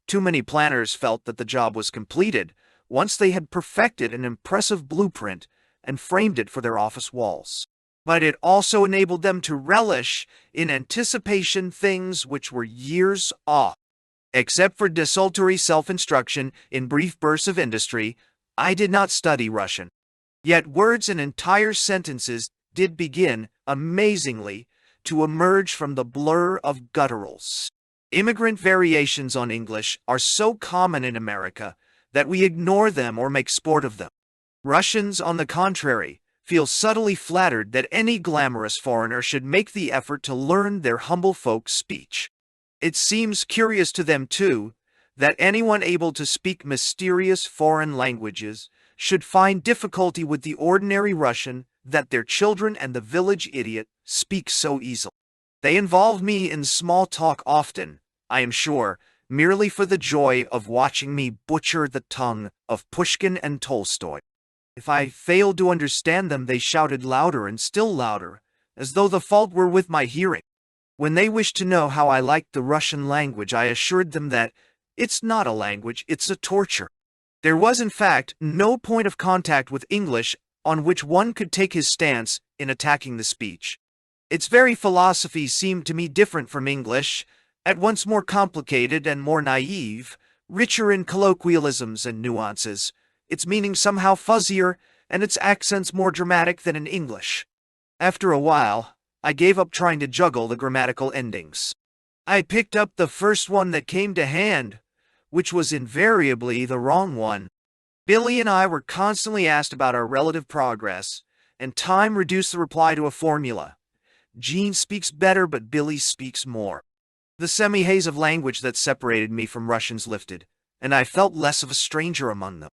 Too many planners felt that the job was completed once they had perfected an impressive blueprint and framed it for their office walls. But it also enabled them to relish in anticipation things which were years off. Except for desultory self-instruction in brief bursts of industry, I did not study Russian. Yet words and entire sentences did begin, amazingly, to emerge from the blur of gutturals. Immigrant variations on English are so common in America that we ignore them or make sport of them. Russians, on the contrary, feel subtly flattered that any glamorous foreigner should make the effort to learn their humble folk speech. It seems curious to them, too, that anyone able to speak mysterious foreign languages should find difficulty with the ordinary Russian that their children and the village idiot speak so easily. They involve me in small talk often, I am sure, merely for the joy of watching me butcher the tongue of Pushkin and Tolstoy. If I failed to understand them, they shouted louder and still louder, as though the fault were with my hearing. When they wished to know how I liked the Russian language, I assured them that it's not a language, it's a torture. There was, in fact, no point of contact with English on which one could take his stance in attacking the speech. Its very philosophy seemed to me different from English, at once more complicated and more naive, richer in colloquialisms and nuances, its meaning somehow fuzzier, and its accents more dramatic than in English. After a while, I gave up trying to juggle the grammatical endings. I picked up the first one that came to hand, which was invariably the wrong one. Billy and I were constantly asked about our relative progress, and time reduced the reply to a formula. Gene speaks better, but Billy speaks more. The semi-haze of language that separated me from Russians lifted, and I felt less of a stranger among them.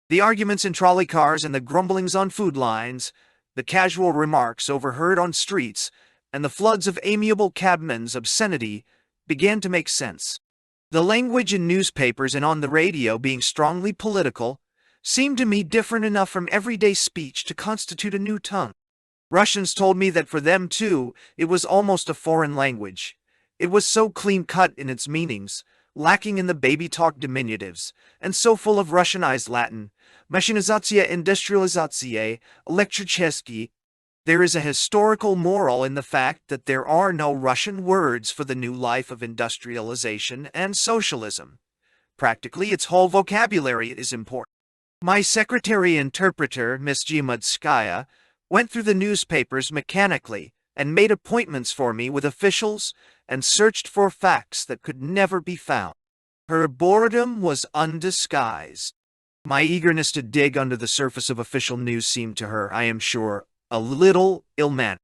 The arguments in trolley cars and the grumblings on food lines, the casual remarks overheard on streets, and the floods of amiable cabmen's obscenity began to make sense. The language in newspapers and on the radio, being strongly political, seemed to me different enough from everyday speech to constitute a new tongue. Russians told me that for them, too, it was almost a foreign language. It was so clean-cut in its meanings, lacking in the baby-talk diminutives, and so full of Russianized Latin, machinizatsiya, industrializatsiya, elektricheski. There is a historical moral in the fact that there are no Russian words for the new life of industrialization and socialism. Practically, its whole vocabulary is important. My secretary-interpreter, Miss Gimudskaya, went through the newspapers mechanically and made appointments for me with officials and searched for facts that could never be found. Her boredom was undisguised. My eagerness to dig under the surface of official news seemed to her, I am sure, a little ill-mannered.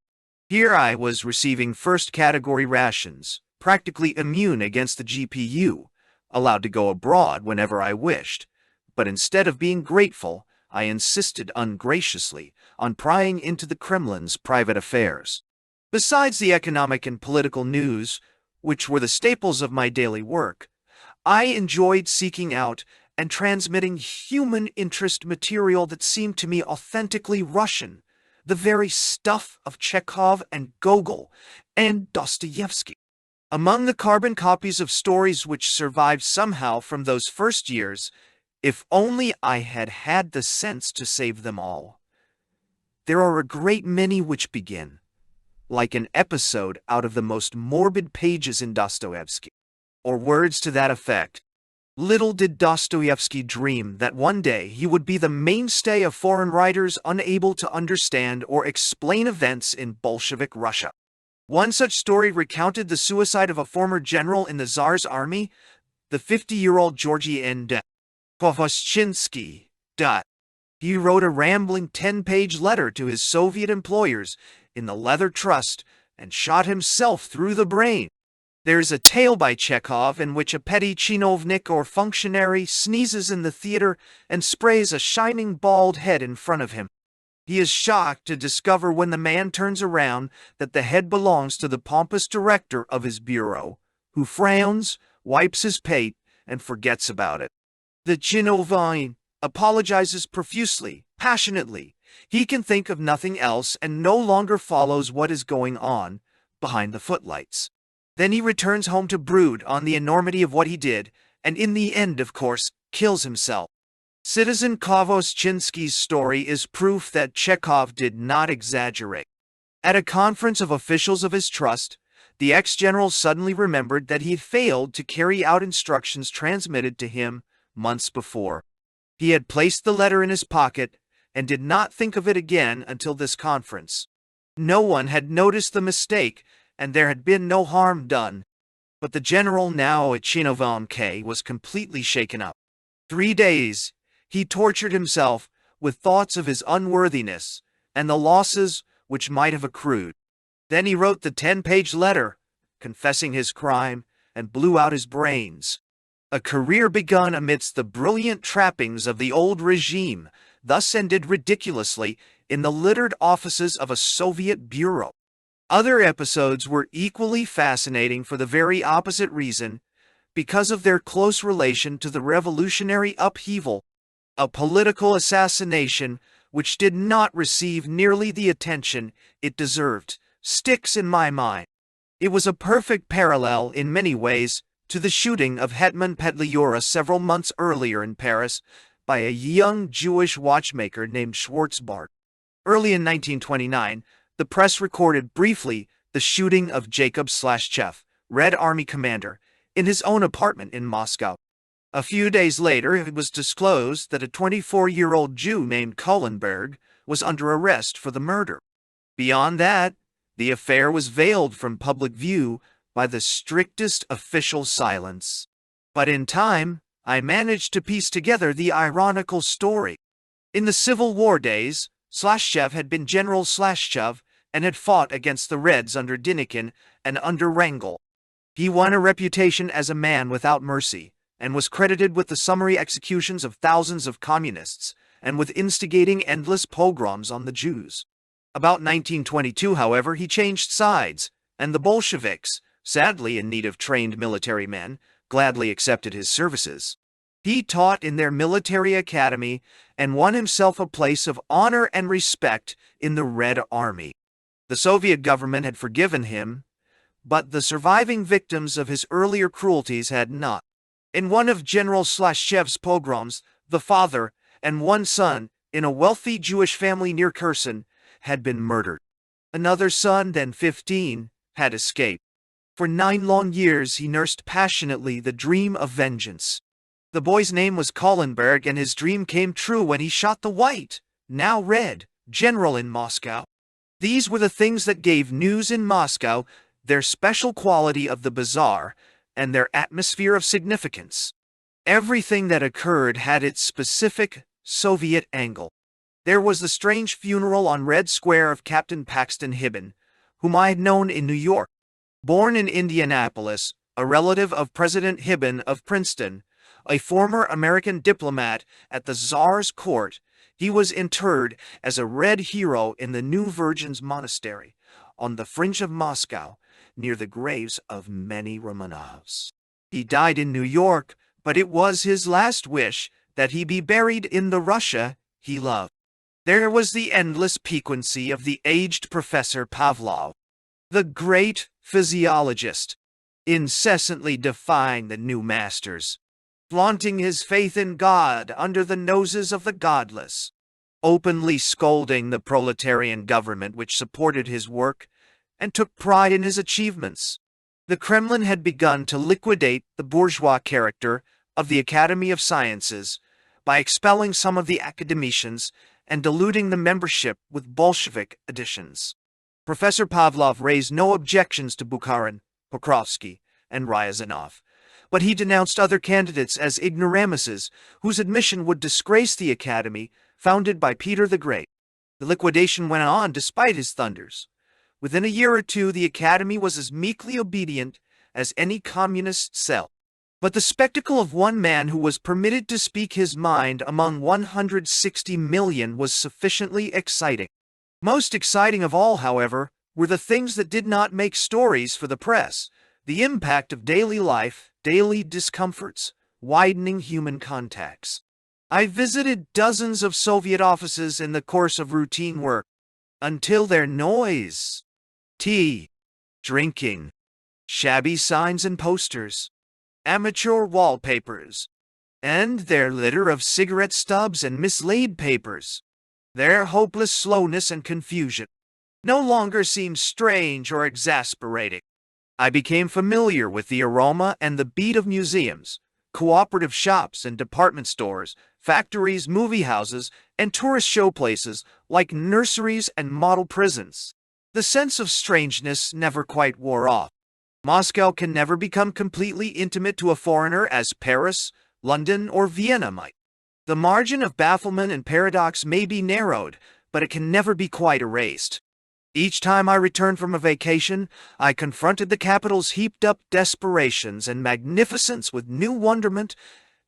Here I was receiving first-category rations, practically immune against the GPU, allowed to go abroad whenever I wished, but instead of being grateful, I insisted ungraciously on prying into the Kremlin's private affairs. Besides the economic and political news, which were the staples of my daily work, I enjoyed seeking out and transmitting human interest material that seemed to me authentically Russian, the very stuff of Chekhov and Gogol and Dostoevsky. Among the carbon copies of stories which survived somehow from those first years, if only I had had the sense to save them all, there are a great many which begin, like an episode out of the most morbid pages in Dostoevsky, or words to that effect. Little did Dostoevsky dream that one day he would be the mainstay of foreign writers unable to understand or explain events in Bolshevik Russia. One such story recounted the suicide of a former general in the Tsar's army, the 50-year-old Georgy N. Kovoshchinsky. He wrote a rambling 10-page letter to his Soviet employers in the Leather Trust and shot himself through the brain. There is a tale by Chekhov in which a petty chinovnik or functionary sneezes in the theater and sprays a shining bald head in front of him. He is shocked to discover when the man turns around that the head belongs to the pompous director of his bureau, who frowns, wipes his pate, and forgets about it. The chinovnik apologizes profusely, passionately. He can think of nothing else and no longer follows what is going on behind the footlights. Then he returns home to brood on the enormity of what he did, and in the end, of course, kills himself. Citizen Kovoshchinsky's story is proof that Chekhov did not exaggerate. At a conference of officials of his trust, the ex-general suddenly remembered that he had failed to carry out instructions transmitted to him months before. He had placed the letter in his pocket and did not think of it again until this conference. No one had noticed the mistake, and there had been no harm done. But the general, now a chinovnik, was completely shaken up. 3 days, he tortured himself with thoughts of his unworthiness, and the losses which might have accrued. Then he wrote the 10-page letter, confessing his crime, and blew out his brains. A career begun amidst the brilliant trappings of the old regime, thus ended ridiculously in the littered offices of a Soviet bureau. Other episodes were equally fascinating for the very opposite reason, because of their close relation to the revolutionary upheaval, a political assassination which did not receive nearly the attention it deserved, sticks in my mind. It was a perfect parallel in many ways to the shooting of Hetman Petliura several months earlier in Paris by a young Jewish watchmaker named Schwarzbart. Early in 1929, the press recorded briefly the shooting of Jacob Slashchev, Red Army commander, in his own apartment in Moscow. A few days later, it was disclosed that a 24-year-old Jew named Kohlenberg was under arrest for the murder. Beyond that, the affair was veiled from public view by the strictest official silence. But in time, I managed to piece together the ironical story. In the Civil War days, Slashchev had been General Slashchev and had fought against the Reds under Denikin and under Wrangel. He won a reputation as a man without mercy, and was credited with the summary executions of thousands of communists, and with instigating endless pogroms on the Jews. About 1922, however, he changed sides, and the Bolsheviks, sadly in need of trained military men, gladly accepted his services. He taught in their military academy and won himself a place of honor and respect in the Red Army. The Soviet government had forgiven him, but the surviving victims of his earlier cruelties had not. In one of General Slashchev's pogroms, the father and one son, in a wealthy Jewish family near Kherson, had been murdered. Another son, then 15, had escaped. For 9 long years he nursed passionately the dream of vengeance. The boy's name was Kohlenberg, and his dream came true when he shot the white, now red, general in Moscow. These were the things that gave news in Moscow their special quality of the bizarre and their atmosphere of significance. Everything that occurred had its specific Soviet angle. There was the strange funeral on Red Square of Captain Paxton Hibben, whom I had known in New York. Born in Indianapolis, a relative of President Hibben of Princeton, a former American diplomat at the Tsar's court, he was interred as a red hero in the New Virgin's Monastery, on the fringe of Moscow, near the graves of many Romanovs. He died in New York, but it was his last wish that he be buried in the Russia he loved. There was the endless piquancy of the aged Professor Pavlov, the great physiologist, incessantly defying the new masters, flaunting his faith in God under the noses of the godless, openly scolding the proletarian government which supported his work and took pride in his achievements. The Kremlin had begun to liquidate the bourgeois character of the Academy of Sciences by expelling some of the academicians and diluting the membership with Bolshevik additions. Professor Pavlov raised no objections to Bukharin, Pokrovsky, and Ryazanov, but he denounced other candidates as ignoramuses whose admission would disgrace the Academy founded by Peter the Great. The liquidation went on despite his thunders. Within a year or two, the Academy was as meekly obedient as any communist cell. But the spectacle of one man who was permitted to speak his mind among 160 million was sufficiently exciting. Most exciting of all, however, were the things that did not make stories for the press: the impact of daily life, daily discomforts, widening human contacts. I visited dozens of Soviet offices in the course of routine work, until their noise, tea, drinking, shabby signs and posters, amateur wallpapers, and their litter of cigarette stubs and mislaid papers, their hopeless slowness and confusion, no longer seemed strange or exasperating. I became familiar with the aroma and the beat of museums, cooperative shops and department stores, factories, movie houses, and tourist showplaces like nurseries and model prisons. The sense of strangeness never quite wore off. Moscow can never become completely intimate to a foreigner as Paris, London, or Vienna might. The margin of bafflement and paradox may be narrowed, but it can never be quite erased. Each time I returned from a vacation, I confronted the capital's heaped-up desperations and magnificence with new wonderment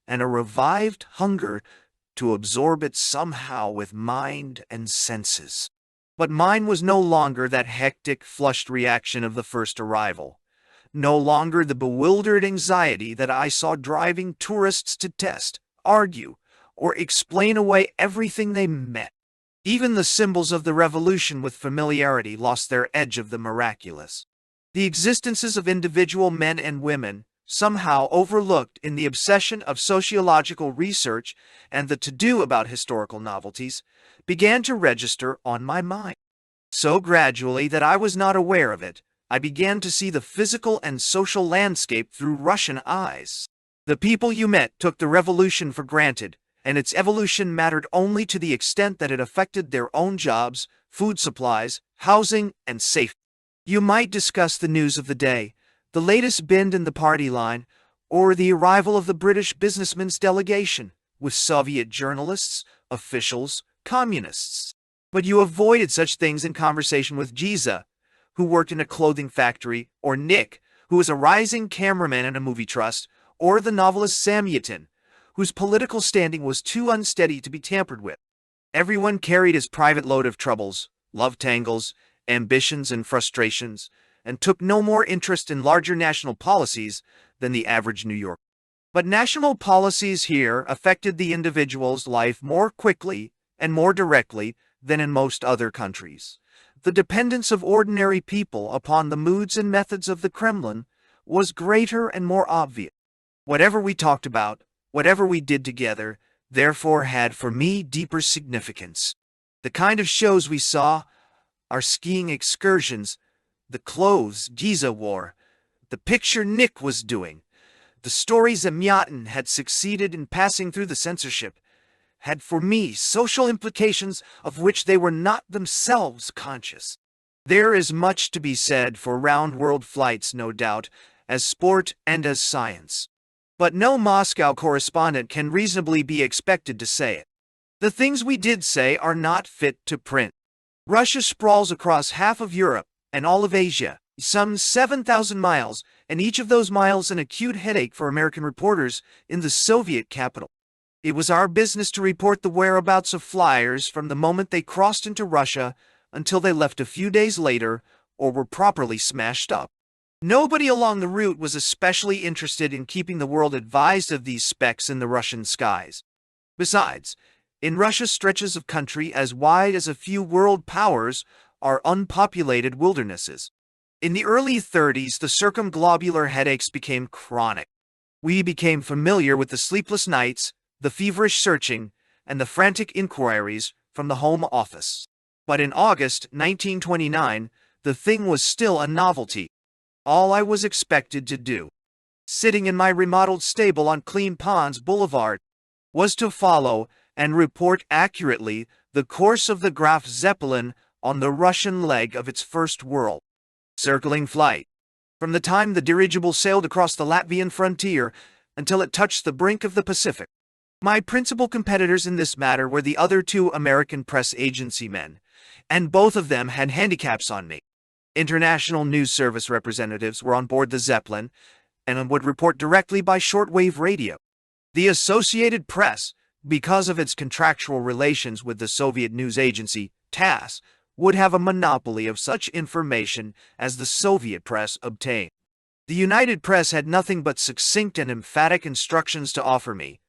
and a revived hunger to absorb it somehow with mind and senses. But mine was no longer that hectic, flushed reaction of the first arrival. No longer the bewildered anxiety that I saw driving tourists to test, argue, or explain away everything they met. Even the symbols of the revolution with familiarity lost their edge of the miraculous. The existences of individual men and women, somehow overlooked in the obsession of sociological research and the to-do about historical novelties, began to register on my mind. So gradually that I was not aware of it, I began to see the physical and social landscape through Russian eyes. The people you met took the revolution for granted, and its evolution mattered only to the extent that it affected their own jobs, food supplies, housing, and safety. You might discuss the news of the day, the latest bend in the party line, or the arrival of the British businessmen's delegation, with Soviet journalists, officials, communists. But you avoided such things in conversation with Giza, who worked in a clothing factory, or Nick, who was a rising cameraman in a movie trust, or the novelist Samyatin, whose political standing was too unsteady to be tampered with. Everyone carried his private load of troubles, love tangles, ambitions and frustrations, and took no more interest in larger national policies than the average New Yorker. But national policies here affected the individual's life more quickly and more directly than in most other countries. The dependence of ordinary people upon the moods and methods of the Kremlin was greater and more obvious. Whatever we talked about, whatever we did together, therefore had for me deeper significance. The kind of shows we saw, our skiing excursions, the clothes Giza wore, the picture Nick was doing, the stories Zamyatin had succeeded in passing through the censorship, had for me social implications of which they were not themselves conscious. There is much to be said for round-world flights, no doubt, as sport and as science. But no Moscow correspondent can reasonably be expected to say it. The things we did say are not fit to print. Russia sprawls across half of Europe and all of Asia, some 7,000 miles, and each of those miles an acute headache for American reporters in the Soviet capital. It was our business to report the whereabouts of flyers from the moment they crossed into Russia until they left a few days later or were properly smashed up. Nobody along the route was especially interested in keeping the world advised of these specks in the Russian skies. Besides, in Russia, stretches of country as wide as a few world powers are unpopulated wildernesses. In the early 30s, the circumglobular headaches became chronic. We became familiar with the sleepless nights, the feverish searching, and the frantic inquiries from the Home Office. But in August 1929, the thing was still a novelty. All I was expected to do, sitting in my remodeled stable on Clean Ponds Boulevard, was to follow and report accurately the course of the Graf Zeppelin on the Russian leg of its first world circling flight, from the time the dirigible sailed across the Latvian frontier until it touched the brink of the Pacific. My principal competitors in this matter were the other two American press agency men, and both of them had handicaps on me. International news service representatives were on board the Zeppelin and would report directly by shortwave radio. The Associated Press, because of its contractual relations with the Soviet news agency, TASS, would have a monopoly of such information as the Soviet press obtained. The United Press had nothing but succinct and emphatic instructions to offer me,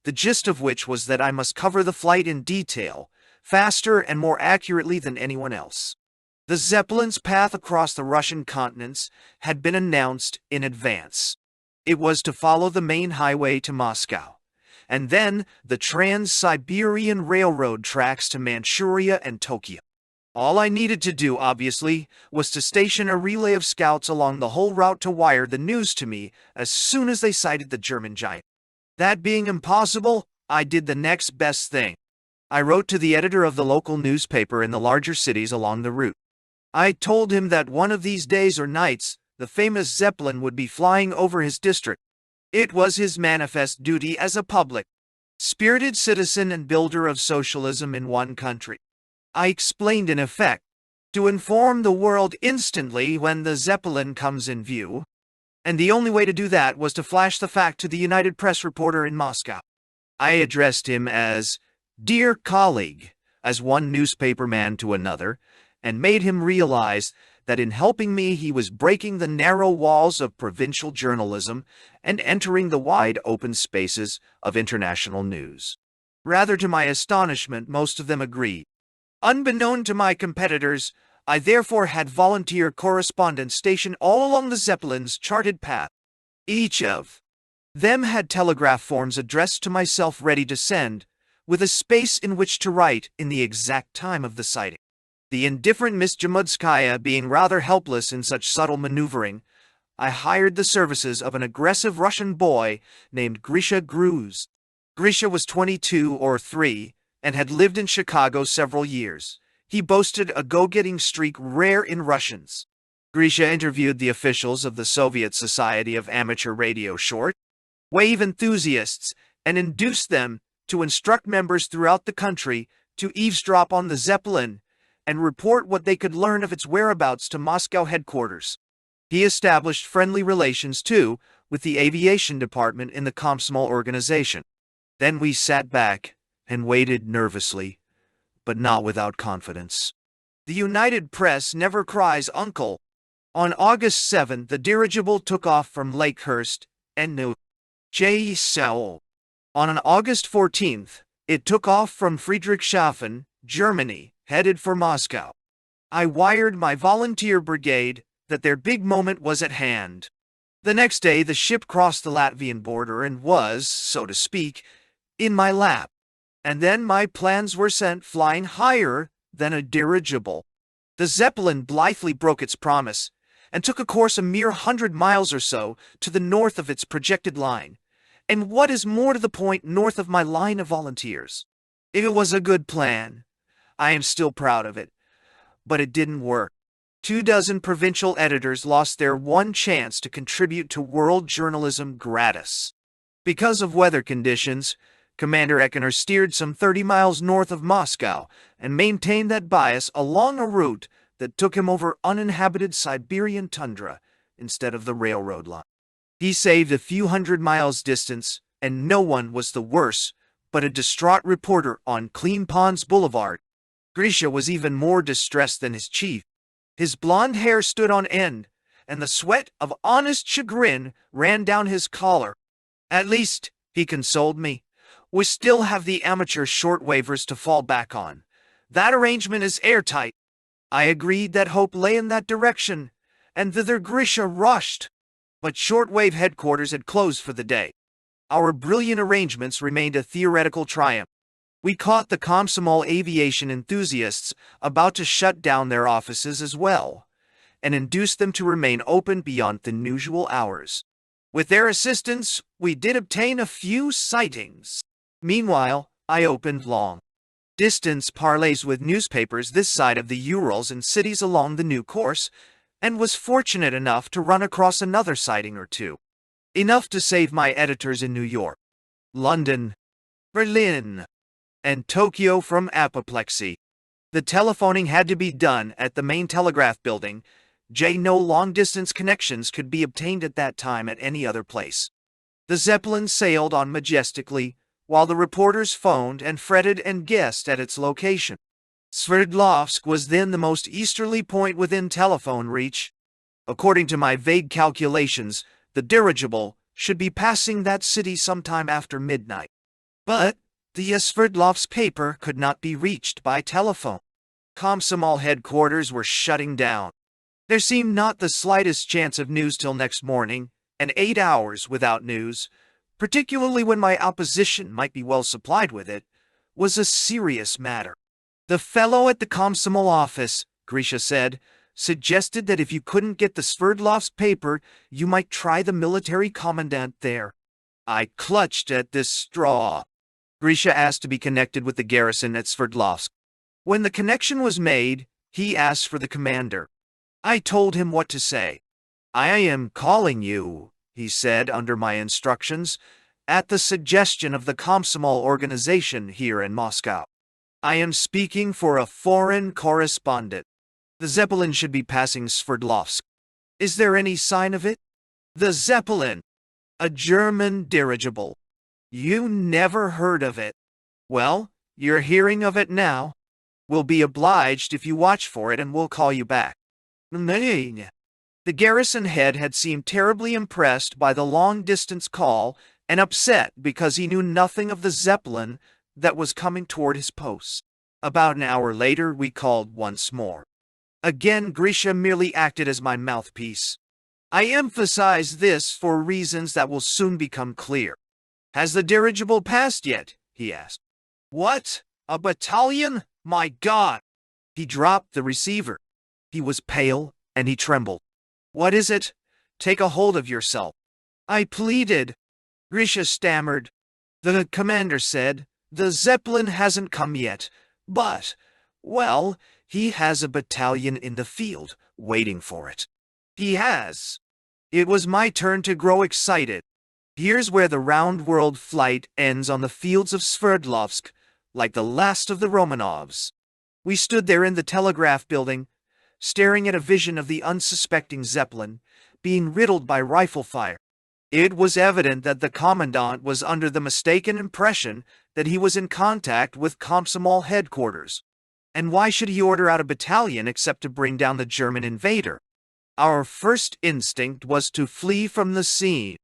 the gist of which was that I must cover the flight in detail, faster and more accurately than anyone else. The Zeppelin's path across the Russian continents had been announced in advance. It was to follow the main highway to Moscow, and then the Trans-Siberian Railroad tracks to Manchuria and Tokyo. All I needed to do, obviously, was to station a relay of scouts along the whole route to wire the news to me as soon as they sighted the German giant. That being impossible, I did the next best thing. I wrote to the editor of the local newspaper in the larger cities along the route. I told him that one of these days or nights, the famous Zeppelin would be flying over his district. It was his manifest duty as a public, spirited citizen and builder of socialism in one country. I explained in effect, to inform the world instantly when the Zeppelin comes in view, and the only way to do that was to flash the fact to the United Press reporter in Moscow. I addressed him as "Dear colleague," as one newspaper man to another, and made him realize that in helping me he was breaking the narrow walls of provincial journalism and entering the wide open spaces of international news. Rather to my astonishment, most of them agreed. Unbeknown to my competitors, I therefore had volunteer correspondents stationed all along the Zeppelin's charted path. Each of them had telegraph forms addressed to myself ready to send, with a space in which to write in the exact time of the sighting. The indifferent Miss Jamudskaya being rather helpless in such subtle maneuvering, I hired the services of an aggressive Russian boy named Grisha Gruz. Grisha was 22 or 3 and had lived in Chicago several years. He boasted a go-getting streak rare in Russians. Grisha interviewed the officials of the Soviet Society of Amateur Radio Short Wave enthusiasts and induced them to instruct members throughout the country to eavesdrop on the Zeppelin and report what they could learn of its whereabouts to Moscow headquarters. He established friendly relations, too, with the aviation department in the Komsomol organization. Then we sat back and waited nervously, but not without confidence. The United Press never cries uncle. On August 7th, the dirigible took off from Lakehurst and New Seoul. On August 14th, it took off from Friedrichshafen, Germany, headed for Moscow. I wired my volunteer brigade that their big moment was at hand. The next day, the ship crossed the Latvian border and was, so to speak, in my lap. And then my plans were sent flying higher than a dirigible. The Zeppelin blithely broke its promise and took a course a mere 100 miles or so to the north of its projected line, and what is more to the point, north of my line of volunteers. It was a good plan. I am still proud of it. But it didn't work. 24 provincial editors lost their one chance to contribute to world journalism gratis. Because of weather conditions, Commander Eckener steered some 30 miles north of Moscow and maintained that bias along a route that took him over uninhabited Siberian tundra instead of the railroad line. He saved a few hundred miles distance, and no one was the worse but a distraught reporter on Clean Ponds Boulevard. Grisha was even more distressed than his chief. His blond hair stood on end, and the sweat of honest chagrin ran down his collar. At least, he consoled me, we still have the amateur shortwavers to fall back on. That arrangement is airtight. I agreed that hope lay in that direction, and thither Grisha rushed. But shortwave headquarters had closed for the day. Our brilliant arrangements remained a theoretical triumph. We caught the Komsomol aviation enthusiasts about to shut down their offices as well, and induced them to remain open beyond the usual hours. With their assistance, we did obtain a few sightings. Meanwhile, I opened long-distance parleys with newspapers this side of the Urals and cities along the new course, and was fortunate enough to run across another sighting or two. Enough to save my editors in New York, London, Berlin, and Tokyo from apoplexy. The telephoning had to be done at the main telegraph building. No long-distance connections could be obtained at that time at any other place. The Zeppelin sailed on majestically, while the reporters phoned and fretted and guessed at its location. Sverdlovsk was then the most easterly point within telephone reach. According to my vague calculations, the dirigible should be passing that city sometime after midnight. But the Sverdlovsk paper could not be reached by telephone. Komsomol headquarters were shutting down. There seemed not the slightest chance of news till next morning, and 8 hours without news, particularly when my opposition might be well supplied with it, was a serious matter. The fellow at the Komsomol office, Grisha said, suggested that if you couldn't get the Sverdlovsk paper, you might try the military commandant there. I clutched at this straw. Grisha asked to be connected with the garrison at Sverdlovsk. When the connection was made, he asked for the commander. I told him what to say. I am calling you, he said under my instructions, at the suggestion of the Komsomol organization here in Moscow. I am speaking for a foreign correspondent. The Zeppelin should be passing Sverdlovsk. Is there any sign of it? The Zeppelin! A German dirigible. You never heard of it. Well, you're hearing of it now. We'll be obliged if you watch for it and we'll call you back. The garrison head had seemed terribly impressed by the long-distance call and upset because he knew nothing of the Zeppelin that was coming toward his post. About an hour later, we called once more. Again, Grisha merely acted as my mouthpiece. I emphasize this for reasons that will soon become clear. Has the dirigible passed yet? He asked. What? A battalion? My God! He dropped the receiver. He was pale and he trembled. What is it? Take a hold of yourself. I pleaded. Grisha stammered. The commander said, the Zeppelin hasn't come yet, but, well, he has a battalion in the field, waiting for it. He has. It was my turn to grow excited. Here's where the round-world flight ends on the fields of Sverdlovsk, like the last of the Romanovs. We stood there in the telegraph building, staring at a vision of the unsuspecting Zeppelin, being riddled by rifle fire. It was evident that the commandant was under the mistaken impression that he was in contact with Komsomol headquarters. And why should he order out a battalion except to bring down the German invader? Our first instinct was to flee from the scene.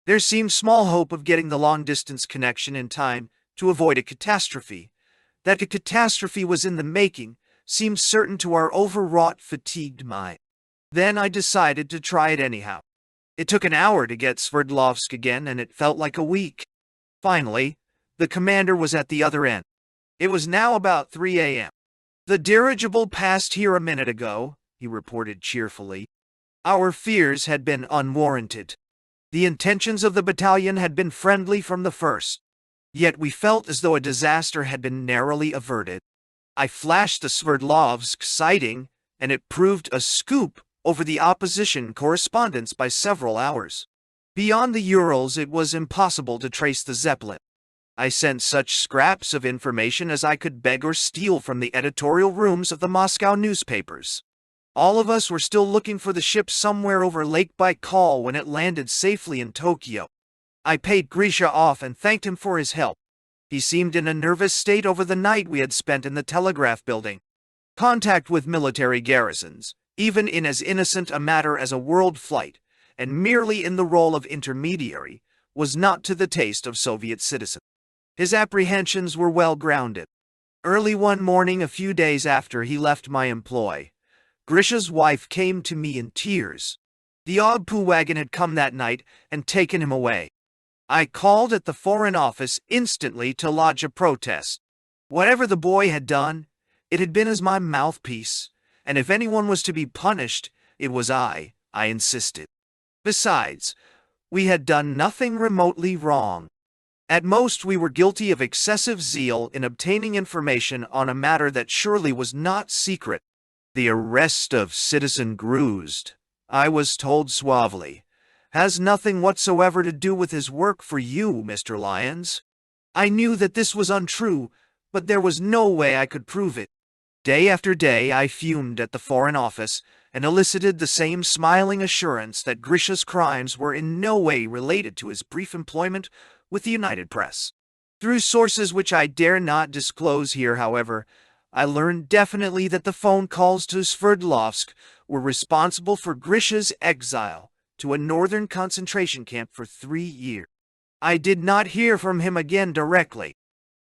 There seemed small hope of getting the long-distance connection in time to avoid a catastrophe. That a catastrophe was in the making seemed certain to our overwrought, fatigued mind. Then I decided to try it anyhow. It took an hour to get Sverdlovsk again, and it felt like a week. Finally, the commander was at the other end. It was now about 3 a.m. The dirigible passed here a minute ago, he reported cheerfully. Our fears had been unwarranted. The intentions of the battalion had been friendly from the first. Yet we felt as though a disaster had been narrowly averted. I flashed the Sverdlovsk sighting, and it proved a scoop over the opposition correspondence by several hours. Beyond the Urals, it was impossible to trace the Zeppelin. I sent such scraps of information as I could beg or steal from the editorial rooms of the Moscow newspapers. All of us were still looking for the ship somewhere over Lake Baikal when it landed safely in Tokyo. I paid Grisha off and thanked him for his help. He seemed in a nervous state over the night we had spent in the telegraph building. Contact with military garrisons, even in as innocent a matter as a world flight, and merely in the role of intermediary, was not to the taste of Soviet citizens. His apprehensions were well grounded. Early one morning, a few days after he left my employ, Grisha's wife came to me in tears. The Ogpu wagon had come that night and taken him away. I called at the Foreign Office instantly to lodge a protest. Whatever the boy had done, it had been as my mouthpiece, and if anyone was to be punished, it was I insisted. Besides, we had done nothing remotely wrong. At most, we were guilty of excessive zeal in obtaining information on a matter that surely was not secret. The arrest of Citizen Gruzd, I was told suavely, has nothing whatsoever to do with his work for you, Mr. Lyons. I knew that this was untrue, but there was no way I could prove it. Day after day I fumed at the Foreign Office and elicited the same smiling assurance that Grisha's crimes were in no way related to his brief employment with the United Press. Through sources which I dare not disclose here, however, I learned definitely that the phone calls to Sverdlovsk were responsible for Grisha's exile to a northern concentration camp for 3 years. I did not hear from him again directly.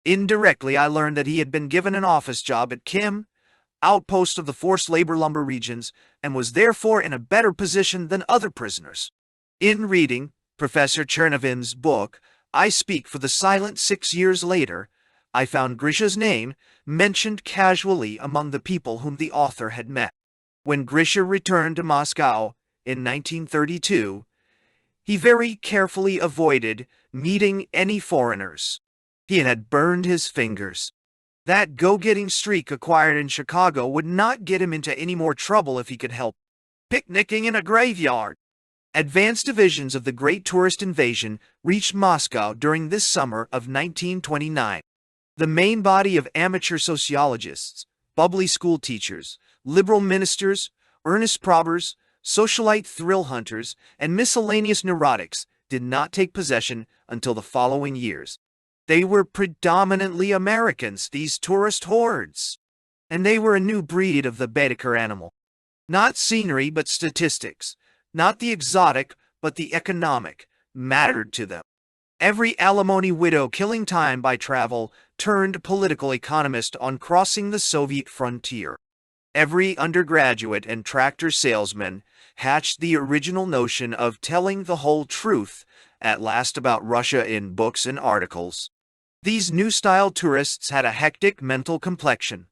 Indirectly, I learned that he had been given an office job at Kim, outpost of the forced labor lumber regions, and was therefore in a better position than other prisoners. In reading Professor Chernovin's book, I Speak for the Silent 6 years later, I found Grisha's name mentioned casually among the people whom the author had met. When Grisha returned to Moscow in 1932, he very carefully avoided meeting any foreigners. He had burned his fingers. That go-getting streak acquired in Chicago would not get him into any more trouble if he could help picnicking in a graveyard. Advanced divisions of the Great Tourist Invasion reached Moscow during this summer of 1929. The main body of amateur sociologists, bubbly school teachers, liberal ministers, earnest probbers, socialite thrill hunters, and miscellaneous neurotics did not take possession until the following years. They were predominantly Americans, these tourist hordes. And they were a new breed of the Baedeker animal. Not scenery, but statistics. Not the exotic, but the economic, mattered to them. Every alimony widow killing time by travel turned political economist on crossing the Soviet frontier. Every undergraduate and tractor salesman hatched the original notion of telling the whole truth at last about Russia in books and articles. These new-style tourists had a hectic mental complexion.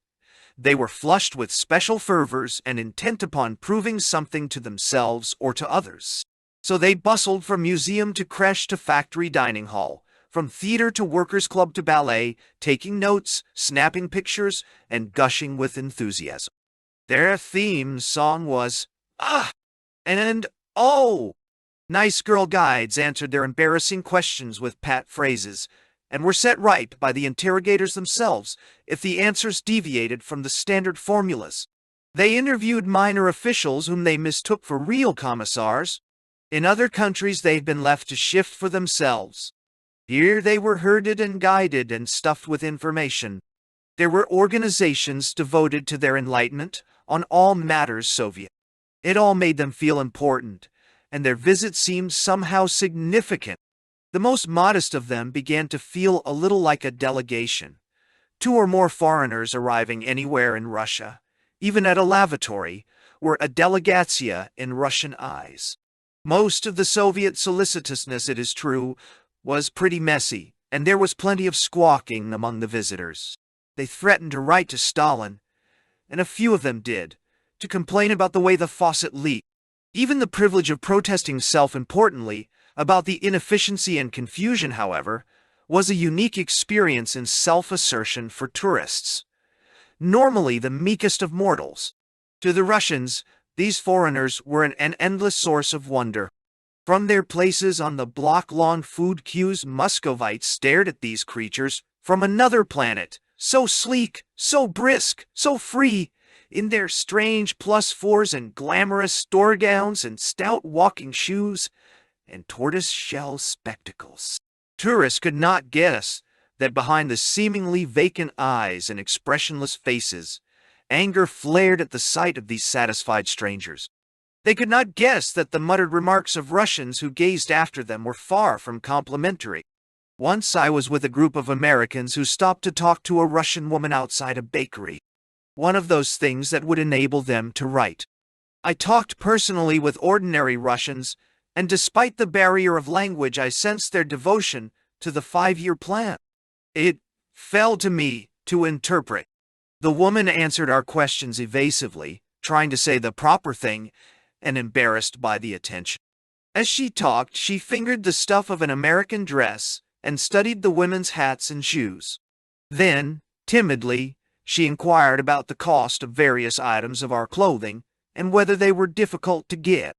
They were flushed with special fervors and intent upon proving something to themselves or to others. So they bustled from museum to creche to factory dining hall, from theater to workers' club to ballet, taking notes, snapping pictures, and gushing with enthusiasm. Their theme song was, "Ah!" and "Oh!" Nice girl guides answered their embarrassing questions with pat phrases, and were set right by the interrogators themselves if the answers deviated from the standard formulas. They interviewed minor officials whom they mistook for real commissars. In other countries they've been left to shift for themselves. Here they were herded and guided and stuffed with information. There were organizations devoted to their enlightenment on all matters Soviet. It all made them feel important, and their visit seemed somehow significant. The most modest of them began to feel a little like a delegation. 2 or more foreigners arriving anywhere in Russia, even at a lavatory, were a delegatia in Russian eyes. Most of the Soviet solicitousness, it is true, was pretty messy, and there was plenty of squawking among the visitors. They threatened to write to Stalin, and a few of them did, to complain about the way the faucet leaked. Even the privilege of protesting self-importantly about the inefficiency and confusion, however, was a unique experience in self-assertion for tourists. Normally the meekest of mortals. To the Russians, these foreigners were an endless source of wonder. From their places on the block-long food queues, Muscovites stared at these creatures from another planet, so sleek, so brisk, so free, in their strange +4s and glamorous store gowns and stout walking shoes and tortoise-shell spectacles. Tourists could not guess that behind the seemingly vacant eyes and expressionless faces, anger flared at the sight of these satisfied strangers. They could not guess that the muttered remarks of Russians who gazed after them were far from complimentary. Once I was with a group of Americans who stopped to talk to a Russian woman outside a bakery. One of those things that would enable them to write. I talked personally with ordinary Russians, and despite the barrier of language, I sensed their devotion to the 5-year plan. It fell to me to interpret. The woman answered our questions evasively, trying to say the proper thing, and embarrassed by the attention. As she talked, she fingered the stuff of an American dress and studied the women's hats and shoes. Then, timidly, she inquired about the cost of various items of our clothing and whether they were difficult to get.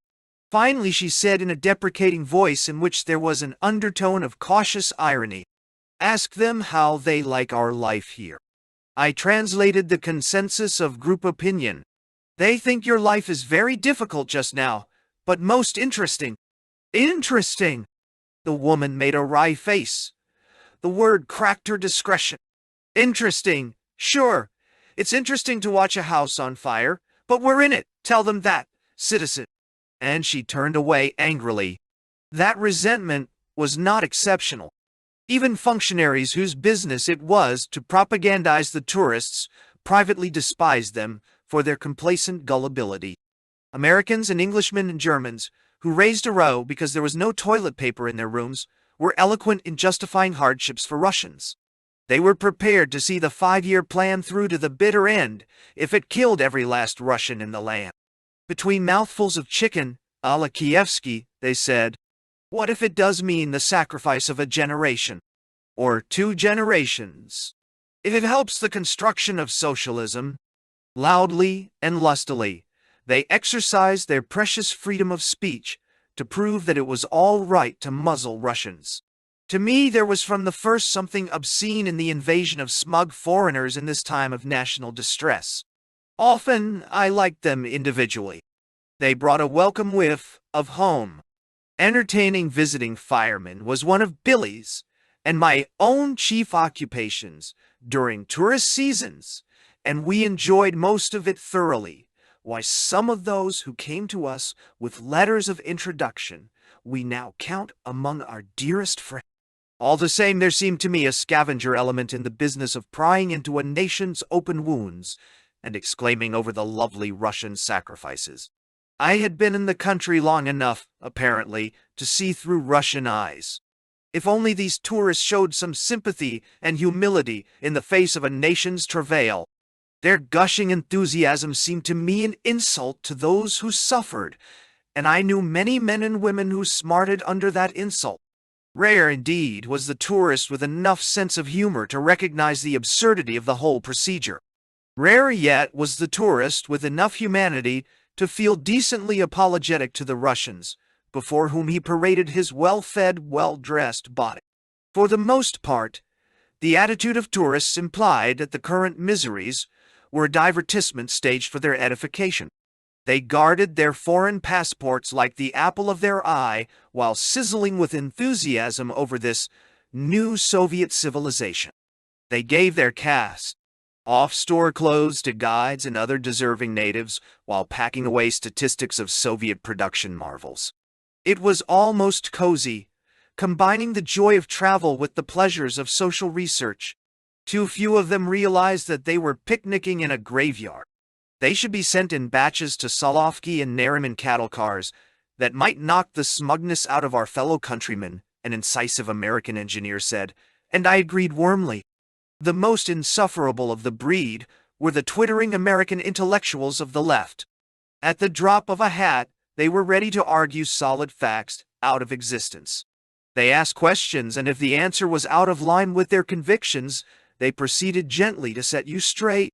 Finally, she said in a deprecating voice in which there was an undertone of cautious irony, "Ask them how they like our life here." I translated the consensus of group opinion. "They think your life is very difficult just now, but most interesting." "Interesting!" The woman made a wry face. The word cracked her discretion. "Interesting. Sure. It's interesting to watch a house on fire, but we're in it. Tell them that, citizen." And she turned away angrily. That resentment was not exceptional. Even functionaries whose business it was to propagandize the tourists privately despised them for their complacent gullibility. Americans and Englishmen and Germans, who raised a row because there was no toilet paper in their rooms, were eloquent in justifying hardships for Russians. They were prepared to see the 5-year plan through to the bitter end if it killed every last Russian in the land. Between mouthfuls of chicken, a la Kievsky, they said, "What if it does mean the sacrifice of a generation? Or 2 generations? If it helps the construction of socialism?" Loudly and lustily, they exercised their precious freedom of speech to prove that it was all right to muzzle Russians. To me, there was from the first something obscene in the invasion of smug foreigners in this time of national distress. Often, I liked them individually. They brought a welcome whiff of home. Entertaining visiting firemen was one of Billy's and my own chief occupations during tourist seasons, and we enjoyed most of it thoroughly. Why, some of those who came to us with letters of introduction we now count among our dearest friends. All the same, there seemed to me a scavenger element in the business of prying into a nation's open wounds and exclaiming over the lovely Russian sacrifices. I had been in the country long enough, apparently, to see through Russian eyes. If only these tourists showed some sympathy and humility in the face of a nation's travail. Their gushing enthusiasm seemed to me an insult to those who suffered, and I knew many men and women who smarted under that insult. Rare, indeed, was the tourist with enough sense of humor to recognize the absurdity of the whole procedure. Rarer yet was the tourist with enough humanity to feel decently apologetic to the Russians, before whom he paraded his well-fed, well-dressed body. For the most part, the attitude of tourists implied that the current miseries were a divertisement staged for their edification. They guarded their foreign passports like the apple of their eye while sizzling with enthusiasm over this new Soviet civilization. They gave their caste off-store clothes to guides and other deserving natives while packing away statistics of Soviet production marvels. It was almost cozy, combining the joy of travel with the pleasures of social research. Too few of them realized that they were picnicking in a graveyard. They should be sent in batches to Solovki and Nariman cattle cars that might knock the smugness out of our fellow countrymen, an incisive American engineer said, and I agreed warmly. The most insufferable of the breed were the twittering American intellectuals of the left. At the drop of a hat, they were ready to argue solid facts out of existence. They asked questions, and if the answer was out of line with their convictions, they proceeded gently to set you straight.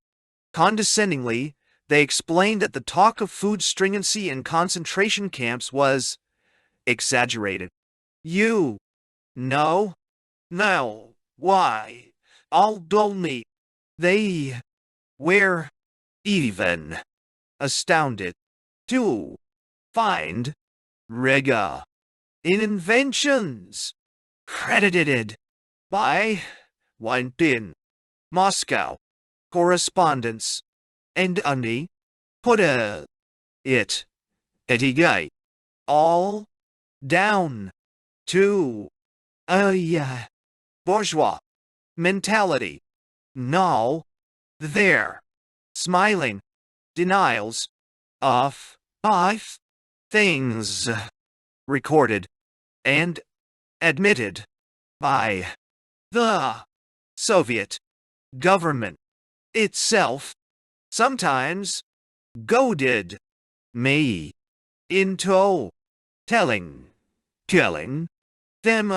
Condescendingly, they explained that the talk of food stringency in concentration camps was exaggerated. You know? No. Why? All told me. They were even astounded to find Rega in inventions credited by Weintin, Moscow, correspondence, and Undy put it etigay all down to a bourgeois mentality. Now, their smiling denials of things recorded and admitted by the Soviet government itself sometimes goaded me into telling them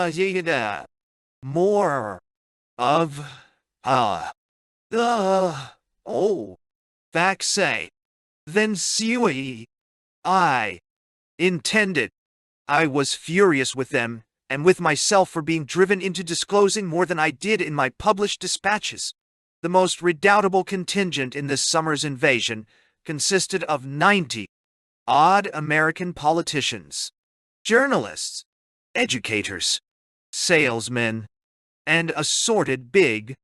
more of the facts than I intended. I was furious with them and with myself for being driven into disclosing more than I did in my published dispatches. The most redoubtable contingent in this summer's invasion consisted of 90-odd American politicians, journalists, educators, salesmen, and assorted big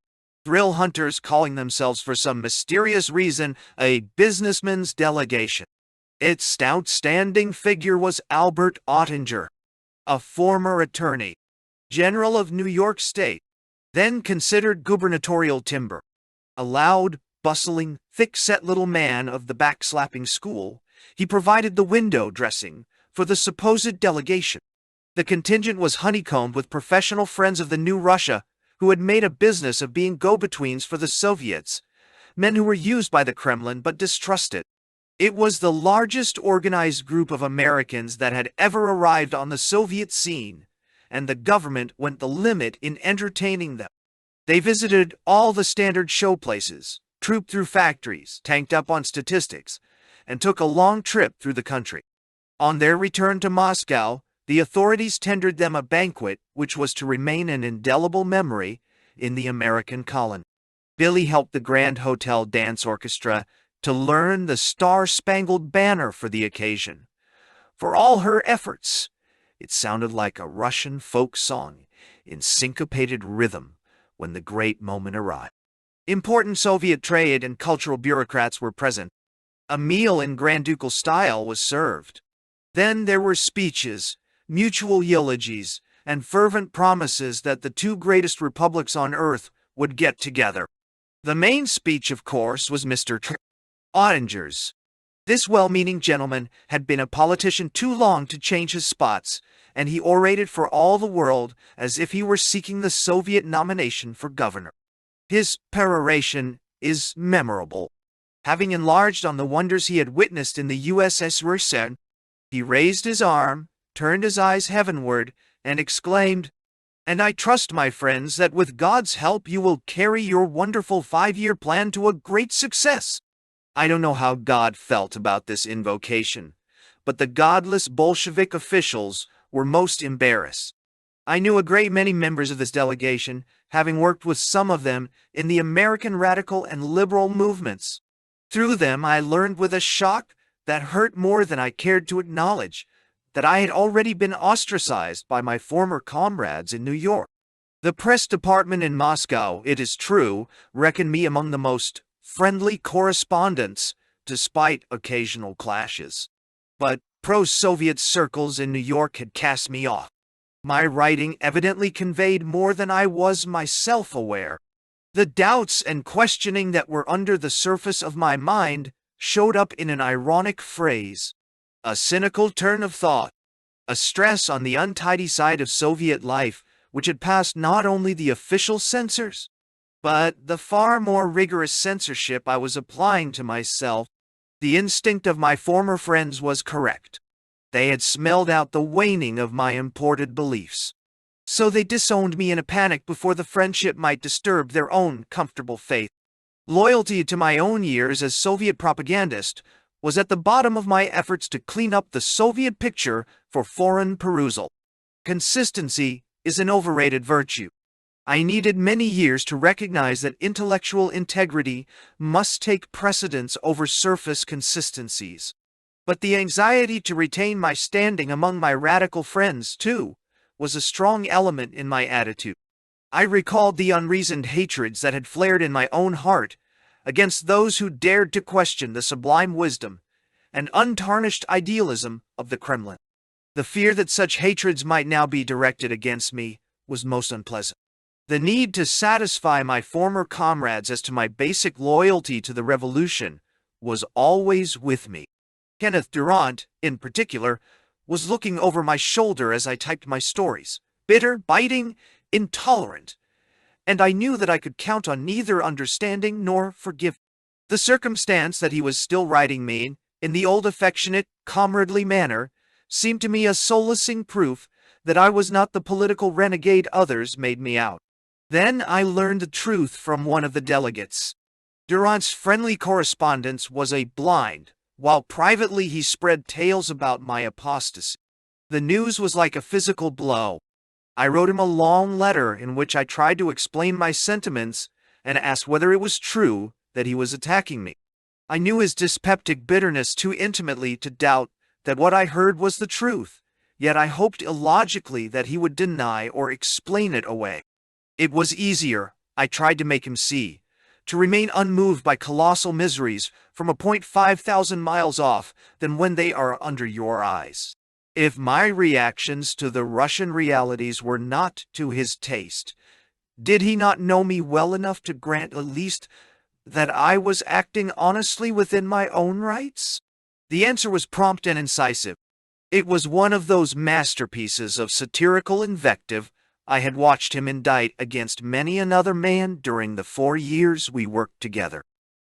thrill hunters calling themselves for some mysterious reason a businessman's delegation. Its outstanding figure was Albert Ottinger, a former attorney general of New York State, then considered gubernatorial timber. A loud, bustling, thick-set little man of the backslapping school, he provided the window dressing for the supposed delegation. The contingent was honeycombed with professional friends of the new Russia who had made a business of being go-betweens for the Soviets, men who were used by the Kremlin but distrusted. It was the largest organized group of Americans that had ever arrived on the Soviet scene, and the government went the limit in entertaining them. They visited all the standard showplaces, trooped through factories, tanked up on statistics, and took a long trip through the country. On their return to Moscow, The authorities tendered them a banquet which was to remain an indelible memory in the American colony. Billy helped the Grand Hotel Dance Orchestra to learn the Star-Spangled Banner for the occasion. For all her efforts, it sounded like a Russian folk song in syncopated rhythm when the great moment arrived. Important Soviet trade and cultural bureaucrats were present. A meal in Grand Ducal style was served. Then there were speeches, mutual eulogies, and fervent promises that the two greatest republics on earth would get together. The main speech, of course, was Mr. Ottinger's. This well-meaning gentleman had been a politician too long to change his spots, and he orated for all the world as if he were seeking the Soviet nomination for governor. His peroration is memorable. Having enlarged on the wonders he had witnessed in the USS Repression, he raised his arm, turned his eyes heavenward, and exclaimed, "And I trust, my friends, that with God's help you will carry your wonderful 5-year plan to a great success." I don't know how God felt about this invocation, but the godless Bolshevik officials were most embarrassed. I knew a great many members of this delegation, having worked with some of them in the American radical and liberal movements. Through them I learned with a shock that hurt more than I cared to acknowledge that I had already been ostracized by my former comrades in New York. The press department in Moscow, it is true, reckoned me among the most friendly correspondents, despite occasional clashes. But pro-Soviet circles in New York had cast me off. My writing evidently conveyed more than I was myself aware. The doubts and questioning that were under the surface of my mind showed up in an ironic phrase, a cynical turn of thought, a stress on the untidy side of Soviet life which had passed not only the official censors, but the far more rigorous censorship I was applying to myself. The instinct of my former friends was correct. They had smelled out the waning of my imported beliefs. So they disowned me in a panic before the friendship might disturb their own comfortable faith. Loyalty to my own years as Soviet propagandist was at the bottom of my efforts to clean up the Soviet picture for foreign perusal. Consistency is an overrated virtue. I needed many years to recognize that intellectual integrity must take precedence over surface consistencies. But the anxiety to retain my standing among my radical friends, too, was a strong element in my attitude. I recalled the unreasoned hatreds that had flared in my own heart against those who dared to question the sublime wisdom and untarnished idealism of the Kremlin. The fear that such hatreds might now be directed against me was most unpleasant. The need to satisfy my former comrades as to my basic loyalty to the revolution was always with me. Kenneth Durant, in particular, was looking over my shoulder as I typed my stories, bitter, biting, intolerant, and I knew that I could count on neither understanding nor forgiveness. The circumstance that he was still writing me in the old affectionate, comradely manner seemed to me a solacing proof that I was not the political renegade others made me out. Then I learned the truth from one of the delegates. Durant's friendly correspondence was a blind, while privately he spread tales about my apostasy. The news was like a physical blow. I wrote him a long letter in which I tried to explain my sentiments and asked whether it was true that he was attacking me. I knew his dyspeptic bitterness too intimately to doubt that what I heard was the truth, yet I hoped illogically that he would deny or explain it away. It was easier, I tried to make him see, to remain unmoved by colossal miseries from a point 5,000 miles off than when they are under your eyes. If my reactions to the Russian realities were not to his taste, did he not know me well enough to grant at least that I was acting honestly within my own rights? The answer was prompt and incisive. It was one of those masterpieces of satirical invective I had watched him indite against many another man during the 4 years we worked together.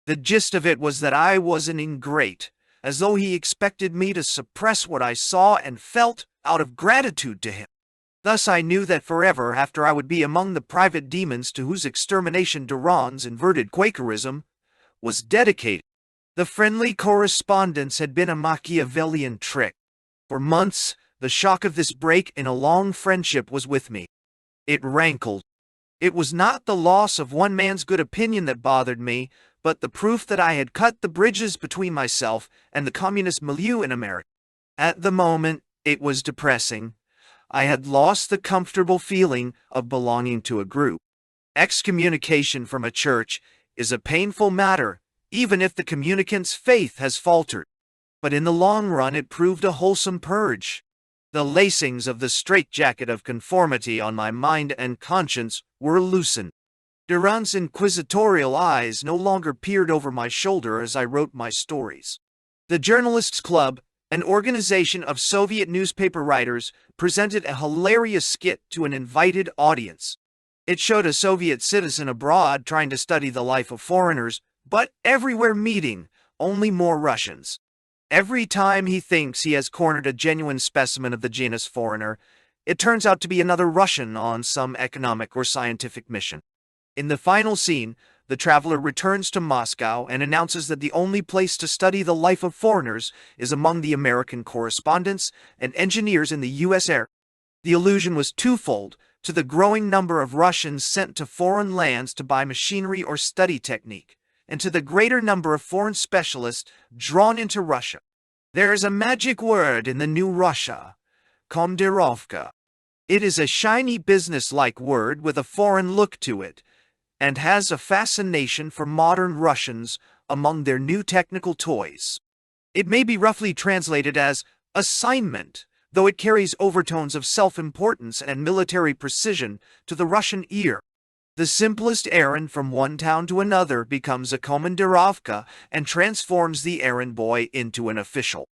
The gist of it was that I was an ingrate, as though he expected me to suppress what I saw and felt out of gratitude to him. Thus I knew that forever after I would be among the private demons to whose extermination Durand's inverted Quakerism was dedicated. The friendly correspondence had been a Machiavellian trick. For months, The shock of this break in a long friendship was with me. It rankled. It was not the loss of one man's good opinion that bothered me, but the proof that I had cut the bridges between myself and the communist milieu in America. At the moment, it was depressing. I had lost the comfortable feeling of belonging to a group. Excommunication from a church is a painful matter, even if the communicant's faith has faltered. But in the long run it proved a wholesome purge. The lacings of the straitjacket of conformity on my mind and conscience were loosened. Durand's inquisitorial eyes no longer peered over my shoulder as I wrote my stories. The Journalists' Club, an organization of Soviet newspaper writers, presented a hilarious skit to an invited audience. It showed a Soviet citizen abroad trying to study the life of foreigners, but everywhere meeting only more Russians. Every time he thinks he has cornered a genuine specimen of the genus foreigner, it turns out to be another Russian on some economic or scientific mission. In the final scene, the traveler returns to Moscow and announces that the only place to study the life of foreigners is among the American correspondents and engineers in the U.S. Air. The allusion was twofold: to the growing number of Russians sent to foreign lands to buy machinery or study technique, and to the greater number of foreign specialists drawn into Russia. There is a magic word in the new Russia, komandirovka. It is a shiny business-like word with a foreign look to it, and has a fascination for modern Russians among their new technical toys. It may be roughly translated as assignment, though it carries overtones of self-importance and military precision to the Russian ear. The simplest errand from one town to another becomes a komandirovka and transforms the errand boy into an official.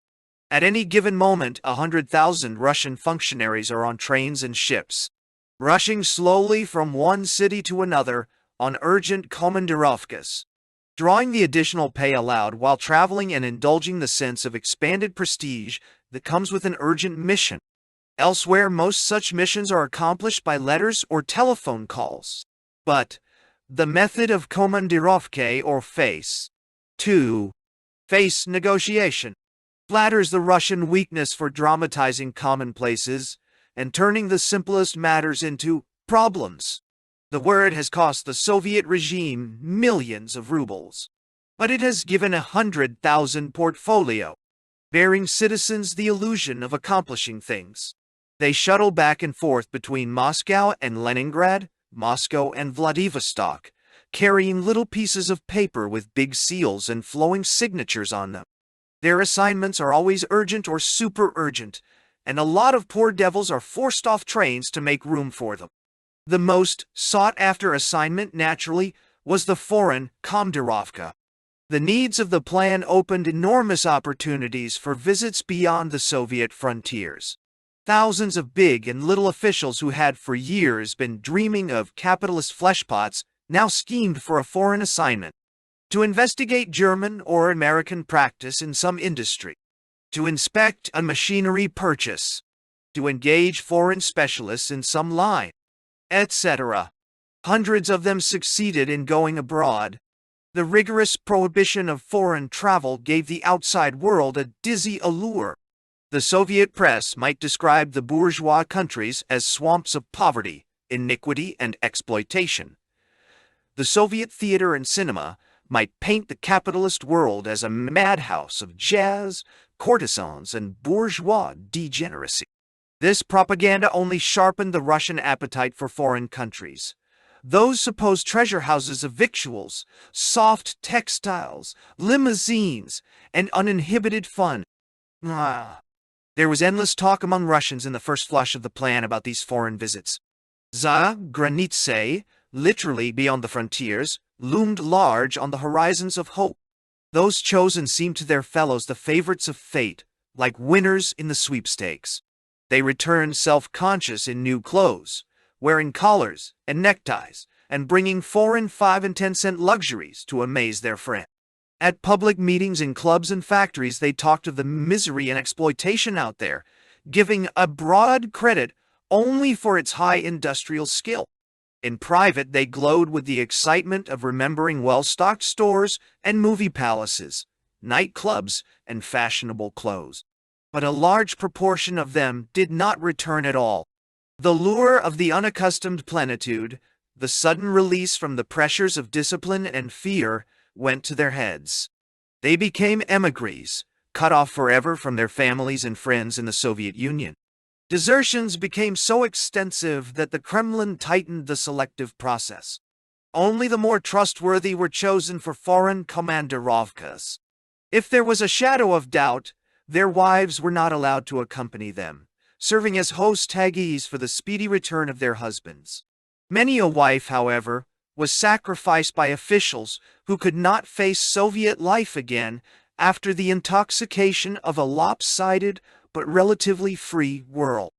At any given moment, 100,000 Russian functionaries are on trains and ships, rushing slowly from one city to another on urgent komandirovkas, drawing the additional pay allowed while traveling and indulging the sense of expanded prestige that comes with an urgent mission. Elsewhere, most such missions are accomplished by letters or telephone calls. But the method of komandirovka or face negotiation flatters the Russian weakness for dramatizing commonplaces and turning the simplest matters into problems. The word has cost the Soviet regime millions of rubles, but it has given 100,000 portfolio, bearing citizens the illusion of accomplishing things. They shuttle back and forth between Moscow and Leningrad, Moscow and Vladivostok, carrying little pieces of paper with big seals and flowing signatures on them. Their assignments are always urgent or super urgent, and a lot of poor devils are forced off trains to make room for them. The most sought-after assignment, naturally, was the foreign komandirovka. The needs of the plan opened enormous opportunities for visits beyond the Soviet frontiers. Thousands of big and little officials who had for years been dreaming of capitalist fleshpots now schemed for a foreign assignment: to investigate German or American practice in some industry, to inspect a machinery purchase, to engage foreign specialists in some line, etc. Hundreds of them succeeded in going abroad. The rigorous prohibition of foreign travel gave the outside world a dizzy allure. The Soviet press might describe the bourgeois countries as swamps of poverty, iniquity, and exploitation. The Soviet theater and cinema might paint the capitalist world as a madhouse of jazz, courtesans, and bourgeois degeneracy. This propaganda only sharpened the Russian appetite for foreign countries. Those supposed treasure houses of victuals, soft textiles, limousines, and uninhibited fun. There was endless talk among Russians in the first flush of the plan about these foreign visits. Za granice, literally beyond the frontiers, loomed large on the horizons of hope. Those chosen seemed to their fellows the favorites of fate, like winners in the sweepstakes. They returned self-conscious in new clothes, wearing collars and neckties, and bringing foreign 5 and 10-cent luxuries to amaze their friends. At public meetings in clubs and factories, they talked of the misery and exploitation out there, giving abroad credit only for its high industrial skill. In private, they glowed with the excitement of remembering well-stocked stores and movie palaces, nightclubs, and fashionable clothes. but a large proportion of them did not return at all. The lure of the unaccustomed plenitude, the sudden release from the pressures of discipline and fear, went to their heads. They became émigrés, cut off forever from their families and friends in the Soviet Union. Desertions became so extensive that the Kremlin tightened the selective process. Only the more trustworthy were chosen for foreign komandirovkas. If there was a shadow of doubt, their wives were not allowed to accompany them, serving as host taggees for the speedy return of their husbands. Many a wife, however, was sacrificed by officials who could not face Soviet life again after the intoxication of a lopsided but relatively free world.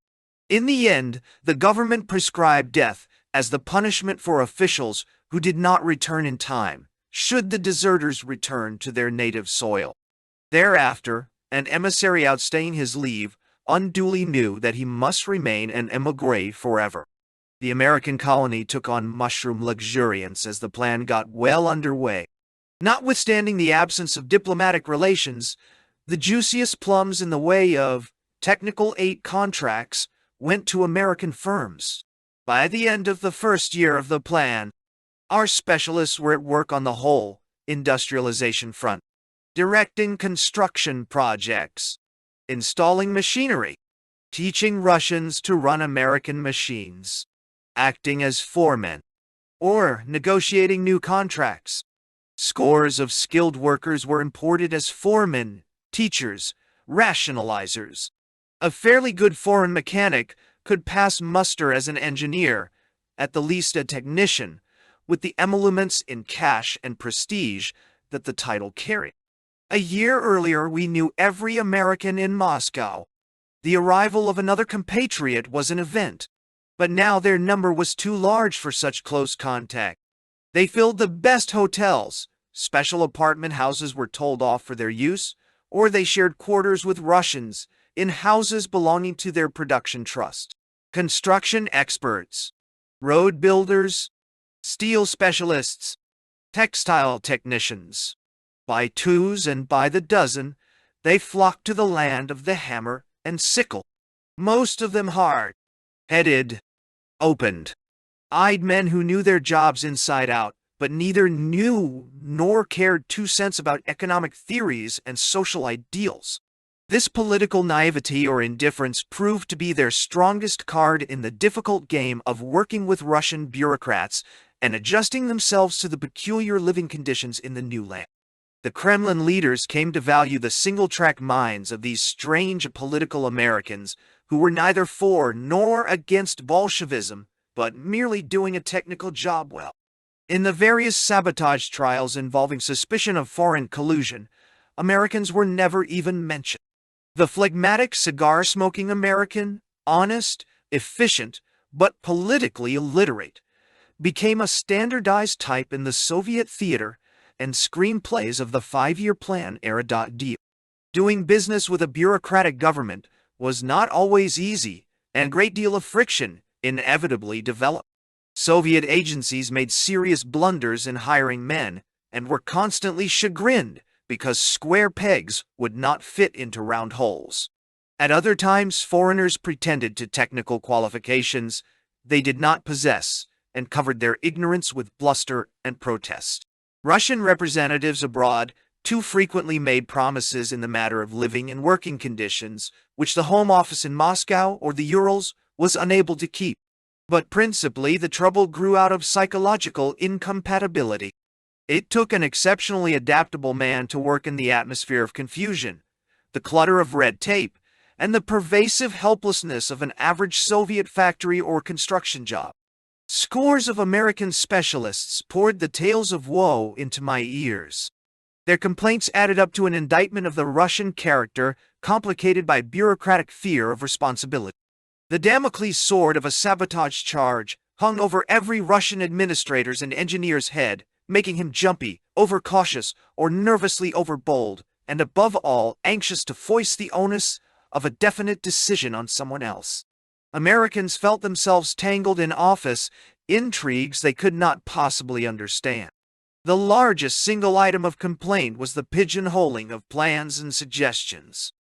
In the end, the government prescribed death as the punishment for officials who did not return in time, should the deserters return to their native soil. Thereafter, an emissary outstaying his leave unduly knew that he must remain an émigré forever. The American colony took on mushroom luxuriance as the plan got well underway. Notwithstanding the absence of diplomatic relations, the juiciest plums in the way of technical aid contracts went to American firms. By the end of the first year of the plan, our specialists were at work on the whole industrialization front, directing construction projects, installing machinery, teaching Russians to run American machines, acting as foremen, or negotiating new contracts. Scores of skilled workers were imported as foremen, teachers, rationalizers. A fairly good foreign mechanic could pass muster as an engineer, at the least a technician, with the emoluments in cash and prestige that the title carried. A year earlier, we knew every American in Moscow. The arrival of another compatriot was an event, but now their number was too large for such close contact. They filled the best hotels, special apartment houses were told off for their use, or they shared quarters with Russians in houses belonging to their production trust. Construction experts, road builders, steel specialists, textile technicians. By twos and by the dozen, they flocked to the land of the hammer and sickle. Most of them hard-headed, opened-eyed men who knew their jobs inside out, but neither knew nor cared 2 cents about economic theories and social ideals. This political naivety or indifference proved to be their strongest card in the difficult game of working with Russian bureaucrats and adjusting themselves to the peculiar living conditions in the new land. The Kremlin leaders came to value the single-track minds of these strange political Americans who were neither for nor against Bolshevism, but merely doing a technical job well. In the various sabotage trials involving suspicion of foreign collusion, Americans were never even mentioned. The phlegmatic cigar-smoking American, honest, efficient, but politically illiterate, became a standardized type in the Soviet theater and screenplays of the 5-year plan era. Doing business with a bureaucratic government was not always easy, and a great deal of friction inevitably developed. Soviet agencies made serious blunders in hiring men and were constantly chagrined because square pegs would not fit into round holes. At other times, foreigners pretended to technical qualifications they did not possess and covered their ignorance with bluster and protest. Russian representatives abroad too frequently made promises in the matter of living and working conditions, which the Home Office in Moscow or the Urals was unable to keep. But principally, the trouble grew out of psychological incompatibility. It took an exceptionally adaptable man to work in the atmosphere of confusion, the clutter of red tape, and the pervasive helplessness of an average Soviet factory or construction job. Scores of American specialists poured the tales of woe into my ears. Their complaints added up to an indictment of the Russian character, complicated by bureaucratic fear of responsibility. The Damocles sword of a sabotage charge hung over every Russian administrator's and engineer's head, making him jumpy, overcautious, or nervously overbold, and above all, anxious to foist the onus of a definite decision on someone else. Americans felt themselves tangled in office intrigues they could not possibly understand. The largest single item of complaint was the pigeonholing of plans and suggestions.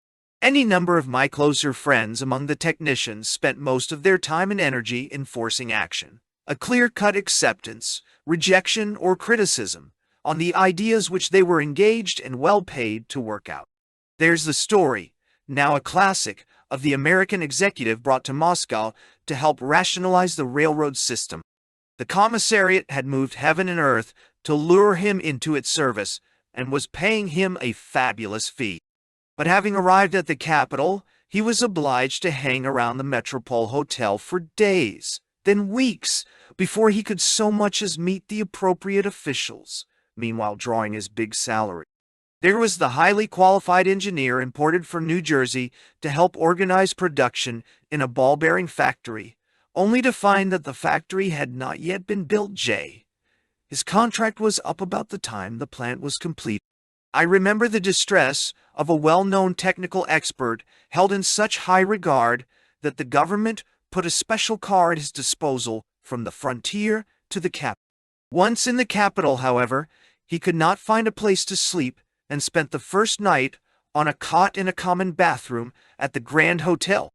Any number of my closer friends among the technicians spent most of their time and energy in forcing action, a clear-cut acceptance, rejection, or criticism on the ideas which they were engaged and well paid to work out. There's the story, now a classic, of the American executive brought to Moscow to help rationalize the railroad system. The commissariat had moved heaven and earth to lure him into its service and was paying him a fabulous fee. But having arrived at the capital, he was obliged to hang around the Metropole Hotel for days, then weeks, before he could so much as meet the appropriate officials, meanwhile drawing his big salary. There was the highly qualified engineer imported from New Jersey to help organize production in a ball-bearing factory, only to find that the factory had not yet been built. His contract was up about the time the plant was complete. I remember the distress of a well-known technical expert held in such high regard that the government put a special car at his disposal from the frontier to the capital. Once in the capital, however, he could not find a place to sleep and spent the first night on a cot in a common bathroom at the Grand Hotel.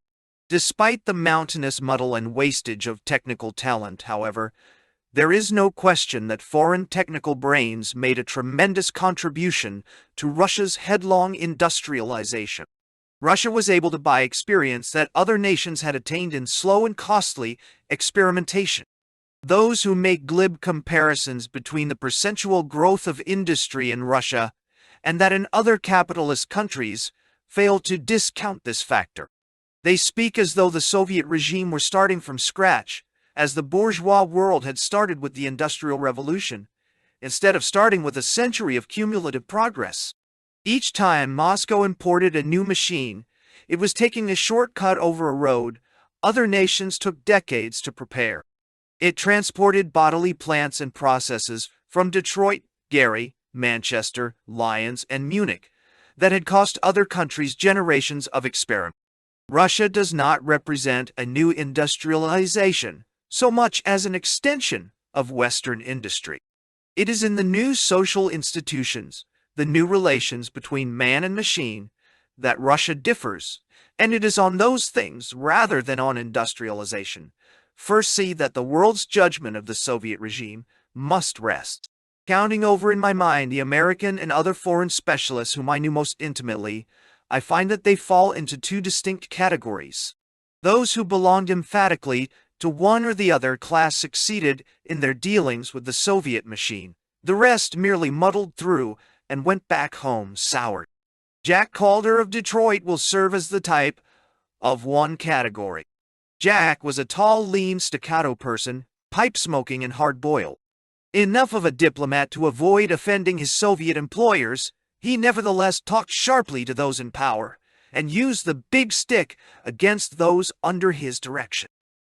Despite the mountainous muddle and wastage of technical talent, however, there is no question that foreign technical brains made a tremendous contribution to Russia's headlong industrialization. Russia was able to buy experience that other nations had attained in slow and costly experimentation. Those who make glib comparisons between the percentual growth of industry in Russia and that in other capitalist countries fail to discount this factor. They speak as though the Soviet regime were starting from scratch, as the bourgeois world had started with the Industrial Revolution, instead of starting with a century of cumulative progress. Each time Moscow imported a new machine, it was taking a shortcut over a road other nations took decades to prepare. It transported bodily plants and processes from Detroit, Gary, Manchester, Lyons, and Munich that had cost other countries generations of experiment. Russia does not represent a new industrialization so much as an extension of Western industry. It is in the new social institutions, the new relations between man and machine, that Russia differs, and it is on those things rather than on industrialization. First, see that the world's judgment of the Soviet regime must rest. Counting over in my mind the American and other foreign specialists whom I knew most intimately, I find that they fall into two distinct categories. Those who belonged emphatically to one or the other class succeeded in their dealings with the Soviet machine. The rest merely muddled through and went back home soured. Jack Calder of Detroit will serve as the type of one category. Jack was a tall, lean, staccato person, pipe-smoking and hard-boiled. Enough of a diplomat to avoid offending his Soviet employers, he nevertheless talked sharply to those in power and used the big stick against those under his direction.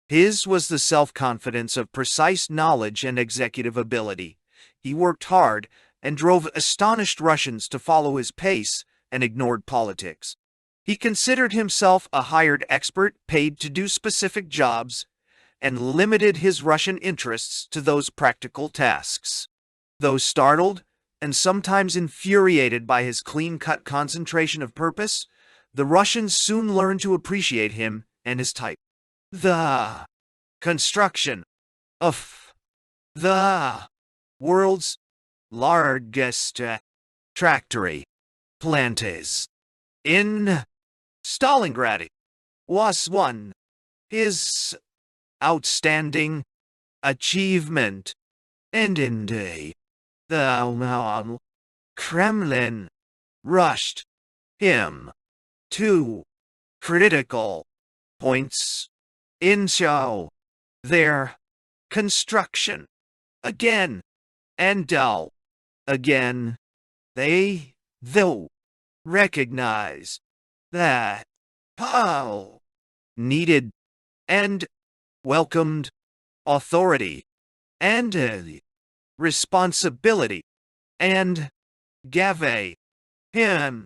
His was the self-confidence of precise knowledge and executive ability. He worked hard and drove astonished Russians to follow his pace and ignored politics. He considered himself a hired expert paid to do specific jobs and limited his Russian interests to those practical tasks. Though startled and sometimes infuriated by his clean-cut concentration of purpose, the Russians soon learned to appreciate him and his type. The construction of the world's largest tractory plantes in Stalingrad was one his outstanding achievement, and indeed the Kremlin rushed him to critical points in show their construction again and again. They, though, recognize that Paul needed and welcomed authority and responsibility and gave him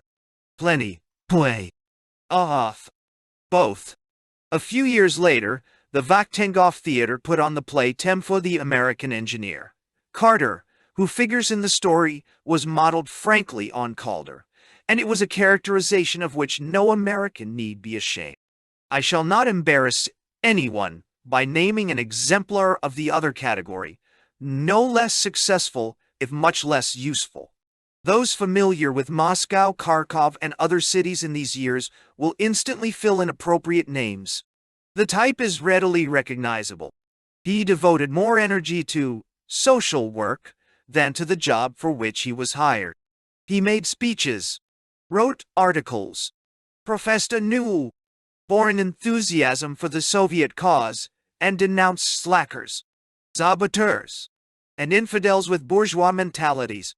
plenty of both. A few years later, the Vakhtangov Theater put on the play Tempo the American Engineer. Carter, who figures in the story, was modeled frankly on Calder, and it was a characterization of which no American need be ashamed. I shall not embarrass anyone by naming an exemplar of the other category, no less successful, if much less useful. Those familiar with Moscow, Kharkov, and other cities in these years will instantly fill in appropriate names. The type is readily recognizable. He devoted more energy to social work than to the job for which he was hired. He made speeches, wrote articles, professed a new, foreign enthusiasm for the Soviet cause, and denounced slackers, saboteurs, and infidels with bourgeois mentalities.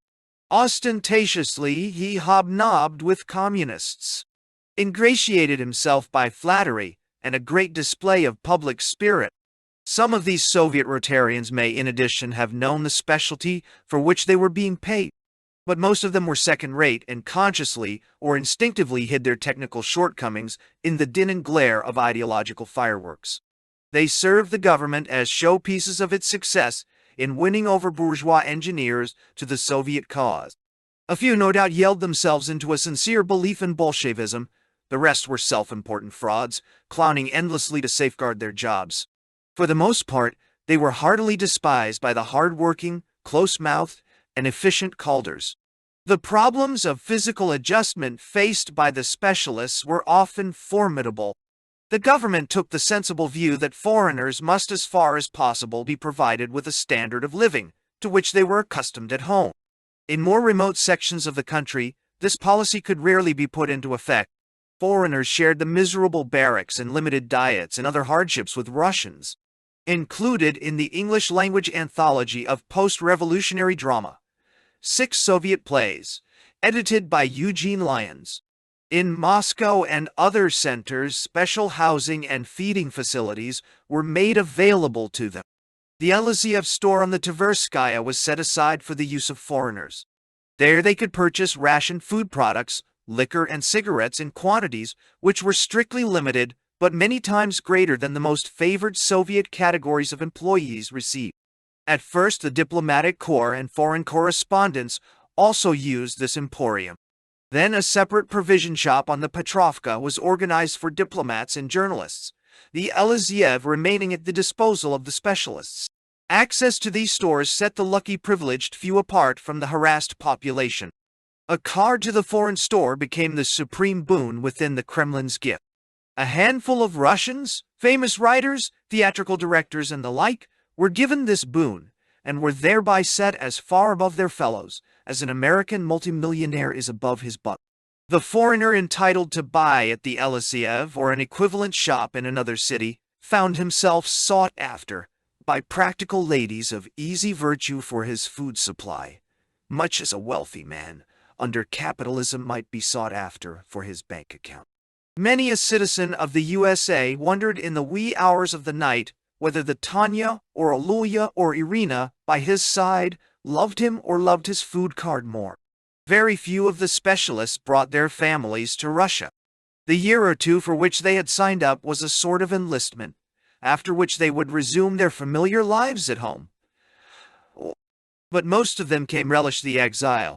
Ostentatiously, he hobnobbed with communists, ingratiated himself by flattery and a great display of public spirit. Some of these Soviet Rotarians may, in addition, have known the specialty for which they were being paid, but most of them were second-rate and consciously or instinctively hid their technical shortcomings in the din and glare of ideological fireworks. They served the government as showpieces of its success in winning over bourgeois engineers to the Soviet cause. A few no doubt yelled themselves into a sincere belief in Bolshevism. The rest were self-important frauds, clowning endlessly to safeguard their jobs. For the most part, they were heartily despised by the hard-working, close-mouthed, and efficient Calders. The problems of physical adjustment faced by the specialists were often formidable. The government took the sensible view that foreigners must as far as possible be provided with a standard of living to which they were accustomed at home. In more remote sections of the country, this policy could rarely be put into effect. Foreigners shared the miserable barracks and limited diets and other hardships with Russians. Included in the English-language anthology of post-revolutionary drama, 6 Soviet plays, edited by Eugene Lyons. In Moscow and other centers, special housing and feeding facilities were made available to them. The Elysiev store on the Tverskaya was set aside for the use of foreigners. There they could purchase rationed food products, liquor, and cigarettes in quantities which were strictly limited but many times greater than the most favored Soviet categories of employees received. At first, the diplomatic corps and foreign correspondents also used this emporium. Then a separate provision shop on the Petrovka was organized for diplomats and journalists, the Elysiev remaining at the disposal of the specialists. Access to these stores set the lucky privileged few apart from the harassed population. A card to the foreign store became the supreme boon within the Kremlin's gift. A handful of Russians, famous writers, theatrical directors, and the like were given this boon, and were thereby set as far above their fellows as an American multimillionaire is above his buck. The foreigner entitled to buy at the Elysiev or an equivalent shop in another city found himself sought after by practical ladies of easy virtue for his food supply, much as a wealthy man under capitalism might be sought after for his bank account. Many a citizen of the USA wondered in the wee hours of the night whether the Tanya or Aluya or Irina by his side loved him or loved his food card more. Very few of the specialists brought their families to Russia. The year or two for which they had signed up was a sort of enlistment, after which they would resume their familiar lives at home. But most of them came relish the exile.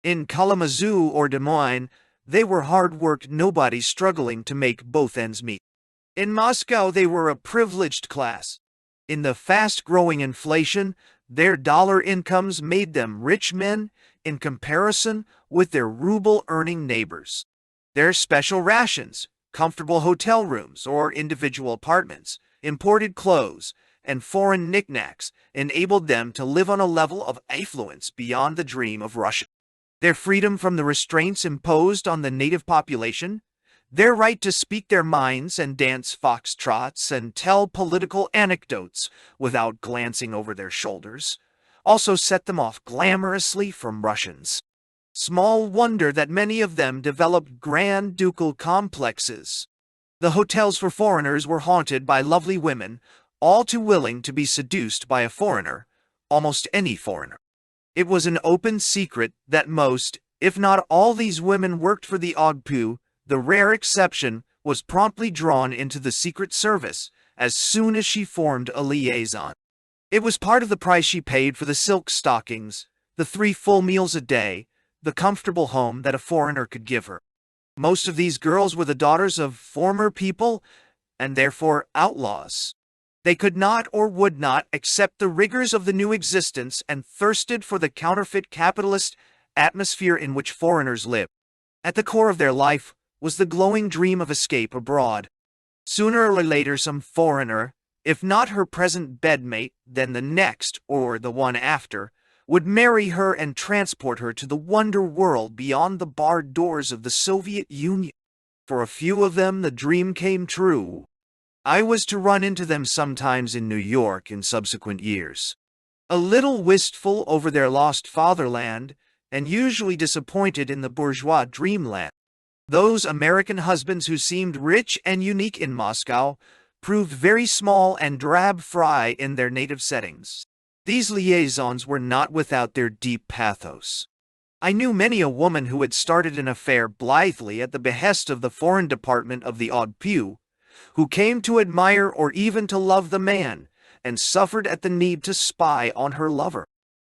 In Kalamazoo or Des Moines, they were hard-worked nobodies struggling to make both ends meet. In Moscow, they were a privileged class. In the fast-growing inflation, their dollar incomes made them rich men in comparison with their ruble-earning neighbors. Their special rations, comfortable hotel rooms or individual apartments, imported clothes, and foreign knickknacks enabled them to live on a level of affluence beyond the dream of Russia. Their freedom from the restraints imposed on the native population, their right to speak their minds and dance foxtrots and tell political anecdotes without glancing over their shoulders, also set them off glamorously from Russians. Small wonder that many of them developed grand ducal complexes. The hotels for foreigners were haunted by lovely women, all too willing to be seduced by a foreigner, almost any foreigner. It was an open secret that most, if not all, these women worked for the Ogpu. The rare exception was promptly drawn into the Secret Service as soon as she formed a liaison. It was part of the price she paid for the silk stockings, the 3 full meals a day, the comfortable home that a foreigner could give her. Most of these girls were the daughters of former people, and therefore outlaws. They could not or would not accept the rigors of the new existence and thirsted for the counterfeit capitalist atmosphere in which foreigners lived. At the core of their life was the glowing dream of escape abroad. Sooner or later some foreigner, if not her present bedmate, then the next, or the one after, would marry her and transport her to the wonder world beyond the barred doors of the Soviet Union. For a few of them the dream came true. I was to run into them sometimes in New York in subsequent years. A little wistful over their lost fatherland, and usually disappointed in the bourgeois dreamland. Those American husbands who seemed rich and unique in Moscow proved very small and drab fry in their native settings. These liaisons were not without their deep pathos. I knew many a woman who had started an affair blithely at the behest of the foreign department of the Odd Pew, who came to admire or even to love the man, and suffered at the need to spy on her lover.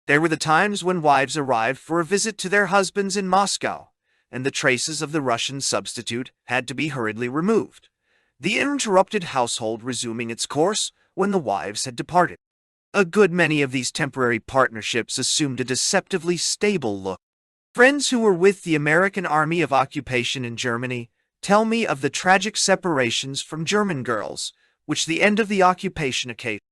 There were the times when wives arrived for a visit to their husbands in Moscow, and the traces of the Russian substitute had to be hurriedly removed, the interrupted household resuming its course when the wives had departed. A good many of these temporary partnerships assumed a deceptively stable look. Friends who were with the American Army of Occupation in Germany tell me of the tragic separations from German girls, which the end of the occupation occasioned.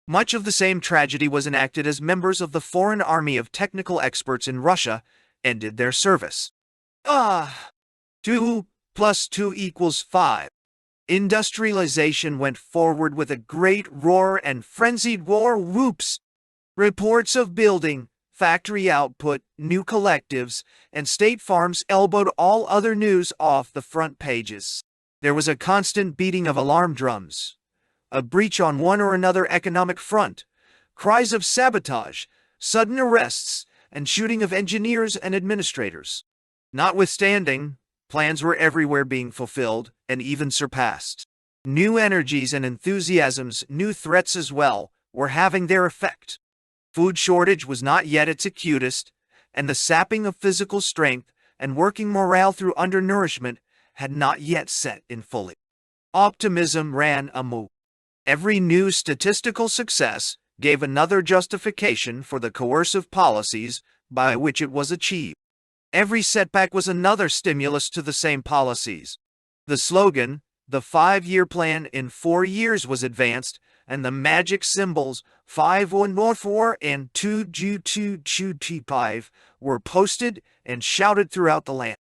Much of the same tragedy was enacted as members of the Foreign Army of Technical Experts in Russia ended their service. 2 + 2 = 5. Industrialization went forward with a great roar and frenzied war whoops. Reports of building, factory output, new collectives, and state farms elbowed all other news off the front pages. There was a constant beating of alarm drums, a breach on one or another economic front, cries of sabotage, sudden arrests, and shooting of engineers and administrators. Notwithstanding, plans were everywhere being fulfilled and even surpassed. New energies and enthusiasms, new threats as well, were having their effect. Food shortage was not yet its acutest, and the sapping of physical strength and working morale through undernourishment had not yet set in fully. Optimism ran amok. Every new statistical success gave another justification for the coercive policies by which it was achieved. Every setback was another stimulus to the same policies. The slogan, "The 5-year plan in 4 years," was advanced, and the magic symbols 5114 and 2G225 were posted and shouted throughout the land.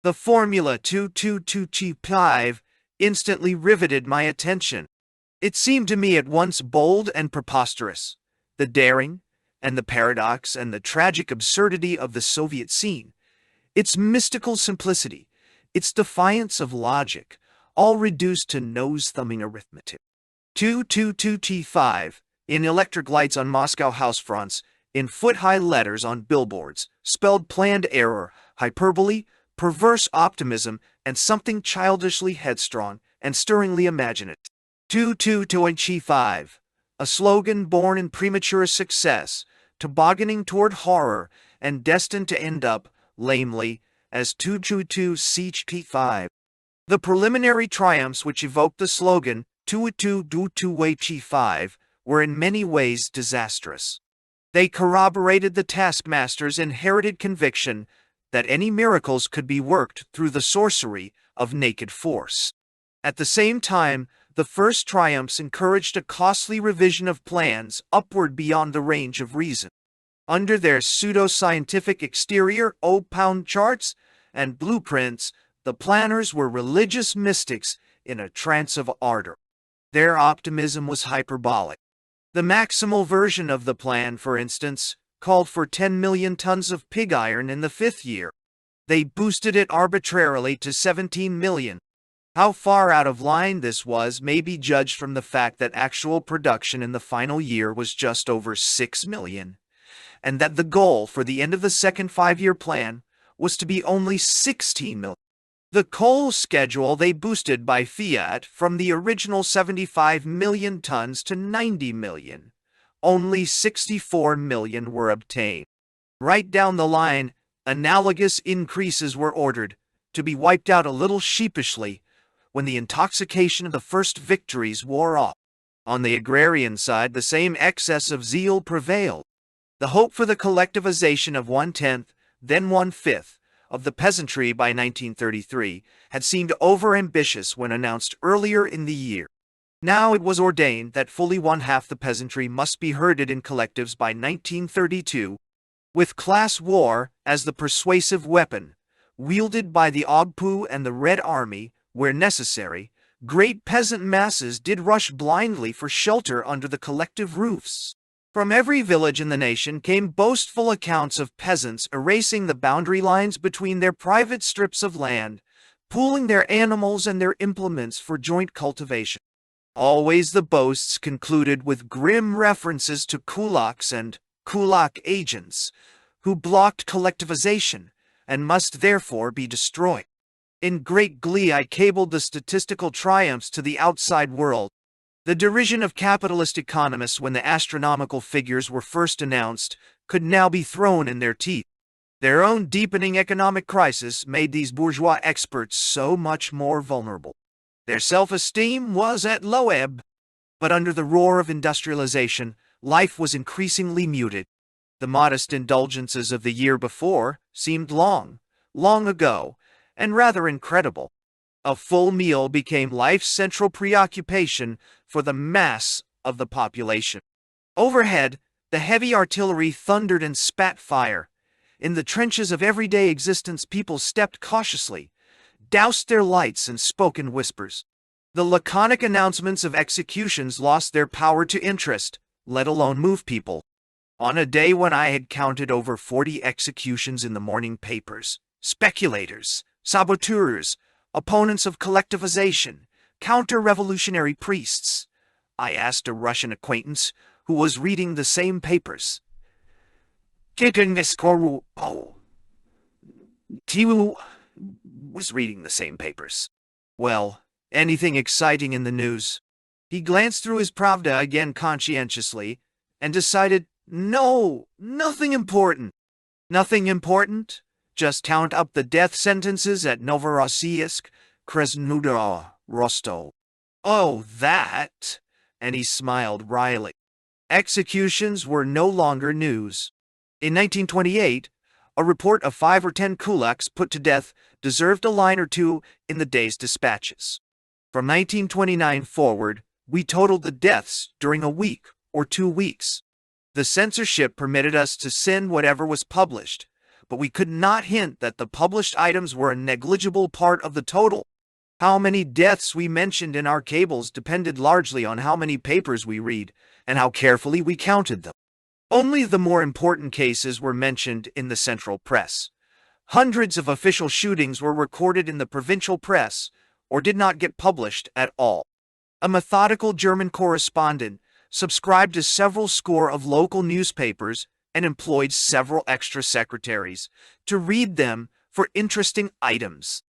The formula 22225 instantly riveted my attention. It seemed to me at once bold and preposterous, the daring and the paradox and the tragic absurdity of the Soviet scene, its mystical simplicity, its defiance of logic, all reduced to nose-thumbing arithmetic. 222T5, in electric lights on Moscow house fronts, in foot-high letters on billboards, spelled planned error, hyperbole, perverse optimism, and something childishly headstrong and stirringly imaginative. 222T5, a slogan born in premature success, tobogganing toward horror, and destined to end up, lamely, as 222C5. The preliminary triumphs which evoked the slogan 222T5 were in many ways disastrous. They corroborated the taskmaster's inherited conviction that any miracles could be worked through the sorcery of naked force. At the same time, the first triumphs encouraged a costly revision of plans upward beyond the range of reason. Under their pseudo-scientific exterior pound charts and blueprints, the planners were religious mystics in a trance of ardor. Their optimism was hyperbolic. The maximal version of the plan, for instance, called for 10 million tons of pig iron in the 5th year. They boosted it arbitrarily to 17 million. How far out of line this was may be judged from the fact that actual production in the final year was just over 6 million, and that the goal for the end of the second 5-year plan was to be only 16 million. The coal schedule they boosted by fiat from the original 75 million tons to 90 million. Only 64 million were obtained. Right down the line, Analogous increases were ordered, to be wiped out a little sheepishly when the intoxication of the first victories wore off. On the agrarian side, the same excess of zeal prevailed. The hope for the collectivization of 1/10, then 1/5, of the peasantry by 1933 had seemed overambitious when announced earlier in the year. Now it was ordained that fully 1/2 the peasantry must be herded in collectives by 1932, with class war as the persuasive weapon, wielded by the Ogpu and the Red Army, where necessary. Great peasant masses did rush blindly for shelter under the collective roofs. From every village in the nation came boastful accounts of peasants erasing the boundary lines between their private strips of land, pooling their animals and their implements for joint cultivation. Always the boasts concluded with grim references to kulaks and kulak agents, who blocked collectivization and must therefore be destroyed. In great glee I cabled the statistical triumphs to the outside world. The derision of capitalist economists when the astronomical figures were first announced could now be thrown in their teeth. Their own deepening economic crisis made these bourgeois experts so much more vulnerable. Their self-esteem was at low ebb, but under the roar of industrialization, life was increasingly muted. The modest indulgences of the year before seemed long, long ago, and rather incredible. A full meal became life's central preoccupation for the mass of the population. Overhead, the heavy artillery thundered and spat fire. In the trenches of everyday existence, people stepped cautiously, doused their lights, and spoke in whispers. The laconic announcements of executions lost their power to interest, let alone move people. On a day when I had counted over 40 executions in the morning papers, speculators, saboteurs, opponents of collectivization, counter-revolutionary priests, I asked a Russian acquaintance who was reading the same papers. Tiwu was reading the same papers. Well, anything exciting in the news? He glanced through his Pravda again conscientiously and decided, no, nothing important. Nothing important? Just count up the death sentences at Novorossiysk, Krasnodar, Rostov. Oh, that! And he smiled wryly. Executions were no longer news. In 1928, a report of 5 or 10 kulaks put to death deserved a line or two in the day's dispatches. From 1929 forward, we totaled the deaths during a week or 2 weeks. The censorship permitted us to send whatever was published, but we could not hint that the published items were a negligible part of the total. How many deaths we mentioned in our cables depended largely on how many papers we read and how carefully we counted them. Only the more important cases were mentioned in the central press. Hundreds of official shootings were recorded in the provincial press or did not get published at all. A methodical German correspondent subscribed to several score of local newspapers and employed several extra secretaries to read them for interesting items.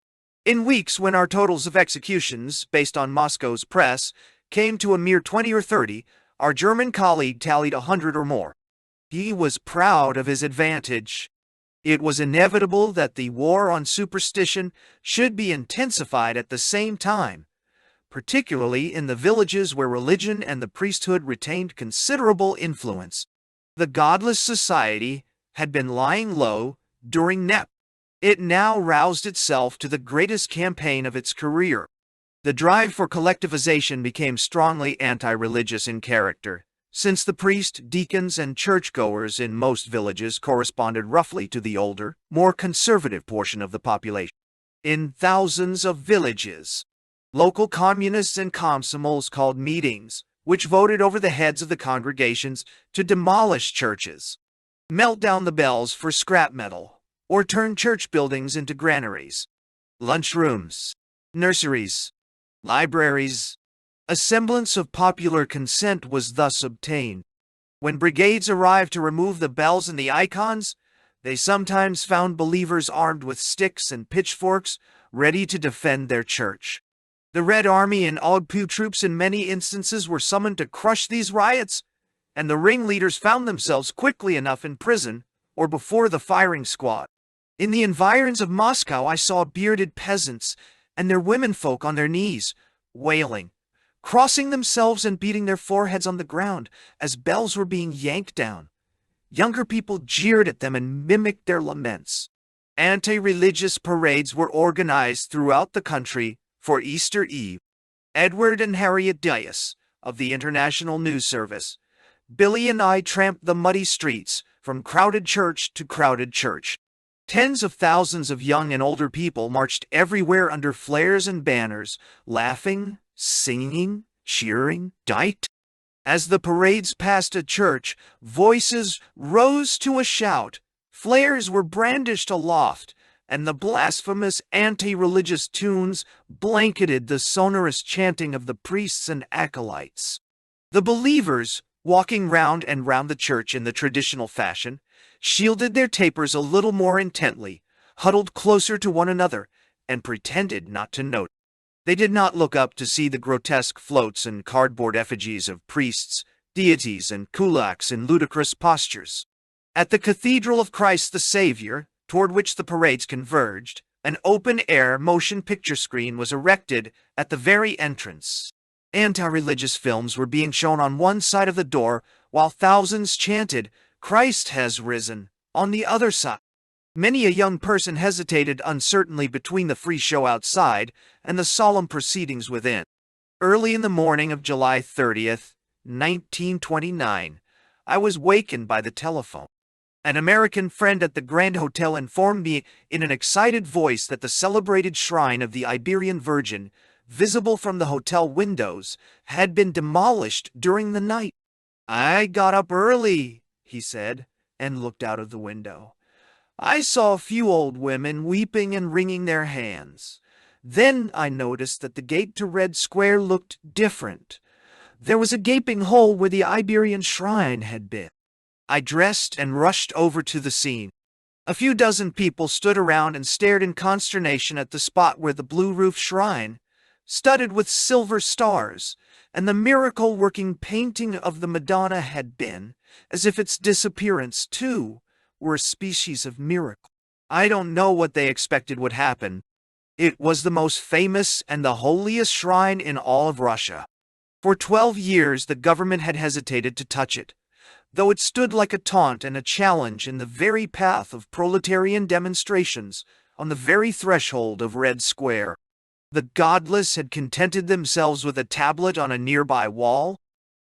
In weeks when our totals of executions, based on Moscow's press, came to a mere 20 or 30, our German colleague tallied 100 or more. He was proud of his advantage. It was inevitable that the war on superstition should be intensified at the same time, particularly in the villages where religion and the priesthood retained considerable influence. The godless society had been lying low during NEP. It now roused itself to the greatest campaign of its career. The drive for collectivization became strongly anti-religious in character, since the priest, deacons, and churchgoers in most villages corresponded roughly to the older, more conservative portion of the population. In thousands of villages, local communists and komsomols called meetings, which voted over the heads of the congregations to demolish churches, melt down the bells for scrap metal, or turn church buildings into granaries, lunchrooms, nurseries, libraries. A semblance of popular consent was thus obtained. When brigades arrived to remove the bells and the icons, they sometimes found believers armed with sticks and pitchforks, ready to defend their church. The Red Army and Ogpu troops in many instances were summoned to crush these riots, and the ringleaders found themselves quickly enough in prison or before the firing squad. In the environs of Moscow, I saw bearded peasants and their womenfolk on their knees, wailing, crossing themselves and beating their foreheads on the ground as bells were being yanked down. Younger people jeered at them and mimicked their laments. Anti-religious parades were organized throughout the country for Easter Eve. Edward and Harriet Dias, of the International News Service, Billy and I tramped the muddy streets from crowded church to crowded church. Tens of thousands of young and older people marched everywhere under flares and banners, laughing, singing, cheering, dight. As the parades passed a church, voices rose to a shout, flares were brandished aloft, and the blasphemous anti-religious tunes blanketed the sonorous chanting of the priests and acolytes. The believers, walking round and round the church in the traditional fashion, shielded their tapers a little more intently, huddled closer to one another, and pretended not to note. They did not look up to see the grotesque floats and cardboard effigies of priests, deities, and kulaks in ludicrous postures. At the Cathedral of Christ the Savior, toward which the parades converged, an open-air motion picture screen was erected at the very entrance. Anti-religious films were being shown on one side of the door, while thousands chanted, "Christ has risen," on the other side. Many a young person hesitated uncertainly between the free show outside and the solemn proceedings within. Early in the morning of July 30th, 1929, I was wakened by the telephone. An American friend at the Grand Hotel informed me in an excited voice that the celebrated shrine of the Iberian Virgin, visible from the hotel windows, had been demolished during the night. "I got up early," he said, and looked out of the window. "I saw a few old women weeping and wringing their hands. Then I noticed that the gate to Red Square looked different. There was a gaping hole where the Iberian shrine had been. I dressed and rushed over to the scene. A few dozen people stood around and stared in consternation at the spot where the blue-roofed shrine, studded with silver stars, and the miracle-working painting of the Madonna had been, as if its disappearance, too, were a species of miracle. I don't know what they expected would happen. It was the most famous and the holiest shrine in all of Russia. For 12 years the government had hesitated to touch it, though it stood like a taunt and a challenge in the very path of proletarian demonstrations on the very threshold of Red Square. The godless had contented themselves with a tablet on a nearby wall,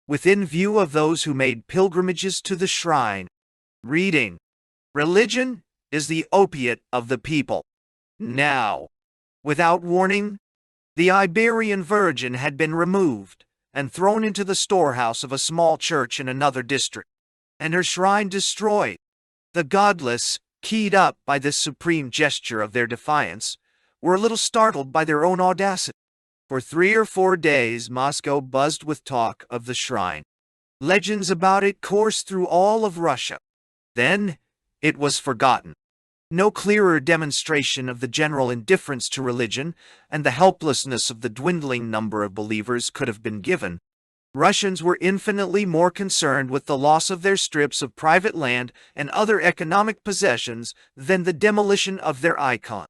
within view of those who made pilgrimages to the shrine, reading, "Religion is the opiate of the people." Now, without warning, the Iberian Virgin had been removed and thrown into the storehouse of a small church in another district, and her shrine destroyed. The godless, keyed up by this supreme gesture of their defiance, were a little startled by their own audacity. For 3 or 4 days Moscow buzzed with talk of the shrine. Legends about it coursed through all of Russia. Then it was forgotten. No clearer demonstration of the general indifference to religion and the helplessness of the dwindling number of believers could have been given. Russians were infinitely more concerned with the loss of their strips of private land and other economic possessions than the demolition of their icon.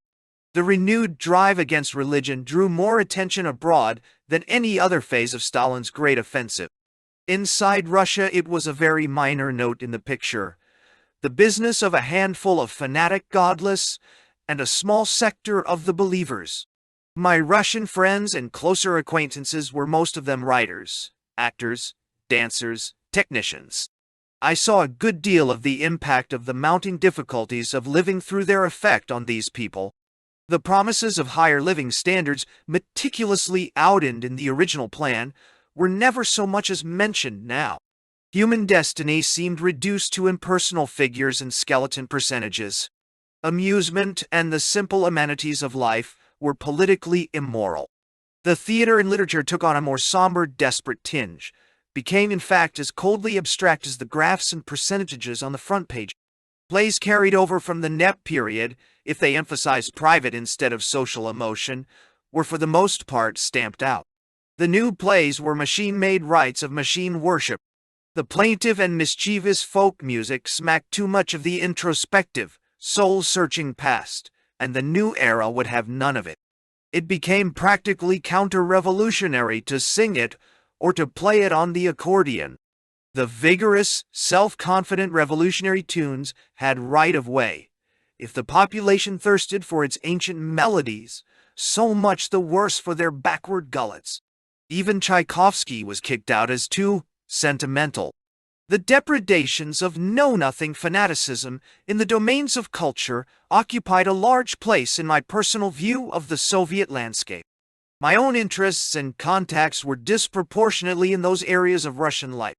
The renewed drive against religion drew more attention abroad than any other phase of Stalin's great offensive. Inside Russia, it was a very minor note in the picture. The business of a handful of fanatic godless and a small sector of the believers. My Russian friends and closer acquaintances were most of them writers, actors, dancers, technicians. I saw a good deal of the impact of the mounting difficulties of living through their effect on these people. The promises of higher living standards, meticulously outlined in the original plan, were never so much as mentioned now. Human destiny seemed reduced to impersonal figures and skeleton percentages. Amusement and the simple amenities of life were politically immoral. The theater and literature took on a more somber, desperate tinge, became in fact as coldly abstract as the graphs and percentages on the front page. Plays carried over from the NEP period, if they emphasized private instead of social emotion, were for the most part stamped out. The new plays were machine-made rites of machine worship. The plaintive and mischievous folk music smacked too much of the introspective, soul-searching past, and the new era would have none of it. It became practically counter-revolutionary to sing it or to play it on the accordion. The vigorous, self-confident revolutionary tunes had right of way. If the population thirsted for its ancient melodies, so much the worse for their backward gullets. Even Tchaikovsky was kicked out as too sentimental. The depredations of know-nothing fanaticism in the domains of culture occupied a large place in my personal view of the Soviet landscape. My own interests and contacts were disproportionately in those areas of Russian life.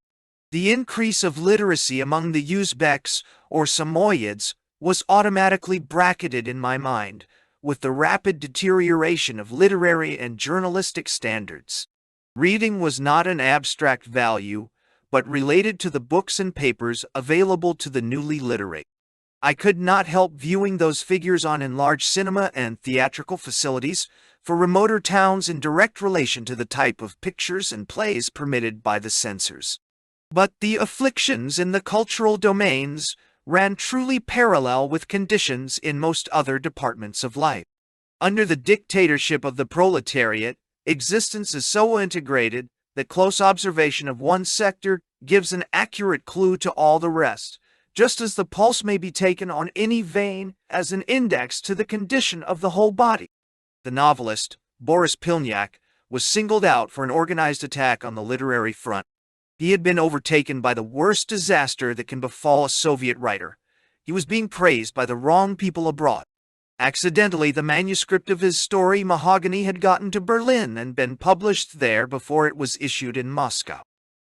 The increase of literacy among the Uzbeks or Samoyeds was automatically bracketed in my mind with the rapid deterioration of literary and journalistic standards. Reading was not an abstract value, but related to the books and papers available to the newly literate. I could not help viewing those figures on enlarged cinema and theatrical facilities for remoter towns in direct relation to the type of pictures and plays permitted by the censors. But the afflictions in the cultural domains ran truly parallel with conditions in most other departments of life. Under the dictatorship of the proletariat, existence is so integrated that close observation of one sector gives an accurate clue to all the rest, just as the pulse may be taken on any vein as an index to the condition of the whole body. The novelist, Boris Pilnyak, was singled out for an organized attack on the literary front. He had been overtaken by the worst disaster that can befall a Soviet writer. He was being praised by the wrong people abroad. Accidentally, the manuscript of his story Mahogany had gotten to Berlin and been published there before it was issued in Moscow.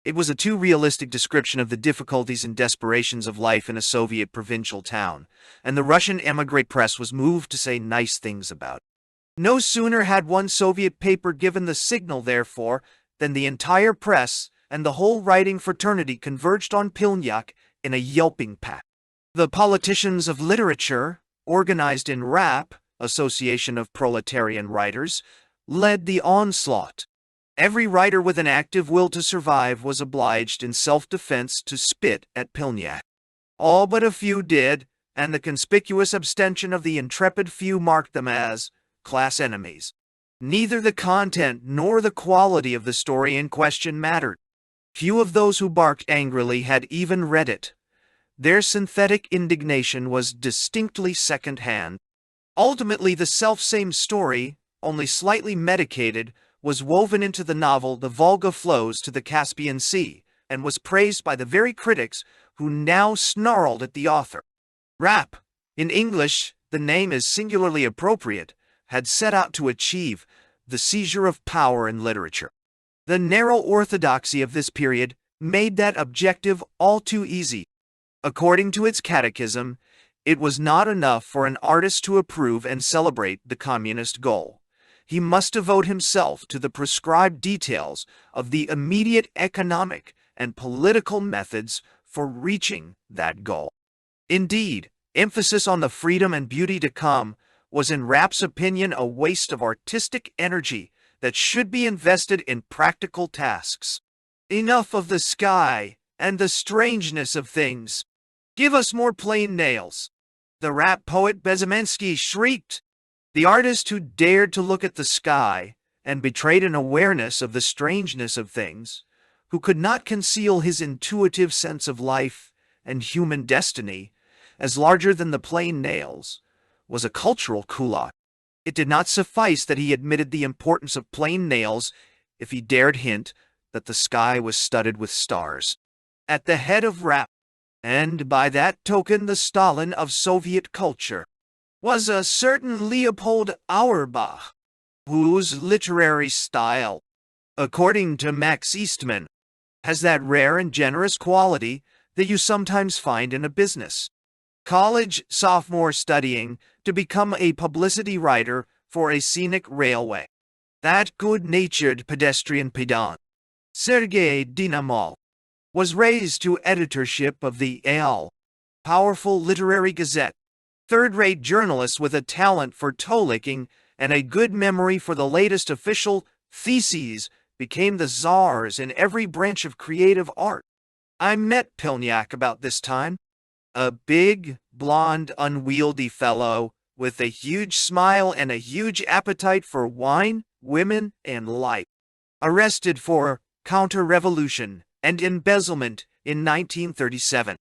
It was a too realistic description of the difficulties and desperations of life in a Soviet provincial town, and the Russian émigré press was moved to say nice things about it. No sooner had one Soviet paper given the signal, therefore, than the entire press and the whole writing fraternity converged on Pilnyak in a yelping pack. The politicians of literature, organized in RAP, Association of Proletarian Writers, led the onslaught. Every writer with an active will to survive was obliged in self-defense to spit at Pilnyak. All but a few did, and the conspicuous abstention of the intrepid few marked them as class enemies. Neither the content nor the quality of the story in question mattered. Few of those who barked angrily had even read it. Their synthetic indignation was distinctly second-hand. Ultimately, the self-same story, only slightly medicated, was woven into the novel The Volga Flows to the Caspian Sea, and was praised by the very critics who now snarled at the author. Rap, in English, the name is singularly appropriate, had set out to achieve the seizure of power in literature. The narrow orthodoxy of this period made that objective all too easy. According to its catechism, it was not enough for an artist to approve and celebrate the communist goal. He must devote himself to the prescribed details of the immediate economic and political methods for reaching that goal. Indeed, emphasis on the freedom and beauty to come was in Rap's opinion a waste of artistic energy that should be invested in practical tasks. Enough of the sky and the strangeness of things. Give us more plain nails. The Rap poet Bezimensky shrieked. The artist who dared to look at the sky and betrayed an awareness of the strangeness of things, who could not conceal his intuitive sense of life and human destiny as larger than the plain nails, was a cultural kulak. It did not suffice that he admitted the importance of plain nails if he dared hint that the sky was studded with stars. At the head of Rap, and by that token the Stalin of Soviet culture, was a certain Leopold Auerbach, whose literary style, according to Max Eastman, has that rare and generous quality that you sometimes find in a business college sophomore studying to become a publicity writer for a scenic railway. That good-natured pedestrian pedant, Sergei Dinamov, was raised to editorship of the AL, powerful literary gazette. Third-rate journalist with a talent for toe-licking and a good memory for the latest official theses became the czars in every branch of creative art. I met Pilnyak about this time. A big, blond, unwieldy fellow with a huge smile and a huge appetite for wine, women, and life. Arrested for counter-revolution and embezzlement in 1937.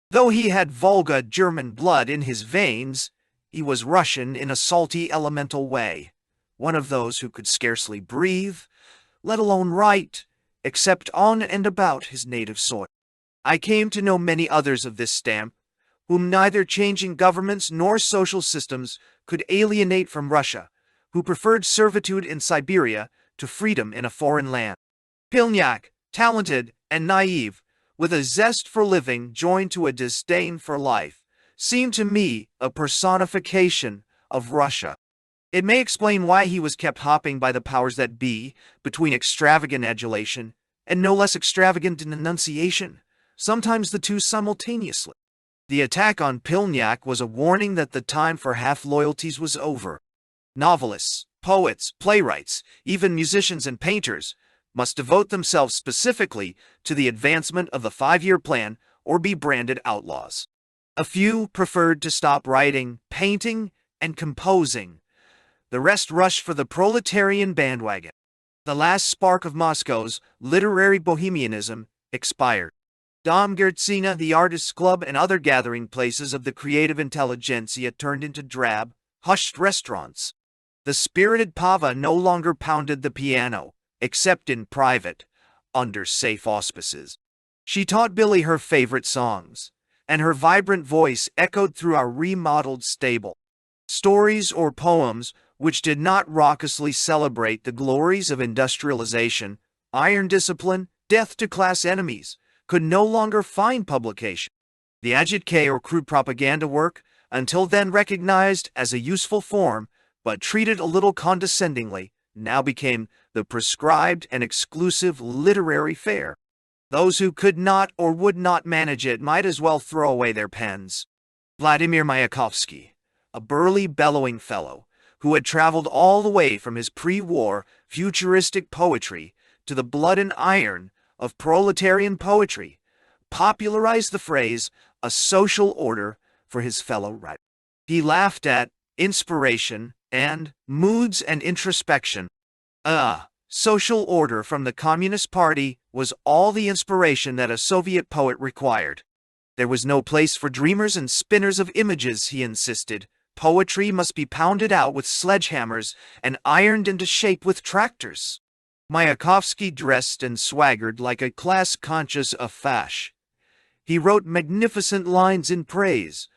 Though he had Volga German blood in his veins, he was Russian in a salty, elemental way, one of those who could scarcely breathe, let alone write, except on and about his native soil. I came to know many others of this stamp, whom neither changing governments nor social systems could alienate from Russia, who preferred servitude in Siberia to freedom in a foreign land. Pilnyak, talented and naive, with a zest for living joined to a disdain for life, seemed to me a personification of Russia. It may explain why he was kept hopping by the powers that be between extravagant adulation and no less extravagant denunciation, sometimes the two simultaneously. The attack on Pilnyak was a warning that the time for half-loyalties was over. Novelists, poets, playwrights, even musicians and painters must devote themselves specifically to the advancement of the 5-year plan or be branded outlaws. A few preferred to stop writing, painting, and composing. The rest rushed for the proletarian bandwagon. The last spark of Moscow's literary bohemianism expired. Domgertsina, the Artists' Club, and other gathering places of the creative intelligentsia turned into drab, hushed restaurants. The spirited Pava no longer pounded the piano, except in private, under safe auspices. She taught Billy her favorite songs, and her vibrant voice echoed through our remodeled stable. Stories or poems which did not raucously celebrate the glories of industrialization, iron discipline, death to class enemies, could no longer find publication. The agitque or crude propaganda work, until then recognized as a useful form, but treated a little condescendingly, now became the prescribed and exclusive literary fare. Those who could not or would not manage it might as well throw away their pens. Vladimir Mayakovsky, a burly, bellowing fellow, who had traveled all the way from his pre-war futuristic poetry to the blood and iron of proletarian poetry, popularized the phrase, a social order, for his fellow writers. He laughed at inspiration and moods and introspection. Social order from the Communist Party was all the inspiration that a Soviet poet required. There was no place for dreamers and spinners of images, he insisted. Poetry must be pounded out with sledgehammers and ironed into shape with tractors. Mayakovsky dressed and swaggered like a class-conscious afache. He wrote magnificent lines in praise,